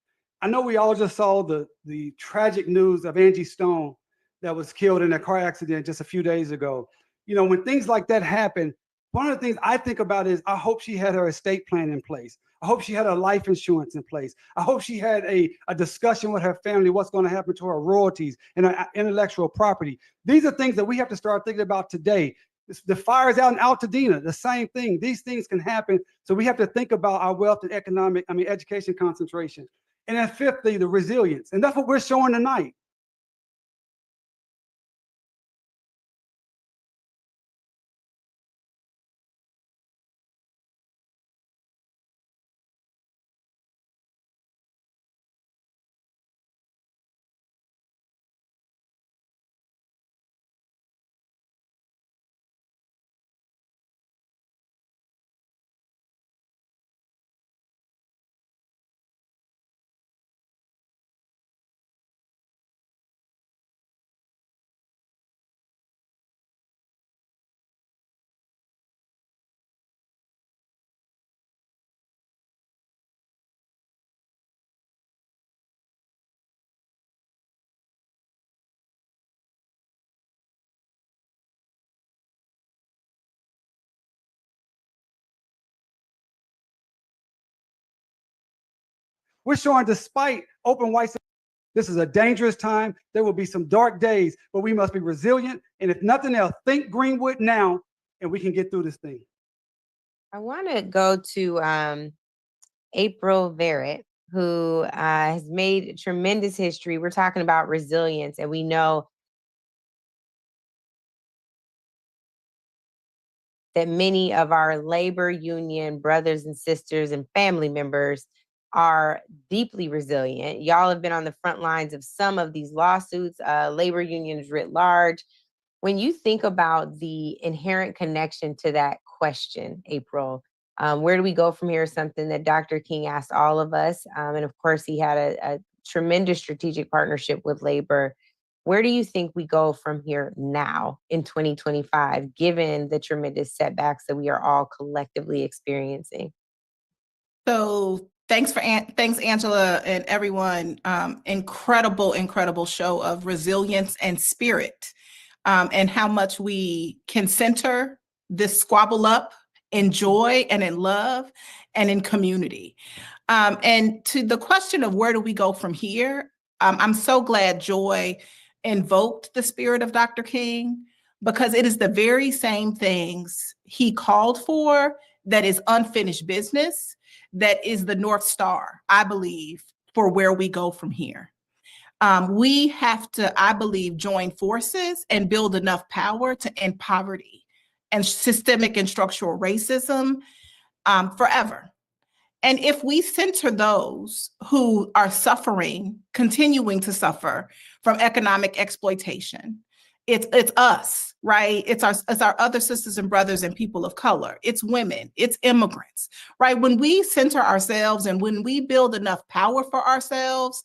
I know we all just saw the tragic news of Angie Stone that was killed in a car accident just a few days ago. You know, when things like that happen, one of the things I think about is I hope she had her estate plan in place. I hope she had her life insurance in place. I hope she had a discussion with her family, what's going to happen to her royalties and her intellectual property. These are things that we have to start thinking about today. The fires out in Altadena, the same thing. These things can happen. So we have to think about our wealth and education concentration. And then fifthly, the resilience. And that's what we're showing tonight. We're showing despite open white, this is a dangerous time. There will be some dark days, but we must be resilient. And if nothing else, think Greenwood now, and we can get through this thing. I want to go to April Verrett, who has made tremendous history. We're talking about resilience, and we know that many of our labor union brothers and sisters and family members are deeply resilient. Y'all have been on the front lines of some of these lawsuits, labor unions writ large. When you think about the inherent connection to that question, April, where do we go from here is something that Dr. King asked all of us. And of course, he had a tremendous strategic partnership with labor. Where do you think we go from here now in 2025, given the tremendous setbacks that we are all collectively experiencing? So thanks, Angela, and everyone. Incredible show of resilience and spirit, and how much we can center this squabble up in joy and in love and in community. And to the question of where do we go from here, I'm so glad Joy invoked the spirit of Dr. King, because it is the very same things he called for that is unfinished business, that is the North Star, I believe, for where we go from here. We have to, I believe, join forces and build enough power to end poverty and systemic and structural racism forever. And if we center those who are suffering, continuing to suffer from economic exploitation, it's us, right? It's our other sisters and brothers and people of color. It's women, it's immigrants, right? When we center ourselves and when we build enough power for ourselves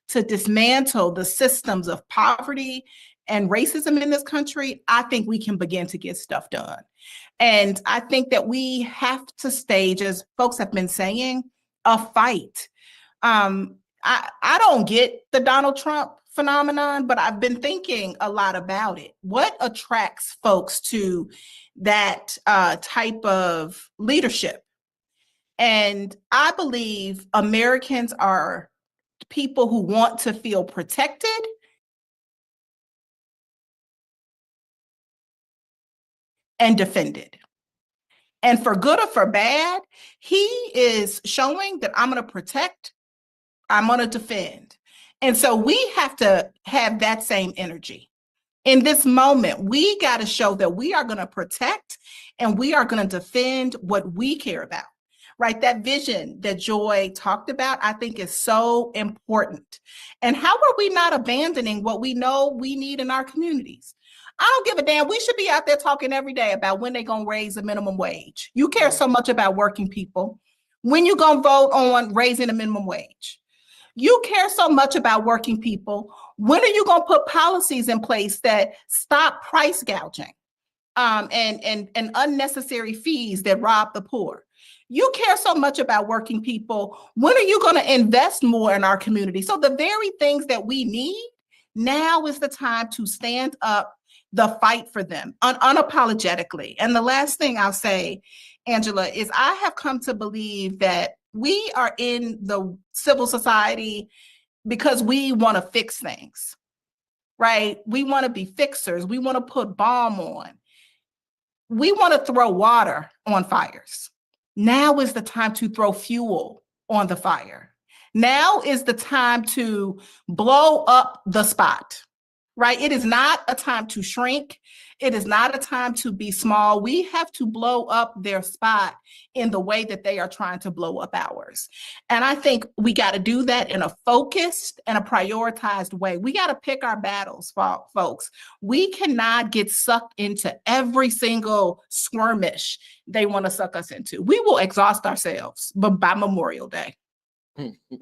to dismantle the systems of poverty and racism in this country, I think we can begin to get stuff done. And I think that we have to stage, as folks have been saying, a fight. I don't get the Donald Trump phenomenon, but I've been thinking a lot about it. What attracts folks to that type of leadership? And I believe Americans are people who want to feel protected and defended. And for good or for bad, he is showing that I'm going to protect, I'm going to defend. And so we have to have that same energy. In this moment, we got to show that we are going to protect and we are going to defend what we care about, right? That vision that Joy talked about, I think is so important. And how are we not abandoning what we know we need in our communities? I don't give a damn. We should be out there talking every day about when they're going to raise the minimum wage. You care so much about working people. When you going to vote on raising the minimum wage? You care so much about working people. When are you going to put policies in place that stop price gouging and unnecessary fees that rob the poor? You care so much about working people. When are you going to invest more in our community? So the very things that we need, now is the time to stand up, the fight for them unapologetically. And the last thing I'll say, Angela, is I have come to believe that we are in the civil society because we want to fix things, right? We want to be fixers. We want to put balm on. We want to throw water on fires. Now is the time to throw fuel on the fire. Now is the time to blow up the spot, right? It is not a time to shrink. It is not a time to be small. We have to blow up their spot in the way that they are trying to blow up ours. And I think we got to do that in a focused and a prioritized way. We got to pick our battles, folks. We cannot get sucked into every single skirmish they want to suck us into. We will exhaust ourselves, but by Memorial Day.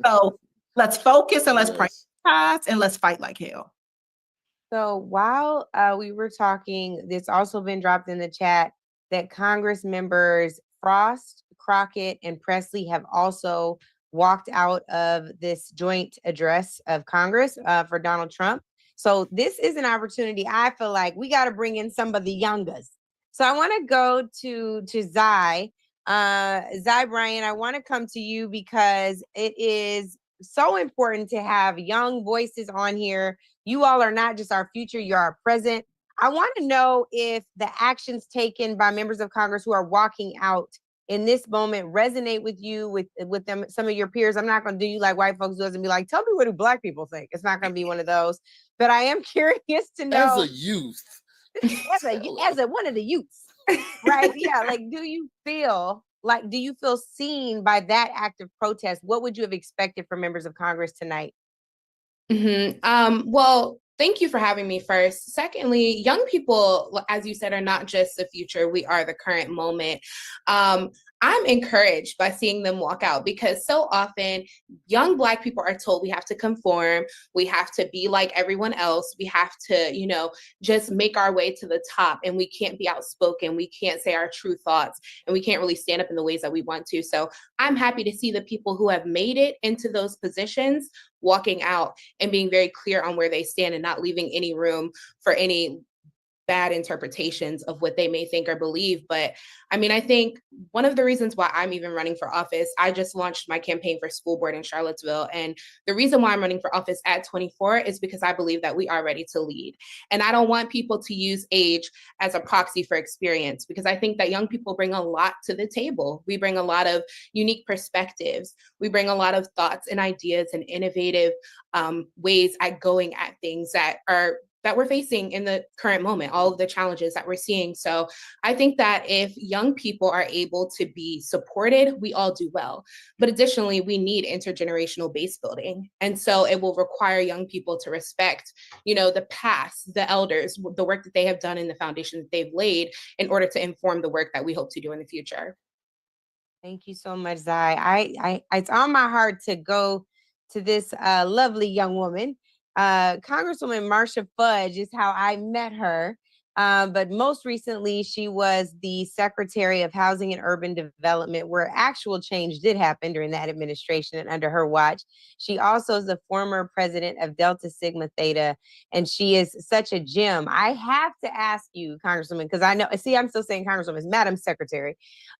So let's focus and let's prioritize and let's fight like hell. So while we were talking, it's also been dropped in the chat that Congress members Frost, Crockett, and Presley have also walked out of this joint address of Congress for Donald Trump. So this is an opportunity. I feel like we got to bring in some of the youngers. So I want to go to Zai. Zai Bryan, I want to come to you because it is so important to have young voices on here. You all are not just our future, you're our present. I want to know if the actions taken by members of Congress who are walking out in this moment resonate with you, with them, some of your peers. I'm not going to do you like white folks do and be like, tell me what do black people think. It's not going to be one of those. But I am curious to know. As a youth. as one of the youths, right? Yeah, like do you feel seen by that act of protest? What would you have expected from members of Congress tonight? Well, thank you for having me first. Secondly, young people, as you said, are not just the future. We are the current moment. I'm encouraged by seeing them walk out because so often young Black people are told we have to conform, we have to be like everyone else, we have to, just make our way to the top, and we can't be outspoken, we can't say our true thoughts, and we can't really stand up in the ways that we want to. So I'm happy to see the people who have made it into those positions walking out and being very clear on where they stand and not leaving any room for any bad interpretations of what they may think or believe. But I mean, I think one of the reasons why I'm even running for office, I just launched my campaign for school board in Charlottesville. And the reason why I'm running for office at 24 is because I believe that we are ready to lead. And I don't want people to use age as a proxy for experience, because I think that young people bring a lot to the table. We bring a lot of unique perspectives. We bring a lot of thoughts and ideas and innovative ways at going at things that we're facing in the current moment, all of the challenges that we're seeing. So I think that if young people are able to be supported, we all do well. But additionally, we need intergenerational base building. And so it will require young people to respect, the past, the elders, the work that they have done and the foundation that they've laid in order to inform the work that we hope to do in the future. Thank you so much, Zai. It's on my heart to go to this lovely young woman. Congresswoman Marsha Fudge is how I met her. But most recently, she was the Secretary of Housing and Urban Development, where actual change did happen during that administration and under her watch. She also is the former president of Delta Sigma Theta, and she is such a gem. I have to ask you, Congresswoman, because I'm still saying Congresswoman, it's Madam Secretary.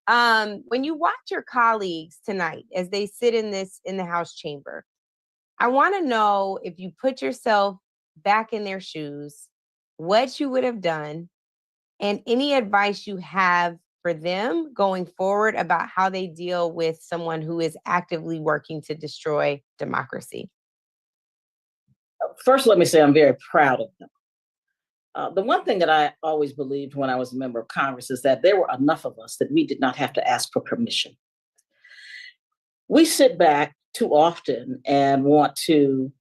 When you watch your colleagues tonight as they sit in the House chamber, I want to know, if you put yourself back in their shoes, what you would have done and any advice you have for them going forward about how they deal with someone who is actively working to destroy democracy. First, let me say I'm very proud of them. The one thing that I always believed when I was a member of Congress is that there were enough of us that we did not have to ask for permission. We sit back too often and want to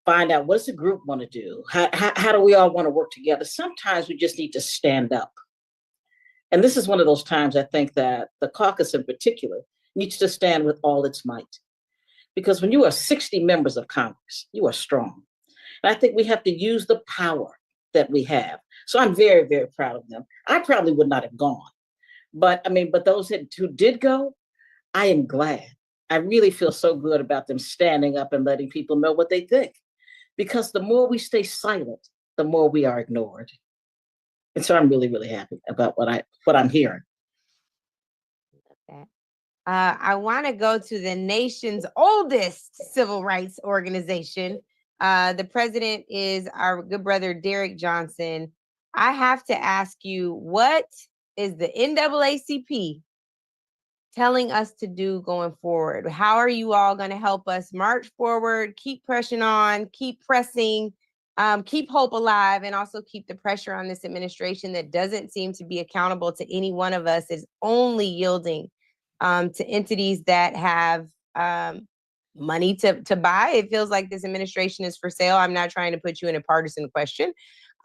find out what does the group want to do? How do we all want to work together? Sometimes we just need to stand up. And this is one of those times I think that the caucus in particular needs to stand with all its might. Because when you are 60 members of Congress, you are strong. And I think we have to use the power that we have. So I'm very, very proud of them. I probably would not have gone. But those who did go, I am glad. I really feel so good about them standing up and letting people know what they think. Because the more we stay silent, the more we are ignored. And so I'm really, really happy about what I'm hearing. I want to go to the nation's oldest civil rights organization. The president is our good brother, Derek Johnson. I have to ask you, what is the NAACP telling us to do going forward? How are you all going to help us march forward, keep pressing on, keep pressing, keep hope alive, and also keep the pressure on this administration that doesn't seem to be accountable to any one of us, is only yielding to entities that have money to buy? It feels like this administration is for sale. I'm not trying to put you in a partisan question.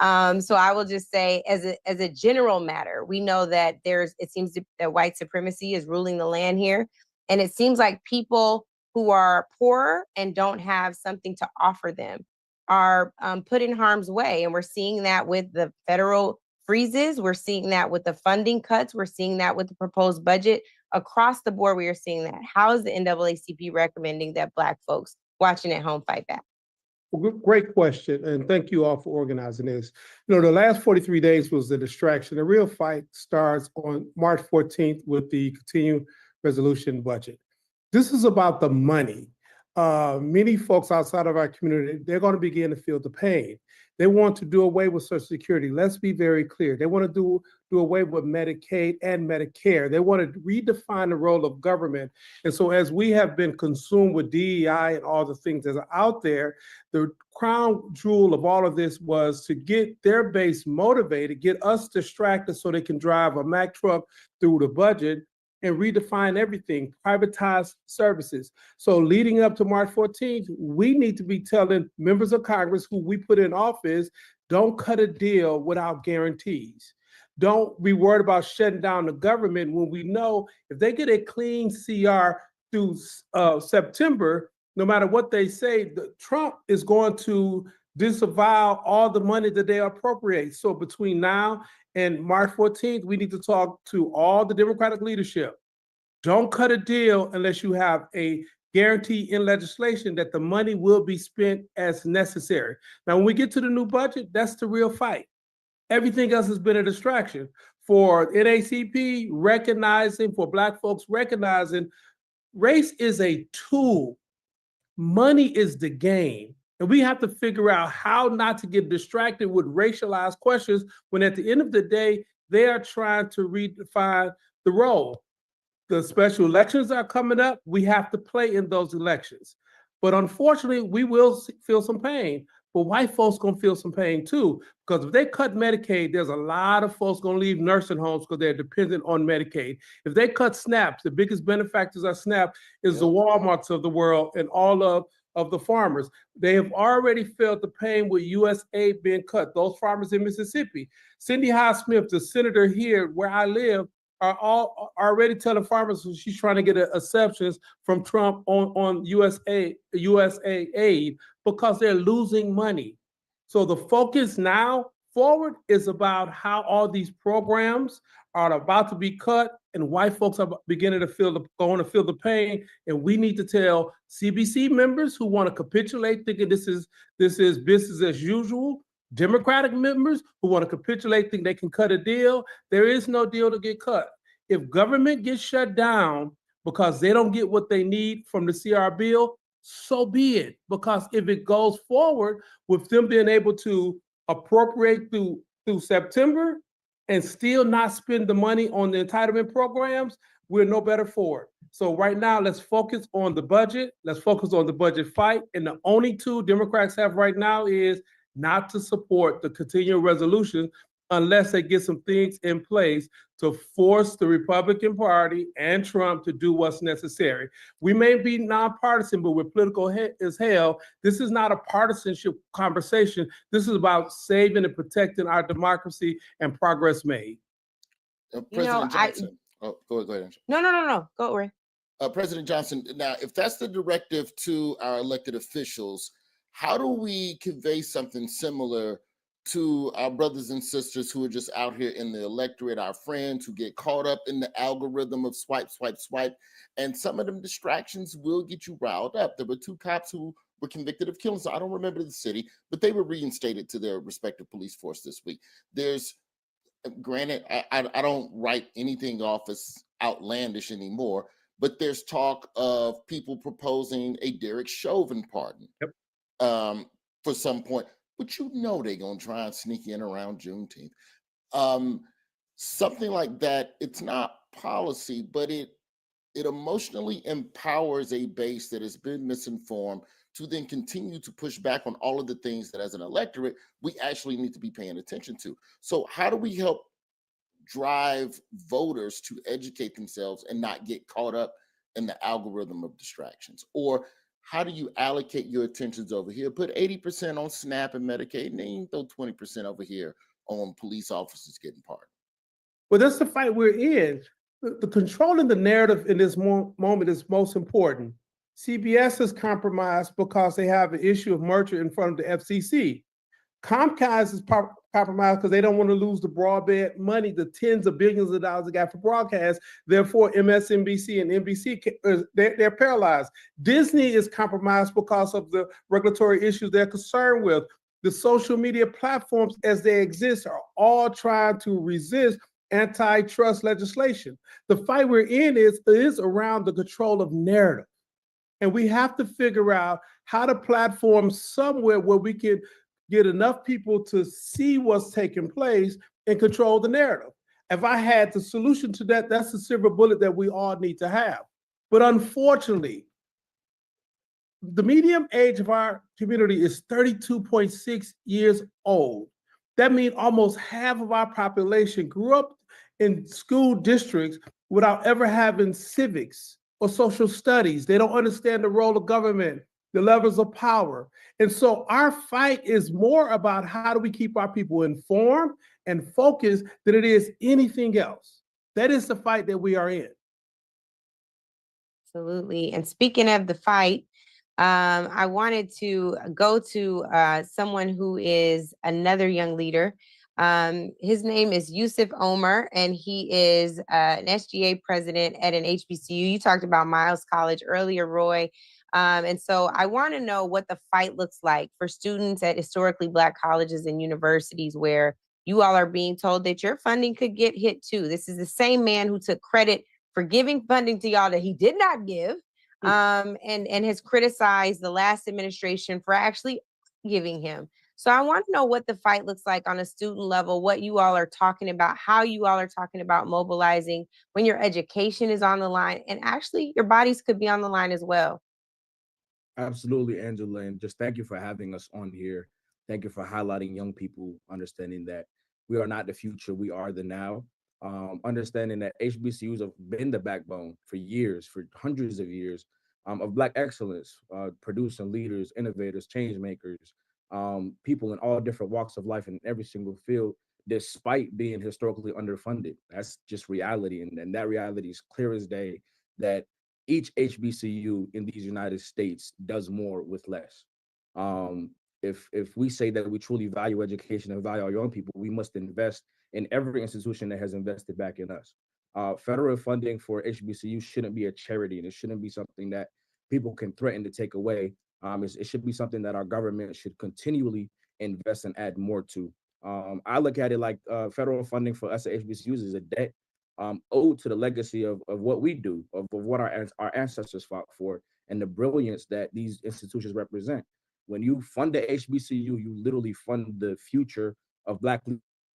So I will just say, as a general matter, we know that it seems that white supremacy is ruling the land here. And it seems like people who are poor and don't have something to offer them are put in harm's way. And we're seeing that with the federal freezes. We're seeing that with the funding cuts. We're seeing that with the proposed budget. Across the board, we are seeing that. How is the NAACP recommending that Black folks watching at home fight back? Well, great question, and thank you all for organizing this. The last 43 days was the distraction. The real fight starts on March 14th with the continuing resolution budget. This is about the money. Many folks outside of our community, they're going to begin to feel the pain. They want to do away with Social Security. Let's be very clear. They want to do away with Medicaid and Medicare. They want to redefine the role of government. And so as we have been consumed with DEI and all the things that are out there, the crown jewel of all of this was to get their base motivated, get us distracted so they can drive a Mack truck through the budget and redefine everything, privatize services. So leading up to March 14th, we need to be telling members of Congress who we put in office, don't cut a deal without guarantees. Don't be worried about shutting down the government when we know if they get a clean CR through September, no matter what they say, Trump is going to disavow all the money that they appropriate. So between now and March 14th, we need to talk to all the Democratic leadership. Don't cut a deal unless you have a guarantee in legislation that the money will be spent as necessary. Now, when we get to the new budget, that's the real fight. Everything else has been a distraction. For NAACP, recognizing, for Black folks, recognizing race is a tool. Money is the game. And we have to figure out how not to get distracted with racialized questions when at the end of the day, they are trying to redefine the role. The special elections are coming up. We have to play in those elections. But unfortunately, we will feel some pain. But white folks gonna feel some pain too, because if they cut Medicaid, there's a lot of folks gonna leave nursing homes because they're dependent on Medicaid. If they cut SNAP, the biggest benefactors of SNAP is the Walmarts of the world and all of the farmers. They have already felt the pain with USAID being cut. Those farmers in Mississippi. Cindy Hyde-Smith, the senator here where I live, are already telling farmers she's trying to get exceptions from Trump on USAID because they're losing money. So the focus now forward is about how all these programs are about to be cut, and white folks are beginning to feel the pain. And we need to tell CBC members who want to capitulate, thinking this is business as usual. Democratic members who want to capitulate, think they can cut a deal. There is no deal to get cut. If government gets shut down because they don't get what they need from the CR bill, so be it. Because if it goes forward with them being able to appropriate through September and still not spend the money on the entitlement programs, we're no better for it. So right now, let's focus on the budget. Let's focus on the budget fight. And the only tool Democrats have right now is not to support the continuing resolution unless they get some things in place to force the Republican Party and Trump to do what's necessary. We may be nonpartisan, but we're political as hell. This is not a partisanship conversation. This is about saving and protecting our democracy and progress made. President Johnson. Go ahead, Angela. No. Go, Ray. President Johnson, now, if that's the directive to our elected officials, how do we convey something similar to our brothers and sisters who are just out here in the electorate, our friends who get caught up in the algorithm of swipe, swipe, swipe, and some of them distractions will get you riled up. There were 2 cops who were convicted of killing. So I don't remember the city, but they were reinstated to their respective police force this week. There's, granted, I don't write anything off as outlandish anymore, but there's talk of people proposing a Derek Chauvin pardon for some point. But you know they're going to try and sneak in around Juneteenth. Something like that, it's not policy, but it emotionally empowers a base that has been misinformed to then continue to push back on all of the things that as an electorate, we actually need to be paying attention to. So how do we help drive voters to educate themselves and not get caught up in the algorithm of distractions? Or how do you allocate your attentions over here? Put 80% on SNAP and Medicaid, and then you throw 20% over here on police officers getting pardoned. Well, that's the fight we're in. The controlling the narrative in this moment is most important. CBS is compromised because they have an issue of merger in front of the FCC. Comcast is compromised because they don't want to lose the broadband money, the tens of billions of dollars they got for broadcast. Therefore, MSNBC and NBC, they're paralyzed. Disney is compromised because of the regulatory issues they're concerned with. The social media platforms as they exist are all trying to resist antitrust legislation. The fight we're in is around the control of narrative. And we have to figure out how to platform somewhere where we can get enough people to see what's taking place and control the narrative. If I had the solution to that, that's the silver bullet that we all need to have. But unfortunately, the median age of our community is 32.6 years old. That means almost half of our population grew up in school districts without ever having civics or social studies. They don't understand the role of government, the levels of power. And so our fight is more about how do we keep our people informed and focused than it is anything else. That is the fight that we are in. Absolutely. And speaking of the fight, I wanted to go to someone who is another young leader. His name is Yusuf Omer, and he is an SGA president at an HBCU. You talked about Miles College earlier, Roy. And so I want to know what the fight looks like for students at historically Black colleges and universities where you all are being told that your funding could get hit too. This is the same man who took credit for giving funding to y'all that he did not give, and has criticized the last administration for actually giving him. So I want to know what the fight looks like on a student level, what you all are talking about, how you all are talking about mobilizing when your education is on the line, and actually your bodies could be on the line as well. Absolutely, Angela, and just thank you for having us on here. Thank you for highlighting young people, understanding that we are not the future, we are the now. Understanding that HBCUs have been the backbone for years, for hundreds of years, of Black excellence, producing leaders, innovators, change makers, people in all different walks of life in every single field, despite being historically underfunded. That's just reality. And that reality is clear as day that each HBCU in these United States does more with less. If we say that we truly value education and value our young people, we must invest in every institution that has invested back in us. Federal funding for HBCU shouldn't be a charity, and it shouldn't be something that people can threaten to take away. It should be something that our government should continually invest and add more to. I look at it like federal funding for us at HBCUs is a debt owed to the legacy of what we do, of what our ancestors fought for, and the brilliance that these institutions represent. When you fund the HBCU, you literally fund the future of Black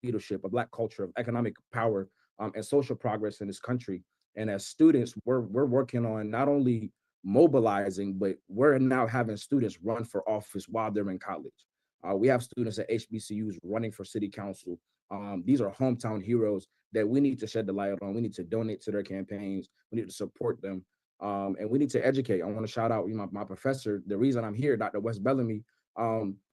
leadership, a Black culture of economic power, and social progress in this country. And as students, we're working on not only mobilizing, but we're now having students run for office while they're in college. We have students at HBCUs running for city council. These are hometown heroes that we need to shed the light on. We need to donate to their campaigns. We need to support them. And we need to educate. I want to shout out my professor. The reason I'm here, Dr. Wes Bellamy,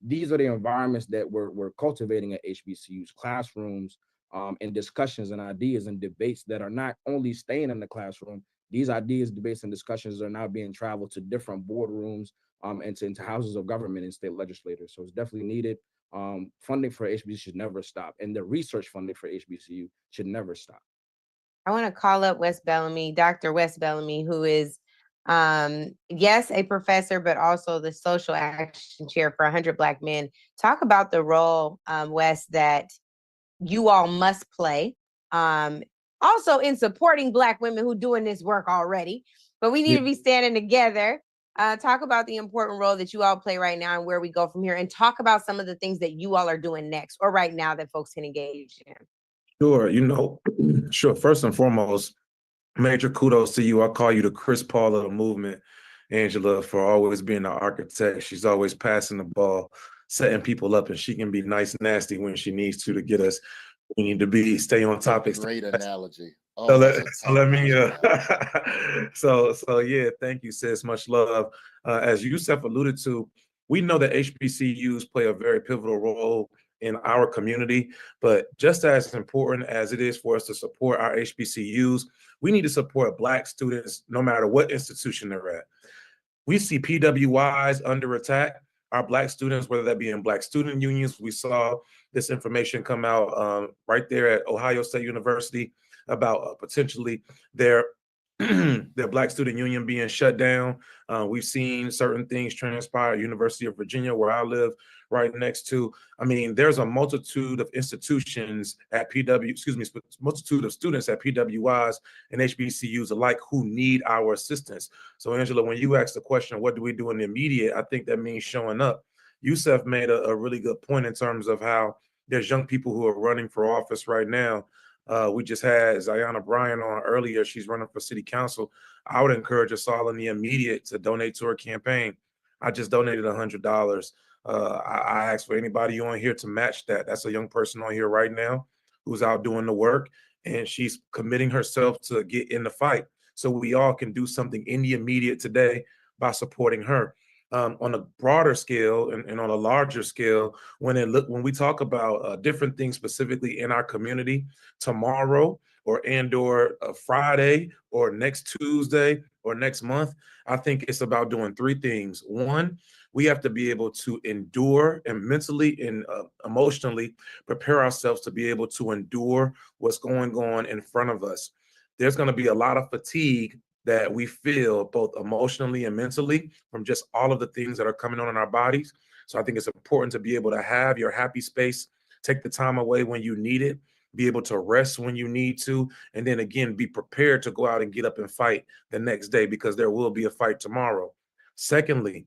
these are the environments that we're cultivating at HBCUs, classrooms, and discussions and ideas and debates that are not only staying in the classroom. These ideas, debates, and discussions are now being traveled to different boardrooms and into houses of government and state legislators. So it's definitely needed. Funding for HBCU should never stop, and the research funding for HBCU should never stop. I want to call up Wes Bellamy, Dr. Wes Bellamy, who is, yes, a professor, but also the social action chair for 100 Black Men. Talk about the role, Wes, that you all must play. Also in supporting Black women who doing this work already, but we need to be standing together. Talk about the important role that you all play right now and where we go from here, and talk about some of the things that you all are doing next or right now that folks can engage in. Sure. Sure. First and foremost, major kudos to you. I call you the Chris Paul of the movement, Angela, for always being the architect. She's always passing the ball, setting people up, and she can be nice, nasty when she needs to get us. We need to stay on topic. Great analogy. So yeah, thank you, sis. Much love. As Yusef alluded to, we know that HBCUs play a very pivotal role in our community, but just as important as it is for us to support our HBCUs, we need to support Black students no matter what institution they're at. We see PWIs under attack. Our Black students, whether that be in Black student unions, we saw this information come out right there at Ohio State University about potentially their Black student union being shut down. We've seen certain things transpire at University of Virginia, where I live right next to. I mean, there's a multitude of institutions at multitude of students at PWIs and HBCUs alike who need our assistance. So Angela, when you asked the question, what do we do in the immediate? I think that means showing up. Yusef made a really good point in terms of how there's young people who are running for office right now. We just had Zayana Bryan on earlier. She's running for city council. I would encourage us all in the immediate to donate to her campaign. I just donated $100. I asked for anybody on here to match that. That's a young person on here right now who's out doing the work, and she's committing herself to get in the fight. So we all can do something in the immediate today by supporting her. On a broader scale and on a larger scale, when we talk about different things specifically in our community, tomorrow or Friday or next Tuesday or next month, I think it's about doing three things. One, we have to be able to endure and mentally and emotionally prepare ourselves to be able to endure what's going on in front of us. There's going to be a lot of fatigue that we feel both emotionally and mentally from just all of the things that are coming on in our bodies. So I think it's important to be able to have your happy space, take the time away when you need it, be able to rest when you need to, and then again, be prepared to go out and get up and fight the next day, because there will be a fight tomorrow. Secondly,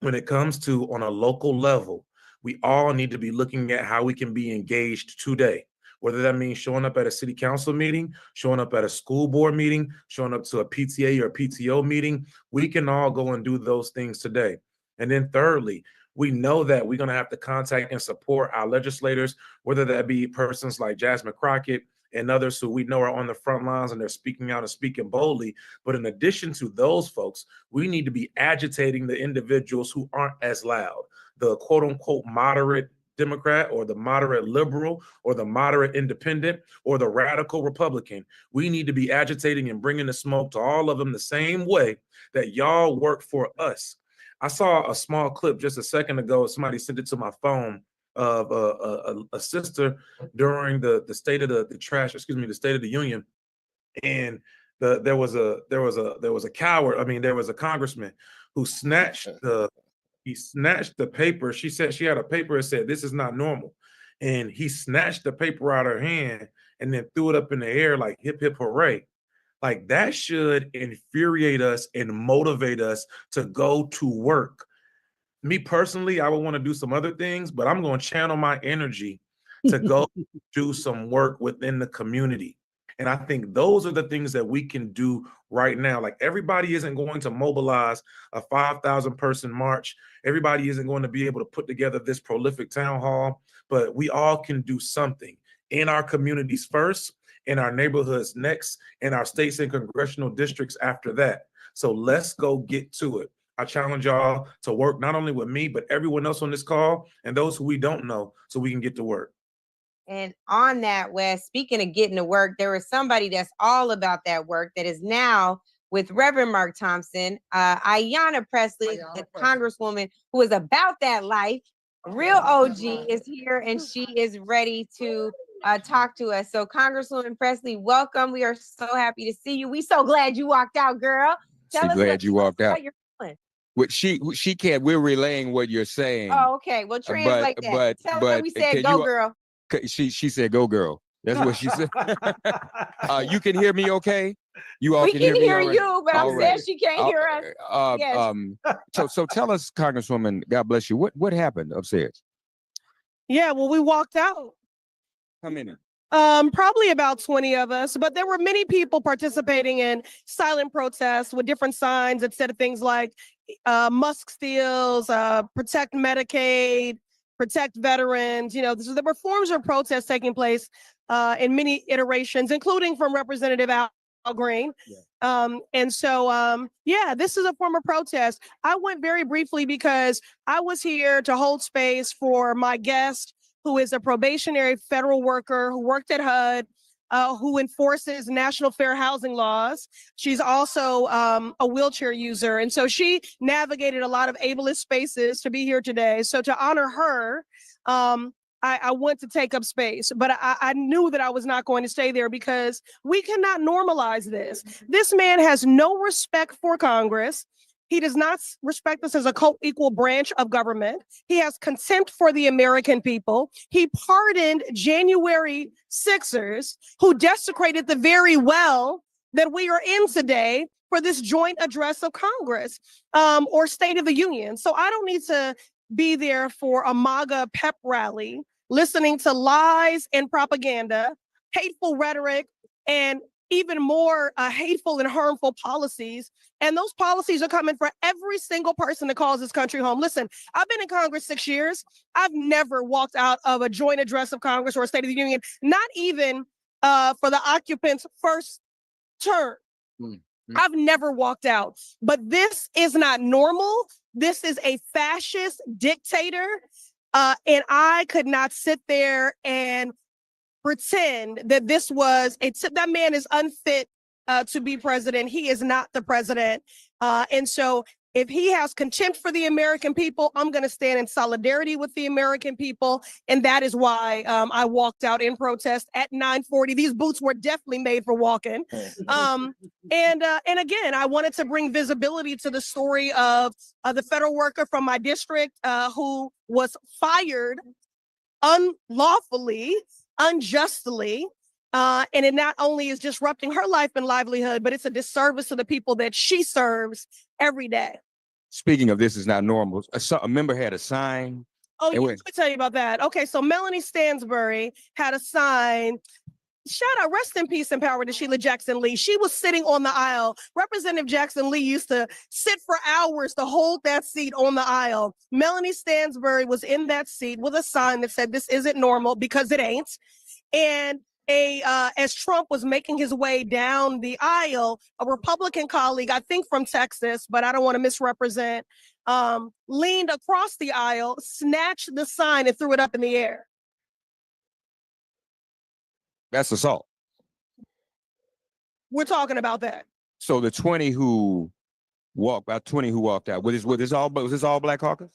when it comes to on a local level, we all need to be looking at how we can be engaged today. Whether that means showing up at a city council meeting, showing up at a school board meeting, showing up to a PTA or a PTO meeting, we can all go and do those things today. And then thirdly, we know that we're going to have to contact and support our legislators, whether that be persons like Jasmine Crockett and others who we know are on the front lines and they're speaking out and speaking boldly. But in addition to those folks, we need to be agitating the individuals who aren't as loud, the quote unquote moderate Democrat or the moderate liberal or the moderate independent or the radical Republican. We need to be agitating and bringing the smoke to all of them the same way that y'all work for us. I saw a small clip just a second ago. Somebody sent it to my phone of a sister during the State of the State of the Union, and there was a coward. I mean, there was a congressman who snatched the paper. She said she had a paper that said, "This is not normal." And he snatched the paper out of her hand and then threw it up in the air like hip, hip, hooray. Like that should infuriate us and motivate us to go to work. Me personally, I would want to do some other things, but I'm going to channel my energy to go do some work within the community. And I think those are the things that we can do right now. Like, everybody isn't going to mobilize a 5,000 person march. Everybody isn't going to be able to put together this prolific town hall, but we all can do something in our communities first, in our neighborhoods next, in our states and congressional districts after that. So let's go get to it. I challenge y'all to work not only with me, but everyone else on this call and those who we don't know, so we can get to work. And on that, Wes, speaking of getting to work, there was somebody that's all about that work that is now with Reverend Mark Thompson, Ayanna Presley, the Congresswoman who is about that life. Real OG is here, and she is ready to talk to us. So, Congresswoman Presley, welcome. We are so happy to see you. We so glad you walked out, girl. Tell us glad you walked out. How you're feeling. She can't. We're relaying what you're saying. Oh, okay. Well, translate that. Tell her we said go, girl. She said go, girl. That's what she said. You can hear me, okay? You all we can hear me. We can hear you, but I'm right. saying she can't hear us. Yes. So tell us, Congresswoman, God bless you. What happened upstairs? Yeah, well, we walked out. How many? Probably about 20 of us, but there were many people participating in silent protests with different signs that said things like Musk steals, protect Medicaid, protect veterans. You know, there were forms of protests taking place in many iterations, including from Representative Al Green. Yeah. Yeah, this is a form of protest. I went very briefly because I was here to hold space for my guest, who is a probationary federal worker who worked at HUD, who enforces national fair housing laws. She's also a wheelchair user. And so she navigated a lot of ableist spaces to be here today. So to honor her, I went to take up space, but I knew that I was not going to stay there because we cannot normalize this. This man has no respect for Congress. He does not respect us as a co-equal branch of government. He has contempt for the American people. He pardoned January 6ers who desecrated the very well that we are in today for this joint address of Congress or State of the Union. So I don't need to be there for a MAGA pep rally, listening to lies and propaganda, hateful rhetoric, and even more hateful and harmful policies. And those policies are coming for every single person that calls this country home. Listen, I've been in Congress 6 years. I've never walked out of a joint address of Congress or a State of the Union, not even for the occupant's first term. Mm-hmm. I've never walked out. But this is not normal. This is a fascist dictator. And I could not sit there and pretend that that man is unfit to be president. He is not the president. And so if he has contempt for the American people, I'm going to stand in solidarity with the American people. And that is why I walked out in protest at 9:40. These boots were definitely made for walking. And again, I wanted to bring visibility to the story of the federal worker from my district who was fired unlawfully, unjustly, and it not only is disrupting her life and livelihood, but it's a disservice to the people that she serves every day. Speaking of this is not normal, a member had a sign. Oh, yeah, let me tell you about that. Okay, so Melanie Stansbury had a sign. Shout out, rest in peace and power to Sheila Jackson Lee. She was sitting on the aisle. Representative Jackson Lee used to sit for hours to hold that seat on the aisle. Melanie Stansbury was in that seat with a sign that said, "This isn't normal," because it ain't. And as Trump was making his way down the aisle, a Republican colleague, I think from Texas, but I don't want to misrepresent, leaned across the aisle, snatched the sign and threw it up in the air. That's assault. We're talking about that. So the 20 who walked out, was this all Black Caucus?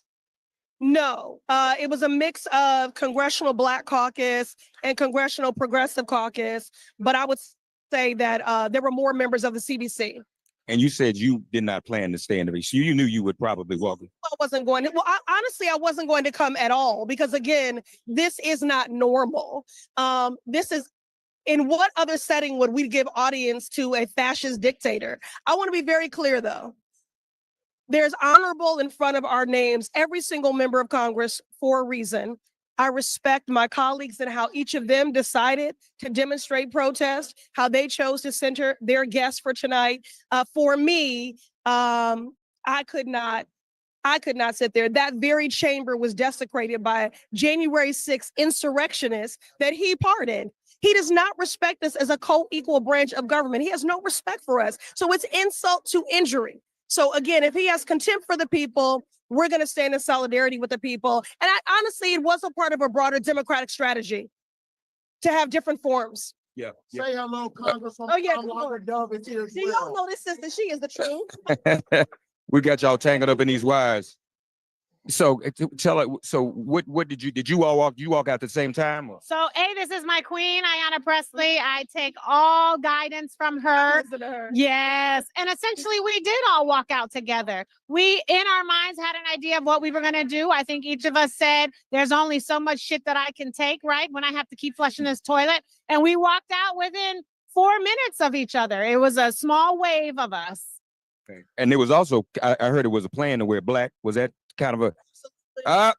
No, it was a mix of Congressional Black Caucus and Congressional Progressive Caucus, but I would say that there were more members of the CBC. And you said you did not plan to stay in the race. You knew you would probably walk. I wasn't going to. Well, honestly, I wasn't going to come at all because, again, this is not normal. This is. In what other setting would we give audience to a fascist dictator? I want to be very clear, though. There's honorable in front of our names, every single member of Congress for a reason. I respect my colleagues and how each of them decided to demonstrate protest, how they chose to center their guests for tonight. For me, I could not sit there. That very chamber was desecrated by January 6th insurrectionists that he pardoned. He does not respect us as a co-equal branch of government. He has no respect for us. So it's insult to injury. So again, if he has contempt for the people, we're going to stand in solidarity with the people. And honestly, it was a part of a broader democratic strategy to have different forms. Yeah. Say hello, Congresswoman. Oh yeah, Dove is here as see, y'all well. know this sister. She is the truth. We got y'all tangled up in these wires. So tell her. So what did you all walk out at the same time? Or? So, this is my queen, Ayanna Presley. I take all guidance from her. Listen to her. Yes. And essentially, we did all walk out together. We, in our minds, had an idea of what we were going to do. I think each of us said, there's only so much shit that I can take, right? When I have to keep flushing this toilet. And we walked out within 4 minutes of each other. It was a small wave of us. Okay. And there was also, I heard it was a plan to wear black. Was that kind of a uh-huh.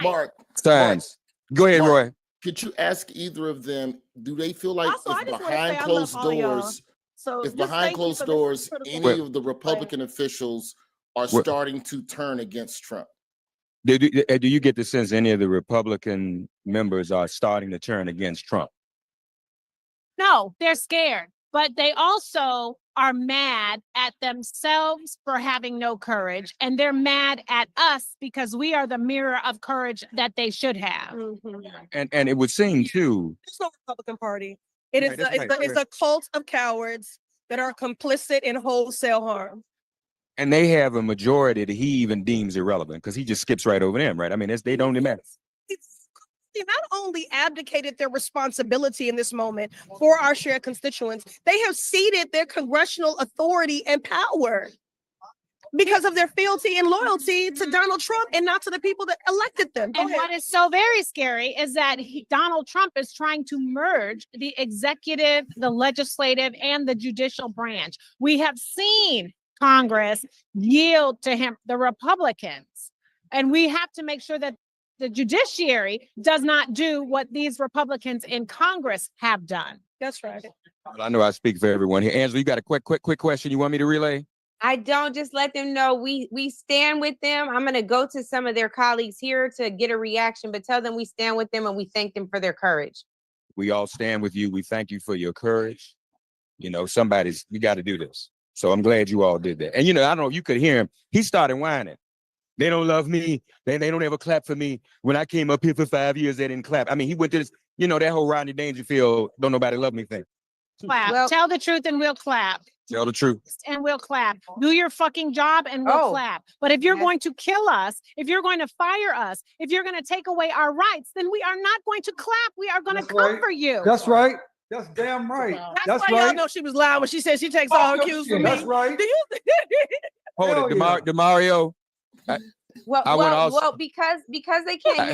Mark. Signs. Go ahead, Mark, Roy. Could you ask either of them, do they feel like Also, I if just wanna say behind I closed love all y'all. doors, So if just behind thank you closed for this doors, critical any Wait. of the Republican officials are What? starting to turn against Trump? Do you get the sense any of the Republican members are starting to turn against Trump? No, they're scared, but they also are mad at themselves for having no courage. And they're mad at us because we are the mirror of courage that they should have. And it would seem too. There's no Republican Party. It is Right, that's right, it's a cult of cowards that are complicit in wholesale harm. And they have a majority that he even deems irrelevant because he just skips right over them, right? I mean, they don't even matter. They not only abdicated their responsibility in this moment for our shared constituents, they have ceded their congressional authority and power because of their fealty and loyalty to Donald Trump and not to the people that elected them. And what is so very scary is that Donald Trump is trying to merge the executive, the legislative, and the judicial branch. We have seen Congress yield to him, the Republicans, and we have to make sure that the judiciary does not do what these Republicans in Congress have done. That's right. Well, I know I speak for everyone here. Angela, you got a quick question you want me to relay? I don't. Just let them know we stand with them. I'm going to go to some of their colleagues here to get a reaction, but tell them we stand with them and we thank them for their courage. We all stand with you. We thank you for your courage. You know, you got to do this. So I'm glad you all did that. And, I don't know if you could hear him. He started whining. They don't love me. They don't ever clap for me. When I came up here for 5 years, they didn't clap. I mean, he went to this, that whole Rodney Dangerfield, don't nobody love me thing. Clap. Well- Tell the truth and we'll clap. Tell the truth. And we'll clap. Do your fucking job and we'll clap. But if you're going to kill us, if you're going to fire us, if you're going to take away our rights, then we are not going to clap. We are going to come for you. That's right. That's damn right. That's why y'all know she was lying when she said she takes all her cues from me. That's right. Do you Hold it, DeMario. Well, because they can't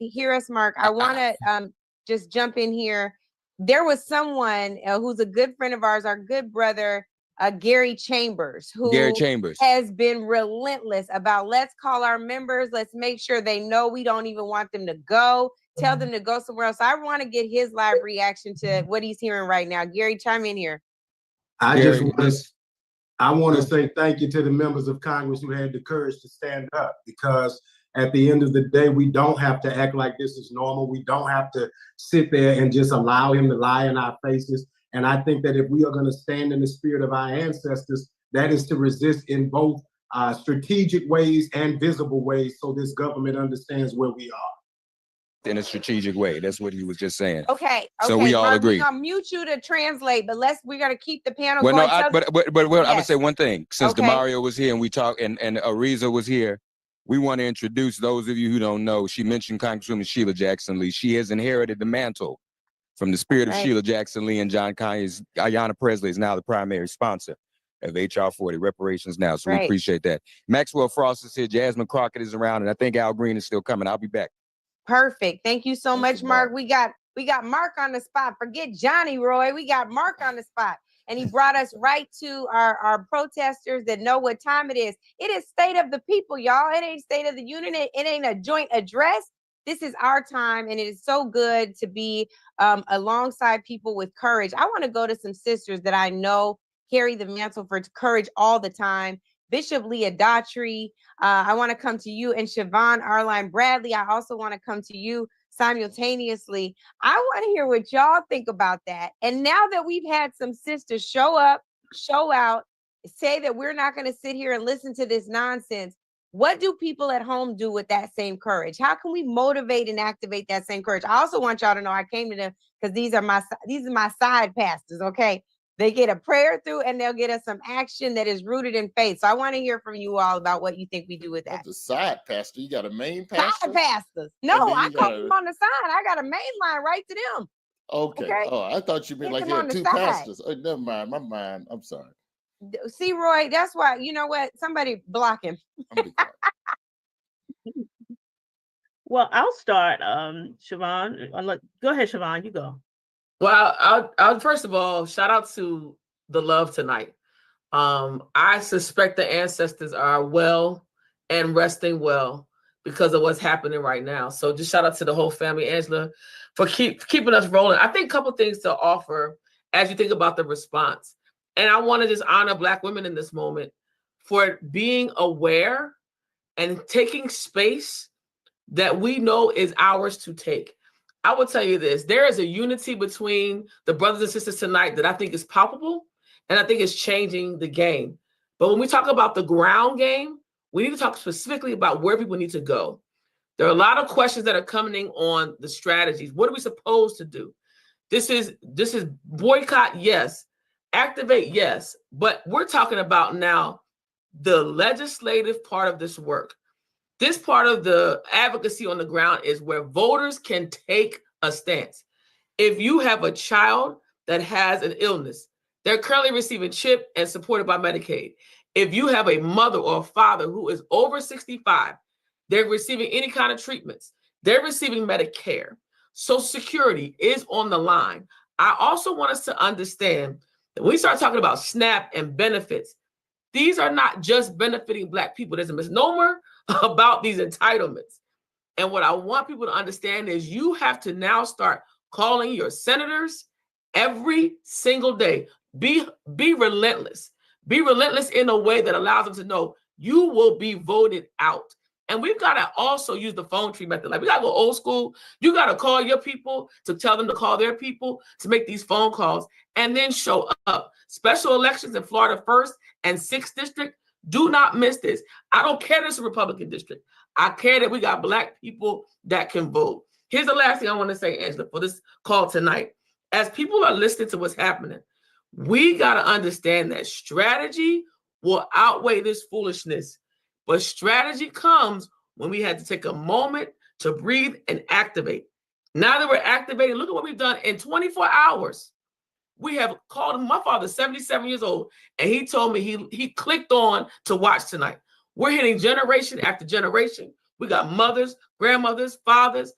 hear us, Mark. I want to just jump in here. There was someone who's a good friend of ours, our good brother, Gary Chambers, who has been relentless about let's call our members, let's make sure they know we don't even want them to go. Tell them to go somewhere else. I want to get his live reaction to what he's hearing right now. Gary, chime in here. I want to say thank you to the members of Congress who had the courage to stand up, because at the end of the day, we don't have to act like this is normal. We don't have to sit there and just allow him to lie in our faces. And I think that if we are going to stand in the spirit of our ancestors, that is to resist in both strategic ways and visible ways, so this government understands where we are. In a strategic way. That's what he was just saying. Okay. So we all Mark, agree. We're gonna mute you to translate, but we're gonna keep the panel Well, going. no, but I'm gonna say one thing. Since Okay. DeMario was here and we talked, and Ariza was here, we want to introduce those of you who don't know. She mentioned Congresswoman Sheila Jackson Lee. She has inherited the mantle from the spirit of Sheila Jackson Lee and John Conyers. Ayanna Presley is now the primary sponsor of HR 40 Reparations Now. So we appreciate that. Maxwell Frost is here. Jasmine Crockett is around, and I think Al Green is still coming. I'll be back. Perfect. Thank you so much, Mark. We got Mark on the spot. Forget Johnny Roy. We got Mark on the spot. and he brought us right to our protesters that know what time it is. It is State of the People, y'all. It ain't State of the Union. It ain't a joint address. This is our time, and it is so good to be alongside people with courage. I want to go to some sisters that I know carry the mantle for courage all the time. Bishop Leah Daughtry, I want to come to you, and Siobhan Arline Bradley. I also want to come to you simultaneously. I want to hear what y'all think about that. And now that we've had some sisters show up, show out, say that we're not going to sit here and listen to this nonsense, what do people at home do with that same courage? How can we motivate and activate that same courage? I also want y'all to know I came to them because these are my side pastors, okay? They get a prayer through and they'll get us some action that is rooted in faith. So I want to hear from you all about what you think we do with that. The side pastor, you got a main pastor? Side pastors. No, I call them on the side. I got a main line right to them. Okay. Oh, I thought you meant like you had two pastors. Oh, never mind. My mind. I'm sorry. See, Roy, that's why, you know what? Somebody block him. Well, I'll start. Siobhan, go ahead, Siobhan, you go. Well, I'll first of all, shout out to the love tonight. I suspect the ancestors are well and resting well because of what's happening right now. So just shout out to the whole family, Angela, for keeping us rolling. I think a couple things to offer as you think about the response. And I want to just honor Black women in this moment for being aware and taking space that we know is ours to take. I will tell you this, there is a unity between the brothers and sisters tonight that I think is palpable, and I think it's changing the game. But when we talk about the ground game, we need to talk specifically about where people need to go. There are a lot of questions that are coming on the strategies. What are we supposed to do? This is boycott, yes. Activate, yes. But we're talking about now the legislative part of this work. This part of the advocacy on the ground is where voters can take a stance. If you have a child that has an illness, they're currently receiving CHIP and supported by Medicaid. If you have a mother or a father who is over 65, they're receiving any kind of treatments. They're receiving Medicare. Social Security is on the line. I also want us to understand that when we start talking about SNAP and benefits, these are not just benefiting Black people. There's a misnomer about these entitlements. And what I want people to understand is you have to now start calling your senators every single day. Be relentless. Be relentless in a way that allows them to know you will be voted out. And we've got to also use the phone tree method. Like, we got to go old school. You got to call your people to tell them to call their people to make these phone calls and then show up. Special elections in Florida 1st and 6th District. Do not miss this. I don't care that it's a Republican district. I care that we got Black people that can vote. Here's the last thing I want to say, Angela, for this call tonight. As people are listening to what's happening, we got to understand that strategy will outweigh this foolishness. But strategy comes when we had to take a moment to breathe and activate. Now that we're activating, look at what we've done in 24 hours. We have called him. My father's 77 years old, and he told me he clicked on to watch tonight. We're hitting generation after generation. We got mothers, grandmothers, fathers,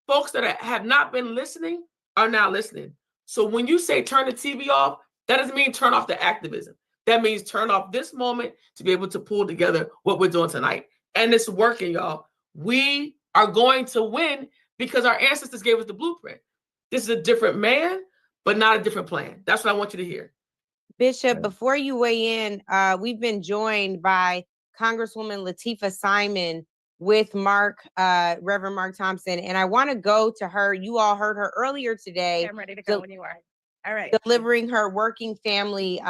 folks that have not been listening are now listening. So when you say turn the TV off, that doesn't mean turn off the activism. That means turn off this moment to be able to pull together what we're doing tonight. And it's working, y'all. We are going to win because our ancestors gave us the blueprint. This is a different man, but not a different plan. That's what I want you to hear. Bishop, before you weigh in, we've been joined by Congresswoman Latifah Simon with Reverend Mark Thompson. And I want to go to her. You all heard her earlier today. I'm ready to go when you are. All right. Delivering her Working Families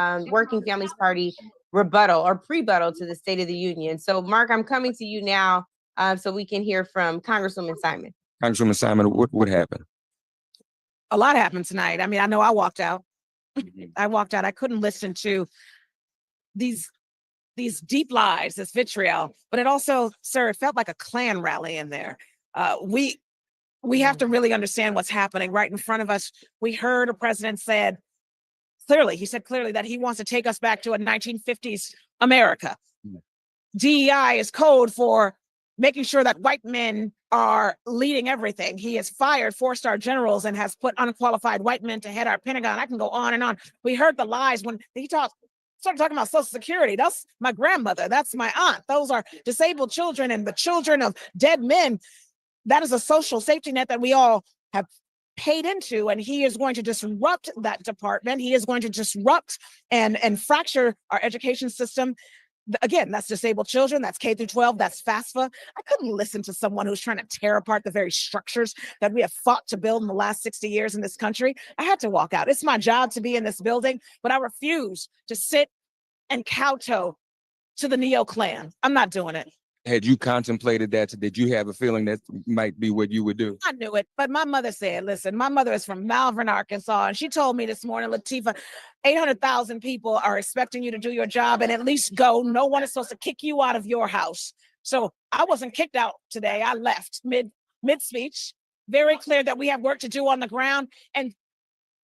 Party rebuttal or pre-buttal to the State of the Union. So Mark, I'm coming to you now so we can hear from Congresswoman Simon. Congresswoman Simon, what happened? A lot happened tonight. I mean, I know I walked out. I walked out. I couldn't listen to these deep lies, this vitriol. But it also, sir, it felt like a Klan rally in there. We have to really understand what's happening right in front of us. We heard a president said clearly that he wants to take us back to a 1950s America. DEI is code for making sure that white men are leading everything. He has fired 4-star generals and has put unqualified white men to head our Pentagon. I can go on and on. We heard the lies when he started talking about Social Security. That's my grandmother. That's my aunt. Those are disabled children and the children of dead men. That is a social safety net that we all have paid into, and he is going to disrupt that department. He is going to disrupt and fracture our education system. Again, that's disabled children, that's K through 12, that's FAFSA. I couldn't listen to someone who's trying to tear apart the very structures that we have fought to build in the last 60 years in this country. I had to walk out. It's my job to be in this building, but I refuse to sit and kowtow to the neo-Klan. I'm not doing it. Had you contemplated that? Did you have a feeling that might be what you would do? I knew it, but my mother said, listen, my mother is from Malvern, Arkansas, and she told me this morning, Latifah, 800,000 people are expecting you to do your job and at least go. No one is supposed to kick you out of your house. So I wasn't kicked out today. I left mid-speech, very clear that we have work to do on the ground. And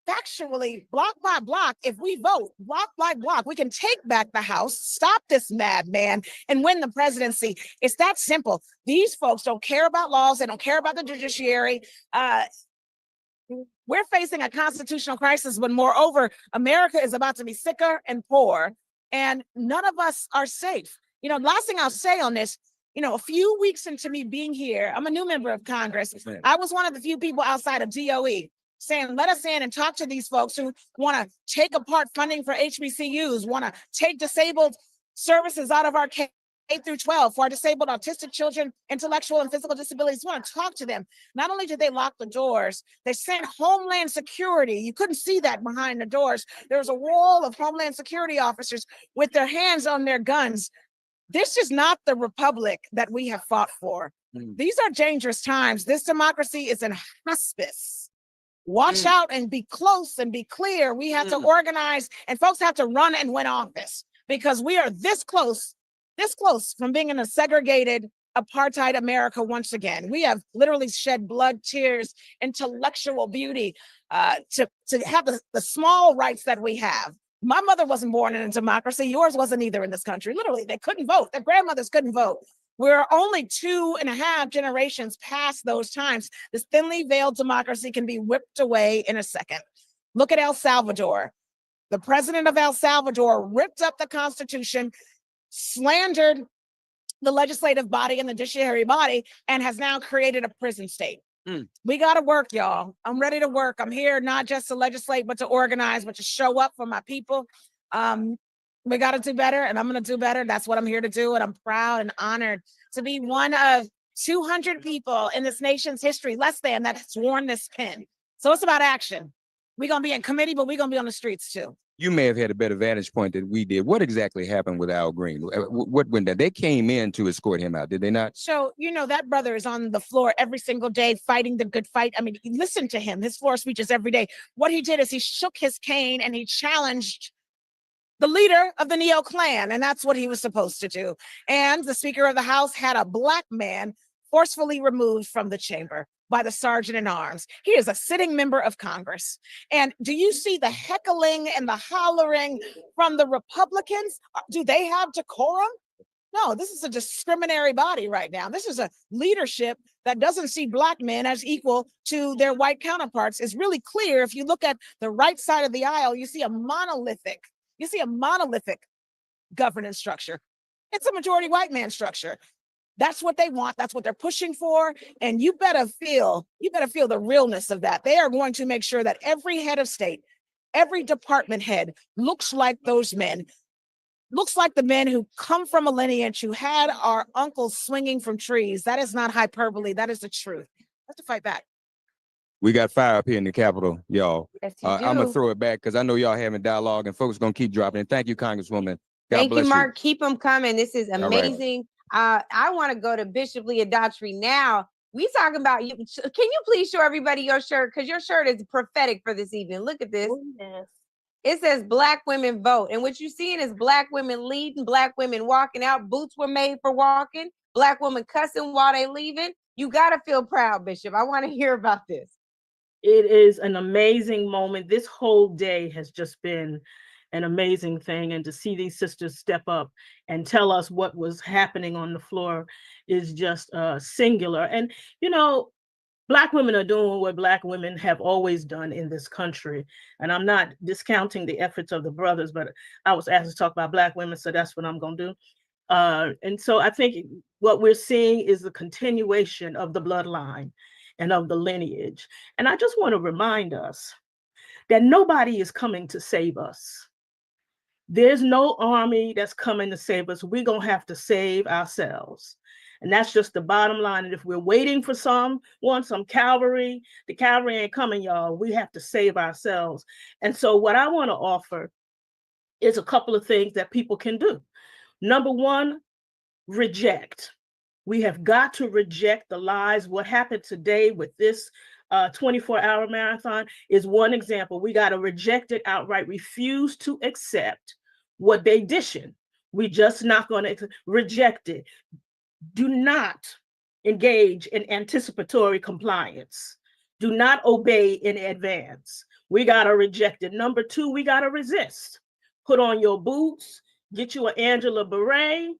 factually, block by block, if we vote block by block, we can take back the House, stop this madman, and win the presidency. It's that simple. These folks don't care about laws. They don't care about the judiciary. We're facing a constitutional crisis, but moreover, America is about to be sicker and poorer, and none of us are safe. Last thing I'll say on this, a few weeks into me being here, I'm a new member of Congress. I was one of the few people outside of DOE saying, let us in and talk to these folks who want to take apart funding for HBCUs, want to take disabled services out of our K through 12 for our disabled autistic children, intellectual and physical disabilities. We want to talk to them. Not only did they lock the doors, they sent Homeland Security. You couldn't see that behind the doors. There was a wall of Homeland Security officers with their hands on their guns. This is not the republic that we have fought for. These are dangerous times. This democracy is in hospice. Watch out and be close and be clear. We have to organize, and folks have to run and win office, because we are this close from being in a segregated apartheid America once again. We have literally shed blood, tears, intellectual beauty to have the small rights that we have. My mother wasn't born in a democracy. Yours wasn't either in this country. Literally, they couldn't vote. Their grandmothers couldn't vote. We're only 2.5 generations past those times. This thinly veiled democracy can be whipped away in a second. Look at El Salvador. The president of El Salvador ripped up the Constitution, slandered the legislative body and the judiciary body, and has now created a prison state. We got to work, y'all. I'm ready to work. I'm here not just to legislate, but to organize, but to show up for my people. We got to do better, and I'm going to do better. That's what I'm here to do, and I'm proud and honored to be one of 200 people in this nation's history, less than, that has worn this pin. So it's about action. We're going to be in committee, but we're going to be on the streets too. You may have had a better vantage point than we did. What exactly happened with Al Green? What when they came in to escort him out, did they not? So, that brother is on the floor every single day fighting the good fight. I mean, listen to him, his floor speeches every day. What he did is he shook his cane and he challenged the leader of the neo-Klan, and that's what he was supposed to do. And the Speaker of the House had a Black man forcefully removed from the chamber by the sergeant in arms. He is a sitting member of Congress. And do you see the heckling and the hollering from the Republicans? Do they have decorum? No, this is a discriminatory body right now. This is a leadership that doesn't see Black men as equal to their white counterparts. It's really clear. If you look at the right side of the aisle, you see a monolithic governance structure. It's a majority white man structure. That's what they want. That's what they're pushing for. And you better feel the realness of that. They are going to make sure that every head of state, every department head looks like those men, looks like the men who come from a lineage who had our uncles swinging from trees. That is not hyperbole. That is the truth. Have to fight back. We got fire up here in the Capitol, y'all. Yes, I'm going to throw it back because I know y'all having dialogue and folks going to keep dropping in. Thank you, Congresswoman. God Thank bless you, Mark. Keep them coming. This is right. amazing. I want to go to Bishop Leah Daughtry now. We talking about you. Can you please show everybody your shirt? Because your shirt is prophetic for this evening. Look at this. Oh, yes. It says Black women vote. And what you're seeing is Black women leading, Black women walking out. Boots were made for walking. Black women cussing while they leaving. You got to feel proud, Bishop. I want to hear about this. It is an amazing moment. This whole day has just been an amazing thing. And to see these sisters step up and tell us what was happening on the floor is just singular. And, you know, Black women are doing what Black women have always done in this country. And I'm not discounting the efforts of the brothers, but I was asked to talk about Black women, so that's what I'm going to do. And so I think what we're seeing is the continuation of the bloodline and of the lineage. And I just want to remind us that nobody is coming to save us. There's no army that's coming to save us. We're going to have to save ourselves. And that's just the bottom line. And if we're waiting for some cavalry, the cavalry ain't coming, y'all. We have to save ourselves. And so what I want to offer is a couple of things that people can do. Number one, reject. We have got to reject the lies. What happened today with this 24-hour marathon is one example. We got to reject it outright, refuse to accept what they dishing. We just not going to reject it. Do not engage in anticipatory compliance. Do not obey in advance. We got to reject it. Number two, we got to resist. Put on your boots, get you an Angela beret,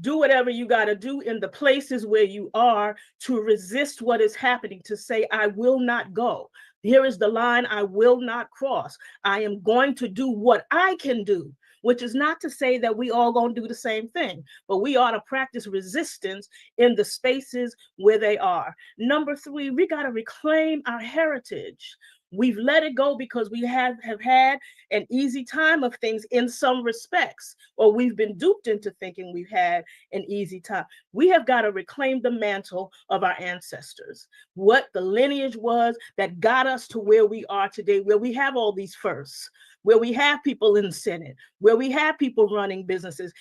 do whatever you got to do in the places where you are to resist what is happening, to say, I will not go. Here is the line I will not cross. I am going to do what I can do, which is not to say that we all going to do the same thing, but we ought to practice resistance in the spaces where they are. Number three, we got to reclaim our heritage. We've let it go because we have had an easy time of things in some respects, or we've been duped into thinking we've had an easy time. We have got to reclaim the mantle of our ancestors, what the lineage was that got us to where we are today, where we have all these firsts, where we have people in the Senate, where we have people running businesses.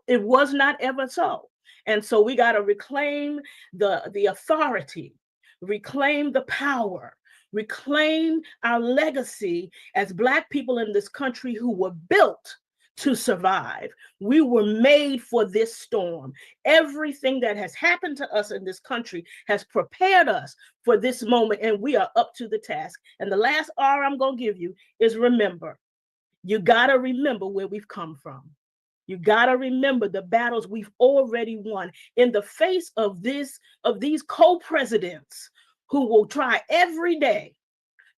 It was not ever so. And so we got to reclaim the authority, reclaim the power, reclaim our legacy as Black people in this country who were built to survive. We were made for this storm. Everything that has happened to us in this country has prepared us for this moment, and we are up to the task. And the last R I'm going to give you is remember. You got to remember where we've come from. You got to remember the battles we've already won in the face of these co-presidents who will try every day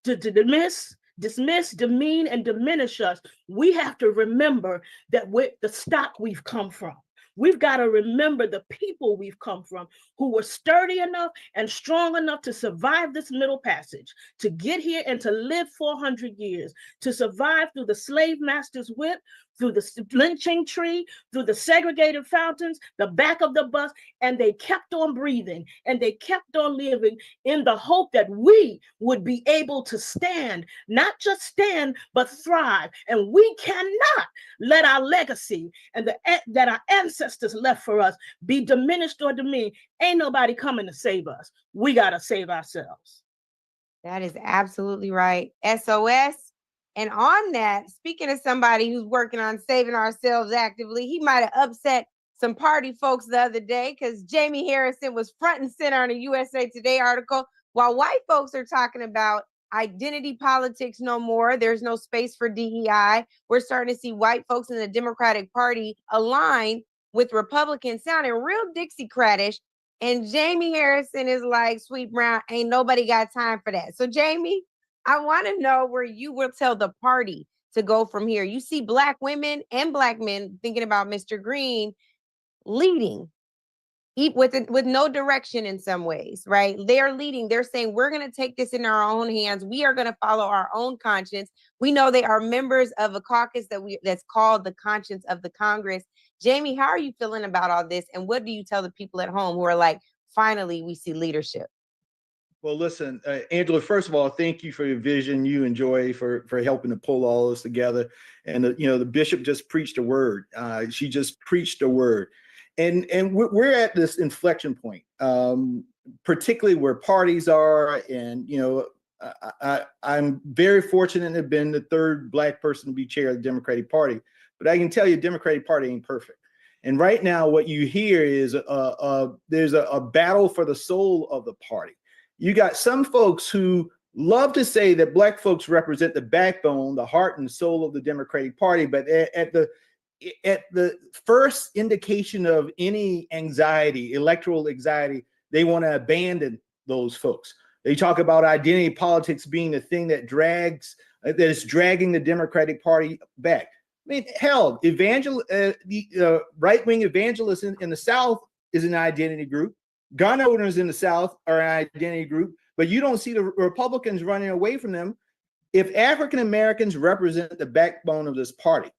to dismiss, demean, and diminish us. We have to remember that we're the stock we've come from. We've got to remember the people we've come from who were sturdy enough and strong enough to survive this middle passage, to get here and to live 400 years, to survive through the slave master's whip, through the lynching tree, through the segregated fountains, the back of the bus, and they kept on breathing and they kept on living in the hope that we would be able to stand, not just stand, but thrive. And we cannot let our legacy and that our ancestors left for us be diminished or demeaned. Ain't nobody coming to save us. We got to save ourselves. That is absolutely right. SOS. And on that, speaking of somebody who's working on saving ourselves actively, he might have upset some party folks the other day because Jamie Harrison was front and center on a USA Today article. While white folks are talking about identity politics no more, there's no space for DEI, we're starting to see white folks in the Democratic Party align with Republicans sounding real Dixiecratish. And Jamie Harrison is like, Sweet Brown, ain't nobody got time for that. So Jamie, I want to know where you will tell the party to go from here. You see Black women and Black men thinking about Mr. Green leading with no direction in some ways, right? They're leading. They're saying, we're going to take this in our own hands. We are going to follow our own conscience. We know they are members of a caucus that's called the Conscience of the Congress. Jamie, how are you feeling about all this? And what do you tell the people at home who are like, finally, we see leadership? Well, listen, Angela, first of all, thank you for your vision, you and Joy for helping to pull all this together. And, the bishop just preached a word. She just preached a word. And we're at this inflection point, particularly where parties are. And, I'm very fortunate to have been the third Black person to be chair of the Democratic Party. But I can tell you, the Democratic Party ain't perfect. And right now, what you hear is there's a battle for the soul of the party. You got some folks who love to say that Black folks represent the backbone, the heart and soul of the Democratic Party, but at the first indication of any anxiety, electoral anxiety, they want to abandon those folks. They talk about identity politics being the thing that is dragging the Democratic Party back. I mean, hell, the right-wing evangelists in the South is an identity group. Gun owners in the South are an identity group, but you don't see the Republicans running away from them. If African Americans represent the backbone of this party,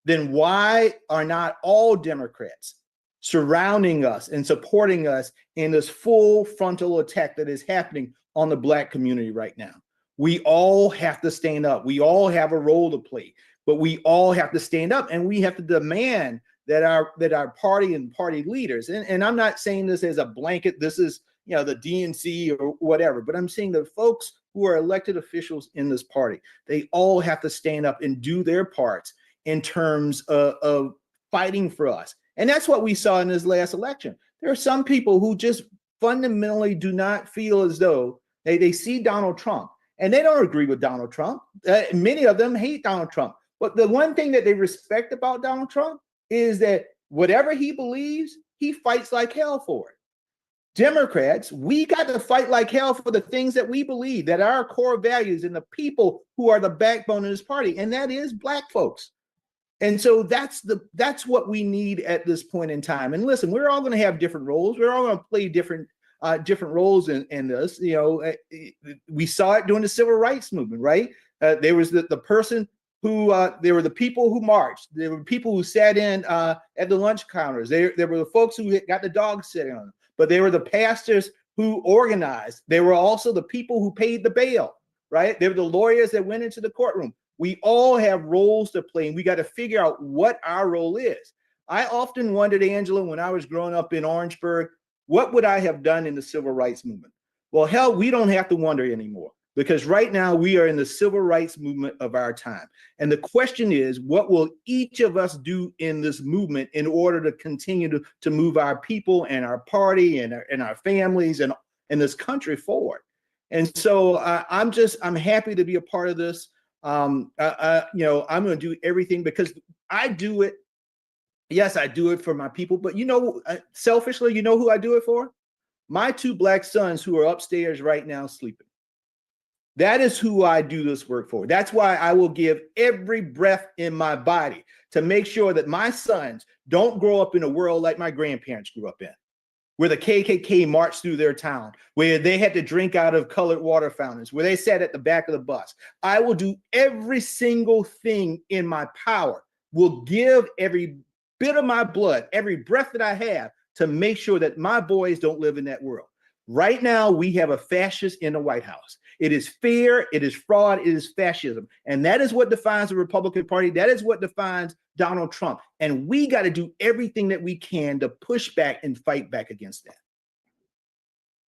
then why are not all Democrats surrounding us and supporting us in this full frontal attack that is happening on the Black community right now? We all have to stand up. We all have a role to play, but we all have to stand up, and we have to demand that our party and party leaders, and I'm not saying this as a blanket, this is, you know, the DNC or whatever, but I'm saying the folks who are elected officials in this party, they all have to stand up and do their parts in terms of fighting for us. And that's what we saw in this last election. There are some people who just fundamentally do not feel as though they see Donald Trump, and they don't agree with Donald Trump. Many of them hate Donald Trump. But the one thing that they respect about Donald Trump is that whatever he believes, he fights like hell for it. Democrats, we got to fight like hell for the things that we believe, that are our core values, and the people who are the backbone of this party, and that is Black folks. And so that's what we need at this point in time. And listen, we're all going to have different roles. We're all going to play different roles in this. You know, we saw it during the civil rights movement, right? There was the person who there were the people who marched. There were people who sat in at the lunch counters. There were the folks who got the dogs sitting on them. But they were the pastors who organized. They were also the people who paid the bail, right? They were the lawyers that went into the courtroom. We all have roles to play, and we got to figure out what our role is. I often wondered, Angela, when I was growing up in Orangeburg, what would I have done in the civil rights movement? Well, hell, we don't have to wonder anymore, because right now we are in the civil rights movement of our time. And the question is, what will each of us do in this movement in order to continue to move our people and our party and our families and this country forward? And so I'm happy to be a part of this. I'm going to do everything, because I do it. Yes, I do it for my people, but selfishly, you know who I do it for? My 2 Black sons who are upstairs right now sleeping. That is who I do this work for. That's why I will give every breath in my body to make sure that my sons don't grow up in a world like my grandparents grew up in, where the KKK marched through their town, where they had to drink out of colored water fountains, where they sat at the back of the bus. I will do every single thing in my power, will give every bit of my blood, every breath that I have, to make sure that my boys don't live in that world. Right now, we have a fascist in the White House. It is fear, it is fraud, it is fascism. And that is what defines the Republican Party. That is what defines Donald Trump. And we got to do everything that we can to push back and fight back against that.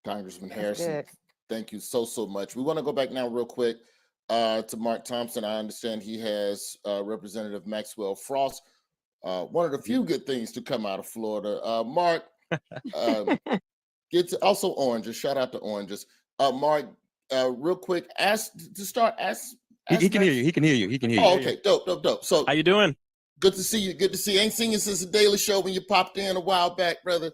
Congressman Harrison, thank you so much. We want to go back now real quick to Mark Thompson. I understand he has Representative Maxwell Frost. One of the few good things to come out of Florida. Mark, get to also oranges. Shout out to oranges. Mark, real quick, He can hear you. He can hear you. He can hear you. Oh, okay, dope. So how you doing? Good to see you. Good to see you. Ain't seen you since the Daily Show when you popped in a while back, brother.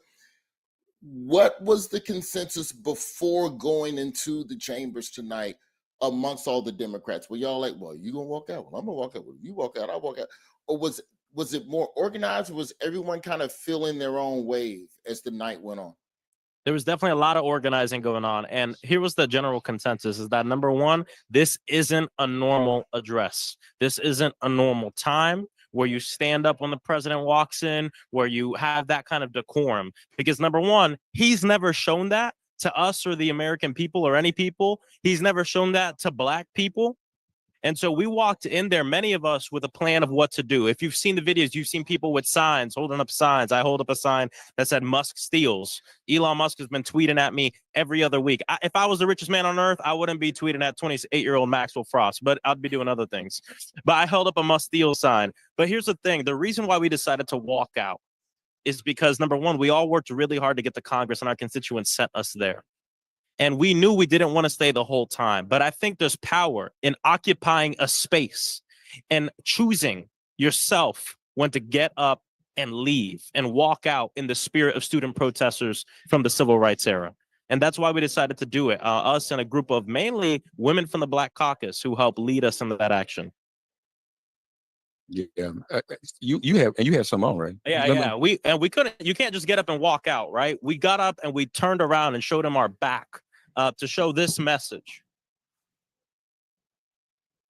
What was the consensus before going into the chambers tonight amongst all the Democrats? Were y'all like, well, you gonna walk out? Well, I'm gonna walk out. Well, you walk out, I'll walk out. Or was it more organized? Or was everyone kind of feeling their own wave as the night went on? There was definitely a lot of organizing going on. And here was the general consensus is that, number one, this isn't a normal address. This isn't a normal time where you stand up when the president walks in, where you have that kind of decorum. Because number one, he's never shown that to us or the American people or any people. He's never shown that to Black people. And so we walked in there, many of us, with a plan of what to do. If you've seen the videos, you've seen people with signs, holding up signs. I hold up a sign that said Musk steals. Elon Musk has been tweeting at me every other week. If I was the richest man on earth, I wouldn't be tweeting at 28-year-old Maxwell Frost, but I'd be doing other things. But I held up a Musk steal sign. But here's the thing. The reason why we decided to walk out is because, number one, we all worked really hard to get to Congress, and our constituents sent us there. And we knew we didn't want to stay the whole time. But I think there's power in occupying a space and choosing yourself when to get up and leave and walk out in the spirit of student protesters from the civil rights era. And that's why we decided to do it. Us and a group of mainly women from the Black Caucus who helped lead us into that action. Yeah, you have some on, right? Yeah. We couldn't. You can't just get up and walk out, right? We got up and we turned around and showed them our back to show this message.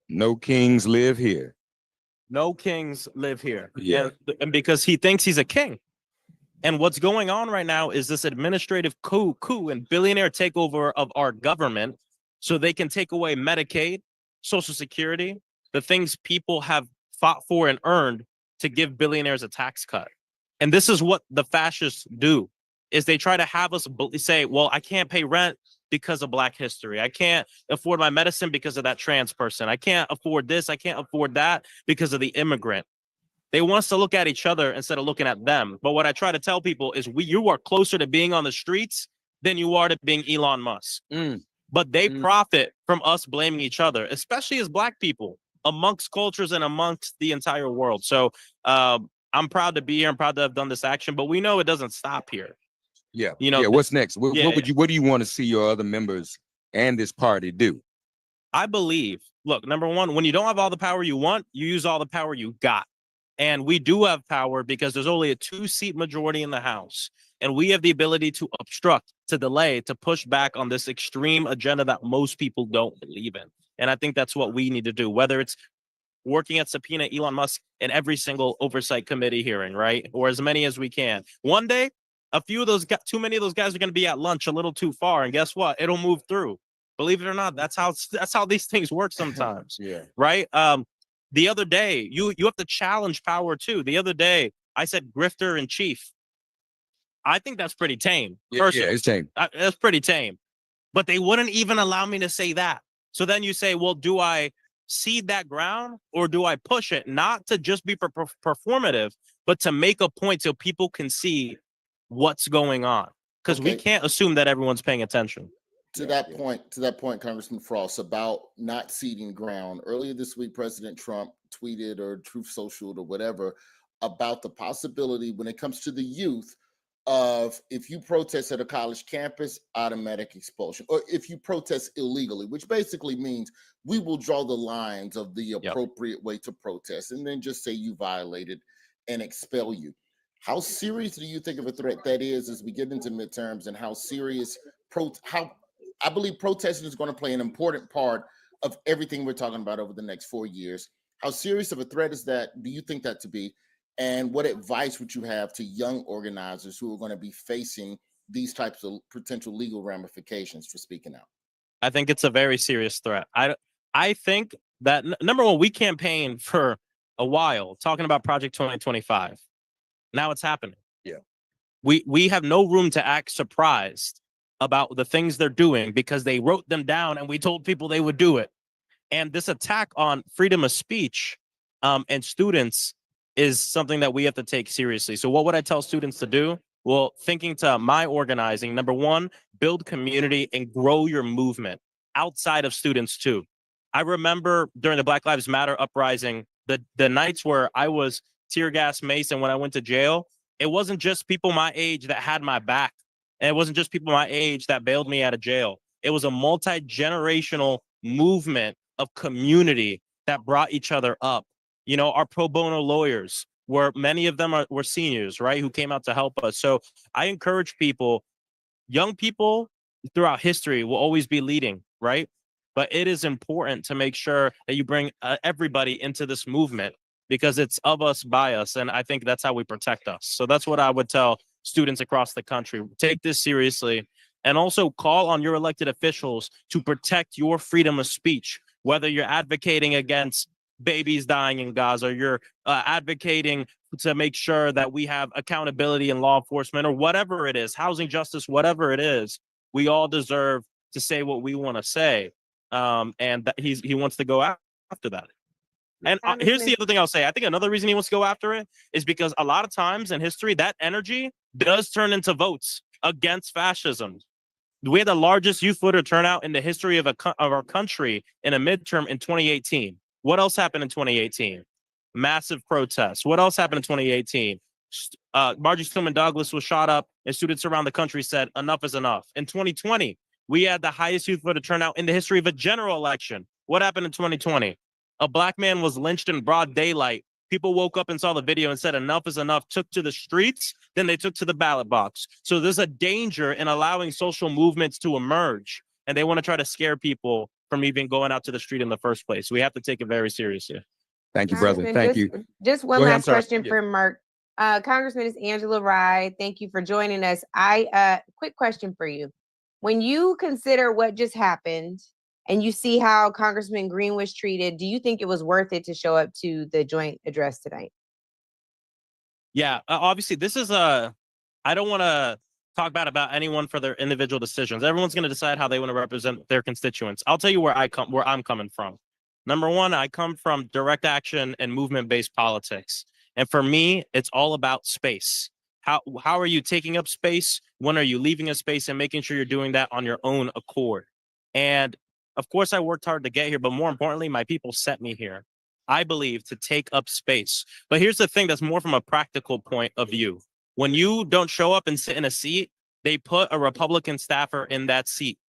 No kings live here. No kings live here. Yeah. And because he thinks he's a king. And what's going on right now is this administrative coup and billionaire takeover of our government so they can take away Medicaid, Social Security, the things people have fought for and earned to give billionaires a tax cut. And this is what the fascists do, is they try to have us say, well, I can't pay rent because of Black history. I can't afford my medicine because of that trans person. I can't afford this. I can't afford that because of the immigrant. They want us to look at each other instead of looking at them. But what I try to tell people is you are closer to being on the streets than you are to being Elon Musk. But they profit from us blaming each other, especially as Black people, amongst cultures and amongst the entire world. So I'm proud to be here. I'm proud to have done this action, but we know it doesn't stop here. Yeah. You know, what's next? What do you want to see your other members and this party do? I believe, look, number one, when you don't have all the power you want, you use all the power you got. And we do have power because there's only a 2-seat majority in the House. And we have the ability to obstruct, to delay, to push back on this extreme agenda that most people don't believe in. And I think that's what we need to do, whether it's working at subpoena Elon Musk in every single oversight committee hearing, right? Or as many as we can. One day, too many of those guys are going to be at lunch a little too far. And guess what? It'll move through. Believe it or not, that's how these things work sometimes. Yeah. Right? The other day, you have to challenge power too. The other day, I said grifter in chief. I think that's pretty tame. Yeah, it's tame. That's pretty tame. But they wouldn't even allow me to say that. So then you say, well, do I cede that ground or do I push it? Not to just be performative, but to make a point so people can see what's going on. Because we can't assume that everyone's paying attention. To that point, Congressman Frost, about not ceding ground. Earlier this week, President Trump tweeted or Truth Social or whatever about the possibility when it comes to the youth of if you protest at a college campus, automatic expulsion, or if you protest illegally, which basically means we will draw the lines of the appropriate way to protest and then just say you violated and expel you. How serious do you think of a threat that is as we get into midterms, and how serious I believe protesting is going to play an important part of everything we're talking about over the next 4 years. How serious of a threat is that? Do you think that to be? And what advice would you have to young organizers who are going to be facing these types of potential legal ramifications for speaking out? I think it's a very serious threat. I think that number one, we campaigned for a while talking about Project 2025. Now it's happening. Yeah. We have no room to act surprised about the things they're doing because they wrote them down and we told people they would do it. And this attack on freedom of speech and students is something that we have to take seriously. So what would I tell students to do? Well, thinking to my organizing, number one, build community and grow your movement outside of students too. I remember during the Black Lives Matter uprising, the nights where I was tear gas maced and when I went to jail, it wasn't just people my age that had my back. And it wasn't just people my age that bailed me out of jail. It was a multi-generational movement of community that brought each other up. You know, our pro bono lawyers, where many of them were seniors, right, who came out to help us. So I encourage people, young people throughout history will always be leading, right? But it is important to make sure that you bring everybody into this movement because it's of us, by us. And I think that's how we protect us. So that's what I would tell students across the country. Take this seriously and also call on your elected officials to protect your freedom of speech, whether you're advocating against babies dying in Gaza, you're advocating to make sure that we have accountability in law enforcement or whatever it is, housing justice, whatever it is. We all deserve to say what we want to say. And that he wants to go after that. And here's the other thing I'll say. I think another reason he wants to go after it is because a lot of times in history, that energy does turn into votes against fascism. We had the largest youth voter turnout in the history of our country in a midterm in 2018. What else happened in 2018? Massive protests. What else happened in 2018? Marjorie Stoneman Douglas was shot up, and students around the country said, enough is enough. In 2020, we had the highest youth voter turnout in the history of a general election. What happened in 2020? A black man was lynched in broad daylight. People woke up and saw the video and said, enough is enough, took to the streets, then they took to the ballot box. So there's a danger in allowing social movements to emerge, and they want to try to scare people from even going out to the street in the first place. We have to take it very seriously. Thank you, brother. Congressman, Thank just, you. Just one Go ahead, I'm last sorry. question for Mark. Congressman, it's Angela Rye. Thank you for joining us. Quick question for you. When you consider what just happened and you see how Congressman Green was treated, do you think it was worth it to show up to the joint address tonight? Yeah, obviously, this is I don't want to talk bad about anyone for their individual decisions. Everyone's going to decide how they want to represent their constituents. I'll tell you where I'm coming from. Number one, I come from direct action and movement-based politics. And for me, it's all about space. How are you taking up space? When are you leaving a space, and making sure you're doing that on your own accord? And of course, I worked hard to get here, but more importantly, my people set me here, I believe, to take up space. But here's the thing that's more from a practical point of view. When you don't show up and sit in a seat, they put a Republican staffer in that seat.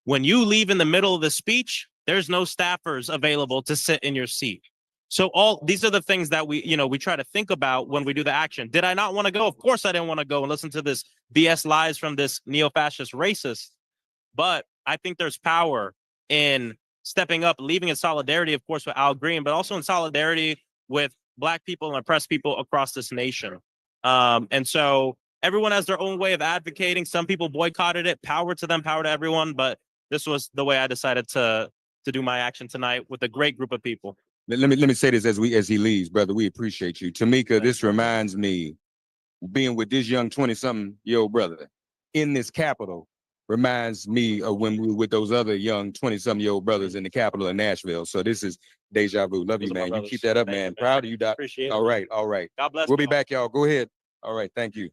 When you leave in the middle of the speech, there's no staffers available to sit in your seat. So all these are the things that we try to think about when we do the action. Did I not want to go? Of course I didn't want to go and listen to this BS lies from this neo-fascist racist. But I think there's power in stepping up, leaving in solidarity, of course, with Al Green, but also in solidarity with Black people and oppressed people across this nation. And so everyone has their own way of advocating. Some people boycotted it. Power to them, power to everyone. But this was the way I decided to do my action tonight with a great group of people. Let me say this as he leaves, brother. We appreciate you. Tamika, this reminds me, being with this young 20-something-year-old brother in this Capitol reminds me of when we were with those other young 20-something-year-old brothers in the Capitol in Nashville. So this is deja vu. Love you, man. You keep that up, man. Proud of you, Doc. Appreciate it. All right, all right. God bless. We'll be back, y'all. Go ahead. All right, thank you.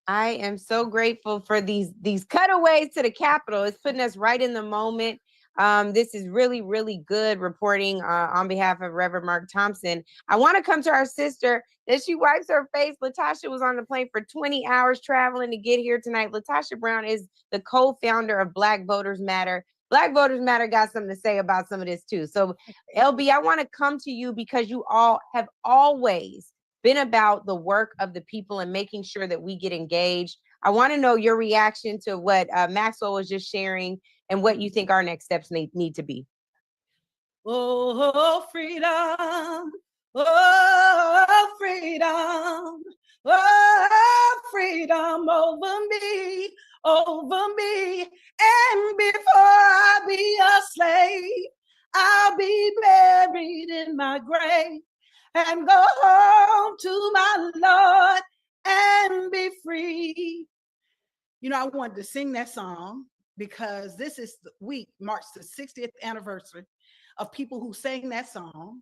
I am so grateful for these cutaways to the Capitol. It's putting us right in the moment. This is really, really good reporting on behalf of Reverend Mark Thompson. I want to come to our sister that she wipes her face. Latasha was on the plane for 20 hours traveling to get here tonight. Latasha Brown is the co-founder of Black Voters Matter. Black Voters Matter got something to say about some of this too. So LB, I want to come to you because you all have always been about the work of the people and making sure that we get engaged. I want to know your reaction to what Maxwell was just sharing and what you think our next steps need to be. Oh, freedom. Oh, freedom. Oh, freedom over me. And before I be a slave, I'll be buried in my grave and go home to my Lord and be free. You know, I wanted to sing that song because this is the week marks the 60th anniversary of people who sang that song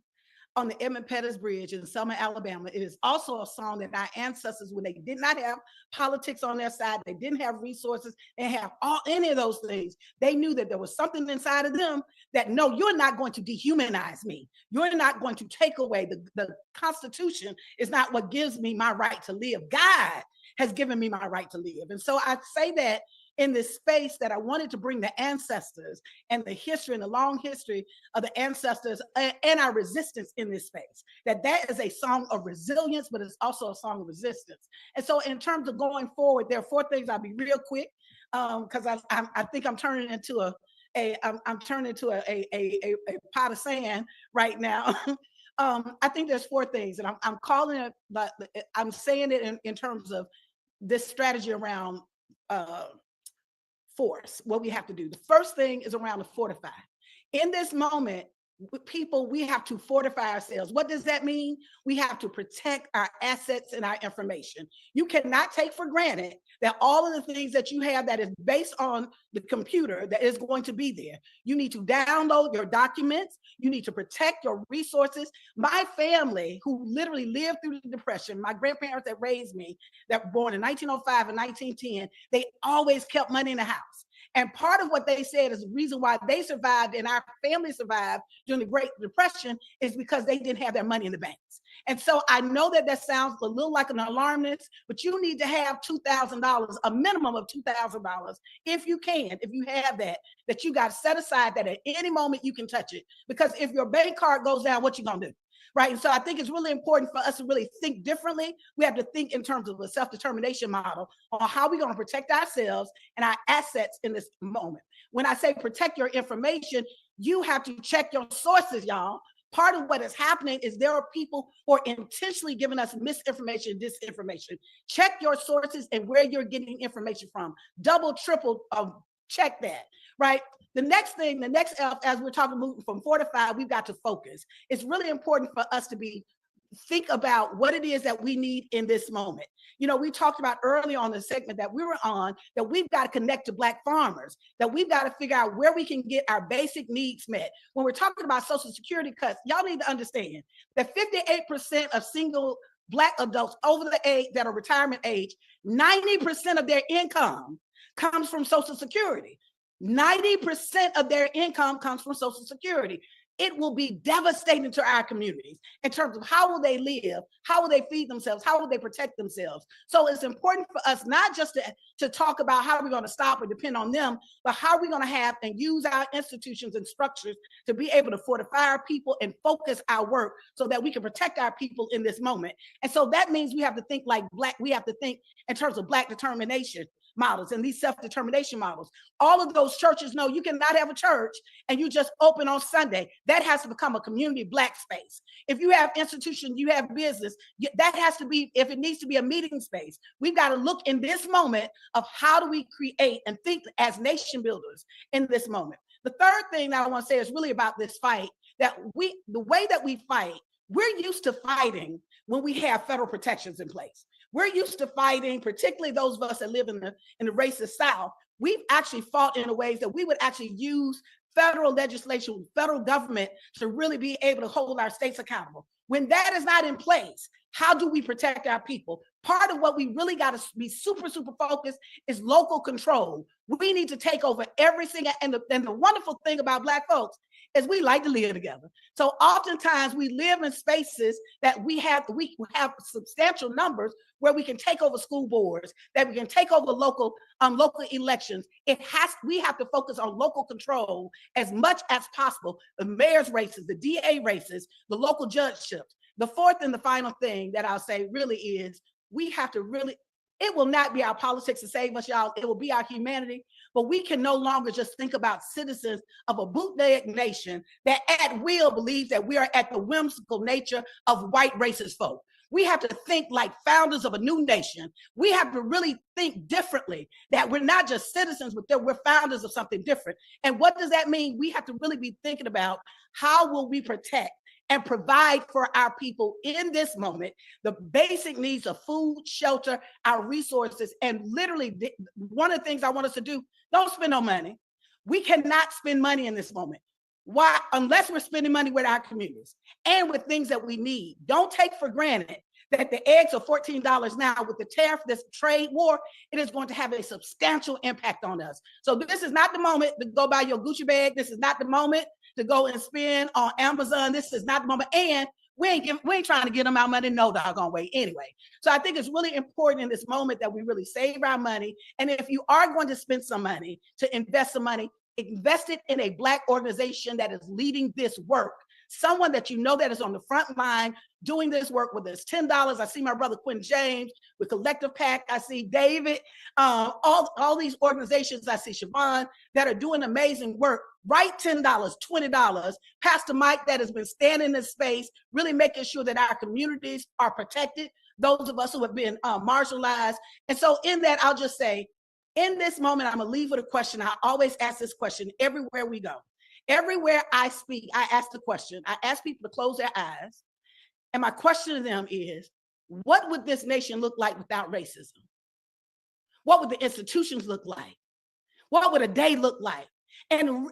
on the Edmund Pettus Bridge in Selma, Alabama. It is also a song that our ancestors, when they did not have politics on their side, they didn't have resources, they have any of those things. They knew that there was something inside of them that, no, you're not going to dehumanize me. You're not going to take away the Constitution is not what gives me my right to live. God has given me my right to live. And so I say that in this space that I wanted to bring the ancestors and the history and the long history of the ancestors and our resistance in this space, that is a song of resilience, but it's also a song of resistance. And so in terms of going forward, there are 4 things. I'll be real quick because I think I'm turning into a pot of sand right now. I think there's 4 things, and I'm calling it, but I'm saying it in terms of this strategy around force, what we have to do. The first thing is around the fortify. In this moment, people, we have to fortify ourselves. What does that mean? We have to protect our assets and our information. You cannot take for granted that all of the things that you have that is based on the computer that is going to be there. You need to download your documents. You need to protect your resources. My family, who literally lived through the Depression, my grandparents that raised me, that were born in 1905 and 1910, they always kept money in the house. And part of what they said is the reason why they survived and our family survived during the Great Depression is because they didn't have their money in the banks. And so I know that that sounds a little like an alarmist, but you need to have $2,000, a minimum of $2,000, if you can, if you have that you got set aside that at any moment you can touch it. Because if your bank card goes down, what you gonna do? Right. And so I think it's really important for us to really think differently. We have to think in terms of a self-determination model on how we're going to protect ourselves and our assets in this moment. When I say protect your information, you have to check your sources, y'all. Part of what is happening is there are people who are intentionally giving us misinformation, disinformation. Check your sources and where you're getting information from. Double, triple, check that, right? The next thing, the next F, as we're talking moving from 4 to 5, we've got to focus. It's really important for us to think about what it is that we need in this moment. You know, we talked about early on the segment that we were on, that we've got to connect to Black farmers, that we've got to figure out where we can get our basic needs met. When we're talking about Social Security cuts, y'all need to understand that 58% of single Black adults over the age that are retirement age, 90% of their income comes from Social Security. 90% of their income comes from Social Security. It will be devastating to our communities in terms of how will they live, how will they feed themselves, how will they protect themselves. So it's important for us not just to talk about how we're going to stop or depend on them, but how we're going to have and use our institutions and structures to be able to fortify our people and focus our work so that we can protect our people in this moment. And so that means we have to think like Black, we have to think in terms of Black determination models and these self-determination models. All of those churches know you cannot have a church and you just open on Sunday. That has to become a community Black space. If you have institutions, you have business, that has to be, if it needs to be a meeting space, we've got to look in this moment of how do we create and think as nation builders in this moment. The third thing that I want to say is really about this fight, that the way that we fight, we're used to fighting when we have federal protections in place. We're used to fighting, particularly those of us that live in the racist South. We've actually fought in ways that we would actually use federal legislation, federal government to really be able to hold our states accountable. When that is not in place, how do we protect our people? Part of what we really got to be super, super focused is local control. We need to take over every single, and the wonderful thing about Black folks is we like to live together. So oftentimes we live in spaces that we have substantial numbers where we can take over school boards, that we can take over local elections. We have to focus on local control as much as possible. The mayor's races, the DA races, the local judgeships. The fourth and the final thing that I'll say really is we have to really, it will not be our politics to save us, y'all. It will be our humanity. But we can no longer just think about citizens of a bootleg nation that at will believes that we are at the whimsical nature of white racist folk. We have to think like founders of a new nation. We have to really think differently, that we're not just citizens, but that we're founders of something different. And what does that mean? We have to really be thinking about how will we protect and provide for our people in this moment, the basic needs of food, shelter, our resources. And literally, one of the things I want us to do, don't spend no money. We cannot spend money in this moment. Why? Unless we're spending money with our communities and with things that we need. Don't take for granted that the eggs are $14 now. With the tariff, this trade war, it is going to have a substantial impact on us. So this is not the moment to go buy your Gucci bag. This is not the moment to go and spend on Amazon. This is not the moment. And we ain't trying to get them our money no doggone way anyway. So I think it's really important in this moment that we really save our money. And if you are going to spend some money, to invest some money, invest it in a Black organization that is leading this work. Someone that you know that is on the front line doing this work, whether it's $10. I see my brother Quinn James with Collective PAC. I see David, all these organizations. I see Siobhan that are doing amazing work. Write $10, $20. Pastor Mike that has been standing in this space, really making sure that our communities are protected, those of us who have been marginalized. And so in that, I'll just say, in this moment, I'm gonna leave with a question. I always ask this question everywhere we go. Everywhere I speak, I ask the question. I ask people to close their eyes. And my question to them is, what would this nation look like without racism? What would the institutions look like? What would a day look like? And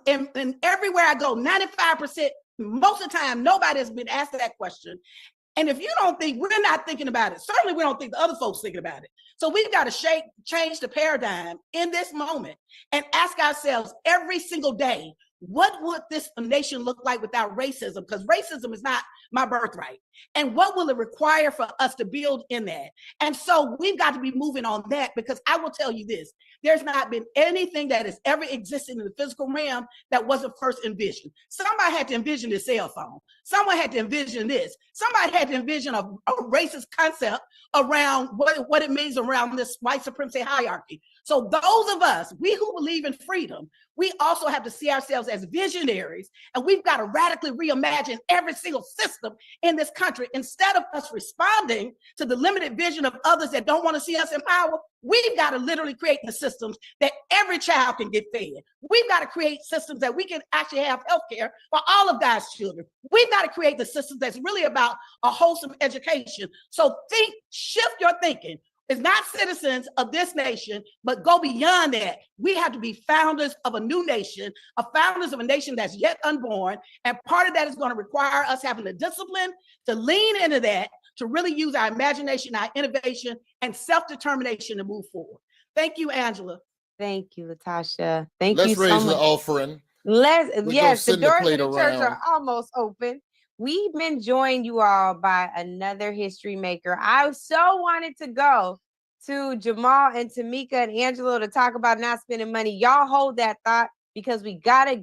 everywhere I go, 95%, most of the time, nobody has been asked that question. And if you don't think we're not thinking about it, certainly we don't think the other folks thinking about it. So we've got to change the paradigm in this moment and ask ourselves every single day, what would this nation look like without racism? Because racism is not my birthright. And what will it require for us to build in that? And so we've got to be moving on that, because I will tell you this, there's not been anything that has ever existed in the physical realm that wasn't first envisioned. Somebody had to envision the cell phone. Someone had to envision this. Somebody had to envision a racist concept around what it means around this white supremacy hierarchy. So those of us, we who believe in freedom, we also have to see ourselves as visionaries, and we've got to radically reimagine every single system in this country. Instead of us responding to the limited vision of others that don't want to see us in power, we've got to literally create the systems that every child can get fed. We've got to create systems that we can actually have healthcare for all of God's children. We've got to create the systems that's really about a wholesome education. So shift your thinking. It's not citizens of this nation, but go beyond that. We have to be founders of a new nation, founders of a nation that's yet unborn. And part of that is going to require us having the discipline to lean into that, to really use our imagination, our innovation, and self-determination to move forward. Thank you, Angela. Thank you, Latasha. Thank Let's you so raise the much. offering. Yes, the send the doors of plate the church around. are almost open. We've been joined, you all, by another history maker. I so wanted to go to Jamal and Tamika and Angelo to talk about not spending money. Y'all hold that thought, because we got a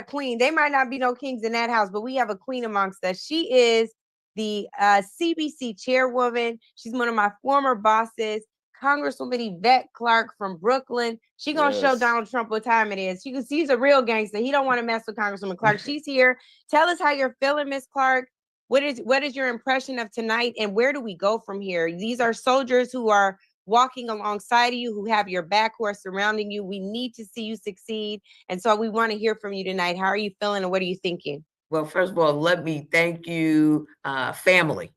queen. They might not be no kings in that house, but we have a queen amongst us. She is the CBC chairwoman. She's one of my former bosses, Congresswoman Yvette Clarke from Brooklyn. She gonna show Donald Trump what time it is. She's a real gangster. He don't want to mess with Congresswoman Clarke. She's here. Tell us how you're feeling, Miss Clarke. What is your impression of tonight, and where do we go from here? These are soldiers who are walking alongside of you, who have your back, who are surrounding you. We need to see you succeed. And so we want to hear from you tonight. How are you feeling, and what are you thinking? Well, first of all, let me thank you, family,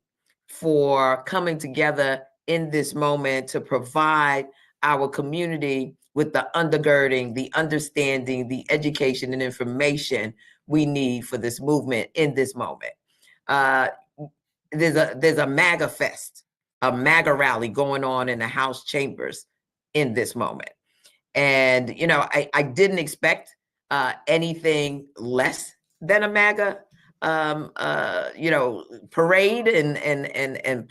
for coming together in this moment to provide our community with the undergirding, the understanding, the education and information we need for this movement in this moment. There's a MAGA fest, a MAGA rally going on in the House chambers in this moment. And, I didn't expect anything less than a MAGA parade and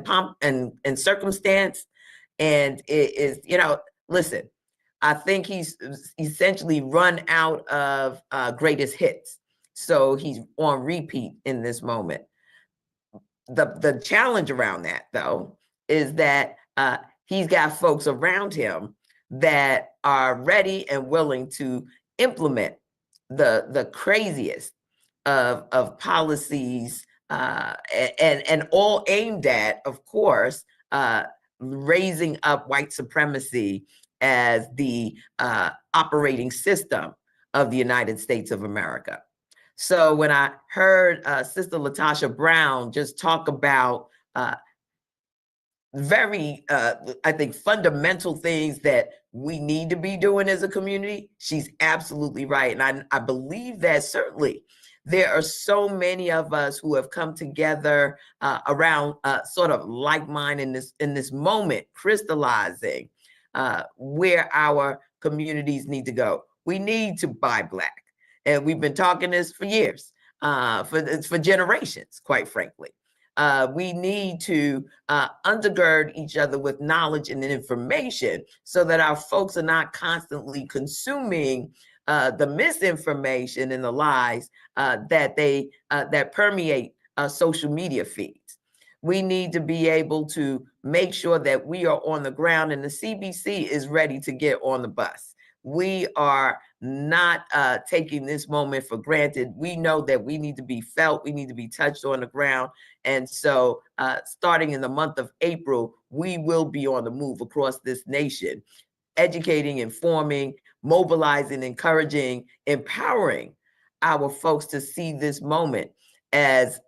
pomp and circumstance. And it is, listen, I think he's essentially run out of greatest hits. So he's on repeat in this moment. The challenge around that, though, is that he's got folks around him that are ready and willing to implement the craziest of policies and all aimed at, of course, raising up white supremacy as the operating system of the United States of America. So when I heard Sister Latasha Brown just talk about very, I think, fundamental things that we need to be doing as a community, she's absolutely right. And I believe that certainly there are so many of us who have come together around sort of like mind in this moment, crystallizing where our communities need to go. We need to buy Black. And we've been talking this for years, for generations, quite frankly. We need to undergird each other with knowledge and information so that our folks are not constantly consuming the misinformation and the lies that permeate social media feeds. We need to be able to make sure that we are on the ground and the CBC is ready to get on the bus. We are not taking this moment for granted. We know that we need to be felt, we need to be touched on the ground. And so starting in the month of April, we will be on the move across this nation, educating, informing, mobilizing, encouraging, empowering our folks to see this moment as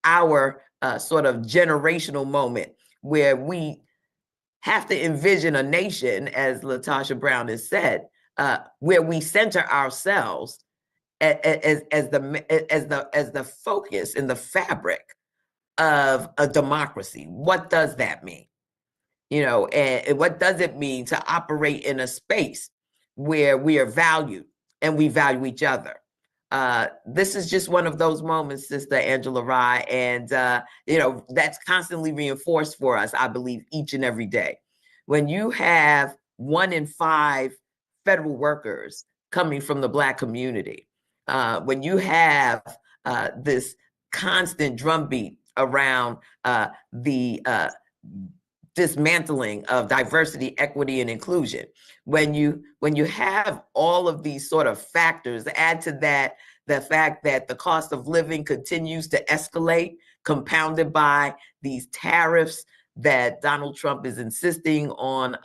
our sort of generational moment where we have to envision a nation, as Latasha Brown has said, where we center ourselves as the focus and the fabric of a democracy. What does that mean? You know, and what does it mean to operate in a space where we are valued and we value each other? This is just one of those moments, Sister Angela Rye, and you know, that's constantly reinforced for us, I believe, each and every day. When you have 1 in 5 federal workers coming from the Black community, when you have this constant drumbeat around the dismantling of diversity, equity, and inclusion. When you have all of these sort of factors, add to that the fact that the cost of living continues to escalate, compounded by these tariffs that Donald Trump is insisting on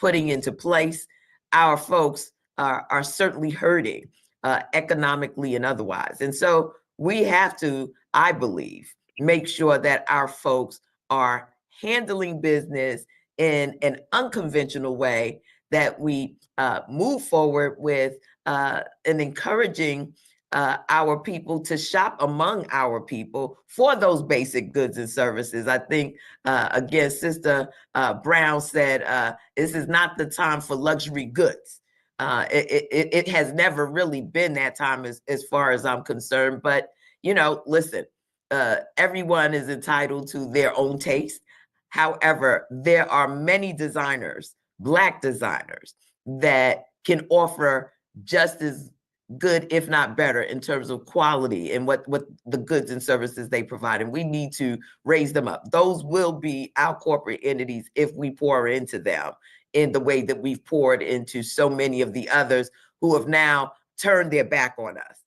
putting into place, our folks are certainly hurting economically and otherwise. And so we have to, I believe, make sure that our folks are handling business in an unconventional way, that we move forward with and encouraging our people to shop among our people for those basic goods and services. I think, again, Sister Brown said, this is not the time for luxury goods. It has never really been that time as far as I'm concerned. But, you know, listen, everyone is entitled to their own taste. However, there are many designers, Black designers, that can offer just as good, if not better, in terms of quality and what the goods and services they provide. And we need to raise them up. Those will be our corporate entities if we pour into them in the way that we've poured into so many of the others who have now turned their back on us.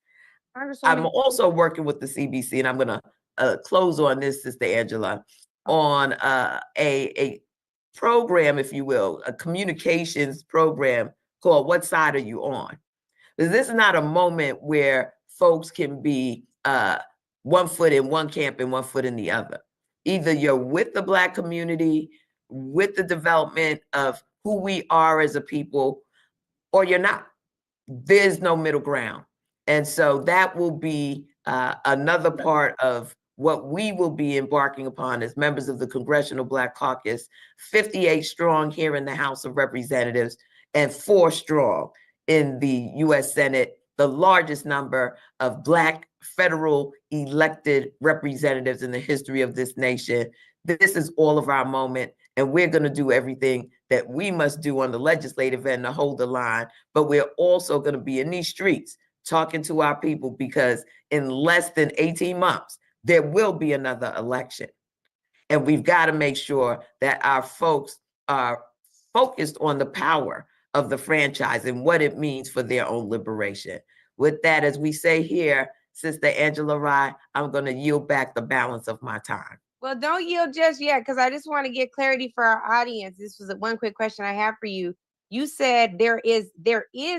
I'm also working with the CBC, and I'm going to close on this, Sister Angela, on a program, if you will, a communications program called What Side Are You On? Because this is not a moment where folks can be 1 foot in one camp and 1 foot in the other. Either you're with the Black community, with the development of who we are as a people, or you're not. There's no middle ground. And so that will be another part of what we will be embarking upon as members of the Congressional Black Caucus, 58 strong here in the House of Representatives and 4 strong in the U.S. Senate, the largest number of Black federal elected representatives in the history of this nation. This is all of our moment, and we're going to do everything that we must do on the legislative end to hold the line, but we're also going to be in these streets talking to our people, because in less than 18 months, there will be another election. And we've got to make sure that our folks are focused on the power of the franchise and what it means for their own liberation. With that, as we say here, Sister Angela Rye, I'm going to yield back the balance of my time. Well, don't yield just yet, because I just want to get clarity for our audience. This was one quick question I have for you. You said there is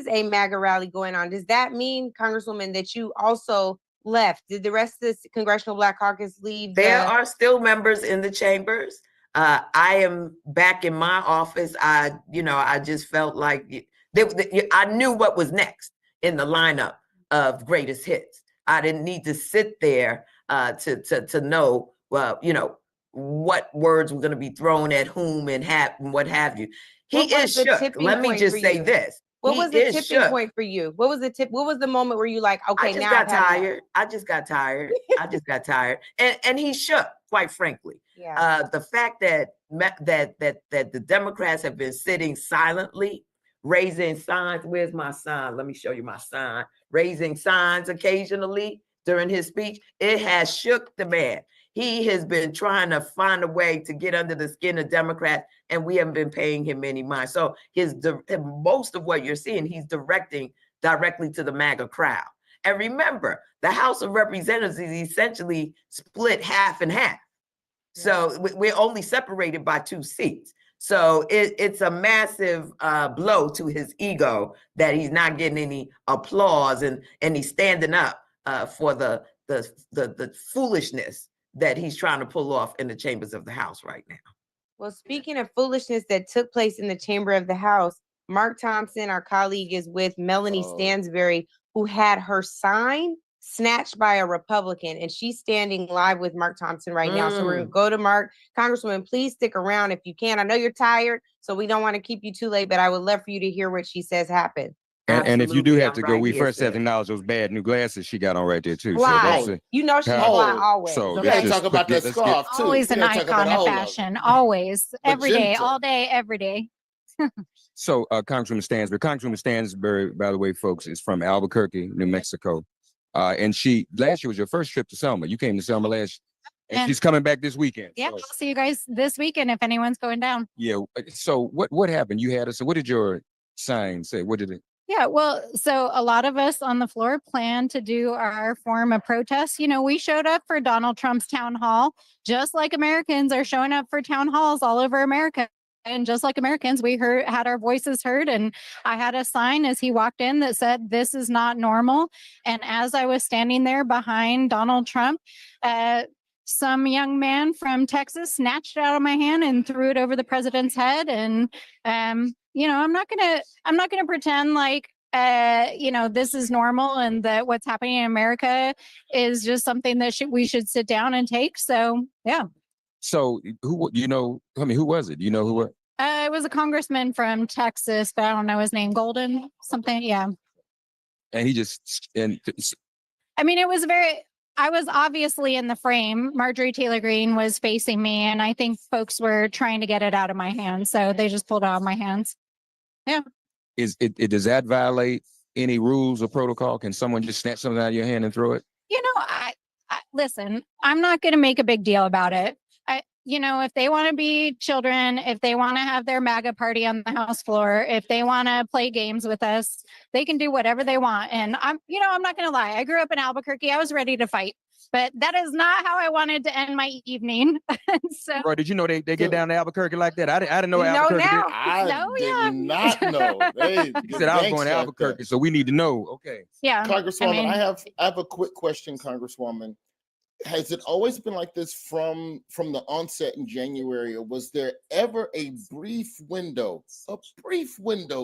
a MAGA rally going on. Does that mean, Congresswoman, that you also left? Did the rest of the Congressional Black Caucus leave? There are still members in the chambers. I am back in my office. I just felt like I knew what was next in the lineup of greatest hits. I didn't need to sit there to know, well, what words were going to be thrown at whom and what have you. He is shook. Let me just say this. What was the tipping point for you? What was the moment where you like, okay, now I just got tired. And he shook, quite frankly. Yeah. The fact that the Democrats have been sitting silently, raising signs. Where's my sign? Let me show you my sign. Raising signs occasionally during his speech. It has shook the man. He has been trying to find a way to get under the skin of Democrats, and we haven't been paying him any mind. So most of what you're seeing, he's directing directly to the MAGA crowd. And remember, the House of Representatives is essentially split half and half. So we're only separated by 2 seats. So it's a massive blow to his ego that he's not getting any applause, and he's standing up for the foolishness that he's trying to pull off in the chambers of the House right now. Well, speaking of foolishness that took place in the chamber of the House, Mark Thompson, our colleague, is with Melanie Stansberry, who had her sign snatched by a Republican, and she's standing live with Mark Thompson right now. So we're gonna go to Mark. Congresswoman, please stick around if you can. I know you're tired, so we don't want to keep you too late, but I would love for you to hear what she says happened. And if you do Absolutely, have I'm to go, right we here, first have to sis. acknowledge those bad new glasses she got on right there too. Fly. So You know she's Huh? fly Oh, always. So we okay? gotta talk about that let's scarf too. Always We an gotta talk about icon of all of it. fashion. Always. Every day, Magenta. all day, every day. So Congresswoman Stansbury, by the way, folks, is from Albuquerque, New Mexico. And last year was your first trip to Selma. You came to Selma last and And- she's coming back this weekend. Yeah, So, I'll see you guys this weekend if anyone's going down. yeah. So what happened? So what did your sign say? What did it? Yeah, well, so a lot of us on the floor plan to do our form of protest. You know, we showed up for Donald Trump's town hall, just like Americans are showing up for town halls all over America. And just like Americans, we had our voices heard. And I had a sign as he walked in that said, "This is not normal." And as I was standing there behind Donald Trump, some young man from Texas snatched it out of my hand and threw it over the president's head. And you know, I'm not gonna pretend like you know, this is normal and that what's happening in America is just something that we should sit down and take. So yeah. So who who was it? You know who? It was a congressman from Texas, but I don't know his name. Golden something. Yeah. And I mean, I was obviously in the frame. Marjorie Taylor Greene was facing me, and I think folks were trying to get it out of my hands. So they just pulled it out of my hands. Yeah. Does that violate any rules or protocol? Can someone just snatch something out of your hand and throw it? You know, I listen, I'm not going to make a big deal about it. You know, if they want to be children, if they want to have their MAGA party on the House floor, if they want to play games with us, they can do whatever they want. And I'm not going to lie. I grew up in Albuquerque. I was ready to fight, but that is not how I wanted to end my evening. So, Bro, did you know they get down to Albuquerque like that? I didn't know You know Albuquerque. now. I did not know. Hey, He said I was going to Albuquerque, so we need to know. Okay. Yeah. Congresswoman, I have a quick question, Congresswoman. Has it always been like this from the onset in January, or was there ever a brief window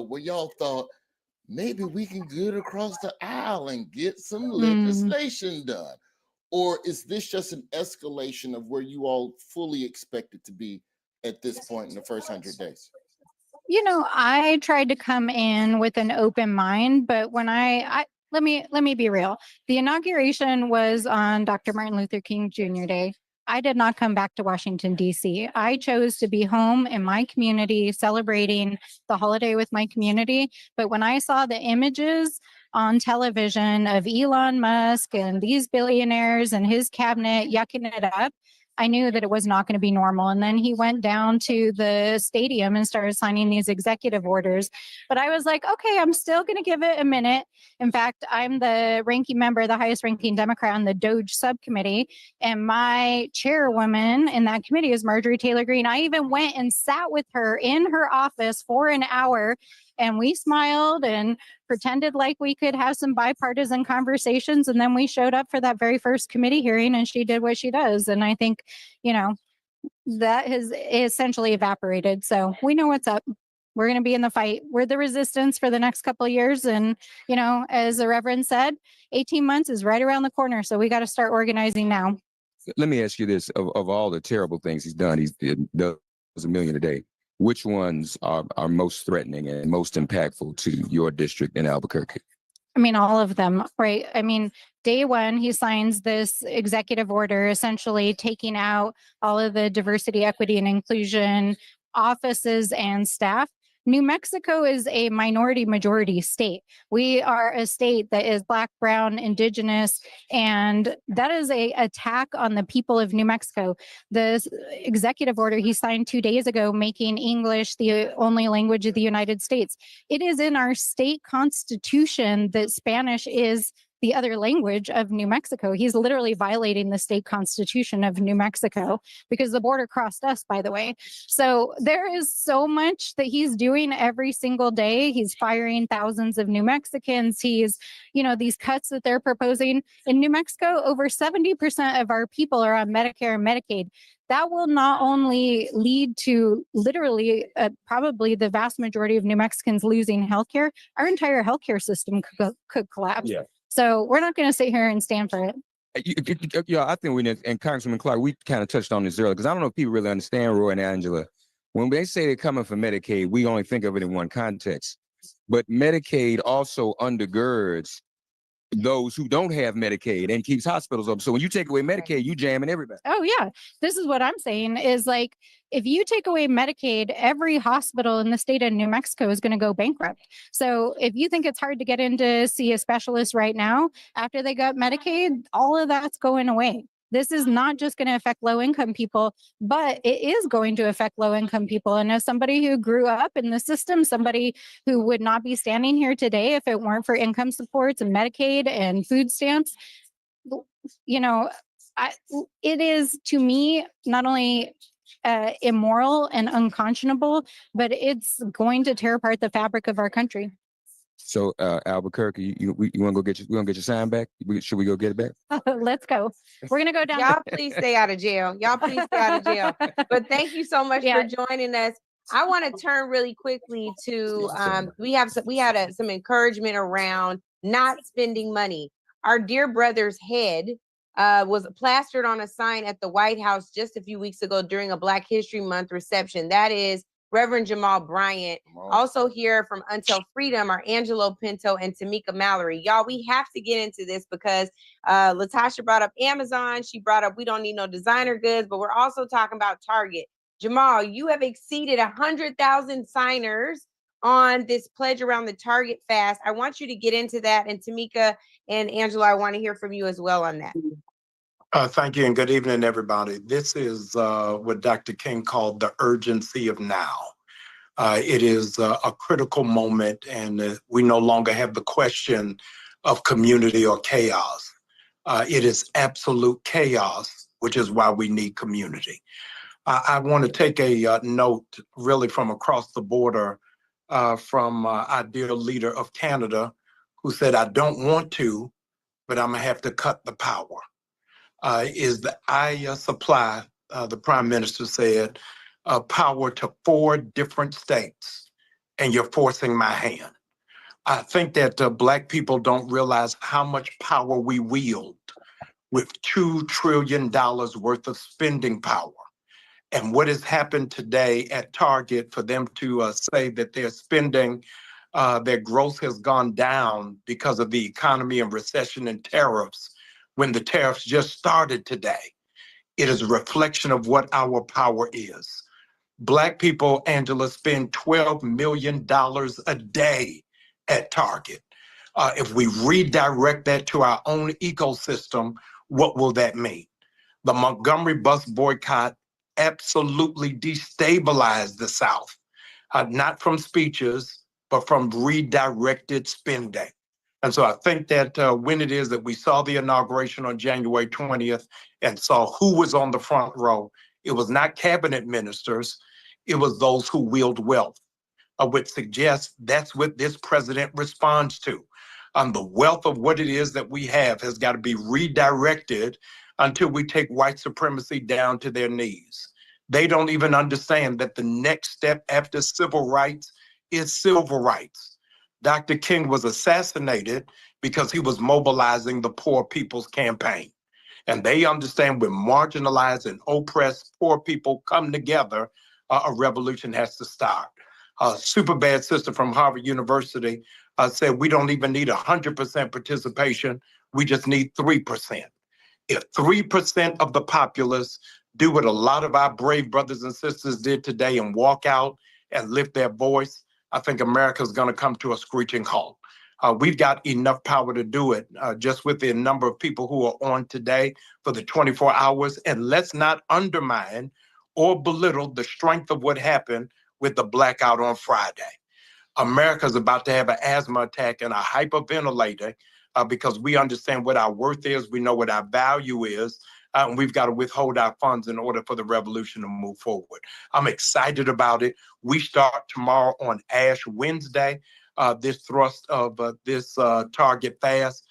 where y'all thought maybe we can get across the aisle and get some legislation done? Or is this just an escalation of where you all fully expect it to be at this point in the first 100 days? you know, I tried to come in with an open mind, but when let me be real. The inauguration was on Dr. Martin Luther King Jr. Day. I did not come back to Washington, D.C. I chose to be home in my community celebrating the holiday with my community. But when I saw the images on television of Elon Musk and these billionaires and his cabinet yucking it up, I knew that it was not going to be normal. And then he went down to the stadium and started signing these executive orders. But I was like, okay, I'm still going to give it a minute. In fact, I'm the ranking member, the highest ranking Democrat on the DOGE subcommittee. And my chairwoman in that committee is Marjorie Taylor Greene. I even went and sat with her in her office for an hour, and we smiled and pretended like we could have some bipartisan conversations. And then we showed up for that very first committee hearing, and she did what she does. And I think, you know, that has essentially evaporated. So we know what's up. We're going to be in the fight. We're the resistance for the next couple of years. And, you know, as the Reverend said, 18 months is right around the corner. So we got to start organizing now. Let me ask you this. Of all the terrible things he's done, he does $1 million a day. Which ones are most threatening and most impactful to your district in Albuquerque? I mean, all of them, right? I mean, day one, he signs this executive order, essentially taking out all of the diversity, equity, and inclusion offices and staff. New Mexico is a minority majority state. We are a state that is Black, Brown, Indigenous, and that is a attack on the people of New Mexico. The executive order he signed 2 days ago, making English the only language of the United States. It is in our state constitution that Spanish is the other language of New Mexico. He's literally violating the state constitution of New Mexico because the border crossed us, by the way. So there is so much that he's doing every single day. He's firing thousands of New Mexicans. He's, you know, these cuts that they're proposing in New Mexico, over 70% of our people are on Medicare and Medicaid. That will not only lead to literally probably the vast majority of New Mexicans losing healthcare, our entire healthcare system could collapse. Yeah. So we're not going to sit here and stand for it. Yeah, I think and Congressman Clark, we kind of touched on this earlier, because I don't know if people really understand, Roy and Angela. When they say they're coming for Medicaid, we only think of it in one context. But Medicaid also undergirds those who don't have Medicaid and keeps hospitals open. So when you take away Medicaid, you jamming everybody. Oh yeah. This is what I'm saying is like, if you take away Medicaid, every hospital in the state of New Mexico is going to go bankrupt. So if you think it's hard to get in to see a specialist right now, after they got Medicaid, all of that's going away. This is not just going to affect low income people, but it is going to affect low income people. And as somebody who grew up in the system, somebody who would not be standing here today if it weren't for income supports and Medicaid and food stamps, you know, it is to me not only immoral and unconscionable, but it's going to tear apart the fabric of our country. So Albuquerque, you want to go get we gonna get your sign back? Should we go get it back? Let's go. We're gonna go down. Y'all please stay out of jail. Y'all please stay out of jail. But thank you so much for joining us. I want to turn really quickly to we had some encouragement around not spending money. Our dear brother's head was plastered on a sign at the White House just a few weeks ago during a Black History Month reception. That is Reverend Jamal Bryant. Also here from Until Freedom are Angelo Pinto and Tamika Mallory. Y'all, we have to get into this because Latasha brought up Amazon. She brought up we don't need no designer goods, but we're also talking about Target. Jamal, you have exceeded 100,000 signers on this pledge around the Target fast. I want you to get into that. And Tamika and Angela, I want to hear from you as well on that. Thank you and good evening, everybody. This is what Dr. King called the urgency of now. It is a critical moment, and we no longer have the question of community or chaos. It is absolute chaos, which is why we need community. I want to take a note really from across the border from our dear leader of Canada, who said, I don't want to, but I'm going to have to cut the power. Is that I supply, the Prime Minister said, power to 4 different states, and you're forcing my hand. I think that Black people don't realize how much power we wield with $2 trillion worth of spending power. And what has happened today at Target for them to say that they're spending, their growth has gone down because of the economy and recession and tariffs, when the tariffs just started today. It is a reflection of what our power is. Black people, Angela, spend $12 million a day at Target. If we redirect that to our own ecosystem, what will that mean? The Montgomery bus boycott absolutely destabilized the South, not from speeches, but from redirected spending. And so I think that when it is that we saw the inauguration on January 20th and saw who was on the front row, it was not cabinet ministers, it was those who wield wealth, which suggests that's what this president responds to. The wealth of what it is that we have has got to be redirected until we take white supremacy down to their knees. They don't even understand that the next step after civil rights is civil rights. Dr. King was assassinated because he was mobilizing the Poor People's Campaign. And they understand when marginalized and oppressed poor people come together, a revolution has to start. A super bad sister from Harvard University said we don't even need 100% participation, we just need 3%. If 3% of the populace do what a lot of our brave brothers and sisters did today and walk out and lift their voice, I think America's going to come to a screeching halt. We've got enough power to do it just with the number of people who are on today for the 24 hours. And let's not undermine or belittle the strength of what happened with the blackout on Friday. America's about to have an asthma attack and a hyperventilator because we understand what our worth is. We know what our value is. And we've got to withhold our funds in order for the revolution to move forward. I'm excited about it. We start tomorrow on Ash Wednesday, this thrust of this Target fast,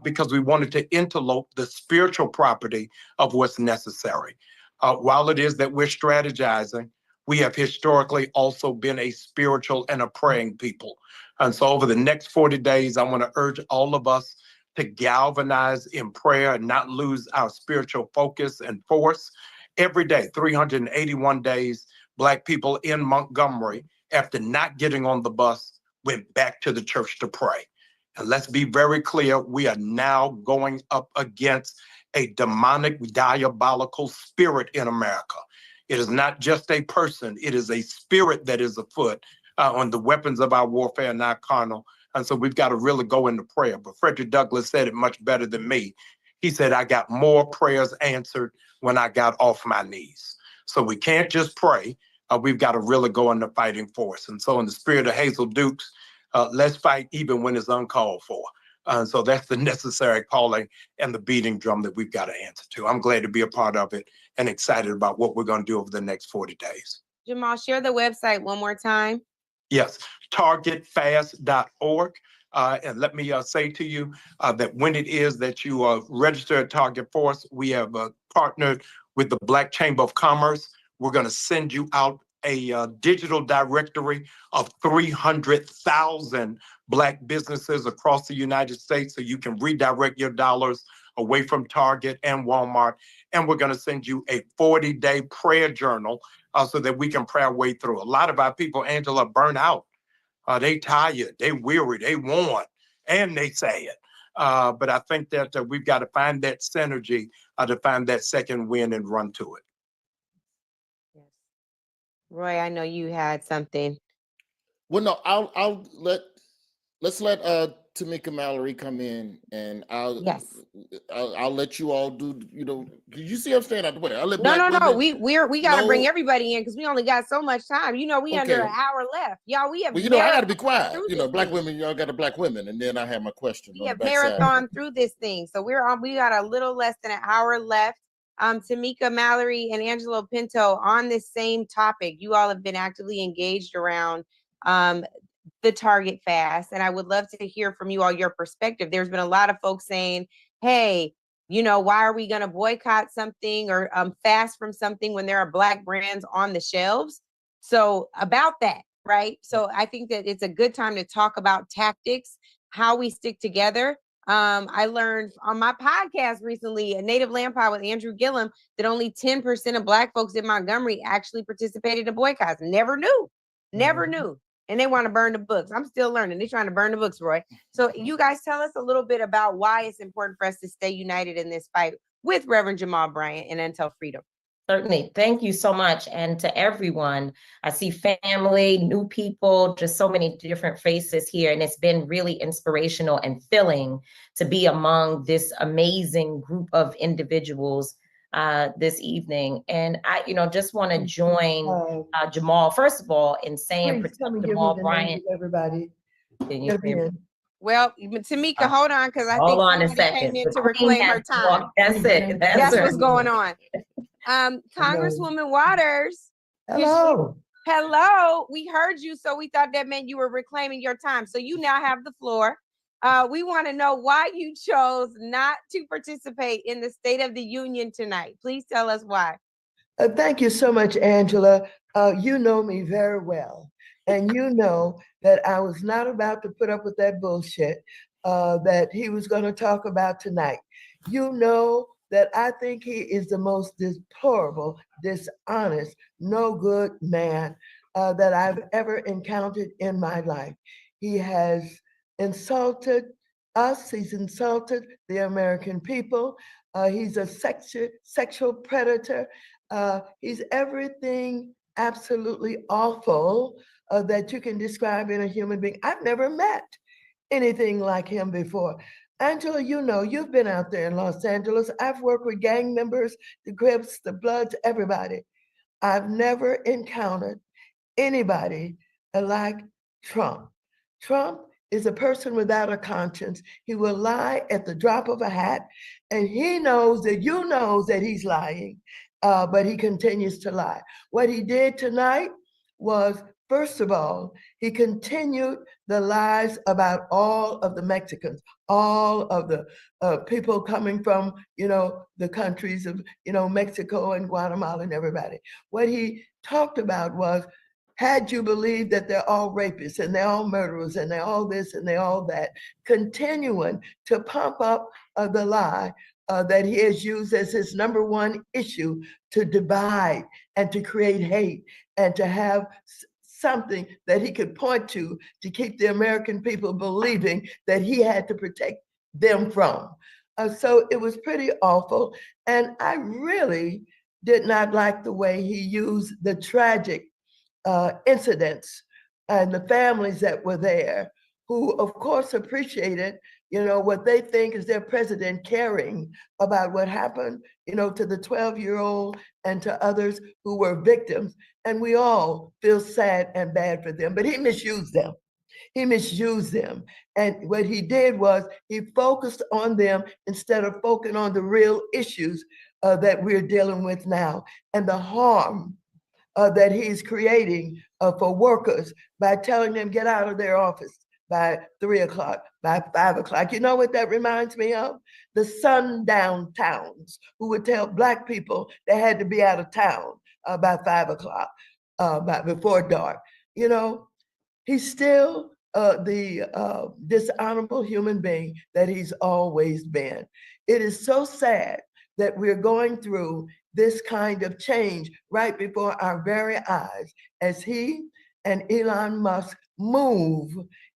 because we wanted to interlope the spiritual property of what's necessary. While it is that we're strategizing, we have historically also been a spiritual and a praying people. And so over the next 40 days, I want to urge all of us to galvanize in prayer and not lose our spiritual focus and force. Every day, 381 days, Black people in Montgomery, after not getting on the bus, went back to the church to pray. And let's be very clear, we are now going up against a demonic, diabolical spirit in America. It is not just a person, it is a spirit that is afoot. On the weapons of our warfare are not carnal. And so we've got to really go into prayer. But Frederick Douglass said it much better than me. He said, I got more prayers answered when I got off my knees. So we can't just pray. We've got to really go into fighting force. And so in the spirit of Hazel Dukes, let's fight even when it's uncalled for. So that's the necessary calling and the beating drum that we've got to answer to. I'm glad to be a part of it and excited about what we're going to do over the next 40 days. Jamal, share the website one more time. Yes, targetfast.org. And let me say to you that when it is that you register at Target Force, we have partnered with the Black Chamber of Commerce. We're going to send you out a digital directory of 300,000 Black businesses across the United States so you can redirect your dollars away from Target and Walmart. And we're going to send you a 40-day prayer journal so that we can pray our way through. A lot of our people, Angela, burn out. They tired, they weary, they worn, and they sad. But I think that we've got to find that synergy to find that second win and run to it. Yes. Roy, I know you had something. Well, no, let's let Tamika Mallory come in, and I'll let you all do. You see, I'm staying out the way. I'll let No. We got to bring everybody in because we only got so much time. We under an hour left, y'all. We have. Well, I got to be quiet. Black women, y'all got a Black women, and then I have my question. We have marathon through this thing, so we got a little less than an hour left. Tamika Mallory and Angelo Pinto on this same topic. You all have been actively engaged around the Target fast, and I would love to hear from you all your perspective. There's been a lot of folks saying, hey, why are we going to boycott something or fast from something when there are Black brands on the shelves? So about that, right? So I think that it's a good time to talk about tactics, how we stick together. I learned on my podcast recently, a Native Land Pod with Andrew Gillum, that only 10% of Black folks in Montgomery actually participated in boycotts. Never knew. And they want to burn the books. I'm still learning. They're trying to burn the books, Roy. So you guys tell us a little bit about why it's important for us to stay united in this fight with Reverend Jamal Bryant and Until Freedom. Certainly. Thank you so much. And to everyone, I see family, new people, just so many different faces here. And it's been really inspirational and filling to be among this amazing group of individuals this evening. And I, just want to join Jamal, first of all, in saying, Jamal Bryant. Everybody. Well, Tamika, hold on, because I think on a somebody second. came in to reclaim her time. That's it. That's what's going on. Congresswoman Waters. Hello. Hello. We heard you, so we thought that meant you were reclaiming your time. So you now have the floor. We want to know why you chose not to participate in the State of the Union tonight. Please tell us why. Thank you so much, Angela. You know me very well. And you know that I was not about to put up with that bullshit that he was going to talk about tonight. You know that I think he is the most deplorable, dishonest, no good man that I've ever encountered in my life. He has insulted us. He's insulted the American people. He's a sexual predator. He's everything absolutely awful that you can describe in a human being. I've never met anything like him before. Angela, you've been out there in Los Angeles. I've worked with gang members, the Crips, the Bloods, everybody. I've never encountered anybody like Trump. Trump is a person without a conscience. He will lie at the drop of a hat, and he knows that you know that he's lying, but he continues to lie. What he did tonight was, first of all, he continued the lies about all of the Mexicans, all of the people coming from, the countries of, Mexico and Guatemala and everybody. What he talked about was had you believed that they're all rapists and they're all murderers and they're all this and they're all that, continuing to pump up the lie that he has used as his number one issue to divide and to create hate and to have something that he could point to keep the American people believing that he had to protect them from. So it was pretty awful. And I really did not like the way he used the tragic incidents and the families that were there, who of course appreciated, what they think is their president caring about what happened, to the 12-year-old and to others who were victims. And we all feel sad and bad for them, but he misused them. He misused them. And what he did was he focused on them instead of focusing on the real issues that we're dealing with now and the harm that he's creating for workers by telling them get out of their office by 3 o'clock, by 5 o'clock. You know what that reminds me of? The sundown towns who would tell Black people they had to be out of town by 5 o'clock, before dark. He's still the dishonorable human being that he's always been. It is so sad that we're going through this kind of change right before our very eyes as he and Elon Musk move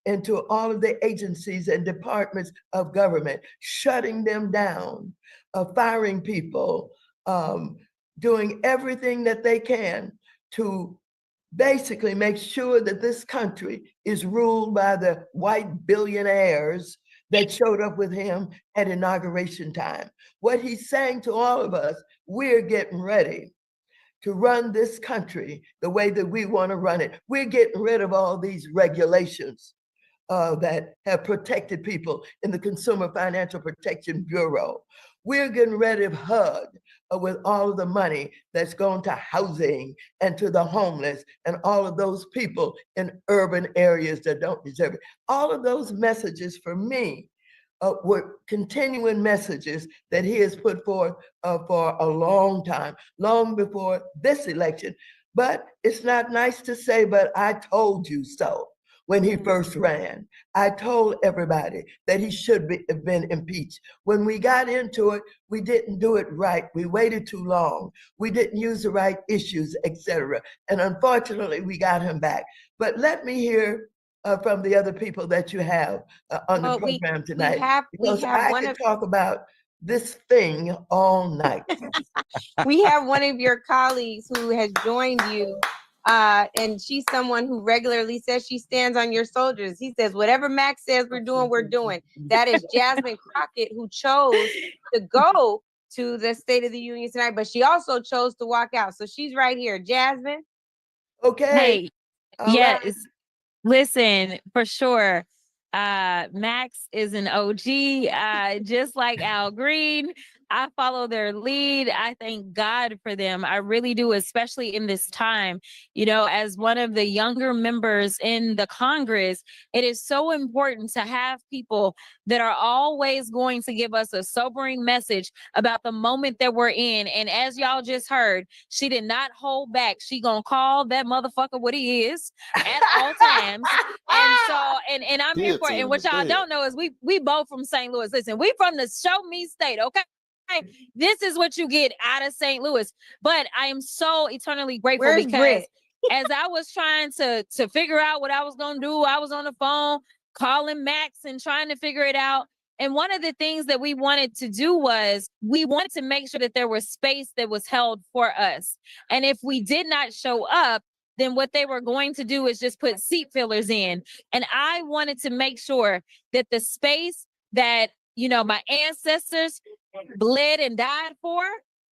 into all of the agencies and departments of government, shutting them down, firing people, doing everything that they can to basically make sure that this country is ruled by the white billionaires that showed up with him at inauguration time. What he's saying to all of us, we're getting ready to run this country the way that we want to run it. We're getting rid of all these regulations that have protected people in the Consumer Financial Protection Bureau. We're getting rid of HUD with all of the money that's going to housing and to the homeless and all of those people in urban areas that don't deserve it. All of those messages for me were continuing messages that he has put forth for a long time, long before this election. But it's not nice to say, but I told you so. When he first ran, I told everybody that he should have been impeached. When we got into it, we didn't do it right. We waited too long. We didn't use the right issues, etc. And unfortunately, we got him back. But let me hear from the other people that you have on the program tonight. Because I could talk about this thing all night. We have one of your colleagues who has joined you. And she's someone who regularly says she stands on your soldiers. He says, whatever Max says we're doing, we're doing. That is Jasmine Crockett, who chose to go to the State of the Union tonight, but she also chose to walk out. So she's right here. Jasmine? Okay. Hey, yes. Listen, for sure. Max is an OG, just like Al Green. I follow their lead. I thank God for them. I really do, especially in this time. As one of the younger members in the Congress, it is so important to have people that are always going to give us a sobering message about the moment that we're in. And as y'all just heard, she did not hold back. She gonna call that motherfucker what he is at all times. And so, and I'm here for it. And what y'all don't know is we both from St. Louis. Listen, we from the show me state, okay? This is what you get out of St. Louis. But I am so eternally grateful because as I was trying to figure out what I was gonna do, I was on the phone calling Max and trying to figure it out. And one of the things that we wanted to do was we wanted to make sure that there was space that was held for us. And if we did not show up, then what they were going to do is just put seat fillers in. And I wanted to make sure that the space that, my ancestors bled and died for,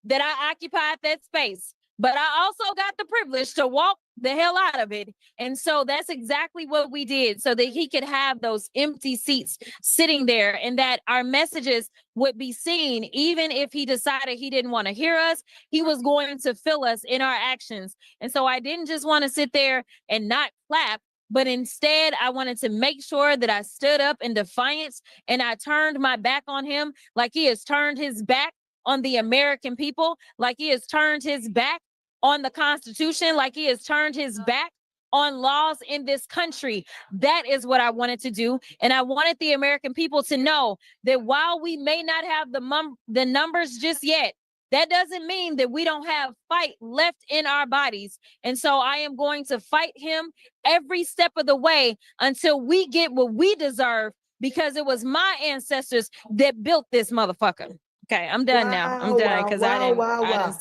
that I occupied that space. But I also got the privilege to walk the hell out of it. And so that's exactly what we did, so that he could have those empty seats sitting there and that our messages would be seen. Even if he decided he didn't want to hear us, he was going to fill us in our actions. And so I didn't just want to sit there and not clap, but instead I wanted to make sure that I stood up in defiance and I turned my back on him, like he has turned his back on the American people, like he has turned his back on the Constitution, like he has turned his back on laws in this country. That is what I wanted to do. And I wanted the American people to know that while we may not have the numbers just yet, that doesn't mean that we don't have fight left in our bodies. And so I am going to fight him every step of the way until we get what we deserve, because it was my ancestors that built this motherfucker. Okay, I'm done now. I'm done because I didn't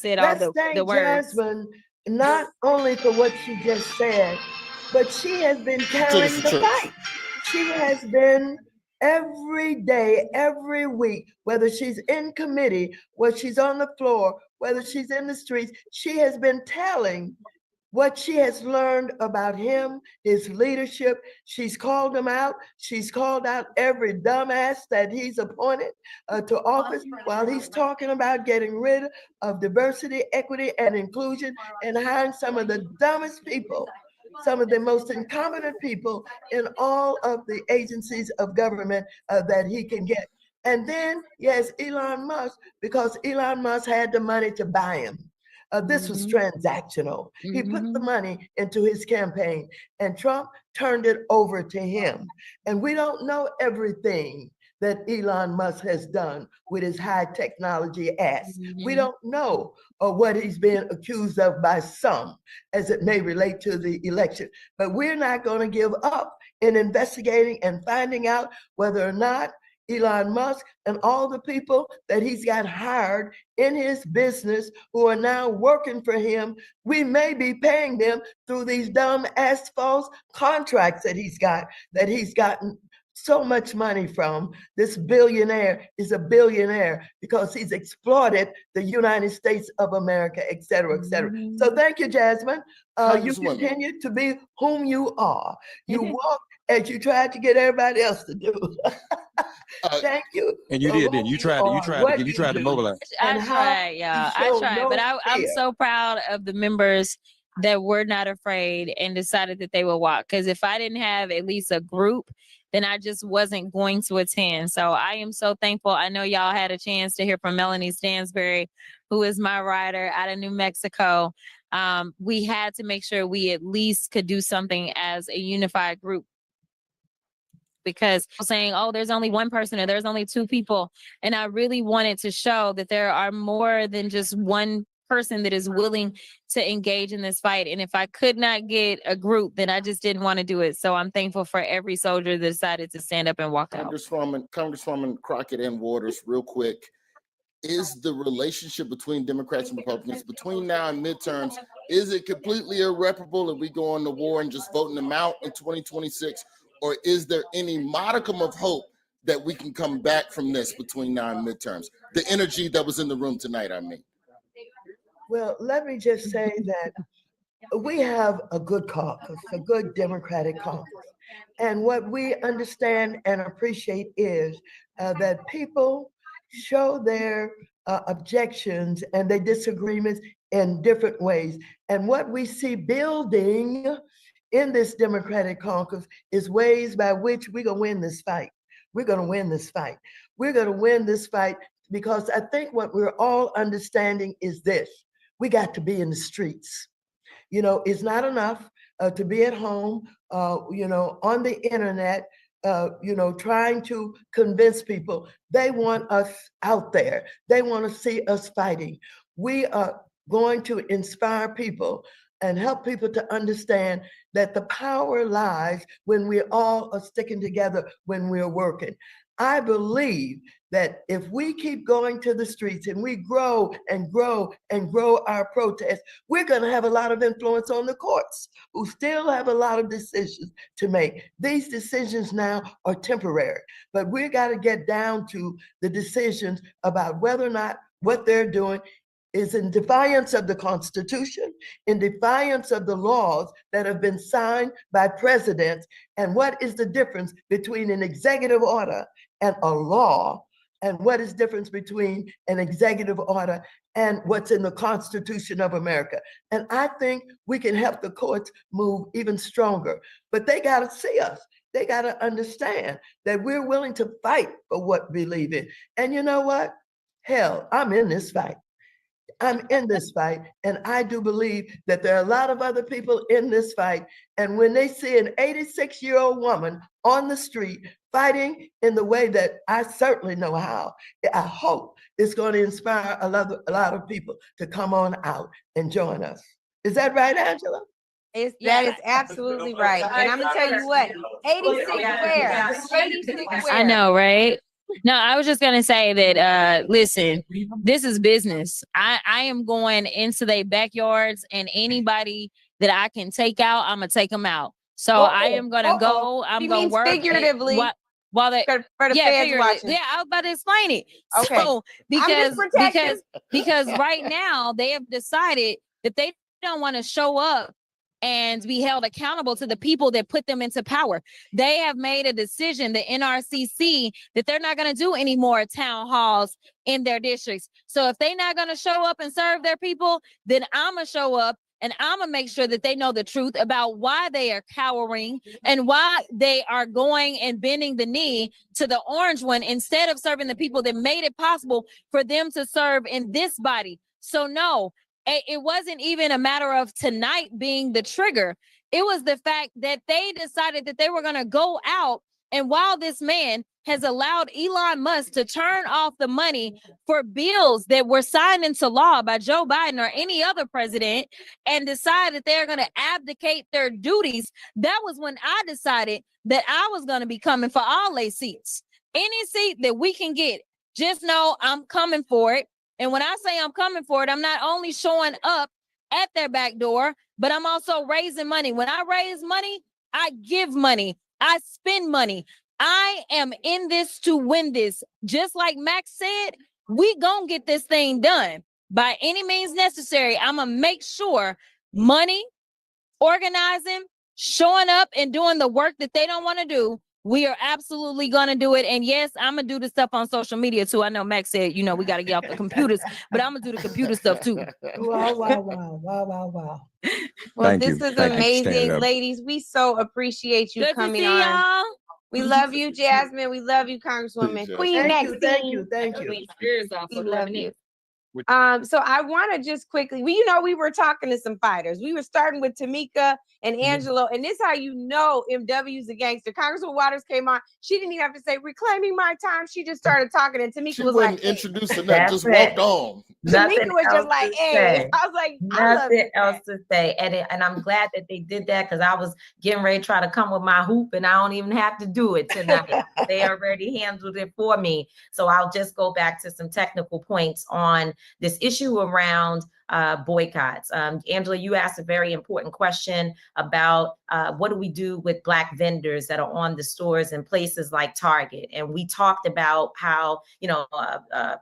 say all Let's the thank words. Jasmine not only for what she just said, but she has been carrying the fight. She has been every day, every week, whether she's in committee, whether she's on the floor, whether she's in the streets, she has been telling what she has learned about him, his leadership. She's called him out. She's called out every dumbass that he's appointed to office while he's talking about getting rid of diversity, equity, and inclusion, and hiring some of the dumbest people, some of the most incompetent people in all of the agencies of government that he can get. And then, yes, Elon Musk, because Elon Musk had the money to buy him. This was transactional. He put the money into his campaign, and Trump turned it over to him. And we don't know everything that Elon Musk has done with his high technology ass. We don't know what he's being accused of by some, as it may relate to the election. But we're not going to give up in investigating and finding out whether or not Elon Musk and all the people that he's got hired in his business who are now working for him, we may be paying them through these dumb ass false contracts that he's gotten so much money from. This billionaire is a billionaire because he's exploited the United States of America, et cetera, et cetera. So thank you, Jasmine. You continue to be whom you are. You walk as you tried to get everybody else to do. Thank you. And you did. Then you tried to mobilize. I tried, y'all. I tried, but I'm so proud of the members that were not afraid and decided that they would walk. Because if I didn't have at least a group, then I just wasn't going to attend. So I am so thankful. I know y'all had a chance to hear from Melanie Stansberry, who is my rider out of New Mexico. We had to make sure we at least could do something as a unified group, because saying, oh, there's only one person or there's only two people. And I really wanted to show that there are more than just one person that is willing to engage in this fight. And if I could not get a group, then I just didn't want to do it. So I'm thankful for every soldier that decided to stand up and walk out. Congresswoman Crockett and Waters, real quick, is the relationship between Democrats and Republicans between now and midterms, is it completely irreparable if we go on to war and just voting them out in 2026? Or is there any modicum of hope that we can come back from this between now and midterms? The energy that was in the room tonight, I mean. Well, let me just say that we have a good caucus, a good Democratic caucus. And what we understand and appreciate is that people show their objections and their disagreements in different ways. And what we see building in this Democratic caucus is ways by which we're going to win this fight. We're going to win this fight. We're going to win this fight because I think what we're all understanding is this. We got to be in the streets. You know, it's not enough to be at home, on the internet, trying to convince people. They want us out there. They want to see us fighting. We are going to inspire people and help people to understand that the power lies when we all are sticking together, when we're working. I believe that if we keep going to the streets and we grow and grow and grow our protests, we're going to have a lot of influence on the courts, who still have a lot of decisions to make. These decisions now are temporary, but we got to get down to the decisions about whether or not what they're doing is in defiance of the Constitution, in defiance of the laws that have been signed by presidents. And what is the difference between an executive order and a law? And what is the difference between an executive order and what's in the Constitution of America? And I think we can help the courts move even stronger, but they got to see us. They got to understand that we're willing to fight for what we believe in. And you know what? Hell, I'm in this fight. I'm in this fight, and I do believe that there are a lot of other people in this fight. And when they see an 86-year-old woman on the street fighting in the way that I certainly know how, I hope it's going to inspire a lot of people to come on out and join us. Is that right, Angela? That is absolutely right. And I'm gonna tell you what, 86 where? 86 where? I know, right? No, I was just gonna say that listen, this is business. I am going into their backyards, and anybody that I can take out, I'm gonna take them out. So I am gonna go, I'm She gonna means work figuratively. while they For the fans figuratively. watching. Yeah, I was about to explain it. Okay. So I'm just protecting. because right now they have decided that they don't want to show up and be held accountable to the people that put them into power. They have made a decision, the NRCC, that they're not going to do any more town halls in their districts. So if they're not going to show up and serve their people, then I'm going to show up and I'm going to make sure that they know the truth about why they are cowering and why they are going and bending the knee to the orange one instead of serving the people that made it possible for them to serve in this body. So no, it wasn't even a matter of tonight being the trigger. It was the fact that they decided that they were going to go out. And while this man has allowed Elon Musk to turn off the money for bills that were signed into law by Joe Biden or any other president and decide that they're going to abdicate their duties, that was when I decided that I was going to be coming for all their seats. Any seat that we can get, just know I'm coming for it. And when I say I'm coming for it, I'm not only showing up at their back door, but I'm also raising money. When I raise money, I give money. I spend money. I am in this to win this. Just like Max said, we gonna get this thing done by any means necessary. I'm gonna make sure money, organizing, showing up and doing the work that they don't want to do. We are absolutely going to do it. And yes, I'm going to do the stuff on social media too. I know Max said, you know, we got to get off the computers, but I'm going to do the computer stuff too. Wow, wow, wow, wow, wow, wow. Well, Thank this you. is Thank you for standing amazing. up. Ladies, we so appreciate you Good to coming see on. y'all. We love you, Jasmine. We love you, Congresswoman. Appreciate it. Queen Thank you, Maxine. thank you, thank you. We love you. So I want to just quickly, we were talking to some fighters. We were starting with Tamika and Angelo, and this is how you know MW's a gangster. Congresswoman Waters came on. She didn't even have to say reclaiming my time. She just started talking, and Tamika She was wasn't like, hey. introducing that, just That's walked on. Tamika was just like, hey. I was like, I love Nothing it. else to say. And I'm glad that they did that because I was getting ready to try to come with my hoop and I don't even have to do it tonight. They already handled it for me. So I'll just go back to some technical points on this issue around boycotts. Angela, you asked a very important question about what do we do with Black vendors that are on the stores in places like Target. And we talked about how,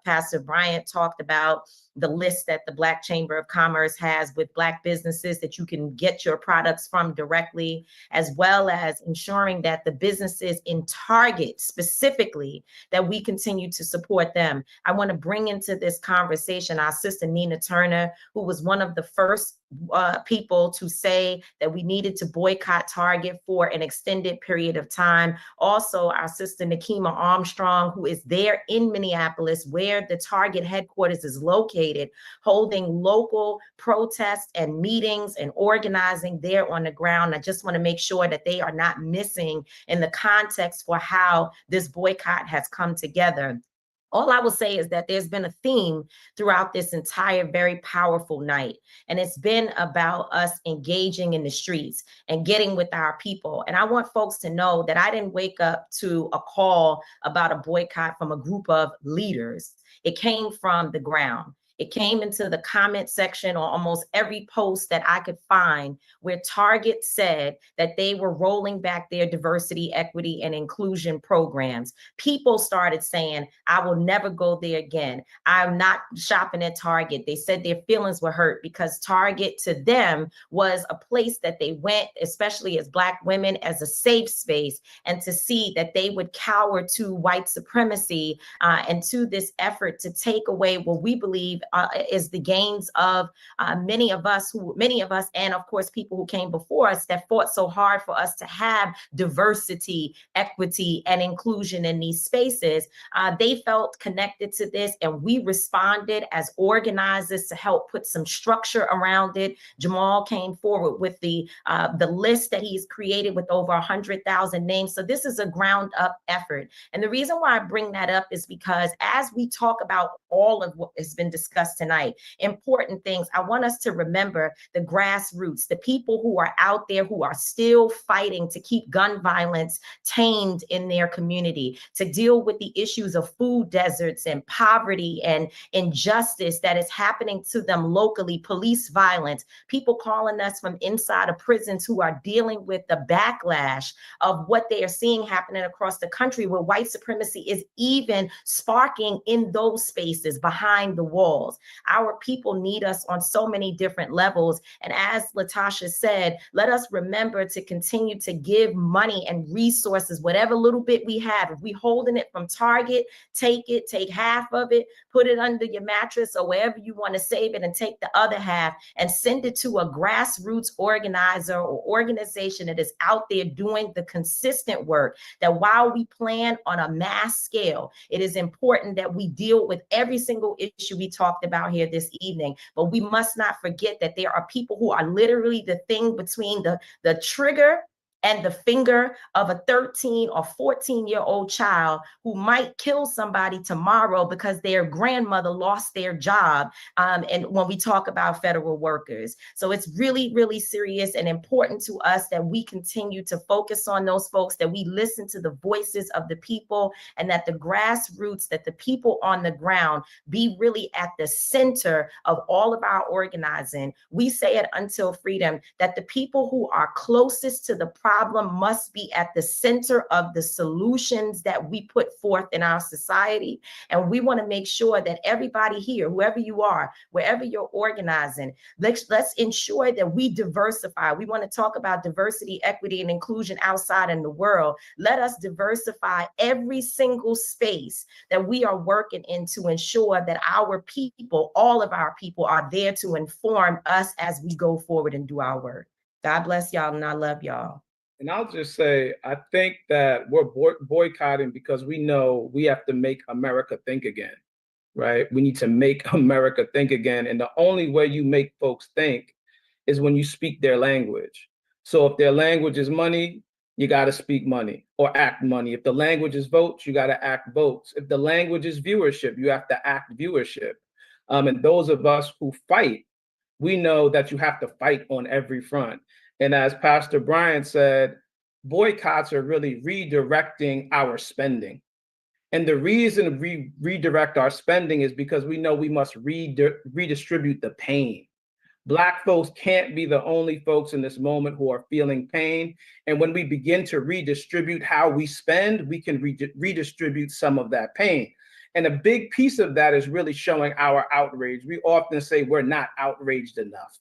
Pastor Bryant talked about the list that the Black Chamber of Commerce has with Black businesses that you can get your products from directly, as well as ensuring that the businesses in Target specifically, that we continue to support them. I want to bring into this conversation our sister Nina Turner, who was one of the first people to say that we needed to boycott Target for an extended period of time. Also, our sister Nakima Armstrong, who is there in Minneapolis, where the Target headquarters is located, holding local protests and meetings and organizing there on the ground. I just want to make sure that they are not missing in the context for how this boycott has come together. All I will say is that there's been a theme throughout this entire very powerful night, and it's been about us engaging in the streets and getting with our people. And I want folks to know that I didn't wake up to a call about a boycott from a group of leaders. It came from the ground. It came into the comment section on almost every post that I could find where Target said that they were rolling back their diversity, equity, and inclusion programs. People started saying, I will never go there again. I'm not shopping at Target. They said their feelings were hurt because Target to them was a place that they went, especially as Black women, as a safe space, and to see that they would cower to white supremacy and to this effort to take away what we believe is the gains of many of us, and of course people who came before us that fought so hard for us to have diversity, equity, and inclusion in these spaces. They felt connected to this, and we responded as organizers to help put some structure around it. Jamal came forward with the list that he's created with over 100,000 names. So this is a ground up effort. And the reason why I bring that up is because as we talk about all of what has been discussed tonight, important things, I want us to remember the grassroots, the people who are out there who are still fighting to keep gun violence tamed in their community, to deal with the issues of food deserts and poverty and injustice that is happening to them locally, police violence, people calling us from inside of prisons who are dealing with the backlash of what they are seeing happening across the country, where white supremacy is even sparking in those spaces behind the walls. Our people need us on so many different levels. And as Latasha said, let us remember to continue to give money and resources, whatever little bit we have. If we holding it from Target, take it, take half of it, put it under your mattress or wherever you want to save it, and take the other half and send it to a grassroots organizer or organization that is out there doing the consistent work. That while we plan on a mass scale, it is important that we deal with every single issue we talked about here this evening. But we must not forget that there are people who are literally the thing between the trigger and the finger of a 13 or 14-year-old child who might kill somebody tomorrow because their grandmother lost their job. And when we talk about federal workers. So it's really, really serious and important to us that we continue to focus on those folks, that we listen to the voices of the people, and that the grassroots, that the people on the ground be really at the center of all of our organizing. We say it Until Freedom, that the people who are closest to the problem must be at the center of the solutions that we put forth in our society. And we want to make sure that everybody here, whoever you are, wherever you're organizing, let's ensure that we diversify. We want to talk about diversity, equity, and inclusion outside in the world. Let us diversify every single space that we are working in to ensure that our people, all of our people, are there to inform us as we go forward and do our work. God bless y'all, and I love y'all. And I'll just say, I think that we're boycotting because we know we have to make America think again, right? We need to make America think again. And the only way you make folks think is when you speak their language. So if their language is money, you got to speak money or act money. If the language is votes, you got to act votes. If the language is viewership, you have to act viewership. And those of us who fight, we know that you have to fight on every front. And as Pastor Bryant said, boycotts are really redirecting our spending. And the reason we redirect our spending is because we know we must redistribute the pain. Black folks can't be the only folks in this moment who are feeling pain. And when we begin to redistribute how we spend, we can redistribute some of that pain. And a big piece of that is really showing our outrage. We often say we're not outraged enough.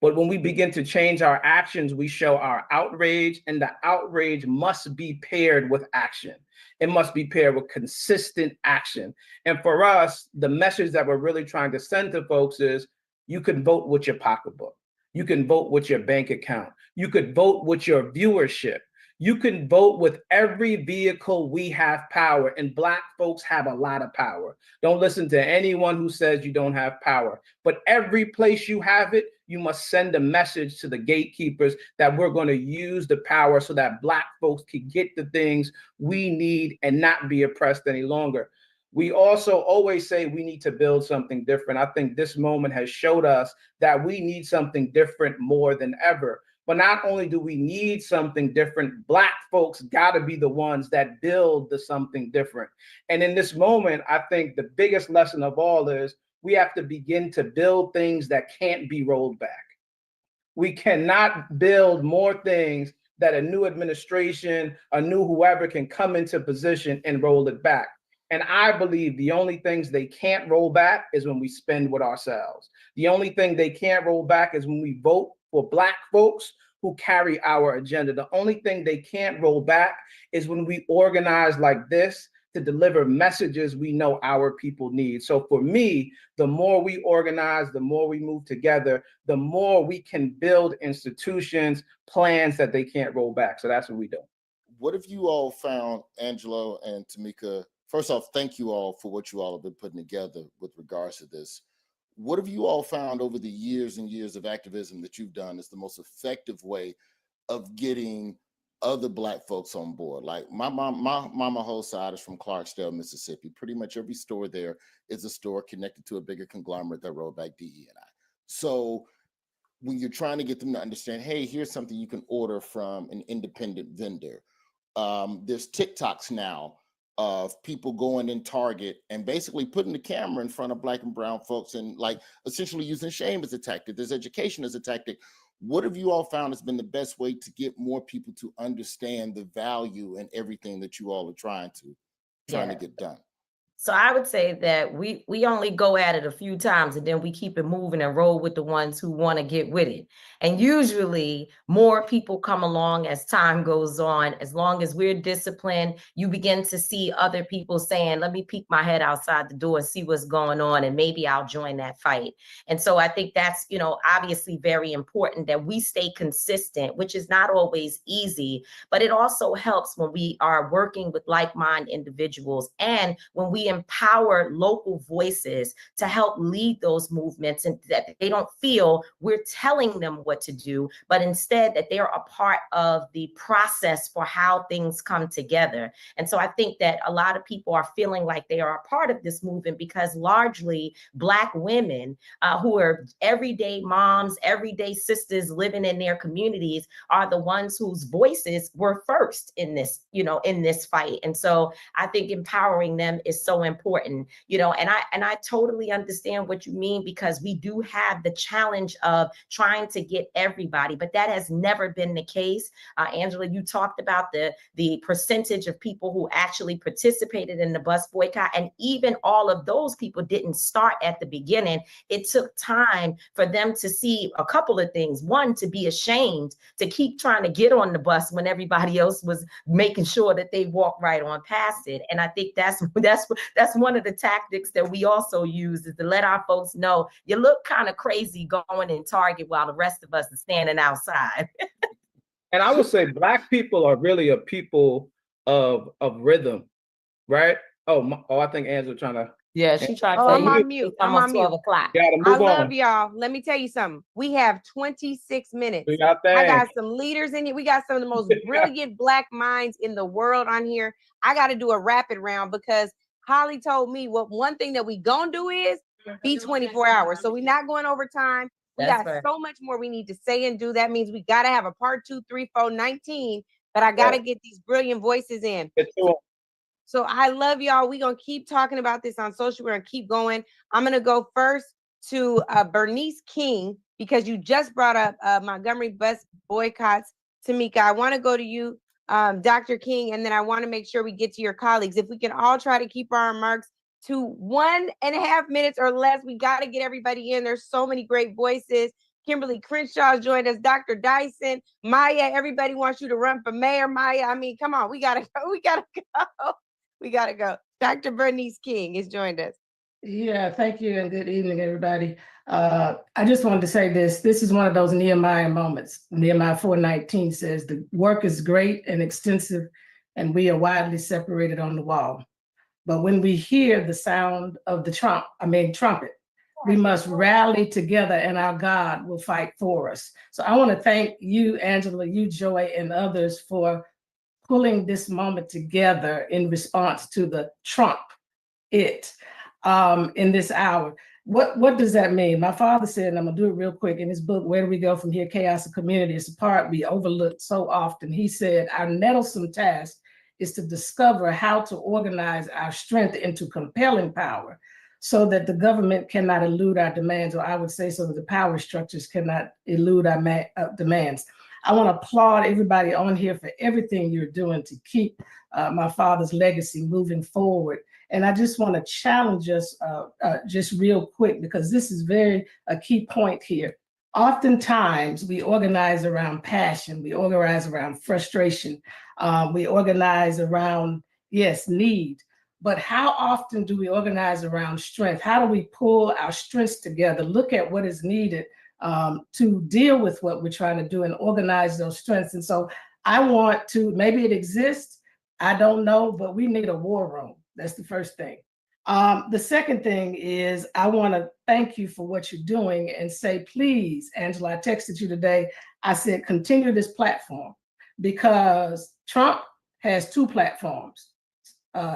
But when we begin to change our actions, we show our outrage, and the outrage must be paired with action. It must be paired with consistent action. And for us, the message that we're really trying to send to folks is, you can vote with your pocketbook. You can vote with your bank account. You could vote with your viewership. You can vote with every vehicle. We have power, and Black folks have a lot of power. Don't listen to anyone who says you don't have power. But every place you have it, you must send a message to the gatekeepers that we're going to use the power so that Black folks can get the things we need and not be oppressed any longer. We also always say we need to build something different. I think this moment has showed us that we need something different more than ever. But not only do we need something different, Black folks got to be the ones that build the something different. And in this moment, I think the biggest lesson of all is we have to begin to build things that can't be rolled back. We cannot build more things that a new administration, a new whoever can come into position and roll it back. And I believe the only things they can't roll back is when we spend with ourselves. The only thing they can't roll back is when we vote for Black folks who carry our agenda. The only thing they can't roll back is when we organize like this to deliver messages we know our people need. So for me, the more we organize, the more we move together, the more we can build institutions, plans that they can't roll back. So that's what we do. What have you all found, Angelo and Tamika? First off, thank you all for what you all have been putting together with regards to this. What have you all found over the years and years of activism that you've done is the most effective way of getting other Black folks on board? Like my mama whole side is from Clarksdale, Mississippi. Pretty much every store there is a store connected to a bigger conglomerate that rolled back DE&I. So when you're trying to get them to understand, hey, here's something you can order from an independent vendor. There's TikToks now of people going in Target and basically putting the camera in front of Black and brown folks and like essentially using shame as a tactic. There's education as a tactic. What have you all found has been the best way to get more people to understand the value and everything that you all are trying to get done? So I would say that we only go at it a few times and then we keep it moving and roll with the ones who want to get with it. And usually more people come along as time goes on. As long as we're disciplined, you begin to see other people saying, let me peek my head outside the door and see what's going on, and maybe I'll join that fight. And so I think that's, obviously very important that we stay consistent, which is not always easy, but it also helps when we are working with like-minded individuals and when we empower local voices to help lead those movements, and that they don't feel we're telling them what to do, but instead that they're a part of the process for how things come together. And so I think that a lot of people are feeling like they are a part of this movement because largely Black women who are everyday moms, everyday sisters living in their communities are the ones whose voices were first in this, in this fight. And so I think empowering them is so important, and I totally understand what you mean, because we do have the challenge of trying to get everybody, but that has never been the case. Angela, you talked about the percentage of people who actually participated in the bus boycott, and even all of those people didn't start at the beginning. It took time for them to see a couple of things. One, to be ashamed to keep trying to get on the bus when everybody else was making sure that they walked right on past it. And I think that's one of the tactics that we also use, is to let our folks know you look kind of crazy going in Target while the rest of us are standing outside. And I would say Black people are really a people of rhythm, right? I think Angela trying to. Yeah, she tried to. Oh, I'm on mute. I'm on mute. 12 o'clock. I love y'all. Let me tell you something. We have 26 minutes. I got some leaders in here. We got some of the most brilliant Black minds in the world on here. I got to do a rapid round because Holly told me one thing that we gonna do is be 24 hours. So we're not going over time. We got so much more we need to say and do. That means we got to have a part 2, 3, 4, 19, but I got to get these brilliant voices in. So I love y'all. We're going to keep talking about this on social. We're going to keep going. I'm going to go first to Bernice King, because you just brought up Montgomery bus boycotts. Tamika, I want to go to you, Dr. King, and then I want to make sure we get to your colleagues. If we can all try to keep our remarks to 1.5 minutes or less, we got to get everybody in. There's so many great voices. Kimberly Crenshaw joined us, Dr. Dyson, Maya, everybody wants you to run for mayor, Maya. I mean, come on, we got to go. We got to go. We got to go. Dr. Bernice King has joined us. Yeah, thank you and good evening, everybody. I just wanted to say this. This is one of those Nehemiah moments. Nehemiah 4:19 says, the work is great and extensive, and we are widely separated on the wall. But when we hear the sound of the trumpet, we must rally together and our God will fight for us. So I want to thank you, Angela, you, Joy, and others for pulling this moment together in response to the in this hour. What does that mean? My father said, and I'm gonna do it real quick, in his book, Where Do We Go From Here? Chaos and Community. It's a part we overlook so often. He said, our nettlesome task is to discover how to organize our strength into compelling power so that the government cannot elude our demands, or I would say so that the power structures cannot elude our demands. I want to applaud everybody on here for everything you're doing to keep my father's legacy moving forward. And I just want to challenge us just real quick, because this is a key point here. Oftentimes we organize around passion, we organize around frustration, we organize around, yes, need. But how often do we organize around strength? How do we pull our strengths together, look at what is needed to deal with what we're trying to do and organize those strengths? And so I want to, maybe it exists, I don't know, but we need a war room. That's the first thing. The second thing is I want to thank you for what you're doing and say, please, Angela, I texted you today. I said, continue this platform, because Trump has two platforms,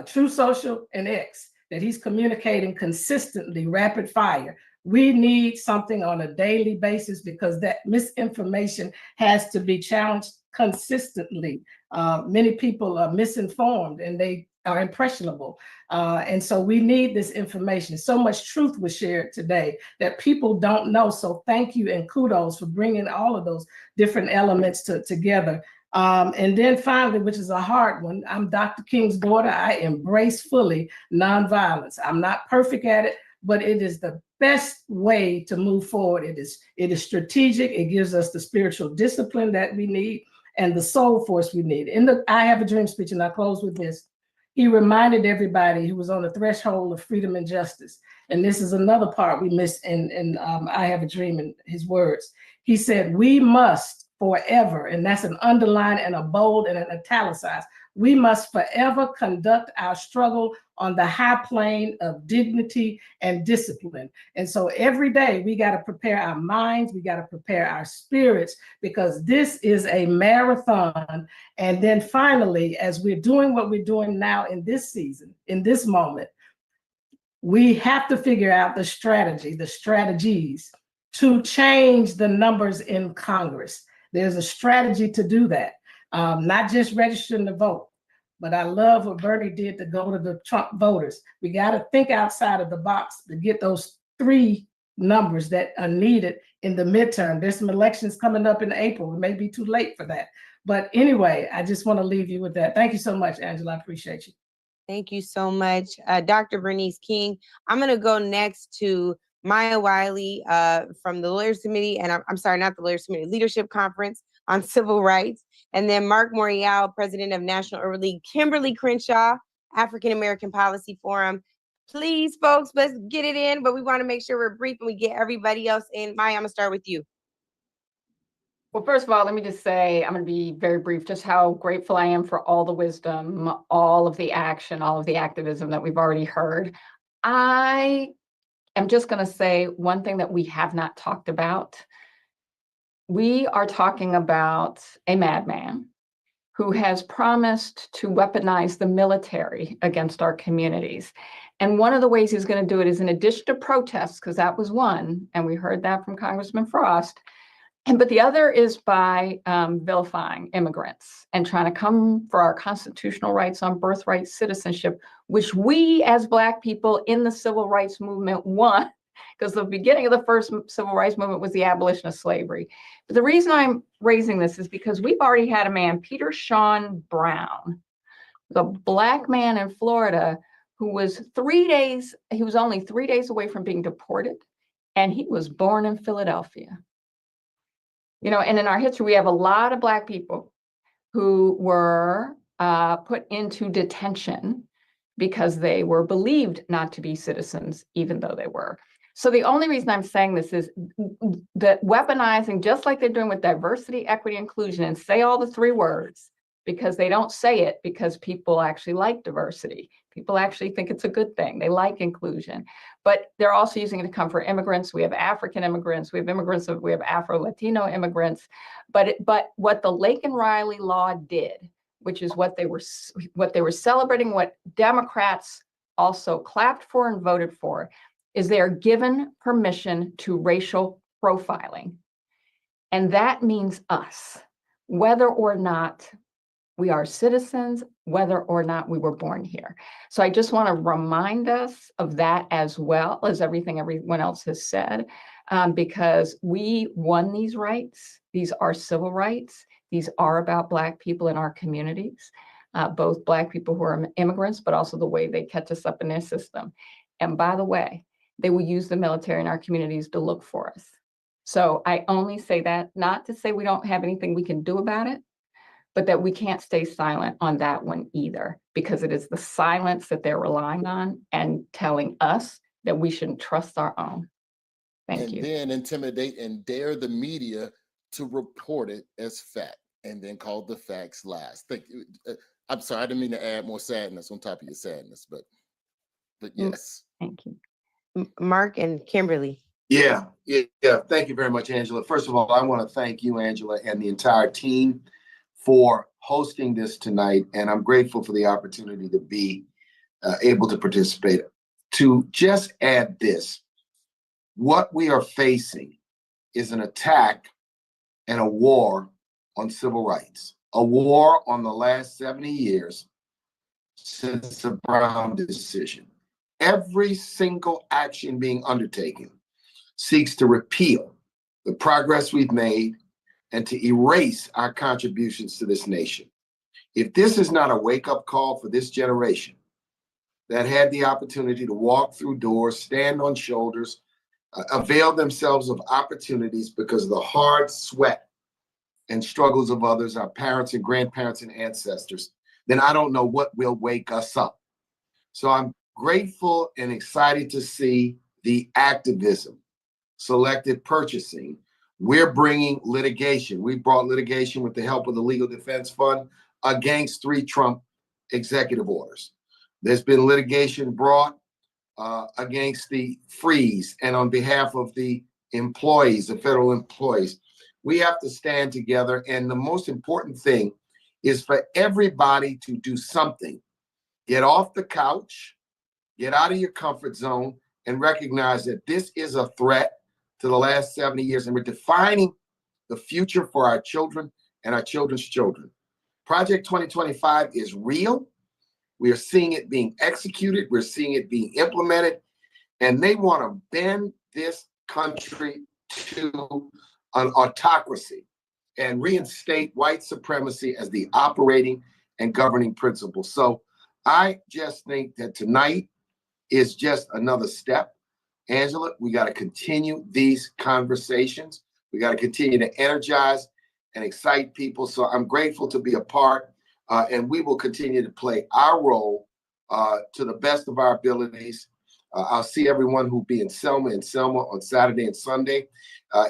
True Social and X, that he's communicating consistently, rapid fire. We need something on a daily basis, because that misinformation has to be challenged consistently. Many people are misinformed and they are impressionable. And so we need this information. So much truth was shared today that people don't know. So thank you and kudos for bringing all of those different elements together. And then finally, which is a hard one, I'm Dr. King's daughter. I embrace fully nonviolence. I'm not perfect at it, but it is the best way to move forward. It is strategic. It gives us the spiritual discipline that we need and the soul force we need. In the I Have a Dream speech, and I close with this, he reminded everybody who was on the threshold of freedom and justice. And this is another part we missed in I Have a Dream in his words. He said, we must forever, and that's an underline and a bold and an italicized, we must forever conduct our struggle on the high plane of dignity and discipline. And so every day we got to prepare our minds, we got to prepare our spirits, because this is a marathon. And then finally, as we're doing what we're doing now in this season, in this moment, we have to figure out the strategies to change the numbers in Congress. There's a strategy to do that. Not just registering to vote, but I love what Bernie did to go to the Trump voters. We got to think outside of the box to get those 3 numbers that are needed in the midterm. There's some elections coming up in April. It may be too late for that. But anyway, I just want to leave you with that. Thank you so much, Angela. I appreciate you. Thank you so much, Dr. Bernice King. I'm going to go next to Maya Wiley from the Lawyers Committee, and I'm sorry, not the Lawyers Committee, Leadership Conference on Civil Rights, and then Mark Morial, President of National Urban League, Kimberly Crenshaw, African American Policy Forum. Please, folks, let's get it in, but we want to make sure we're brief and we get everybody else in. Maya, I'm going to start with you. Well, first of all, let me just say, I'm going to be very brief, just how grateful I am for all the wisdom, all of the action, all of the activism that we've already heard. I am just going to say one thing that we have not talked about. We are talking about a madman who has promised to weaponize the military against our communities. And one of the ways he's going to do it is, in addition to protests, because that was one, and we heard that from Congressman Frost, but the other is by vilifying immigrants and trying to come for our constitutional rights on birthright citizenship, which we as Black people in the civil rights movement won, because the beginning of the first civil rights movement was the abolition of slavery. But the reason I'm raising this is because we've already had a man, Peter Sean Brown, the Black man in Florida, who was only 3 days away from being deported, and he was born in Philadelphia. You know, and in our history, we have a lot of Black people who were put into detention because they were believed not to be citizens, even though they were. So the only reason I'm saying this is that weaponizing, just like they're doing with diversity, equity, inclusion, and say all the 3 words, because they don't say it because people actually like diversity. People actually think it's a good thing. They like inclusion, but they're also using it to come for immigrants. We have African immigrants, we have immigrants, we have Afro-Latino immigrants, but what the Lake and Riley law did, which is what they were celebrating, what Democrats also clapped for and voted for, is they are given permission to racial profiling. And that means us, whether or not we are citizens, whether or not we were born here. So I just want to remind us of that, as well as everything everyone else has said, because we won these rights. These are civil rights. These are about Black people in our communities, both Black people who are immigrants, but also the way they catch us up in their system. And by the way, they will use the military in our communities to look for us. So I only say that not to say we don't have anything we can do about it, but that we can't stay silent on that one either, because it is the silence that they're relying on and telling us that we shouldn't trust our own. Thank you. And then intimidate and dare the media to report it as fact, and then call the facts lies. I'm sorry, I didn't mean to add more sadness on top of your sadness, but yes. Thank you. Mark and Kimberly. Yeah. Thank you very much, Angela. First of all, I want to thank you, Angela, and the entire team for hosting this tonight. And I'm grateful for the opportunity to be able to participate. To just add this, what we are facing is an attack and a war on civil rights, a war on the last 70 years since the Brown decision. Every single action being undertaken seeks to repeal the progress we've made and to erase our contributions to this nation. If this is not a wake-up call for this generation that had the opportunity to walk through doors, stand on shoulders, avail themselves of opportunities because of the hard sweat and struggles of others, our parents and grandparents and ancestors, then I don't know what will wake us up. So I'm grateful and excited to see the activism, selective purchasing. We're bringing litigation. We brought litigation with the help of the Legal Defense Fund against 3 Trump executive orders. There's been litigation brought against the freeze and on behalf of the employees, the federal employees. We have to stand together. And the most important thing is for everybody to do something. Get off the couch, get out of your comfort zone, and recognize that this is a threat to the last 70 years. And we're defining the future for our children and our children's children. Project 2025 is real. We are seeing it being executed. We're seeing it being implemented. And they want to bend this country to an autocracy and reinstate white supremacy as the operating and governing principle. So I just think that tonight is just another step. Angela, we got to continue these conversations. We got to continue to energize and excite people. So I'm grateful to be a part, and we will continue to play our role to the best of our abilities. I'll see everyone who'll be in Selma on Saturday and Sunday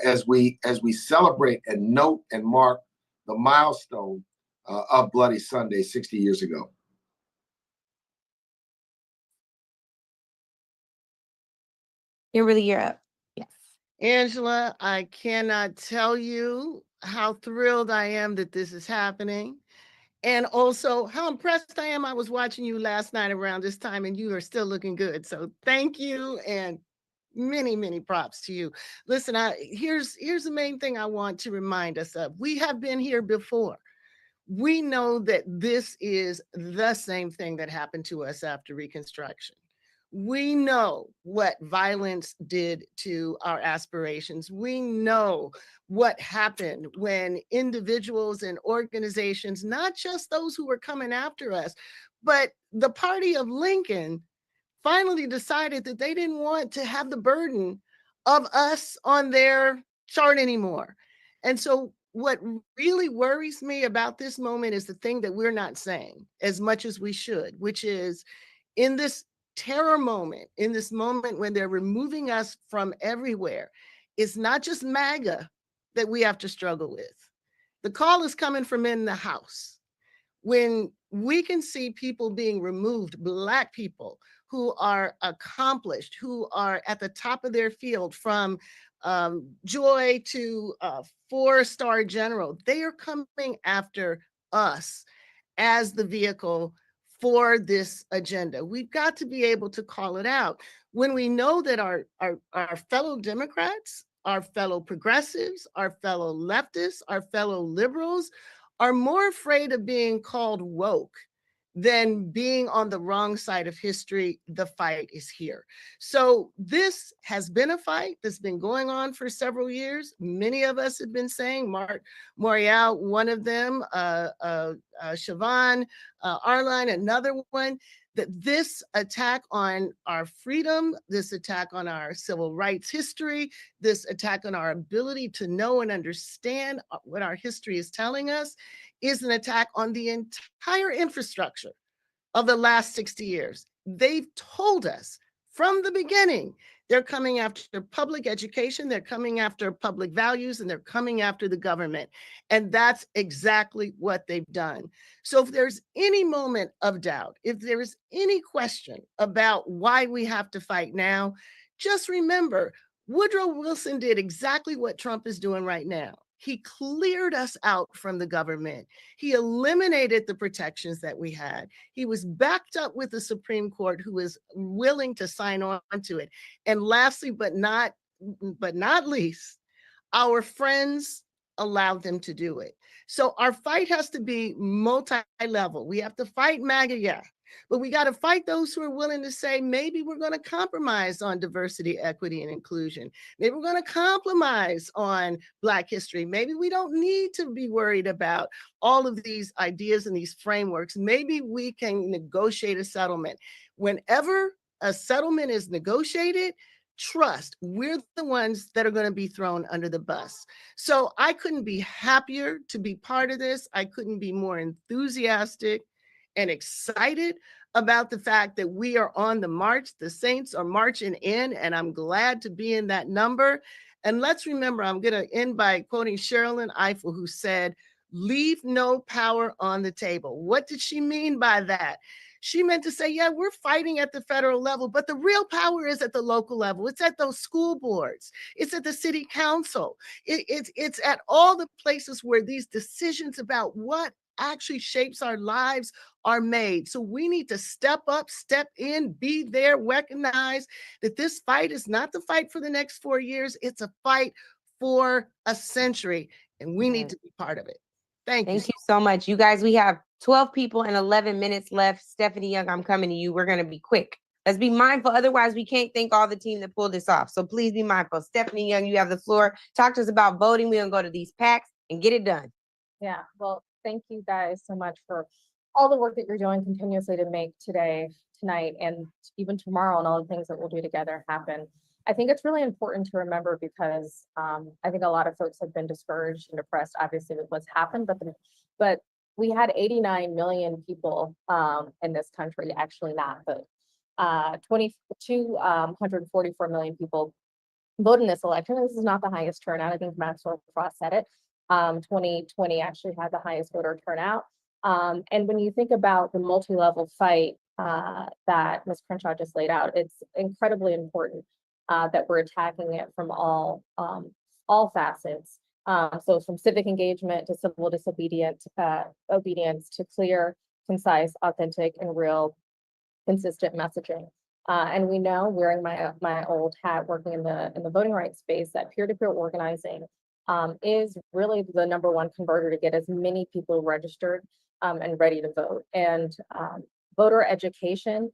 as we celebrate and note and mark the milestone of Bloody Sunday 60 years ago. Kimberly, you're up. Yes. Angela, I cannot tell you how thrilled I am that this is happening. And also how impressed I am. I was watching you last night around this time and you are still looking good. So thank you and many, many props to you. Listen, here's the main thing I want to remind us of. We have been here before. We know that this is the same thing that happened to us after Reconstruction. We know what violence did to our aspirations. We know what happened when individuals and organizations, not just those who were coming after us, but the party of Lincoln finally decided that they didn't want to have the burden of us on their chart anymore. And so what really worries me about this moment is the thing that we're not saying as much as we should, which is in this terror moment, in this moment when they're removing us from everywhere, it's not just MAGA that we have to struggle with. The call is coming from in the house. When we can see people being removed, Black people who are accomplished, who are at the top of their field, from Joy to 4-star general, they are coming after us as the vehicle for this agenda. We've got to be able to call it out. When we know that our fellow Democrats, our fellow progressives, our fellow leftists, our fellow liberals are more afraid of being called woke than being on the wrong side of history, the fight is here. So this has been a fight that's been going on for several years. Many of us have been saying, Mark Morial, one of them, Siobhan, Arline, another one. that this attack on our freedom, this attack on our civil rights history, this attack on our ability to know and understand what our history is telling us is an attack on the entire infrastructure of the last 60 years. They've told us from the beginning, they're coming after public education, they're coming after public values, and they're coming after the government. And that's exactly what they've done. So if there's any moment of doubt, if there is any question about why we have to fight now, just remember, Woodrow Wilson did exactly what Trump is doing right now. He cleared us out from the government. He eliminated the protections that we had. He was backed up with the Supreme Court, who was willing to sign on to it. And lastly, but not least, our friends allowed them to do it. So our fight has to be multi-level. We have to fight MAGA, yeah, but we got to fight those who are willing to say, maybe we're going to compromise on diversity, equity, and inclusion. Maybe we're going to compromise on Black history. Maybe we don't need to be worried about all of these ideas and these frameworks. Maybe we can negotiate a settlement. Whenever a settlement is negotiated, trust, we're the ones that are going to be thrown under the bus. So I couldn't be happier to be part of this. I couldn't be more enthusiastic and excited about the fact that we are on the march. The Saints are marching in, and I'm glad to be in that number. And let's remember, I'm going to end by quoting Sherilyn Ifill, who said, "Leave no power on the table." What did she mean by that? She meant to say, yeah, we're fighting at the federal level, but the real power is at the local level. It's at those school boards. It's at the city council. It's at all the places where these decisions about what actually shapes our lives are made. So we need to step up, step in, be there, recognize that this fight is not the fight for the next 4 years. It's a fight for a century, and we need to be part of it. Thank you. Thank you so much. You guys, we have 12 people and 11 minutes left. Stephanie Young, I'm coming to you. We're going to be quick. Let's be mindful. Otherwise, we can't thank all the team that pulled this off. So please be mindful. Stephanie Young, you have the floor. Talk to us about voting. We're going to go to these PACs and get it done. Yeah, well, thank you guys so much for all the work that you're doing continuously to make today, tonight, and even tomorrow, and all the things that we'll do together happen. I think it's really important to remember because I think a lot of folks have been discouraged and depressed, obviously, with what's happened, but we had 89 million people in this country actually not vote. 244 million people vote in this election. This is not the highest turnout. I think Maxwell Frost said it. 2020 actually had the highest voter turnout. And when you think about the multi-level fight that Ms. Crenshaw just laid out, it's incredibly important that we're attacking it from all facets. So from civic engagement to civil disobedience, obedience to clear, concise, authentic, and real, consistent messaging. And we know, wearing my old hat, working in the voting rights space, that peer-to-peer organizing is really the #1 converter to get as many people registered and ready to vote. And voter education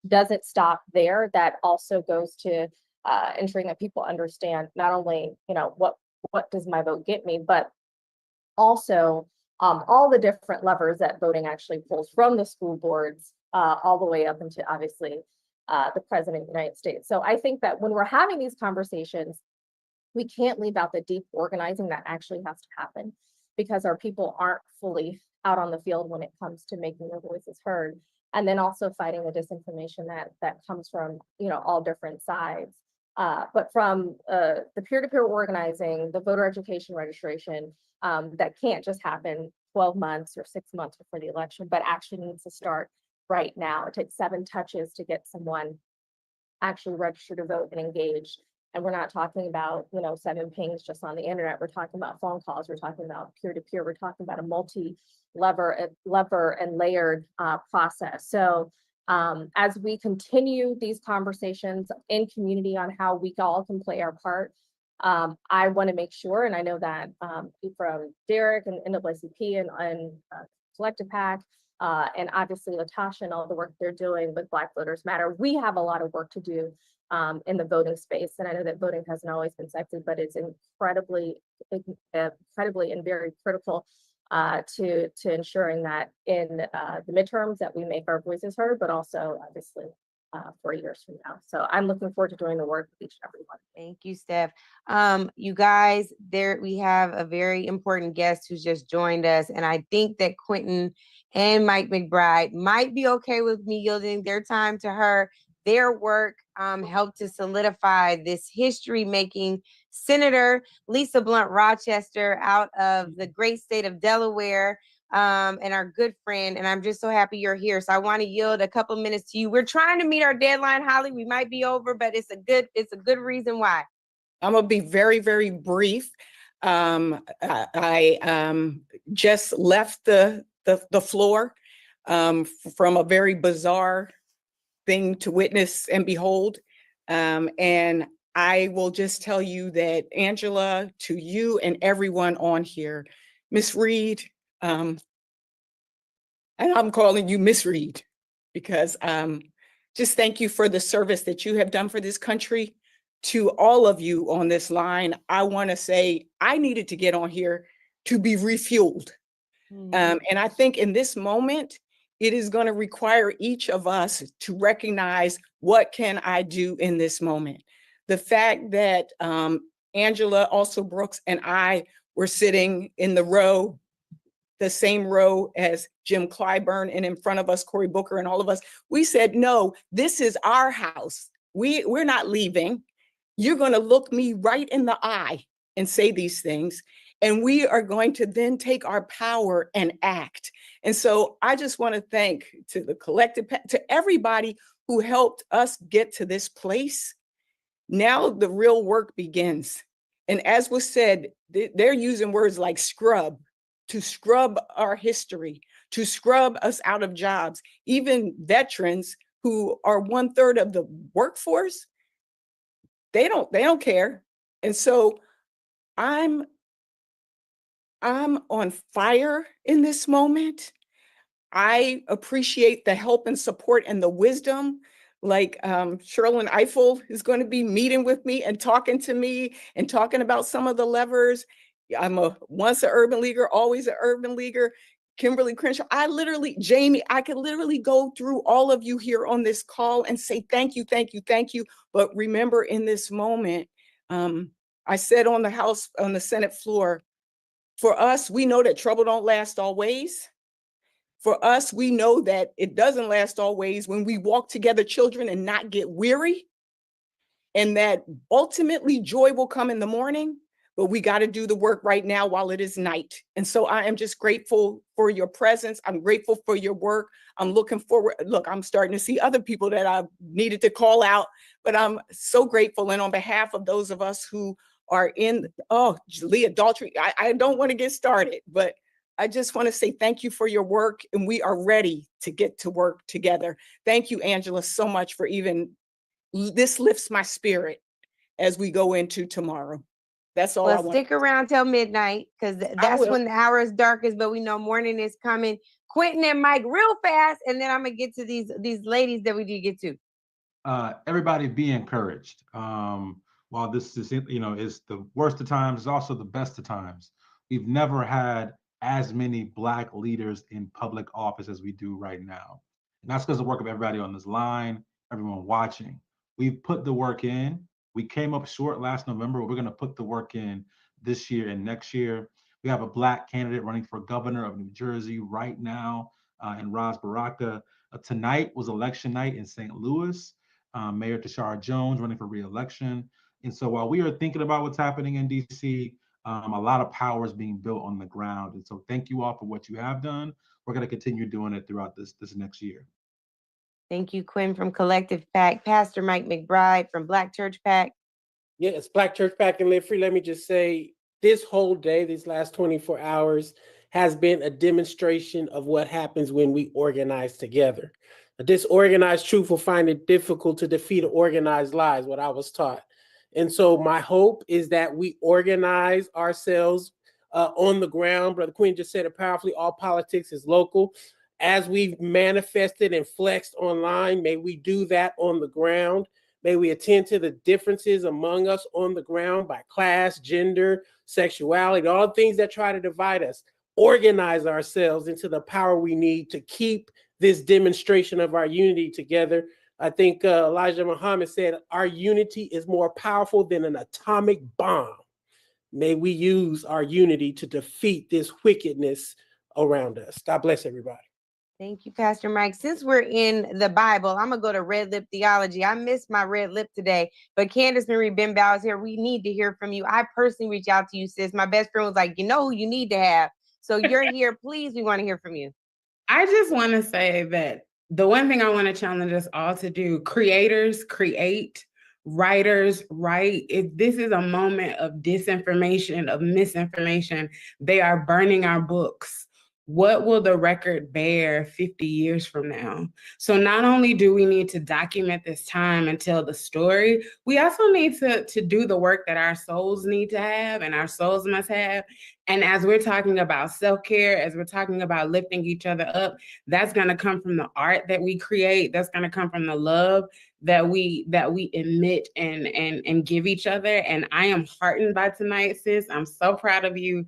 doesn't stop there. That also goes to ensuring that people understand not only, what does my vote get me, but also all the different levers that voting actually pulls, from the school boards all the way up into, obviously, the president of the United States. So I think that when we're having these conversations, we can't leave out the deep organizing that actually has to happen, because our people aren't fully out on the field when it comes to making their voices heard. And then also fighting the disinformation that comes from, all different sides. But from the peer-to-peer organizing, the voter education registration, that can't just happen 12 months or 6 months before the election, but actually needs to start right now. It takes 7 touches to get someone actually registered to vote and engaged. And we're not talking about, 7 pings just on the internet. We're talking about phone calls. We're talking about peer-to-peer. We're talking about a multi-lever and layered process. So as we continue these conversations in community on how we all can play our part, I want to make sure, and I know that from Derek and NAACP and Collective PAC, and obviously Latasha and all the work they're doing with Black Voters Matter, we have a lot of work to do in the voting space. And I know that voting hasn't always been sexy, but it's incredibly and very critical to ensuring that in the midterms that we make our voices heard, but also obviously 4 years from now. So I'm looking forward to doing the work with each and every one. Thank you, Steph. You guys, there we have a very important guest who's just joined us, and I think that Quentin and Mike McBride might be okay with me yielding their time to her. Their work helped to solidify this history-making Senator Lisa Blunt Rochester out of the great state of Delaware, and our good friend. And I'm just so happy you're here. So I want to yield a couple minutes to you. We're trying to meet our deadline, Holly. We might be over, but it's a good reason why. I'm gonna be very, very brief. I just left the floor from a very bizarre thing to witness and behold. And I will just tell you that, Angela, to you and everyone on here, Miss Reed, and I'm calling you Miss Reed because just thank you for the service that you have done for this country. To all of you on this line, I want to say I needed to get on here to be refueled. And I think in this moment, it is going to require each of us to recognize what can I do in this moment. The fact that Angela also Brooks and I were sitting in the same row as Jim Clyburn, and in front of us, Cory Booker and all of us, we said, no, this is our house. We're not leaving. You're going to look me right in the eye and say these things. And we are going to then take our power and act. And so I just want to thank to the collective, to everybody who helped us get to this place. Now the real work begins. And as was said, they're using words like scrub, to scrub our history, to scrub us out of jobs. Even veterans who are 1/3 of the workforce, they don't care. And so I'm on fire in this moment. I appreciate the help and support and the wisdom. Like Sherlyn Eiffel is going to be meeting with me and talking to me and talking about some of the levers. I'm once an urban leaguer, always an urban leaguer. Kimberly Crenshaw, Jamie, I could literally go through all of you here on this call and say thank you, thank you, thank you. But remember, in this moment, I said on the Senate floor, for us, we know that trouble don't last always. For us, we know that it doesn't last always when we walk together, children, and not get weary. And that ultimately joy will come in the morning, but we got to do the work right now while it is night. And so I am just grateful for your presence. I'm grateful for your work. I'm looking forward. Look, I'm starting to see other people that I needed to call out, but I'm so grateful. And on behalf of those of us who are in, Leah Daltrey, I don't want to get started, but I just want to say thank you for your work, and we are ready to get to work together. Thank you, Angela, so much for this lifts my spirit as we go into tomorrow. That's all I want. Stick around till midnight, because that's when the hour is darkest, but we know morning is coming. Quentin and Mike real fast, and then I'm gonna get to these ladies that we did get to. Everybody be encouraged. While this is, is the worst of times, it's also the best of times. We've never had as many Black leaders in public office as we do right now. And that's because of the work of everybody on this line, everyone watching. We've put the work in. We came up short last November, but we're going to put the work in this year and next year. We have a Black candidate running for governor of New Jersey right now, in Ras Baraka. Tonight was election night in St. Louis. Mayor Tashara Jones running for re-election. And so while we are thinking about what's happening in DC, a lot of power is being built on the ground. And so thank you all for what you have done. We're going to continue doing it throughout this next year. Thank you, Quinn from Collective PAC. Pastor Mike McBride from Black Church PAC. Yes, Black Church PAC and Live Free. Let me just say, this whole day, these last 24 hours, has been a demonstration of what happens when we organize together. A disorganized truth will find it difficult to defeat organized lies, what I was taught. And so my hope is that we organize ourselves on the ground. Brother Quinn just said it powerfully, all politics is local. As we've manifested and flexed online, may we do that on the ground. May we attend to the differences among us on the ground by class, gender, sexuality, all things that try to divide us. organize ourselves into the power we need to keep this demonstration of our unity together. I think Elijah Muhammad said, our unity is more powerful than an atomic bomb. May we use our unity to defeat this wickedness around us. God bless everybody. Thank you, Pastor Mike. Since we're in the Bible, I'm going to go to red lip theology. I missed my red lip today, but Candace Marie Benbow is here. We need to hear from you. I personally reached out to you, sis. My best friend was like, you know who you need to have. So you're here. Please, we want to hear from you. I just want to say that the one thing I want to challenge us all to do, creators create, writers write. If this is a moment of disinformation, of misinformation, they are burning our books. What will the record bear 50 years from now? So not only do we need to document this time and tell the story, we also need to do the work that our souls need to have and our souls must have. And as we're talking about self-care, as we're talking about lifting each other up, that's going to come from the art that we create. That's going to come from the love that we emit and give each other. And I am heartened by tonight, sis. I'm so proud of you.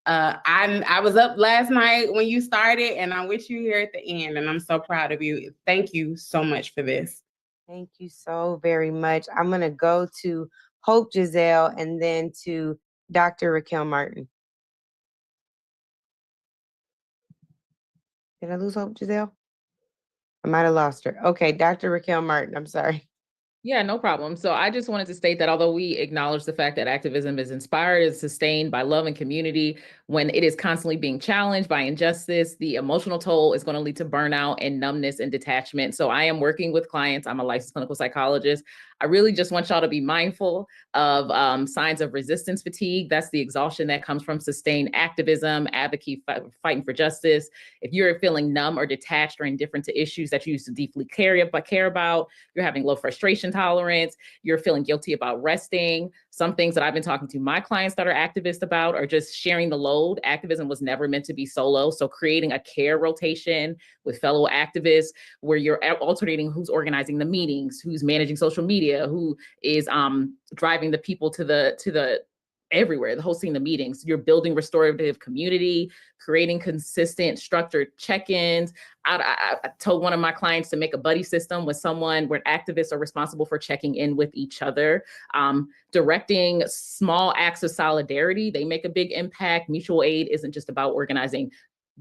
I was up last night when you started, and I'm with you here at the end, and I'm so proud of you. Thank you so much for this. Thank you so very much. I'm going to go to Hope Giselle and then to Dr. Raquel Martin. Did I lose Hope Giselle? I might have lost her. Okay, Dr. Raquel Martin, I'm sorry. Yeah, no problem. So I just wanted to state that although we acknowledge the fact that activism is inspired and sustained by love and community, when it is constantly being challenged by injustice, the emotional toll is going to lead to burnout and numbness and detachment. So I am working with clients. I'm a licensed clinical psychologist. I really just want y'all to be mindful of signs of resistance fatigue. That's the exhaustion that comes from sustained activism, advocacy, fighting for justice. If you're feeling numb or detached or indifferent to issues that you used to deeply care about, you're having low frustration tolerance, you're feeling guilty about resting. Some things that I've been talking to my clients that are activists about are just sharing the load. Activism was never meant to be solo. So creating a care rotation with fellow activists where you're alternating who's organizing the meetings, who's managing social media, who is driving the people to the everywhere, hosting the meetings. You're building restorative community, creating consistent structured check-ins. I told one of my clients to make a buddy system with someone where activists are responsible for checking in with each other, directing small acts of solidarity. They make a big impact. Mutual aid isn't just about organizing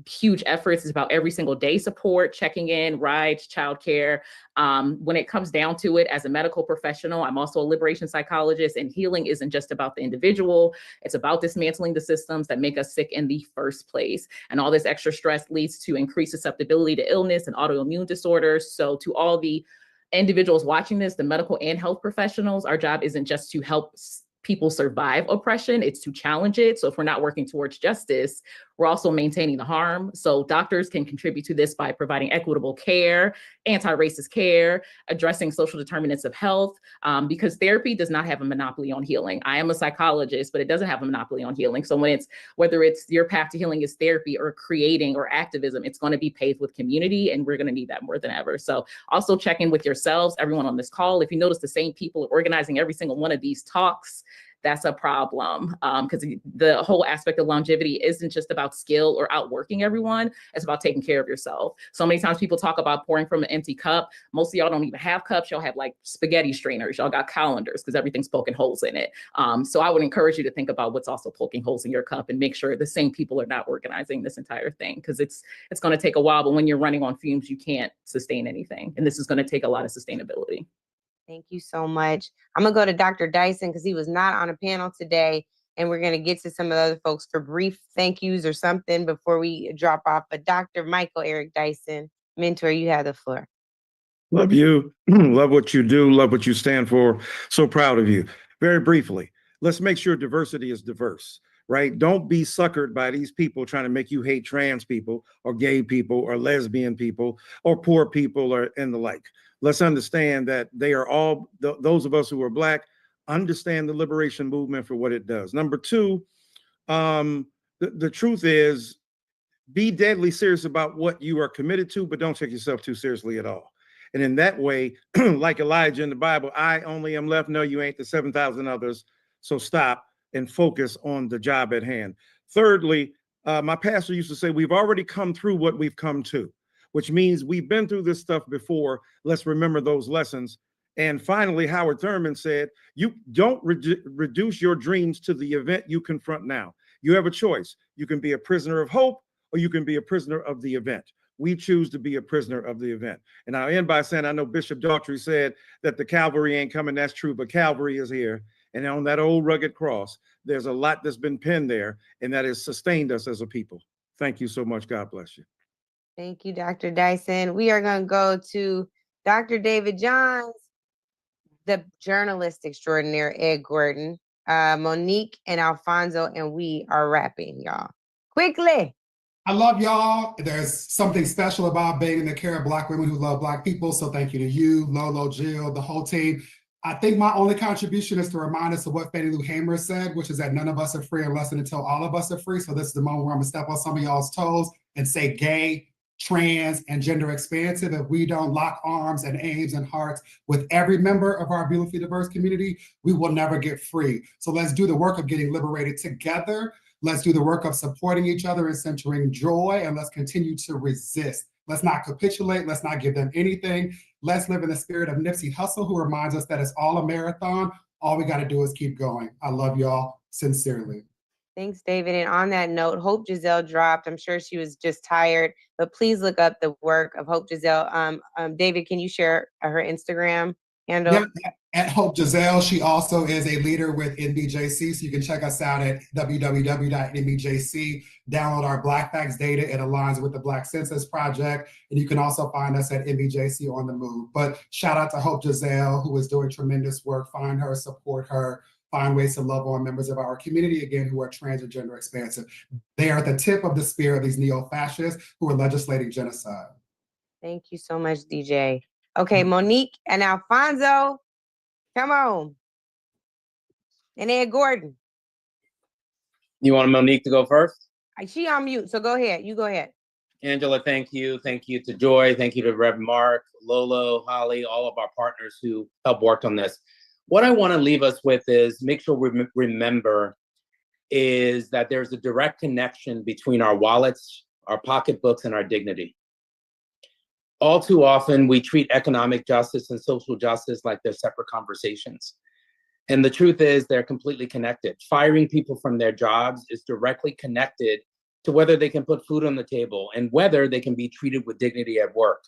huge efforts. It's about every single day support, checking in, rides, childcare. When it comes down to it, as a medical professional, I'm also a liberation psychologist, and healing isn't just about the individual. It's about dismantling the systems that make us sick in the first place. And all this extra stress leads to increased susceptibility to illness and autoimmune disorders. So to all the individuals watching this, the medical and health professionals, our job isn't just to help people survive oppression, it's to challenge it. So if we're not working towards justice, we're also maintaining the harm. So doctors can contribute to this by providing equitable care, anti-racist care, addressing social determinants of health, because therapy does not have a monopoly on healing. I am a psychologist, but it doesn't have a monopoly on healing. So whether it's your path to healing is therapy or creating or activism, it's going to be paved with community, and we're going to need that more than ever. So also check in with yourselves, everyone on this call. If you notice the same people are organizing every single one of these talks, that's a problem, because the whole aspect of longevity isn't just about skill or outworking everyone. It's about taking care of yourself. So many times people talk about pouring from an empty cup. Most of y'all don't even have cups. Y'all have like spaghetti strainers. Y'all got colanders because everything's poking holes in it. So I would encourage you to think about what's also poking holes in your cup and make sure the same people are not organizing this entire thing, because it's going to take a while. But when you're running on fumes, you can't sustain anything. And this is going to take a lot of sustainability. Thank you so much. I'm going to go to Dr. Dyson because he was not on a panel today, and we're going to get to some of the other folks for brief thank yous or something before we drop off. But Dr. Michael Eric Dyson, mentor, you have the floor. Love you. Love what you do. Love what you stand for. So proud of you. Very briefly, let's make sure diversity is diverse, right? Don't be suckered by these people trying to make you hate trans people or gay people or lesbian people or poor people or and the like. Let's understand that they are all, those of us who are Black, understand the liberation movement for what it does. Number two, the truth is, be deadly serious about what you are committed to, but don't take yourself too seriously at all. And in that way, like Elijah in the Bible, I only am left. No, you ain't the 7,000 others. So stop and focus on the job at hand. Thirdly, My pastor used to say, we've already come through what we've come to, which means we've been through this stuff before. Let's remember those lessons. And finally, Howard Thurman said, you don't reduce your dreams to the event you confront now. You have a choice. You can be a prisoner of hope, or you can be a prisoner of the event. We choose to be a prisoner of the event. And I'll end by saying, I know Bishop Daughtry said that the cavalry ain't coming. That's true, but Calvary is here. And on that old rugged cross, there's a lot that's been penned there, and that has sustained us as a people. Thank you so much. God bless you. Thank you, Dr. Dyson. We are going to go to Dr. David Johns, the journalist extraordinaire, Ed Gordon, Monique, and Alfonso, and we are wrapping, y'all. Quickly. I love y'all. There's something special about being in the care of Black women who love Black people. So thank you to you, Lolo, Jill, the whole team. I think my only contribution is to remind us of what Fannie Lou Hamer said, which is that none of us are free unless and until all of us are free. So this is the moment where I'm gonna step on some of y'all's toes and say gay, trans, and gender expansive. If we don't lock arms and aims and hearts with every member of our beautifully diverse community, we will never get free. So let's do the work of getting liberated together. Let's do the work of supporting each other and centering joy, and let's continue to resist. Let's not capitulate. Let's not give them anything. Let's live in the spirit of Nipsey Hussle, who reminds us that it's all a marathon. All we got to do is keep going. I love y'all sincerely. Thanks, David. And on that note, Hope Giselle dropped. I'm sure she was just tired, but please look up the work of Hope Giselle. David, can you share her Instagram handle? Yep, at Hope Giselle. She also is a leader with NBJC, so you can check us out at www.nbjc. Download our Black Facts data. It aligns with the Black Census Project, and you can also find us at NBJC on the move. But shout out to Hope Giselle, who is doing tremendous work. Find her, support her, find ways to love on members of our community, again, who are trans and gender expansive. They are at the tip of the spear of these neo-fascists who are legislating genocide. Thank you so much, DJ. Okay, Monique and Alfonso, come on. And Ed Gordon. You want Monique to go first? She on mute, so go ahead. You go ahead. Angela, thank you. Thank you to Joy. Thank you to Rev Mark, Lolo, Holly, all of our partners who helped work on this. What I want to leave us with is make sure we remember is that there's a direct connection between our wallets, our pocketbooks, and our dignity. All too often, we treat economic justice and social justice like they're separate conversations. And the truth is they're completely connected. Firing people from their jobs is directly connected to whether they can put food on the table and whether they can be treated with dignity at work.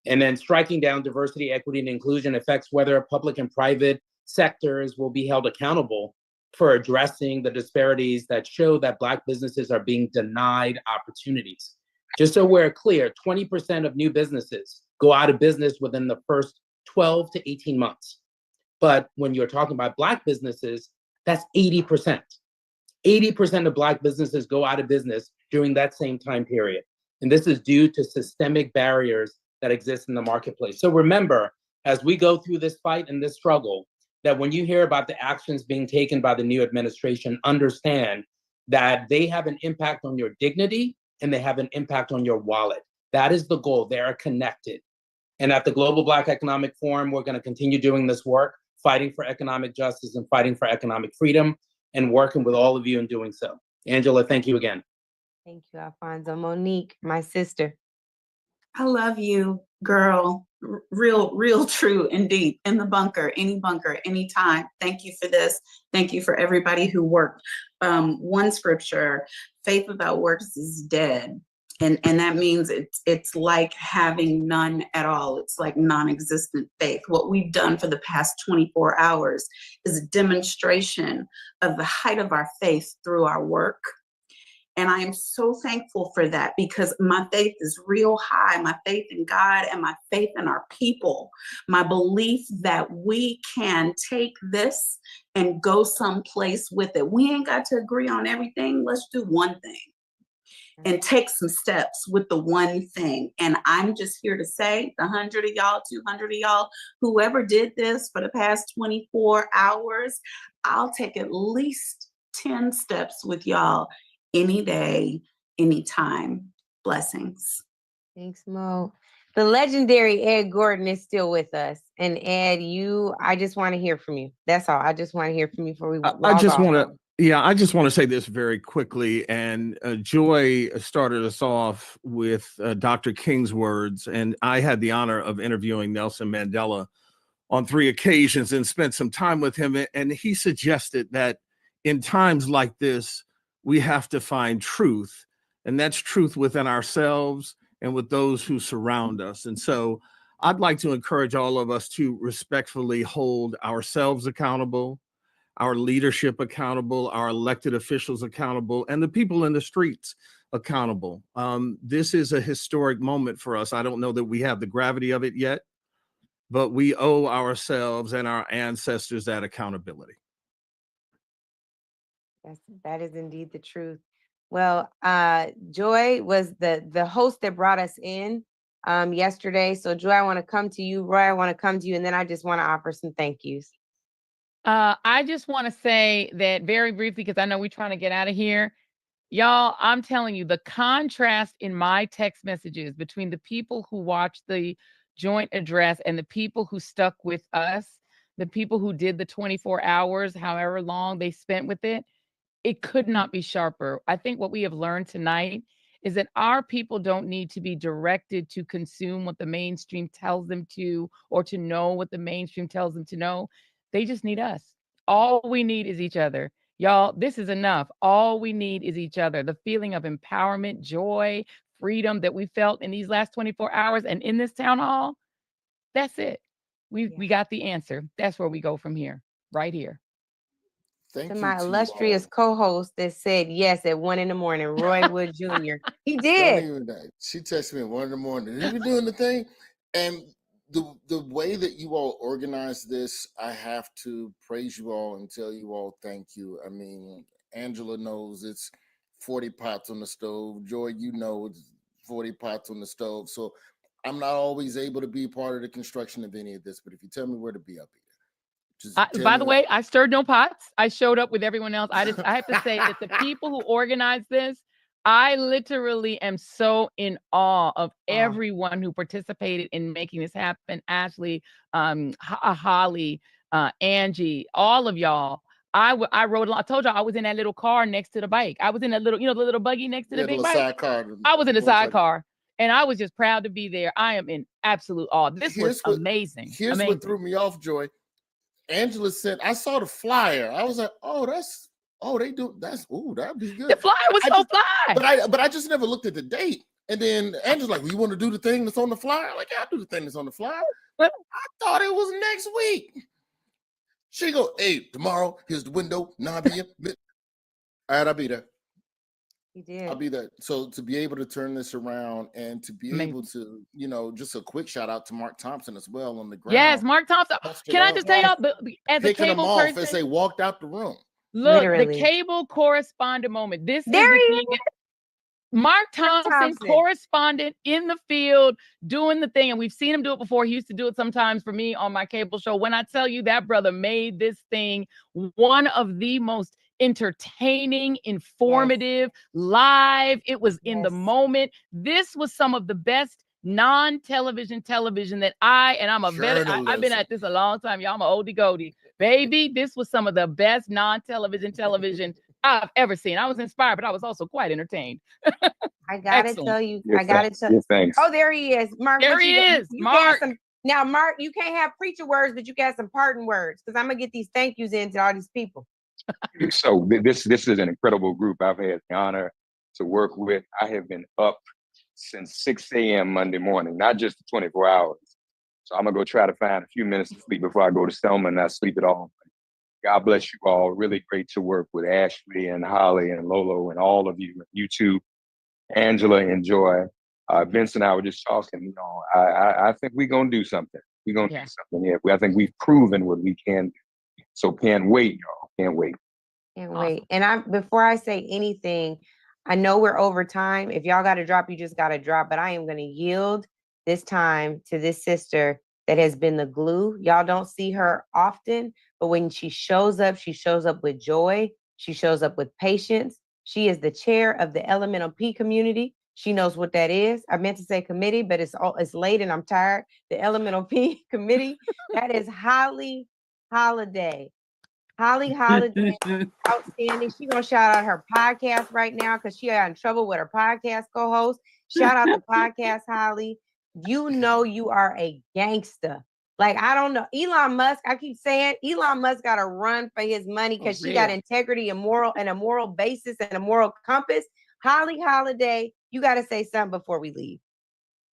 And then striking down diversity, equity, and inclusion affects whether public and private sectors will be held accountable for addressing the disparities that show that Black businesses are being denied opportunities. Just so we're clear, 20% of new businesses go out of business within the first 12 to 18 months. But when you're talking about Black businesses, that's 80%. 80% of Black businesses go out of business during that same time period. And this is due to systemic barriers that exist in the marketplace. So remember, as we go through this fight and this struggle, that when you hear about the actions being taken by the new administration, understand that they have an impact on your dignity and they have an impact on your wallet. That is the goal. They are connected. And at the Global Black Economic Forum, we're going to continue doing this work, fighting for economic justice and fighting for economic freedom, and working with all of you in doing so. Angela, thank you again. Thank you, Alfonso. Monique, my sister. I love you, girl. Real, true indeed. In the bunker, anytime. Thank you for this. Thank you for everybody who worked. One scripture, faith without works is dead. And that means it's like having none at all. It's like non-existent faith. What we've done for the past 24 hours is a demonstration of the height of our faith through our work. And I am so thankful for that because my faith is real high, my faith in God and my faith in our people, my belief that we can take this and go someplace with it. We ain't got to agree on everything. Let's do one thing and take some steps with the one thing. And I'm just here to say, the 100 of y'all, 200 of y'all, whoever did this for the past 24 hours, I'll take at least 10 steps with y'all any day, anytime. Blessings. Thanks, Mo. The legendary Ed Gordon is still with us. And Ed, I just want to hear from you. That's all. I just want to hear from you before we I just want to Yeah, I just want to say this very quickly. And Joy started us off with Dr. King's words. And I had the honor of interviewing Nelson Mandela on 3 occasions and spent some time with him. And he suggested that in times like this, we have to find truth. And that's truth within ourselves and with those who surround us. And so I'd like to encourage all of us to respectfully hold ourselves accountable, our leadership accountable, our elected officials accountable, and the people in the streets accountable. This is a historic moment for us. I don't know that we have the gravity of it yet, but we owe ourselves and our ancestors that accountability. Yes, that is indeed the truth. Well, Joy was the host that brought us in yesterday. So Joy, I want to come to you. Roy, I want to come to you, and then I just want to offer some thank yous. I just want to say that very briefly, because I know we're trying to get out of here. Y'all, I'm telling you, the contrast in my text messages between the people who watched the joint address and the people who stuck with us, the people who did the 24 hours, however long they spent with it could not be sharper. I think what we have learned tonight is that our people don't need to be directed to consume what the mainstream tells them to, or to know what the mainstream tells them to know. They just need us. All we need is each other. Y'all, this is enough. All we need is each other. The feeling of empowerment, joy, freedom that we felt in these last 24 hours and in this town hall, that's it. We got the answer. That's where we go from here, right here. Thank To you my to illustrious co-host that said yes at 1 a.m, Roy Wood Jr. He Don't did. even that. She texted me at 1 a.m. You were doing the thing, and the way that you all organized this, I have to praise you all and tell you all thank you. I mean, Angela knows it's 40 pots on the stove. Joy, you know it's 40 pots on the stove. So I'm not always able to be part of the construction of any of this, but if you tell me where to be, I'll be there. Just By the way, I stirred no pots. I showed up with everyone else. I have to say that the people who organized this, I literally am so in awe of everyone who participated in making this happen. Ashley, Holly, Angie, all of y'all. I rode. I told y'all I was in that little car next to the bike. I was in that little, the little buggy next to the big bike. sidecar. I was in the sidecar, and I was just proud to be there. I am in absolute awe. This was amazing. Here's what threw me off, Joy. Angela said, I saw the flyer. I was like, that'd be good. The flyer was so fly. But I just never looked at the date. And then Angela's like, well, you want to do the thing that's on the flyer? I'm like, yeah, I'll do the thing that's on the flyer. I thought it was next week. She go, hey, tomorrow, here's the window, 9 p.m. All right, I'll be there. You did. I'll be there. So to be able to turn this around and to be able to, just a quick shout out to Mark Thompson as well on the ground. Yes, Mark Thompson. Can I just tell y'all, as a picking them cable off person, as they walked out the room. look, Literally. the cable correspondent moment. This There is he the thing. Mark Thompson, correspondent in the field, doing the thing. And we've seen him do it before. He used to do it sometimes for me on my cable show. When I tell you that brother made this thing one of the most entertaining, informative, live. It was in the moment. This was some of the best non-television television that I'm a veteran. I've been at this a long time. Y'all, I'm an oldie goldie. Baby, this was some of the best non-television television I've ever seen. I was inspired, but I was also quite entertained. I gotta tell you, I gotta tell you. Thanks. Oh, there he is. Mark. There what he you got? is, You Mark. got some, now, Mark, you can't have preacher words, but you got some parting words, because I'm gonna get these thank yous into all these people. So this is an incredible group I've had the honor to work with. I have been up since 6 a.m. Monday morning, not just 24 hours. So I'm gonna go try to find a few minutes to sleep before I go to Selma and not sleep at all. God bless you all. Really great to work with Ashley and Holly and Lolo and all of you two, Angela and Joy. Vince and I were just talking, I think we're gonna do something. We're gonna do something here. I think we've proven what we can do. So can't wait, y'all. Can't wait. Can't wait. And before I say anything, I know we're over time. If y'all gotta drop, you just gotta drop. But I am gonna yield this time to this sister that has been the glue. Y'all don't see her often, but when she shows up with joy. She shows up with patience. She is the chair of the Elemental P community. She knows what that is. I meant to say committee, but it's late and I'm tired. The Elemental P committee. That is Holly Holiday. Holly Holiday, outstanding. She gonna shout out her podcast right now because she got in trouble with her podcast co-host. Shout out the podcast, Holly. You know you are a gangster. Like, I don't know. Elon Musk, I keep saying Elon Musk got to run for his money because she got integrity and a moral basis and a moral compass. Holly Holiday, you got to say something before we leave.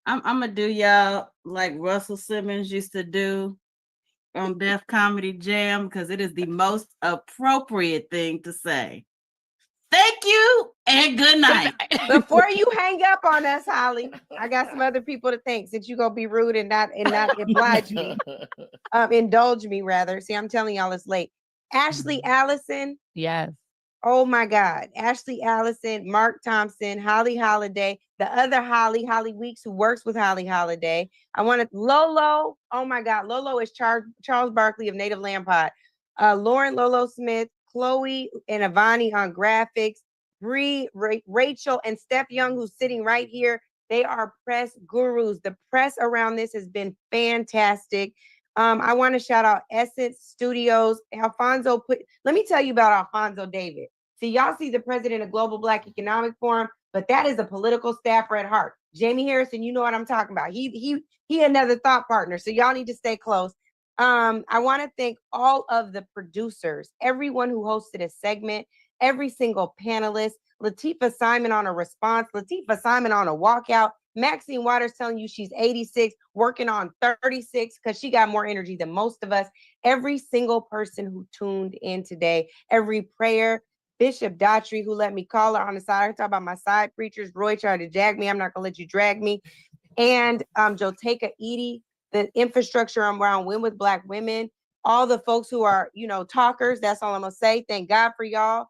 I'm gonna do y'all like Russell Simmons used to do on Def Comedy Jam because it is the most appropriate thing to say. Thank you and good night. Before you hang up on us, Holly, I got some other people to thank since you gonna be rude and not oblige me. Indulge me rather. See, I'm telling y'all it's late. Ashley Allison. Yes. Oh my God. Ashley Allison, Mark Thompson, Holly Holiday, the other Holly Weeks, who works with Holly Holiday. I wanted Lolo. Oh my God. Lolo is Charles Barkley of Native Land Pod. Lauren Lolo Smith, Chloe and Avani on graphics, Bree, Rachel, and Steph Young, who's sitting right here. They are press gurus. The press around this has been fantastic. I want to shout out Essence Studios. Alfonso let me tell you about Alfonso David. See, y'all see the president of Global Black Economic Forum, but that is a political staffer at heart. Jamie Harrison, you know what I'm talking about. He another thought partner. So y'all need to stay close. I want to thank all of the producers, everyone who hosted a segment, every single panelist, Latifah Simon on a response, Latifah Simon on a walkout, Maxine Waters telling you she's 86, working on 36 because she got more energy than most of us. Every single person who tuned in today, every prayer, Bishop Daughtry, who let me call her on the side. I talk about my side preachers. Roy tried to jag me. I'm not going to let you drag me. And Joteka Edie, the infrastructure around Win with Black Women, all the folks who are, talkers. That's all I'm going to say. Thank God for y'all.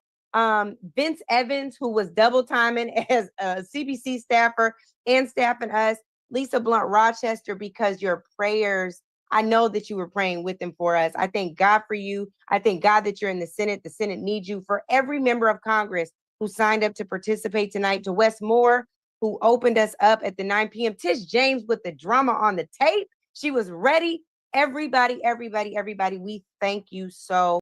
Vince Evans, who was double timing as a CBC staffer and staffing us. Lisa Blunt Rochester, because your prayers, I know that you were praying with and for us. I thank God for you. I thank God that you're in the Senate. The Senate needs you. For every member of Congress who signed up to participate tonight, to Wes Moore, who opened us up at the 9 p.m. Tish James with the drama on the tape. She was ready. Everybody, we thank you so